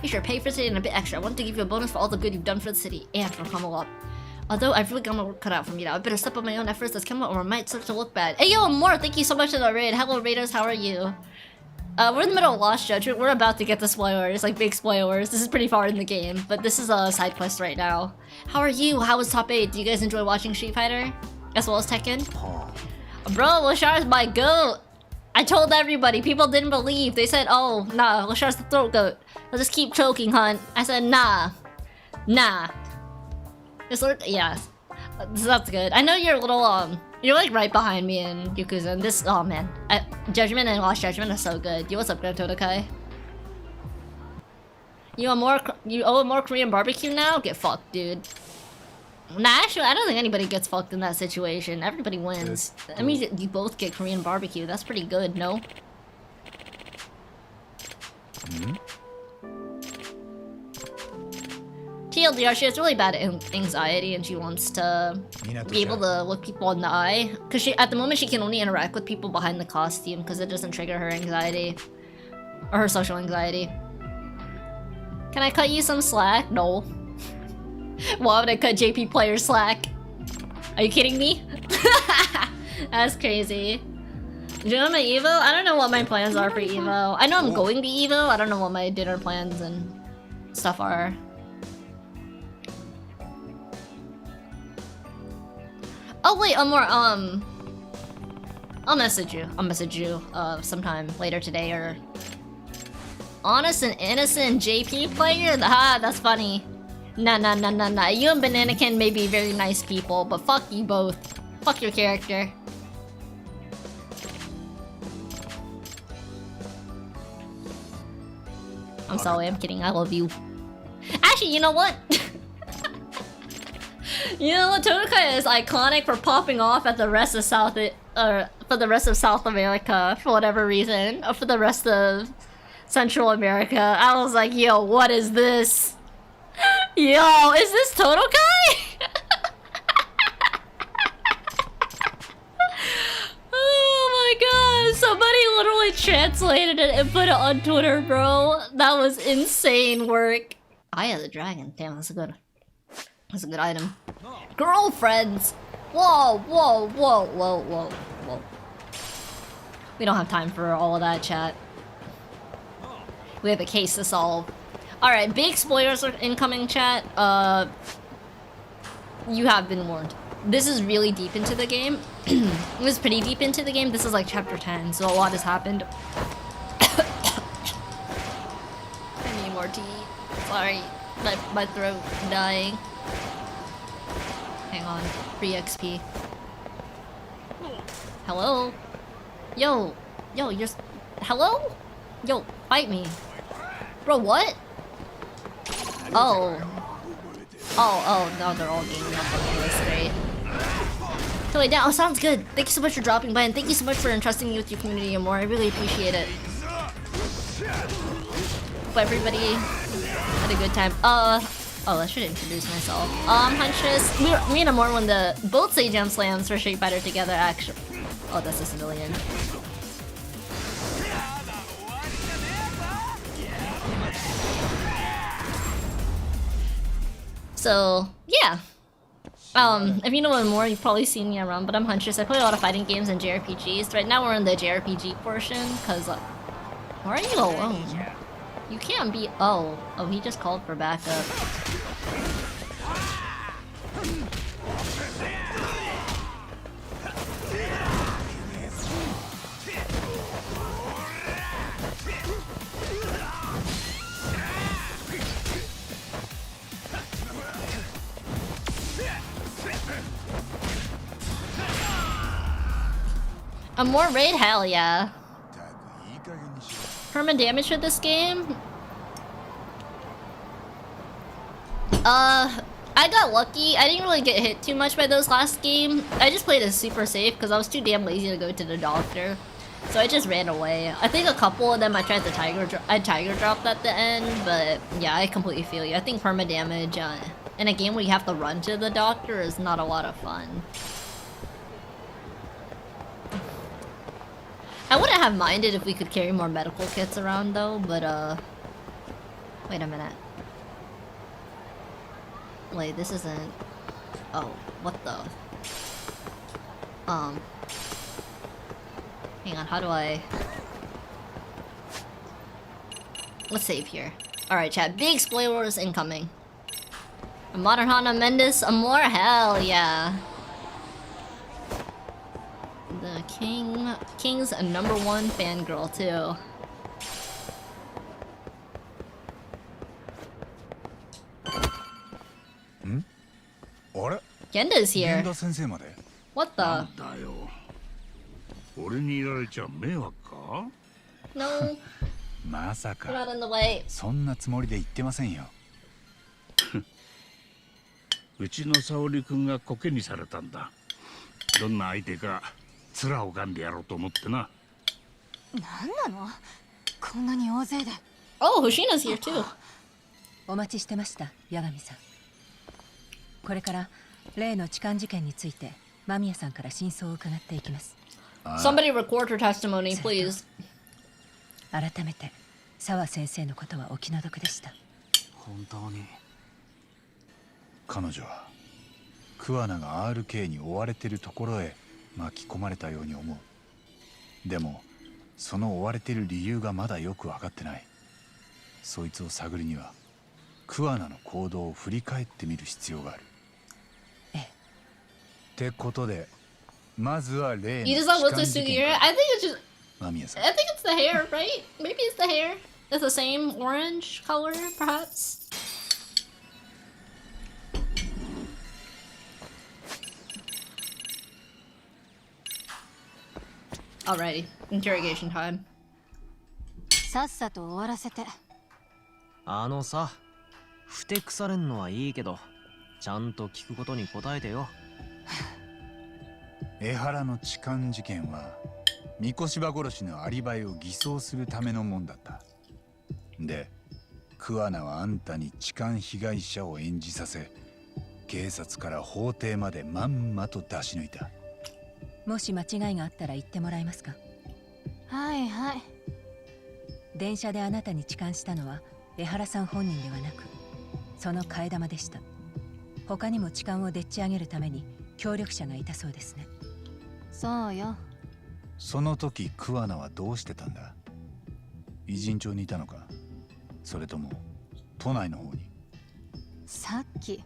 You should pay for today and a bit extra. I want to give you a bonus for all the good you've done for the city and for Camel Up. Although I've really got my work cut out for me now. I better step up my own efforts as Camel Up or I might start to look bad. Hey yo, more! Thank you so much for the raid. Hello raiders, how are you? We're in the middle of Lost Judgment. We're about to get the spoilers, like big spoilers. This is pretty far in the game, but this is a side quest right now. How are you? How was top 8? Do you guys enjoy watching Street Fighter? As well as Tekken? Bro, Lashar's my goat! I told everybody, people didn't believe. They said, oh, nah, Lashar's the throat goat. I'll just keep choking, hun. I said, nah. Nah. Just look, yeah. That's good. I know you're a little, you're like right behind me in Yakuza, and this, oh man. Judgment and Lost Judgment are so good. Yo, what's up, Grand Todokai? You owe more Korean barbecue now? Get fucked, dude. Nah, actually, I don't think anybody gets fucked in that situation. Everybody wins. That means you both get Korean barbecue. That's pretty good, no? TLDR, she has really bad anxiety and she wants to be able to look people in the eye. Because at the moment, she can only interact with people behind the costume because it doesn't trigger her anxiety. Or her social anxiety. Can I cut you some slack? No. Why would I cut JP player slack? Are you kidding me? That's crazy. Do you know my Evo? I don't know what my plans are for Evo. I know I'm going to Evo. I don't know what my dinner plans and stuff are. Oh wait, I'll message you. I'll message you sometime later today or... Honest and innocent JP player? Ha, that's funny. Nah. You and Bananakin may be very nice people, but fuck you both. Fuck your character. I'm sorry, I'm kidding. I love you. Actually, you know what? You know what? Todokai is iconic for popping off at the rest of South America for whatever reason, or for the rest of Central America. I was like, yo, what is this? Yo, is this Todokai? Oh my god, somebody literally translated it and put it on Twitter, bro. That was insane work. Eye of the Dragon. Damn, that's a good item. Girlfriends! Whoa. We don't have time for all of that, chat. We have a case to solve. Alright, big spoilers are incoming, chat. You have been warned. This is really deep into the game. It was pretty deep into the game. This is like chapter 10, so a lot has happened. I need more tea. Sorry, my throat dying. Hang on, free XP. Hello? Yo, you're... Hello? Yo, fight me. Bro, what? Oh, no, they're all ganging up on me. That's great. So wait, down. Oh, sounds good. Thank you so much for dropping by, and thank you so much for entrusting me with your community and more. I really appreciate it. Hope everybody had a good time. Oh, I should introduce myself. Huntress. Me and Amor won both Say Jam Slams for Street Fighter together, actually. Oh, that's a civilian. So, yeah. If you know more, you've probably seen me around, but I'm Huntress. I play a lot of fighting games and JRPGs. Right now we're in the JRPG portion, because, why are you alone? You can't be- oh, he just called for backup. A more raid? Hell yeah. Perma damage for this game? I got lucky. I didn't really get hit too much by those last game. I just played it super safe because I was too damn lazy to go to the doctor. So I just ran away. I think a couple of them I tried to tiger dropped at the end, but yeah, I completely feel you. I think perma damage in a game where you have to run to the doctor is not a lot of fun. I wouldn't have minded if we could carry more medical kits around though, but wait a minute. Wait, this isn't... Oh, what the... Hang on, how do I... Let's save here. Alright, chat, big spoilers incoming. A Modern Hana Mendes, a more? Hell yeah. The King's a #1 fangirl too. Genda's here. What the? No. Get out in the way. そんなつもりで言ってませんよ。うちの沙織君がコケにされたんだ。どんな相手か面を拝んでやろうと思ってな。なんなの？こんなに大勢で。Oh, Hoshina's here too. お待ちしてました、八神さん。これから例の痴漢事件について間宮さんから真相を伺っていきます。Somebody record her testimony, please. 改めて澤先生のことはお気の毒でした。本当に。彼女は桑名が RK に追われてるところへ巻き込まれたように思う。でもその追われてる理由がまだよく分かってない。そいつを探るには桑名の行動を振り返ってみる必要がある。ええ。ってことでまずは例の You just like 痴漢 what's 事 through 件 your hair? から I think it's just. 間宮さん I think it's the hair, right? Maybe it's the hair. It's the same orange color, perhaps. Alrighty, interrogation time. さっさと終わらせて。あのさ、ふてくされんのはいいけど、ちゃんと聞くことに答えてよ。江原の痴漢事件は三越柴殺しのアリバイを偽装するためのもんだった。で、桑名はあんたに痴漢被害者を演じさせ、警察から法廷までまんまと出し抜いた。もし間違いがあったら言ってもらえますか？はいはい。電車であなたに痴漢したのは江原さん本人ではなく、その替え玉でした。他にも痴漢をでっち上げるために協力者がいたそうですね。そうよ。その時桑名はどうしてたんだ？偉人町にいたのか、それとも都内の方に？さっき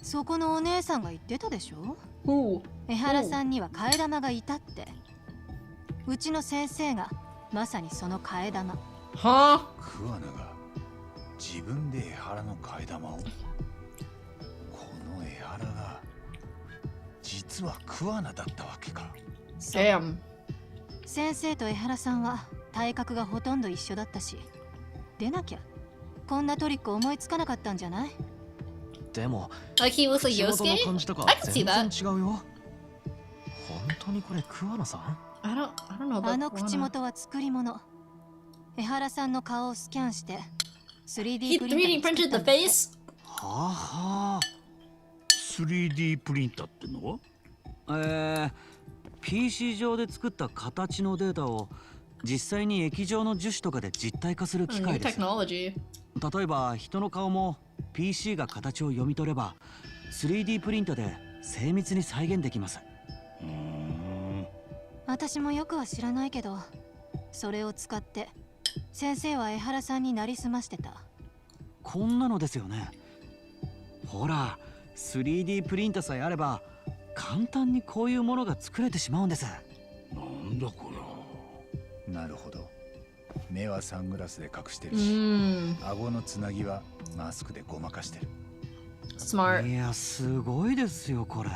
そこのお姉さんが言ってたでしょ。江原さんには替え玉がいたって。うちの先生がまさにその替え玉。はあ。桑名が自分で江原の替え玉を？この江原が実は桑名だったわけか。Damn。先生と江原さんは体格がほとんど一緒だったし、でなきゃこんなトリック思いつかなかったんじゃない？でも、 Like he looks like 口元の Yosuke? 感じとか I can see 全 that. 然違うよ。本当にこれ桑名さん？ I don't know about あの口元は作り物。江原さんの顔をスキャンして 3D プリンターに作ったんだって。はあはあ。 3D プリンターってのはPC 上で作った形のデータを実際に液状の樹脂とかで実体化する機械です。例えば人の顔も PC が形を読み取れば 3D プリンターで精密に再現できます。私もよくは知らないけど、それを使って先生は江原さんになりすましてた。こんなのですよね。ほら 3D プリンターさえあれば簡単にこういうものが作れてしまうんです。なんだこれ。なるほど。目はサングラスで隠してるし、顎のつなぎはマスクでごまかしてる。Smart。いや、すごいですよこれ。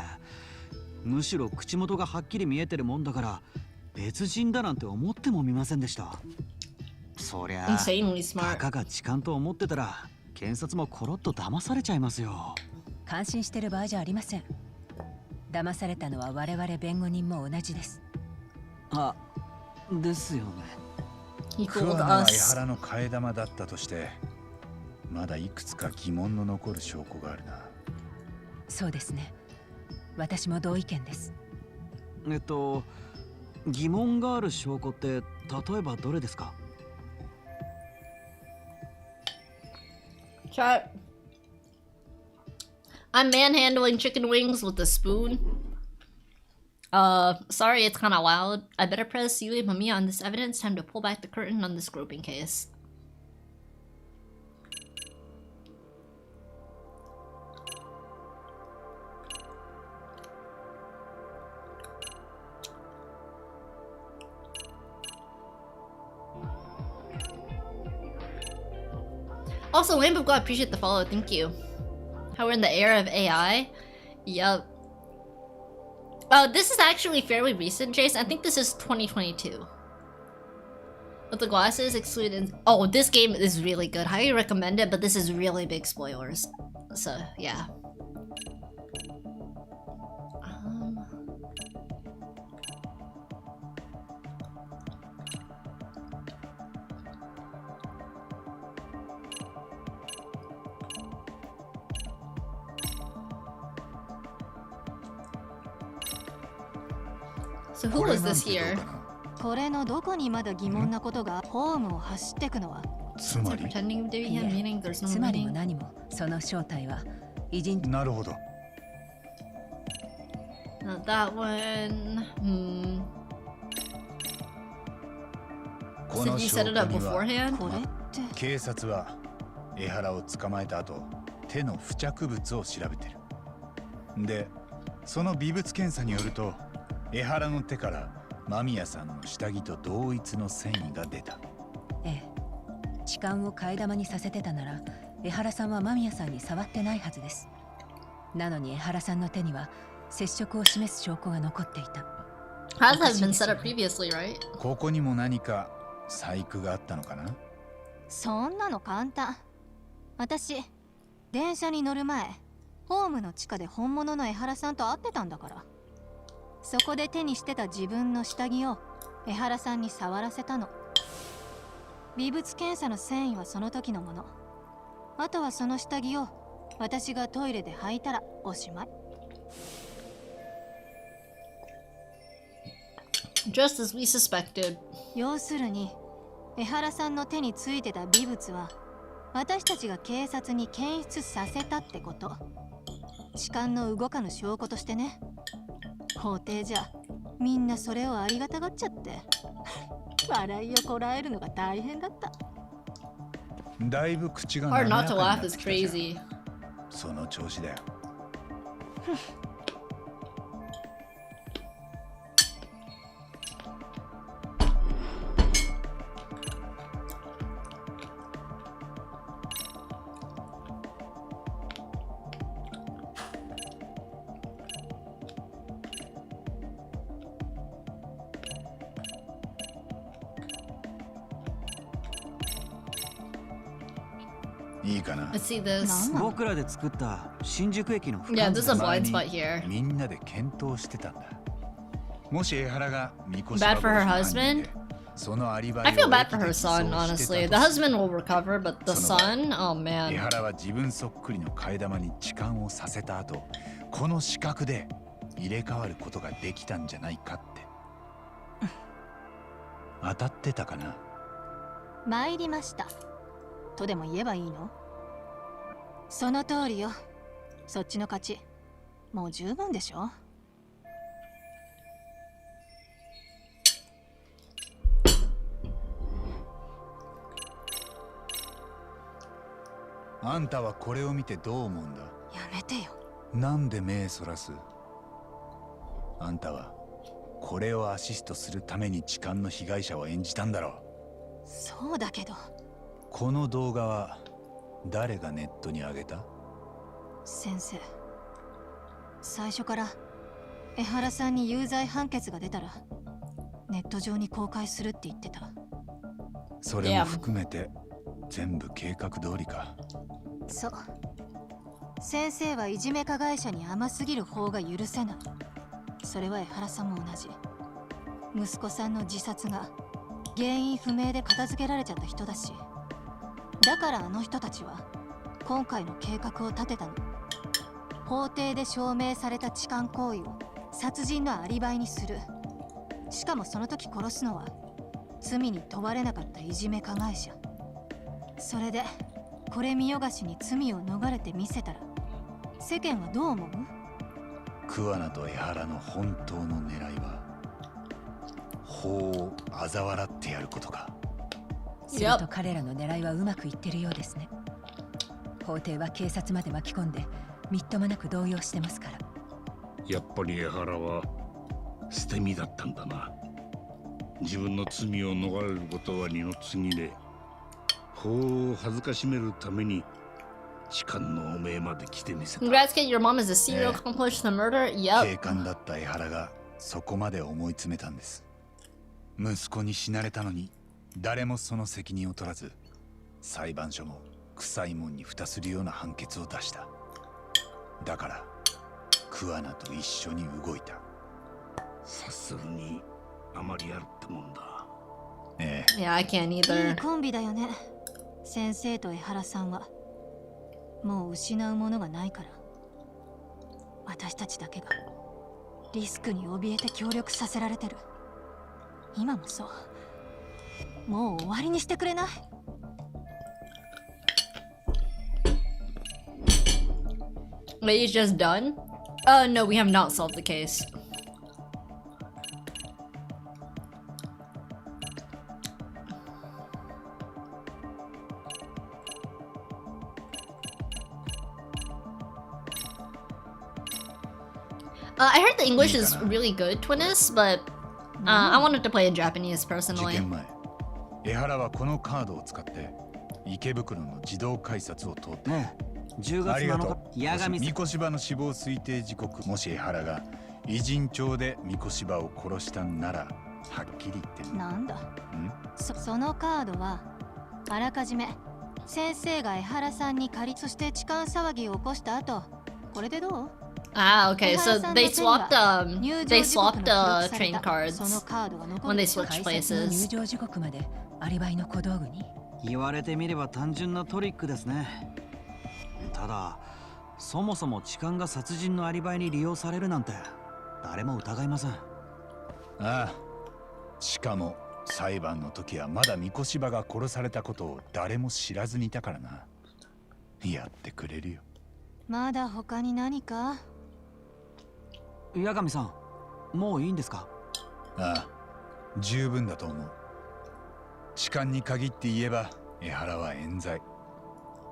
むしろ口元がはっきり見えてるもんだから別人だなんて思ってもみませんでした。そりゃたかが痴漢と思ってたら検察もコロッと騙されちゃいますよ。感心してる場合じゃありません。騙されたのは我々弁護人も同じです。あ、ですよね。桑名は江原の替え玉だったとしてまだいくつか疑問の残る証拠があるな。そうですね。私も同意見です。疑問がある証拠って例えばどれですか？ Chat. I'm manhandling chicken wings with a spoon. Sorry, it's kind of loud. I better press you and Mamiya on this evidence. Time to pull back the curtain on this groping case. Also, Lamb of God, appreciate the follow, thank you. How we're in the era of AI? Yup. This is actually fairly recent, Jason. I think this is 2022. With the glasses excluded. Oh, this game is really good. Highly recommend it, but this is really big spoilers. So, yeah. So who was this here? これのどこにまだ疑問なことがホームを走ってくのは。つまり、pretending to be him, meaning there's no つまりも meaning. 何もその正体は偉人。なるほど。Not that one. この So you 証 set 拠 it up には beforehand? これって警察は江原を捕まえた後手の付着物を調べてる。でその微物検査によると江原の手から間宮さんの下着と同一の繊維が出た。ええ、痴漢を替え玉にさせてたなら江原さんは間宮さんに触ってないはずです。なのに江原さんの手には接触を示す証拠が残っていた。Has have been set up previously, right? ここにも何か細工があったのかな。そんなの簡単。私電車に乗る前ホームの地下で本物の江原さんと会ってたんだから。そこで手にしてた自分の下着を江原さんに触らせたの。微物検査の繊維はその時のもの。あとはその下着を私がトイレで履いたらおしまい。Just as we suspected. 要するに江原さんの手についてた微物は私たちが警察に検出させたってこと。痴漢の動かぬ証拠としてね。法廷じゃみんなそれをありがたがっちゃって笑いをこらえるのが大変だった。だいぶ口が Hard not to laugh is crazy. その調子だよ。いいかな。 Let's see this. 僕らで作った新宿駅の Yeah, this is a blind spot here. みんなで検討してたんだ。もし江原がみこし Bad for her husband? そのアリバイ I feel bad for her son, honestly. The husband will recover, but the son? Oh 江 man. 原は自分そっくりの替え玉に痴漢をさせた後、この資格で入れ替わることができたんじゃないかって。当たってたかな。参りましたとでも言えばいいの？その通りよ。そっちの勝ち。もう十分でしょ。あんたはこれを見てどう思うんだ？やめてよ。なんで目そらす？あんたはこれをアシストするために痴漢の被害者を演じたんだろう。そうだけど。この動画は誰がネットに上げた？先生、最初から江原さんに有罪判決が出たらネット上に公開するって言ってた。それも含めて全部計画通りか。そう。先生はいじめ加害者に甘すぎる方が許せない。それは江原さんも同じ。息子さんの自殺が原因不明で片付けられちゃった人だし。だからあの人たちは今回の計画を立てたの。法廷で証明された痴漢行為を殺人のアリバイにする。しかもその時殺すのは罪に問われなかったいじめ加害者。それでこれ見よがしに罪を逃れてみせたら世間はどう思う？桑名と江原の本当の狙いは法を嘲笑ってやることか。すると彼らの狙いはうまくいってるようですね。法廷は警察まで巻き込んでみっともなく動揺してますから。やっぱり江原は捨て身だったんだな。自分の罪を逃れることは二の次で、法を恥ずかしめるために痴漢の汚名まで来てみせた。 Congrats, kid. Your mom is a serial accomplice to murder? Yep. 警官だった江原がそこまで思い詰めたんです。息子に死なれたのに誰もその責任を取らず、裁判所も臭いもんに蓋するような判決を出した。だから桑名と一緒に動いた。察するにあまりあるってもんだ。ええ。Yeah, I can't い either. いコンビだよね。先生と江原さんは。もう失うものがないから。私たちだけがリスクに怯えて協力させられてる。今もそう。もう終わりにしてくれない？ Wait, it's just done? No, we have not solved the case. I heard the English is really good, Twinnis, but I wanted to play in Japanese personally. 江原はこのカードを使って池袋の自動改札を通って10月7日八神三越場の死亡推定時刻もし江原が偉人帳で三越場を殺したんならはっきり言ってる。なんだそのカードはあらかじめ先生が江原さんに借りそして痴漢騒ぎを起こした後これでどう？Ah, okay, so they swapped train cards when they switched places. 入場時刻までアリバイの小道具に。言われてみれば単純なトリックですね。ただそもそも痴漢が殺人のアリバイに利用されるなんて誰も疑いません。ああ、しかも裁判の時はまだ三越場が殺されたことを誰も知らずにいたからな。やってくれるよ。まだ他に何か？八神さん、もういいんですか？ああ、十分だと思う。痴漢に限って言えば江原は冤罪。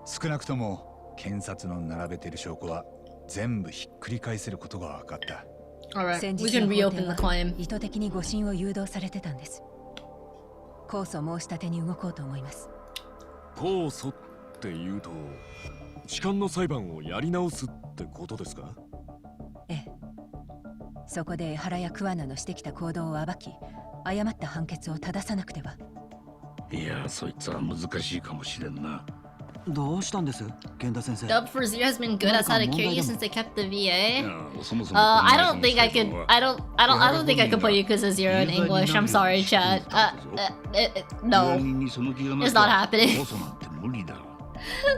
少なくとも検察の並べてる証拠は全部ひっくり返せることが分かった。先日の法廷は意図的に誤審を誘導されてたんです。控訴申し立てに動こうと思います。控訴って言うと痴漢の裁判をやり直すってことですか？ええ。そこで江原や桑名のしてきた行動を暴き、誤った判決を正さなくては。いや、そいつは難しいかもしれんな。どうしたんです、源田先生？Dub for Zero has been good as how to cure you since they kept the VA. I don't think I could. I don't think I could play Yakuza Zero in English. I'm sorry, chat. No, it's not happening.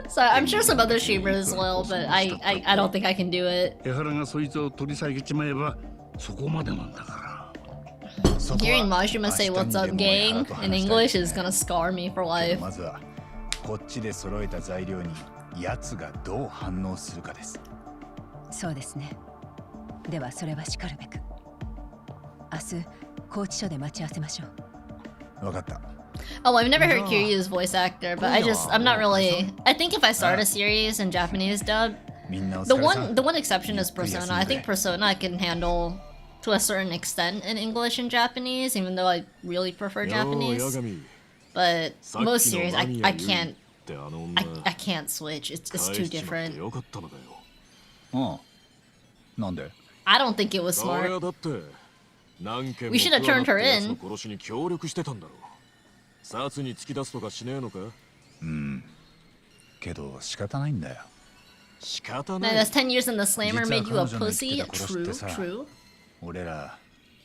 So I'm sure some other streamers will, but I don't think I can do it. 江原がそいつを取り下げちまえばそこまでなんだから。Hearing Majima say "What's up, gang" in English is gonna scar me for life. まずはこっちで揃えた材料に奴がどう反応するかです。そうですね。ではそれはしかるべく。明日拘置所で待ち合わせましょう。わかった。Oh, I've never heard Kiryu's voice actor, but I'm not really. I think if I start a series in Japanese dub, the one exception is Persona. I think Persona I can handle to a certain extent in English and Japanese, even though I really prefer Japanese. But most series, I can't. I can't switch. It's too different. I don't think it was smart. We should have turned her in. 殺に突き出すとかしねえのか？けど仕方ないんだよ。仕方ない。 That's 10 years in the slammer made you a pussy. True. 俺ら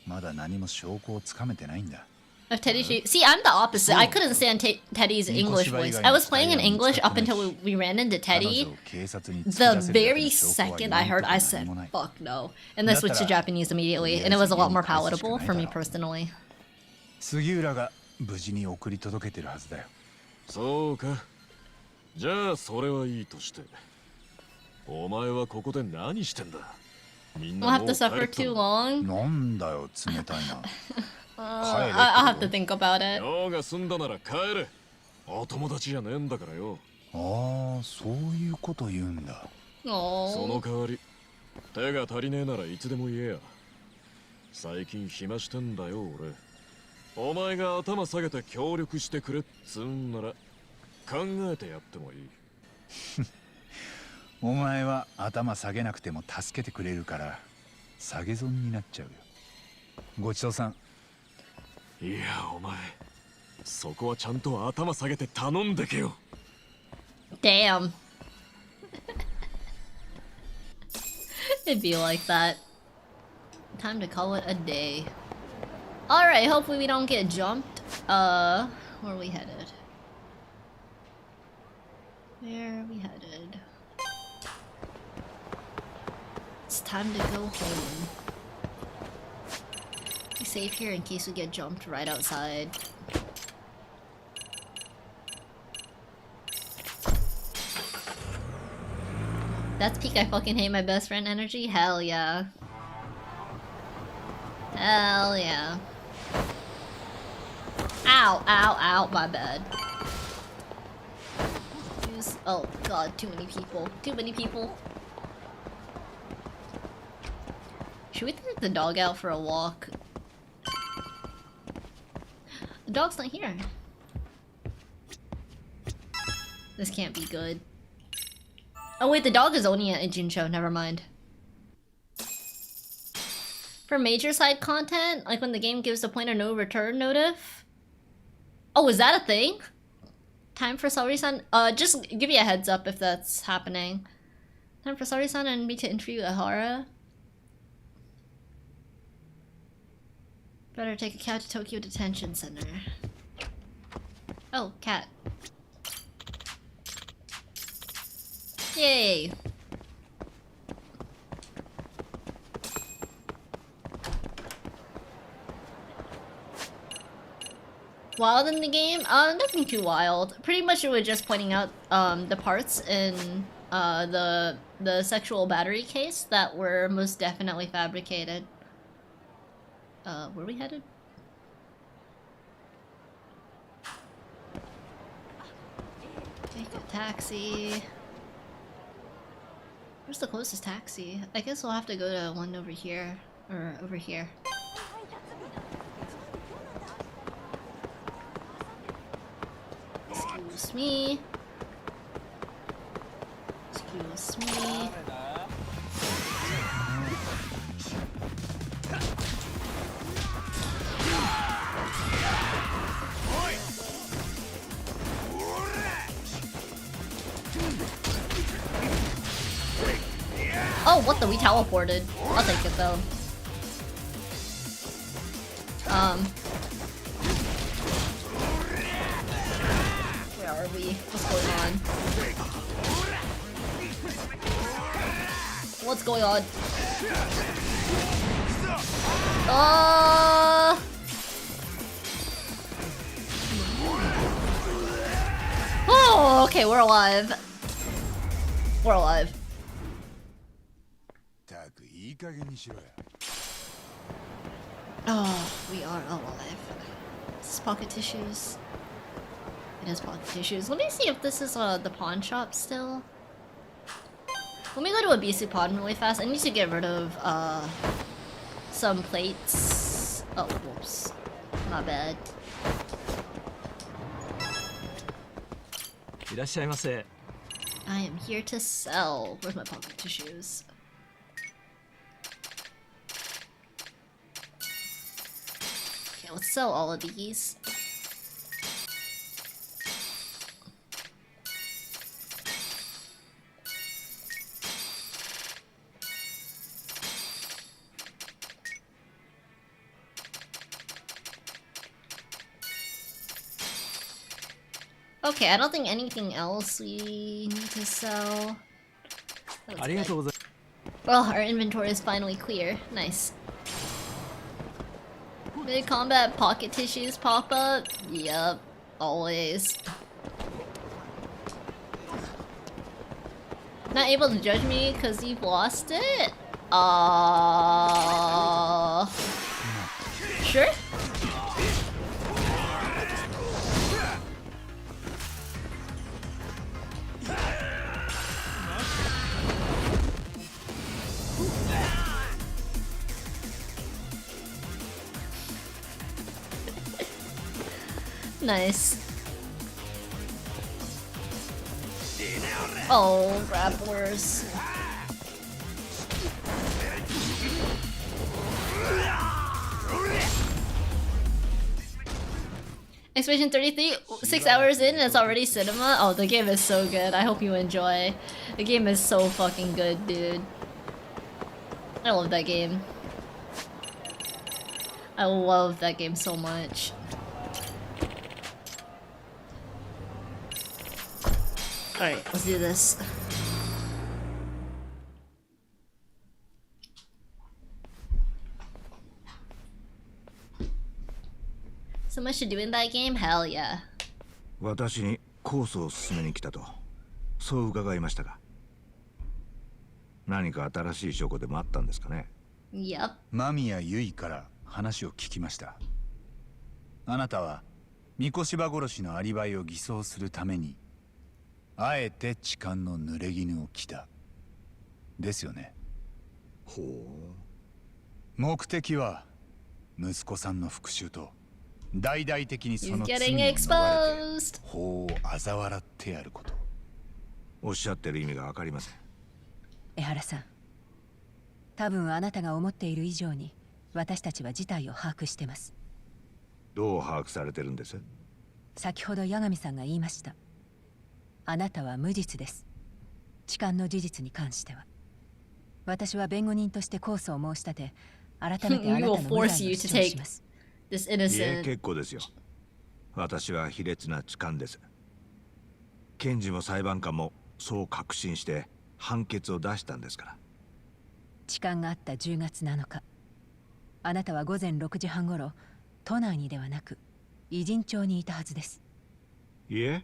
まだ何も証拠をつかめてないんだ。Of Teddy, see, I'm the opposite. I couldn't stand Teddy's English voice. I was playing in English up until we ran into Teddy. The very second I heard, I said, "Fuck no," and then switched to Japanese immediately, and it was a lot more palatable for me personally. 杉浦が無事に送り届けてるはずだよ。そうか。じゃあそれはいいとして。お前はここで何してんだ？みん We'll な have to suffer too long. なんだよ冷たいな。I'll have to think about it. 用が済んだなら帰れ。お友達じゃねえんだからよ。ああ、そういうこと言うんだ。その代わり手が足りねえならいつでも言えや。最近暇してんだよ俺。お前が頭下げて協力してくれっつんなら考えてやってもいい。お前は頭下げなくても助けてくれるから下げ損になっちゃうよ。ごちそうさん。いやお前そこはちゃんと頭下げて頼んでけよ。Damn. It'd be like that. Time to call it a day. Alright, hopefully we don't get jumped. Where are we headed? Where are we headed? It's time to go home. Be safe here in case we get jumped right outside. That's peak I fucking hate my best friend energy? Hell yeah. Hell yeah. Ow, ow, ow, my bad. Oh god, too many people. Too many people. Should we take the dog out for a walk? The dog's not here. This can't be good. Oh wait, the dog is only at Jinsho, never mind. For major side content, like when the game gives the point of no return notif? Oh, is that a thing? Time for Saori-san? Just give you a heads up if that's happening. Time for Saori-san and me to interview Ahara. Better take a cat to Tokyo Detention Center. Oh, cat. Yay! Wild in the game? Nothing too wild. Pretty much it was just pointing out the parts in the sexual battery case that were most definitely fabricated. Where we headed? Take a taxi. Where's the closest taxi? I guess we'll have to go to one over here. Or over here. Excuse me. Excuse me. Oh, what the? We teleported. I'll take it though. Where are we? What's going on? What's going on? Oh, okay, we're alive. We're alive. Oh, we are alive. This is pocket tissues. It is pocket tissues. Let me see if this is the pawn shop still. Let me go to a BC pawn really fast. I need to get rid of some plates. Oh, whoops. Not bad. I am here to sell. Where's my pocket tissues? Okay, let's sell all of these. Okay, I don't think anything else we need to sell. Well, our inventory is finally clear. Nice. Mid-combat pocket tissues pop up? Yup, always. Not able to judge me because you've lost it? Sure? Nice. Oh, grapplers. Expedition 33, 6 hours in and it's already cinema? Oh, the game is so good. I hope you enjoy. The game is so fucking good, dude. I love that game. I love that game so much. Alright, let's do this. So much to do in that game? Hell yeah. 私にコースを進めに来たと、そう伺いましたが、何か新しい証拠でもあったんですかね。Yep. 間宮結衣から話を聞きました。あなたは三越柴殺しのアリバイを偽装するためにあえて痴漢の濡れ衣を着たですよね。ほう、目的は息子さんの復讐と大々的にその He's 罪 getting を逃れ exposed. て法を嘲笑ってやること。おっしゃってる意味がわかりません。江原さん、多分あなたが思っている以上に私たちは事態を把握してます。どう把握されてるんです？先ほど八神さんが言いました。あなたは無実です。痴漢の事実に関しては。私は弁護人として控訴を申し立て、改めてあなたの無罪を主張します。This いえ、 innocent. 結構ですよ。私は卑劣な痴漢です。検事も裁判官もそう確信して判決を出したんですから。痴漢があった10月7日、あなたは午前6時半ごろ、都内にではなく偉人町にいたはずです。いえ、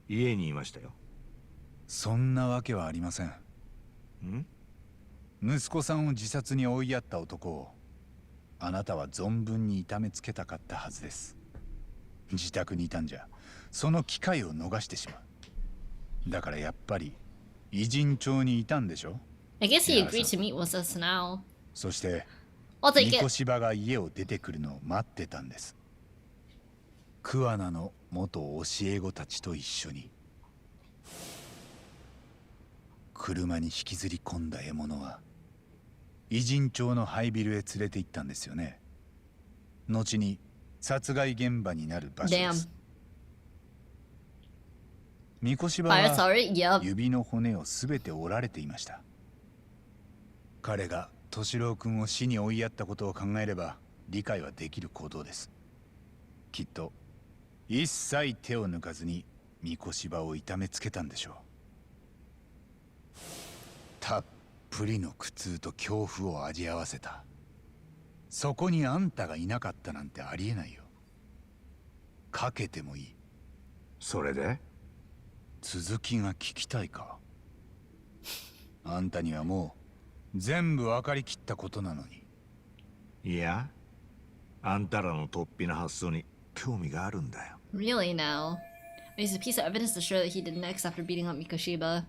家にいましたよ。そんなわけはありません。息子さんを自殺に追いやった男をあなたは存分に痛めつけたかったはずです。自宅にいたんじゃその機会を逃してしまう。だからやっぱり偉人町にいたんでしょ。 I guess he agreed to meet with us now. そしてI'll take み it. こしばが家を出てくるのを待ってたんです。桑名の元教え子たちと一緒に。車に引きずり込んだ獲物は偉人町の廃ビルへ連れて行ったんですよね。後に殺害現場になる場所です。みこしばは指の骨をすべて折られていました。彼が敏郎君を死に追いやったことを考えれば理解はできる行動です。きっと一切手を抜かずにみこしばを痛めつけたんでしょう。たっぷりの苦痛と恐怖を味合わせた。そこにあんたがいなかったなんてありえないよ。かけてもいい。それで続きが聞きたいか。あんたにはもう全部分かりきったことなのに。いや、あんたらの突飛な発想に興味があるんだよ。 Really now? It's a piece of evidence to show that he did next after beating up Mikoshiba.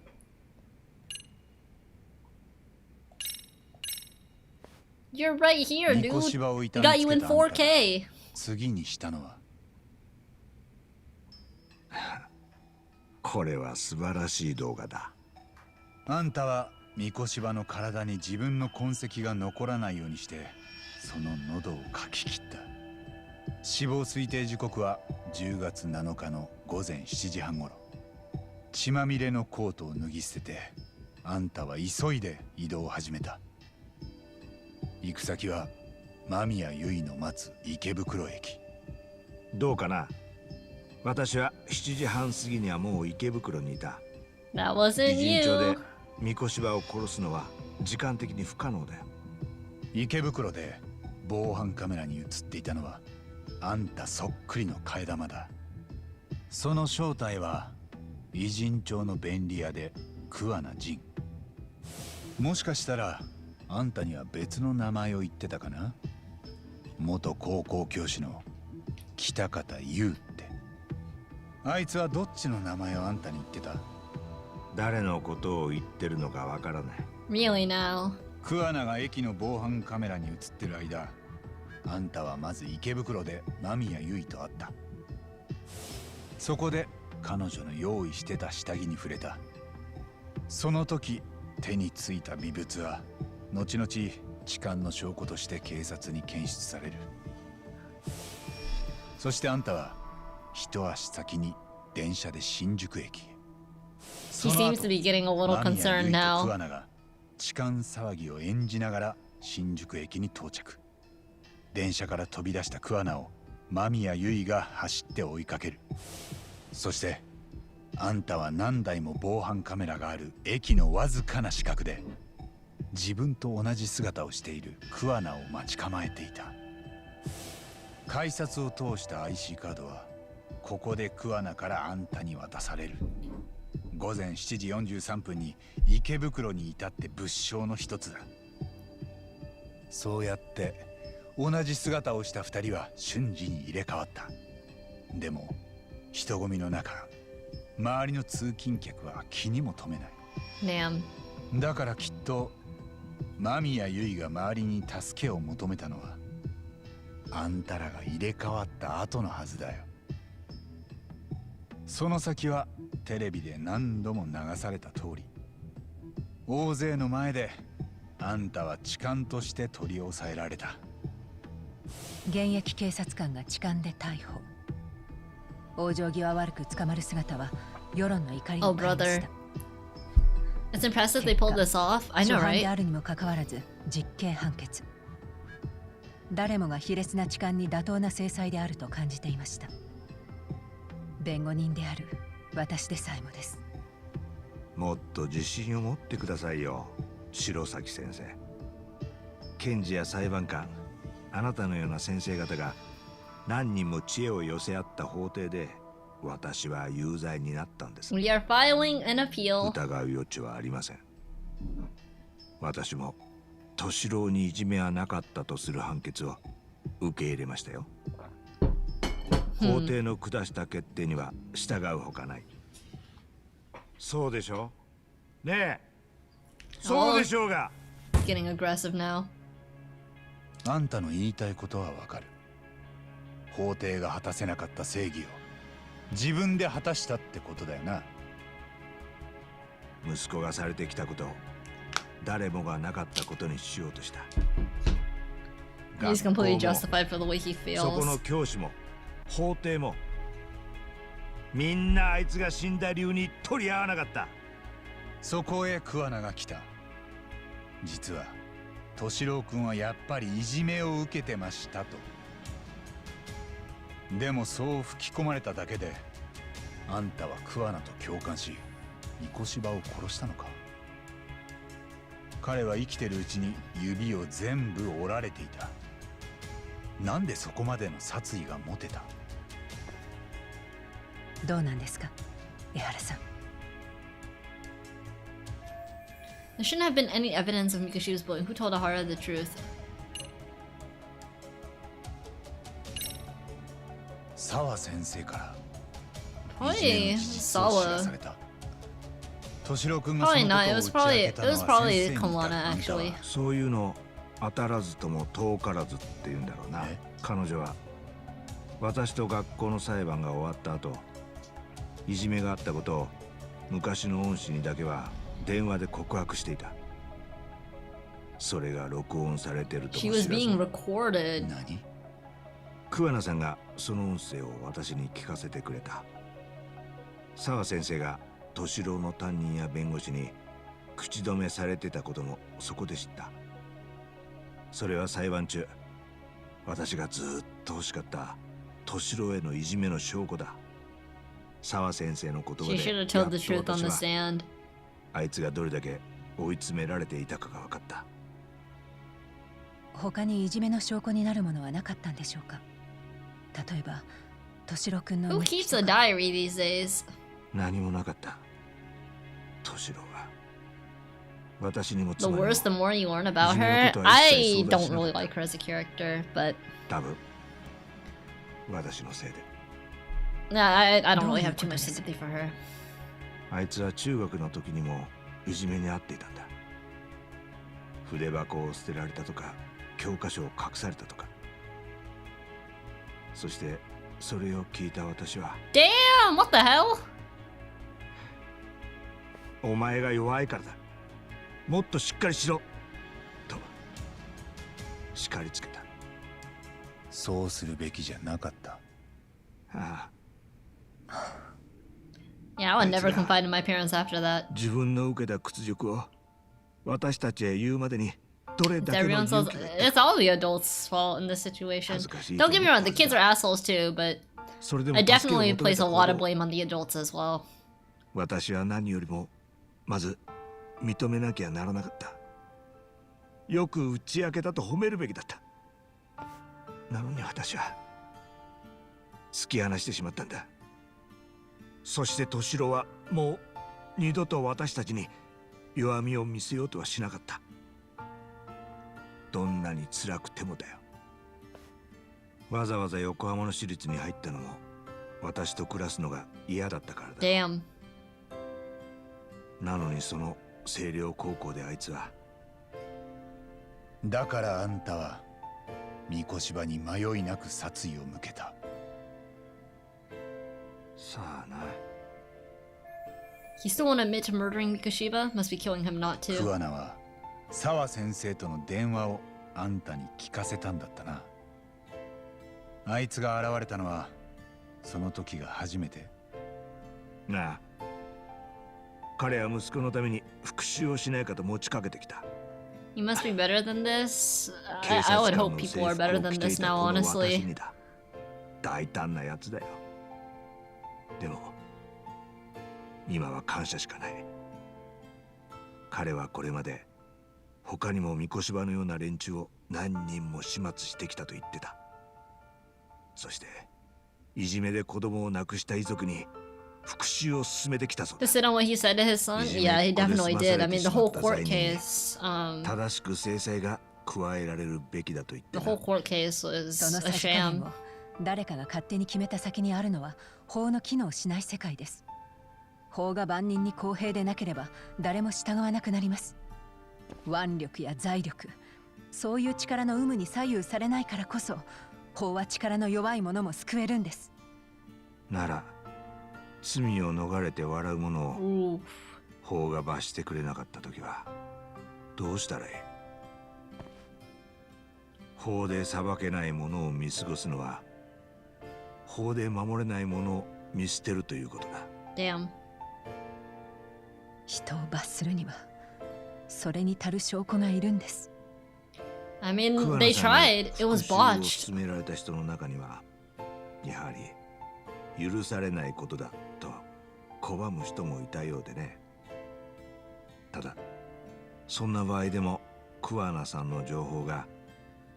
You're right here, dude. We got you in 4K. 次にしたのはこれは素晴らしい動画だ。あんたはみこしばの体に自分の痕跡が残らないようにしてその喉をかき切った。死亡推定時刻は10月7日の午前7時半ごろ。血まみれのコートを脱ぎ捨ててあんたは急いで移動を始めた。行く先は間宮由衣の待つ池袋駅。どうかな。私は7時半過ぎにはもう池袋にいた。That wasn't 偉人町 you. でみこしばを殺すのは時間的に不可能だよ。池袋で防犯カメラに映っていたのはあんたそっくりの替え玉だ。その正体は偉人町の便利屋で桑名仁。もしかしたらあんたには別の名前を言ってたかな。元高校教師の北方優って。あいつはどっちの名前をあんたに言ってた？誰のことを言ってるのかわからない。 Really now? 桑名が駅の防犯カメラに映ってる間、あんたはまず池袋で間宮由衣と会った。そこで彼女の用意してた下着に触れた。その時手についた微物は後々痴漢の証拠として警察に検出される。そしてあんたは一足先に電車で新宿駅へ。 He seems to be getting a little concerned now. 桑名が痴漢騒ぎを演じながら新宿駅に到着。電車から飛び出した桑名を間宮由衣が走って追いかける。そしてあんたは何台も防犯カメラがある駅のわずかな死角で自分と同じ姿をしている桑名を待ち構えていた。改札を通した IC カードはここで桑名からあんたに渡される。午前7時43分に池袋に至って物証の一つだ。そうやって同じ姿をした二人は瞬時に入れ替わった。でも人混みの中、周りの通勤客は気にも留めない。Damn. だからきっと間宮結衣が周りに助けを求めたのはあんたらが入れ替わった後のはずだよ。その先はテレビで何度も流された通り、大勢の前であんたは痴漢として取り押さえられた。現役警察官が痴漢で逮捕。往生際悪く捕まる姿は世論の怒りを感じた。It's impressive they pulled this off. I know, 初犯 right? であるにもかかわらず実刑判決。誰もが卑劣な痴漢に妥当な制裁であると感じていました。弁護人である私でさえもです。もっと自信を持ってくださいよ、白崎先生。検事や裁判官、あなたのような先生方が何人も知恵を寄せ合った法廷で私は有罪になったんです。We are filing an appeal. 疑う余地はありません。私も敏郎にいじめはなかったとする判決を受け入れましたよ。法廷の下した決定には従うほかない。そうでしょねえ、そうでしょうが。Getting aggressive now. あんたの言いたいことはわかる。法廷が果たせなかった正義を自分で果たしたってことだよな。息子がされてきたことを誰もがなかったことにしようとした。 He's completely justified for the way he そこ feels. の教師も法廷もみんなあいつが死んだ理由に取り合わなかった。そこへ桑名が来た。実は敏郎君はやっぱりいじめを受けてましたと。でもそう吹き込まれただけであんたは桑名と共感し三越柴を殺したのか。彼は生きてるうちに指を全部折られていた。なんでそこまでの殺意が持てた。どうなんですか、江原さん。There shouldn't have been any evidence of Mikoshi's bullying. Who told Ahara the truth? 沢先生から Probably Sawa. 敏郎君が Probably その not. こ It とを was 打ち明 probably けた it の was は probably 先生に Kalana actually. そういうの当たらずとも遠からずって言うんだろうな。彼女は私と学校の裁判が終わった後、いじめがあったことを昔の恩師にだけは電話で告白していた。それが録音されてるとも知 She ら was ず。 being recorded. 何？桑名さんがその音声を私に聞かせてくれた。沢先生が敏郎の担任や弁護士に口止めされてたこともそこで知った。それは裁判中、私がずっと欲しかった敏郎へのいじめの証拠だ。沢先生の言葉 She で should や have っ told と the truth on 私 the は stand. あいつがどれだけ追い詰められていたかが分かった。他にいじめの証拠になるものはなかったんでしょうか。例えば敏郎君の Who keeps a diary these days? 何もなかった。敏郎は私にも The worse, the more you learn about her. I don't really like her as a character, but 多分私のせいで。nah, I don't really have too much sympathy for her. あいつは中学の時にもいじめに遭っていたんだ。筆箱を捨てられたとか、教科書を隠されたとか。そしてそれを聞いた私は Damn! What the hell? お前が弱いからだ。もっとしっかりしろと叱りつけた。そうするべきじゃなかった。ああ。 Yeah, I would never confide in my parents after that. 自分の受けた屈辱を私たちへ言うまでにどれだけの Everyone 勇 says 気が it's all the adults' fault in this situation. Don't get me wrong, the kids are assholes too, but I definitely place a lot of blame on the adults as well. 私は何よりもまず認めなきゃならなかった。よく打ち明けたと褒めるべきだった。なのに私は突き放してしまったんだ。そして敏郎はもう二度と私たちに弱みを見せようとはしなかった。どんなに辛くてもだよ。わざわざ横浜の私立に入ったのも私と暮らすのが嫌だったからだ。Damn. なのにその星稜高校であいつはだからあんたは三越場に迷いなく殺意を向けた。さあな。He still won't admit to murdering Mikoshiba? Must be killing him not to. 桑名は沢先生との電話をあんたに聞かせたんだったな。あいつが現れたのはその時が初めて。なあ、彼は息子のために復讐をしないかと持ちかけてきた。You must be better than this. I would hope people are better than this now, honestly. 大胆なやつだよ。でも今は感謝しかない。彼はこれまで他にも三越場のような連中を何人も始末してきたと言ってた。そしていじめで子供を亡くした遺族に復讐を進めてきたそうだ。To sit on what he said to his son? Yeah, he definitely did. I mean, the whole court case. 正しく制裁が加えられるべきだと言ってた。The whole court case was その a さじ加減 sham. を誰かが勝手に決めた先にあるのは法の機能しない世界です。法が万人に公平でなければ誰も従わなくなります。腕力や財力、そういう力の有無に左右されないからこそ法は力の弱い者も救えるんです。なら罪を逃れて笑う者を法が罰してくれなかった時はどうしたらいい？法で裁けない者を見過ごすのは法で守れない者を見捨てるということだ。Damn. 人を罰するにはそれに足る証拠がいるんです。I mean, they tried. It was botched. 進められた人の中にはやはり許されないことだと拒む人もいたようでね。ただそんな場合でも桑名さんの情報が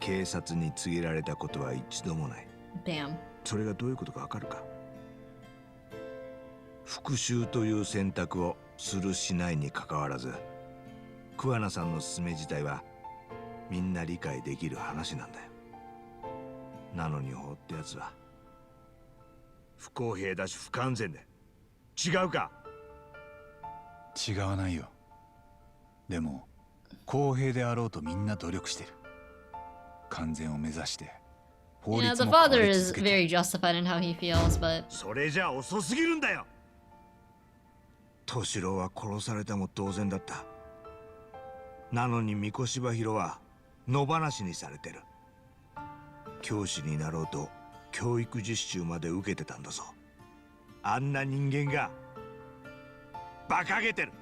警察に告げられたことは一度もない。Damn. それがどういうことかわかるか？復讐という選択をするしないにかかわらず、桑名さんの勧め自体はみんな理解できる話なんだよ。なのに法ってやつは不公平だし不完全で、違うか？違わないよ。でも公平であろうとみんな努力してる。完全を目指して法 Yeah, 律 the も変わ father り is 続けて。 very justified in how he feels, but それじゃ遅すぎるんだよ。敏郎は殺されたも同然だった。なのに三越場広は野放しにされてる。教師になろうと教育実習まで受けてたんだぞ。あんな人間が馬鹿げてる。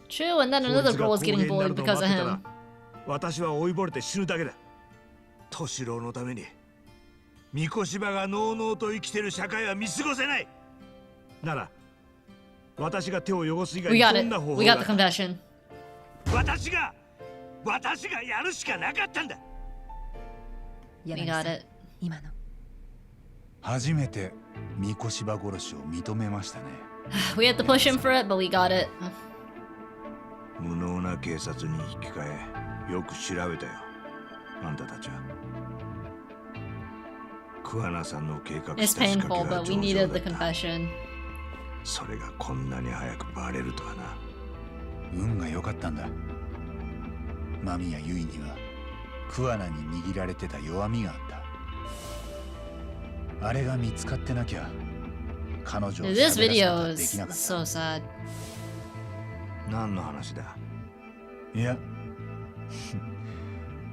true, and then another girl was getting bullied because of him. 私は追いぼれて死ぬだけだ。敏郎のために三越場がのうのうと生きてる社会は見過ごせない。なら私が手を汚す以外 We に got ど it. んな方法 We が got the confession. 私がやるしかなかったんだ。 We got it. 今の初めて三越場殺しを認めましたね。We had to push him for it, but we got it. 無能な警察に引き換えよく調べたよ、あんたたちは。桑名さんの計画 It's した仕掛 painful, けは but we 上 needed 々 the だった。 confession. それがこんなに早くバレるとはな。運が良かったんだ。間宮結衣には桑名に握られてた弱みがあった。あれが見つかってなきゃ彼女を Dude, 喋ら this すこと video はで is きなかった。 so sad. 何の話だ？いや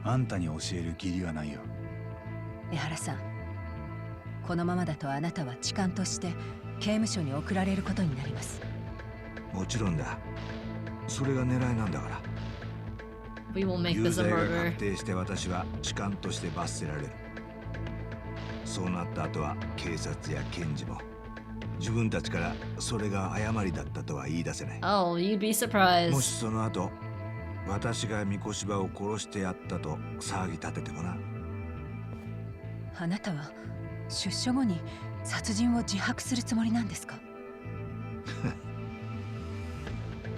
あんたに教える義理はないよ。江原さん、このままだとあなたは痴漢として刑務所に送られることになります。もちろんだ。それが狙いなんだから。 We will make 有 this a 罪が murder. 確定して私は痴漢として罰せられる。そうなった後は警察や検事も自分たちからそれが誤りだったとは言い出せない。 Oh, you'd be surprised. もしその後私が三越場を殺してやったと騒ぎ立ててもな。あなたは出所後に殺人を自白するつもりなんですか？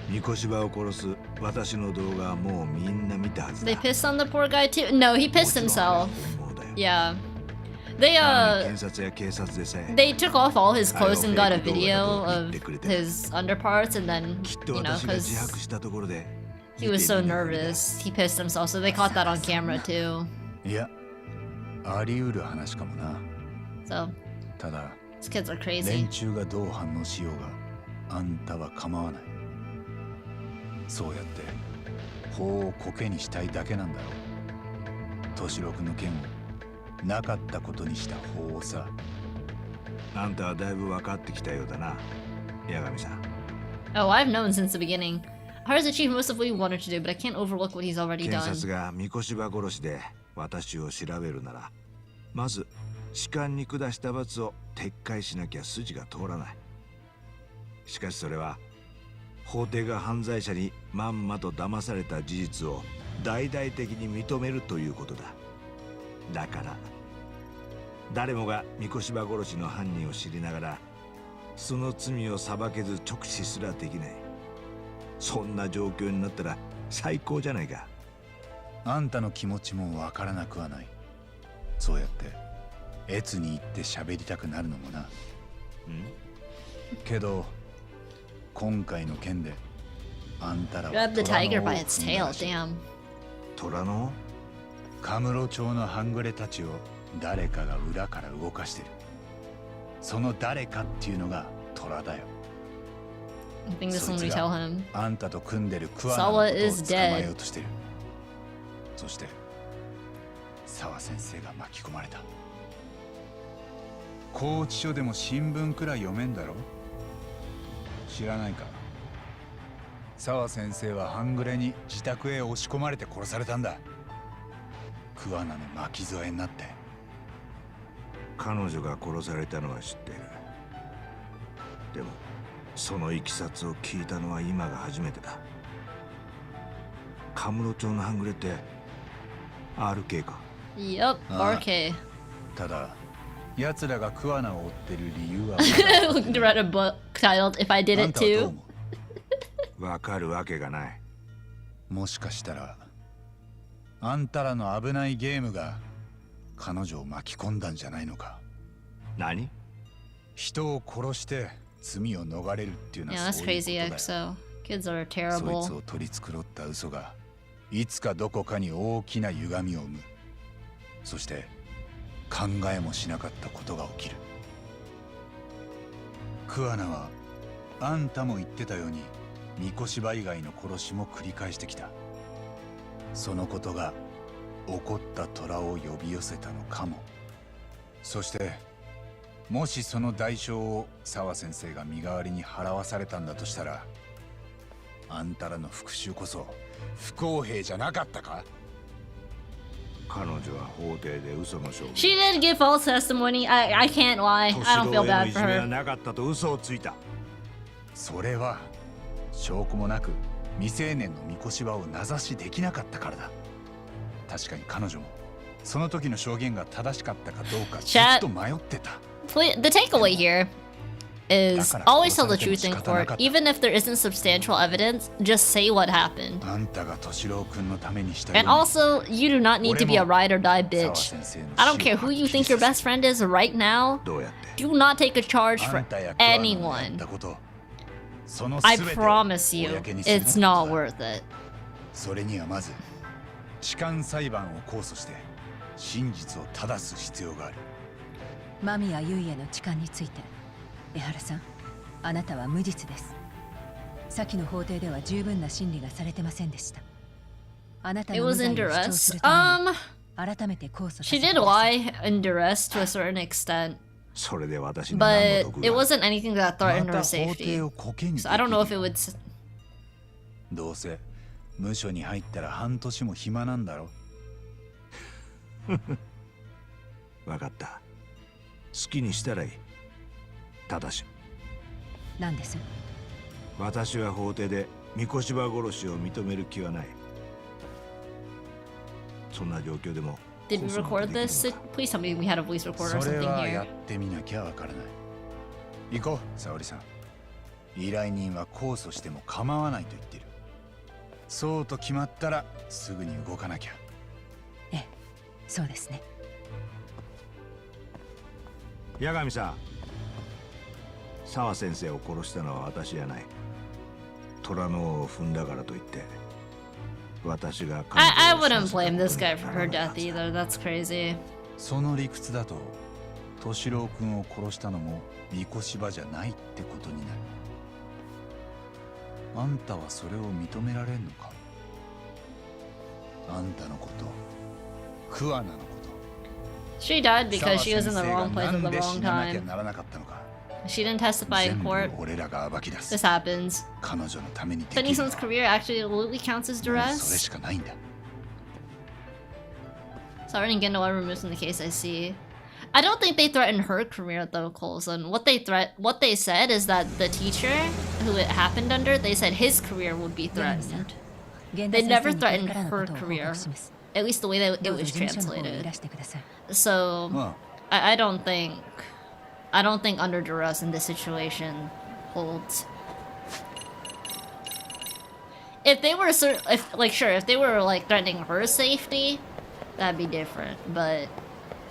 三越場を殺す私の動画はもうみんな見たはずだ。 They pissed on the poor guy too? No, he pissed himself. Yeah. They 検察や警察でさえ they took off all his clothes and got a video of his underparts, and then, きっと you know, 私が自 because 白したところで He was so nervous. He pissed himself, so they caught that on camera too. いや、あり得る話かもな。So, ただ、 these kids are crazy. 連中がどう反応しようが、あんたは構わない。そうやって法を苔にしたいだけなんだろう。敏郎君の剣をなかったことにした法をさ。あんたはだいぶ分かってきたようだな、八神さん。Oh, I've known since the beginning. Huntress achieved most of what he wanted to do, but I can't overlook what he's already 検 done. 察が三越場殺しで私を調べるなら、まず痴漢に下した罰を撤回しなきゃ筋が通らない。しかしそれは法廷が犯罪者にまんまと騙された事実を大々的に認めるということだ。だから誰もが三越場殺しの犯人を知りながらその罪を裁けず直視すらできない。そんな状況になったら最高じゃないか。あんたの気持ちもわからなくはない。そうやって越に行って喋りたくなるのもな。けど今回の件であんたらは Grab the tiger by its tail, damn. 虎のカムロ町の半グレたちを誰かが裏から動かしてる。その誰かっていうのが虎だよ。I think this one we tell him. あんたと組んでるクワナのことを捕まえようとしてる。そして沢先生が巻き込まれた。拘置所でも新聞くらい読めんだろ。知らないか。沢先生は半グレに自宅へ押し込まれて殺されたんだ。クワナの巻き添えになって。彼女が殺されたのは知っている。でもそのいきさつを聞いたのは今が初めてだ。カムロ町の半グレって RK か。Yup, RK. ただ奴らがクワナを追ってる理由はread a book titled If I Did It Too. わかるわけがない。もしかしたらあんたらの危ないゲームが彼女を巻き込んだんじゃないのか。何？人を殺して罪を逃れるっていうのは Yeah, that's そういうこと crazy, だよ。 EXO. Kids are そい terrible. つを取り繕った嘘がいつかどこかに大きな歪みを生む。そして考えもしなかったことが起きる。クワナはあんたも言ってたように三越場以外の殺しも繰り返してきた。そのことが怒った虎を呼び寄せたのかも。そしてもしその代償を沢先生が身代わりに払わされたんだとしたら、あんたらの復讐こそ不公平じゃなかったか。彼女は法廷で嘘の証言。 She did give false testimony. I can't lie. I don't feel bad for 年上へのいじめは her. なかったと嘘をついた。それは証拠もなく未成年の三越場を名指しできなかったからだ。確かに彼女もその時の証言が正しかったかどうかずっと迷ってた。The takeaway here is always tell the truth in court, even if there isn't substantial evidence. Just say what happened. あんたが敏郎君のためにした And also, you do not need to be a ride or die bitch. I don't care who you think your best friend is right now. Do not take a charge for anyone. I promise you, it's not worth it. それにはまず痴漢裁判を控訴して真実を正す必要がある。間宮優への痴漢について、江原さん、あなたは無実です。先の法廷では十分な審理がされてませんでした。あなたの無罪を主張するために改めて控訴させて She did lie in duress to a certain extent. それで私に But it wasn't anything that threatened her safety. So I don't know if it would. どうせ無所に入ったら半年も暇なんだろ。わかった。好きにしたらいい。ただし何です？私は法廷で三越場殺しを認める気はない。そんな状況でも Did we record this? Please tell me we had a voice recorder or それ something はや here. ってみなきゃわからない。行こう、沙織さん。依頼人は控訴しても構わないと言ってる。そうと決まったらすぐに動かなきゃ。ええ、そうですね。八神さん、沢先生を殺したのは私じゃない。虎の尾を踏んだからといって I wouldn't blame this guy for her death either. That's crazy. その理屈だと敏郎君を殺したのも三越芝じゃないってことになる。あんたはそれを認められんのか。あんたのこと、桑名のこと。She died because she was in the wrong place at the wrong time. ならなかったのか。She didn't testify in court. This happens. Tennyson's career absolutely counts as duress. So I didn't get no other removed from the case, I see. I don't think they threatened her career though, Coulson. What they said is that the teacher who it happened under, they said his career would be threatened. They never threatened her career. At least the way that it was translated. So I don't think under duress in this situation holds. If they were if they were like threatening her safety, that'd be different. But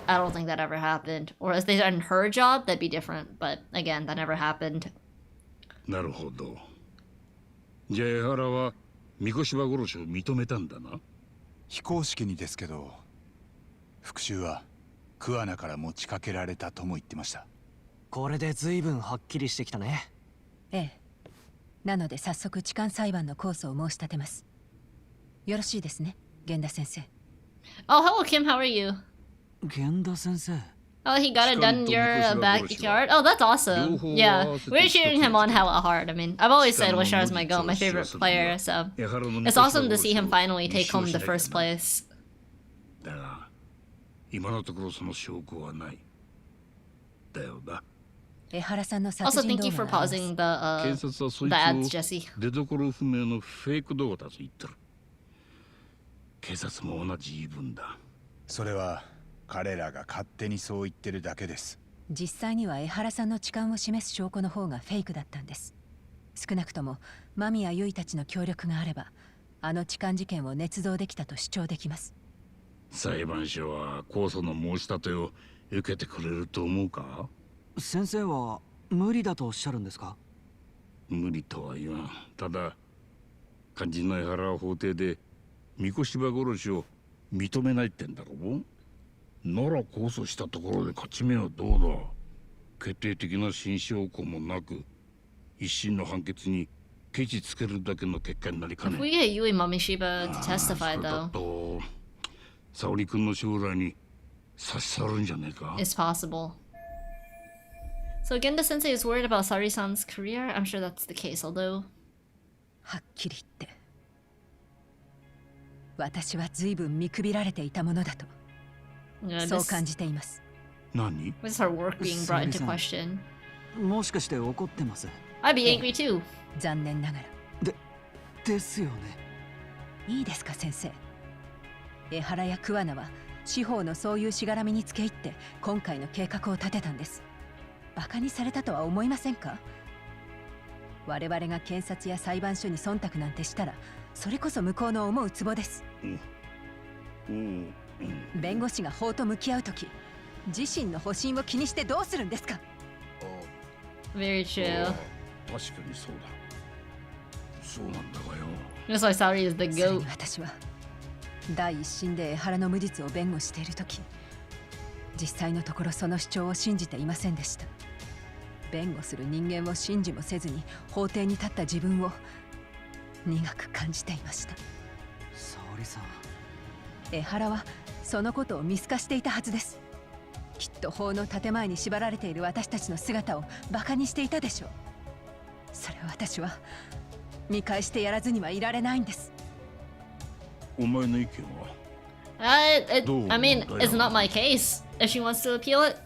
I don't think that ever happened. Or if they threatened her job, that'd be different. But again, that never happened. なるほど。じゃあ江原は三越芝殺しを認めたんだな。非公式にですけど、復讐は桑名から持ちかけられたとも言ってました。これで随分はっきりしてきたね。ええ。なので早速痴漢裁判の控訴を申し立てます。よろしいですね、源田先生。Oh, hello Kim, how are you? 源田先生。Oh, he got it done in your backyard? Oh, that's awesome. Yeah, we're cheering him on hella hard. I mean, I've always said Wishar is my goat, my favorite player, so it's awesome to see him finally take home the first place. だが、今のところその証拠はない。だよな。Also, thank you for pausing the ads, Jesse. 出所不明のフェイク動画だと言ってる。警察も同じ言い分だ。それは彼らが勝手にそう言ってるだけです。実際には江原さんの痴漢を示す証拠の方がフェイクだったんです。少なくとも間宮結衣たちの協力があれば、あの痴漢事件を捏造できたと主張できます。裁判所は控訴の申し立てを受けてくれると思うか？先生は無理だとおっしゃるんですか？無理とは言わん。ただ肝心の江原は法廷で三越芝殺しを認めないってんだろう。なら控訴したところで勝ち目はどうだ。決定的な新証拠もなく一審の判決にケチつけるだけの結果になりかね。If we get Yui Mamishiba to testify though, と沙織君の将来に差し去るんじゃねえか。 It's possible. So again, the sensei is worried about Sari-san's career. I'm sure that's the case, although. はっきり言って、私は随分見くびられていたものだと。そう感じています。何？ Was her work being brought into question? もしかして怒ってます？ I'd be angry too. 残念ながら。ですよね。いいですか先生。江原や桑名は司法のそういうしがらみにつけ入って今回の計画を立てたんです。バカにされたとは思いませんか？我々が検察や裁判所に忖度なんてしたら、それこそ向こうの思うツボです。弁護士が法と向き合うとき、自身の保身を気にしてどうするんですか？ Very true. 確かにそうだ。そうなんだがよ。That's why Sari is the goat. 私は第一審で江原の無実を弁護しているとき、実際のところその主張を信じていませんでした。弁護する人間を信じもせずに法廷に立った自分を苦く感じていました。沙織さん。江原はそのことを見透かしていたはずです。きっと法の建前に縛られている私たちの姿をバカにしていたでしょう。それを私は見返してやらずにはいられないんです。お前の意見はI mean, it's not my case. If she wants to appeal it,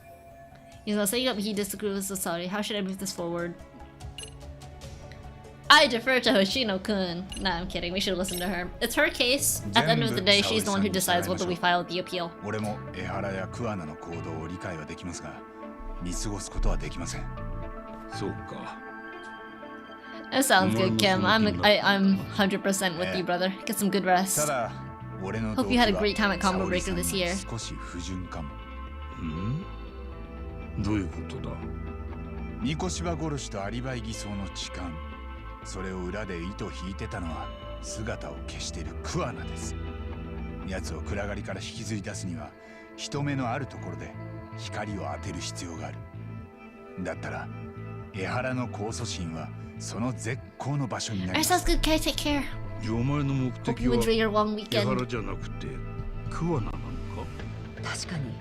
he's gonna say he disagrees with Sari. How should I move this forward? I defer to Hoshino-kun. Nah, I'm kidding. We should listen to her. It's her case. At the end of the day, she's the one who decides whether we file the appeal. 俺も江原や桑名の行動を理解はできますが、見過ごすことはできません。そうか。That sounds good, Kim. I'm 100% with you, brother. Get some good rest. Hope you had a great time at Combobreaker this year. 少し不純かも。どういうことだ？三越芝殺しとアリバイ偽装の痴漢。それを裏で糸引いてたのは姿を消しているクアナです。奴を暗がりから引きずり出すには人目のあるところで光を当てる必要がある。だったら江原の控訴審はその絶好の場所になります。 Sounds good, can I take care? お前の目 Hope 的 you は enjoy your long 江 weekend. 原じゃなくてクワナなのか？確かに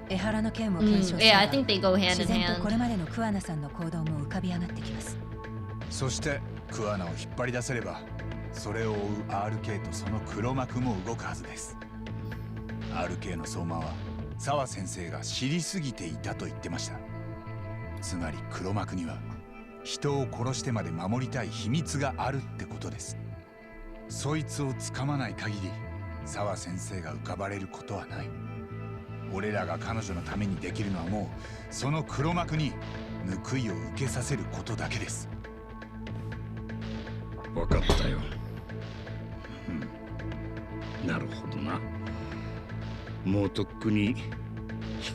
江原の件も検証 Yeah, I think they go hand in 自然と hand. これまでの桑名さんの行動も浮かび上がってきます。そしてクアナを引っ張り出せればそれを追う RK とその黒幕も動くはずです。 RK の相馬は澤先生が知りすぎていたと言ってました。つまり黒幕には人を殺してまで守りたい秘密があるってことです。そいつをつかまない限り澤先生が浮かばれることはない。俺らが彼女のためにできるのはもうその黒幕に報いを受けさせることだけです。分かったよ。なるほどな。もうとっくに引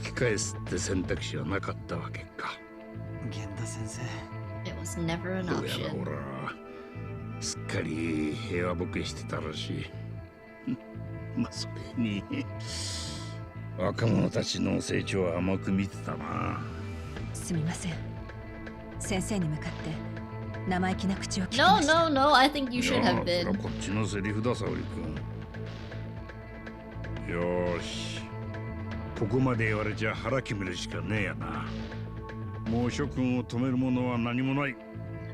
き返すって選択肢はなかったわけか。源田先生。It was never an どうやら option. ほらすっかり平和ボケしてたらしい。まあそれに若者たちの成長は甘く見てたな。すみません。先生に向かって生意気な口を聞き No, ました。 no, no, I think you い should や have それ been. はこっちのセリフだ沙織君。よーし、ここまで言われちゃ腹決めるしかねえやな。もう諸君を止めるものは何もない。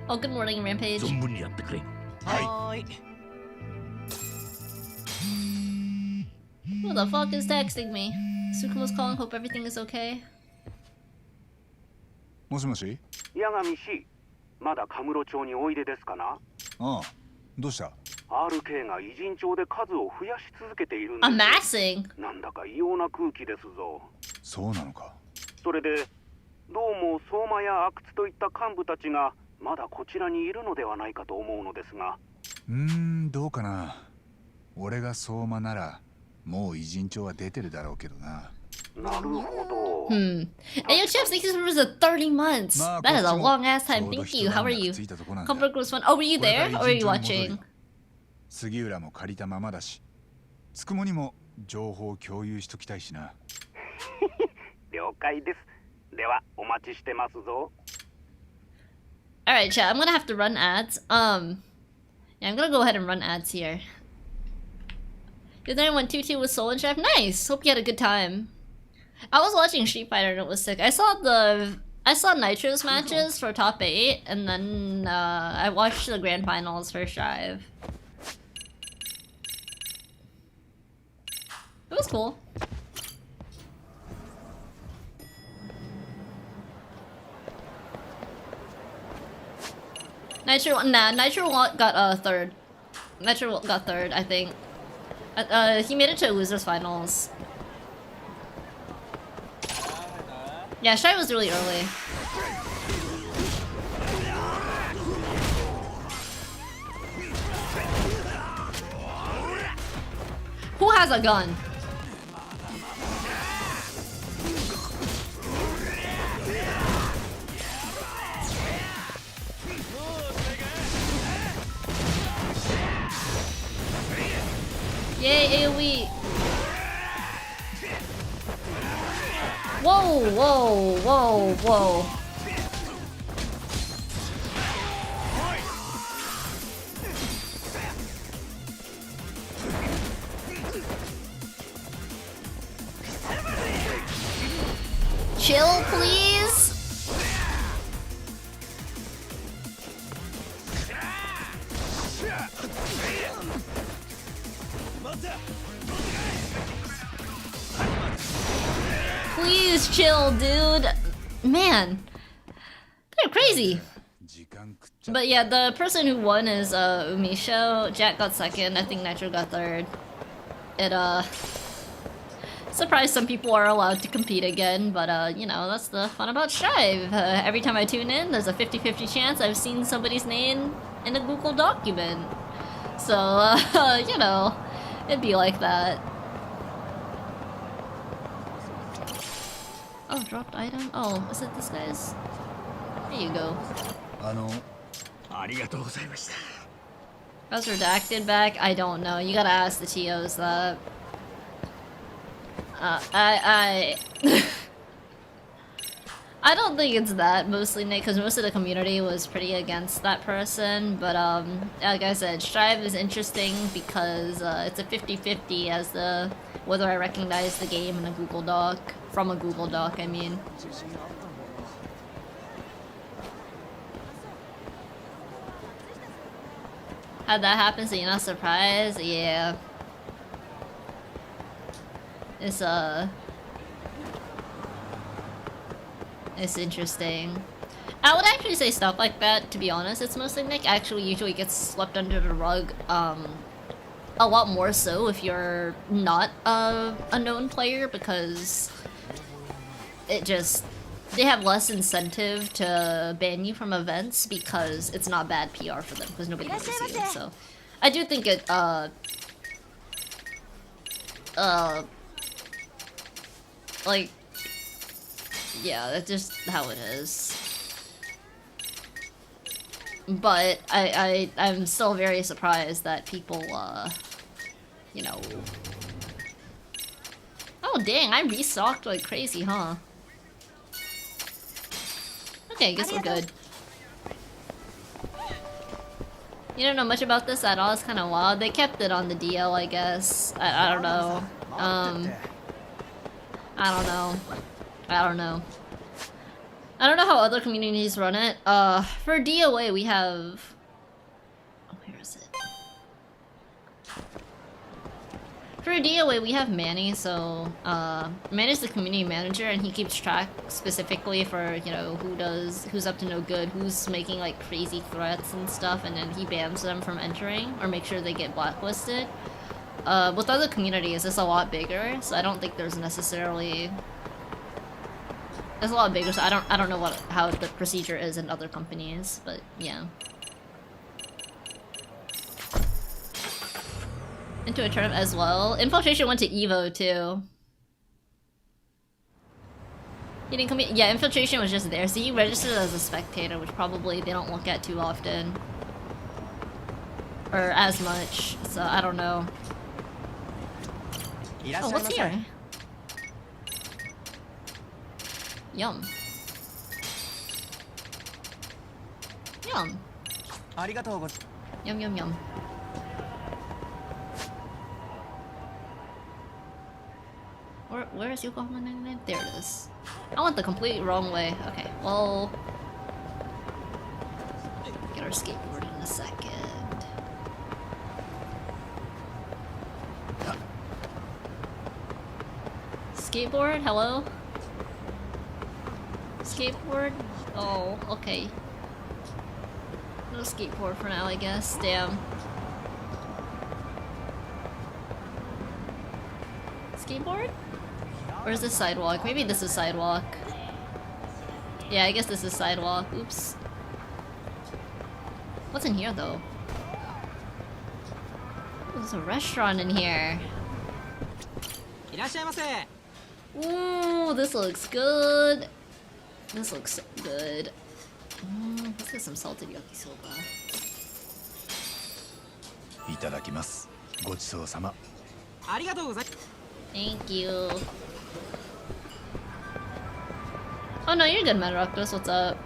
Oh, good morning, Rampage. 存分にやってくれ。はい。 Who the fuck is texting me? Sukumo's calling, hope everything is okay. もしもし。八神氏、まだカムロ町においでですかな？ああ、どうした？ RK が偉人町で数を増やし続けているんです。 Amassing? なんだか異様な空気ですぞ。そうなのか。それでどうも相馬や阿久津といった幹部たちがまだこちらにいるのではないかと思うのですが。どうかな。俺が相馬ならもう偉人町は出てるだろうけどな。なるほど。And your chaps, thank you for the 30 months. That is a long ass time. Thank you. How are you? Combobreaker was fun. Oh, were you there? Or were you watching? 杉浦も借りたままだし、つくもにも情報を共有しときたいしな。了解です。ではお待ちしてますぞ。Alright, chat, I'm gonna have to run ads. Yeah, I'm gonna go ahead and run ads here. Did anyone 2-2 with Soul and Chef? Nice! Hope you had a good time. I was watching Street Fighter and it was sick. I saw Nitro's matches for top 8, and then I watched the grand finals first drive. It was cool. Nitro got third. Nitro got third, I think. He made it to losers finals. Yeah, Shy was really early. Who has a gun? Yay, AoE! Whoa, whoa, whoa, whoa. Chill, please? Please chill, dude. Man, they're crazy. But yeah, the person who won is Umisho. Jack got second. I think Nitro got third. It surprised some people are allowed to compete again, but you know, that's the fun about Strive. Every time I tune in, there's a 50-50 chance I've seen somebody's name in a Google document. So you know, it'd be like that. Oh, dropped item? Oh, is it this guy's? There you go. ありがとうございました。How's redacted back? I don't know. You gotta ask the TOs that. I I don't think it's that, mostly Nick, because most of the community was pretty against that person, but like I said, Strive is interesting because it's a 50-50 as the whether I recognize the game in a Google Doc, from a Google Doc, I mean. Had that happen, so you're not surprised? Yeah. It's interesting. I would actually say stuff like that, to be honest. It's mostly Nick actually usually gets swept under the rug a lot more so if you're not a known player, because it just, they have less incentive to ban you from events because it's not bad PR for them because nobody knows you. So I do think it like, yeah, that's just how it is. But I'm still very surprised that people, you know... Oh dang, I restocked like crazy, huh? Okay, I guess we're good. You don't know much about this at all, it's kinda wild. They kept it on the DL, I guess. I don't know. I don't know. I don't know. I don't know how other communities run it. For DOA we have... Oh, where is it? For DOA we have Manny, so Manny's the community manager and he keeps track specifically for, you know, who's up to no good, who's making like crazy threats and stuff, and then he bans them from entering or make sure they get blacklisted. With other communities it's a lot bigger, so I don't think there's necessarily... It's a lot bigger, so I don't know how the procedure is in other companies, but yeah. Into a tournament as well. Infiltration went to Evo too. He didn't come in. Yeah, Infiltration was just there, so he registered as a spectator, which probably they don't look at too often. Or as much, so I don't know. Oh, what's here? Yum. Yum. Yum yum yum. Where is Yokohama 99? There it is. I went the complete wrong way. Okay, well... Get our skateboard in a second. Skateboard? Hello? Skateboard? Oh, okay. No skateboard for now, I guess. Damn. Skateboard? Or is this sidewalk? Maybe this is sidewalk. Yeah, I guess this is sidewalk. Oops. What's in here, though? There's a restaurant in here. Ooh, this looks good. This looks so good. Let's get some salted yakisoba. Thank you. Oh no, you're good, Manroctos. What's up?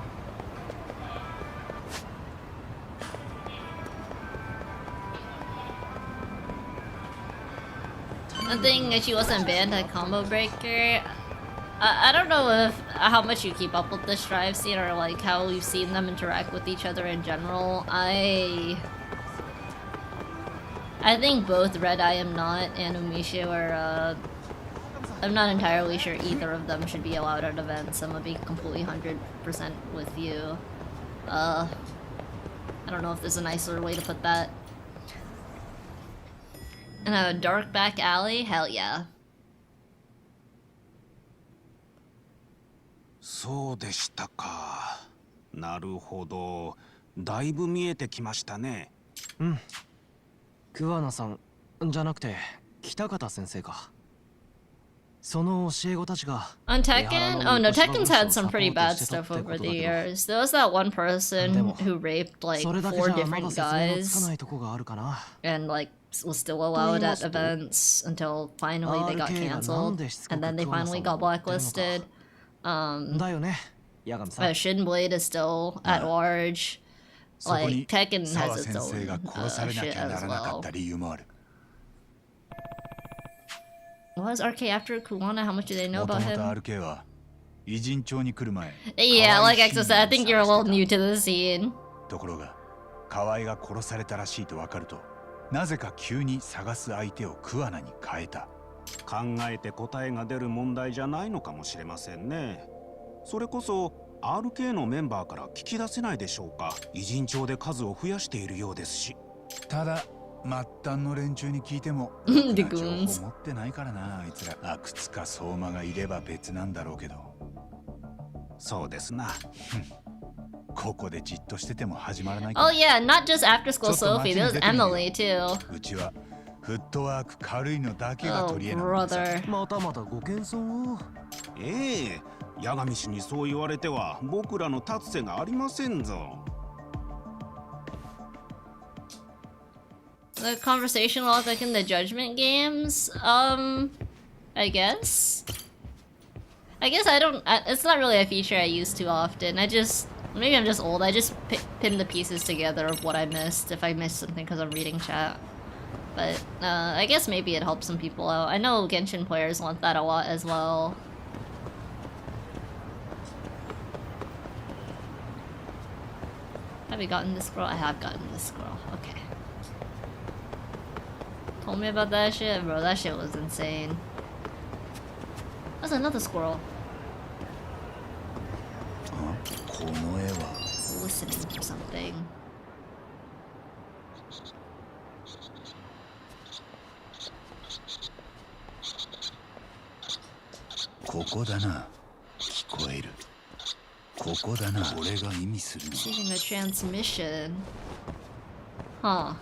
The thing that she wasn't banned at Combobreaker. I don't know how much you keep up with the Strive scene or like how you've seen them interact with each other in general. I think both Red I Am Not and Umishu are I'm not entirely sure either of them should be allowed at events. I'm gonna be completely 100% with you. I don't know if there's a nicer way to put that. And a dark back alley? Hell yeah. そうでしたか。なるほど。だいぶ見えてきましたね。うん。桑名さんじゃなくて北方先生か。On Tekken? Oh no, Tekken's had some pretty bad stuff over the years. There was that one person who raped like 4 different guys and like was still allowed at events until finally they got cancelled and then they finally got blacklisted. Shin Blade is still at large. Like Tekken has its own shit as well. Was RK after Kuwana? How much do they know about him? Yeah, like Exo said, I think you're a little new to the scene. ところが河合が殺されたらしいと分かるとなぜか急に探す相手をクアナに変えた。考えて答えが出る問題じゃないのかもしれませんね。それこそ RK のメンバーから聞き出せないでしょうか。偉人帳で数を増やしているようですし。ただ末端の連中に聞いても情報持ってないからな。あいつら阿久津か相馬がいれば別なんだろうけど。そうですな。ここでじっとしてても始まらない。 Oh yeah, not just after school Sophie, there's Emily too. うちはフットワーク軽いのだけが取り柄なんです。またまたご謙遜を。ええ、八神氏にそう言われては僕らの立つ瀬がありませんぞ。 The conversation log like in the Judgment games, I guess I don't, it's not really a feature I use too often. Maybe I'm just old, I just pin the pieces together of what I missed if I missed something because I'm reading chat. But, I guess maybe it helps some people out. I know Genshin players want that a lot as well. Have we gotten this scroll? I have gotten this scroll, okay. Told me about that shit? Bro, that shit was insane. That's another squirrel. It's listening for something. Receiving a transmission. Huh.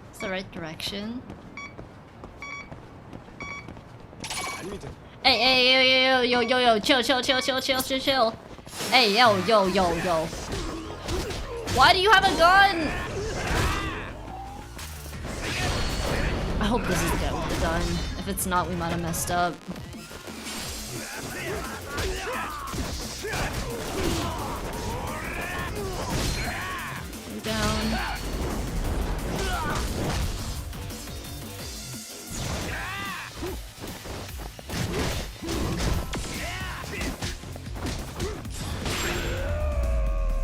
It's the right direction. Hey, yo, chill. Hey, yo. Why do you have a gun? I hope this is the guy with the gun. If it's not, we might have messed up. You're down.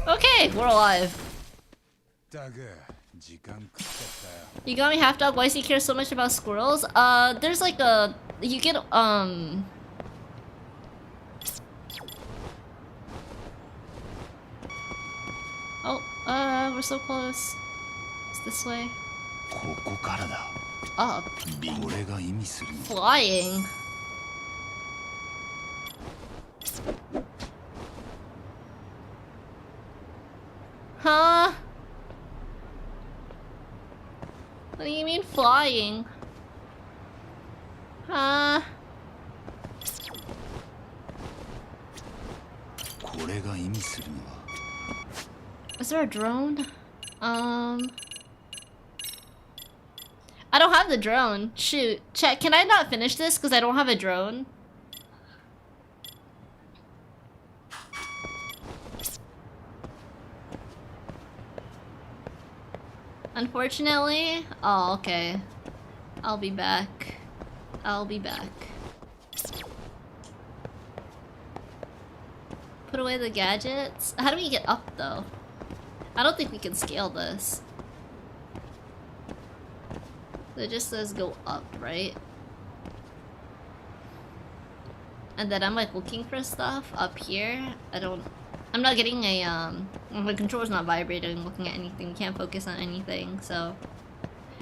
Okay, we're alive. You got me half dog. Why does he care so much about squirrels? There's like a you get oh, we're so close. It's this way. Up. Flying. Huh? What do you mean flying? Huh? Is there a drone? I don't have the drone. Shoot. Chat, can I not finish this because I don't have a drone? Unfortunately? Oh, okay. I'll be back. Put away the gadgets? How do we get up, though? I don't think we can scale this. It just says go up, right? And then I'm like looking for stuff up here. I'm not getting a, my controller's not vibrating, looking at anything, can't focus on anything, so...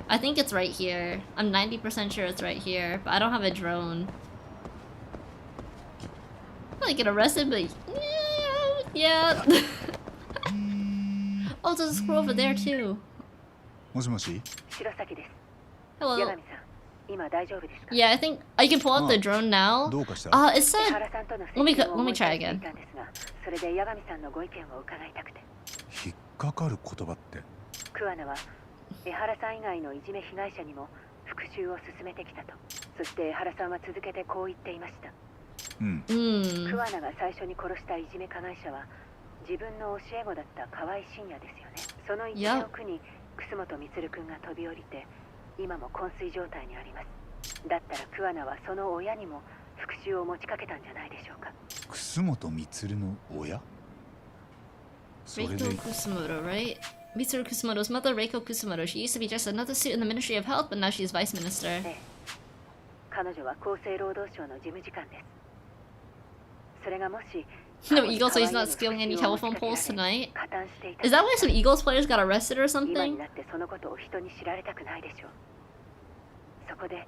I think it's right here. I'm 90% sure it's right here, but I don't have a drone. I might get arrested, but yeah. Oh, there's a squirrel over there too. Hello. Yeah, I think I can pull out the drone now. It said. Let me try again. 引っかかる言葉って。クアナは江原さん以外のいじめ被害者にも復讐を進めてきたと。そして江原さんは続けてこう言っていました。クアナが最初に殺したいじめ加害者は自分の教え子だった河合信也ですよね。その一件を苦に楠本充君が飛び降りて今も昏睡状態にあります。だったらクアナはその親にも復讐を持ちかけたんじゃないでしょうか。楠本充の親？Reiko Kusumoto, right? Mitsuru Kusumoto's mother, Reiko Kusumoto. She used to be just another suit in the Ministry of Health, but now she's Vice Minister. 彼女は厚生労働省の事務次官です。それがもし No Eagles, so he's not stealing any telephone poles tonight. Is that why some Eagles players got arrested or something? そのことを人に知られたくないでしょう。そこで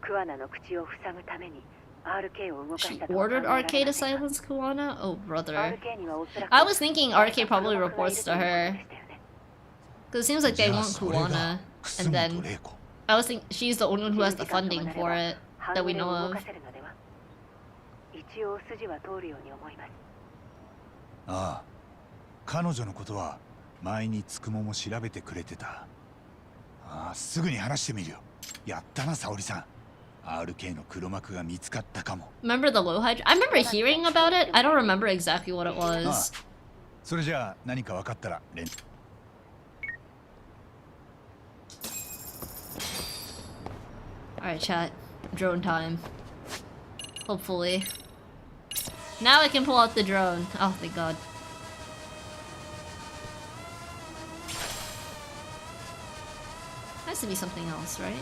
クアナの口を塞ぐために She ordered RK to silence Kuwana? Oh, brother. I was thinking RK probably reports to her. Because it seems like they want Kuwana. And then I was thinking she's the only one who has the funding for it that we know of. 一応筋は通るように思います。ああ、彼女のことは前につくもも調べてくれてた。ああ、すぐに話してみるよ。やったな、沙織さん。RK の黒幕が見つかったかも。Remember the low hydra? I remember hearing about it. I don't remember exactly what it was. それじゃあ何か分かったら連。Alright, chat. Drone time. Hopefully. Now I can pull out the drone. Oh, thank God. Has to be something else, right?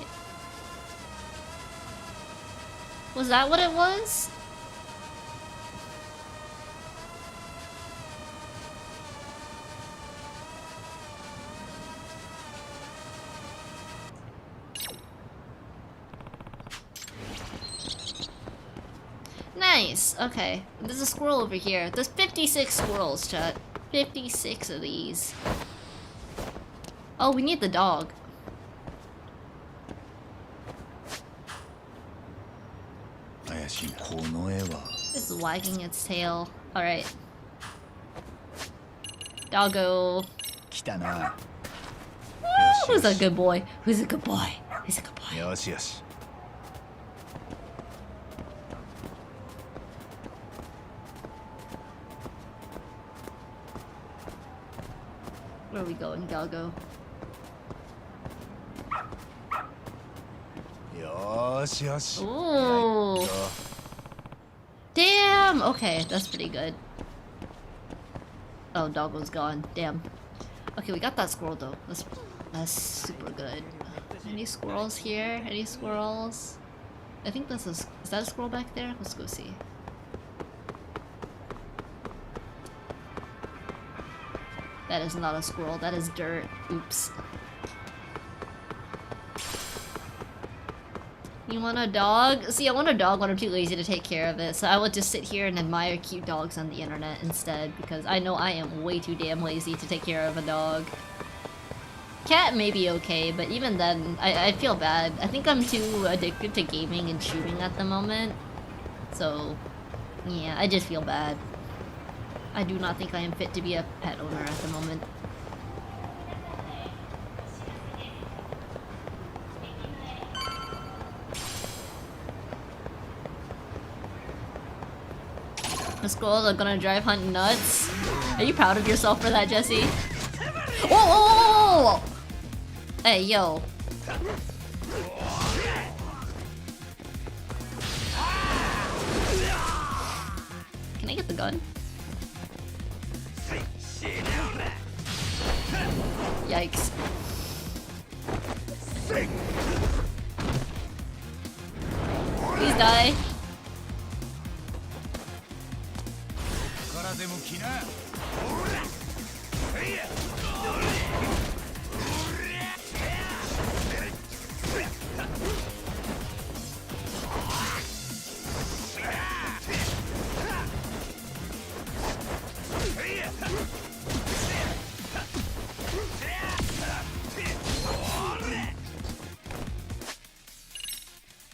Was that what it was? Nice. Okay. There's a squirrel over here. There's 56 squirrels, chat. 56 of these. Oh, we need the dog. It's wagging its tail. Alright. Doggo. Who's a good boy? Who's a good boy? Who's a good boy? Yes. Where are we going, Doggo? Ooh. Damn! Okay, that's pretty good. Oh, Doggo's gone. Damn. Okay, we got that squirrel though. That's super good. Any squirrels here? Any squirrels? I think this is that a squirrel back there? Let's go see. That is not a squirrel, that is dirt. Oops. You want a dog? See, I want a dog, but I'm too lazy to take care of it, so I will just sit here and admire cute dogs on the internet instead, because I know I am way too damn lazy to take care of a dog. Cat may be okay, but even then, I feel bad. I think I'm too addicted to gaming and shooting at the moment, so yeah, I just feel bad. I do not think I am fit to be a pet owner at the moment. The squirrels are gonna drive Hunt nuts. Are you proud of yourself for that, Jesse? Whoa! Hey, yo. Can I get the gun? Yikes. Please die.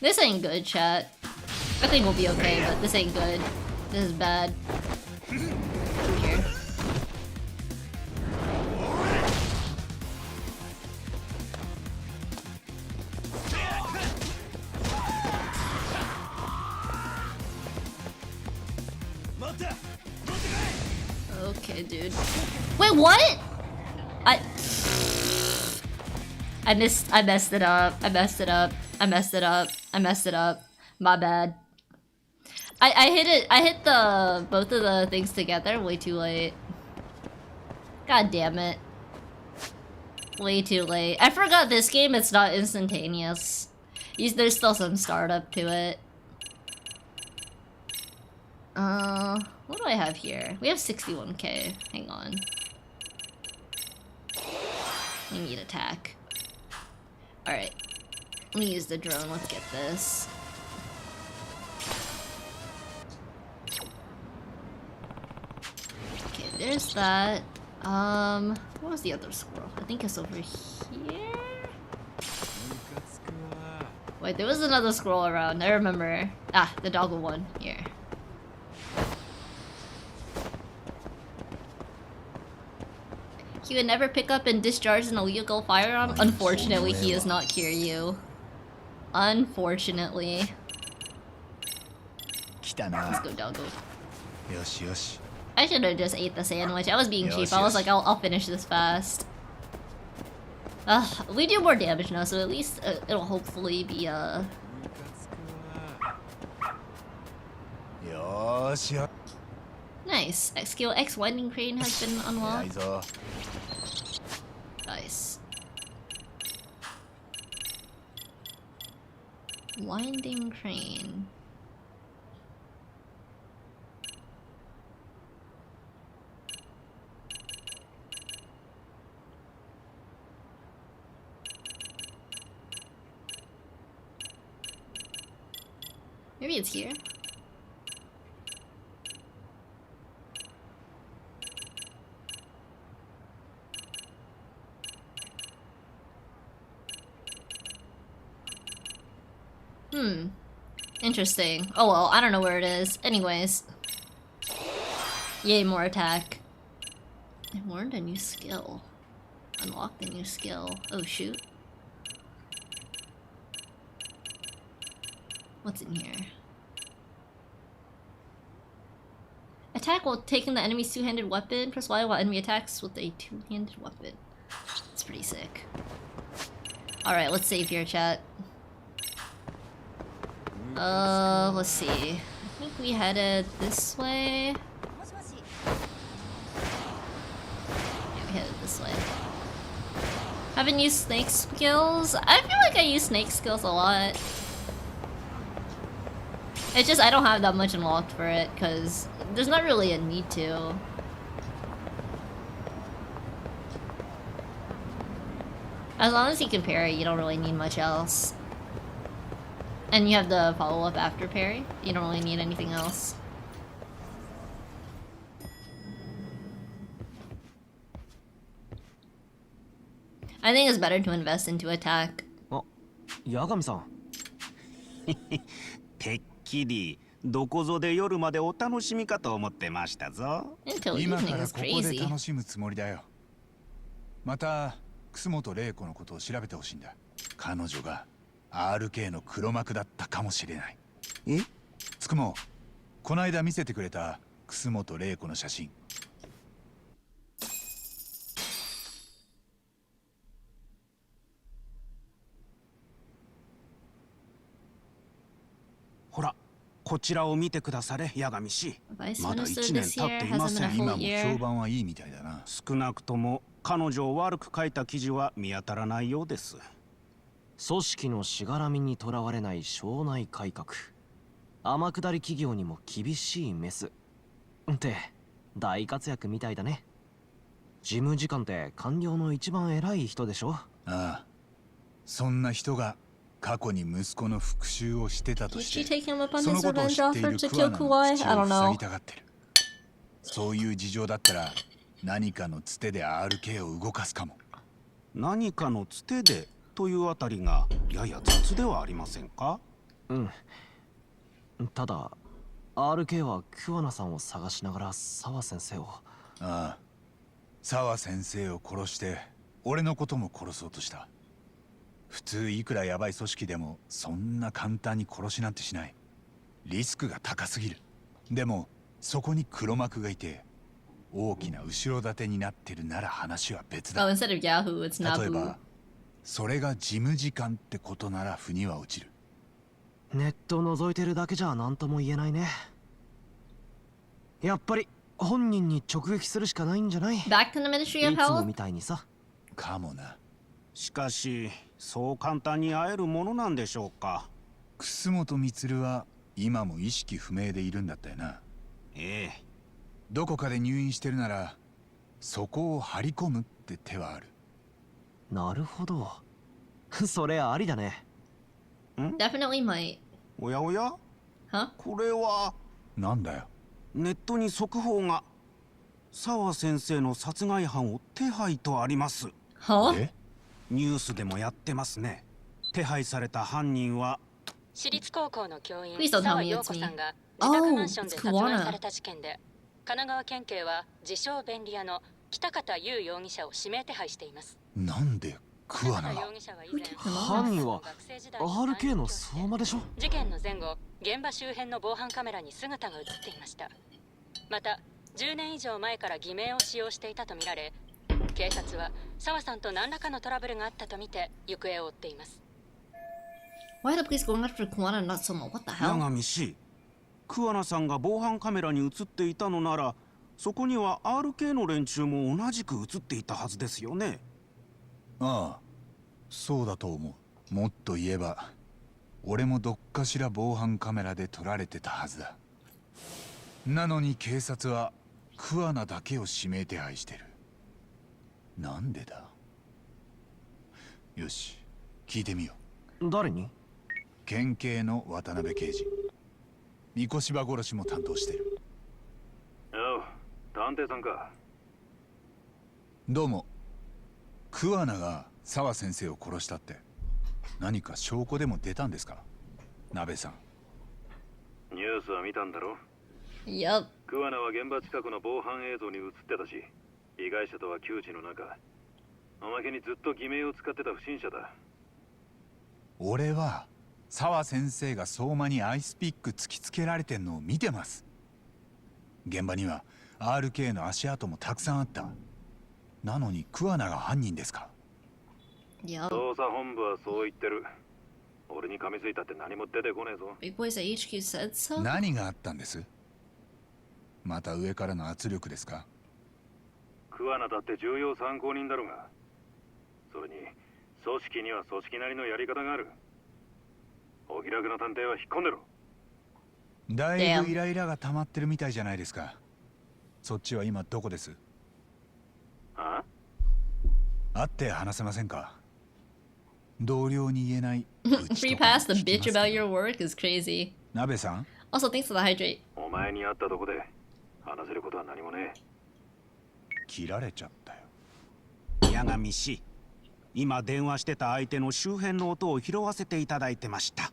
This ain't good, chat. I think we'll be okay, but this ain't good. This is bad. Here. Okay, dude. Wait, what? I messed it up. I messed it up. I messed it up. I messed it up. My bad. I hit it. I hit the both of the things together way too late. God damn it. Way too late. I forgot this game, it's not instantaneous. There's still some startup to it. What do I have here? We have 61k. Hang on. We need attack. Alright. Let me use the drone. Let's get this. Okay, there's that. What was the other squirrel? I think it's over here? Wait, there was another squirrel around. I remember. Ah, the doggle one. Here. He would never pick up and discharge an illegal firearm? Unfortunately, he is not Kiryu. Unfortunately. Let's go, doggo. I should have just ate the sandwich. I was being cheap. I was like, I'll finish this fast. We do more damage now, so at least it'll hopefully be nice. Skill X winding crane has been unlocked. Nice. Winding crane. Maybe it's here. Interesting. Oh well, I don't know where it is. Anyways. Yay, more attack. I learned a new skill. Unlocked a new skill. Oh shoot. What's in here? Attack while taking the enemy's two-handed weapon. Press Y while enemy attacks with a two-handed weapon. It's pretty sick. Alright, let's save here, chat. Let's see. I think we headed this way. Yeah, we headed this way. Haven't used snake skills. I feel like I use snake skills a lot. It's just I don't have that much unlocked for it, because there's not really a need to. As long as you can parry, you don't really need much else. And you have the follow-up after parry. You don't really need anything else. I think it's better to invest into attack. Oh, Yagami-san. てっきりどこぞで夜までお楽しみかと思ってましたぞ。今からここで楽しむつもりだよ。また楠本玲子のことを調べてほしいんだ。彼女が RK の黒幕だったかもしれない。え？つくもこの間見せてくれた楠本玲子の写真。ほら、こちらを見てくだされ、八神氏。まだ1年経っていません。今も評判はいいみたいだな。少なくとも彼女を悪く書いた記事は見当たらないようです。組織のしがらみにとらわれない省内改革。天下り企業にも厳しいメス。って大活躍みたいだね。事務次官って官僚の一番偉い人でしょ。ああ、そんな人が 過去に息子の復讐をしてたとして、そのことを知っている桑名の口を塞ぎたがってる。そういう事情だったら何かのつてで RK を動かすかも。何かのつてでというあたりがやや雑ではありませんか？うん。ただ RK は桑名さんを探しながら沢先生を。ああ、沢先生を殺して俺のことも殺そうとした。普通いくらヤバい組織でもそんな簡単に殺しなんてしない。リスクが高すぎる。でもそこに黒幕がいて大きな後ろ盾になってるなら話は別だ。Oh, instead of Yahoo, it's 例え Nabu. ばそれが事務次官ってことなら腑には落ちる。ネットを覗いてるだけじゃ何とも言えないね。やっぱり本人に直撃するしかないんじゃない？ Back to the Ministry of いつも Health? みたいにさ。かもな。しかしそう簡単に会えるものなんでしょうか。楠本充は今も意識不明でいるんだったよな。ええ。どこかで入院してるならそこを張り込むって手はある。なるほど。それありだね。Definitely might. おやおや、これはなんだよ。ネットに速報が。沢先生の殺害犯を手配とあります。ニュースでもやってますね。手配された犯人は私立高校の教員 Please don't tell 沢 me 陽 it's 子 me. さんが自宅マンション Oh, で it's 殺害 Kawana. された事件で、神奈川県警は自称便利屋の北方優容疑者を指名手配しています。なんで桑名が。犯人は RK の相馬でしょ。事件の前後、現場周辺の防犯カメラに姿が映っていました。また10年以上前から偽名を使用していたとみられ、警察は沢さんと何らかのトラブルがあったとみて行方を追っています。 Why are the police going after Kawana and not Soma? What the 八 hell? 神氏、桑名さんが防犯カメラに映っていたのなら、そこには RK の連中も同じく映っていたはずですよね。ああ、そうだと思う。もっと言えば俺もどっかしら防犯カメラで撮られてたはずだ。なのに警察は桑名だけを指名手配してる。なんでだ。よし、聞いてみよう。誰に？県警の渡辺刑事。三越柴殺しも担当してる。おう、探偵さんか。どうも。桑名が沢先生を殺したって何か証拠でも出たんですか、鍋さん。ニュースは見たんだろ。Yup. 桑名は現場近くの防犯映像に映ってたし、被害者とは窮地の中、おまけにずっと偽名を使ってた不審者だ。俺は沢先生が相馬にアイスピック突きつけられてんのを見てます。現場には RK の足跡もたくさんあった。なのに桑名が犯人ですか。捜査本部はそう言ってる。俺に噛みついたって何も出てこねえぞ。 Big boys at HQ said so? 何があったんです？また上からの圧力ですか？桑名だって重要参考人だろうが。それに組織には組織なりのやり方がある。お気楽な探偵は引っ込んでろ。だいぶイライラが溜まってるみたいじゃないですか。そっちは今どこです？あ？会って話せませんか？同僚に言えない。Free pass the bitch about your work is crazy. 鍋さん。 Also, thanks for the hydrate. お前に会ったとこで話せることは何もねえ。切られちゃったよ。八神氏、今電話してた相手の周辺の音を拾わせていただいてました。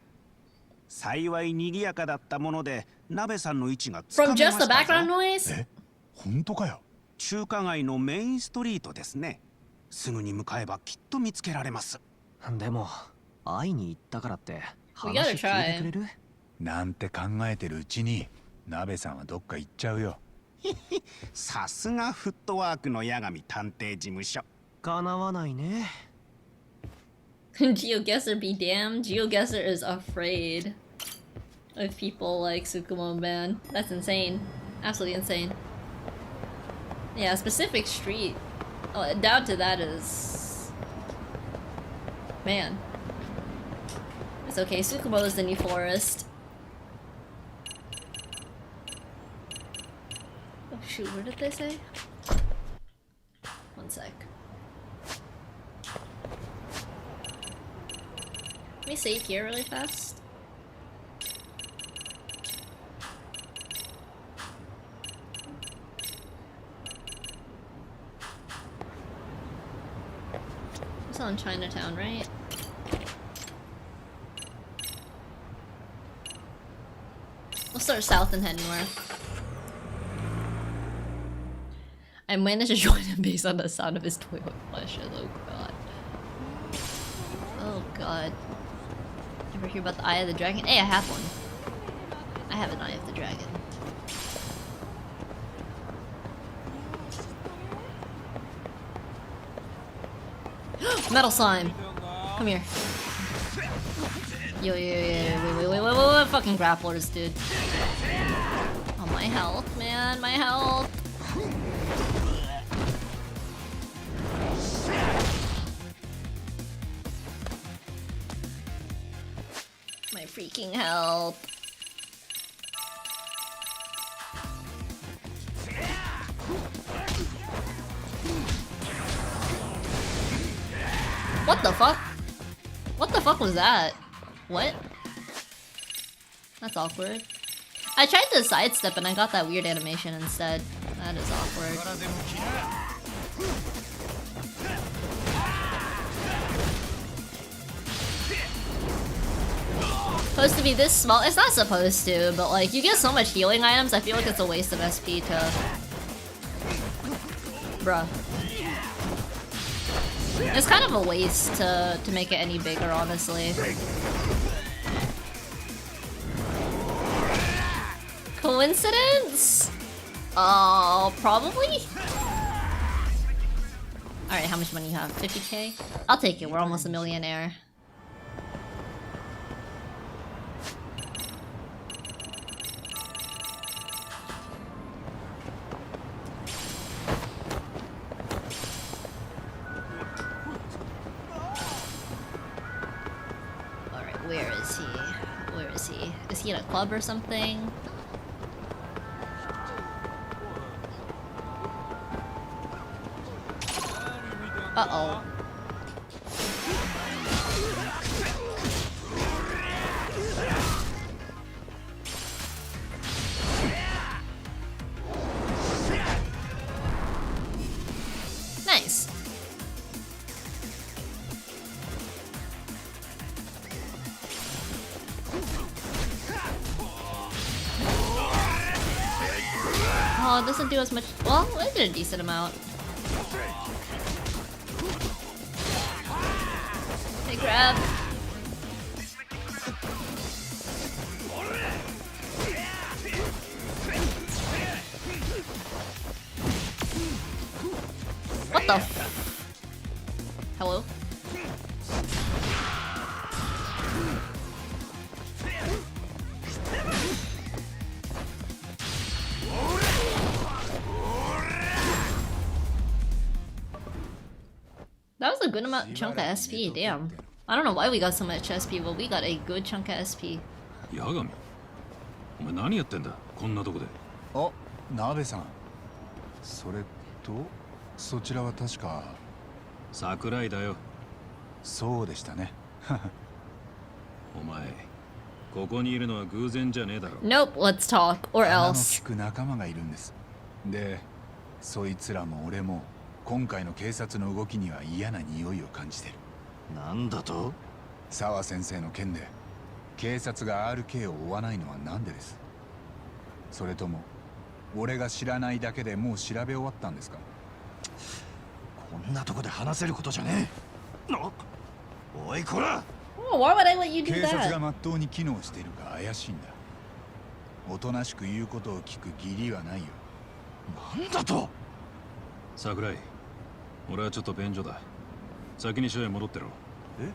幸い賑やかだったもので、鍋さんの位置がつかめましたぞ。 From just the background noise? 本当かよ。中華街のメインストリートですね。すぐに向かえばきっと見つけられます。でも会いに行ったからって話聞いてくれる？なんて考えてるうちに鍋さんはどっか行っちゃうよ。さすがフットワークの八神探偵事務所。かなわないね。GeoGuessr be damned. GeoGuessr is afraid of people like Tsukumo, man. That's insane. Absolutely insane. Yeah, a specific street. Oh, down to that is... Man. It's okay, Tsukumo is the new forest. Oh shoot, what did they say? One sec. Let me save here really fast. It's on Chinatown, right? start south and head north. I managed to join him based on the sound of his toilet flushes. Oh god. Oh god. Ever hear about the Eye of the Dragon? Hey, I have one. I have an Eye of the Dragon. Metal slime! Come here. Yo, wait, fucking grapplers, dude. Oh, my health, man, my health. My freaking health. What the fuck? What the fuck was that? What? That's awkward. I tried to sidestep and I got that weird animation instead. That is awkward. Supposed to be this small? It's not supposed to, but like, you get so much healing items, I feel like it's a waste of SP to... Bruh. It's kind of a waste to make it any bigger, honestly. Coincidence? Probably? Alright, how much money you have? 50k? I'll take it, we're almost a millionaire. Where is he? Where is he? Is he in a club or something? Uh-oh. Nice. Oh, it doesn't do as much. Well, it did a decent amount. Hey, grab. What the f- Hello? That was a good chunk of SP, damn. I don't know why we got so much SP, but we got a good chunk of SP. Yagami? お前何やってんだこんなとこで。あ、鍋さん。それと、そちらは確か桜井だよ。そうでしたね。お前、ここにいるのは偶然じゃねえだろ。Nope, let's talk, or else. 鼻の利く仲間がいるんです。で、そいつらも俺も今回の警察の動きには嫌な匂いを感じてる。なんだと？沢先生の件で警察が RK を追わないのはなんでです？それとも俺が知らないだけでもう調べ終わったんですか？こんなとこで話せることじゃねえ。おいこら！ Oh, why would I let you do 警察 that? がまっとうに機能しているか怪しいんだ。おとなしく言うことを聞く義理はないよ。なんだと？桜井、俺はちょっと便所だ。先に署へ戻ってろ。え？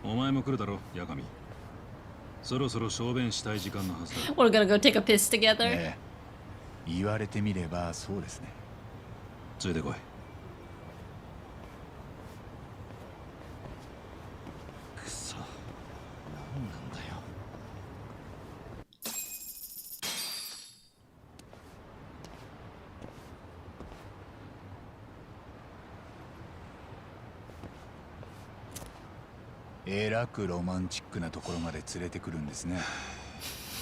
お前も来るだろ、八神。そろそろ小便したい時間のはずだ。We're gonna go take a piss together. ねえ、言われてみればそうですね。ついてこい。くそ、なんなんだよ。えらくロマンチックなところまで連れてくるんですね。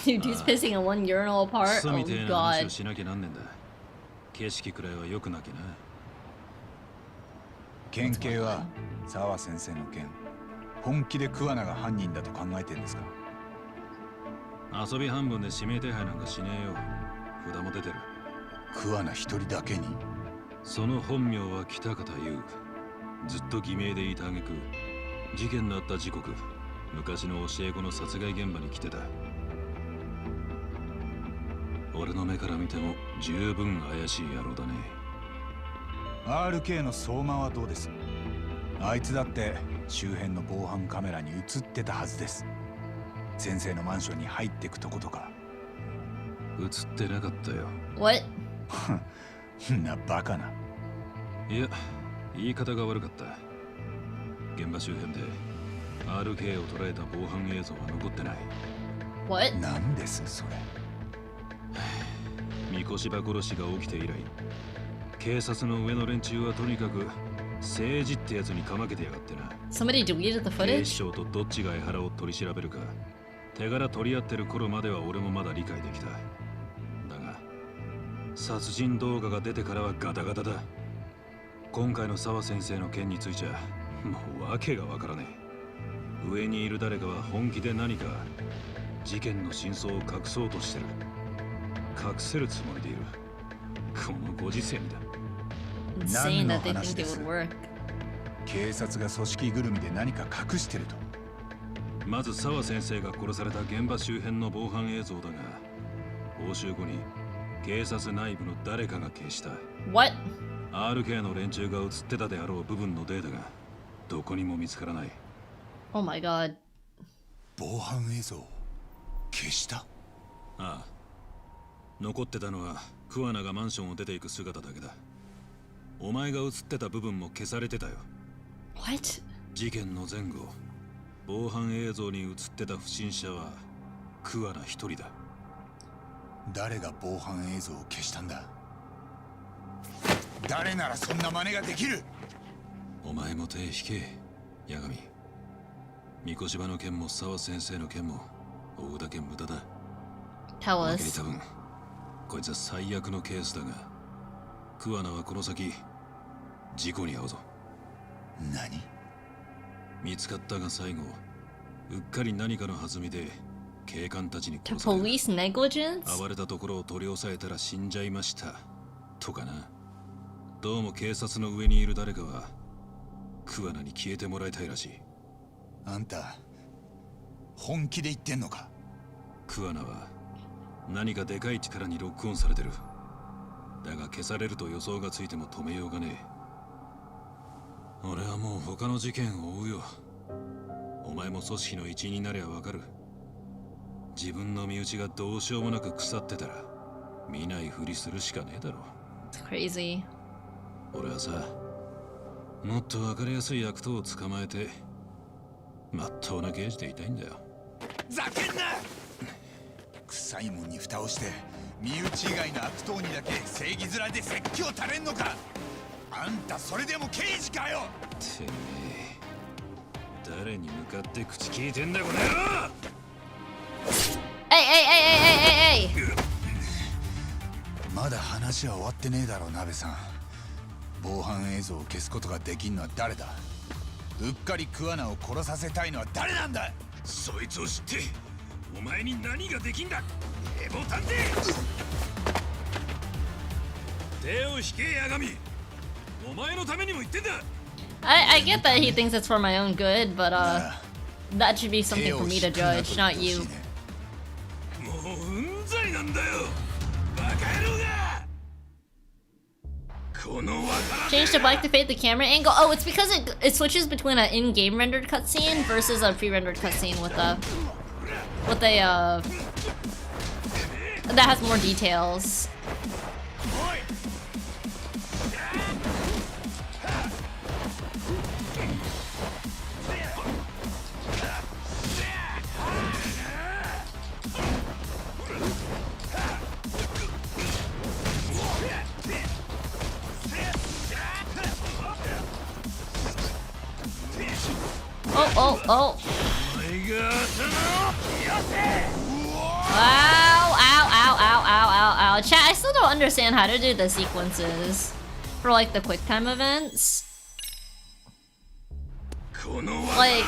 Dude, he's pissing in one urinal apart. クソみてえな話 God. をしなきゃなんねんだ。景色くらいは良くなきゃな。県警は沢先生の件、本気で桑名が犯人だと考えてるんですか？遊び半分で指名手配なんかしねえよ。札も出てる。桑名一人だけに？その本名は北方優。ずっと偽名でいた挙句、事件のあった時刻、昔の教え子の殺害現場に来てた。俺の目から見ても十分怪しい野郎だね。RK の相馬はどうです？あいつだって周辺の防犯カメラに映ってたはずです。先生のマンションに入ってくとことか。映ってなかったよ。What? なバカな。いや、言い方が悪かった。現場周辺で RK を捉えた防犯映像は残ってない。What? なんですそれ。三越場殺しが起きて以来、警察の上の連中はとにかく政治ってやつにかまけてやがってな。Somebody deleted the 警 footage? 視庁とどっちが江原を取り調べるか、手柄取り合ってる頃までは俺もまだ理解できた。だが、殺人動画が出てからはガタガタだ。今回の澤先生の件についちゃ、もう訳がわからねえ。上にいる誰かは本気で何か事件の真相を隠そうとしてる。隠せるつもりでいる。このご時世にだ。Insane that they think it would work. 警察が組織ぐるみで何か隠してると。まず澤先生が殺された現場周辺の防犯映像だが、押収後に警察内部の誰かが消した。What? RK の連中が映ってたであろう部分のデータがどこにも見つからない。Oh my god. 防犯映像消した？ああ。残ってたのは桑名がマンションを出ていく姿だけだ。お前が映ってた部分も消されてたよ。What? 事件の前後、防犯映像に映ってた不審者は桑名一人だ。誰が防犯映像を消したんだ？誰ならそんな真似ができる？お前も手引け、八神。三越場の件も澤先生の件も追うだけ無駄だ。Tell おまけに us. 多分こいつは最悪のケースだが、桑名はこの先事故に遭うぞ。何？見つかったが最後、うっかり何かの弾みで警官たちに To 殺される。 police negligence? 暴れたところを取り押さえたら死んじゃいましたとかな。どうも警察の上にいる誰かは桑名に消えてもらいたいらしい。あんた本気で言ってんのか？桑名は何かでかい力にロックオンされてる。だが消されると予想がついても止めようがねえ。俺はもう他の事件を追うよ。お前も組織の一員になりゃわかる。自分の身内がどうしようもなく腐ってたら見ないふりするしかねえだろ。 It's crazy. 俺はさ、もっとわかりやすい悪党を捕まえてまっとうな刑事でいたいんだよ。ざけんな！臭いもんに蓋をして身内以外の悪党にだけ正義面で説教垂れんのか？あんたそれでも刑事かよ！てめえ、誰に向かって口聞いてんだこの野郎！ Hey, hey, hey, hey, hey, hey, hey! まだ話は終わってねえだろ、鍋さん。防犯映像を消すことができんのは誰だ？うっかり桑名を殺させたいのは誰なんだ？そいつを知ってお前に何ができんだ？エボ探偵！手を引け、八神。お前のためにも言ってんだ。I get that he thinks it's for my own good, but that should be something for me to judge, not you. もううんざりなんだよ、バカ野郎が。このわから Change to black to fade the camera angle. Oh, it's because it switches between an in-game rendered cutscene versus a pre-rendered cutscene with a that has more details. Oh, oh, oh. Ow, ow, ow, ow, ow, ow, ow. Chat, I still don't understand how to do the sequences for like the QuickTime events. Like,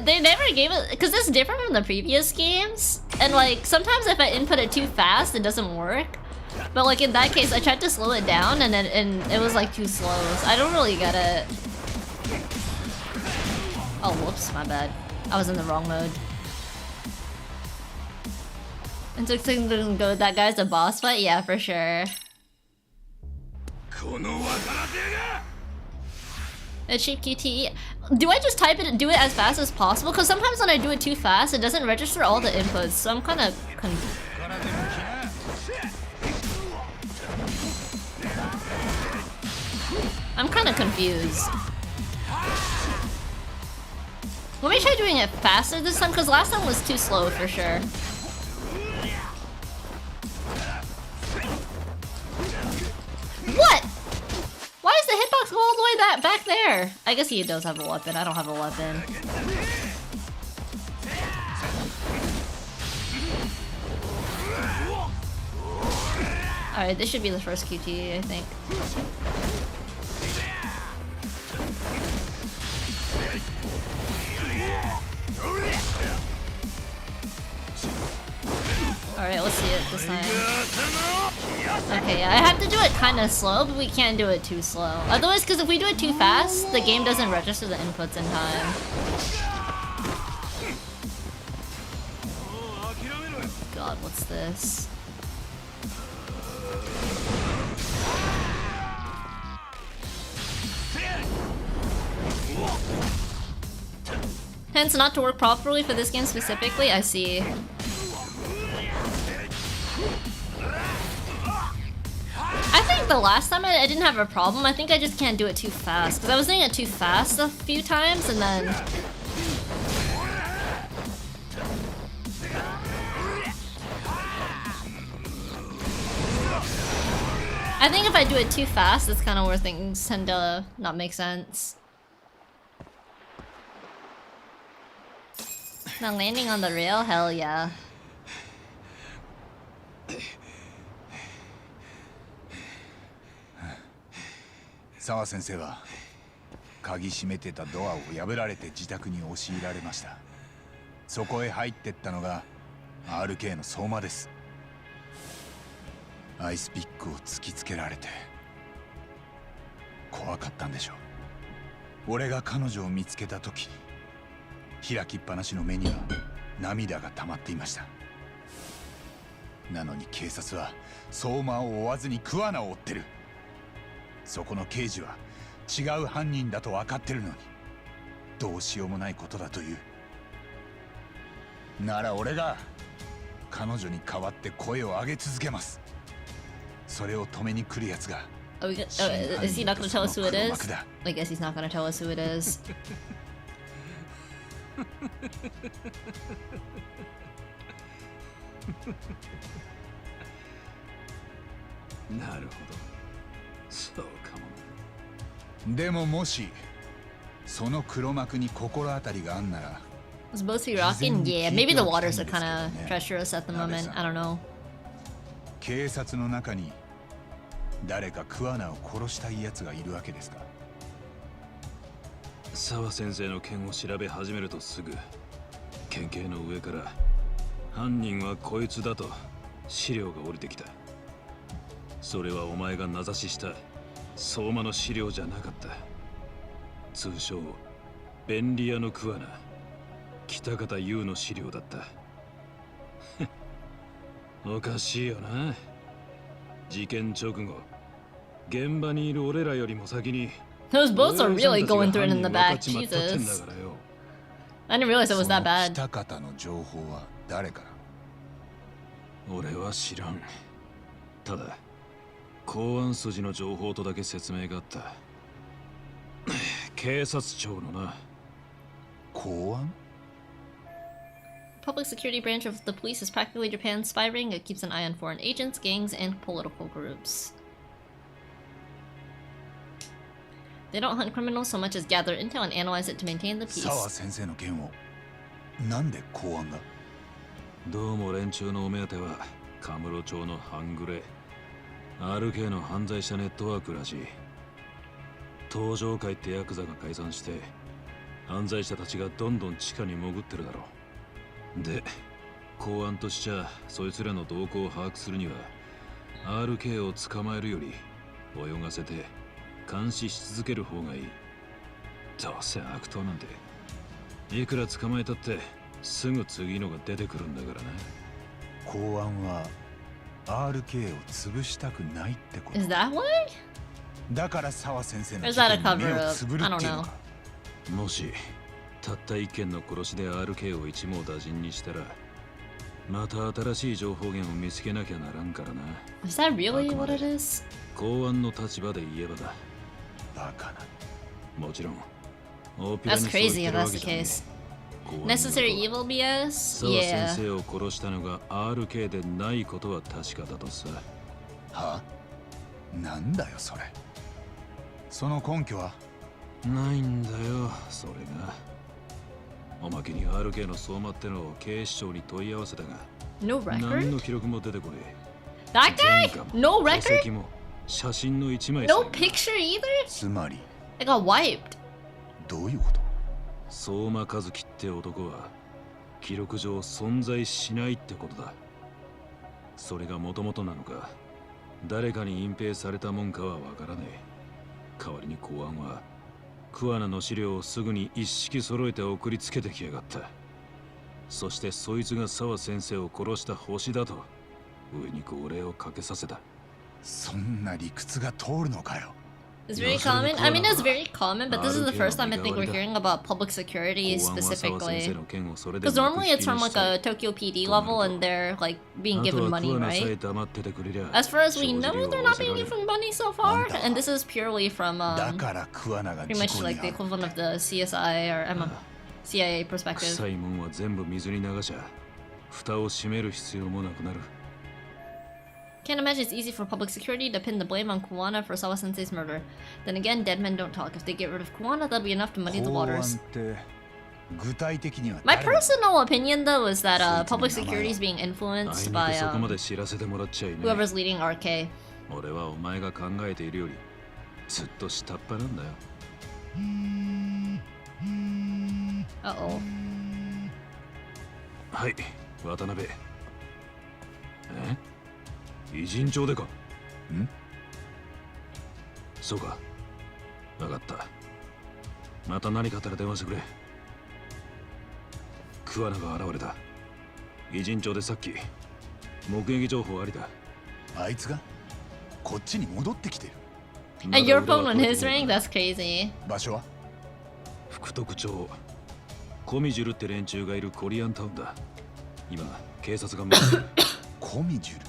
They never gave it because it's different from the previous games, and like sometimes if I input it too fast, it doesn't work. But like in that case, I tried to slow it down, and it was like too slow. So I don't really get it. Oh, whoops, my bad. I was in the wrong mode. And so doesn't go. That guy's a boss fight, yeah, for sure. A cheap QTE. Do I just type it and do it as fast as possible? Because sometimes when I do it too fast, it doesn't register all the inputs. So I'm kind of confused. Let me try doing it faster this time, because last time was too slow for sure. What? Why is the hitbox go all the way back there? I guess he does have a weapon. I don't have a weapon. Alright, this should be the first QT, I think. Alright, let's see it this time. Okay, I have to do it kind of slow, but we can't do it too slow. Otherwise, because if we do it too fast, the game doesn't register the inputs in time. God, what's this? Hence not to work properly for this game specifically, I see. I think the last time I didn't have a problem. I think I just can't do it too fast. Because I was doing it too fast a few times and then... I think if I do it too fast, that's kind of where things tend to not make sense. Now landing on the rail? Hell yeah. Sawa sensei は鍵閉めてたドアを破られて自宅に押し入られました。そこへ入ってったのが RK の相馬です。アイスピックを突きつけられて怖かったんでしょう。俺が彼女を見つけた時に開きっぱなしの目には涙が溜まっていました。なのに警察は相馬を追わずに桑名を追ってる。そこの刑事は違う犯人だと分かってるのにどうしようもないことだという。なら俺が彼女に代わって声を上げ続けます。それを止めに来るやつが is he not gonna tell us who it is? I guess he's not gonna tell us who it is. なるほど。そうかも。でももしその黒幕に心当たりがあんなら。Is both of you rocking? Yeah, maybe the waters are kind of treacherous at the moment. I don't know. 警察の中に誰か桑名を殺したい奴がいるわけですか。沢先生の件を調べ始めるとすぐ県警の上から犯人はこいつだと資料が降りてきた。それはお前が名指しした相馬の資料じゃなかった。通称便利屋の桑名北方優の資料だった。おかしいよな。事件直後現場にいる俺らよりも先に Those boats are really going through it in the back. Jesus. I didn't realize it was that bad. 北方の情報は誰から？俺は知らん。ただ公安筋の情報とだけ説明があった。警察庁のな。公安Public security branch of the police is practically Japan's spy ring. It keeps an eye on foreign agents, gangs, and political groups. They don't hunt criminals so much as gather intel and analyze it to maintain the peace. 沢先生の件をなんで公安が？どうも連中のお目当てはカムロ町の半グレ RK の犯罪者ネットワークらしい。東上会ってヤクザが解散して犯罪者たちがどんどん地下に潜ってるだろう。で、公安としちゃそいつらの動向を把握するには RK を捕まえるより泳がせて監視し続ける方がいい。どうせ悪党なんていくら捕まえたってすぐ次のが出てくるんだからな。公安は RK を潰したくないってこと。 Is that why? だから澤先生の Is that a 事件に目を cover つぶる up? I っていう don't の know. か。もしたった一件の殺しで RK を一網打尽にしたらまた新しい情報源を見つけなきゃならんからな。Is that really what it is? 公安の立場で言えばだ。バカな。もちろん That's crazy if that's the case. Necessary evil BS? 澤 Yeah. 先生を殺したのが RK でないことは確かだとさ。は？なんだよそれ。その根拠は？ないんだよ、それが。おまけに RK の相馬ってのを警視庁に問い合わせたが、 No record? 何の記録も出てこねえ。 That guy? No 戸 record? 籍も写真の一枚さ No picture either? つまり It got wiped. どういうこと？相馬和樹って男は記録上存在しないってことだ。それが元々なのか誰かに隠蔽されたもんかはわからねえ。代わりに公安は桑名の資料をすぐに一式揃えて送りつけてきやがった。そしてそいつが澤先生を殺した星だと上に号令をかけさせた。そんな理屈が通るのかよ。 It's very common. I mean, it's very common, but this is the first time I think we're hearing about public security specifically. Because normally it's from like a Tokyo PD level and they're like being given money, right? As far as we know, they're not being given money so far, and this is purely from pretty much like the equivalent of the CSI or CIA perspective. 臭いもんは全部水に流しゃ蓋を閉める必要もなくなる。 Can't imagine it's easy for public security to pin the blame on Kuwana for Sawa Sensei's murder. Then again, dead men don't talk. If they get rid of Kuwana, that'll be enough to muddy the waters. My personal opinion, though, is that public security is being influenced by whoever's leading RK. 俺はお前が考えているよりずっと下っ端なんだよ。Uh-oh. はい、渡辺。偉人帳でか。ん？そうか。わかった。また何かあったら電話してくれ。桑名が現れた。偉人帳でさっき目撃情報ありだ。あいつがこっちに戻ってきてる。And your phone on his ring? That's crazy. 場所は？福徳町。コミジュルって連中がいるコリアンタウンだ。今警察がコミジュル。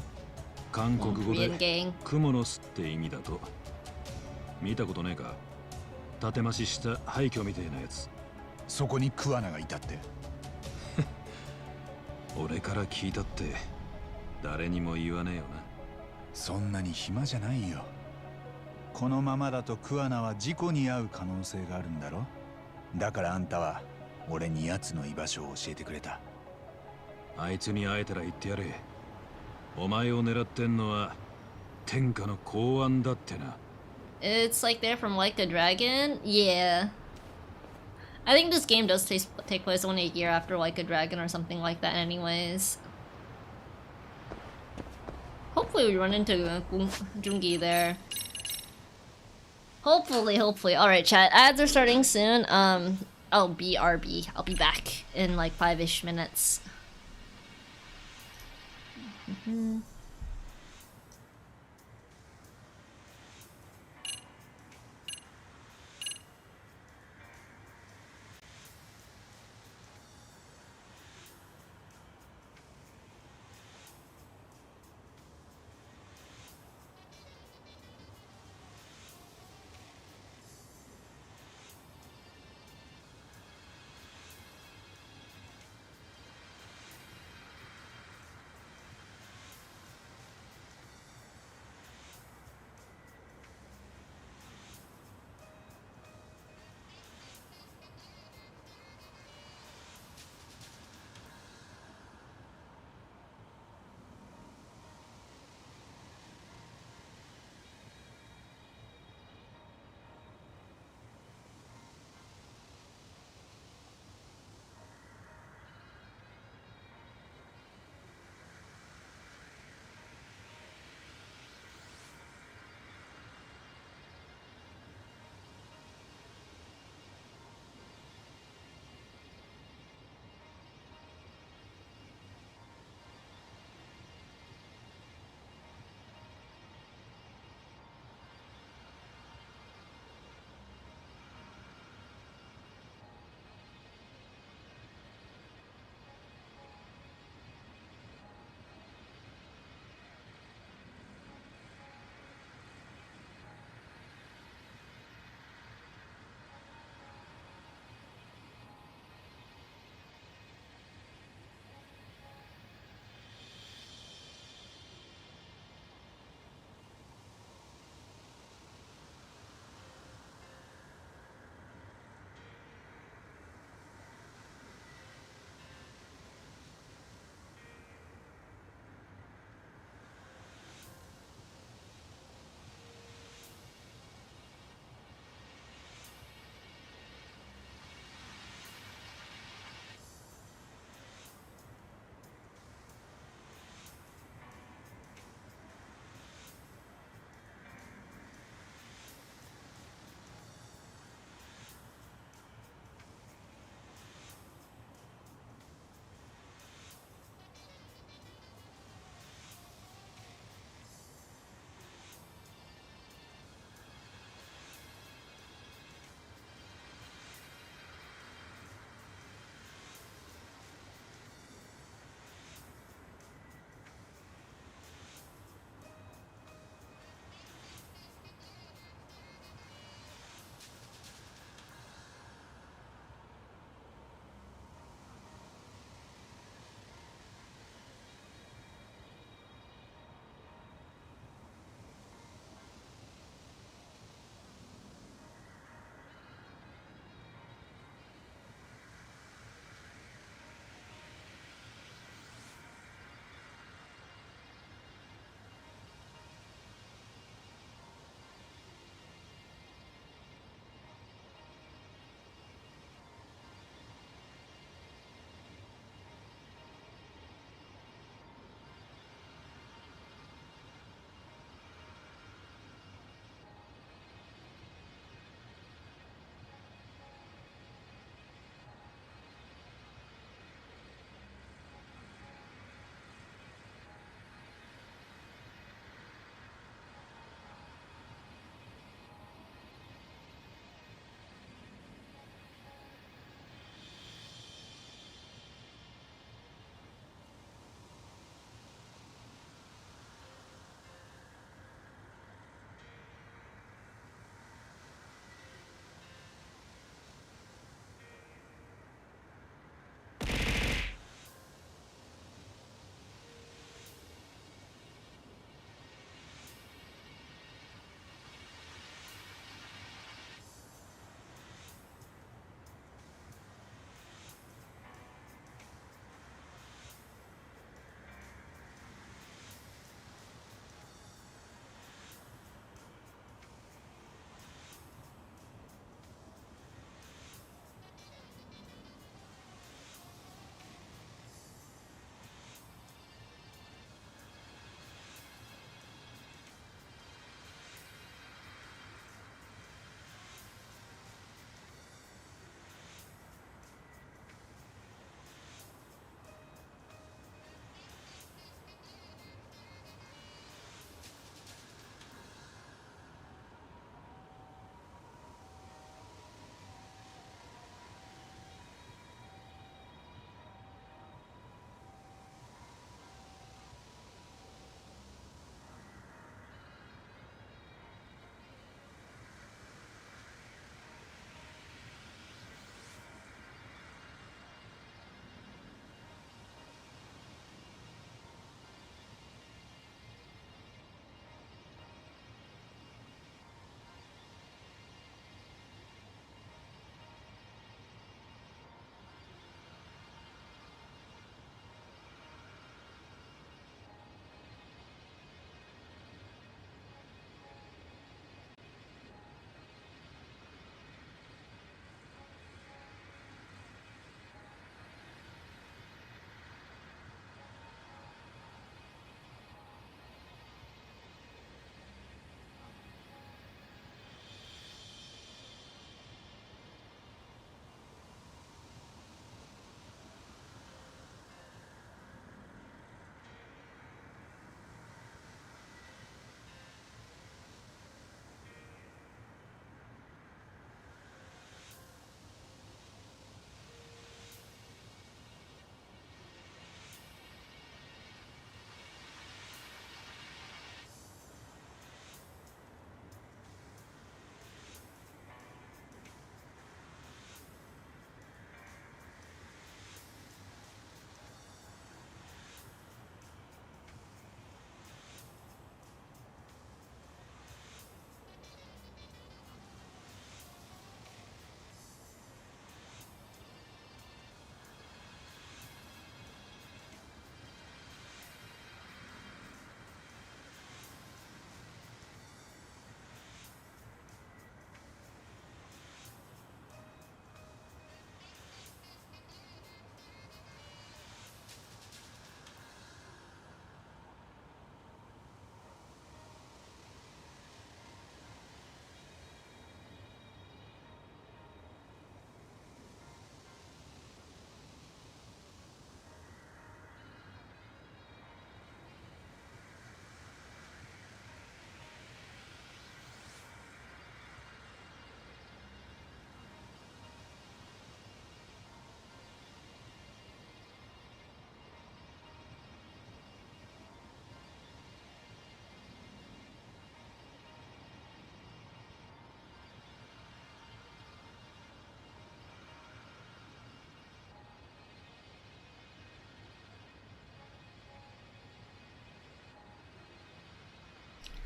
韓国語でクモの巣って意味だと。見たことねえか？建増しした廃墟みたいなやつ。そこに桑名がいたって。俺から聞いたって誰にも言わねえよな。そんなに暇じゃないよ。このままだと桑名は事故に遭う可能性があるんだろ。だからあんたは俺に奴の居場所を教えてくれた。あいつに会えたら言ってやれ。お前を狙ってんのは天下の公安だってな。It's like they're from Like a Dragon? Yeah. I think this game does take place only a year after Like a Dragon or something like that anyways. Hopefully we run into Jungi there. Hopefully. Alright chat, ads are starting soon. I'll be RB. I'll be back in like 5-ish minutes.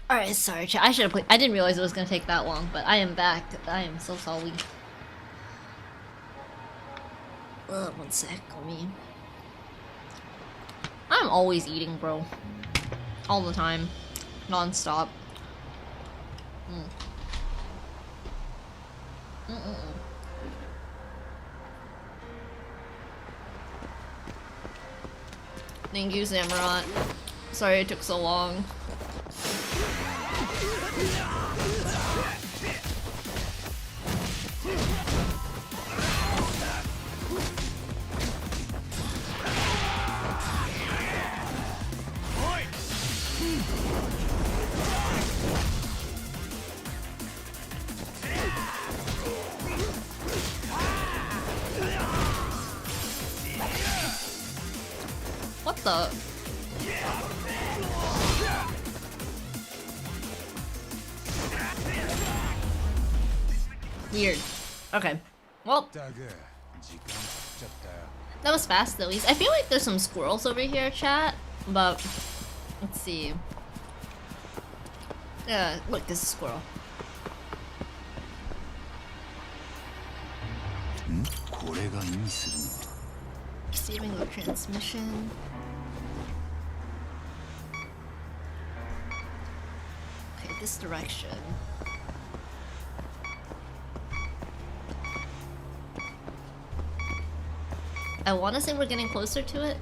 Alright, sorry, chat. I should have played. I didn't realize it was gonna take that long, but I am back. I am so sorry. One sec, let me. I'm always eating, bro. All the time. Non-stop. Thank you, Samurott. Sorry it took so long. What the? Weird. Okay. Well. That was fast at least. I feel like there's some squirrels over here, chat. But let's see. Yeah, look, this is a squirrel. Receiving the transmission. Okay, this direction. I want to say we're getting closer to it.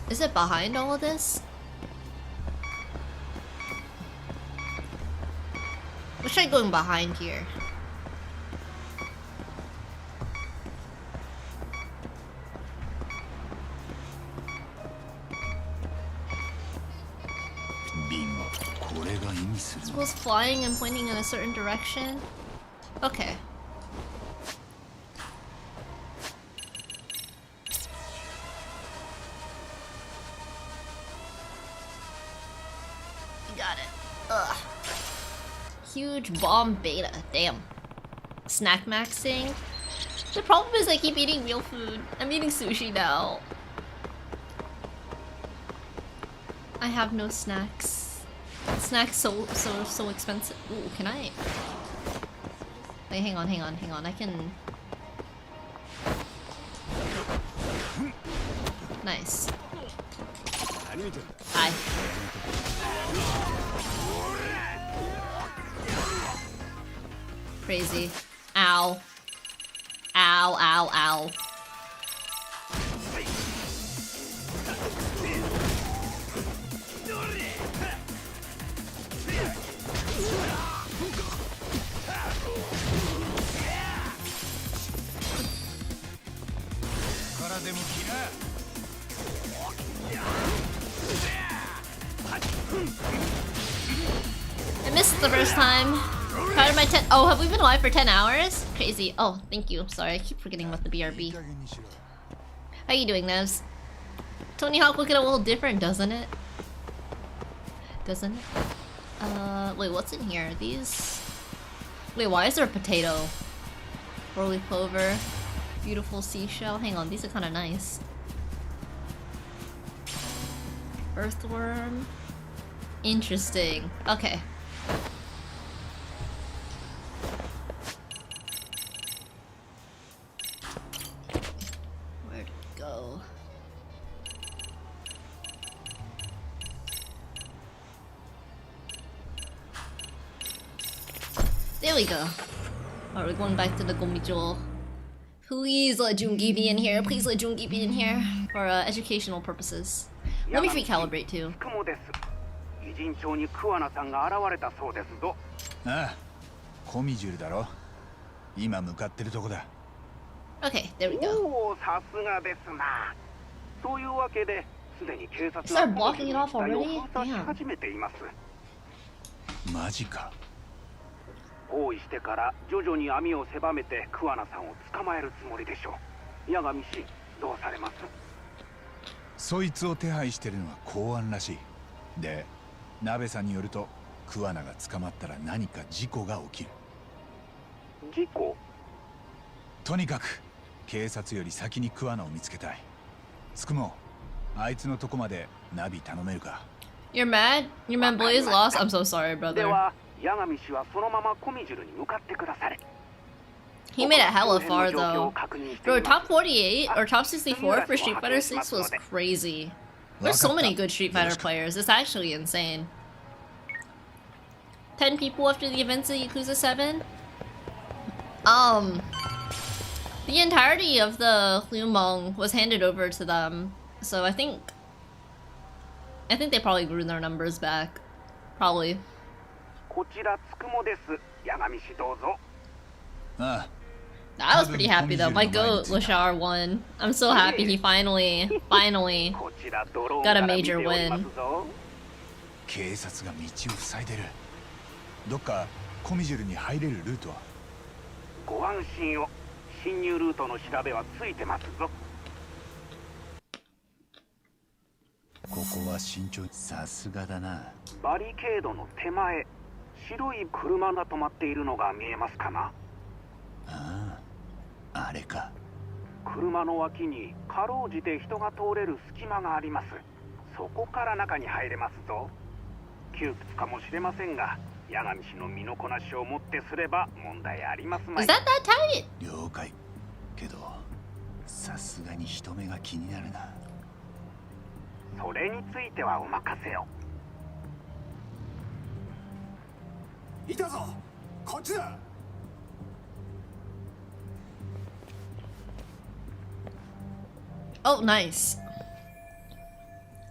Is it behind all of this? Let's try going behind here. Suppose flying and pointing in a certain direction? Okay. Got it. Ugh. Huge bomb beta. Damn. Snack maxing? The problem is I keep eating real food. I'm eating sushi now. I have no snacks. Snacks so expensive. Ooh, can I? Wait, hang on. I can. Nice. Hi. Crazy. Ow. Ow, ow, ow. I missed the first time. Proud of my 10. Oh, have we been live for 10 hours? Crazy. Oh, thank you. Sorry, I keep forgetting about the BRB. How you doing, Nevs? Tony Hawk look at a little different, doesn't it? Doesn't it? Wait, what's in here? These. Wait, why is there a potato? Four-leaf clover. Beautiful seashell. Hang on, these are kind of nice. Earthworm. Interesting. Okay. Where'd it go? There we go. Alright, we're going back to the Gomijo. Please let Jungi be in here. Please let Jungi be in here for educational purposes. Let me recalibrate too. Okay, there we go. Start blocking it off already? Damn. 包囲してから徐々に網を狭めて桑名さんを捕まえるつもりでしょう。八神氏、どうされます？そいつを手配してるのは公安らしい。で、鍋さんによると桑名が捕まったら何か事故が起きる。事故？とにかく警察より先に桑名を見つけたい。つくも、あいつのとこまでナビ頼めるか？ You're mad? Your man Blaze lost? I'm so sorry, brother. He made it hella far though. Bro, top 48 or top 64 for Street Fighter 6 was crazy. There's so many good Street Fighter players. It's actually insane. 10 people after the events of Yakuza 7. The entirety of the Lumong was handed over to them, so I think they probably grew their numbers back. Probably. I was pretty happy though. My goat Lashar won. I'm so happy he finally got a major win. 警察が道を塞いでる。どっかコミジュルに入れるルートは？ご安心を。侵入ルートの調べはついてますぞ。ここは慎重。さすがだな。バリケードの手前、白い車が止まっているのが見えますかな？ああ、あれか。車の脇にかろうじて人が通れる隙間があります。そこから中に入れますぞ。窮屈かもしれませんが、八神氏の身のこなしをもってすれば問題ありますまい。Is that tight? 了解。けど、さすがに人目が気になるな。それについてはお任せを。いたぞ。こっちだ。Oh, nice.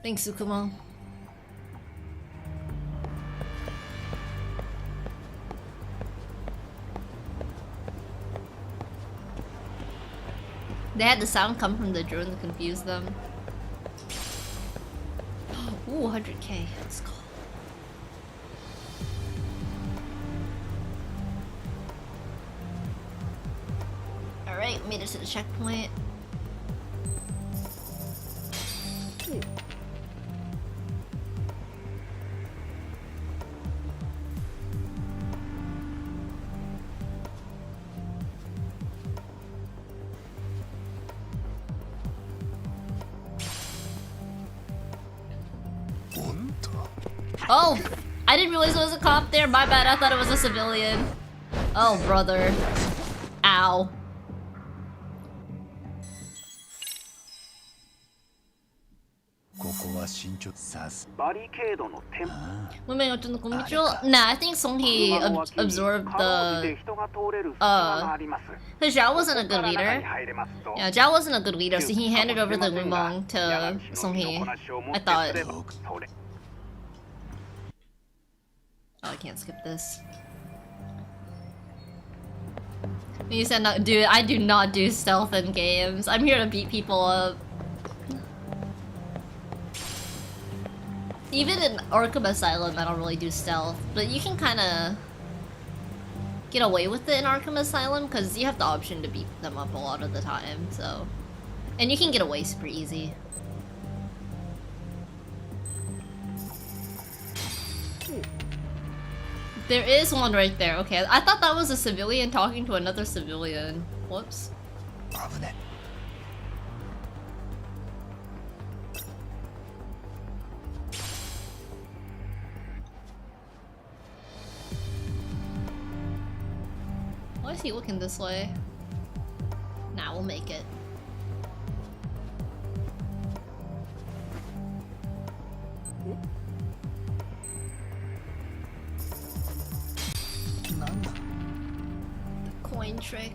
Thanks, Sukuma. They had the sound come from the drone to confuse them. Ooh, 100k. Let's go. Alright, made it to the checkpoint. Oh, I didn't realize it was a cop there. My bad, I thought it was a civilian. Oh, brother. Ow. Nah, I think Songhee absorbed the... Cause Zhao wasn't a good leader. Yeah, Zhao wasn't a good leader, so he handed over the Lumong to Songhee. I thought... Oh, I can't skip this. You said no, dude, I do not do stealth in games. I'm here to beat people up. Even in Arkham Asylum, I don't really do stealth, but you can kind of get away with it in Arkham Asylum because you have the option to beat them up a lot of the time, so... And you can get away super easy. There is one right there. Okay, I thought that was a civilian talking to another civilian. Whoops. Why is he looking this way? Nah, we'll make it. The coin trick.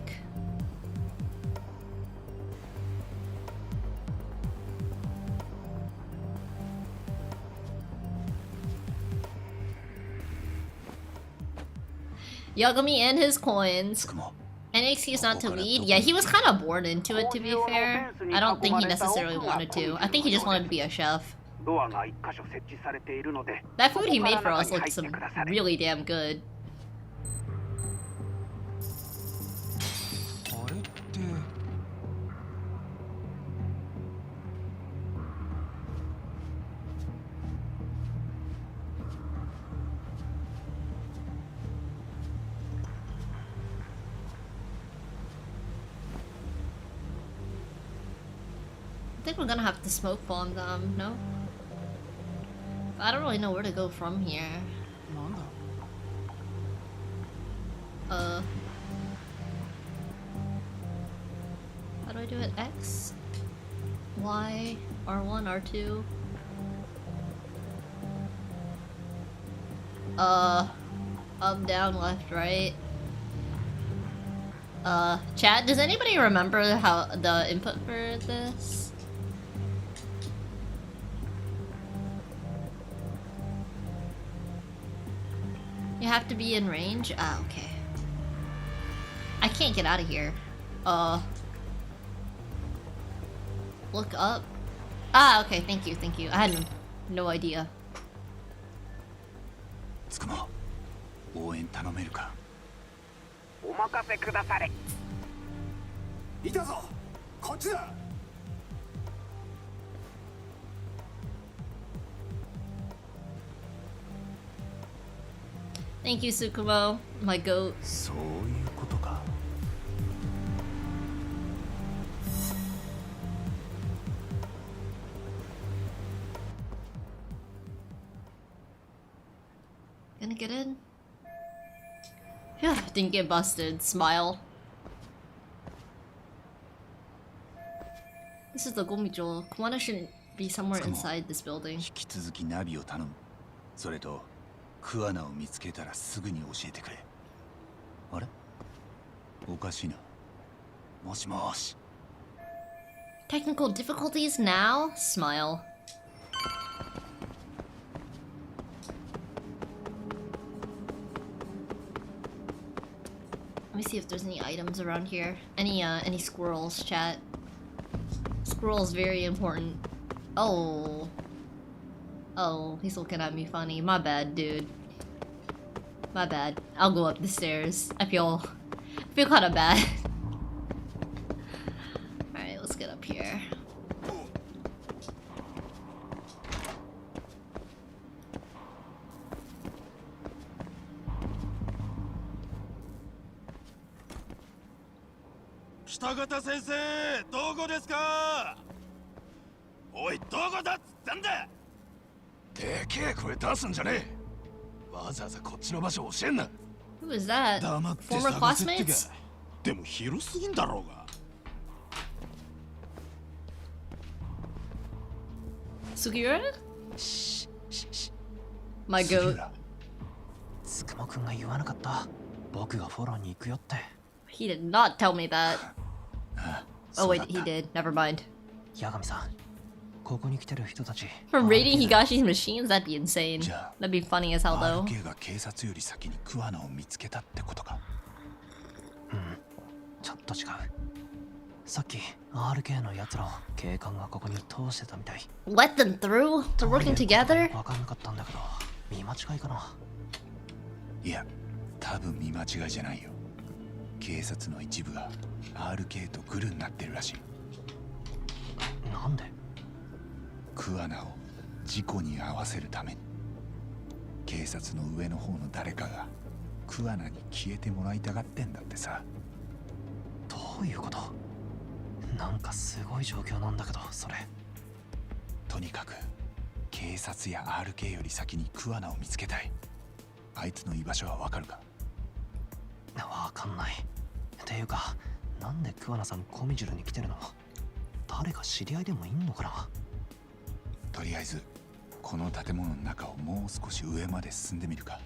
Yagami and his coins. Any excuse not to lead? Yeah, he was kind of born into it, to be fair. I don't think he necessarily wanted to. I think he just wanted to be a chef. That food he made for us looks really damn good. I think we're gonna have to smoke bomb them, no? I don't really know where to go from here. How do I do it? X? Y? R1? R2? Up, down, left, right. Chat, does anybody remember how the input for this? You have to be in range? Ah, okay. I can't get out of here. Look up. Ah, okay, thank you, thank you. I had no idea. つくも応援頼めるか。お任せくだされ。いたぞ。こっちだ。Thank you, Tsukumo, my goat. そういうことか。Gonna get in? Yeah, didn't get busted. Smile. This is the Gomijo. Kumana shouldn't be somewhere inside this building. 引き続きナビを頼む。それとクアナを見つけたらすぐに教えてくれ。あれ？おかしいな。もしもし。Technical difficulties now? Smile. Let me see if there's any items around here. Any squirrels, chat. Squirrels very important. Oh. Oh, he's looking at me funny. My bad, dude. My bad. I'll go up the stairs. I feel kind of bad. Alright, let's get up here. Kitagata sensei, どこですか？おい、どこだっつったんだ。でけえ声出すんじゃねえ。わざわざこっちの場所教えんな。Who is that? Former classmates? でも広すぎんだろうが。Sugiura? My goat. つくもくんが言わなかった。僕がフォローに行くよって。He did not tell me that. Oh wait, he did. Never mind. 八神さん、ここに来てる人たち。From raiding Higashi's machines? That'd be insane. That'd be funny as hell though. RK が警察より先にクアナを見つけたってことか。うん、ちょっと違う。さっき RK の奴らを警官がここに通してたみたい。Let them through? They're working together? わかんなかったんだけど、見間違いかな。いや、多分見間違いじゃないよ。警察の一部が RK とグルになってるらしい。なんで？クアナを事故に遭わせるために。警察の上の方の誰かがクアナに消えてもらいたがってんだってさ。どういうこと？なんかすごい状況なんだけど、それ。とにかく警察や RK より先にクアナを見つけたい。あいつの居場所はわかるか？わかんない。っていうか、なんでクアナさんコミジュルに来てるの？誰か知り合いでもいんのかな？とりあえずこの建物の中をもう少し上まで進んでみるか。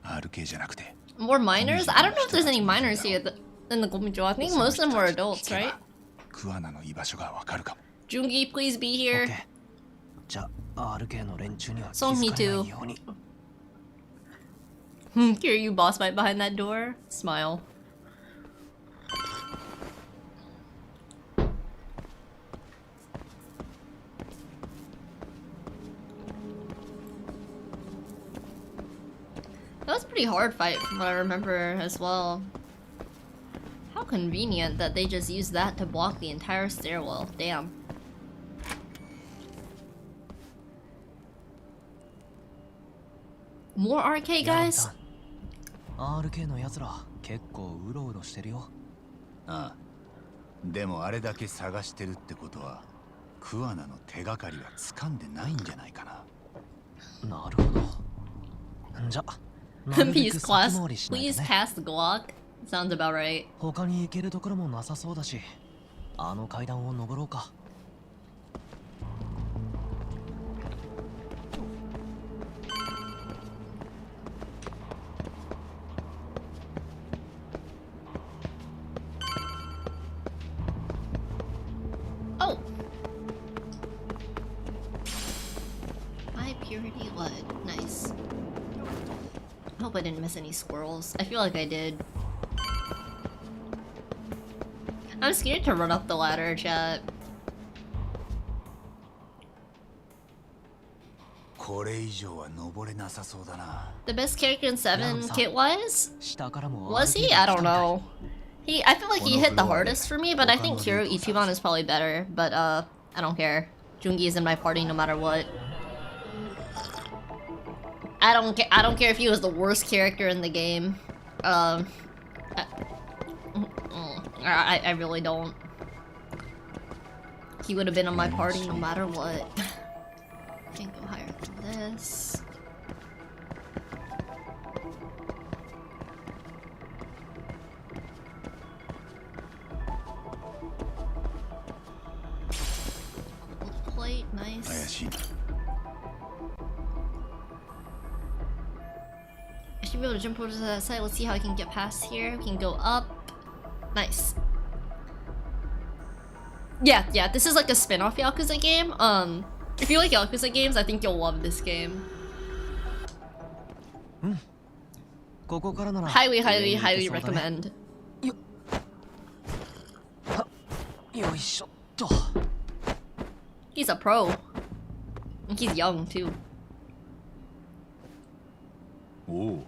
RK じゃなくて。More minors? I don't know if there's any minors here in the Gomijo. I think most of them were adults, right? クアナの居場所がわかるかも。Jungi, please be here. じゃあ RK の連中には気 So づ me かれな too. いように。Hear you boss fight behind that door? Smile. That was a pretty hard fight from what I remember as well. How convenient that they just used that to block the entire stairwell. Damn. More RK guys? RK の奴ら結構うろうろしてるよ。ああ。でもあれだけ探してるってことはクアナの手がかりは掴んでないんじゃないかな。Peace class. Please cast Glock. Sounds about right. 他に行けるところもなさそうだし、あの階段を登ろうか。Oh. High purity lead. Nice. I hope I didn't miss any squirrels. I feel like I did. I'm scared to run up the ladder, chat. The best character in 7 kit-wise? Was he? I don't know. I feel like he hit the hardest for me, but I think Hiro Ichiban is probably better. But I don't care. Jungi is in my party no matter what. I don't care if he was the worst character in the game. I really don't. He would have been on my party no matter what. Can't go higher than this. Plate, nice. I should be able to jump over to that side. Let's see how I can get past here. We can go up. Nice. Yeah, this is like a spin-off Yakuza game. If you like Yakuza games, I think you'll love this game. Highly recommend. He's a pro. And he's young too. Oh,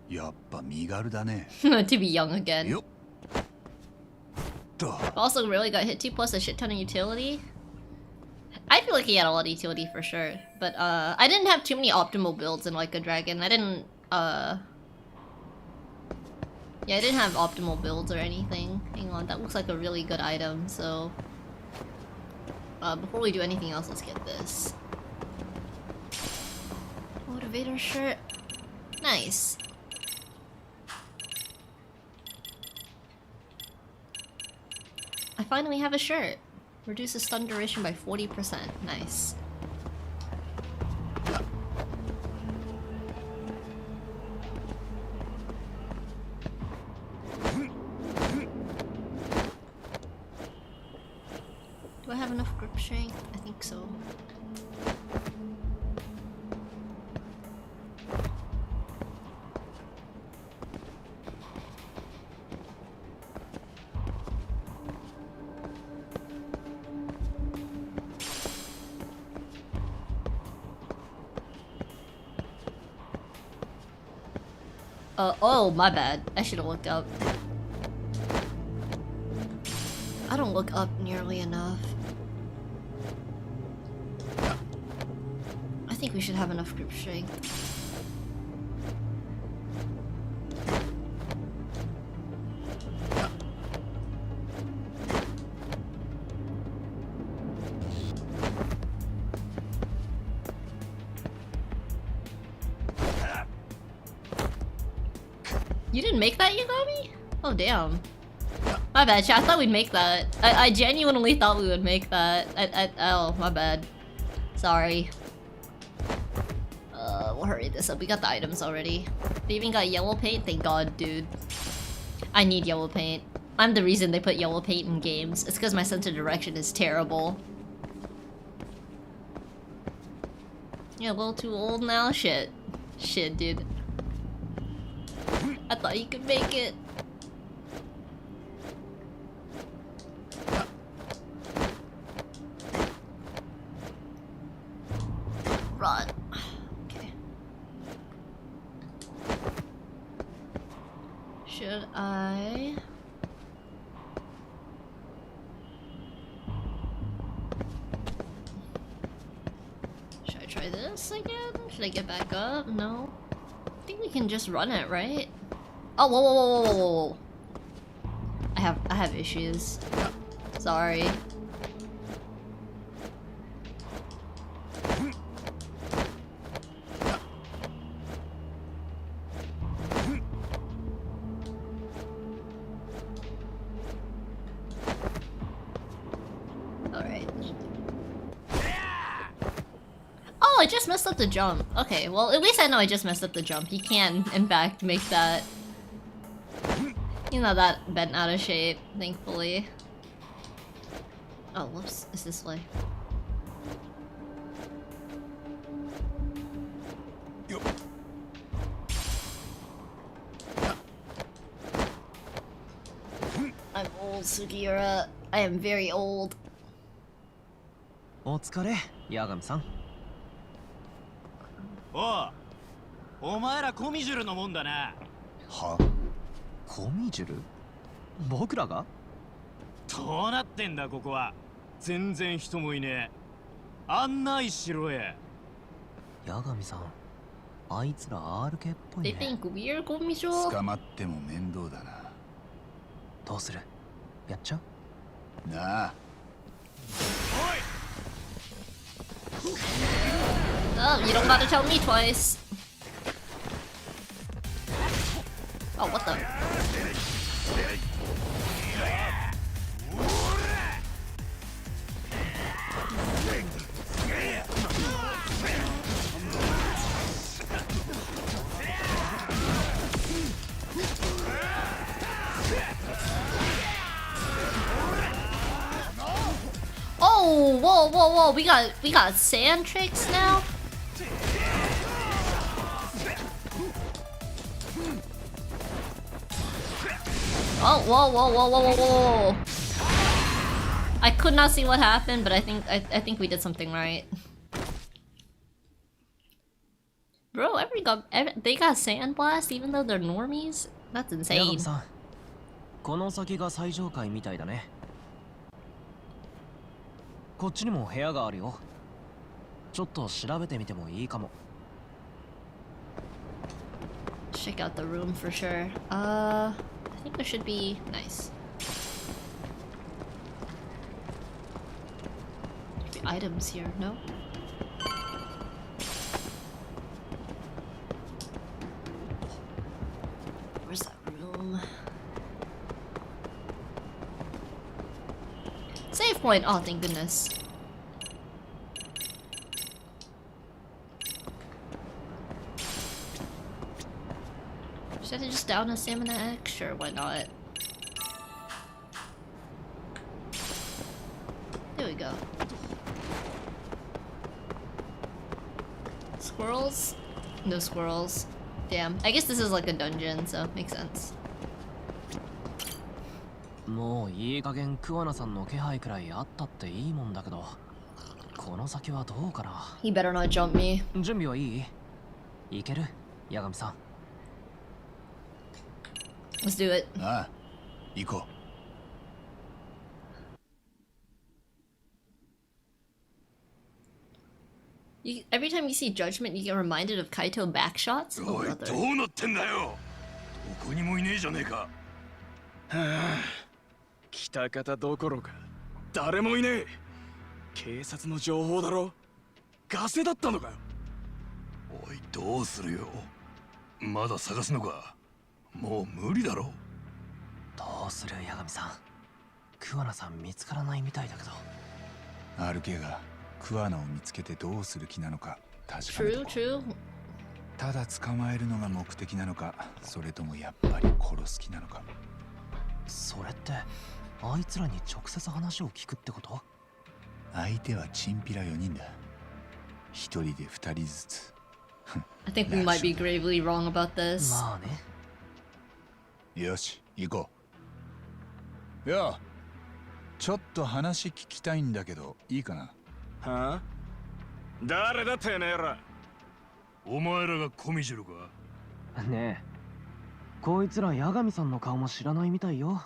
やっぱ身軽だね。To be young again. Also really got hit 2 plus a shit ton of utility. I feel like he had a lot of utility for sure. But I didn't have too many optimal builds in Like a Dragon. I didn't yeah, I didn't have optimal builds or anything. Hang on, that looks like a really good item, so before we do anything else, let's get this. Motivator shirt. Nice. I finally have a shirt. Reduces stun duration by 40%. Nice. Do I have enough grip strength? I think so. Oh, my bad. I should have looked up. I don't look up nearly enough. I think we should have enough grip strength. You didn't make that, Yagami? Oh, damn. My bad, chat. I thought we'd make that. I genuinely thought we would make that. Oh, my bad. Sorry. We'll hurry this up. We got the items already. They even got yellow paint? Thank God, dude. I need yellow paint. I'm the reason they put yellow paint in games. It's because my sense of direction is terrible. You're a little too old now? Shit. Shit, dude. I thought you could make it. Run. Okay. Should I... Should I try this again? Should I get back up? No. I think we can just run it, right? Oh, whoa. I have issues. Sorry. Oh, I just messed up the jump. Okay, well, at least I know I just messed up the jump. He can, in fact, make that... He's not that bent out of shape, thankfully. Oh, whoops. It's this way. I'm old, Sugiura. I am very old. お疲れ、ヤガミさん。おう、お前らコミジュルのもんだな。は？コミジュル？僕らが？どうなってんだここは。全然人もいねえ。案内しろや。ヤガミさん、あいつら RK っぽいね。They think we're コミジュル？捕まっても面倒だな。どうする？やっちゃう？なあ。Oh, you don't gotta tell me twice. Oh, what the? Oh, whoa, whoa, whoa! We got sand tricks now. Oh, whoa, whoa, whoa, whoa, whoa, whoa! I could not see what happened, but I think we did something right. Bro, they got sand blast even though they're normies. That's insane. この先が最上階みたいだね。こっちにも部屋があるよ。ちょっと調べてみてもいいかも。Check out the room for sure. I think there should be nice. Should be items here, no? Where's that room? Save point! Oh, thank goodness. Should I just down a stamina X? Sure, why not? There we go. Squirrels? No squirrels. Damn. I guess this is like a dungeon, so makes sense. もういい加減クワナさんの気配くらいあったっていいもんだけど、この先はどうかな。He better not jump me. 準備はいい？いける？ヤガミさん。Let's do it. ああ、行こう。Every time you see Judgment, you get reminded of Kaito backshots. Oh, おい、どうなってんだよ。どこにもいねえじゃねえか。はあ、来た方どころか誰もいねえ。警察の情報だろ。ガセだったのかよ。おい、どうするよ。まだ探すのか。もう無理だろ。どうするヤガミさん。クワナさん見つからないみたいだけど。RK がクワナを見つけてどうする気なのか確かめてこう。True. ただ捕まえるのが目的なのか、それともやっぱり殺す気なのか。それってあいつらに直接話を聞くってこと？相手はチンピラ4人だ。1人で2人ずつ。I think we might be gravely wrong about this. まあね。よし、行こう。よう、ちょっと話聞きたいんだけど、いいかな？はあ？誰だてめえら。お前らがコミジュルか？ねえ、こいつらヤガミさんの顔も知らないみたいよ。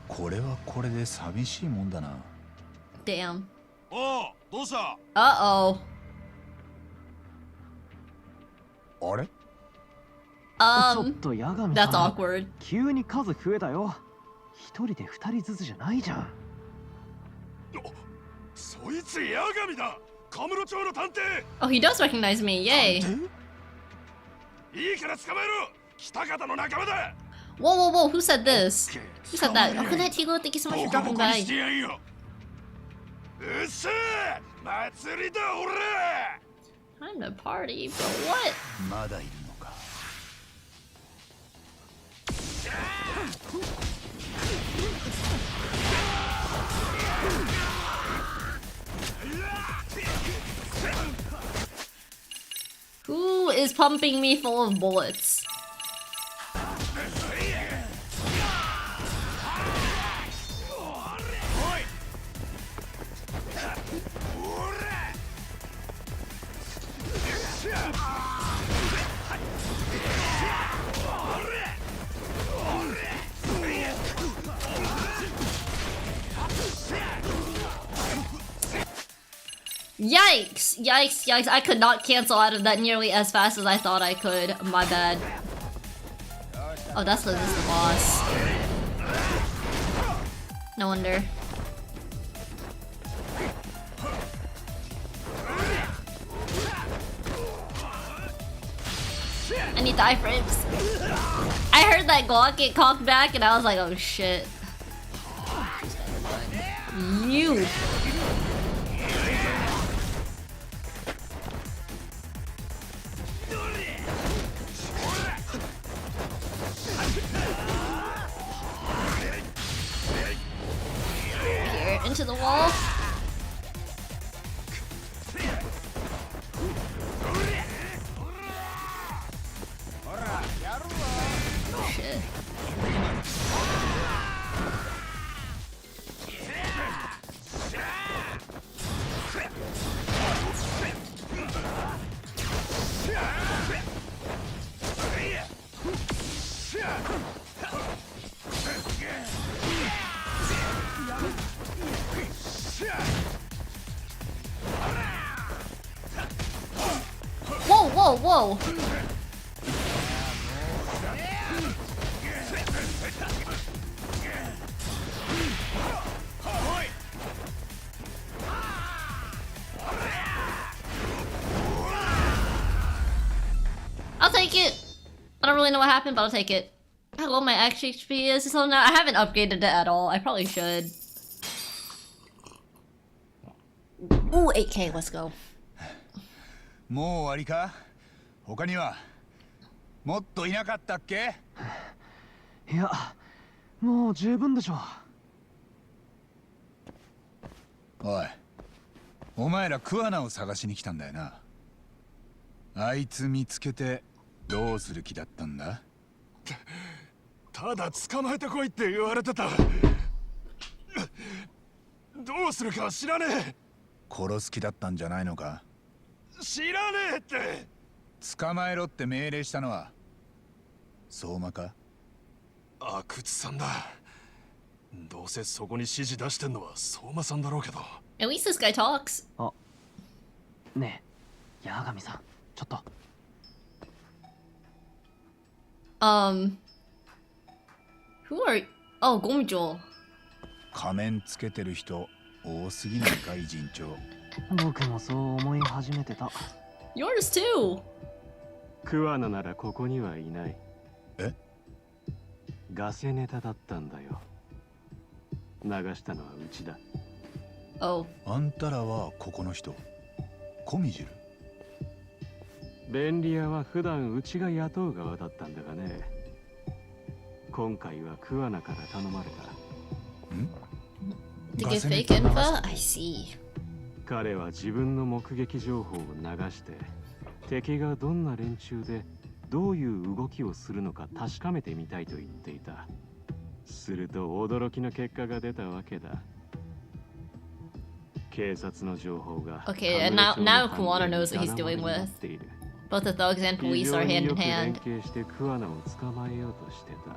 これはこれで寂しいもんだな。Damn. おう、どうした？ Uh-oh. あれ？ちょっとヤガミさん。That's awkward. 急に数増えたよ。一人で2人ずつじゃないじゃん。そいつヤガミだ。カムロ町の探偵。Oh, he does recognize me. Yay. いいから捕まえろ。北方の仲間だ。Whoa, whoa, whoa. Who said this? Who said that? Okunetigo, thank you so much for dropping by. うっせえ。祭りだ俺。Time to party, bro. What? まだいるのか。Who is pumping me full of bullets? Yikes! Yikes, yikes. I could not cancel out of that nearly as fast as I thought I could. My bad. Oh, that's because it's the boss. No wonder. I need the iframes. I heard that Glock get cocked back and I was like, oh shit. You. Here, into the wall. Shit. Whoa, whoa, whoa! I'll take it. I don't really know what happened, but I'll take it. How low my X HP is. So now I haven't upgraded it at all. I probably should. Ooh, 8K. Let's go. もう終わりか？他にはもっといなかったっけ？いや、もう十分でしょ。おい、お前らクワナを探しに来たんだよな。あいつ見つけてどうする気だったんだ？ただ捕まえてこいって言われてた。どうするか知らねえ。殺す気だったんじゃないのか？知らねえって。捕まえろって命令したのは相馬か？阿久津さんだ。どうせそこに指示出してんのは相馬さんだろうけど。At least this guy talks. あ、ねえ、八神さん、ちょっと。Who are you? Oh, ゴミ長。仮面つけてる人多すぎないか、偉人長。僕もそう思い始めてた。Yours too. クワナならここにはいない。え？ガセネタだったんだよ。流したのはうちだ。Oh. あんたらはここの人。コミジル。便利屋は普段うちが雇う側だったんだがね。今回はクワナから頼まれた。ん？To give fake info? I see. 彼は自分の目撃情報を流して敵がどんな連中でどういう動きをするのか確かめてみたいと言っていた。すると驚きの結果が出たわけだ。警察の情報が Okay, and now Kuwana knows what he's dealing with. Both the thugs and police are hand in hand. 連携してクワナを捕まえようとしてた。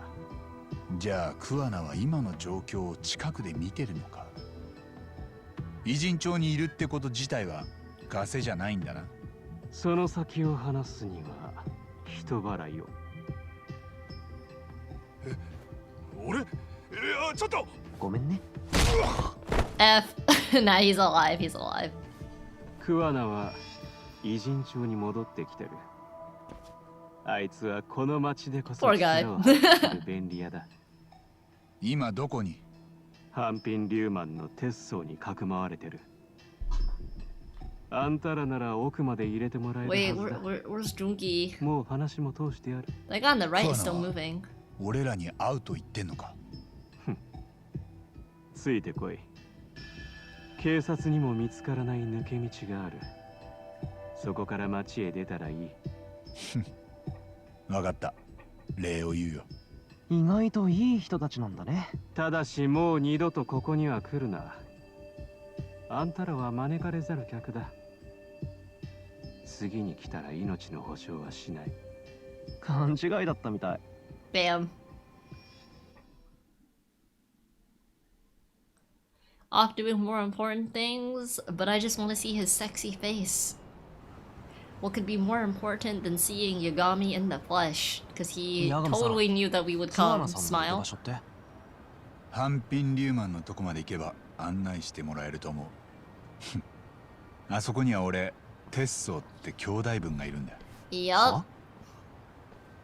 じゃあクワナは今の状況を近くで見てるのか？偉人町にいるってこと自体はガセじゃないんだな。その先を話すには人払いを。俺？ちょっと。ごめんね。F. Nah, he's alive. He's alive. クワナは偉人町に戻ってきてる。あいつはこの町でこそ力を発揮する便利屋だ。今どこに？ハンピン・リューマンの鉄層にかくまわれてる。あんたらなら奥まで入れてもらえるはずだ。 where's Junki? もう話も通してやる。 That guy on the right is still moving. 俺らに会うと言ってんのか。ついてこい。警察にも見つからない抜け道がある。そこから町へ出たらいい。わかった。礼を言うよ。意外といい人たちなんだね。ただしもう二度とここには来るな。あんたらは招かれざる客だ。次に来たら命の保証はしない。勘違いだったみたい。Bam. Off doing more important things, but I just want to see his sexy face. What could be more important than seeing Yagami in the flesh? Because he totally knew that we would come. Smile. ハンピンリューマンのとこまで行けば案内してもらえると思う。あそこには俺、テッソーって兄弟分がいるんだ。Yup.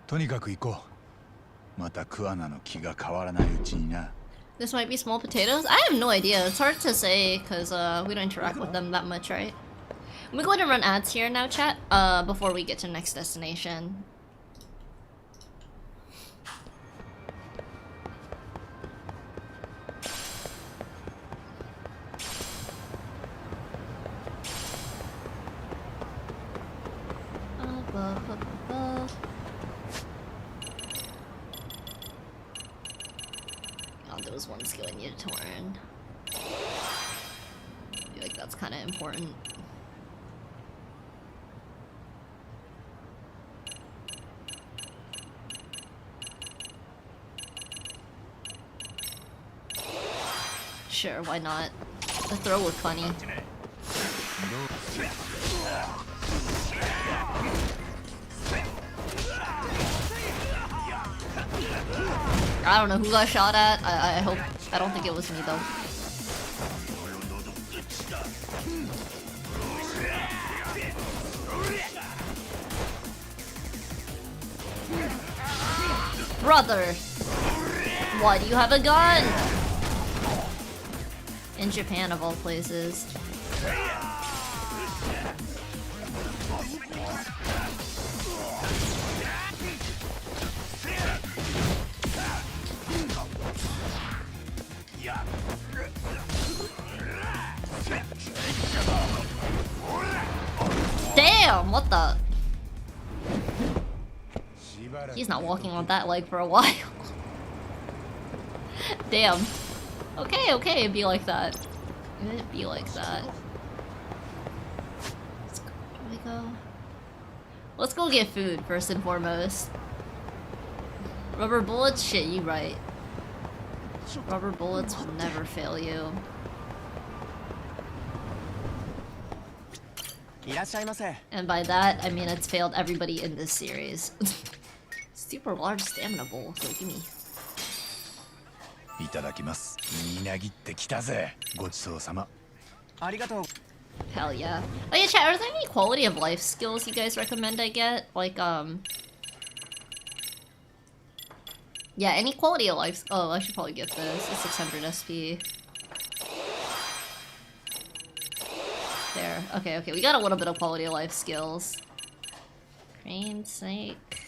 とにかく行こう。またクアナの気が変わらないうちにな。This might be small potatoes? I have no idea. It's hard to say because we don't interact with them that much, right? I'm gonna go ahead and run ads here now, chat, before we get to next destination. Oh, there was one skill I needed to learn. I feel like that's kind of important. Sure, why not? The throw looked funny. I don't know who got shot at. I hope. I don't think it was me though. Brother! Why do you have a gun? In Japan, of all places. Damn! What the? He's not walking on that leg for a while. Damn. Okay, okay, it'd be like that. It'd be like that. Where do we go? Let's go get food first and foremost. Rubber bullets? Shit, you right. Rubber bullets will never fail you. And by that, I mean it's failed everybody in this series. Super large stamina bowl, so gimme. いただきます。みなぎってきたぜ。ごちそうさま。ありがとう。Hell yeah. Oh yeah, chat, are there any quality of life skills you guys recommend I get? Like, yeah, any quality of life... Oh, I should probably get this. It's 600 SP. There. Okay, okay, we got a little bit of quality of life skills. Crane, snake...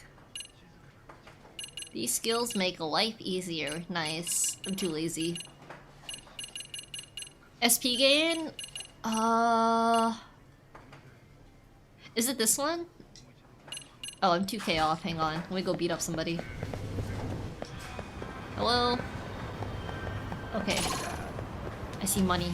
These skills make life easier. Nice. I'm too lazy. SP gain? Is it this one? Oh, I'm 2k off. Hang on. Let me go beat up somebody. Hello? Okay. I see money.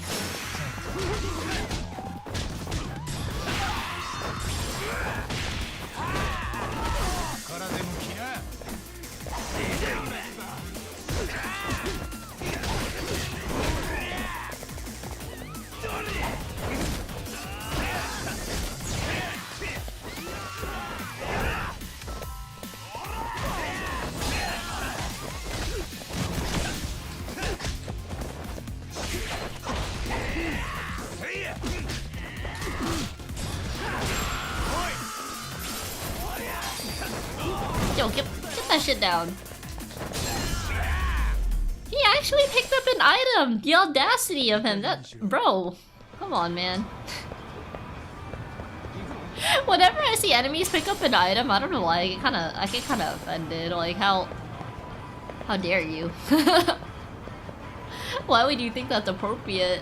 Yo, get that shit down. He actually picked up an item! The audacity of him! That, bro, come on, man. Whenever I see enemies pick up an item, I don't know why, I get kind of offended. Like, how dare you? Why would you think that's appropriate?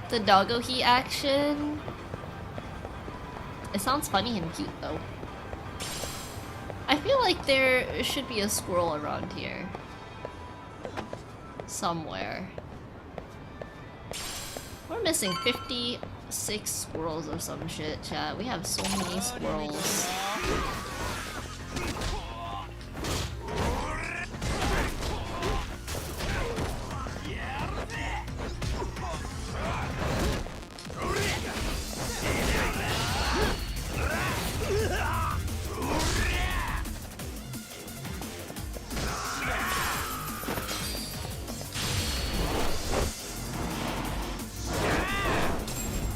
The doggo heat action. It sounds funny and cute though. I feel like there should be a squirrel around here. Somewhere. We're missing 56 squirrels or some shit, chat. We have so many squirrels.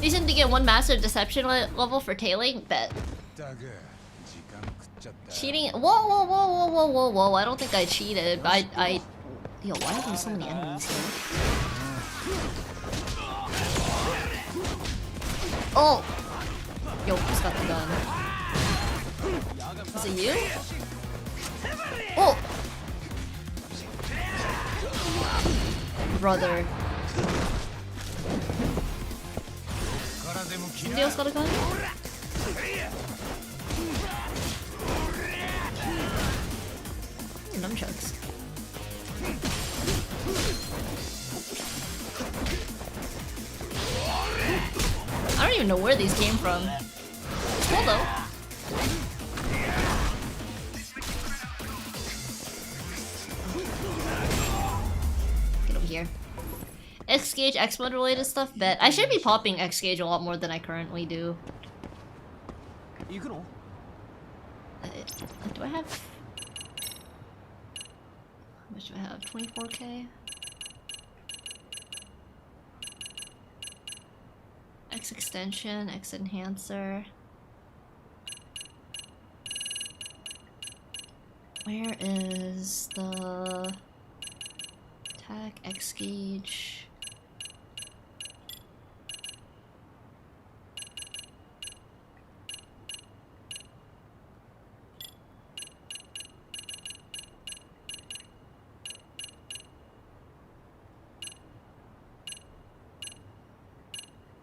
Decent to get one master deception level for tailing? Bet. Cheating? Whoa! I don't think I cheated. Yo, why are there so many enemies here? Oh! Yo, who's got the gun? Is it you? Oh! Brother. Somebody else got a gun? Nunchucks. I don't even know where these came from. It's cool though. Get over here. X-Gauge, X-Mode related stuff? Bet. I should be popping X-Gauge a lot more than I currently do. Do I have... How much do I have? 24k? X extension, X enhancer. Where is the attack X gauge?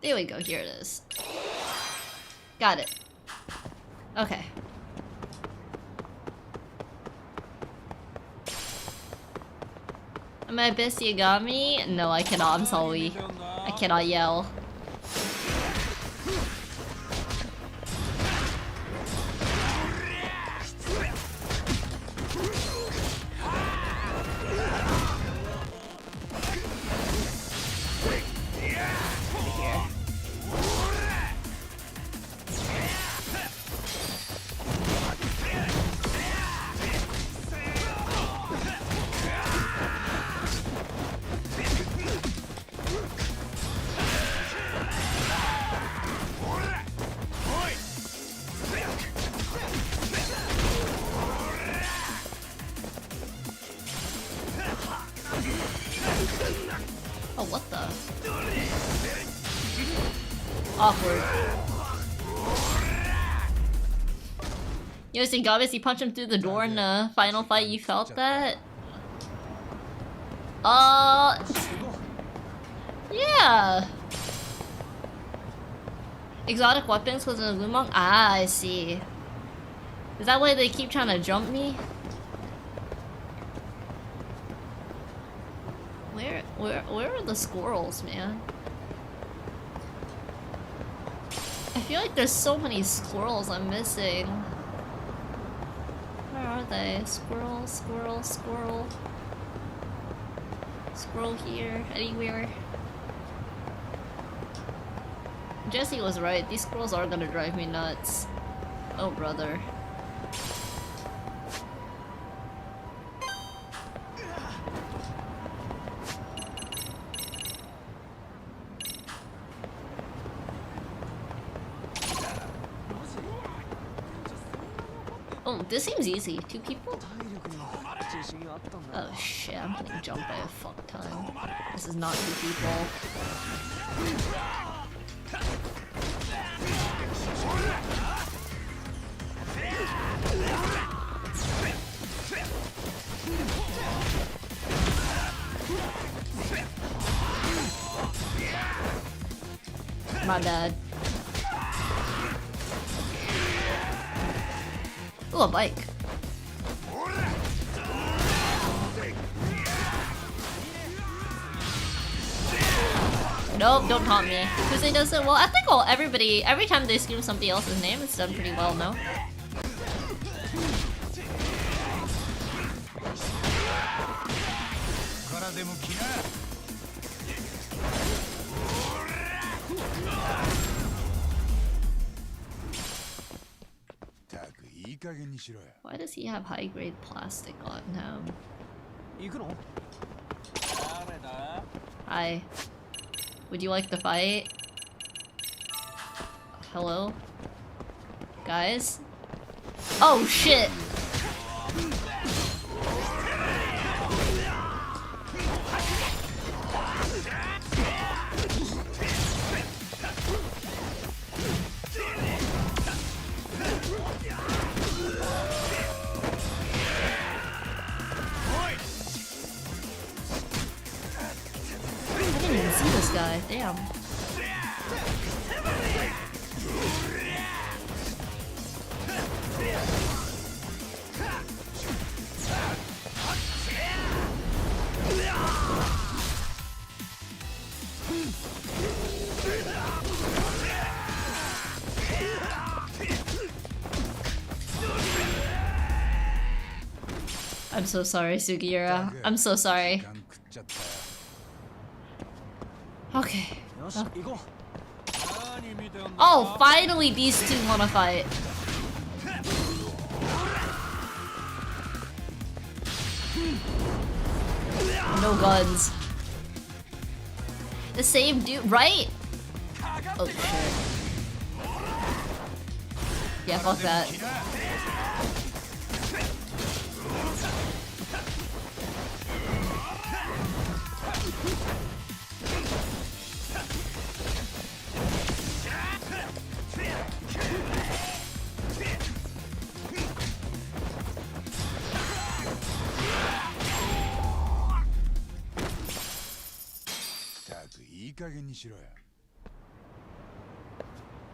There we go, here it is. Got it. Okay. Am I best Yagami? No, I cannot, I'm sorry. I cannot yell. Oh, what the? Awkward. Yo, Singabis, you punched him through the door in the final fight, you felt that? Yeah. Exotic weapons because of the Lumong? Ah, I see. Is that why they keep trying to jump me? Where are the squirrels, man? I feel like there's so many squirrels I'm missing. Where are they? Squirrel, squirrel, squirrel. Squirrel here, anywhere. Jesse was right, these squirrels are gonna drive me nuts. Oh, brother. Oh, this seems easy. 2 people? Oh shit, I'm getting jumped by a fuck ton. This is not 2 people. My bad. Ooh, a bike. Nope, don't taunt me. Because they does it well. I think everybody, every time they scream somebody else's name, it's done pretty well, no? Why does he have high grade plastic on him? Hi. Would you like to fight? Hello? Guys? Oh shit! I didn't even see this guy, damn. I'm so sorry, Sugiura. I'm so sorry. Okay. Oh, finally these two wanna fight. No guns. The same dude, right? Oh shit. Yeah, fuck that.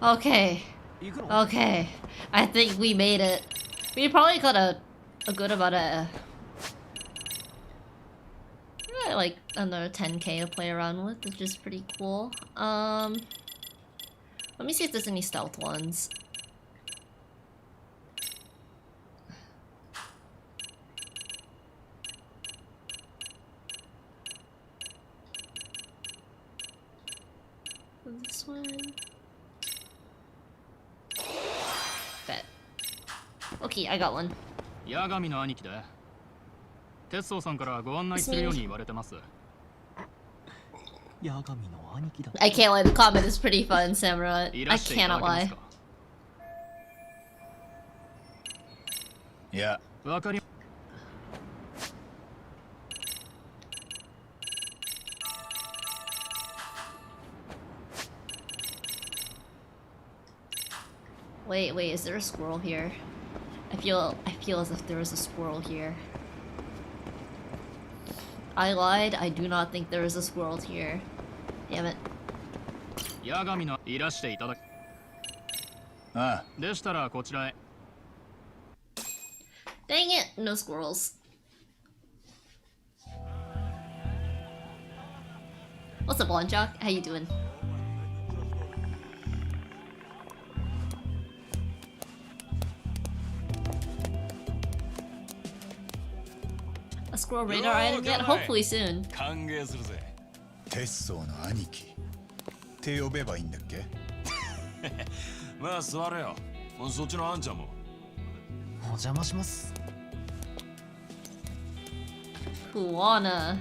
Okay. Okay. I think we made it. We probably got a good amount of like another 10k to play around with, which is pretty cool. Let me see if there's any stealth ones. This one. Bet. Okay, I got one. I can't lie, the comment is pretty fun, Samurai. I cannot lie. Yeah. Wait, is there a squirrel here? I feel as if there was a squirrel here. I lied, I do not think there is a squirrel here. Damn it. Ah. Dang it, no squirrels. What's up, Blonde Jock? How you doing? A squirrel radar item yet? Hopefully soon. テッソーの兄貴って呼べばいいんだっけまあ座れよ。そっちのあんちゃんも。お邪魔します。Kuwana。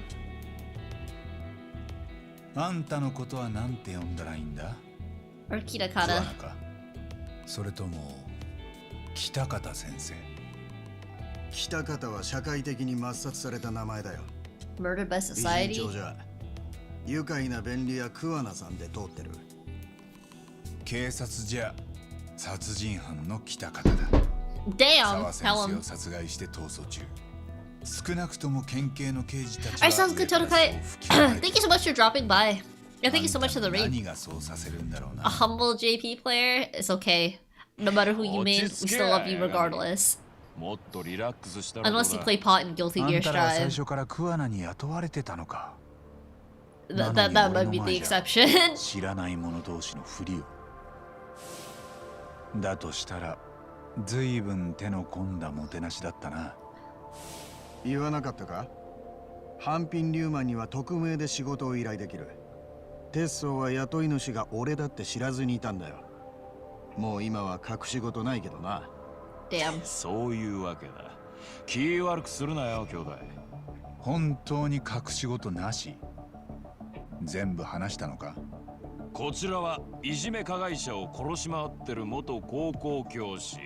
あんたのことはなんて呼んだらいいんだ？ Or Kitakata。それとも北方先生。北方は社会的に抹殺された名前だよ。Murdered by society。愉快な便利屋クワナさんで通ってる。警察じゃ殺人犯の来た方だ。Damn, 沢 tell 先生 him. を殺害して逃走中。少なくとも県警の刑事たち Alright, は sounds good, Totokai. Thank you so much for dropping by. Yeah, thank you so much for the raid. 何がそうさせるんだろうな。 A humble JP player is okay. No matter who you mean, we still love you regardless. もっとリラックスしたら Unless you play pot in Guilty あ Gear んたらは最 Strive. 初から桑名に雇われてたのか。 That might be the exception. 知らない者同士のふりを。だとしたら、ずいぶん手の込んだもてなしだったな。言わなかったか？半品リューマンには匿名で仕事を依頼できる。鉄装は雇い主が俺だって知らずにいたんだよ。もう今は隠し事ないけどな。Damn. そういうわけだ。気悪くするなよ、兄弟。本当に隠し事なし。全部話したのか？こちらはいじめ加害者を殺し回ってる元高校教師。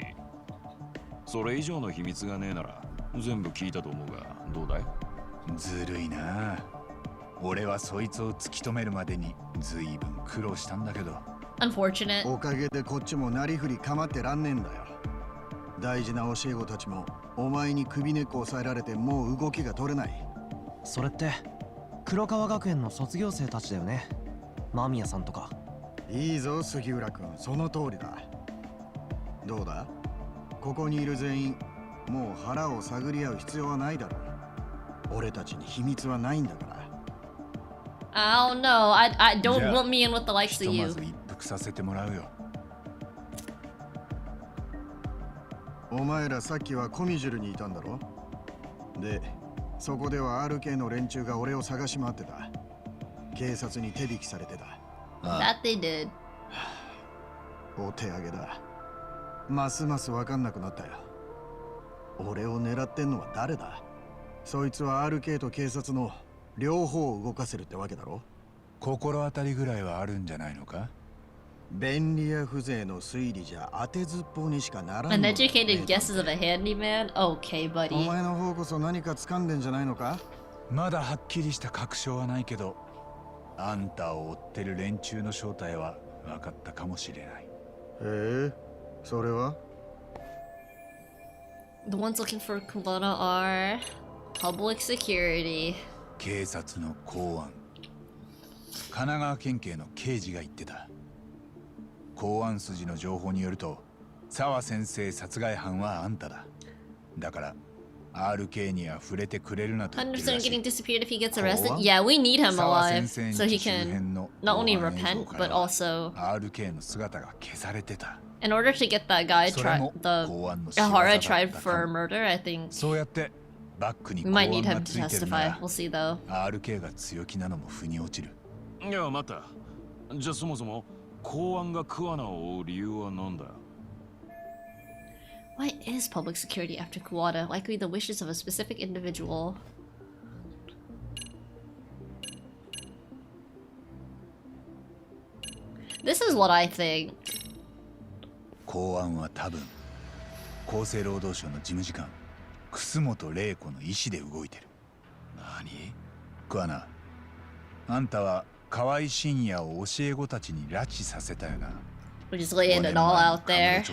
それ以上の秘密がねえなら全部聞いたと思うが、どうだい？ずるいな。俺はそいつを突き止めるまでにずいぶん苦労したんだけど。Unfortunate. おかげでこっちもなりふり構ってらんねえんだよ。大事な教え子たちもお前に首根っこ押さえられてもう動きが取れない。それって黒川学園の卒業生たちだよね。間宮さんとか。いいぞ杉浦君、その通りだ。どうだ？ここにいる全員もう腹を探り合う必要はないだろう。俺たちに秘密はないんだから。I don't know. I don't lump me in with the likes of ひと you. まず一服させてもらうよ。お前らさっきはコミジュルにいたんだろ？で、そこでは RK の連中が俺を探し回ってた。警察に手引きされてた。That they did. お手上げだ。ますます分かんなくなったよ。俺を狙ってんのは誰だ？そいつは RK と警察の両方を動かせるってわけだろ？心当たりぐらいはあるんじゃないのか？便利や風情の推理じゃ当てずっぽうにしかならんのだ。 Uneducated guesses of a handyman? Okay, お buddy. 前の方こそ何か掴んでんじゃないのか？まだはっきりした確証はないけど、あんたを追ってる連中の正体は分かったかもしれない。それは？ The ones looking for Kuwana are public security. 警察の公安。神奈川県警の刑事が言ってた。公安筋の情報によると、沢先生殺害犯はあんただ。だから RK には触れてくれるなと言ってるらしい。 100% getting disappeared if he gets arrested? Yeah, we need him alive so he can not only repent but also RK の姿が消されてた。 in order to get that guy the Ahara tried for murder, I think そうやってバックに we 公 might need 安が him つ to いてるな testify. ら We'll see though. RK が強気なのも腑に落ちる。いや、待った。じゃあそもそも公安が桑名を追う理由は何だ？ What is public security after Kuwata? Likely the wishes of a specific individual. This is what I think. 公安は多分厚生労働省の事務次官楠本玲子の意思で動いてる。何？桑名、あんたは河合信也を教え子たちに拉致させたよな。 We're just laying it all out there.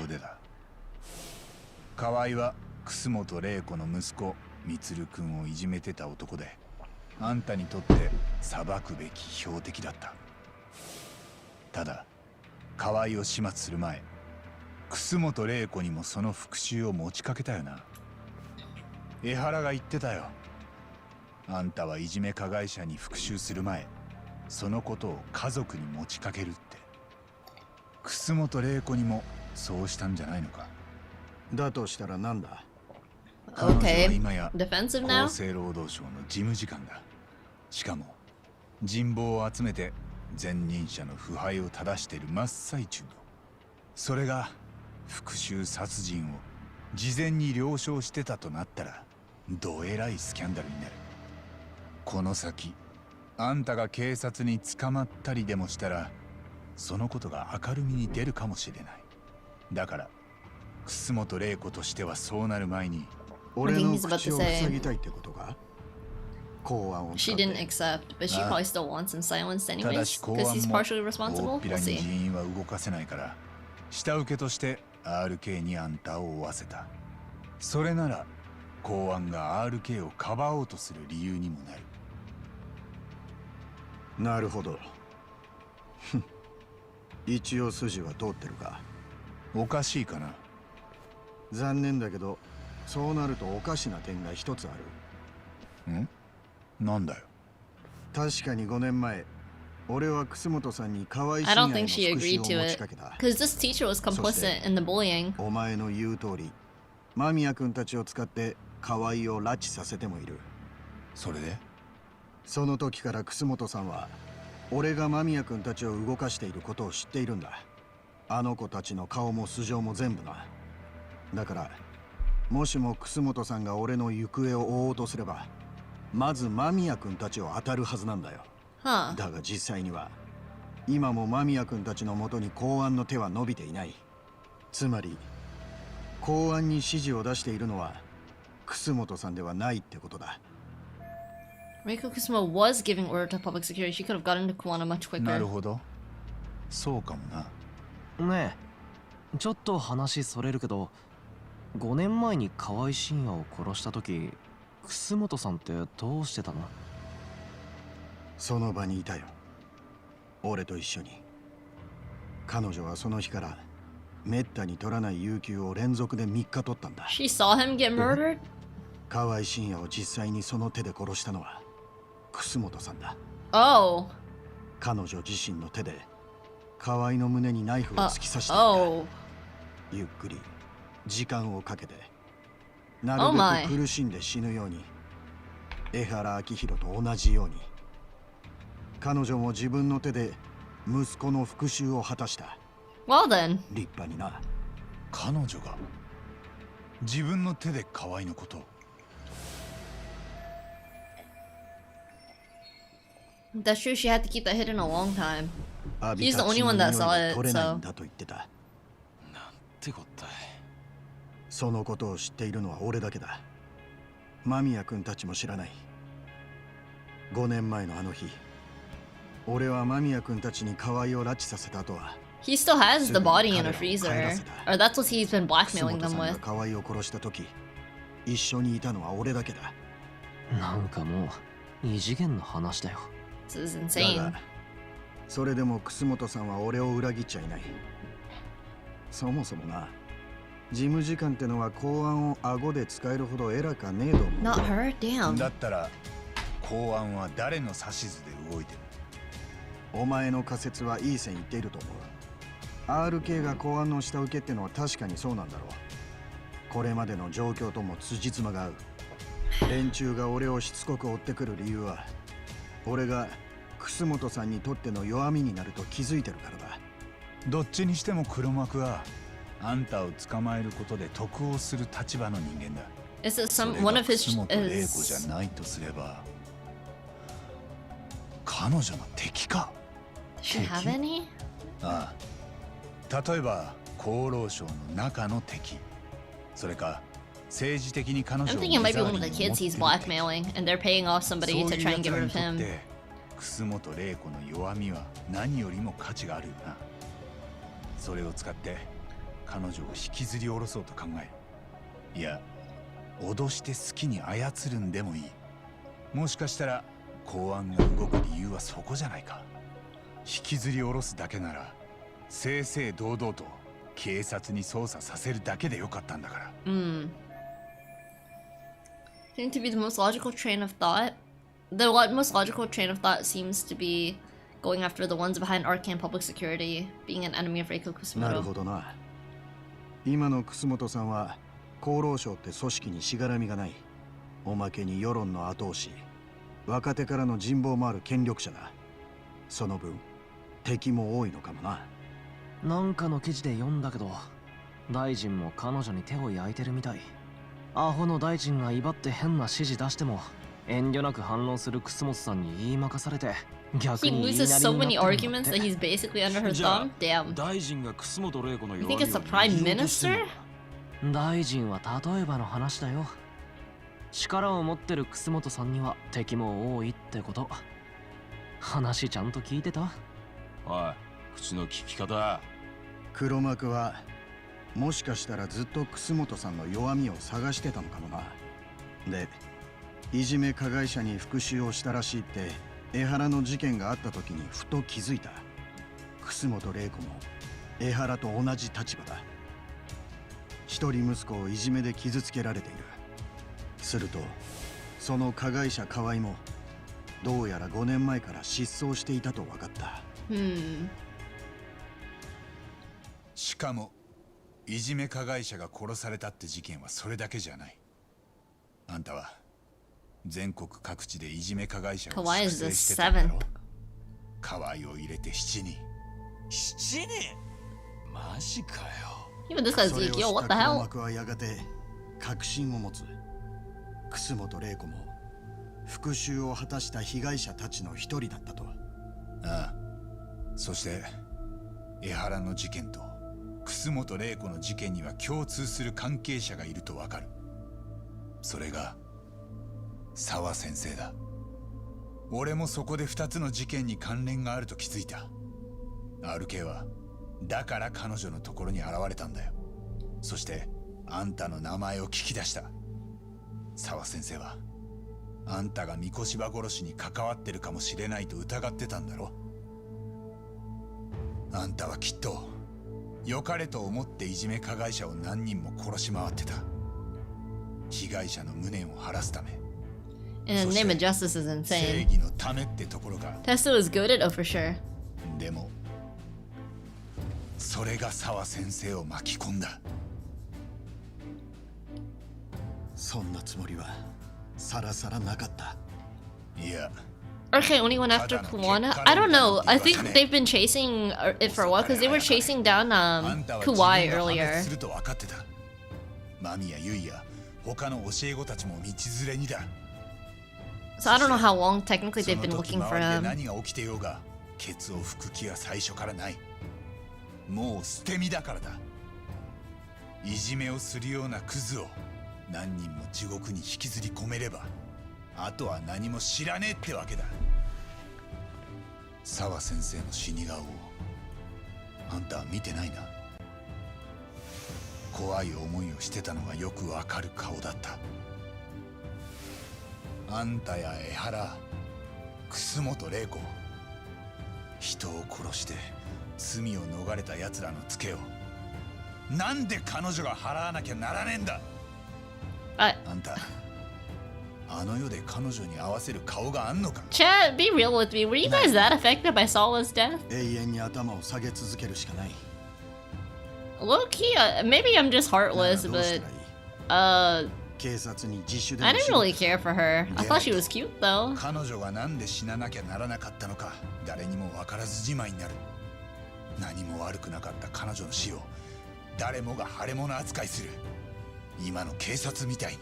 河合は楠本玲子の息子充君をいじめてた男で、あんたにとって裁くべき標的だった。ただ河合を始末する前、楠本玲子にもその復讐を持ちかけたよな。江原が言ってたよ。あんたはいじめ加害者に復讐する前、そのことを家族に持ちかけるって。楠本玲子にもそうしたんじゃないのか？だとしたらなんだ？ Okay. 今や Defensive now? 厚生労働省の事務次官だ。しかも人望を集めて前任者の腐敗を正している真っ最中の。それが復讐殺人を事前に了承してたとなったらどえらいスキャンダルになる。この先あんたが警察に捕まったりでもしたらそのことが明るみに出るかもしれない。だから楠本玲子としてはそうなる前に俺の口を塞ぎたいってことか？ She didn't accept, but she probably still wants him silenced anyways, because he's partially responsible. We'll see. 人員は動かせないから、下請けとして RK にあんたを追わせた。それなら公安が RK をかばおうとする理由にもなる。なるほど。一応筋は通ってるか。おかしいかな。残念だけど、そうなるとおかしな点が一つある。ん？なんだよ。確かに5年前、俺は楠本さんに可愛い I don't think she agreed to it, because this teacher was complicit in the bullying. お前の言う通り、間宮君たちを使って可愛いを拉致させてもいる。それで？その時から楠本さんは、俺が間宮君たちを動かしていることを知っているんだ。あの子たちの顔も素性も全部な。だから、もしも楠本さんが俺の行方を追おうとすれば、まず間宮君たちを当たるはずなんだよ。だが実際には、今も間宮君たちのもとに公安の手は伸びていない。つまり、公安に指示を出しているのは、楠本さんではないってことだ。Reiko Kusuma was giving order to public security. She could have gotten to Kuwana much quicker. なるほど。そうかもな。ねえ、ちょっと話それるけど、5年前に河合信也を殺した時、楠本さんってどうしてたの？その場にいたよ。俺と一緒に。彼女はその日からめったに取らない有給を連続で3日取ったんだ。She saw him get murdered? 河合信也を実際にその手で殺したのは楠本さんだ。Oh. 彼女自身の手で河合の胸にナイフを突き刺していた。ゆっくり時間をかけてなるべく苦しんで死ぬように、江原明宏と同じように彼女も自分の手で息子の復讐を果たした。Well then. 立派にな。彼女が自分の手で河合のことを。That's true. She had to keep that hidden a long time. He's the only one that saw it, so. てこったい。そのことを知っているのは俺だけだ。間宮君たちも知らない。5年前のあの日、俺は間宮君たちに河合を拉致させた後は、He still has the body in a freezer, or that's what he's been blackmailing them with. 河合を殺した時、一緒にいたのは俺だけだ。なんかもう異次元の話だよ。This is insane. それでも楠本さんは俺を裏切っちゃいない。そもそもな、事務次官ってのは公安を顎で使えるほど偉かねえと思う。Not her, damn. だったら公安は誰の指図で動いてる？お前の仮説はいい線いっていると思う。RK が公安の下請けってのは確かにそうなんだろう。これまでの状況とも辻褄が合う。連中が俺をしつこく追ってくる理由は、俺が楠本さんにとっての弱みになると気づいてるからだ。どっちにしても黒幕はあんたを捕まえることで得をする立場の人間だ。Is it one of his 楠本玲子じゃないとすれば、彼女の敵か。Does she have any? ああ、例えば厚労省の中の敵、それか政治的に彼女を I'm thinking it might be one of the kids he's blackmailing, and they're paying off somebody to try and get rid of him. 楠本玲子の弱みは何よりも価値があるよな。それを使って彼女を引きずり下ろそうと考え、いや脅して好きに操るんでもいい。もしかしたら公安が動く理由はそこじゃないか。引きずり下ろすだけなら正々堂々と警察に捜査させるだけでよかったんだから。Seems to be the most logical train of thought. The most logical train of thought seems to be going after the ones behind Arcane Public Security, being an enemy of Reiko Kusumoto. なるほどな。今の楠本さんは厚労省って組織にしがらみがない。おまけに世論の後押し、若手からの人望もある権力者だ。その分敵も多いのかもな。なんかの記事で読んだけど、大臣も彼女に手を焼いてるみたい。アホの大臣が威張って変な指示出しても遠慮なく反論する楠本さんに言いまかされて、逆に He loses so many arguments that he's basically under her thumb. Damn. 大臣が楠本玲子の You think it's the prime minister? 大臣は例えばの話だよ。力を持ってる楠本さんには敵も多いってこと。話ちゃんと聞いてた？おい、口の聞き方。黒幕はもしかしたらずっと楠本さんの弱みを探してたのかもな。で、いじめ加害者に復讐をしたらしいって江原の事件があった時にふと気づいた。楠本玲子も江原と同じ立場だ。一人息子をいじめで傷つけられている。するとその加害者河合もどうやら5年前から失踪していたと分かった。しかもいじめ加害者が殺されたって事件はそれだけじゃない。あんたは全国各地でいじめ加害者を粛清してたんだろ。河合を入れて7人。7人？マジかよ。Even this guy's Ezekiel, what the hell? 黒幕はやがて確信を持つ。楠本玲子も復讐を果たした被害者たちの一人だったと。ああ。そして江原の事件と楠本玲子の事件には共通する関係者がいるとわかる。それが沢先生だ。俺もそこで2つの事件に関連があると気づいた。RK はだから彼女のところに現れたんだよ。そしてあんたの名前を聞き出した。沢先生はあんたが三越場殺しに関わってるかもしれないと疑ってたんだろ。あんたはきっと良かれと思っていじめ加害者を何人も殺し回ってた。被害者の無念を晴らすため。And the name of justice is 正 insane. 義のためってところが。Testo is good at it, oh for sure. でもそれが沢先生を巻き込んだ。そんなつもりはさらさらなかった。いや。 Okay, only one after Kuwana? I don't know. I think they've been chasing it for a while because they were chasing down Kuwai earlier. マミやユイや他の教え子たちも道連れにだ。 So I don't know how long technically they've been looking for him. 何が起きてようがケツを拭く気は最初からない。もう捨て身だからだ。いじめをするようなクズを何人も地獄に引きずり込めればあとは何も知らねえってわけだ。沢先生の死に顔をあんたは見てないな。怖い思いをしてたのがよくわかる顔だった。あんたや江原、楠本玲子、人を殺して罪を逃れた奴らのツケをなんで彼女が払わなきゃならねえんだ。あんたあの世で彼女に合わせる顔があんのか。 Chat, be real with me. Were you guys that affected by Sola's death? 永遠に頭を下げ続けるしかない。 Low key, maybe I'm just heartless, but I didn't really care for her. I thought she was cute though. 彼女がなんで死ななきゃならなかったのか誰にも分からずじまいになる。何も悪くなかった彼女の死を誰もが腫れ物扱いする。今の警察みたいに。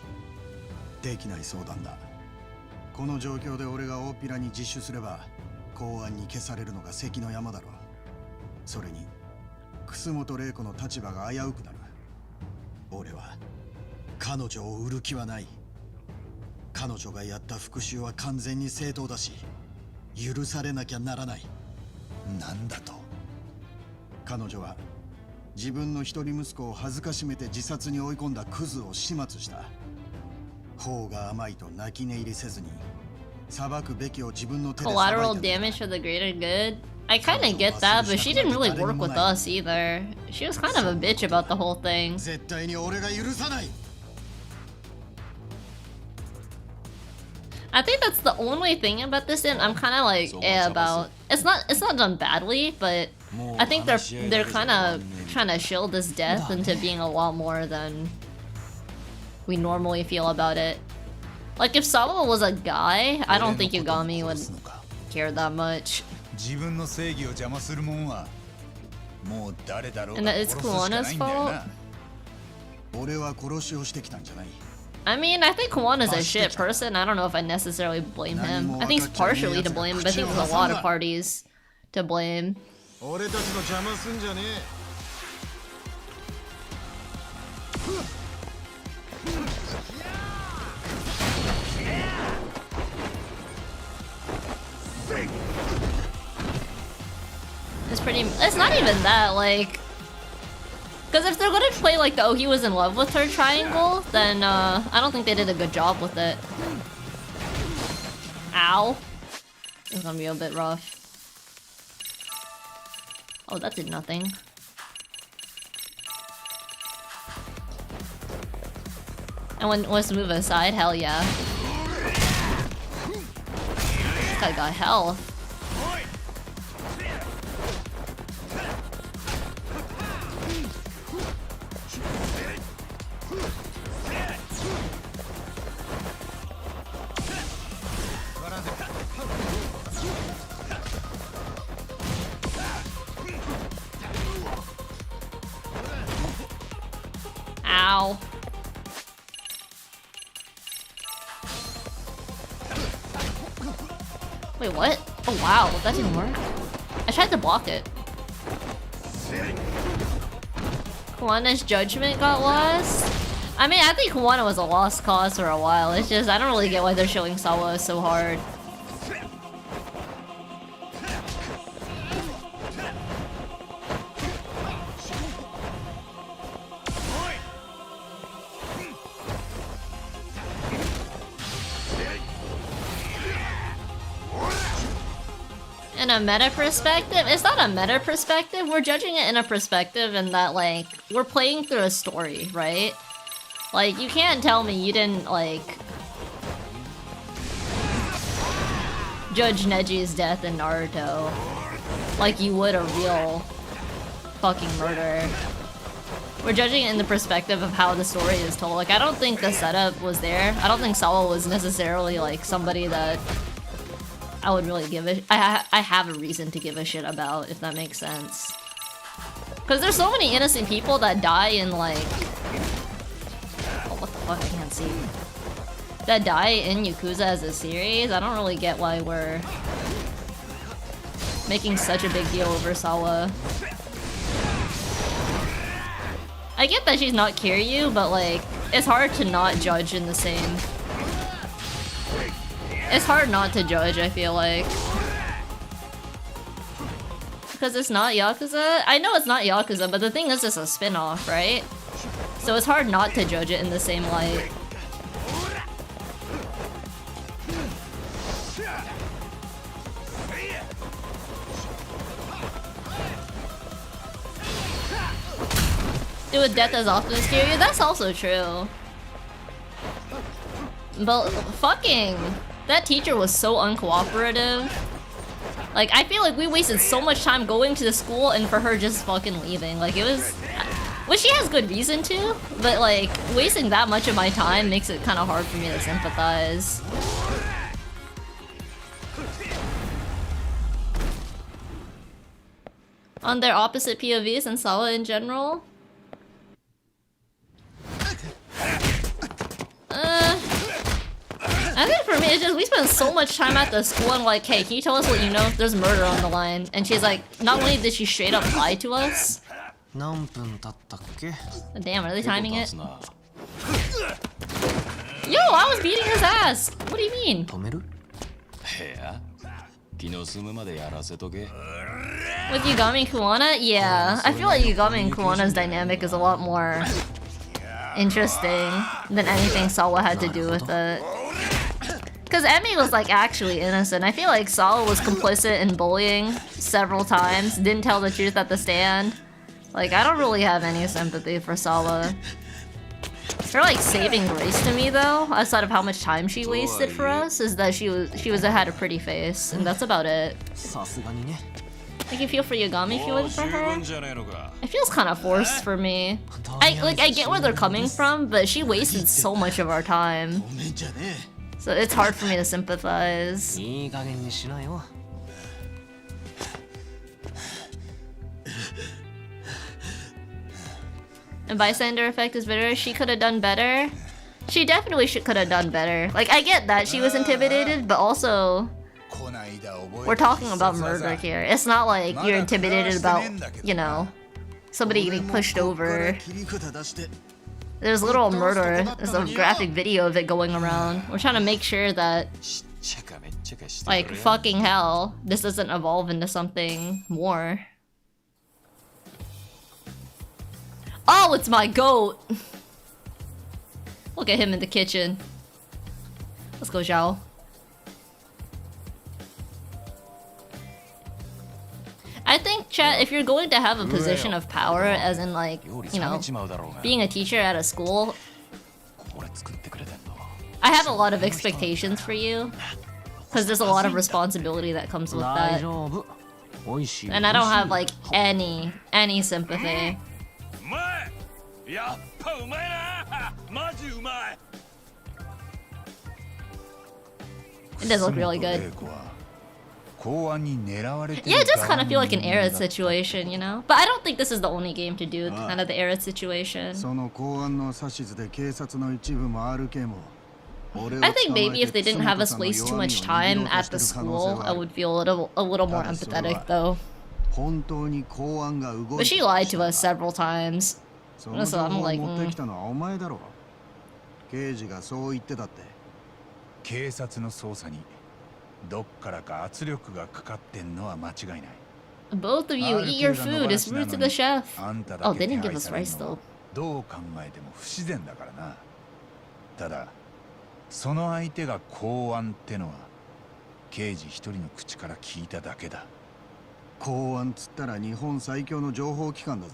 できない相談だ。この状況で俺が大っぴらに自首すれば公安に消されるのが関の山だろう。それに楠本玲子の立場が危うくなる。俺は彼女を売る気はない。彼女がやった復讐は完全に正当だし許されなきゃならない。なんだと。彼女は自分の一人息子を恥ずかしめて自殺に追い込んだクズを始末した。法が甘いと泣き寝入りせずに裁くべきを自分の手で裁いた。 Collateral damage for the greater good. I kind of get that, but she didn't really work with us either. She was kind of a bitch about the whole thing. 絶対に俺が許さない。 I think that's the only thing about this and I'm kind of like about. It's not done badly, but I think they're kind of trying to shield this death into being a lot more than we normally feel about it. Like if Sawa was a guy, I don't think Yugami would care that much. And it's Kuwana's fault. I mean, I think Kuwana's a shit person. I don't know if I necessarily blame him. I think he's partially to blame, but I think there's a lot of parties to blame. It's not even that, like... Because if they're gonna play like the "oh, he was in love with her" triangle, then I don't think they did a good job with it. Ow. It's gonna be a bit rough. Oh, that did nothing. And when wants to move aside, hell yeah. This guy got health. Ow. Wait, what? Oh wow, that didn't work. I tried to block it. Kuwana's judgment got lost? I mean, I think Kuwana was a lost cause for a while. It's just, I don't really get why they're showing Sawa so hard. In a meta perspective? It's not a meta perspective, we're judging it in a perspective in that, like, we're playing through a story, right? Like, you can't tell me you didn't, like... judge Neji's death in Naruto like you would a real fucking murder. We're judging it in the perspective of how the story is told. Like, I don't think the setup was there. I don't think Sawa was necessarily, like, somebody that I would really give a... I have a reason to give a shit about, if that makes sense. Because there's so many innocent people that die in, like... Oh, what the fuck? I can't see. That die in Yakuza as a series. I don't really get why we're making such a big deal over Sawa. I get that she's not Kiryu, but, like, it's hard to not judge in the same... It's hard not to judge, I feel like. Because it's not Yakuza? I know it's not Yakuza, but the thing is it's a spin-off, right? So it's hard not to judge it in the same light. Do with death as often as Kiryu? That's also true. But fucking... that teacher was so uncooperative. Like, I feel like we wasted so much time going to the school and for her just fucking leaving. Like, it was... Which she has good reason to, but like, wasting that much of my time makes it kind of hard for me to sympathize. On their opposite POVs and Sawa in general? I think for me, it's just we spend so much time at the school and like, hey, can you tell us what you know? There's murder on the line. And she's like, not only did she straight up lie to us. Damn, are they timing it? Yo, I was beating his ass! What do you mean? With Yagami and Kuwana? Yeah, I feel like Yagami and Kuwana's dynamic is a lot more interesting than anything Sawa had to do with it. Because Emi was like actually innocent. I feel like Sawa was complicit in bullying several times, didn't tell the truth at the stand. Like, I don't really have any sympathy for Sawa. Her like saving grace to me though, outside of how much time she wasted for us, is that she had a pretty face, and that's about it. Like, you feel for Yagami feeling for her? It feels kind of forced for me. I get where they're coming from, but she wasted so much of our time. So it's hard for me to sympathize. And bystander effect is better. She could have done better. She definitely could have done better. Like, I get that she was intimidated, but also we're talking about murder here. It's not like you're intimidated about, you know, somebody getting pushed over. There's literal murder. There's a graphic video of it going around. We're trying to make sure that Like, fucking hell. This doesn't evolve into something more. Oh, it's my goat! Look at him in the kitchen. Let's go, Zhao. I think, chat, if you're going to have a position of power, as in, like, you know, being a teacher at a school, I have a lot of expectations for you. Because there's a lot of responsibility that comes with that. And I don't have, like, any sympathy. It does look really good. Yeah, it does kind of feel like an Aerith situation, you know? But I don't think this is the only game to do kind of the Aerith situation. I think maybe if they didn't have us waste too much time at the school, I would feel a little more empathetic, though. But she lied to us several times. So I'm like, 警察の捜査にどっからか圧力がかかってんのは間違いない。 Both of you eat your food. It's rude to the chef. Oh, they didn't give us rice though. どう考えても不自然だからな。ただその相手が公安ってのは刑事一人の口から聞いただけだ。公安つったら日本最強の情報機関だぜ。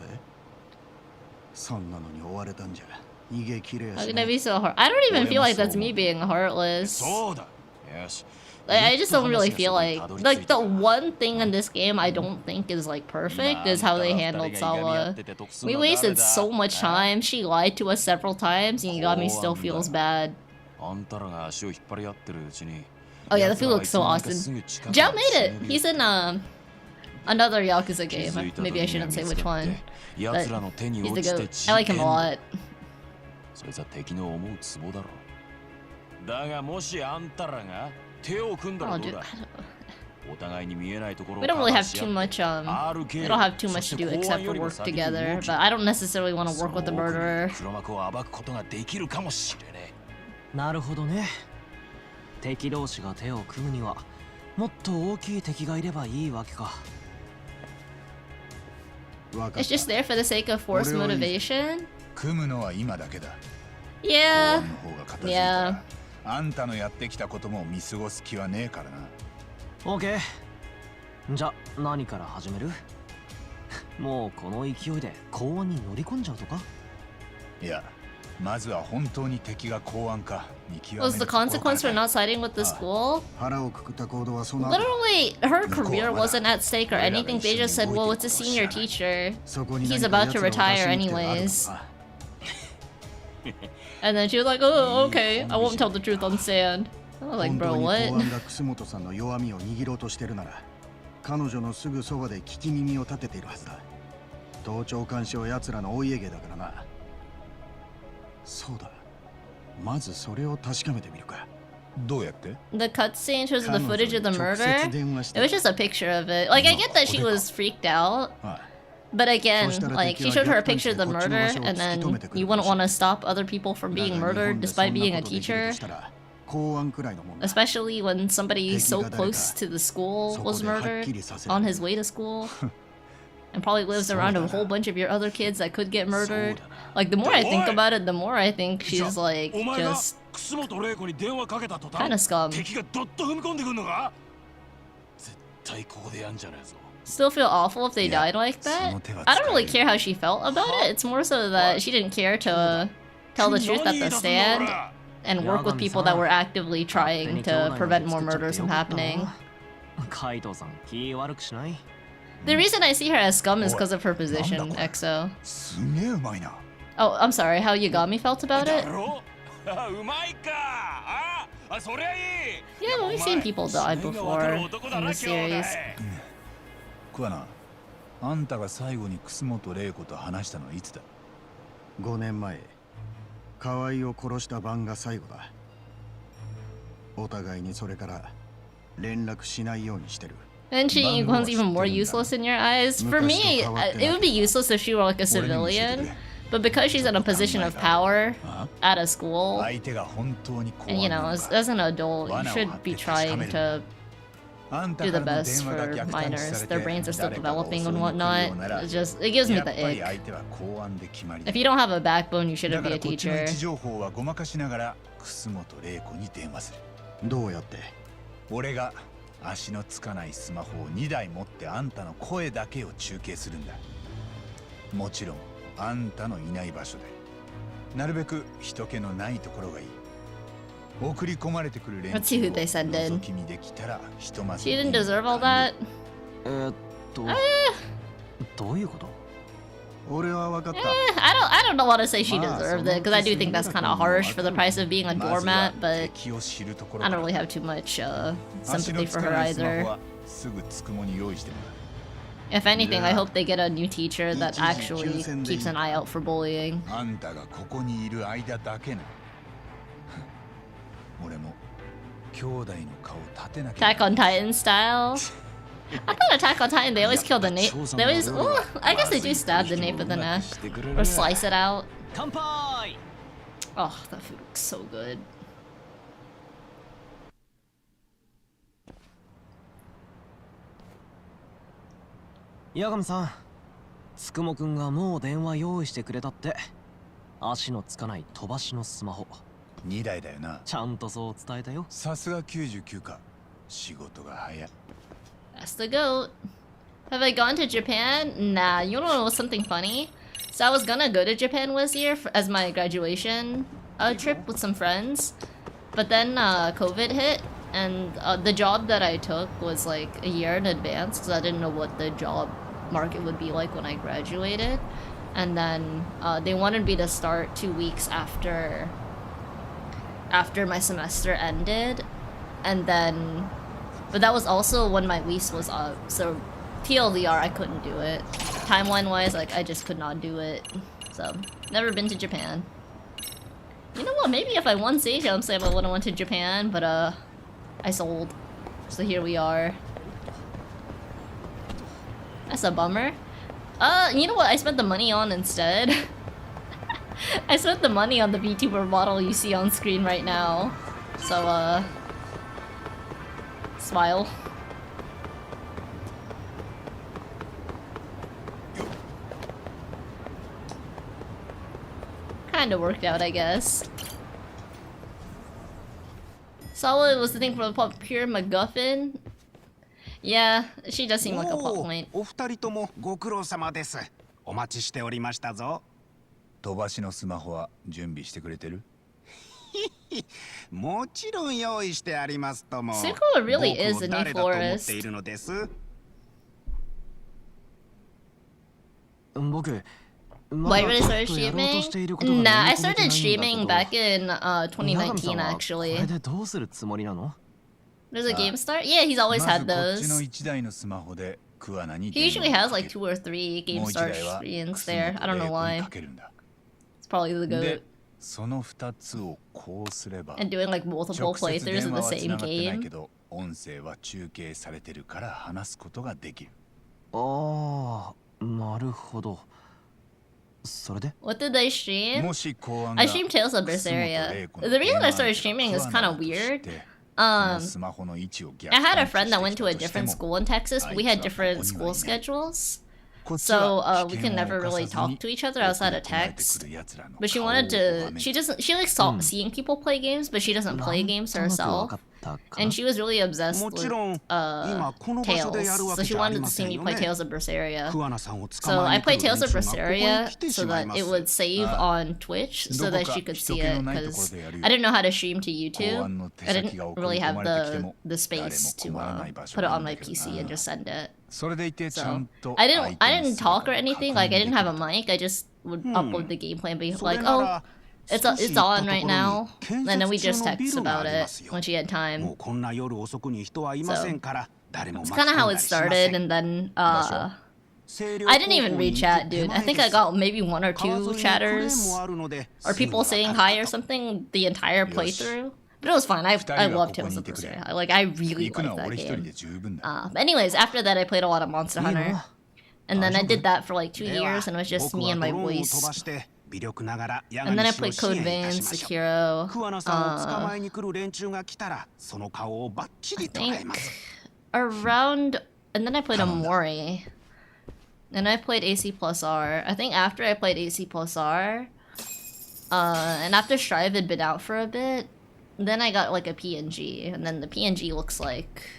そんなのに追われたんじゃ。 How can I be so hard? I don't even feel like that's me being heartless. Like, I just don't really feel like the one thing in this game I don't think is like perfect is how they handled Sawa. We wasted so much time. She lied to us several times, and Yagami still feels bad. Oh yeah, the food looks so awesome. Zhao made it. He's in another Yakuza game. Maybe I shouldn't say which one. But he's the goat. I like him a lot. それじゃ敵の思うツボだろ。だがもしあんたらが手を組んだらどうだ。お互いに見えないところを We don't really have too much we don't have too much to do except for work together, but I don't necessarily want to work with the murderer. 黒幕を暴くことができるかもしれねえ。なるほどね。敵同士が手を組むにはもっと大きい敵がいればいいわけか。It's just there for the sake of forced motivation. 組むのは今だけだ。Yeah. Yeah. あんたのやってきたことも見過ごす気はねえからな。オーケー。じゃ何から始める？もうこの勢いで公安に乗り込んじゃうとか？いや、まずは本当に敵が公安か見極める。Was the consequence for not siding with the school? Literally, her career wasn't at stake or anything. They just said, well, it's a senior teacher. He's about to retire anyways. And then she was like, oh, okay, I won't tell the truth on sand. I was like, bro, what? 彼女のすぐそばで聞き耳を立てているはずだ。盗聴監視は奴らのお家芸だからな。そうだ。まずそれを確かめてみるか。どうやって The cutscene shows the footage of the murder. It was just a picture of it. Like, I get that she was freaked out. But again, like, she showed her a picture of the murder, and then you wouldn't want to stop other people from being murdered despite being a teacher. Especially when somebody so close to the school was murdered on his way to school. And probably lives around a whole bunch of your other kids that could get murdered. Like, the more I think about it, the more I think she's like, just kind of scum. Still feel awful if they died like that? I don't really care how she felt about it. It's more so that she didn't care to tell the truth at the stand and work with people that were actively trying to prevent more murders from happening. The reason I see her as scum is because of her position, EXO. Oh, I'm sorry, how Yagami felt about it? Yeah, we've seen people die before in the series. 桑名、あんたが最後に楠本玲子と話したのはいつだ？ 5年前、河合を殺した晩が最後だ。お互いにそれから連絡しないようにしてる。 And she becomes even more useless in your eyes. For me, it would be useless if she were like a civilian. But because she's in a position of power at a school, and you know, as an adult, you should be trying to do the best for minors. Their brains are still developing and whatnot. It gives me the ick. If you don't have a backbone, you shouldn't be a teacher. どうやって？俺が足のつかないスマホを2台持ってあんたの声だけを中継するんだ。もちろんあんたのいない場所で。なるべく人気のないところがいい。送り込まれてくる連中を覗き見できたらひとまず。She didn't deserve all that. どういうこと？ I don't know what to say she deserved it, because I do think that's kind of harsh for the price of being a doormat, but I don't really have too much sympathy for her either. If anything, I hope they get a new teacher that actually keeps an eye out for bullying. Attack on Titan style? I thought Attack on Titan, they always kill the nape. They always, well, I guess they do stab the nape of the neck. Or slice it out. Oh, that food looks so good. Yagami-san, Tsukumo-kunがもう電話用意してくれたって。足のつかない飛ばしのスマホ。2台だよな。ちゃんとそう伝えたよ。さすが99か。仕事が早い。That's the goat. Have I gone to Japan? Nah, you know what's something funny? So I was gonna go to Japan this year as my graduation trip with some friends. But then COVID hit, and the job that I took was like a year in advance because I didn't know what the job market would be like when I graduated. And then they wanted me to start 2 weeks after my semester ended. And then... But that was also when my lease was up, so TLDR, I couldn't do it. Timeline-wise, like, I just could not do it. So, never been to Japan. You know what, maybe if I won Sage, I would say I would have went to Japan, but I sold. So here we are. That's a bummer. You know what I spent the money on instead? I spent the money on the VTuber model you see on screen right now. So, smile. Kinda worked out, I guess. Solid was the thing for the pure MacGuffin. Yeah, she does seem like a plot point. お二人ともご苦労様です。お待ちしておりましたぞ。飛ばしのスマホは準備してくれてる？もちろん用意してありますとも。Sukho really is a new florist. 僕 Why really started streaming? Nah, I started streaming back in 2019 actually. There's a game start? Yeah, he's always had those. He usually has like 2 or 3 game start screens there. I don't know why. It's probably the goat. And doing like multiple playthroughs of the same game. Oh, なるほど。 What did I stream? I streamed Tales of Berseria. The reason I started streaming is kind of weird. I had a friend that went to a different school in Texas, but we had different school schedules. So we can never really talk to each other outside of text. But she wanted to, she likes seeing people play games, but she doesn't play games herself. And she was really obsessed with Tales, so she wanted to see me play Tales of Berseria. So I played Tales of Berseria so that it would save on Twitch so that she could see it, because I didn't know how to stream to YouTube. I didn't really have the space to put it on my PC and just send it. So I didn't talk or anything, like I didn't have a mic, I just would upload the gameplay and be like, oh, it's on right now, and then we just text about it when she had time. So it's kind of how it started, and then I didn't even read chat, dude. I think I got maybe 1 or 2 chatters or people saying hi or something the entire playthrough. But it was fine. I loved Tales of Berseria. Like, I really liked that game. But anyways, after that I played a lot of Monster Hunter. And then I did that for like 2 years, and it was just me and my voice And then I played Code Vein, Sekiro. I think around, and then I played Amori. And I played AC plus R. I think after I played AC plus R, and after Strive had been out for a bit, then I got like a PNG, and then the PNG looks like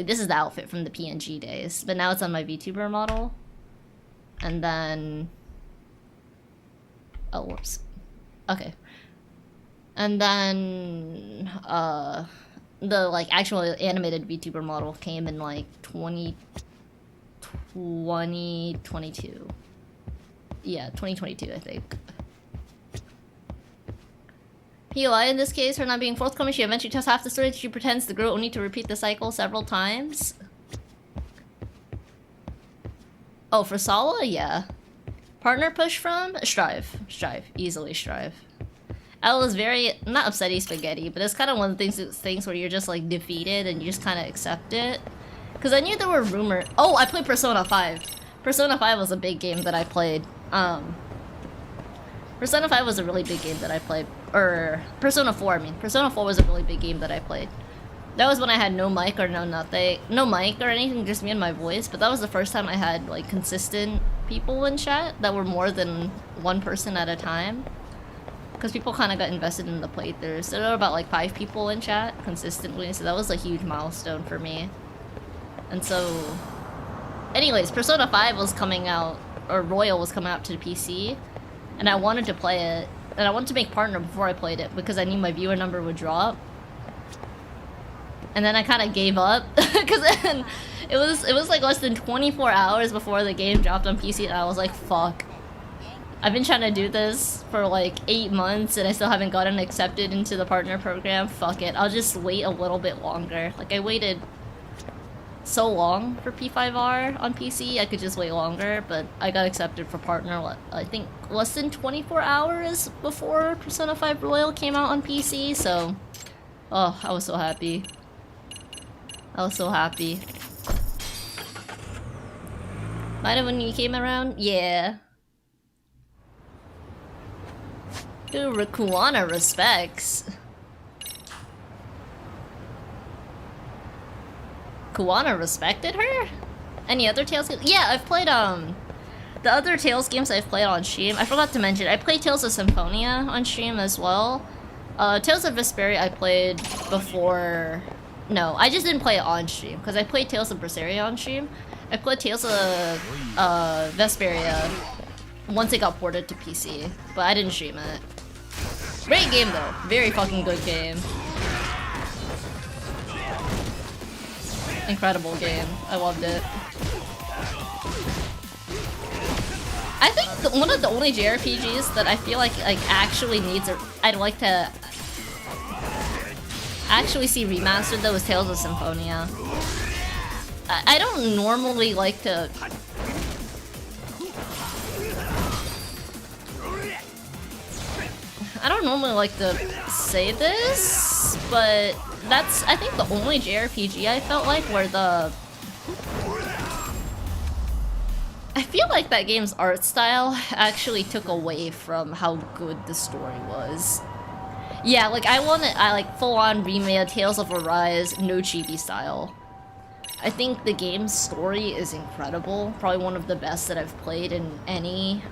this is the outfit from the PNG days, but now it's on my VTuber model. And then, oh whoops, okay. And then the like actual animated VTuber model came in like 2022. Yeah, 2022 I think. POI in this case, her not being forthcoming, she eventually tells half the story. She pretends the girl only to repeat the cycle several times. Oh, for Sawa? Yeah. Partner push from? Strive. Strive. Easily Strive. L is very, not upsetty spaghetti, but it's kind of one of the things where you're just like defeated and you just kind of accept it. Because I knew there were rumors. Oh, I played Persona 5. Persona 5 was a big game that I played. Persona 5 was a really big game that I played. Or, Persona 4, I mean. Persona 4 was a really big game that I played. That was when I had no mic or no nothing. No mic or anything, just me and my voice. But that was the first time I had like consistent people in chat that were more than one person at a time. Because people kind of got invested in the playthroughs. So there were about like 5 people in chat consistently. So that was a huge milestone for me. And so... anyways, Persona 5 was coming out, or Royal was coming out to the PC. And I wanted to play it. And I wanted to make partner before I played it because I knew my viewer number would drop. And then I kind of gave up because then it was like less than 24 hours before the game dropped on PC, and I was like, fuck. I've been trying to do this for like 8 months and I still haven't gotten accepted into the partner program. Fuck it, I'll just wait a little bit longer. Like I waited so long for P5R on PC, I could just wait longer, but I got accepted for partner I think less than 24 hours before Persona 5 Royal came out on PC, so oh, I was so happy. I was so happy. Might have when you came around? Yeah. Dude, Rakuana respects. Kuwana respected her? Any other Tales games? Yeah, I've played, the other Tales games I've played on stream. I forgot to mention, I played Tales of Symphonia on stream as well. Tales of Vesperia I played before... No, I just didn't play it on stream, because I played Tales of Berseria on stream. I played Tales of Vesperia once it got ported to PC, but I didn't stream it. Great game though, very fucking good game. Incredible game, I loved it. I think one of the only JRPGs that I feel like actually needs a... I'd like to actually see remastered though is Tales of Symphonia. I don't normally like to... I don't normally like to say this, but that's, I think, the only JRPG I felt like where the... I feel like that game's art style actually took away from how good the story was. Yeah, like I like full-on remade Tales of Arise, no chibi style. I think the game's story is incredible, probably one of the best that I've played in any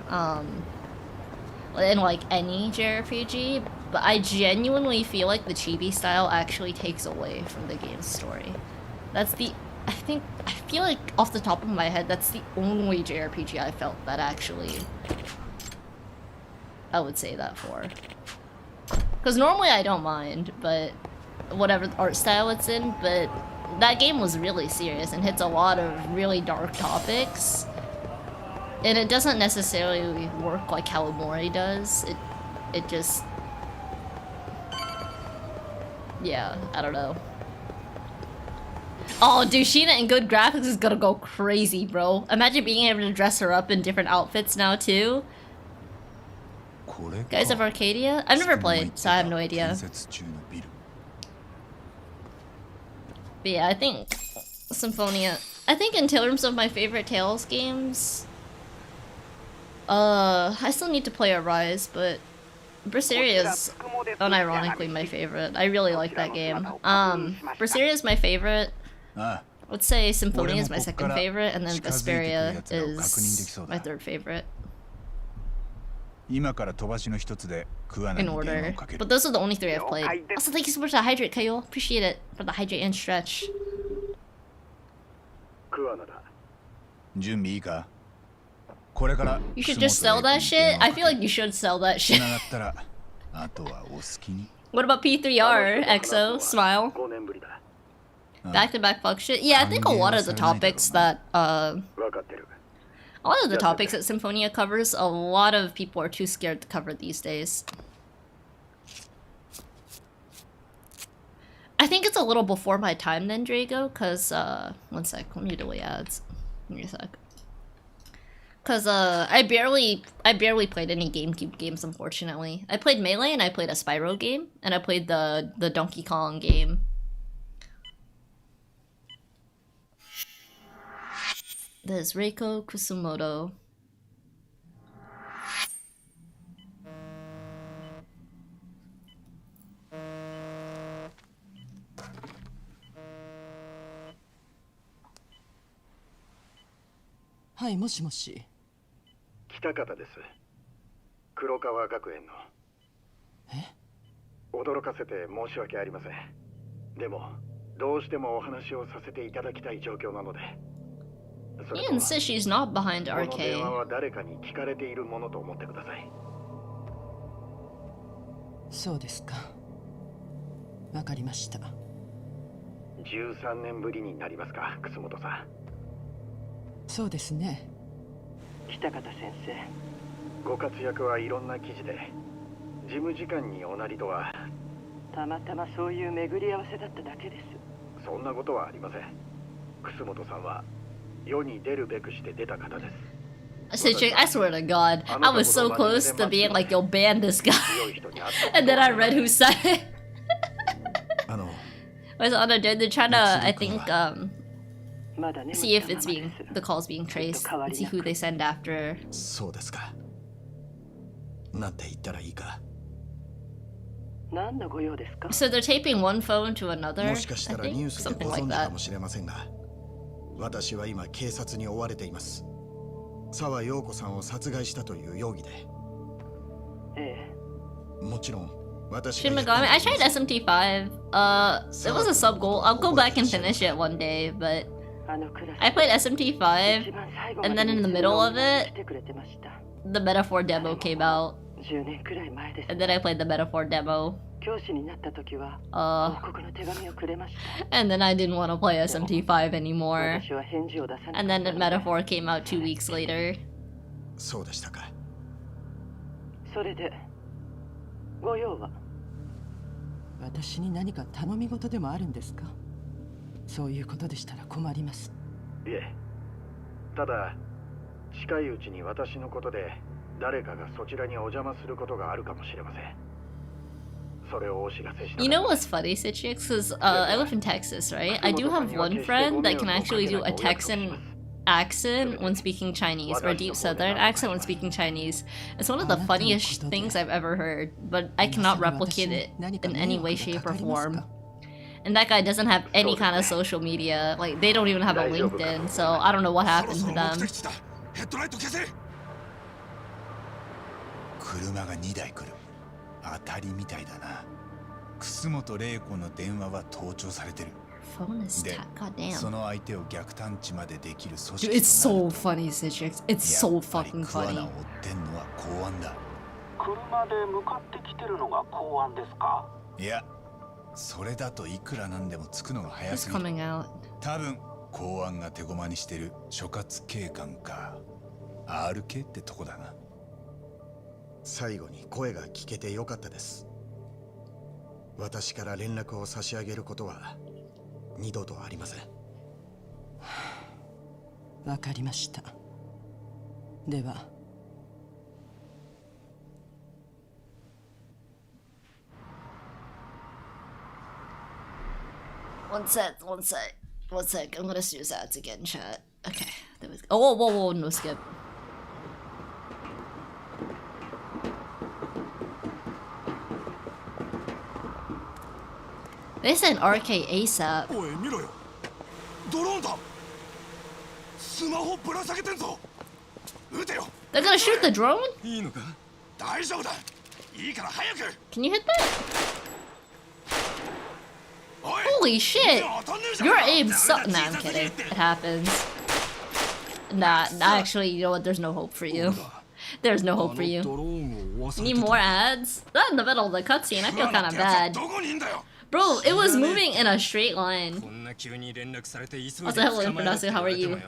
JRPG, but I genuinely feel like the chibi style actually takes away from the game's story. That's the, I feel like off the top of my head, that's the only JRPG I felt that actually I would say that for. Because normally I don't mind, but whatever art style it's in, but that game was really serious and hits a lot of really dark topics. And it doesn't necessarily work like how Omori does. It just... yeah, I don't know. Oh, dude, Sheena in good graphics is gonna go crazy, bro. Imagine being able to dress her up in different outfits now, too. Guys of Arcadia? I've never played, so I have no idea. But yeah, I think Symphonia... I think in terms of my favorite Tales games... I still need to play Arise, but Berseria is unironically my favorite. I really like that game. Berseria is my favorite. Let's say Symphonia is my second favorite, and then Vesperia is my third favorite. In order. But those are the only three I've played. Also, thank you so much for the hydrate, Kayo. Appreciate it for the hydrate and stretch. You should just sell that shit? I feel like you should sell that shit. What about P3R, EXO, Smile? Back-to-back fuck shit? Yeah, I think a lot of the topics that, a lot of the topics that Symphonia covers, a lot of people are too scared to cover these days. I think it's a little before my time then, Drago, cause, one sec, let me delete ads. Give me a sec. Cause, I barely played any GameCube games, unfortunately. I played Melee, and I played a Spyro game, and I played the Donkey Kong game. There's Reiko Kusumoto. Hi, もしもし。北方です。黒川学園の。驚かせて申し訳ありません。でも、どうしてもお話をさせていただきたい状況なので。He insists she's not behind RK. この電話は誰かに聞かれているものと思ってください。そうですか。わかりました。13年ぶりになりますか、楠本さん。そうですね。北方先生、ご活躍はいろんな記事で、事務次官におなりとはたまたまそういう巡り合わせだっただけです。そんなことはありません。楠本さんは世に出るべくして出た方です。Citric, I swear to God, I was so close to being like, yo, ban this guy. And then I read who said it. They're trying to, I think, see if it's being, the call's being traced, and see who they send after. そうですか。なんて言ったらいいか。何のご用ですか? So they're taping one phone to another, もしかしたら I ニュ think? ースで Something ご like 存知か that. もしれませんが、私は今警察に追われています。沢陽子さんを殺害したという容疑で。もちろん私が Shin Megami, I tried SMT5. It was a sub goal. I'll go back and finish it one day, but I played SMT5, and then in the middle of it, the Metaphor demo came out. And then I played the Metaphor demo. And then I didn't want to play SMT5 anymore. And then Metaphor came out 2 weeks later. そうでしたか。それでご用は？私に何か頼み事でもあるんですか？そういうことでしたら困ります。いえ、ただ近いうちに私のことで誰かがそちらにお邪魔することがあるかもしれません。それをお知らせしな。You know what's funny, Citrix? Because I live in Texas, right? I do have one friend that can actually do a Texan accent when speaking Chinese, or a deep southern accent when speaking Chinese. It's one of the funniest things I've ever heard, but I cannot replicate it in any way, shape, or form. And that guy doesn't have any kind of social media. Like, they don't even have a LinkedIn, so I don't know what happened to them. 車が2台来る。当たりみたいだな。楠本玲子の電話は盗聴されてる。で、その相手を逆探知までできる組織 Dude, it's so funny, Citrix. It's so fucking funny. 桑名を追ってんのは公安だ。車で向かってきてるのが公安ですか？いや、それだといくらなんでも着くのが早すぎる。多分公安が手駒にしてる所轄警官か RK ってとこだな。最後に声が聞けてよかったです。私から連絡を差し上げることは二度とありません。わかりました。では。One sec. I'm gonna snooze ads again, chat. Okay, there we go. Oh, whoa, no skip. They said RK ASAP. おい見ろよ。ドローンだ。スマホぶら下げてんぞ。撃てよ。They're gonna shoot the drone? いいのか？大丈夫だ。いいから早く。Can you hit that? Holy shit! Your aim sucks. Nah, I'm kidding. It happens. Nah, actually, you know what? There's no hope for you. There's no hope for you. Need more ads? That in the middle of the cutscene, I feel kind of bad. Bro, it was moving in a straight line. Also, hello, Infernasu, how are you?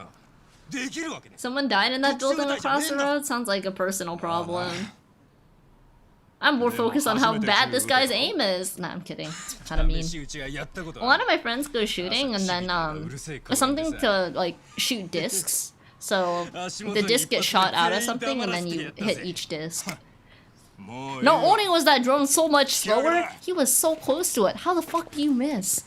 Someone died in that building across the road? Sounds like a personal problem. I'm more focused on how bad this guy's aim is. Nah, I'm kidding. It's kind of mean. A lot of my friends go shooting and then something to like shoot discs. So the disc gets shot out of something and then you hit each disc. Not only was that drone so much slower, he was so close to it. How the fuck do you miss?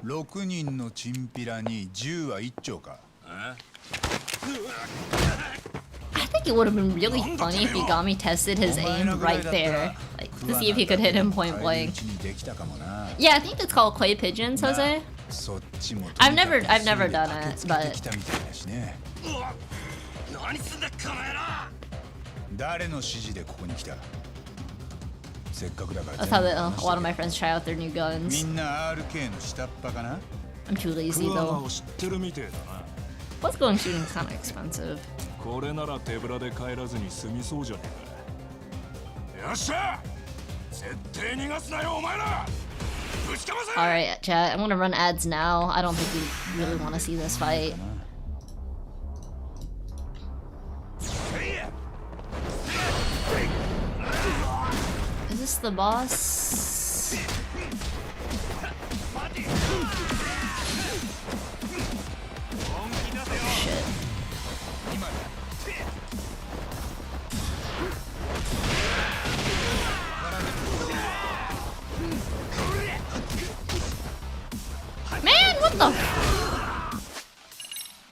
6人のチンピラに銃は1丁か。I think it would have been really funny if Yagami tested his aim right there, like to see if he could hit him point blank. Yeah, I think it's called clay pigeons, Jose. I've never done it, but 誰の指示でここに来た？せっかくだから。 that's how a lot of my friends try out their new guns. みんな RK の下っ端かな？ I'm too lazy though. Let's go and shooting is kind of expensive. これなら手ぶらで帰らずに済みそうじゃねえか。よっしゃ！絶対逃がすなよお前ら！ぶちかませ！ Alright, chat, I'm gonna run ads now. I don't think you really want to see this fight. Is this the boss? Shit. Man, what the?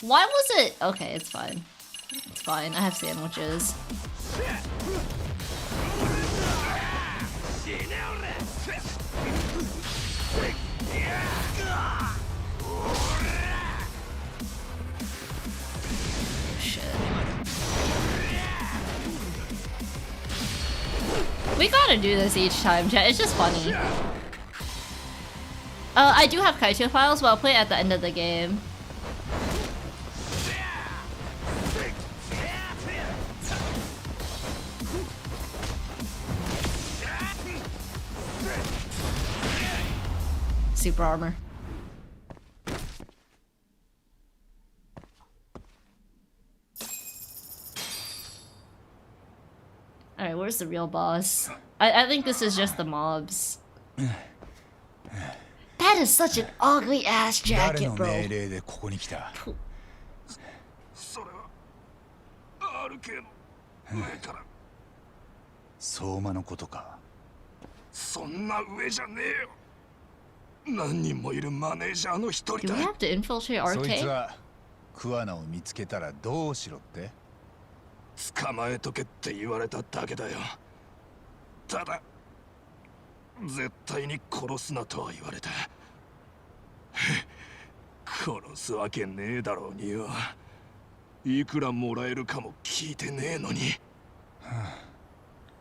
Why was it? Okay, it's fine. It's fine. I have sandwiches. Shit. We gotta do this each time, chat. It's just funny. I do have Kaito files, but I'll play it at the end of the game. Super armor. Alright, where's the real boss? I think this is just the mobs. That is such an ugly ass jacket, bro. それは RK の上から。相馬のことか。そんな上じゃねえよ。何人もいるマネージャーの一人だ。Do we have to infiltrate RK? そいつは桑名を見つけたらどうしろって？捕まえとけって言われただけだよ。ただ絶対に殺すなとは言われた。殺すわけねえだろうによ。いくらもらえるかも聞いてねえのに。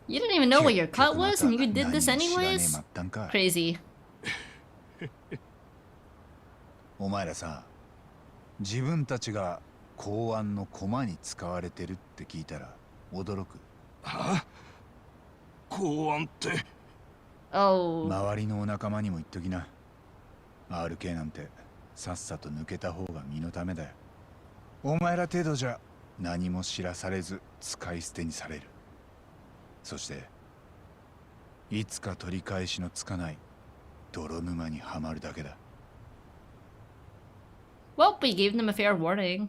You didn't even know what your cut was and you did this anyways? Crazy. お前らさ、自分たちが公安の駒に使われてるって聞いたら驚く。は？公安って？ Oh. 周りのお仲間にも言っときな。RK なんてさっさと抜けた方が身のためだよ。お前ら程度じゃ何も知らされず使い捨てにされる。そしていつか取り返しのつかない泥沼にはまるだけだ。Well, we gave them a fair warning.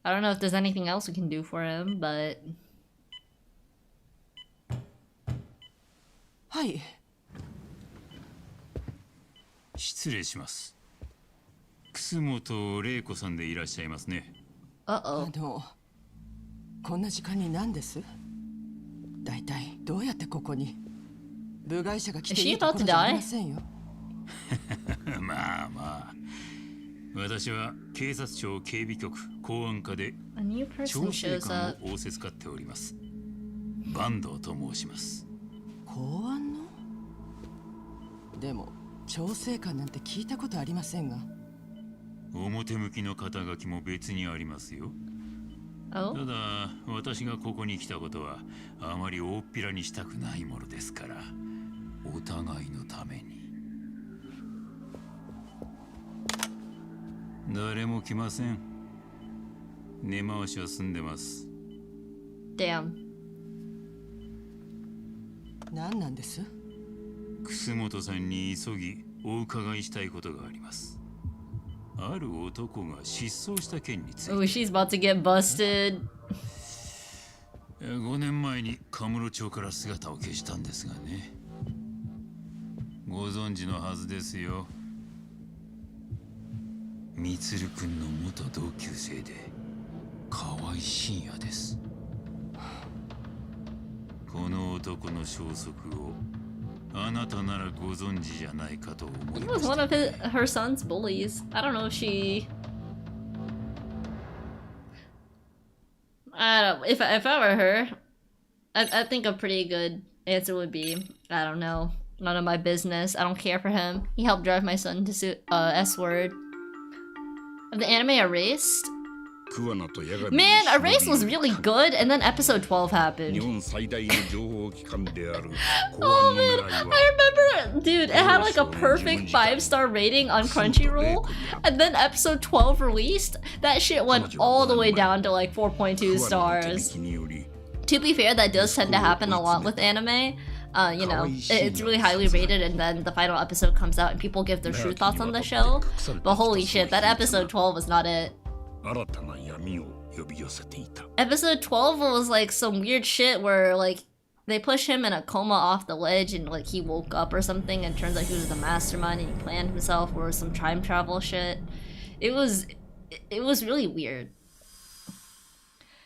I don't know if there's anything else we can do for him, but... はい。失礼します。楠本玲子さんでいらっしゃいますね。こんな時間に何です？だいたいどうやってここに？部外者が来 Is てい she いと about こ to ろじゃあり die? ませんよ。まあまあ、私は警察庁警備局公安課で A new 調 person 整 shows 官 up. を仰せつかっております。坂東と申します。公安の？でも調整官なんて聞いたことありませんが。表向きの肩書きも別にありますよ。Oh? ただ私がここに来たことはあまり大っぴらにしたくないものですから、お互いのために。誰も来ません。根回しは済んでます。 Damn. 何なんです？楠本さんに急ぎお伺いしたいことがあります。ある男が失踪した件について。Oh, she's about to get busted. 5年前にカムロ町から姿を消したんですがね。ご存知のはずですよ。みつるくんの元同級生で河合真也です。この男の消息をあなたならご存知じゃないかと思い He ま was し one た。 of her son's bullies. I don't know if she. I don't. If I were her, I think a pretty good answer would be I don't know. None of my business. I don't care for him. He helped drive my son to S word. Of the anime Erased. Man, Erased was really good, and then episode 12 happened. Oh man, I remember, dude, it had like a perfect 5-star rating on Crunchyroll, and then episode 12 released, that shit went all the way down to like 4.2 stars. To be fair, that does tend to happen a lot with anime. You know, it's really highly rated, and then the final episode comes out and people give their true thoughts on the show. But holy shit, that episode 12 was not it. Episode 12 was like some weird shit where like they push him in a coma off the ledge and like he woke up or something, and turns out he was the mastermind and he planned himself, or some time travel shit. It was really weird.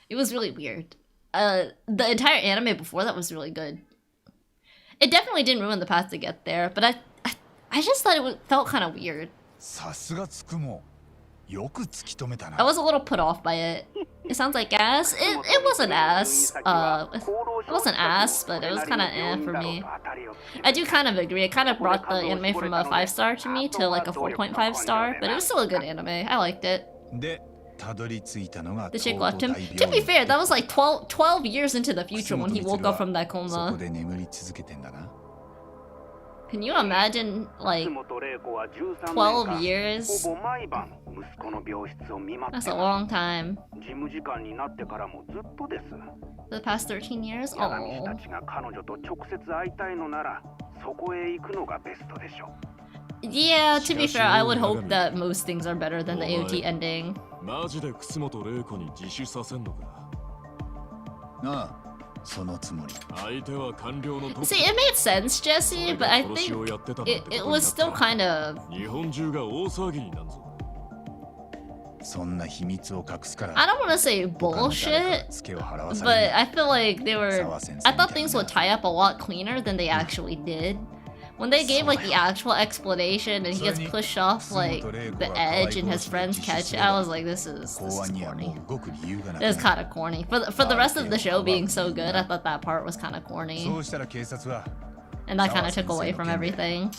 It was really weird. The entire anime before that was really good. It definitely didn't ruin the path to get there, but I just thought it felt kind of weird. I was a little put off by it. It sounds like ass. It wasn't ass. It wasn't ass, but it was kind of eh for me. I do kind of agree. It kind of brought the anime from a 5-star to me to like a 4.5 star, but it was still a good anime. I liked it. The chick left him. To be fair, that was like 12 years into the future when he woke up from that coma. Can you imagine, like, 12 years? That's a long time. For the past 13 years? Oh. Yeah, to be fair, I would hope that most things are better than the AOT ending. See, it made sense, Jesse, but I think it was still kind of... I don't want to say bullshit, but I feel like I thought things would tie up a lot cleaner than they actually did. When they gave like the actual explanation and he gets pushed off like the edge and his friends catch it, I was like, this is corny. This is kind of corny. For the rest of the show being so good, I thought that part was kind of corny. And that kind of took away from everything.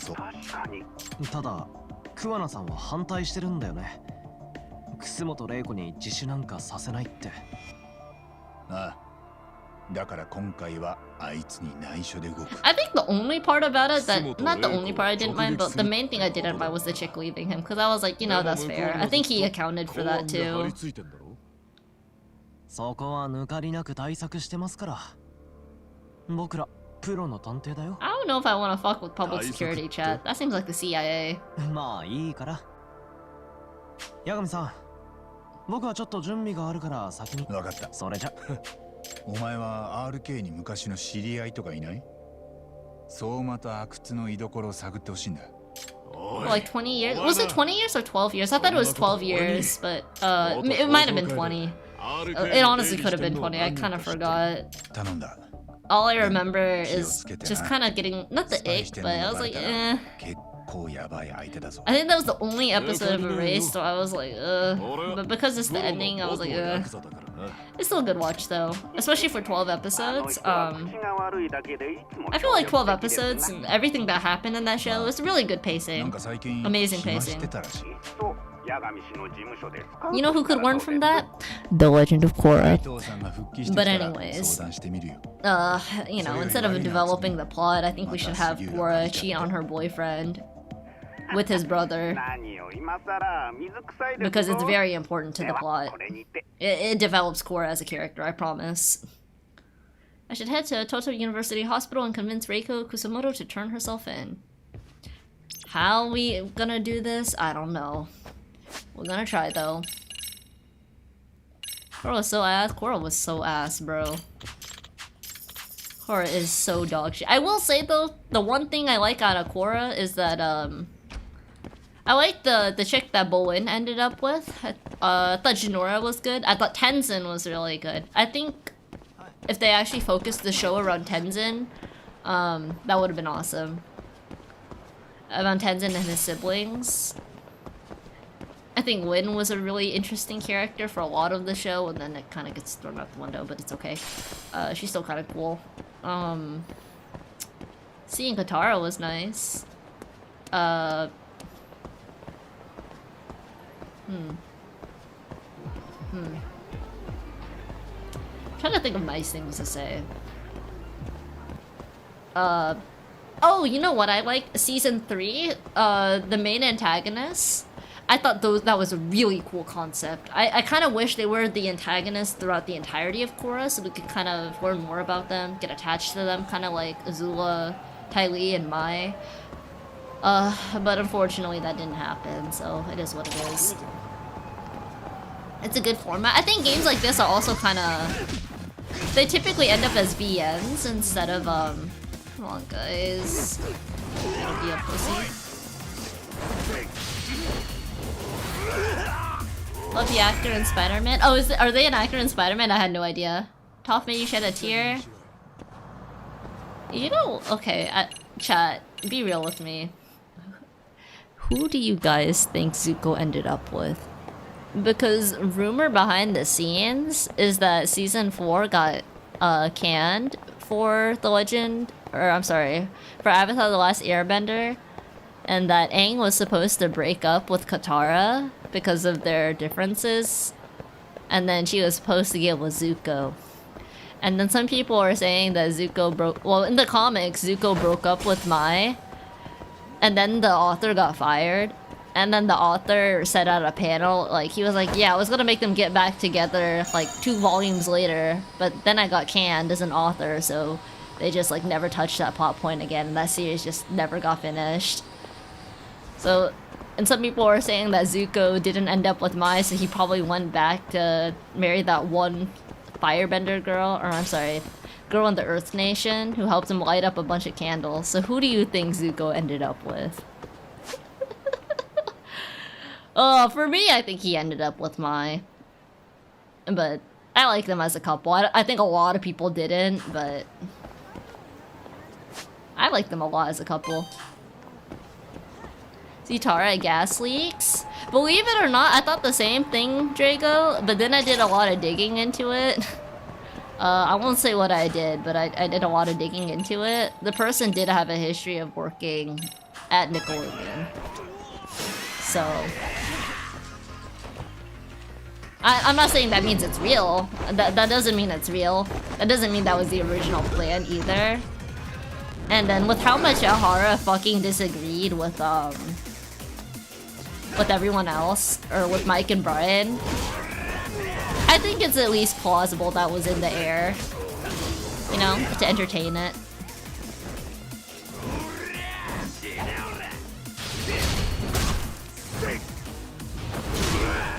ただ、桑名さんは反対してるんだよね。楠本玲子に自首なんかさせないって。ああ。だから今回はあいつに内緒で動く。I think the only part about it not the only part I didn't mind, but the main thing I didn't mind was the chick leaving him, because I was like, you know, that's fair. I think he accounted for that too. そこは抜かりなく対策してますから。僕らプロの探偵だよ。I don't know if I want to fuck with public security chat. That seems like the CIA. まあいいから。八神さん、僕はちょっと準備があるから先に。わかった。それじゃ。お前は RK に昔の知り合いとかいない？相馬と阿久津の居所を探ってほしいんだ。Like 20 years? Was it 20 years or 12 years? I thought it was 12 years, but it might have been 20. It honestly could have been 20. I kind of forgot. 頼んだ。all I remember is just kind of getting, not the ick, but I was like, eh. I think that was the only episode I've erased, so I was like, but because it's the ending, I was like, It's still a good watch though, especially for 12 episodes. I feel like 12 episodes and everything that happened in that show was really good pacing. Amazing pacing. You know who could learn from that? The Legend of Korra. But anyways, you know, instead of developing the plot, I think we should have Korra cheat on her boyfriend with his brother, because it's very important to the plot. It develops Korra as a character, I promise. I should head to Toto University Hospital and convince Reiko Kusamoto to turn herself in. How we gonna do this? I don't know. We're gonna try though. Korra was so ass. Korra was so ass, bro. Korra is so dog shit. I will say though, the one thing I like out of Korra is that I like the chick that Bowen ended up with. I thought Jinora was good. I thought Tenzin was really good. I think if they actually focused the show around Tenzin, that would have been awesome. Around Tenzin and his siblings. I think Lin was a really interesting character for a lot of the show, and then it kind of gets thrown out the window, but it's okay. She's still kind of cool. Seeing Katara was nice. I'm trying to think of nice things to say. Oh, you know what I like? Season 3, the main antagonists. I thought that was a really cool concept. I kind of wish they were the antagonists throughout the entirety of Korra, so we could kind of learn more about them, get attached to them, kind of like Azula, Ty Lee, and Mai. But unfortunately that didn't happen, so it is what it is. It's a good format. I think games like this are also kind of... They typically end up as VNs instead of, Come on, guys. Don't be a pussy. Love the actor in Spider-Man. Oh, are they an actor in Spider-Man? I had no idea. Toph made you shed a tear. You know, okay, chat, be real with me. Who do you guys think Zuko ended up with? Because rumor behind the scenes is that season 4 got canned for The Legend, or I'm sorry, for Avatar The Last Airbender, and that Aang was supposed to break up with Katara because of their differences, and then she was supposed to get with Zuko. And then some people are saying that well, in the comics, Zuko broke up with Mai, and then the author got fired. And then the author said at a panel, like, he was like, yeah, I was gonna make them get back together, like, 2 volumes later, but then I got canned as an author, so they just, like, never touched that plot point again, and that series just never got finished. So, and some people are saying that Zuko didn't end up with Mai, so he probably went back to marry that one firebender girl, or I'm sorry, girl in the Earth Nation, who helped him light up a bunch of candles. So who do you think Zuko ended up with? For me, I think he ended up with Mai. But I like them as a couple. I think a lot of people didn't, but I like them a lot as a couple. See Tara at gas leaks? Believe it or not, I thought the same thing, Drago, but then I did a lot of digging into it. I won't say what I did, but I did a lot of digging into it. The person did have a history of working at Nickelodeon. So I'm not saying that means it's real. That doesn't mean it's real. That doesn't mean that was the original plan either. And then with how much Ahara fucking disagreed with everyone else, or with Mike and Brian, I think it's at least plausible that was in the air. You know, to entertain it.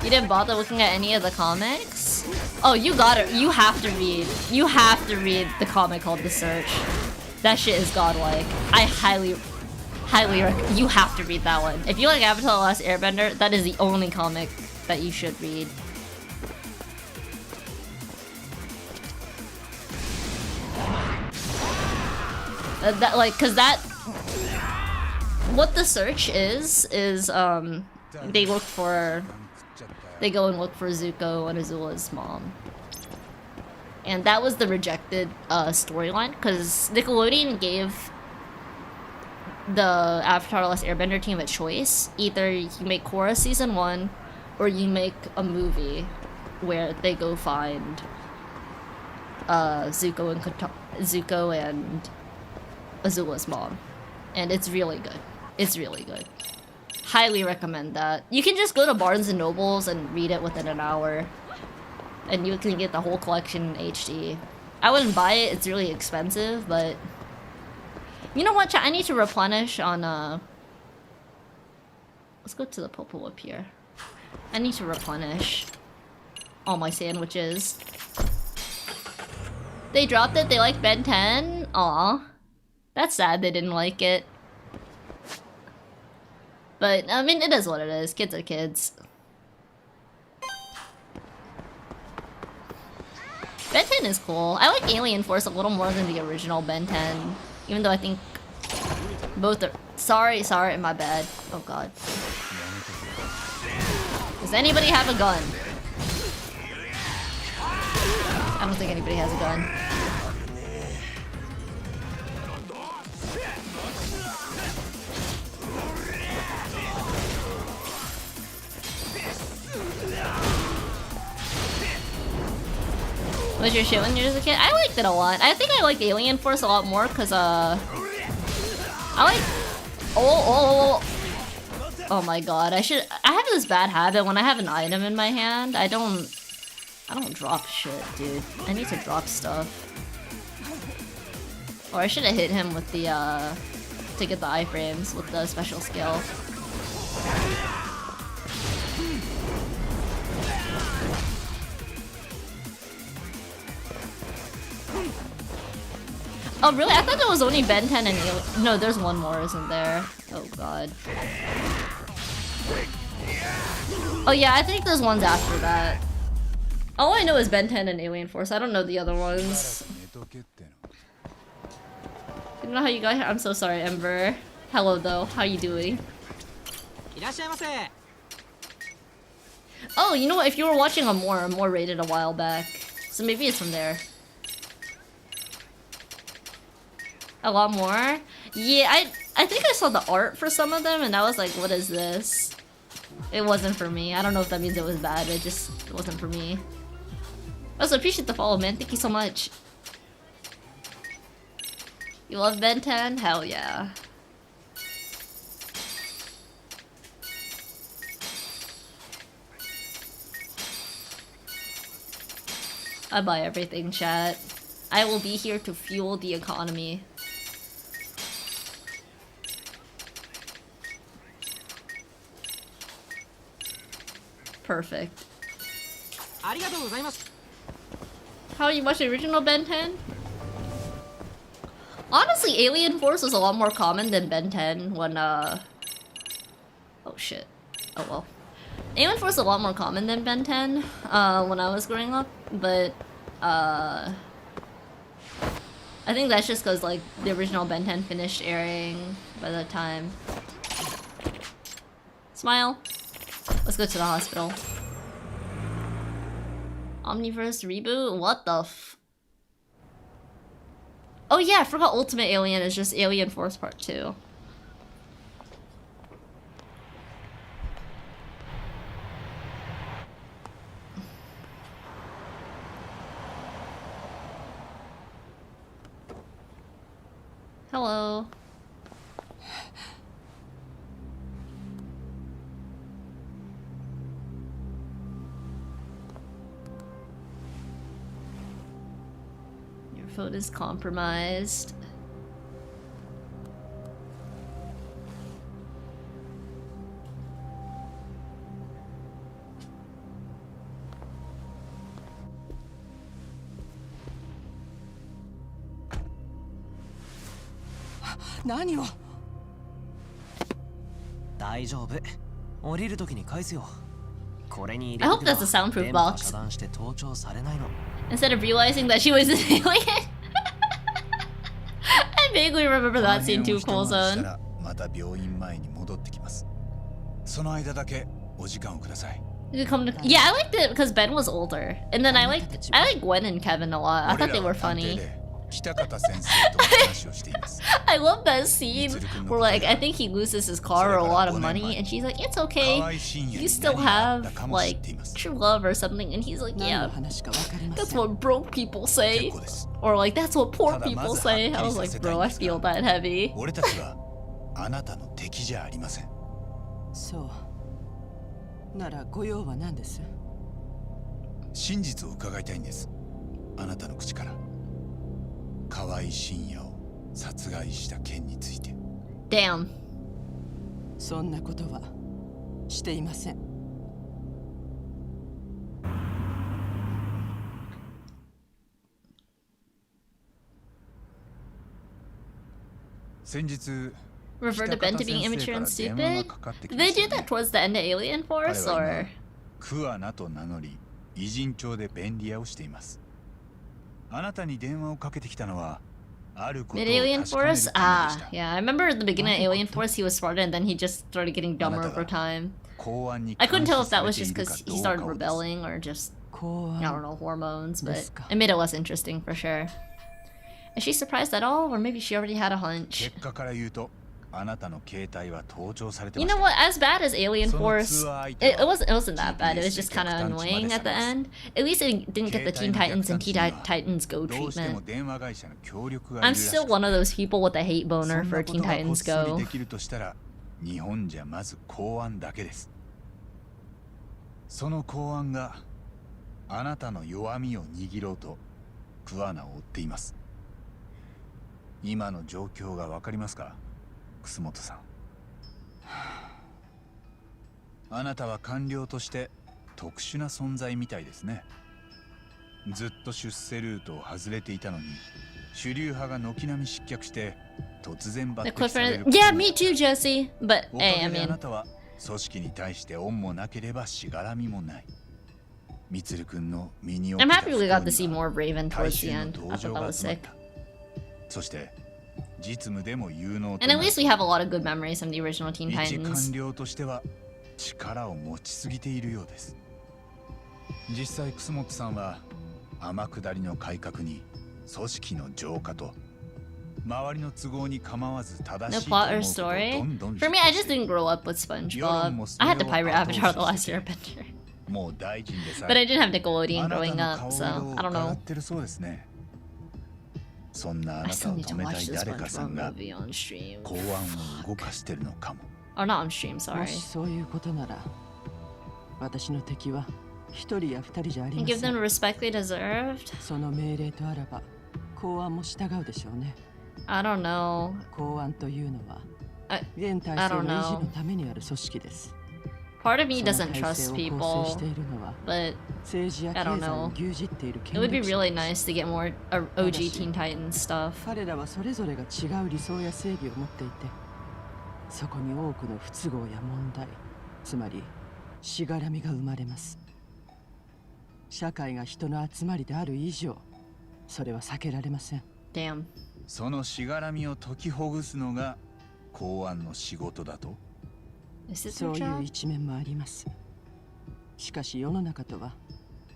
You didn't bother looking at any of the comics? Oh, you got it. You have to read the comic called The Search. That shit is godlike. I highly recommend. You have to read that one. If you like Avatar: The Last Airbender, that is the only comic that you should read. That like, cause that what the search is they go and look for Zuko and Azula's mom, and that was the rejected storyline because Nickelodeon gave the Avatar: The Last Airbender team a choice: either you make Korra season 1, or you make a movie where they go find Zuko and Azula's mom, and it's really good. It's really good. Highly recommend that. You can just go to Barnes and Nobles and read it within an hour, and you can get the whole collection in HD. I wouldn't buy it, it's really expensive, but you know what, chat? I need to replenish on let's go to the Popo up here. I need to replenish all my sandwiches. They dropped it, they like Ben 10? Aw. That's sad they didn't like it. But, I mean, it is what it is. Kids are kids. Ben 10 is cool. I like Alien Force a little more than the original Ben 10. Even though I think both are... Sorry, my bad. Oh god. Does anybody have a gun? I don't think anybody has a gun. Was your shit when you were a kid? I liked it a lot. I think I liked Alien Force a lot more because I like oh my god, I have this bad habit when I have an item in my hand. I don't drop shit, dude. I need to drop stuff. Or I should have hit him with the to get the iframes with the special skill. Oh really? I thought there was only Ben 10 and Alien. No, there's one more, isn't there? Oh god. Oh yeah, I think there's ones after that. All I know is Ben 10 and Alien Force. I don't know the other ones. I don't know how you got here. I'm so sorry, Ember. Hello though. How you doing? Oh, you know what? If you were watching a more rated a while back, so maybe it's from there. A lot more? Yeah, I think I saw the art for some of them and I was like, what is this? It wasn't for me. I don't know if that means it was bad, it just wasn't for me. Also, appreciate the follow, man. Thank you so much. You love Ben 10? Hell yeah. I buy everything, chat. I will be here to fuel the economy. Perfect. How you watch the original Ben 10? Honestly, Alien Force was a lot more common than Ben 10 when oh shit. Oh well. Alien Force was a lot more common than Ben 10 when I was growing up, but I think that's just because like the original Ben 10 finished airing by that time. Smile. Let's go to the hospital. Omniverse reboot? What the f... Oh yeah, I forgot Ultimate Alien is just Alien Force Part 2. Hello. Your phone is compromised. Naniを? 大丈夫。降りるときに返すよ。これに入れ I て hope that's a soundproof box. 遮断して盗聴されないの。 Instead of realizing that she was an alien. I vaguely remember that scene too, Coulson. また病院前に戻ってきます。その間だけお時間をください。Yeah, I liked it because Ben was older, and then I like Gwen and Kevin a lot. I thought they were funny. I love that scene where like I think he loses his car or a lot of money, and she's like, "It's okay, you still have like true love or something," and he's like, "Yeah, that's what broke people say," or like that's what poor people say. I was like, "Bro, I feel that heavy." あなたの敵じゃありません。そう。ならご用は何です？真実を伺いたいんです。あなたの口から。河合信也を殺害した件について。Damn。そんなことはしていません。先日。Refer to Ben to being immature and stupid? Did they do that towards the end of Alien Force, or? クアナと名乗り、偉人帳で便利屋をしています。あなたに電話をかけてきたのは、あることを確かめるためでした。 Mid Alien Force? Ah, yeah. I remember at the beginning of Alien Force he was smarter and then he just started getting dumber over time. I couldn't tell if that was just because he started rebelling or just, I don't know, hormones, but it made it less interesting for sure. Is she surprised at all? Or maybe she already had a hunch? You know what? As bad as Alien Force, it wasn't that bad. It was just kind of annoying at the end. At least it didn't get the Teen Titans and Teen Titans Go treatment. I'm still one of those people with a hate boner for Teen Titans Go. 日本じゃまず公安だけです。その公安があなたの弱みを握ろうとクアナを追っています。今の状況がわかりますか？楠本さん。あなたは官僚として特殊な存在みたいですね。ずっと出世ルートを外れていたのに主流派が軒並み失脚して突然抜擢される。Yeah, me too, Jesse. But hey, I mean, あなたは組織に対して恩もなければしがらみもない。みつるくんの身に起きた I'm happy we got to see more of Raven towards the end. I thought that was sick. そして実務でも有能 And at least we have a lot of good memories from the original Teen Titans. 官僚としては力を持ちすぎているようです。実際楠本さんは天下りの改革に組織の浄化と周りの都合に構わず正しいと思うことをどんどん For me, I just didn't grow up with SpongeBob. I had to pirate Avatar: The Last Airbender. But I didn't have Nickelodeon growing up, so I don't know. そんなあなたを止めたい誰かさんが公安を動かしてるのかも。Oh, not on stream, sorry. もしそういうことなら、私の敵は一人や二人じゃありま And せん。 give them the respect they deserved? その命令とあらば、公安も従うでしょうね。I don't know. 公安というのは、 I 現体制 don't の維持 know. のためにある組織です。 Part of me doesn't trust people, but I don't know. It would be really nice to get more OG Teen Titans stuff. 彼らはそれぞれが違う理想や正義を持っていて、そこに多くの不都合や問題、つまりしがらみが生まれます。社会が人の集まりである以上、それは避けられません。Damn. そのしがらみを解きほぐすのが公安の仕事だと。そういう一面もあります。しかし世の中とは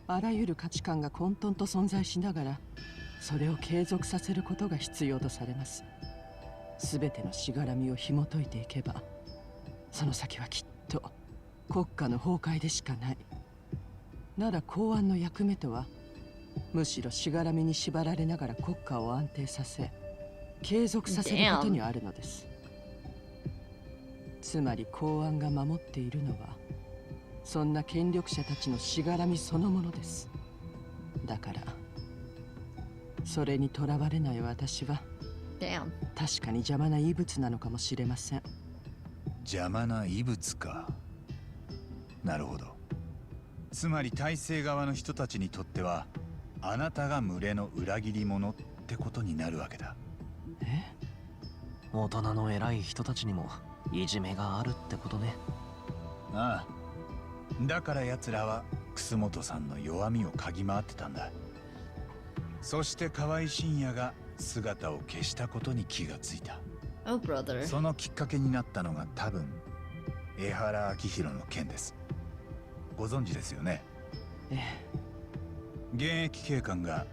あらゆる価値観が混沌と存在しながら、それを継続させることが必要とされます。すべてのしがらみを紐解いていけば、その先はきっと国家の崩壊でしかない。なら公安の役目とは、むしろしがらみに縛られながら国家を安定させ、継続させることにあるのです。つまり公安が守っているのは、そんな権力者たちのしがらみそのものです。だからそれにとらわれない私は、確かに邪魔な異物なのかもしれません。邪魔な異物か。なるほど。つまり体制側の人たちにとっては、あなたが群れの裏切り者ってことになるわけだ。大人の偉い人たちにもいじめがあるってことね。ああ。だから奴らは楠本さんの弱みを嗅ぎ回ってたんだ。そして河合信也が姿を消したことに気がついた。Oh, brother. そのきっかけになったのが多分江原明宏の件です。ご存知ですよね。現役警官が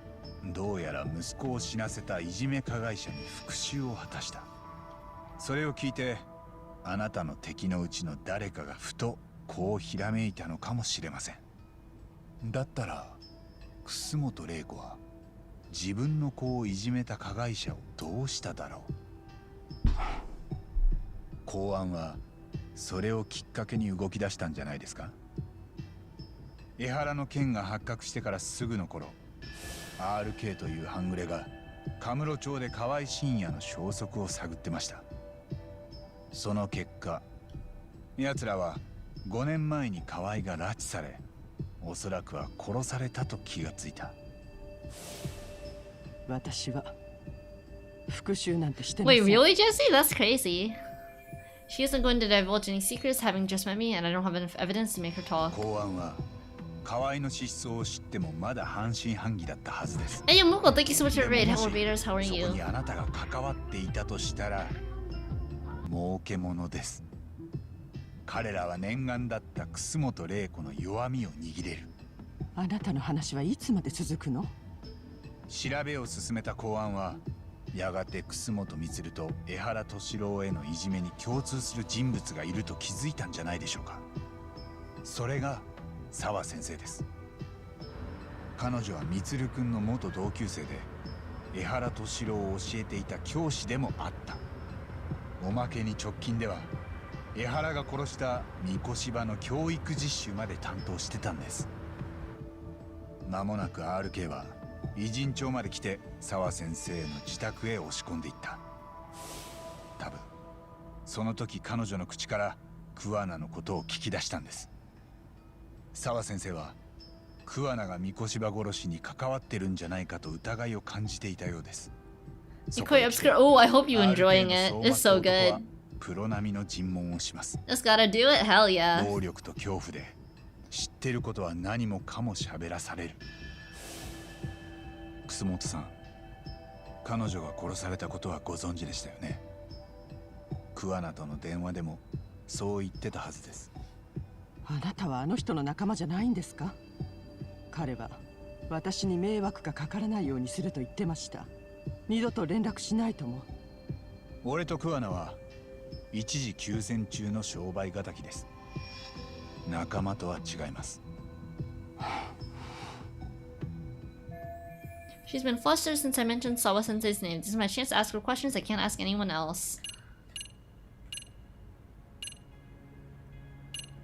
どうやら息子を死なせたいじめ加害者に復讐を果たした。それを聞いてあなたの敵のうちの誰かがふとこうひらめいたのかもしれません。だったら楠本玲子は自分の子をいじめた加害者をどうしただろう。公安はそれをきっかけに動き出したんじゃないですか。江原の件が発覚してからすぐの頃、 RK という半グレがカムロ町で河合信也の消息を探ってました。その結果、奴らは5年前に河合が拉致され、おそらくは殺されたと気がついた。私は復讐なんてしてま Wait, せん。 really, Jesse? That's crazy. She isn't going to divulge any secrets, having just met me, and I don't have enough evidence to make her talk. 公安は河合の失踪を知ってもまだ半信半疑だったはずです。Hey, Moko, thank you so much for the raid. Hello, raiders. How are そこ you? にあなたが関わっていたとしたら儲けものです。彼らは念願だった楠本玲子の弱みを握れる。あなたの話はいつまで続くの？調べを進めた公安はやがて楠本充と江原敏郎へのいじめに共通する人物がいると気づいたんじゃないでしょうか。それが澤先生です。彼女は充君の元同級生で江原敏郎を教えていた教師でもあった。おまけに直近では江原が殺した三越芝の教育実習まで担当してたんです。間もなく RK は偉人町まで来て澤先生の自宅へ押し込んでいった。多分その時彼女の口から桑名のことを聞き出したんです。澤先生は桑名が三越芝殺しに関わってるんじゃないかと疑いを感じていたようです。Quite obscure. Oh, I hope you're enjoying it. It's so good. プロ並みの尋問をします。 Just gotta do it. Hell yeah. 暴力と恐怖で知ってることは何もかも喋らされる。楠本さん、彼女が殺されたことはご存知でしたよね。桑名との電話でもそう言ってたはずです。あなたはあの人の仲間じゃないんですか？彼は私に迷惑がかからないようにすると言ってました。二度と連絡しないとも。俺と桑名は一時休戦中の商売敵です。仲間とは違います。She's been flustered since I mentioned Sawa Sensei's name. This is my chance to ask her questions I can't ask anyone else.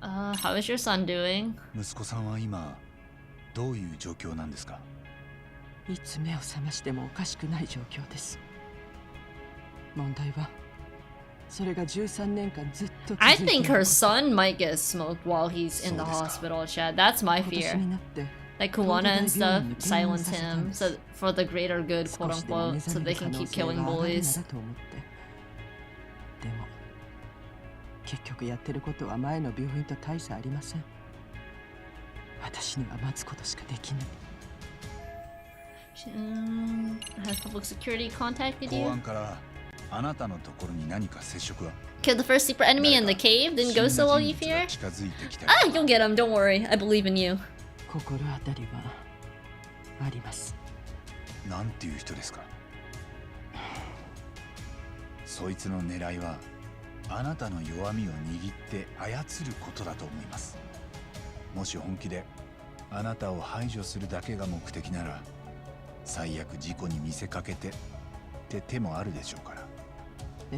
How is your son doing? 息子さんは今どういう状況なんですか？いつ目を覚ましてもおかしくない状況です。問題はそれが13年間ずっと続いている。 I think her son might get smoked while he's in the hospital, Chad. That's my fear. Like Kuwana and stuff, silence him so for the greater good, quote unquote, so they can keep killing bullies. でも結局やってることは前の病院と大差ありません。私には待つことしかできない。Has public security contacted you? 公安からあなたのところに何か接触は？ Killed the first secret enemy in the cave, didn't go so well, you fear? Ah, you'll get him, don't worry. I believe in you. 心当たりはあります。なんていう人ですか？そいつの狙いはあなたの弱みを握って操ることだと思います。もし本気であなたを排除するだけが目的なら最悪事故に見せかけてって手もあるでしょうから。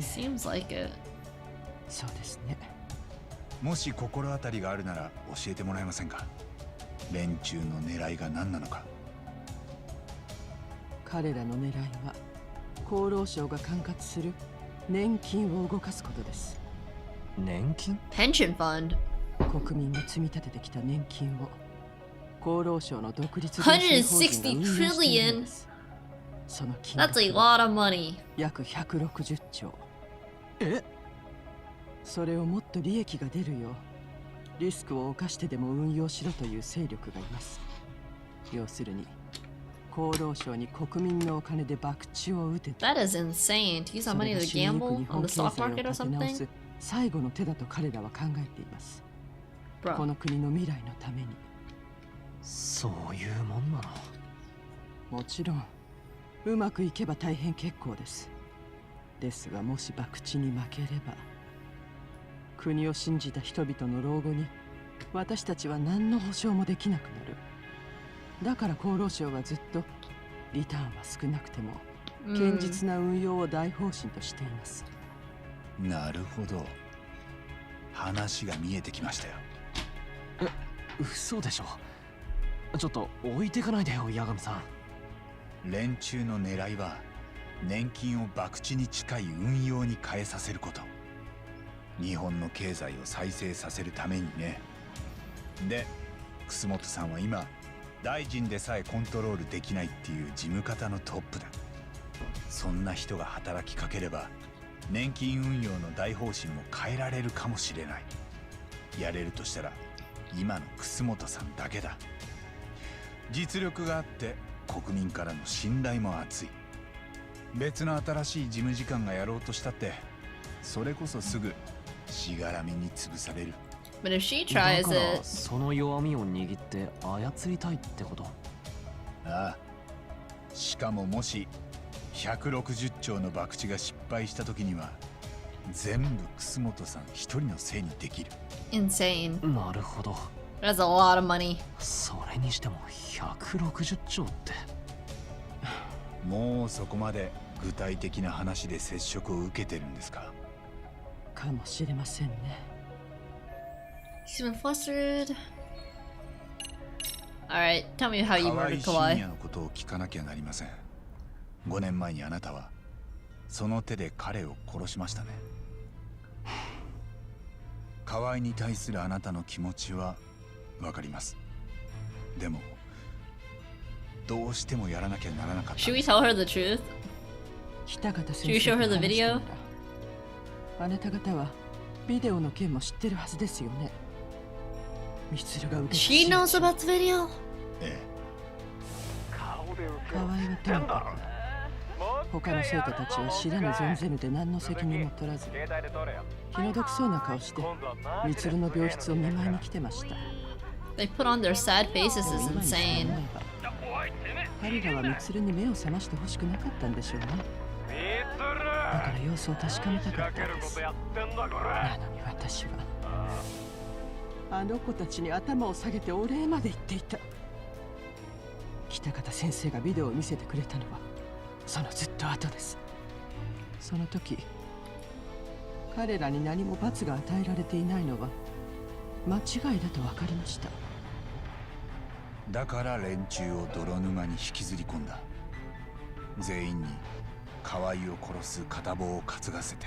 Seems like it. そうですね。もし心当たりがあるなら教えてもらえませんか？連中の狙いが何なのか。彼らの狙いは厚労省が管轄する年金を動かすことです。年金？ Pension fund. 国民が積み立ててきた年金を厚労省の独立160 trillion. その金 That's a lot of money. 約160兆。それをもっと利益が出るようリスクを冒してでも運用しろという勢力がいます。要するに厚労省に国民のお金で博打を打てた。 That is insane. To use that money to gamble on the stock market or something? 最後の手だと彼らは考えています。この国の未来のために。そういうもんなの。もちろんうまくいけば大変結構です。ですがもし博打に負ければ、国を信じた人々の老後に私たちは何の保証もできなくなる。だから厚労省はずっとリターンは少なくても堅実な運用を大方針としています。なるほど。話が見えてきましたよ。嘘でしょ。ちょっと置いてかないでよ、八神さん。連中の狙いは年金を博打に近い運用に変えさせること。日本の経済を再生させるためにね。で、楠本さんは今大臣でさえコントロールできないっていう事務方のトップだ。そんな人が働きかければ年金運用の大方針も変えられるかもしれない。やれるとしたら今の楠本さんだけだ。実力があって国民からの信頼も厚い。別の新しい事務次官がやろうとしたってそれこそすぐしがらみに潰される。But if she tries it, その弱みを握って操りたいってこと。ああ。しかももし160兆の博打が失敗した時には全部楠本さん一人のせいにできる。insane. なるほど。That's a lot of money. それにしても160兆って。もうそこまで具体的な話で接触を受けてるんですか。かもしれませんね。He's been flustered. Alright, tell me how you murdered 河合 Kawhi. 信也のことを聞かなきゃなりません。5年前にあなたはその手で彼を殺しましたね。河合に対するあなたの気持ちはわかります。でもどうしてもやらなきゃならなかった。 Should we tell her the truth? 北方 Should we show her the video? あなた方はビデオの件も知ってるはずですよね。ミツルが受けた She knows about the video? ええ。河合はとにかく他の生徒たちは知らぬ存ぜぬで何の責任も取らず気の毒そうな顔してミツルの病室を見舞いに来てました。 They put on their sad faces is insane. 彼らはミツルに目を覚ましてほしくなかったんでしょうね。だから様子を確かめたかったんです。なのに私はあの子たちに頭を下げてお礼まで言っていた。北方先生がビデオを見せてくれたのはそのずっと後です。その時彼らに何も罰が与えられていないのは間違いだと分かりました。だから連中を泥沼に引きずり込んだ。全員に河合を殺す片棒を担がせて。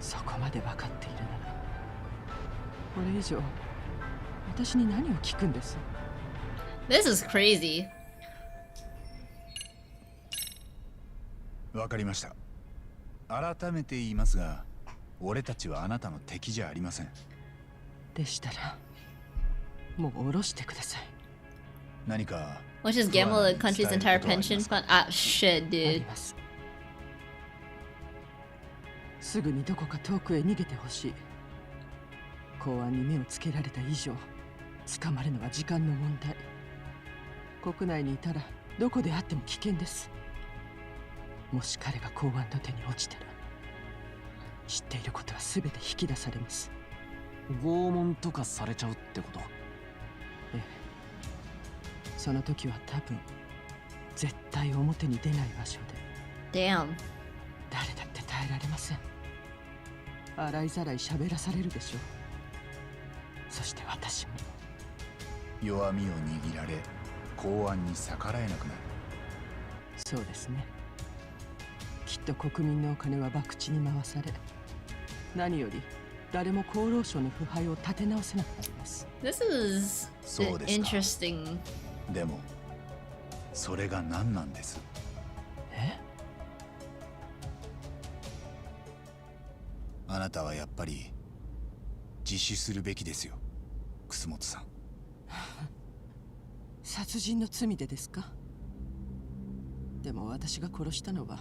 そこまで分かっているならこれ以上私に何を聞くんです。 This is crazy. わかりました。改めて言いますが、俺たちはあなたの敵じゃありません。でしたらもう下ろしてください。何か Let's just gamble the country's entire pension fund. Ah, shit, dude. すぐにどこか遠くへ逃げてほしい。公安に目をつけられた以上捕まるのは時間の問題。国内にいたらどこであっても危険です。もし彼が公安の手に落ちたら知っていることは全て引き出されます。拷問とかされちゃうってこと？ええ。その時は多分絶対表に出ない場所で。Damn。誰だって耐えられません。洗いざらい喋らされるでしょう。そして私も。弱みを握られ公安に逆らえなくなる。そうですね。きっと国民のお金は博打に回され、何より誰も厚労省の腐敗を立て直せなくなります。 This is interesting. でもそれが何なんです？あなたはやっぱり自首するべきですよ、楠本さん。殺人の罪でですか？でも私が殺したのは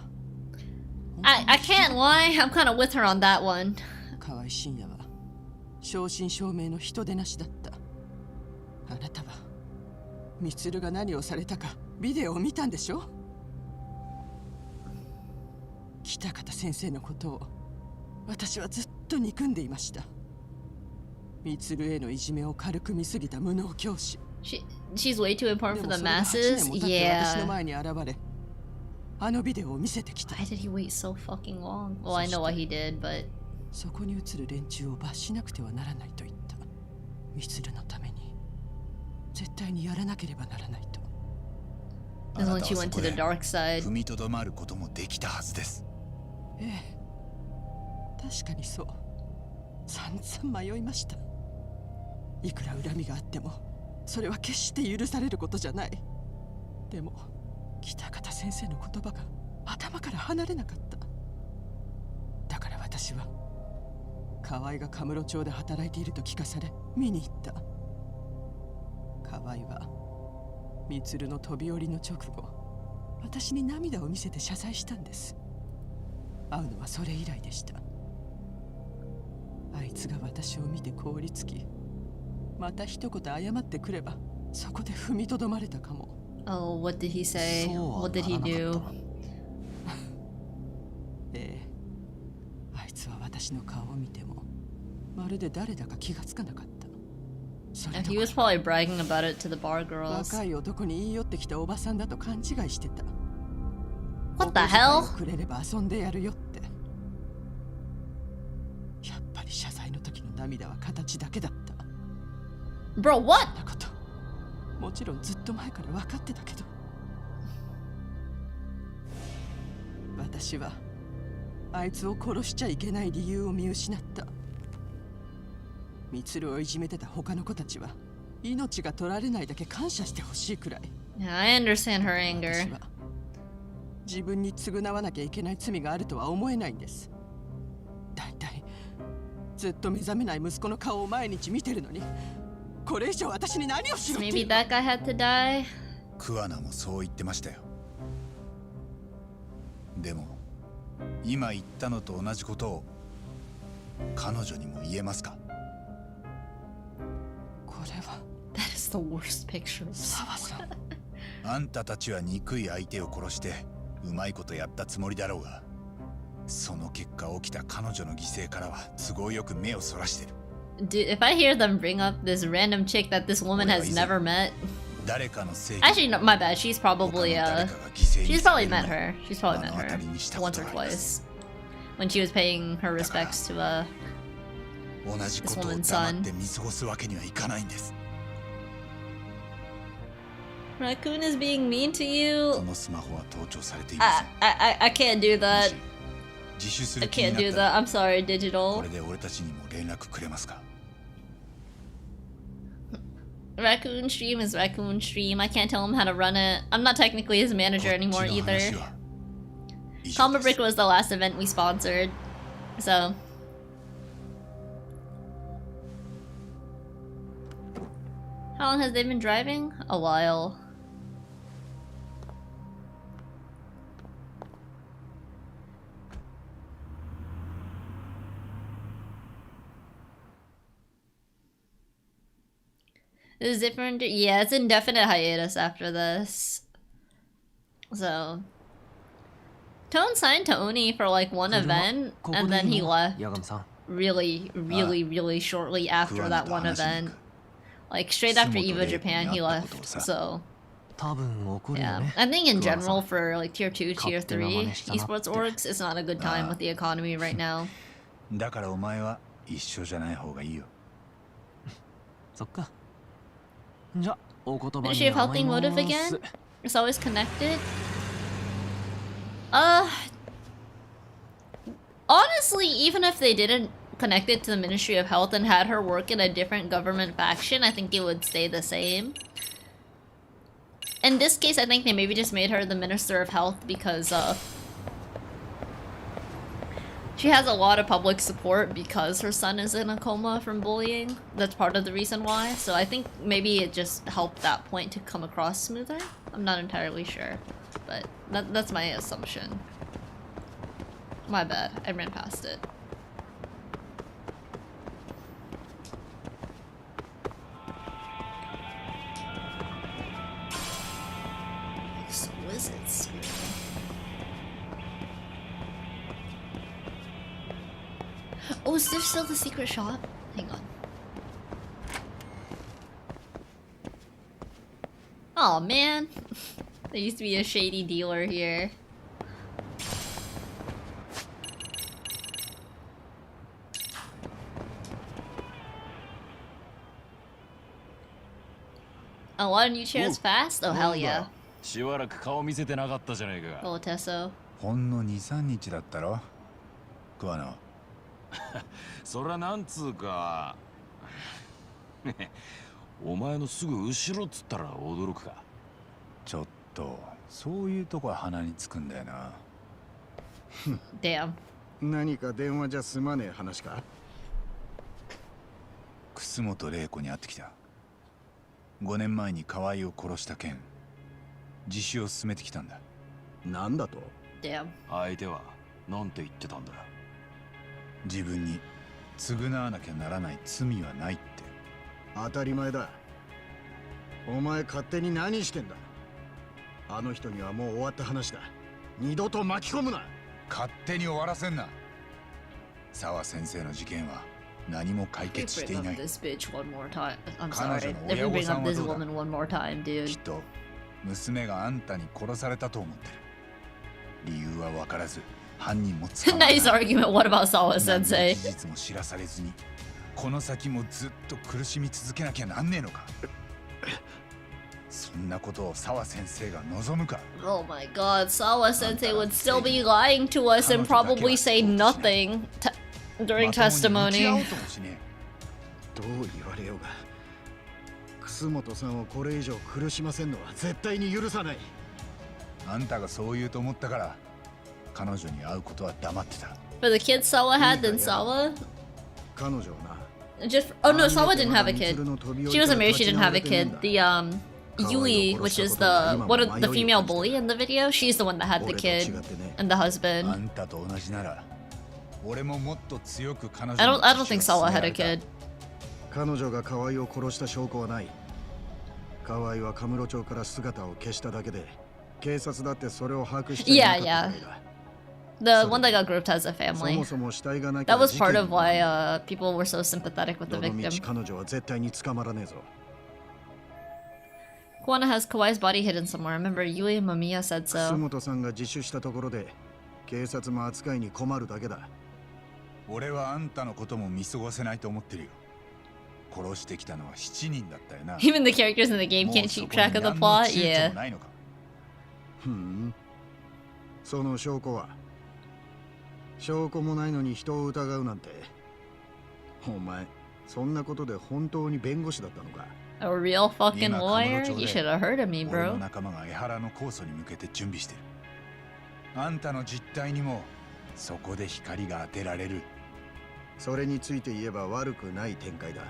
I can't lie. I'm kind of with her on that one. 河合信也は正真正銘の人でなしだった。あなたはミツルが何をされたかビデオを見たんでしょ？北方先生のことを私はずっと憎んでいました。ミツルへのいじめを軽く見すぎた無能教師。She's way too important for the masses. Yeah. 私の前に現れ、あのビデオを見せてきた。 Why did he wait so fucking long? Well, I know what he did, but そこに映る連中を罰しなくてはならないと言った。ミツルのために絶対にやらなければならないと。Because when she went to the dark side. 踏みとどまることもできたはずです。ええ、確かにそう。散々迷いました。いくら恨みがあってもそれは決して許されることじゃない。でも北方先生の言葉が頭から離れなかった。だから私は河合がカムロ町で働いていると聞かされ見に行った。河合はミツルの飛び降りの直後、私に涙を見せて謝罪したんです。会うのはそれ以来でした。あいつが私を見て凍りつき、また一言謝ってくればそこで踏みとどまれたかも。 Oh, what did he say? What did he do? ええ、あいつは私の顔を見てもまるで誰だか気がつかなかった。 And he was probably bragging about it to the bar girls. 若い男に言い寄ってきたおばさんだと勘違いしてた。 What the hell? くれれば遊んでやるよって。やっぱり謝罪の時の涙は形だけだった。 Bro, what? そんなこともちろんずっと前から分かってたけど、私はあいつを殺しちゃいけない理由を見失った。ミツルをいじめてた他の子たちは命が取られないだけ感謝してほしいくらい。 Yeah, I understand her anger. 私は自分に償わなきゃいけない罪があるとは思えないんです。だいたいずっと目覚めない息子の顔を毎日見てるのに、これ以上私に何をしろって。 Maybe that guy had to die. クワナもそう言ってましたよ。でも今言ったのと同じことを彼女にも言えますか？これは That is the worst picture. 沢さん。あんたたちは憎い相手を殺してうまいことやったつもりだろうが、その結果起きた彼女の犠牲からは都合よく目をそらしてる。 Dude, if I hear them bring up this random chick that this woman has never met. Actually, no, my bad. She's probably met her. She's probably met her once or twice when she was paying her respects to this woman's son. Raccoon is being mean to you. I can't do that. I can't do that. I'm sorry, Digital. Raccoon Stream is Raccoon Stream. I can't tell him how to run it. I'm not technically his manager anymore either. Combobreaker was the last event we sponsored, so. How long has they been driving? A while. This is different. Yeah, it's indefinite hiatus after this. So Tone signed to Oni for like one event and then he left really shortly after that one event. Like straight after EVO Japan he left. So yeah, I think in general for like tier 2, tier 3 esports orgs, it's not a good time with the economy right now. Ministry of Healthy motive again? It's always connected? Honestly, even if they didn't connect it to the Ministry of Health and had her work in a different government faction, I think it would stay the same. In this case, I think they maybe just made her the Minister of Health because She has a lot of public support because her son is in a coma from bullying. That's part of the reason why. So I think maybe it just helped that point to come across smoother. I'm not entirely sure, but that's my assumption. My bad, I ran past it. Exquisite screen. Oh, is there still the secret shop? Hang on. Oh man, there used to be a shady dealer here. A lot of new chairs fast? Oh hell yeah. しばらく顔見せてなかったじゃねえか。Oh Tesso. ほんの2、3日だったろ桑名。そりゃなんつうかお前のすぐ後ろっつったら驚くか。ちょっとそういうとこは鼻につくんだよな。Damn. 何か電話じゃ済まねえ話か。楠本玲子に会ってきた。5年前に河合を殺した件、自首を進めてきたんだ。なんだと？ Damn. 相手はなんて言ってたんだ。自分に償わなきゃならない罪はないって。当たり前だ。お前勝手に何してんだ。あの人にはもう終わった話だ。二度と巻き込むな。勝手に終わらせんな。沢先生の事件は何も解決していない。彼女の親御さんはどうだ。きっと娘があんたに殺されたと思ってる。理由は分からず犯人も捕まらない。Nice argument. What about Sawa Sensei? 事実も知らされずにこの先もずっと苦しみ続けなきゃなんねえのか。そんなことを沢先生が望むか。 Oh my god, Sawa Sensei would still be lying to us and probably say nothing during testimony. どう言われようが楠本さんをこれ以上苦しませんのは絶対に許さない。あんたがそう言うと思ったから彼女に会うことは黙ってた。 For the kids Sawa had, then Sawa? 彼女はな。 Just oh no, Sawa didn't have a kid. She wasn't married, she didn't have a kid. The Yui, which is the one of the female bully in the video, she's the one that had the kid and the husband. I don't think Sawa had a kid. 彼女が河合を殺した証拠はない。河合はカムロ町から姿を消しただけで、警察だってそれを把握していなかったみたいだ。 The one that got grouped as a family. That was part of why people were so sympathetic with the victim. Kuwana has Kawai's body hidden somewhere. Remember, Yui and Mamiya said so. 楠本さんが自首したところで警察も扱いに困るだけだ。俺はあんたのことも見過ごせないと思ってるよ。殺してきたのは7人だったよな。 Even the characters in the game can't keep track of the plot. Yeah. その証拠は証拠もないのに人を疑うなんて。お前、そんなことで本当に弁護士だったのか。 A real fucking lawyer? You should have heard of me, bro. 俺の仲間が江原の控訴に向けて準備してる。あんたの実態にもそこで光が当てられる。それについて言えば悪くない展開だ。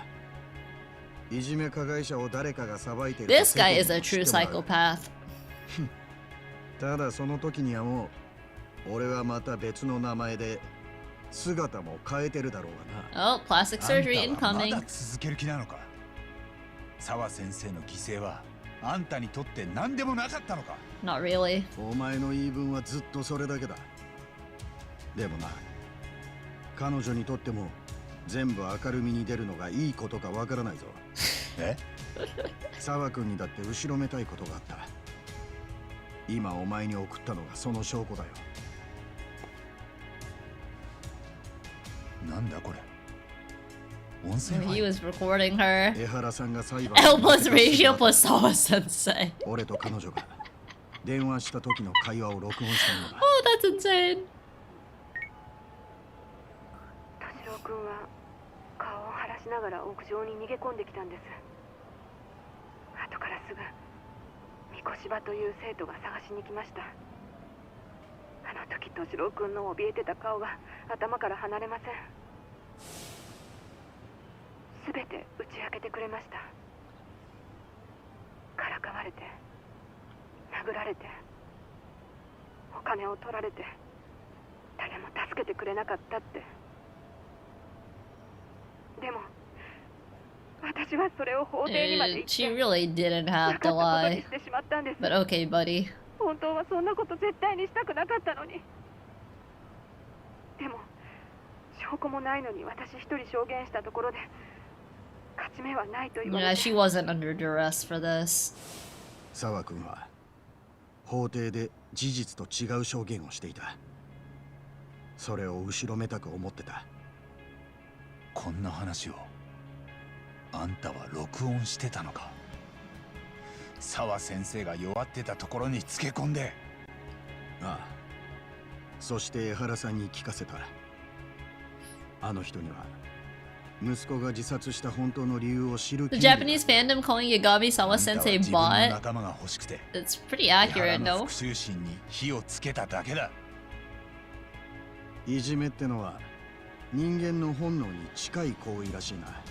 いじめ加害者を誰かが裁いている。 This guy is a true psychopath. ただその時にはもう俺はまた別の名前で姿も変えてるだろうがな。 Oh, plastic surgery incoming. まだ続ける気なのか。沢先生の犠牲はあんたにとって何でもなかったのか。 Not really. お前の言い分はずっとそれだけだ。でもな、彼女にとっても全部明るみに出るのがいいことかわからないぞ。え？沢君にだって後ろめたいことがあった。今お前に送ったのがその証拠だよ。なんだこれ。 He was recording her. 江原さんが裁判 L plus ratio plus Sawa Sensei. 俺と彼女が電話した時の会話を録音したのだ。Oh, that's insane. 田代君は顔を晴らしながら屋上に逃げ込んできたんです。後からすぐ三越場という生徒が探しに来ました。あの時敏郎君の怯えてた顔が頭から離れません。すべて打ち明けてくれました。からかわれて、殴られて、お金を取られて、誰も助けてくれなかったって。でも私はそれを法廷にまで言って、 She really didn't have to なかったことに lie. してしまったんです。 But okay, buddy. 本当はそんなこと絶対にしたくなかったのに。でも証拠もないのに私一人証言したところで勝ち目はないと言われ Yeah, て。 she wasn't under duress for this. 沢君は法廷で事実と違う証言をしていた。それを後ろめたく思ってた。こんな話をあんたは録音してたのか。沢先生が弱ってたところにつけ込んで。ああ、そして江原さんに聞かせた。あの人には息子が自殺した本当の理由を知る。 The Japanese fandom calling Yagami Sawa Sensei bot. It's pretty accurate, no? 復讐心に火をつけただけだ。いじめってのは人間の本能に近い行為らしいな。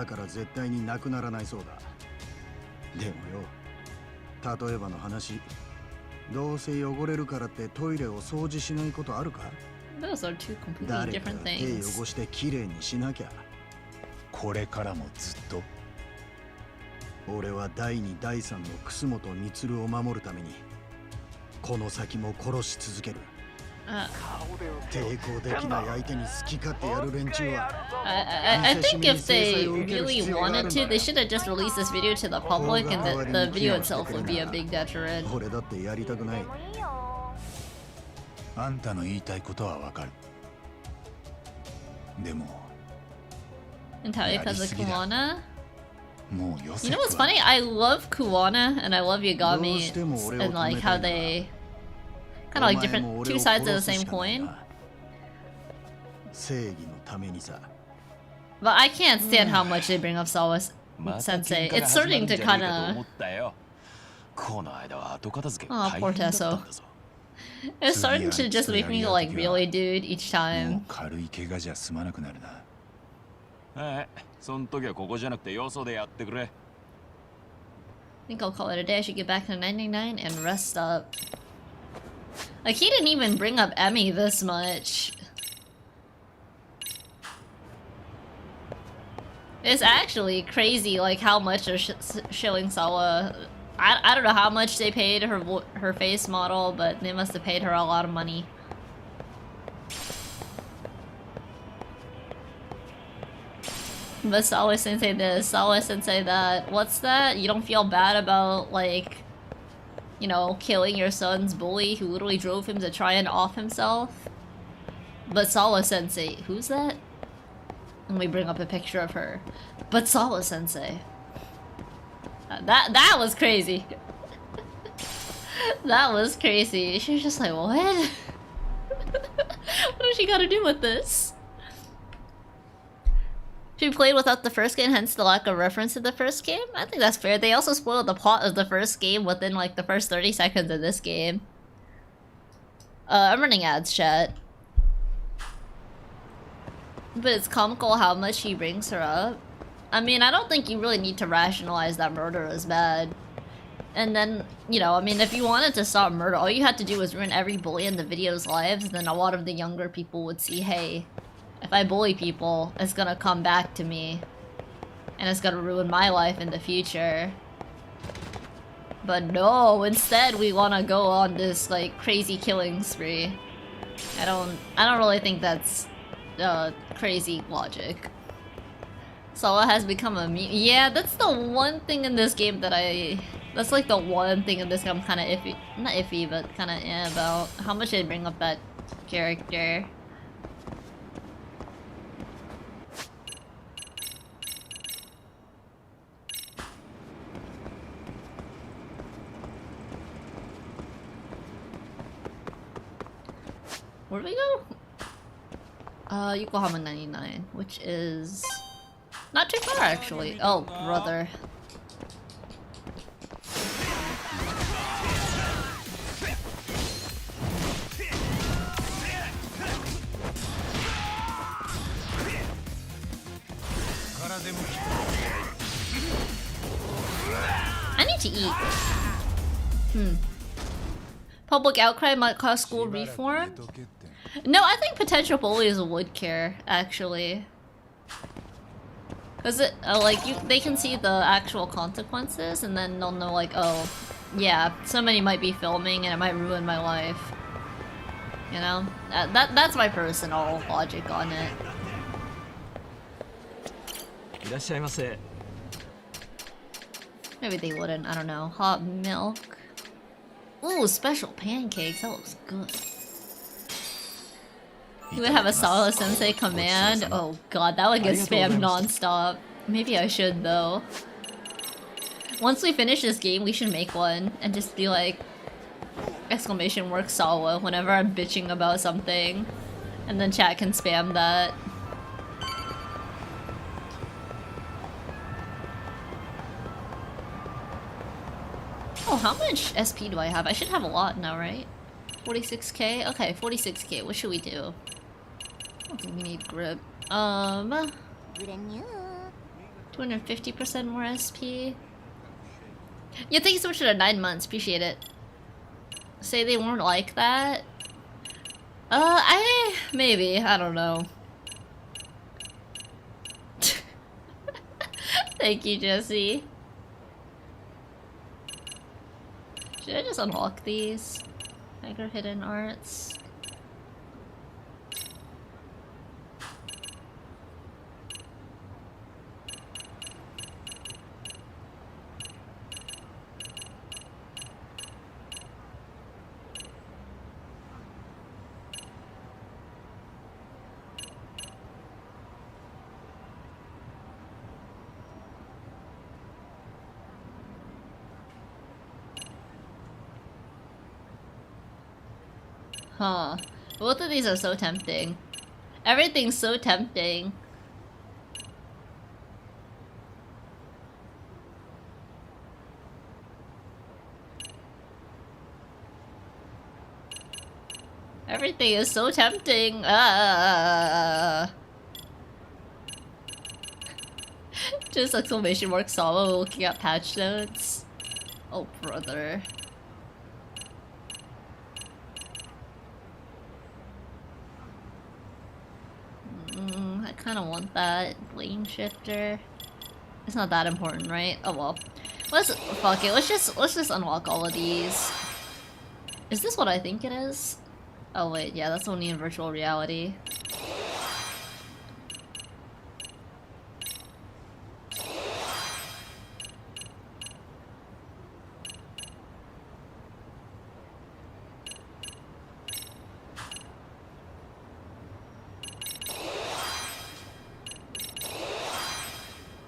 だから絶対になくならないそうだ。でもよ、例えばの話、どうせ汚れるからってトイレを掃除しないことあるか？ Those are two completely 誰か different が手 things. 汚してきれいにしなきゃ。これからもずっと。俺は第2第3の楠本充を守るためにこの先も殺し続ける。抵抗できない相手に好き勝手やる連中は。 I think if they really wanted to, they should have just released this video to the public, and the video itself would be a big deterrent. 俺だってやりたくない。あんたの言いたいことはわかる。でも Entirely because of Kuwana? もうよせ。 You know what's funny? I love Kuwana and I love Yagami and like how they kind of like different two sides of the same coin. 正義のためにさ。 But I can't stand how much they bring up Sawa Sensei. It's starting to kind of. この間は後片付け Oh, poor Tesso. It's starting to just make me like, really, dude, each time. 軽い怪我じゃ済まなくなるな。その時はここじゃなくてよそでやってくれ。 I think I'll call it a day. I should get back to 99 and rest up. Like, he didn't even bring up Emmy this much. It's actually crazy, like, how much they're showing Sawa. I don't know how much they paid her face model, but they must have paid her a lot of money. But Sawa Sensei this, Sawa Sensei that. What's that? You don't feel bad about, like, you know, killing your son's bully who literally drove him to try and off himself? But Sawa Sensei, who's that? And we bring up a picture of her. But Sawa Sensei. That was crazy. That was crazy. She was just like, what? What does she gotta do with this? She played without the first game, hence the lack of reference to the first game? I think that's fair. They also spoiled the plot of the first game within like the first 30 seconds of this game. I'm running ads, chat. But it's comical how much he brings her up. I mean, I don't think you really need to rationalize that murder is bad. And then, you know, I mean, if you wanted to stop murder, all you had to do was ruin every bully in the video's lives, then a lot of the younger people would see, hey, if I bully people, it's gonna come back to me. And it's gonna ruin my life in the future. But no, instead we wanna go on this, like, crazy killing spree. I don't really think that's crazy logic. Sawa has become a meme. Yeah, that's the one thing in this game that that's like the one thing in this game I'm kind of iffy. Not iffy, but kind of about how much they bring up that character. Where do we go? Yokohama 99, which is not too far actually. Oh, brother. I need to eat. Public outcry might cause school reform? No, I think potential bullies would care, actually. Cause they can see the actual consequences, and then they'll know like, oh, yeah, somebody might be filming and it might ruin my life. You know? That's my personal logic on it. Maybe they wouldn't, I don't know. Hot milk. Ooh, special pancakes, that looks good. You would have a Sawa Sensei command? Oh god, that would get spammed non-stop. Maybe I should though. Once we finish this game, we should make one and just be like exclamation mark Sawa whenever I'm bitching about something. And then chat can spam that. Oh, how much SP do I have? I should have a lot now, right? 46k? Okay, 46k. What should we do? I don't think we need grip. 250% more SP. Yeah, thank you so much for the 9 months. Appreciate it. Say they weren't like that? Maybe. I don't know. Thank you, Jesse. Should I just unlock these? Tiger Hidden Arts. Huh. Both of these are so tempting. Everything's so tempting. Everything is so tempting. Just exclamation mark Sawa looking at patch notes. Oh brother. I kind of want that lane shifter. It's not that important, right? Oh well. Fuck it. Let's just unlock all of these. Is this what I think it is? Oh wait, yeah, that's only in virtual reality.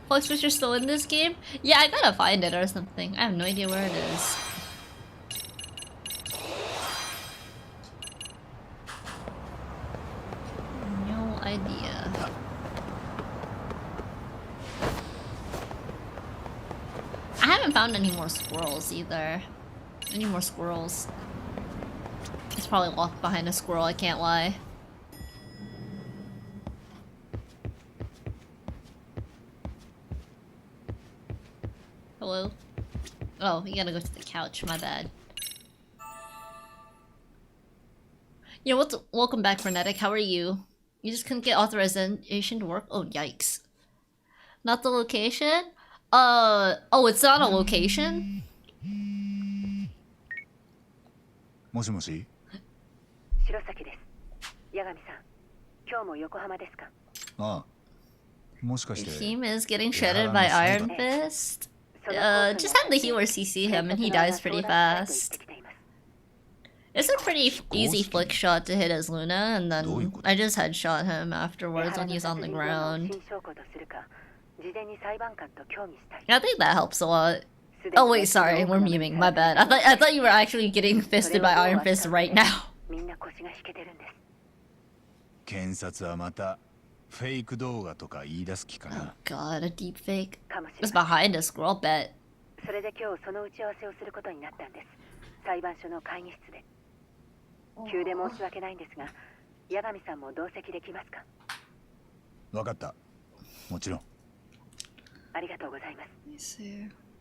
Flex Switcher's still in this game? Yeah, I gotta find it or something. I have no idea where it is. No idea. I haven't found any more squirrels either. Any more squirrels. It's probably locked behind a squirrel, I can't lie. Hello? Oh, you gotta go to the couch, my bad. Yeah, welcome back, Frenetic. How are you? You just couldn't get authorization to work? Oh, yikes. Not the location? Oh, it's not a location? もしもし白崎です。八神さん、今日も横浜ですか？ああ、もしかして The team is getting shredded by Iron Fist? Just have the healer CC him and he dies pretty fast. It's a pretty easy flick shot to hit as Luna, and then I just headshot him afterwards when he's on the ground. I think that helps a lot. Oh wait, sorry, we're memeing, my bad. I thought you were actually getting fisted by Iron Fist right now. 検察はまたフェイク動画とか言い出す気かな。God, a deep fake. It's behind a squirrel bet. それで今日その打ち合わせをすることになったんです。裁判所の会議室で。急で申し訳ないんですが、八神さんも同席できますか？わかった。もちろん。ありがとうございます。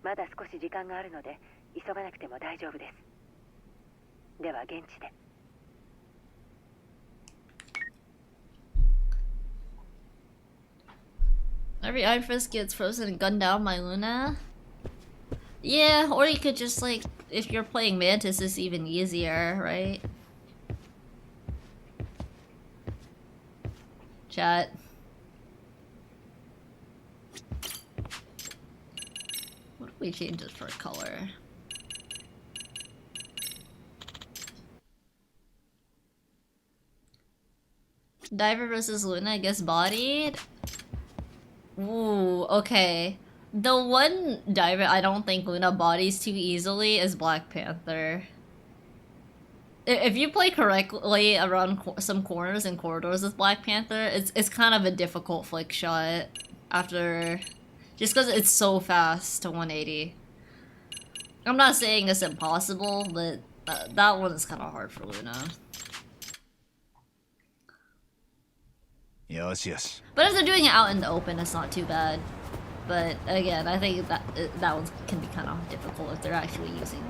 まだ少し時間があるので急がなくても大丈夫です。では現地で。Every Huntress gets frozen and gunned down by Luna. Yeah, or you could just like, if you're playing Mantis, it's even easier, right? Chat. What if we change it for color? Diver versus Luna, I guess bodied? Ooh, okay. The one diver I don't think Luna bodies too easily is Black Panther. If you play correctly around some corners and corridors with Black Panther, it's kind of a difficult flick shot after... Just because it's so fast to 180. I'm not saying it's impossible, but that one is kind of hard for Luna. Yes, yes. But if they're doing it out in the open, it's not too bad. But again, I think that one can be kind of difficult if they're actually using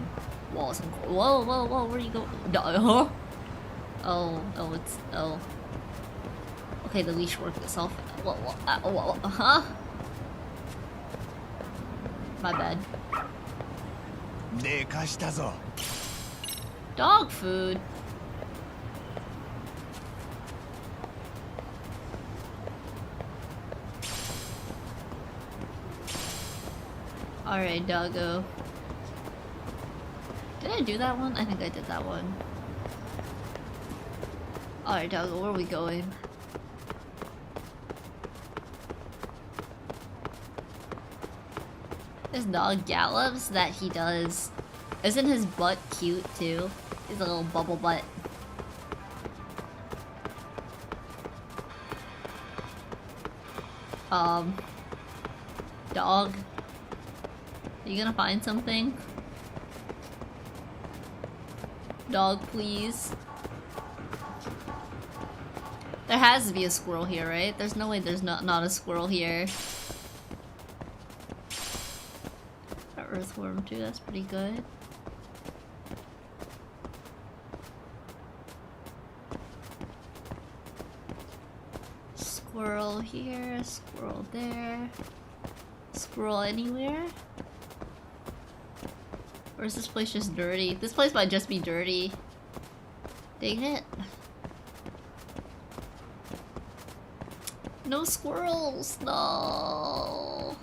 walls and... Whoa, whoa, whoa, where you go? Huh? Oh, it's... Oh. Okay, the leash worked itself. Huh? My bad. Dog food. Alright, doggo. Did I do that one? I think I did that one. Alright, doggo, where are we going? This dog gallops that he does. Isn't his butt cute too? He's a little bubble butt. Dog. Are you gonna find something? Dog, please. There has to be a squirrel here, right? There's no way there's not a squirrel here. Earthworm too, that's pretty good. Squirrel here, squirrel there. Squirrel anywhere? Or is this place just dirty? This place might just be dirty. Dang it. No squirrels, no.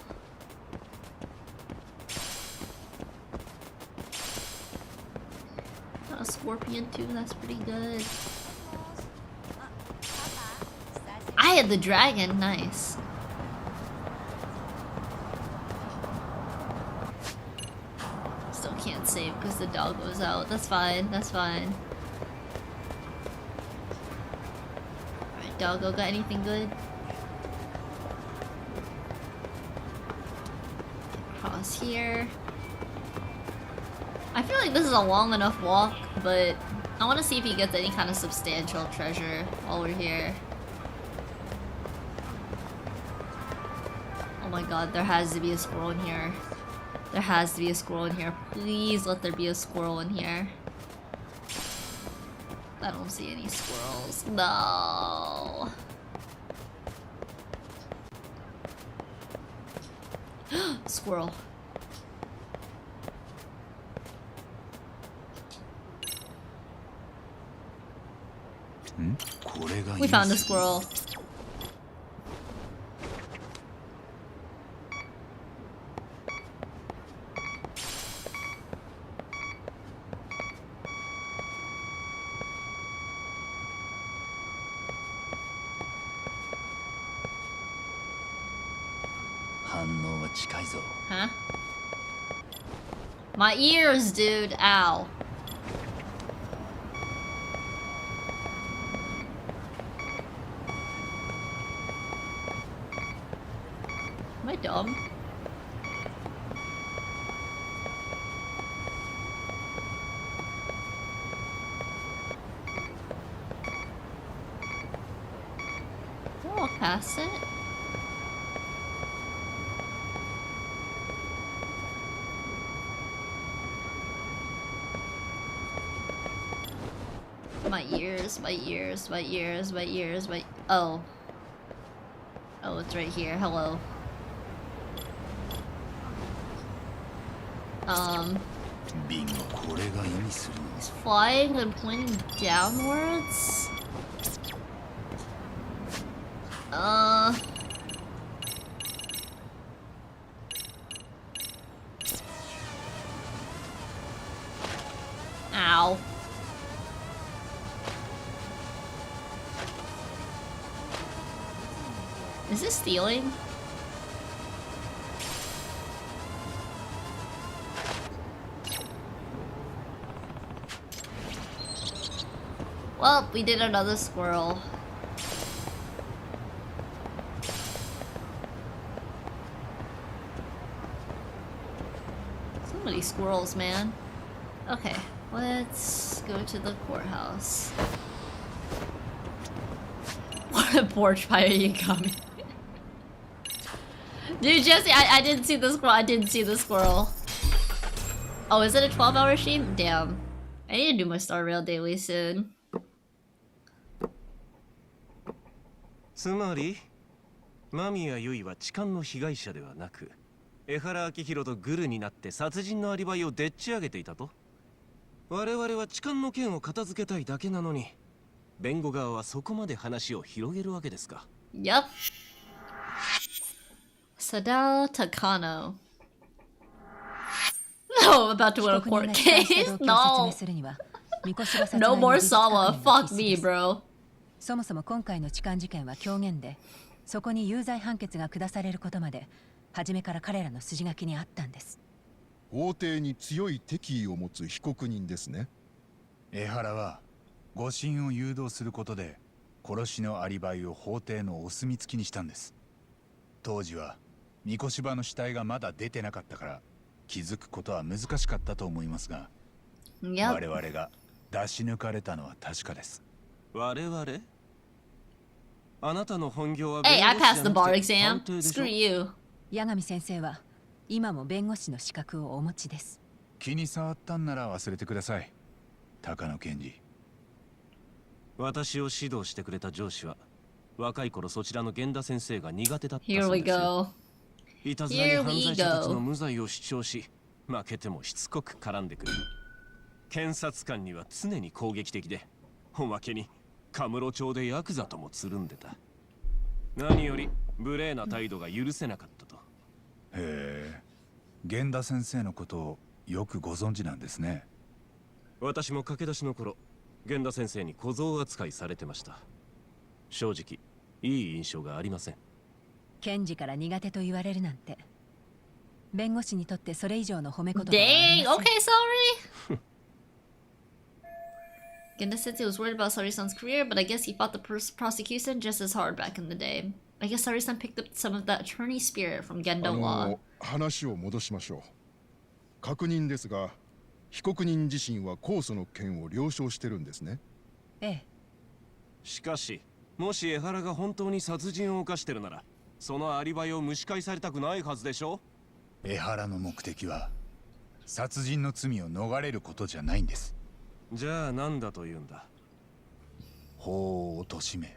Got a scorpion too, that's pretty good. I had the dragon, nice. Still can't save because the dog goes out. That's fine, that's fine. Alright, doggo, got anything good? Cross here. I feel like this is a long enough walk, but I want to see if he gets any kind of substantial treasure while we're here. Oh my god, there has to be a squirrel in here. There has to be a squirrel in here. Please let there be a squirrel in here. I don't see any squirrels. No. Squirrel. We found a squirrel. Huh? My ears, dude. Ow. Am I dumb? Can I walk past it? my ears, my ears, my ears, my ears, my... Oh. Oh, it's right here. Hello. It's flying and pointing downwards? Ow. Is this stealing? Well, we did another squirrel. So many squirrels, man. Okay, let's go to the courthouse. What a porch fire you got me. Dude, Jesse, I didn't see the squirrel. I didn't see the squirrel. Oh, is it a 12-hour stream? Damn. I need to do my Star Rail daily soon. つまり間宮結衣は痴漢の被害者ではなく江原明宏とグルになって殺人のアリバイをでっち上げていたと。我々は痴漢の件を片付けたいだけなのに弁護側はそこまで話を広げるわけですか。 Yep. Sadao Takano. No, I'm about to win a court case. No. No more Sawa. Fuck me, bro. そもそも今回の痴漢事件は狂言で、そこに有罪判決が下されることまで初めから彼らの筋書きにあったんです。法廷に強い敵意を持つ被告人ですね。江原は誤審を誘導することで殺しのアリバイを法廷のお墨付きにしたんです。当時は三越場の死体がまだ出てなかったから気づくことは難しかったと思いますが、我々が出し抜かれたのは確かです。我々？あなたの本業は Hey, I passed the bar exam. Screw you. 八神先生は今も弁護士の資格をお持ちです。気に障ったんなら忘れてください。高野検事。私を指導してくれた上司は若い頃そちらの源田先生が苦手だったそう Here we ですよ。 go. いたずらに犯罪者たちの無罪を主張し、負けてもしつこく絡んでくる。検察官には常に攻撃的で、おまけにカムロ町でヤクザともつるんでた。何より無礼な態度が許せなかったと。へえ、源田先生のことをよくご存知なんですね。私も駆け出しの頃、源田先生に小僧扱いされてました。正直、いい印象がありません。検事から苦手と言われるなんて、弁護士にとってそれ以上の褒め言葉はあり Dang, ません。 okay, sorry. Genda Sensei was worried about Sari-san's career, but I guess he fought the prosecution just as hard back in the day. I guess Sari-san picked up some of that attorney spirit from Gendo Law. 話を戻しましょう。確認ですが、被告人自身は控訴の件を了承してるんですね。ええ。しかし、もし江原が本当に殺人を犯してるなら、そのアリバイを蒸し返されたくないはずでしょ。江原の目的は殺人の罪を逃れることじゃないんです。じゃあ何だというんだ。法を貶め、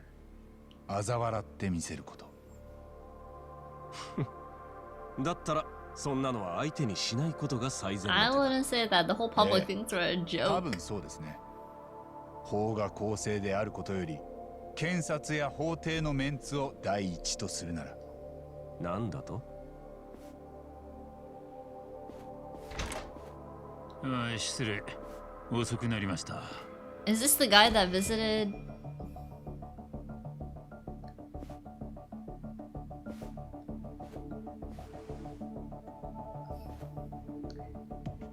嘲笑ってみせること。だったらそんなのは相手にしないことが最善 I だ。 wouldn't say that. The whole public thinks we're a 多 joke. 分そうですね。法が公正であることより、検察や法廷のメンツを第一とするなら。なんだと？失礼。遅くなりました。Is this the guy that visited?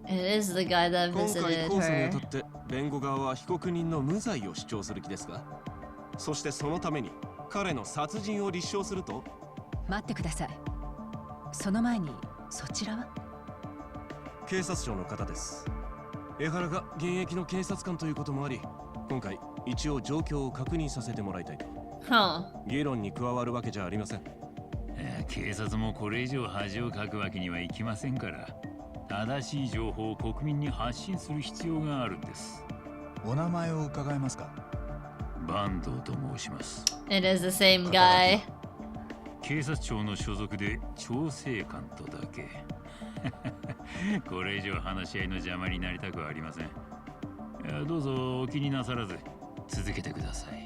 It is the guy that 今回 visited 控訴に her. あたって弁護側は被告人の無罪を主張する気ですが、そしてそのために彼の殺人を立証すると？待ってください。その前にそちらは？警察庁の方です。江原が現役の警察官ということもあり、今回一応状況を確認させてもらいたいと。議論に加わるわけじゃありません。警察もこれ以上恥をかくわけにはいきませんから、正しい情報を国民に発信する必要があるんです。お名前を伺えますか？坂東と申します。It is the same guy. 警察庁の所属で調整官とだけ。これ以上話し合いの邪魔になりたくはありません。どうぞお気になさらず続けてください。